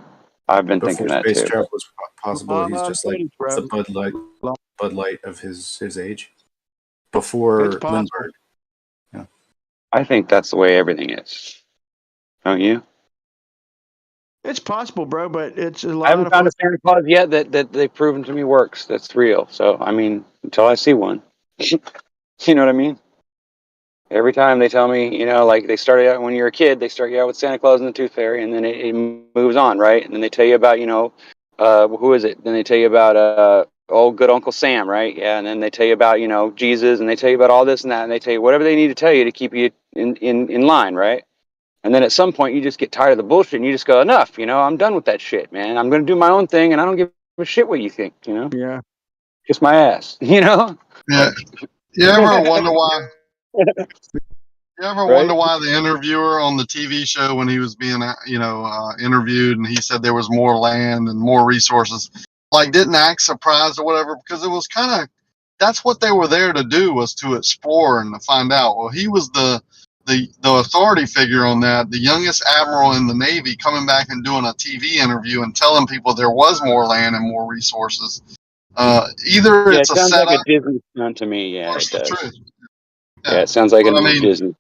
I've been Before thinking that space too. travel was possible, he's just like bro. the Bud Light of his age. Before It's possible. Lindbergh. Yeah. I think that's the way everything is. Don't you? It's possible, bro, but it's a I lot haven't of found a Santa Claus yet that they've proven to me works. That's real. So I mean, until I see one, you know what I mean. Every time they tell me, you know, like they started out when you're a kid, they start you out with Santa Claus and the Tooth Fairy, and then it moves on, right? And then they tell you about, you know, who is it? Then they tell you about old good Uncle Sam, right? Yeah, and then they tell you about, you know, Jesus, and they tell you about all this and that, and they tell you whatever they need to tell you to keep you in line, right? And then at some point you just get tired of the bullshit and you just go, enough, you know, I'm done with that shit, man. I'm gonna do my own thing and I don't give a shit what you think, you know? Yeah. Kiss my ass, you know? Yeah. You ever wonder why? You ever Right? wonder why the interviewer on the TV show, when he was being, interviewed, and he said there was more land and more resources, like didn't act surprised or whatever, because it was kind of, that's what they were there to do, was to explore and to find out. Well, he was the authority figure on that, the youngest admiral in the Navy, coming back and doing a TV interview and telling people there was more land and more resources. Either Yeah, it's it a sounds like a setup Disney stunt to me. Yeah, or it it's the does. truth. Yeah, it sounds like But I a mean, Disney.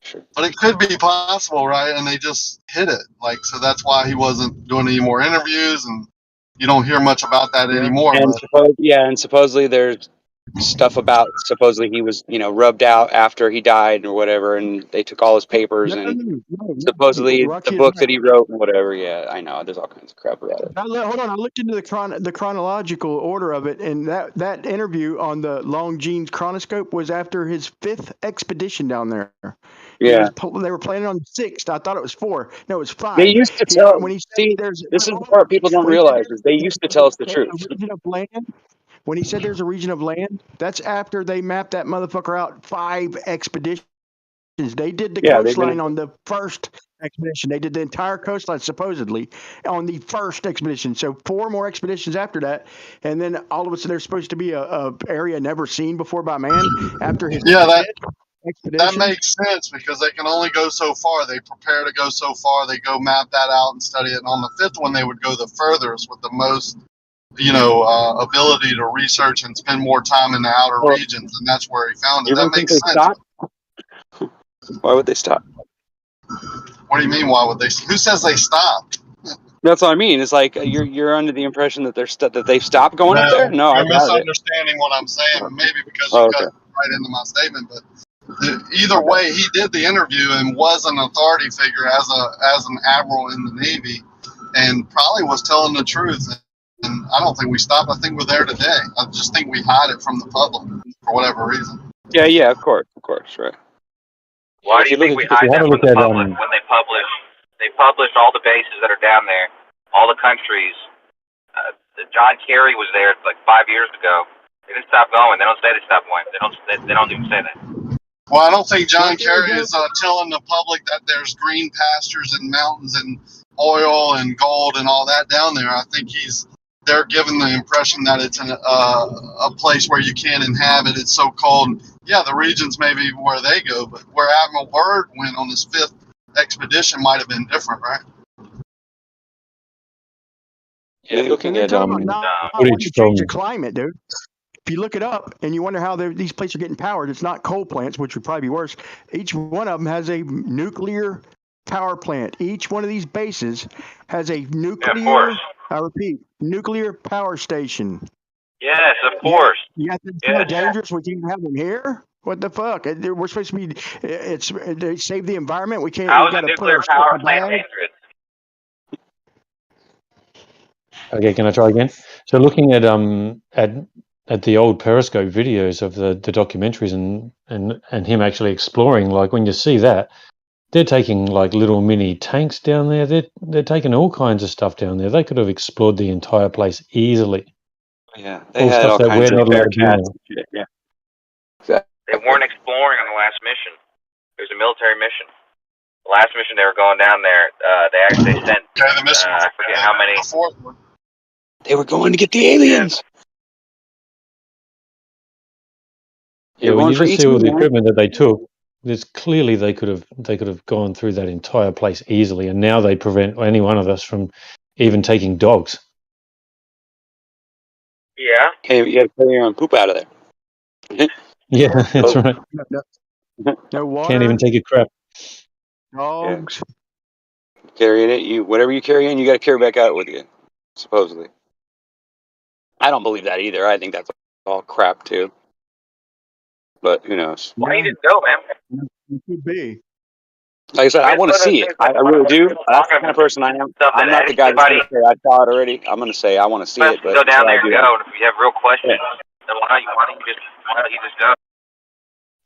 Sure. but it could be possible, right? And they just hit it. Like, so that's why he wasn't doing any more interviews, and you don't hear much about that anymore. And But supposedly there's stuff about supposedly he was, you know, rubbed out after he died or whatever, and they took all his papers and supposedly the Rocky is book right. that he wrote and whatever. Yeah, I know. There's all kinds of crap about it. Hold on, I looked into the chronological order of it, and that interview on the Longines chronoscope was after his 5th expedition down there. Yeah. They were planning on 6th. I thought it was 4. No, it was 5. They used to tell. When he said See, there's this is the part people don't when he said realize is they used to tell us the there's truth. a region of land. When he said there's a region of land, that's after they mapped that motherfucker out 5 expeditions. They did the Yeah, coastline on the first expedition. They did the entire coastline supposedly on the first expedition. So 4 more expeditions after that, and then all of a sudden there's supposed to be a area never seen before by man after his yeah, 5th that expedition. makes sense, because they can only go so far. They prepare to go so far. They go map that out and study it. And on the 5th one, they would go the furthest with the most, ability to research and spend more time in the outer Well, regions, and that's where he found you it. That don't think makes they sense. stopped? Why would they stop? What do you mean? Why would they? Who says they stopped? That's what I mean. It's like you're under the impression that that they've stopped going up there. No, I You're doubt it. misunderstanding what I'm saying. Maybe because Oh, you okay. cut right into my statement, but either way, he did the interview and was an authority figure as an admiral in the Navy, and probably was telling the truth. And I don't think we stopped. I think we're there today. I just think we hide it from the public for whatever reason. Yeah, of course, right. Why do you think we hide that from the public when they publish all the bases that are down there, all the countries? John Kerry was there like 5 years ago. They didn't stop going. They don't say they stopped going. They don't even say that. Well, I don't think John Kerry is telling the public that there's green pastures and mountains and oil and gold and all that down there. I think they're giving the impression that it's a place where you can't inhabit. It's so cold. Yeah, the regions may be where they go, but where Admiral Byrd went on his 5th expedition might have been different, right? Yeah, looking at to change the climate, dude. If you look it up and you wonder how these places are getting powered, it's not coal plants, which would probably be worse. Each one of them has a nuclear power plant. Each one of these bases has a nuclear, I repeat, nuclear power station. Yes, of course. Yeah, it's so dangerous. We can't have them here. What the fuck? We're supposed to be. They save the environment. We can't. How we is a got to put nuclear our power stuff plant back. dangerous? Okay, can I try again? So looking at the old Periscope videos of the documentaries and him actually exploring, like when you see that, they're taking like little mini tanks down there. They're taking all kinds of stuff down there. They could have explored the entire place easily. Yeah, they All had stuff all that kinds we're of not allowed to do Bearcats now. and shit. Yeah. They weren't exploring on the last mission. It was a military mission. The last mission they were going down there, they actually sent, I forget how many. They were going to get the aliens. Yeah, when going you for just see ET, all the man. equipment that they took, there's clearly they could have gone through that entire place easily, and now they prevent any one of us from even taking dogs. Yeah. Hey, you got to carry your own poop out of there. Yeah, that's right. No water. Can't even take a crap. Dogs. Carrying it, whatever you carry in, you got to carry back out with you. Supposedly. I don't believe that either. I think that's all crap too. But who knows? Why you didn't go, man? It could be. Like I said, I want to see it. I really do. That's the kind of person I am. I'm not the guy that's going to say I saw it already. I'm going to say I want to see it. But Go down there I and do go. And if you have real questions, then why don't you just go?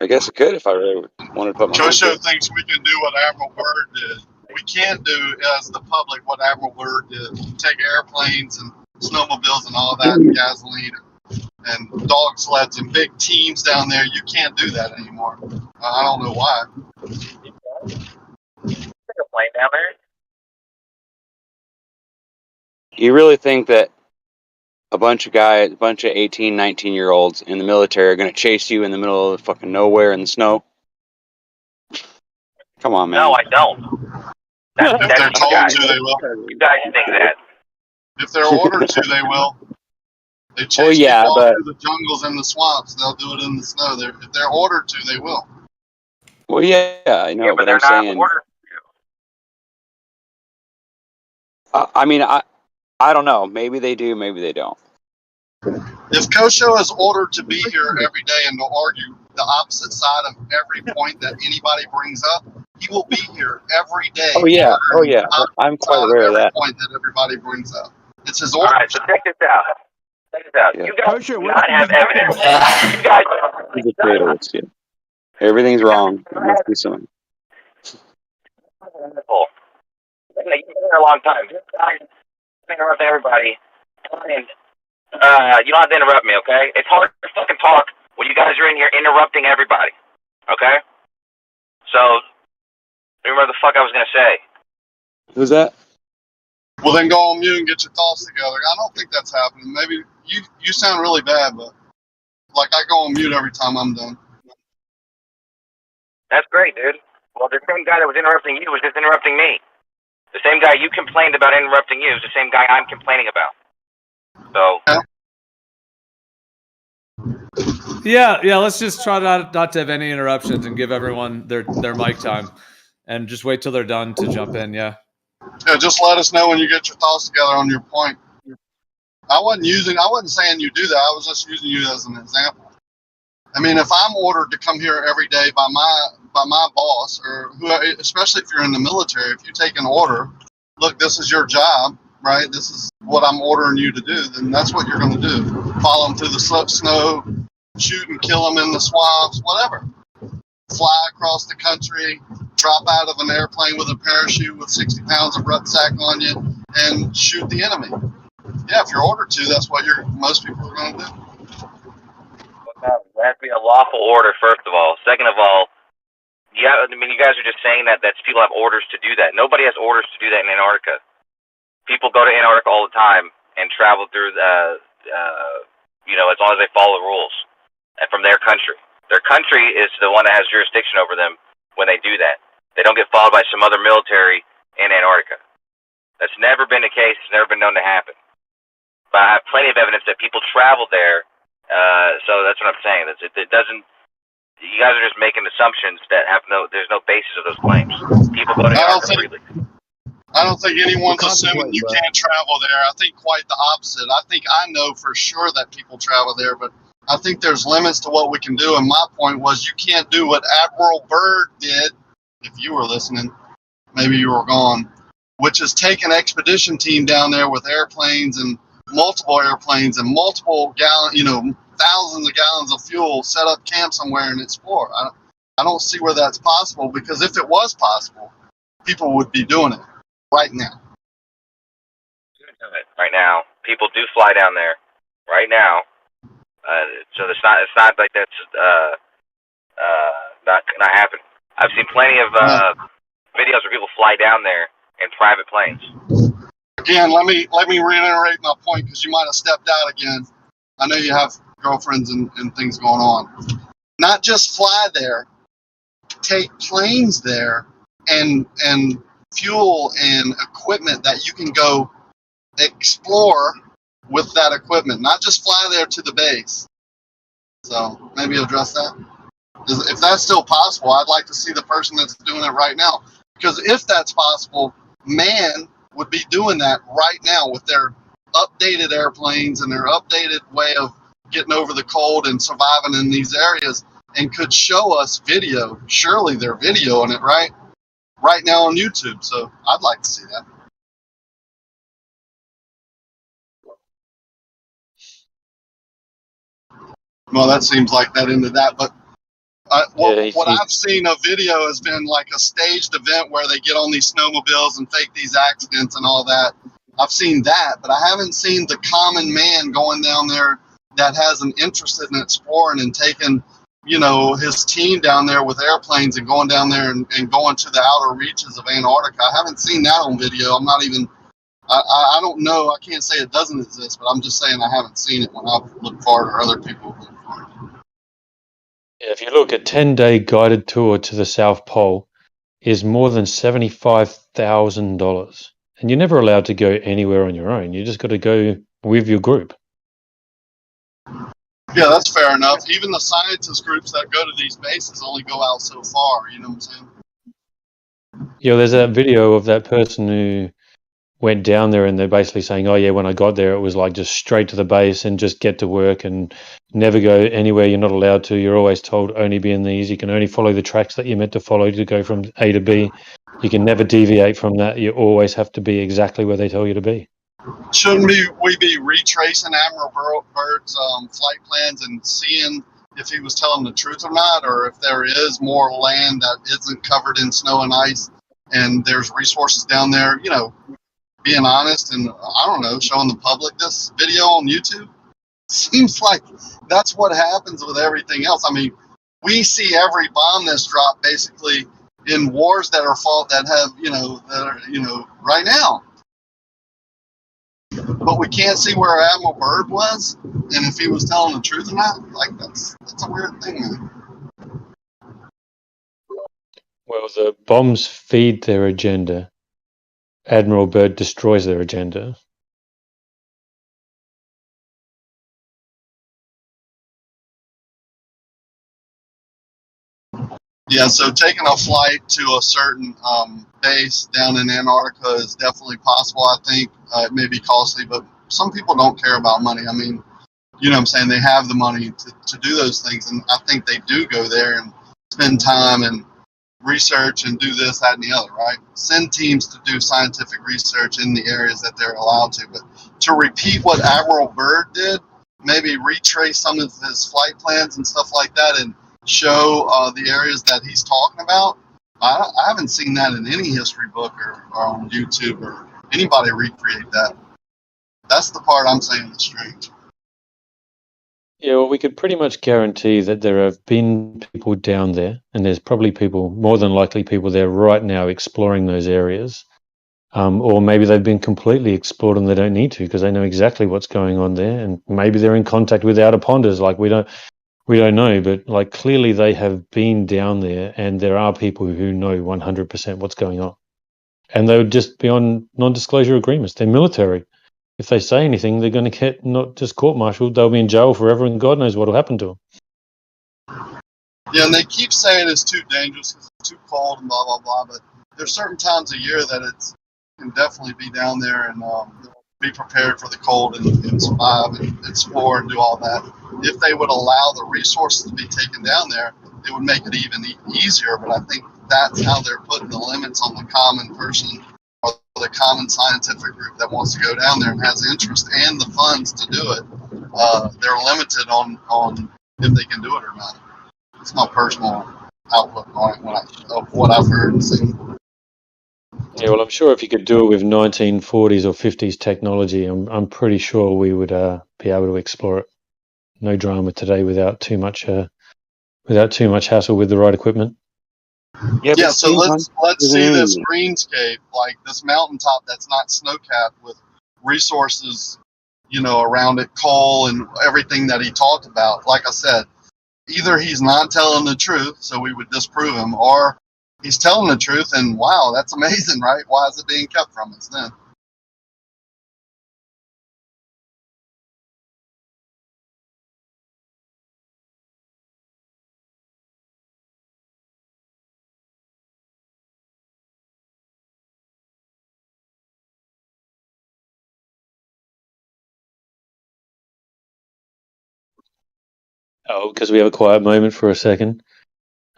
I guess it could if I really wanted to put my mind to Kosho it. thinks we can do what Admiral Byrd did. We can't do as the public what Admiral Byrd did. Take airplanes and snowmobiles and all that, and gasoline and dog sleds and big teams down there. You can't do that anymore. I don't know why. Plane down there. You really think that a bunch of 18, 19-year-olds in the military are going to chase you in the middle of fucking nowhere in the snow? Come on, man. No, I don't. If they're told to, they will. You guys think that. If they're ordered to, they will. They chase Well, yeah, people but through the jungles and the swamps. They'll do it in the snow. If they're ordered to, they will. well, yeah, I know, But but they're I'm not saying. ordered. I mean, I don't know. Maybe they do. Maybe they don't. If Kosho is ordered to be here every day and to argue the opposite side of every point that anybody brings up, he will be here every day. Oh yeah. Oh arguing yeah. the opposite I'm quite side of aware of every that. point that everybody brings up. It's his All order. right, so check this out. Check this out. Yeah. You guys Kosho, do where not can have we get evidence. this? You guys. He's a fatalist, yeah. Everything's wrong. There must be something. Wonderful. You've been here a long time. This guy interrupt everybody. And you don't have to interrupt me, okay? It's hard to fucking talk when you guys are in here interrupting everybody, okay? So, remember the fuck I was gonna say. Who's that? Well, then go on mute and get your thoughts together. I don't think that's happening. Maybe you sound really bad, but like I go on mute every time I'm done. That's great, dude. Well, the same guy that was interrupting you was just interrupting me. The same guy you complained about interrupting you is the same guy I'm complaining about. So. Yeah. Let's just try not to have any interruptions and give everyone their mic time, and just wait till they're done to jump in. Yeah. Yeah, just let us know when you get your thoughts together on your point. I wasn't saying you do that. I was just using you as an example. I mean, if I'm ordered to come here every day by my boss, or who, especially if you're in the military, if you take an order, look, this is your job, right? This is what I'm ordering you to do. Then that's what you're going to do. Follow them through the snow, shoot and kill them in the swamps, whatever. Fly across the country, drop out of an airplane with a parachute with 60 pounds of rucksack on you, and shoot the enemy. Yeah, if you're ordered to, that's what most people are going to do. That has to be a lawful order, first of all. Second of all, you guys are just saying that people have orders to do that. Nobody has orders to do that in Antarctica. People go to Antarctica all the time and travel through, as long as they follow the rules, and from their country. Their country is the one that has jurisdiction over them when they do that. They don't get followed by some other military in Antarctica. That's never been the case. It's never been known to happen. But I have plenty of evidence that people travel there. So that's what I'm saying. It doesn't. You guys are just making assumptions that there's no basis of those claims. People go to Antarctica freely. I don't think anyone's assuming you can't travel there. I think quite the opposite. I think I know for sure that people travel there, but I think there's limits to what we can do. And my point was, you can't do what Admiral Byrd did. If you were listening, maybe you were gone. Which is take an expedition team down there with airplanes and multiple airplanes and multiple thousands of gallons of fuel, set up camp somewhere and explore. I don't see where that's possible, because if it was possible, people would be doing it right now. Right now, people do fly down there right now. So it's not like that's not happening. I've seen plenty of videos where people fly down there in private planes. Again, let me reiterate my point, because you might have stepped out again. I know you have girlfriends and things going on. Not just fly there, take planes there and fuel and equipment that you can go explore with that equipment. Not just fly there to the base. So maybe address that. If that's still possible, I'd like to see the person that's doing it right now. Because if that's possible, man would be doing that right now with their updated airplanes and their updated way of getting over the cold and surviving in these areas, and could show us video. Surely they're videoing it, right? right now on YouTube. So I'd like to see that. Well, that seems like that into that, but what I've seen of video has been like a staged event where they get on these snowmobiles and fake these accidents and all that. I've seen that, but I haven't seen the common man going down there that has an interest in exploring and taking, you know, his team down there with airplanes and going down there and going to the outer reaches of Antarctica. I haven't seen that on video. I'm not even, I don't know. I can't say it doesn't exist, but I'm just saying I haven't seen it when I've looked for it or other people have looked for it. Yeah, if you look, a 10-day guided tour to the South Pole is more than $75,000. And you're never allowed to go anywhere on your own. You just got to go with your group. Yeah, that's fair enough. Even the scientist groups that go to these bases only go out so far, you know what I'm saying? Yeah, there's that video of that person who went down there and they're basically saying, oh yeah, when I got there, it was like just straight to the base and just get to work and never go anywhere you're not allowed to. You're always told only be in these. You can only follow the tracks that you're meant to follow to go from A to B. You can never deviate from that. You always have to be exactly where they tell you to be. Shouldn't we be retracing Admiral Byrd's flight plans and seeing if he was telling the truth or not, or if there is more land that isn't covered in snow and ice and there's resources down there, you know, being honest and, I don't know, showing the public this video on YouTube? Seems like that's what happens with everything else. I mean, we see every bomb that's dropped basically in wars that are fought that have, you know, that are, you know, right now. But we can't see where Admiral Byrd was and if he was telling the truth or not. Like, that's a weird thing, man. Well, the bombs feed their agenda. Admiral Byrd destroys their agenda. Yeah, so taking a flight to a certain base down in Antarctica is definitely possible, I think. It may be costly, but some people don't care about money. I mean, you know what I'm saying? They have the money to do those things, and I think they do go there and spend time and research and do this, that, and the other, right? Send teams to do scientific research in the areas that they're allowed to. But to repeat what Admiral Byrd did, maybe retrace some of his flight plans and stuff like that and show the areas that he's talking about, I haven't seen that in any history book or on YouTube or anybody recreate that. That's the part I'm saying is strange. Yeah, well, we could pretty much guarantee that there have been people down there, and there's probably people, more than likely people there right now exploring those areas. Or maybe they've been completely explored and they don't need to because they know exactly what's going on there. And maybe they're in contact with outer ponders. Like, we don't know, but like clearly they have been down there and there are people who know 100% what's going on. And they would just be on non-disclosure agreements. They're military. If they say anything, they're going to get not just court-martialed, they'll be in jail forever and God knows what will happen to them. Yeah, and they keep saying it's too dangerous because it's too cold and blah, blah, blah. But there's certain times a year that it can definitely be down there and be prepared for the cold and survive and explore and do all that. If they would allow the resources to be taken down there, it would make it even easier. But I think that's how they're putting the limits on the common person or the common scientific group that wants to go down there and has interest and the funds to do it. They're limited on if they can do it or not. It's my personal outlook on it of what I've heard and seen. Yeah, well, I'm sure if you could do it with 1940s or 50s technology, I'm pretty sure we would be able to explore it. No drama today without too much hassle with the right equipment. Yeah, so let's see this greenscape, like this mountaintop that's not snow-capped with resources, you know, around it, coal and everything that he talked about. Like I said, either he's not telling the truth, so we would disprove him, or he's telling the truth, and wow, that's amazing, right? Why is it being kept from us then? Oh, because we have a quiet moment for a second.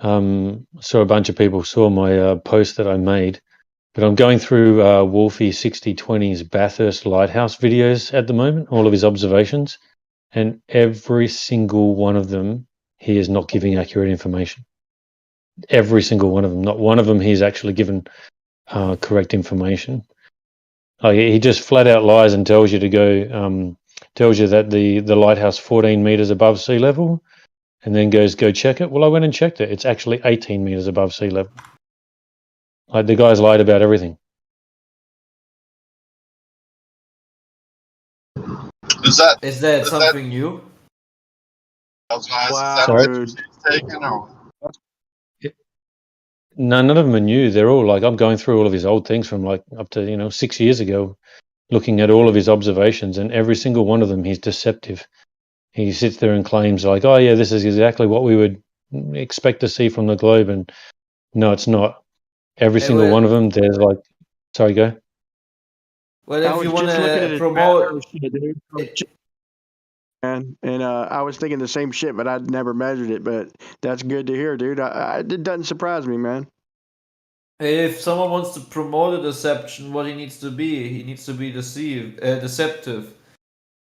So a bunch of people saw my post that I made. But I'm going through Wolfie 6020's Bathurst Lighthouse videos at the moment, all of his observations, and every single one of them, he is not giving accurate information. Every single one of them. Not one of them he's actually given correct information. He just flat out lies and tells you to go, tells you that the lighthouse 14 meters above sea level, and then goes, go check it. Well, I went and checked it. It's actually 18 meters above sea level. Like, the guy's lied about everything. Is that something new? I was gonna ask, Wow, is that Sorry? pictures he's taken or? No, none of them are new. They're all like, I'm going through all of his old things from like up to 6 years ago, looking at all of his observations, and every single one of them, he's deceptive. He sits there and claims like, oh yeah, this is exactly what we would expect to see from the globe, and no, it's not. Every single one of them, there's like, sorry, go. Well, I if was you want just looking at to his promote, Bathurst shit, dude. And I was thinking the same shit, but I'd never measured it. But that's good to hear, dude. It doesn't surprise me, man. if someone wants to promote a deception, what he needs to be deceptive.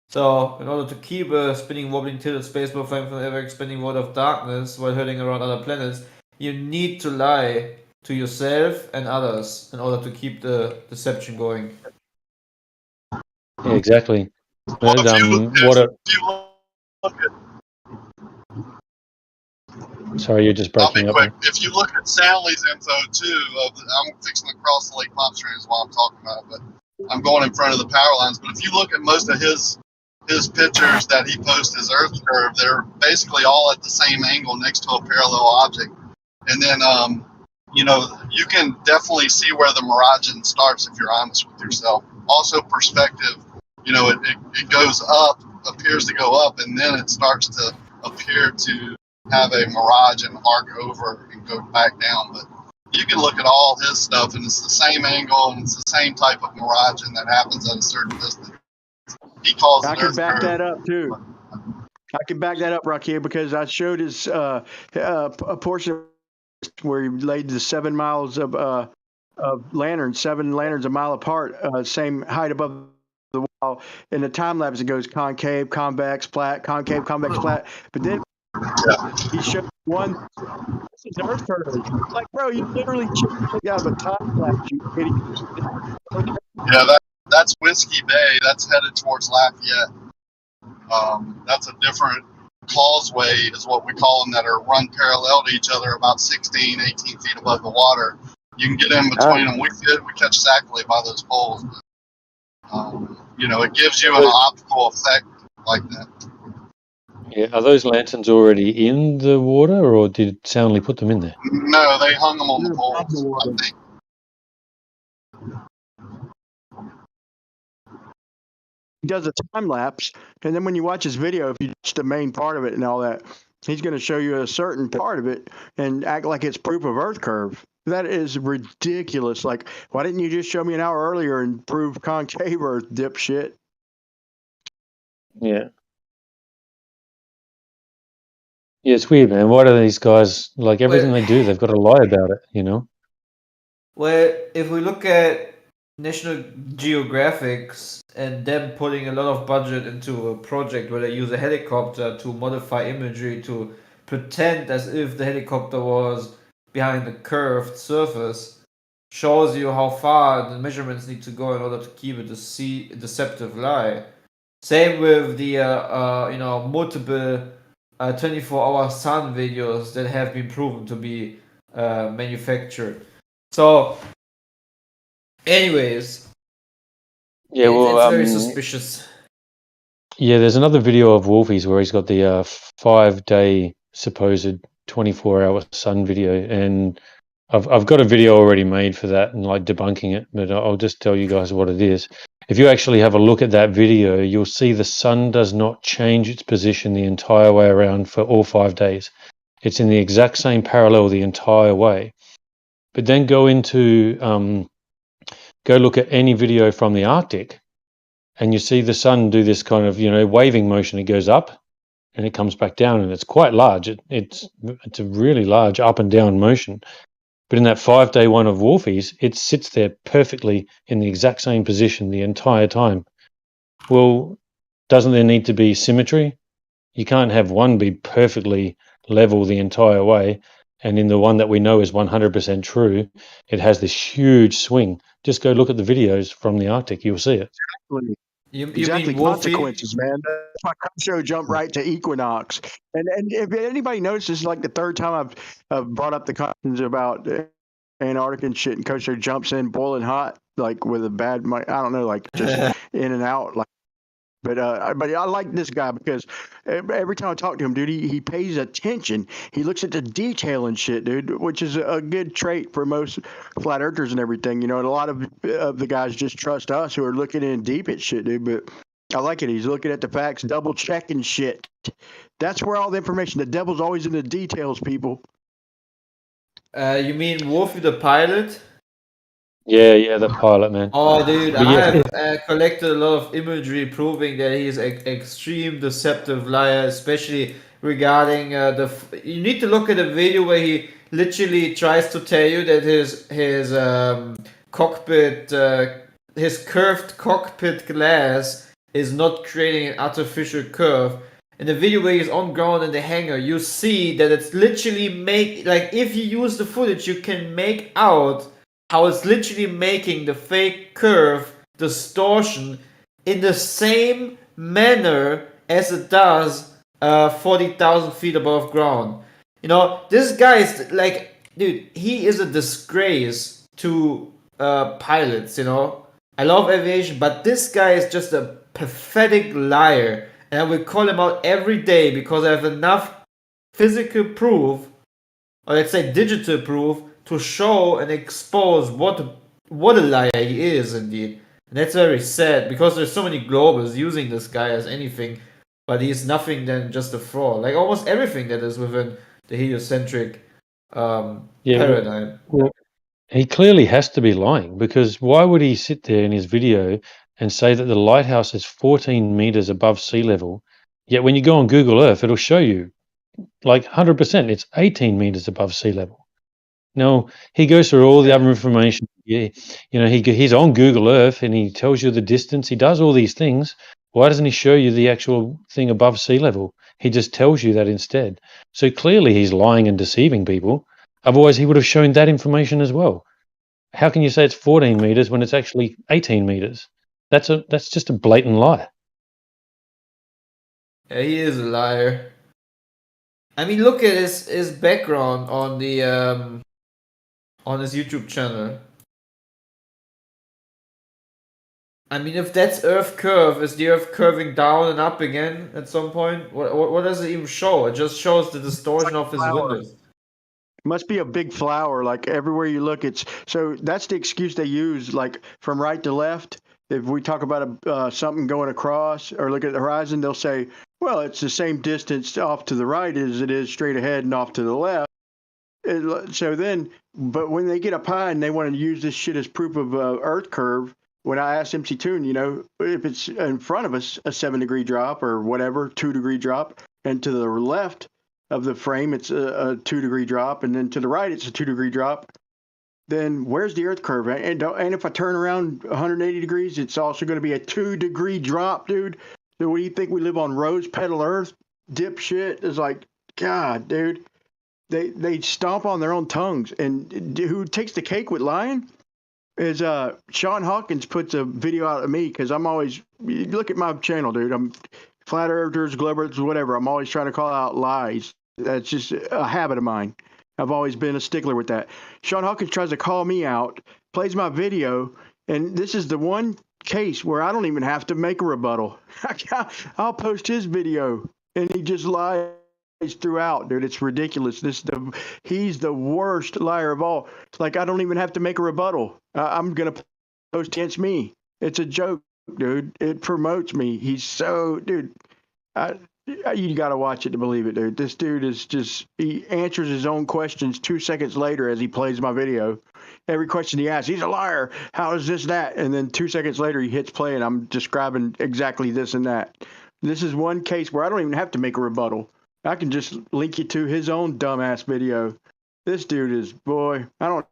So, in order to keep a spinning, wobbling, tilted spaceball flame from ever expanding world of darkness while hurtling around other planets, you need to lie to yourself and others in order to keep the deception going. Yeah, exactly. Well, But, if you look at, sorry, you're just I'll be breaking up quick. there. If you look at Soundly's info too, I'm fixing to cross the Lake Pontchartrain is what I'm talking about, but I'm going in front of the power lines. But if you look at most of his pictures that he posts as Earth curve, they're basically all at the same angle next to a parallel object. And then, you can definitely see where the miraging starts if you're honest with yourself. Also, perspective, it goes up, appears to go up, and then it starts to appear to have a mirage and arc over and go back down. But you can look at all his stuff, and it's the same angle, and it's the same type of miraging that happens at a certain distance. He calls it I can Earth back curve. that up too. I can back that up, Rocky, because I showed his a portion where he laid the 7 miles of lanterns, 7 lanterns a mile apart, same height above the wall. In the time lapse, it goes concave, convex, flat, concave, convex, flat. But then he showed one. This is Earth curve. Like, bro, you literally checked out of a time lapse, you idiot. Yeah, that's Whiskey Bay. That's headed towards Lafayette. That's a different causeway, is what we call them, that are run parallel to each other, about 16, 18 feet above the water. You can get in between them. We catch Sackley by those poles. But, it gives you an optical effect like that. Yeah, are those lanterns already in the water, or did Soundly put them in there? No, they hung them on the poles, I think. He does a time lapse, and then when you watch his video, if you watch the main part of it and all that, he's going to show you a certain part of it and act like it's proof of Earth curve. That is ridiculous. Like, why didn't you just show me an hour earlier and prove concave Earth, dipshit? Yeah. Yeah, it's weird, man. Why do these guys, like, everything they do, they've got to lie about it, Well, if we look at National Geographics and them putting a lot of budget into a project where they use a helicopter to modify imagery to pretend as if the helicopter was behind the curved surface, shows you how far the measurements need to go in order to keep it a deceptive lie. Same with the multiple 24-hour sun videos that have been proven to be manufactured. So, anyways, Yeah, well, it's very suspicious. Yeah, there's another video of Wolfie's where he's got the 5-day supposed 24-hour sun video, and I've got a video already made for that and like debunking it, but I'll just tell you guys what it is. If you actually have a look at that video, you'll see the sun does not change its position the entire way around for all 5 days. It's in the exact same parallel the entire way. But then go look at any video from the Arctic, and you see the sun do this kind of, waving motion. It goes up and it comes back down, and it's quite large. It's a really large up and down motion. But in that 5-day one of Wolfies, it sits there perfectly in the exact same position the entire time. Well, doesn't there need to be symmetry? You can't have one be perfectly level the entire way, and in the one that we know is 100% true, it has this huge swing. Just go look at the videos from the Arctic, you'll see it. You Exactly, mean Wolfie? consequences, man. That's why Show jumped right to equinox. And if anybody notices, like the third time I've brought up the questions about Antarctica and shit, and Coach Show jumps in boiling hot, like with a bad mic. I don't know, like just in and out, like. But I like this guy because every time I talk to him, dude, he pays attention. He looks at the detail and shit, dude, which is a good trait for most flat earthers and everything. You know, and a lot of the guys just trust us who are looking in deep at shit, dude. But I like it. He's looking at the facts, double checking shit. That's where all the information. The devil's always in the details, people. You mean Wolfie the pilot? Yeah, the pilot, man. Oh, dude, But I yeah, have collected a lot of imagery proving that he's an extreme deceptive liar, especially regarding you need to look at a video where he literally tries to tell you that his cockpit, his curved cockpit glass is not creating an artificial curve. In the video where he's on ground in the hangar, you see that it's literally if you use the footage, you can make out how it's literally making the fake curve distortion in the same manner as it does 40,000 feet above ground. You know, this guy is like, dude, he is a disgrace to pilots, you know. I love aviation, but this guy is just a pathetic liar. And I will call him out every day because I have enough physical proof, or let's say digital proof, to show and expose what a liar he is indeed. And that's very sad because there's so many globals using this guy as anything, but he's nothing than just a fraud. Like almost everything that is within the heliocentric paradigm. Well, he clearly has to be lying, because why would he sit there in his video and say that the lighthouse is 14 meters above sea level, yet when you go on Google Earth, it'll show you like 100% it's 18 meters above sea level. No, he goes through all the other information. Yeah, you know, he's on Google Earth and he tells you the distance. He does all these things. Why doesn't he show you the actual thing above sea level? He just tells you that instead. So clearly he's lying and deceiving people. Otherwise, he would have shown that information as well. How can you say it's 14 meters when it's actually 18 meters? That's just a blatant lie. Yeah, he is a liar. I mean, look at his background on the on his YouTube channel. I mean, if that's Earth curve, is the Earth curving down and up again at some point? What does it even show? It just shows the distortion of his windows. Must be a big flower. Like everywhere you look, it's so that's the excuse they use. Like from right to left, if we talk about something going across or look at the horizon, they'll say, well, it's the same distance off to the right as it is straight ahead and off to the left. So then, but when they get up high and they want to use this shit as proof of Earth curve, when I asked MC Toon, you know, if it's in front of us a 7-degree drop or whatever, 2-degree drop, and to the left of the frame it's a 2-degree drop, and then to the right it's a 2-degree drop, then where's the Earth curve? And if I turn around 180 degrees, it's also going to be a 2-degree drop, dude. So what do you think, we live on rose petal Earth? Dipshit. It's like, God, dude. They stomp on their own tongues. And who takes the cake with lying is Sean Hawkins puts a video out of me, because I'm always, look at my channel, dude. I'm flat earthers, globe earthers, whatever. I'm always trying to call out lies. That's just a habit of mine. I've always been a stickler with that. Sean Hawkins tries to call me out, plays my video, and this is the one case where I don't even have to make a rebuttal. I'll post his video, and he just lies throughout, dude. It's ridiculous. He's the worst liar of all. It's like I don't even have to make a rebuttal. I'm gonna post against me. It's a joke, dude. It promotes me. He's so, dude. You got to watch it to believe it, dude. This dude is just, he answers his own questions 2 seconds later as he plays my video. Every question he asks, he's a liar. How is this, that? And then 2 seconds later, he hits play and I'm describing exactly this and that. This is one case where I don't even have to make a rebuttal. I can just link you to his own dumbass video. This dude is, boy, I don't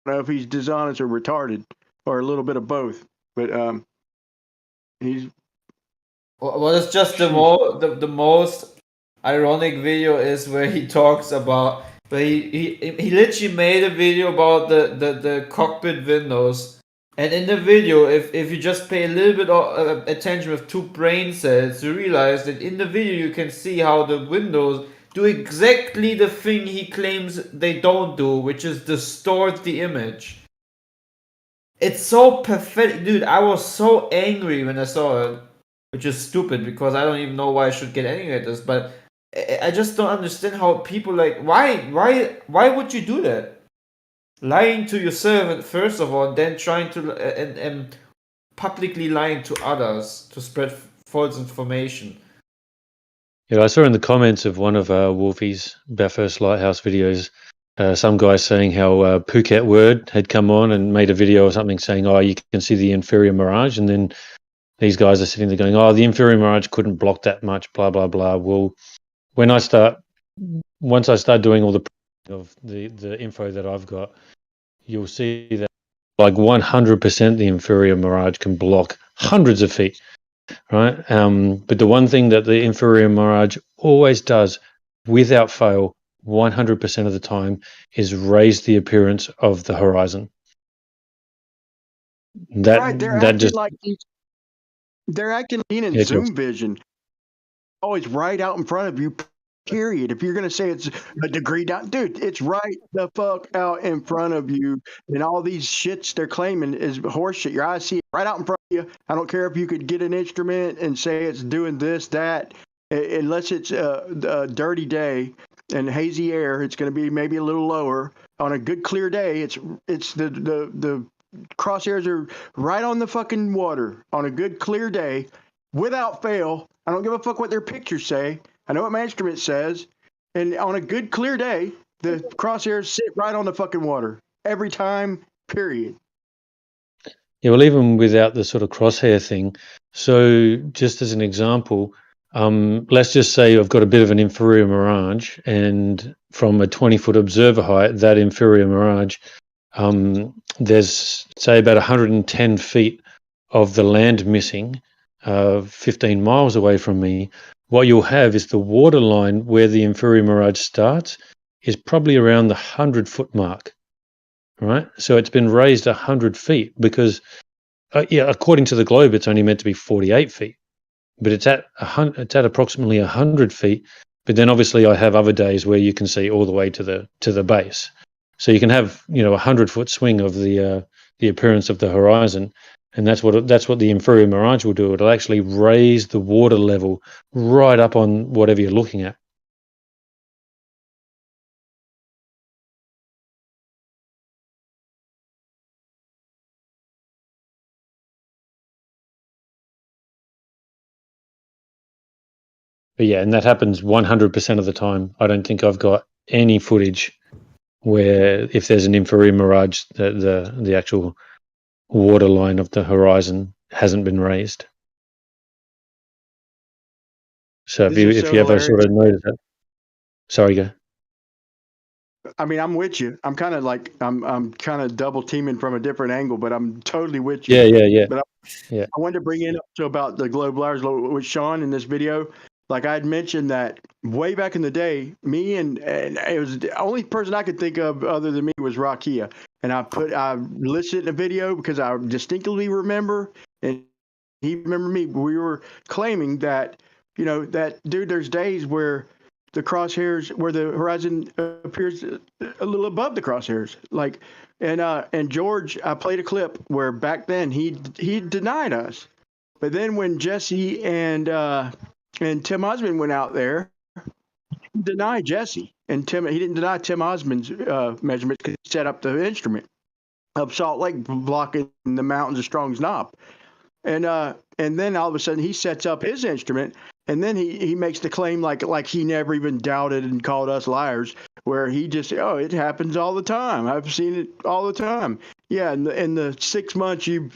know if he's dishonest or retarded or a little bit of both. But he's. What is just the most ironic video is where he talks about, but he literally made a video about the cockpit windows, and in the video, if you just pay a little bit of attention with 2 brain cells, you realize that in the video you can see how the windows do exactly the thing he claims they don't do, which is distort the image. It's so pathetic, dude. I was so angry when I saw it, which is stupid because I don't even know why I should get angry at this. But I just don't understand how people like why would you do that? Lying to yourself first of all, then trying to and publicly lying to others to spread false information. Yeah, I saw in the comments of one of Wolfie's Bathurst Lighthouse videos, some guy saying how Phuket Word had come on and made a video or something saying, "Oh, you can see the inferior mirage," and then these guys are sitting there going, "Oh, the inferior mirage couldn't block that much." Blah blah blah. Well, once I start doing all the info that I've got, you'll see that like 100% the inferior mirage can block hundreds of feet. Right, but the one thing that the inferior mirage always does, without fail, 100% of the time, is raise the appearance of the horizon. That Right, they're that acting just like they're acting in yeah, Zoom vision. Always right out in front of you. Period. If you're gonna say it's a degree down, dude, it's right the fuck out in front of you. And all these shits they're claiming is horseshit. Your eyes see it right out in front of you. I don't care if you could get an instrument and say it's doing this, that, unless it's a dirty day and hazy air. It's going to be maybe a little lower. On a good clear day, it's the crosshairs are right on the fucking water on a good clear day, without fail. I don't give a fuck what their pictures say. I know what my instrument says. And on a good clear day, the crosshairs sit right on the fucking water every time, period. Yeah, well, even without the sort of crosshair thing. So, just as an example, let's just say I've got a bit of an inferior mirage, and from a 20-foot observer height, that inferior mirage, there's say about 110 feet of the land missing, 15 miles away from me. What you'll have is the water line where the inferior mirage starts is probably around the 100-foot mark. Right, so it's been raised 100 feet because, according to the globe, it's only meant to be 48 feet, but it's at approximately 100 feet. But then obviously I have other days where you can see all the way to the base, so you can have 100-foot swing of the appearance of the horizon, and that's what the inferior mirage will do. It'll actually raise the water level right up on whatever you're looking at. But yeah, and that happens 100% of the time. I don't think I've got any footage where if there's an inferior mirage, the actual water line of the horizon hasn't been raised. So if This is you so ever sort hilarious. of notice that, sorry, go. I mean, I'm with you. I'm kind of like I'm kind of double teaming from a different angle, but I'm totally with you. Yeah. But Yeah. I wanted to bring in up to about the global hours with Sean in this video. Like I had mentioned that way back in the day, me and it was the only person I could think of other than me was Rakia. And I listened to the video because I distinctly remember, and he remembered me. We were claiming that, that dude, there's days where the crosshairs, where the horizon appears a little above the crosshairs. Like, and George, I played a clip where back then he denied us. But then when Jesse and Tim Osmond went out there, he denied Jesse. And he didn't deny Tim Osmond's measurements because he set up the instrument of Salt Lake blocking the mountains of Strong's Knob. And then all of a sudden he sets up his instrument, and then he makes the claim like he never even doubted and called us liars, where he just it happens all the time. I've seen it all the time. Yeah, in the 6 months you've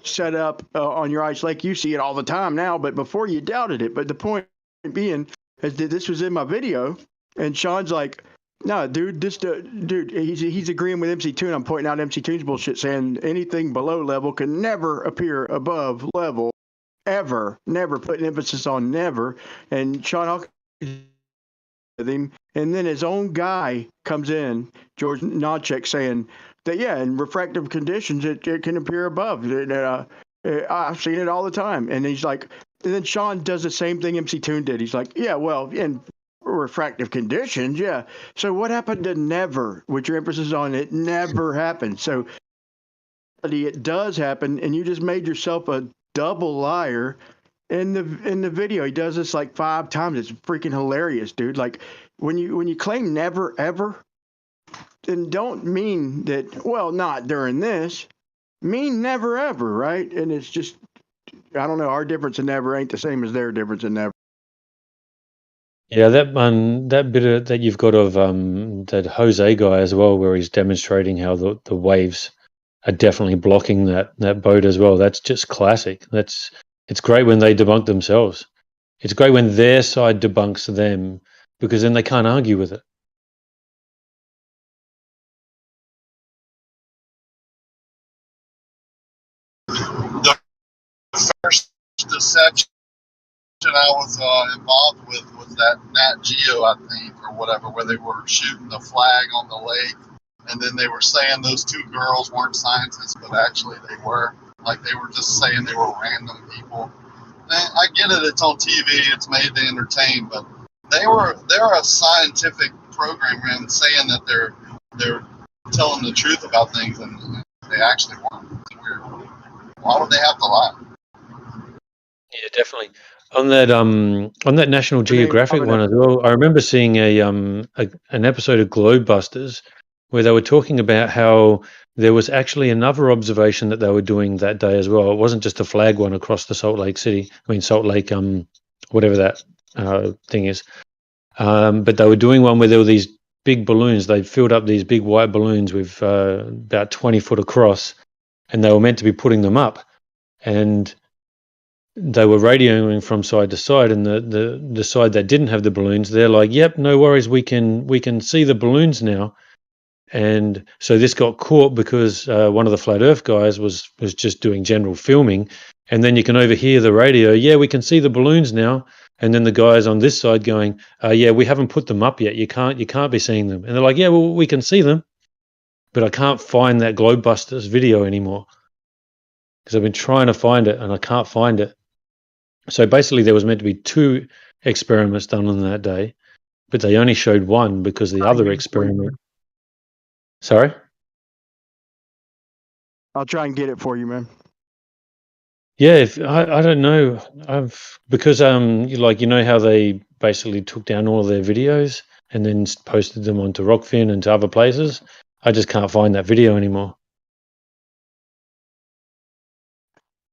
set up on your Ice Lake, you see it all the time now, but before you doubted it. But the point being is that this was in my video, and Sean's like, "No, dude, dude, he's agreeing with MC Toon. I'm pointing out MC Toon's bullshit, saying anything below level can never appear above level, ever, never, putting emphasis on never." And Sean Hawkins with him, and then his own guy comes in, George Nodchek, saying that yeah, in refractive conditions it can appear above. I've seen it all the time, and he's like, and then Sean does the same thing MC Toon did. He's like, yeah, well, in refractive conditions, yeah. So what happened to never? With your emphasis on it, never happened. So it does happen, and you just made yourself a double liar. In the video, he does this like 5 times. It's freaking hilarious, dude. Like when you claim never ever, then don't mean that. Well, not during this. Mean never ever, right? And it's just, I don't know. Our difference in never ain't the same as their difference in never. Yeah, that bit that you've got of that Jose guy as well, where he's demonstrating how the waves are definitely blocking that boat as well. That's just classic. It's great when they debunk themselves. It's great when their side debunks them, because then they can't argue with it. The first deception I was involved with was that Nat Geo, I think, or whatever, where they were shooting the flag on the lake, and then they were saying those 2 girls weren't scientists, but actually they were. Like, they were just saying they were random people. And I get it, it's on TV, it's made to entertain, but they're a scientific program and saying that they're telling the truth about things, and they actually weren't. It's weird. Why would they have to lie? Yeah, definitely. On that National Geographic one as well, I remember seeing an episode of Globebusters where they were talking about how there was actually another observation that they were doing that day as well. It wasn't just a flag one across the Salt Lake Salt Lake, whatever that thing is. But they were doing one where there were these big balloons. They filled up these big white balloons with about 20 foot across, and they were meant to be putting them up. And they were radioing from side to side, and the side that didn't have the balloons, they're like, "Yep, no worries, we can see the balloons now." And so this got caught because one of the Flat Earth guys was just doing general filming, and then you can overhear the radio, "Yeah, we can see the balloons now." And then the guys on this side going, "Yeah, we haven't put them up yet. You can't be seeing them." And they're like, "Yeah, well, we can see them, but I can't find that Globebusters video anymore because I've been trying to find it and I can't find it." So basically, there was meant to be 2 experiments done on that day, but they only showed one because the other experiment. Sorry? I'll try and get it for you, man. Yeah, I don't know. Because you know how they basically took down all of their videos and then posted them onto Rockfin and to other places. I just can't find that video anymore.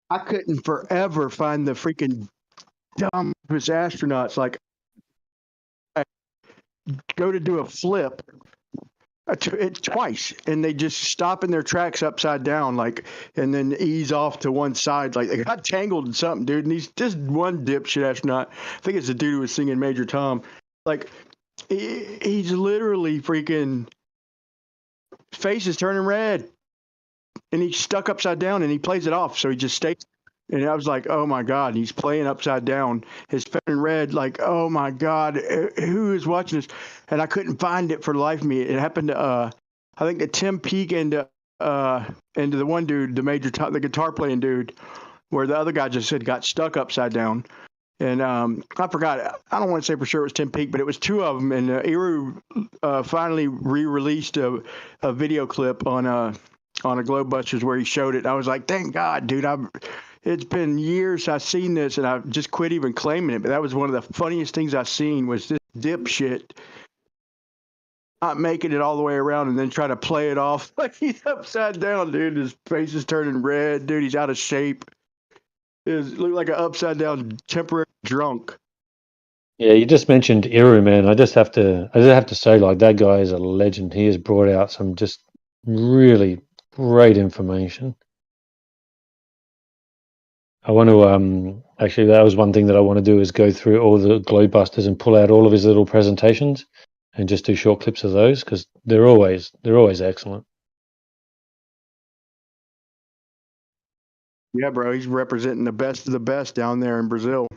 I couldn't forever find the freaking dumbest astronauts. Like, I go to do a flip twice, and they just stop in their tracks upside down, like, and then ease off to one side. Like, they got tangled in something, dude. And he's just one dipshit astronaut. I think it's the dude who was singing Major Tom. Like, he's literally freaking face is turning red, and he's stuck upside down, and he plays it off, so he just stays. And I was like, oh my God, he's playing upside down. His face in red, like, oh my God, who is watching this? And I couldn't find it for the life of me. It happened to, I think, to Tim Peake and to the one dude, the guitar playing dude, where the other guy just said got stuck upside down. And I forgot. I don't want to say for sure it was Tim Peake, but it was 2 of them. And Eru finally re-released a video clip on a Globebusters where he showed it. I was like, thank God, dude. It's been years I've seen this, and I just quit even claiming it. But that was one of the funniest things I've seen, was this dipshit not making it all the way around and then try to play it off like he's upside down, dude. His face is turning red, dude. He's out of shape. It looked like an upside down temporary drunk. Yeah, you just mentioned Eru, man. I just have to say, like, that guy is a legend. He has brought out some just really Great information. I want to actually, that was one thing that I want to do, is go through all the Globebusters and pull out all of his little presentations and just do short clips of those, because they're always excellent. Yeah, bro, he's representing the best of the best down there in Brazil.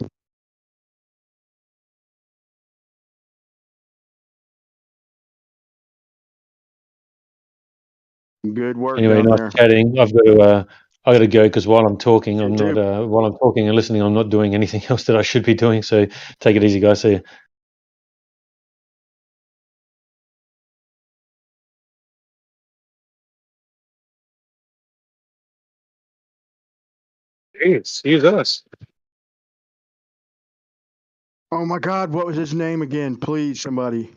Good work Anyway, down nice there. chatting. I got to go, because while I'm talking, I'm too. not while I'm talking and listening, I'm not doing anything else that I should be doing. So take it easy, guys. See you. He's us. Oh my God, what was his name again? Please, somebody.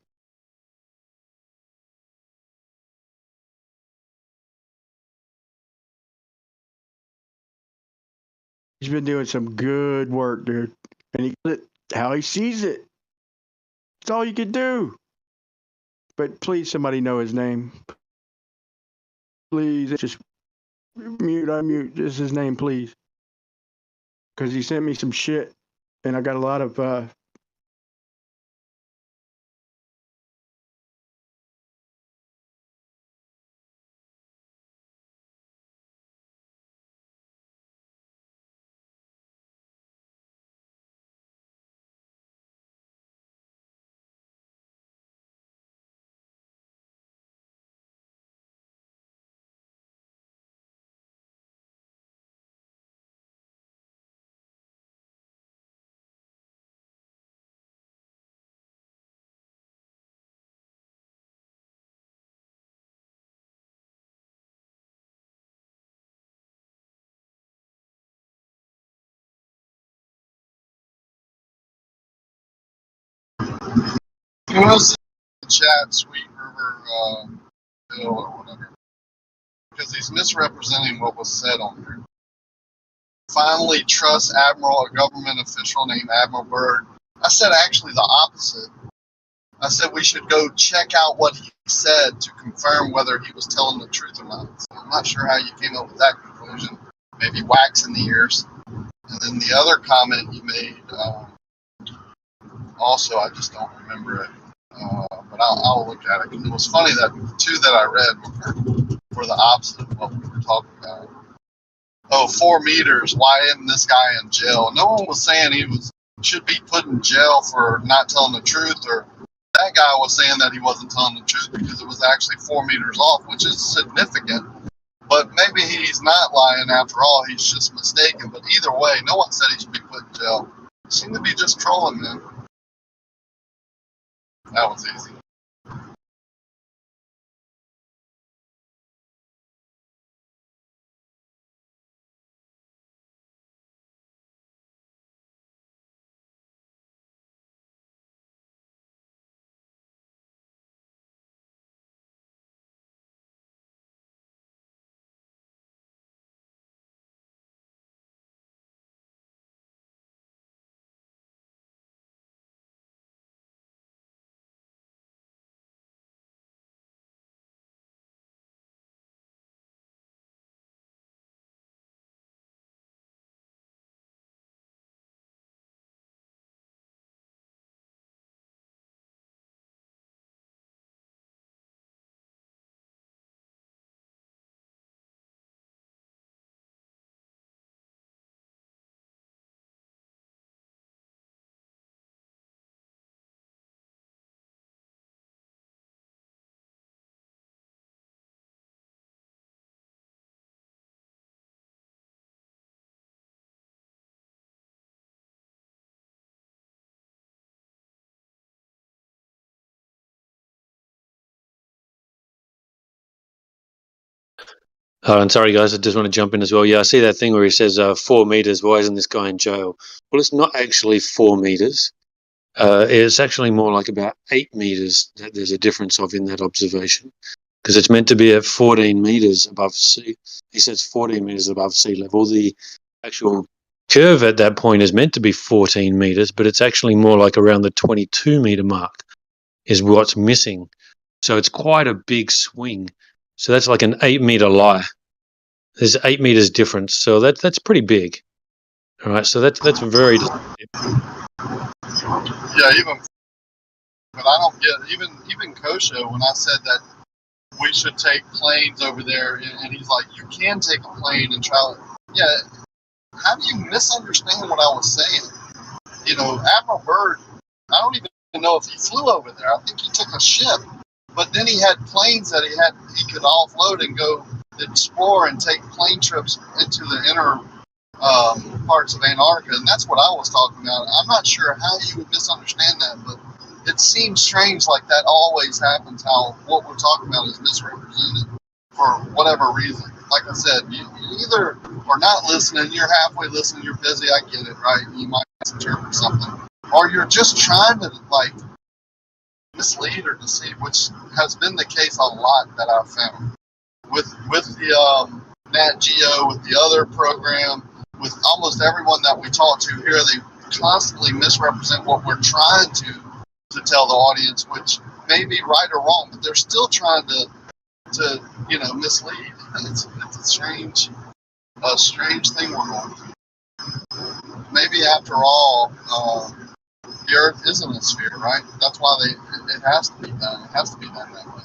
He's been doing some good work, dude. And how he sees it. It's all you can do. But please, somebody know his name. Please, just unmute. This is his name, please. Because he sent me some shit, and I got a lot of Who else in the chat, Sweet River Bill or whatever? Because he's misrepresenting what was said on there. Finally, trust Admiral, a government official named Admiral Byrd. I said actually the opposite. I said we should go check out what he said to confirm whether he was telling the truth or not. So I'm not sure how you came up with that conclusion. Maybe wax in the ears. And then the other comment you made, also, I just don't remember it. But I'll look at it. It was funny that the two that I read were the opposite of what we were talking about. Oh, 4 meters. Why isn't this guy in jail? No one was saying he should be put in jail for not telling the truth, or that guy was saying that he wasn't telling the truth because it was actually 4 meters off, which is significant. But maybe he's not lying after all. He's just mistaken. But either way, no one said he should be put in jail. He seemed to be just trolling, man. That was easy. And sorry, guys, I just want to jump in as well. Yeah, I see that thing where he says 4 meters. Why isn't this guy in jail? Well, it's not actually 4 meters. It's actually more like about 8 meters that there's a difference of in that observation, because it's meant to be at 14 meters above sea. He says 14 meters above sea level. The actual curve at that point is meant to be 14 meters, but it's actually more like around the 22 meter mark is what's missing. So it's quite a big swing So that's like an 8 meter lie. There's 8 meters difference, so that's pretty big. All right, so that's very. Yeah, even, but I don't get even Kosho when I said that we should take planes over there, and he's like, you can take a plane and travel. Yeah, how do you misunderstand what I was saying? You know, Admiral Byrd, I don't even know if he flew over there. I think he took a ship, but then he had planes that he could offload and go explore and take plane trips into the inner parts of Antarctica, and that's what I was talking about. I'm not sure how you would misunderstand that, but it seems strange like that always happens, how what we're talking about is misrepresented for whatever reason. Like I said, you either are not listening, you're halfway listening, you're busy, I get it, right? You might misinterpret something. Or you're just trying to, like, mislead or deceive, which has been the case a lot that I've found. With the Nat Geo, with the other program, with almost everyone that we talk to here, they constantly misrepresent what we're trying to tell the audience, which may be right or wrong, but they're still trying to mislead. It's a strange thing we're going through. Maybe after all, the Earth isn't a sphere, right? That's why it has to be done. It has to be done that way.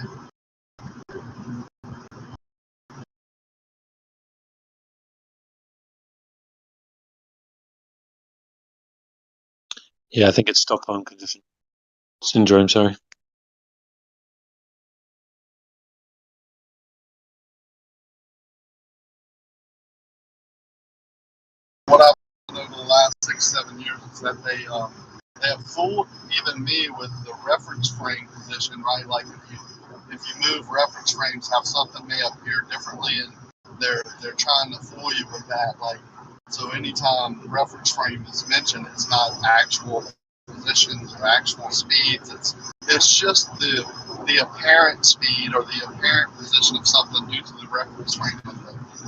Yeah, I think it's Stockholm condition syndrome. Sorry. What I've done over the last 6-7 years is that they have fooled even me with the reference frame position, right? Like if you move reference frames, how something may appear differently, and they're trying to fool you with that. Like, so anytime the reference frame is mentioned, it's not actual positions or actual speeds. It's just the apparent speed or the apparent position of something due to the reference frame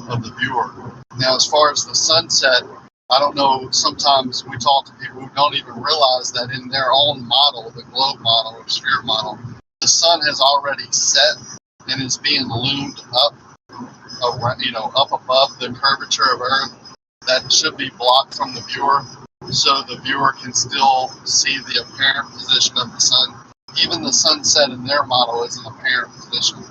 of the viewer. Now, as far as the sunset, I don't know, sometimes we talk to people who don't even realize that in their own model, the globe model or sphere model, the sun has already set and is being loomed up, up above the curvature of Earth that should be blocked from the viewer, so the viewer can still see the apparent position of the sun. Even the sunset in their model is an apparent position.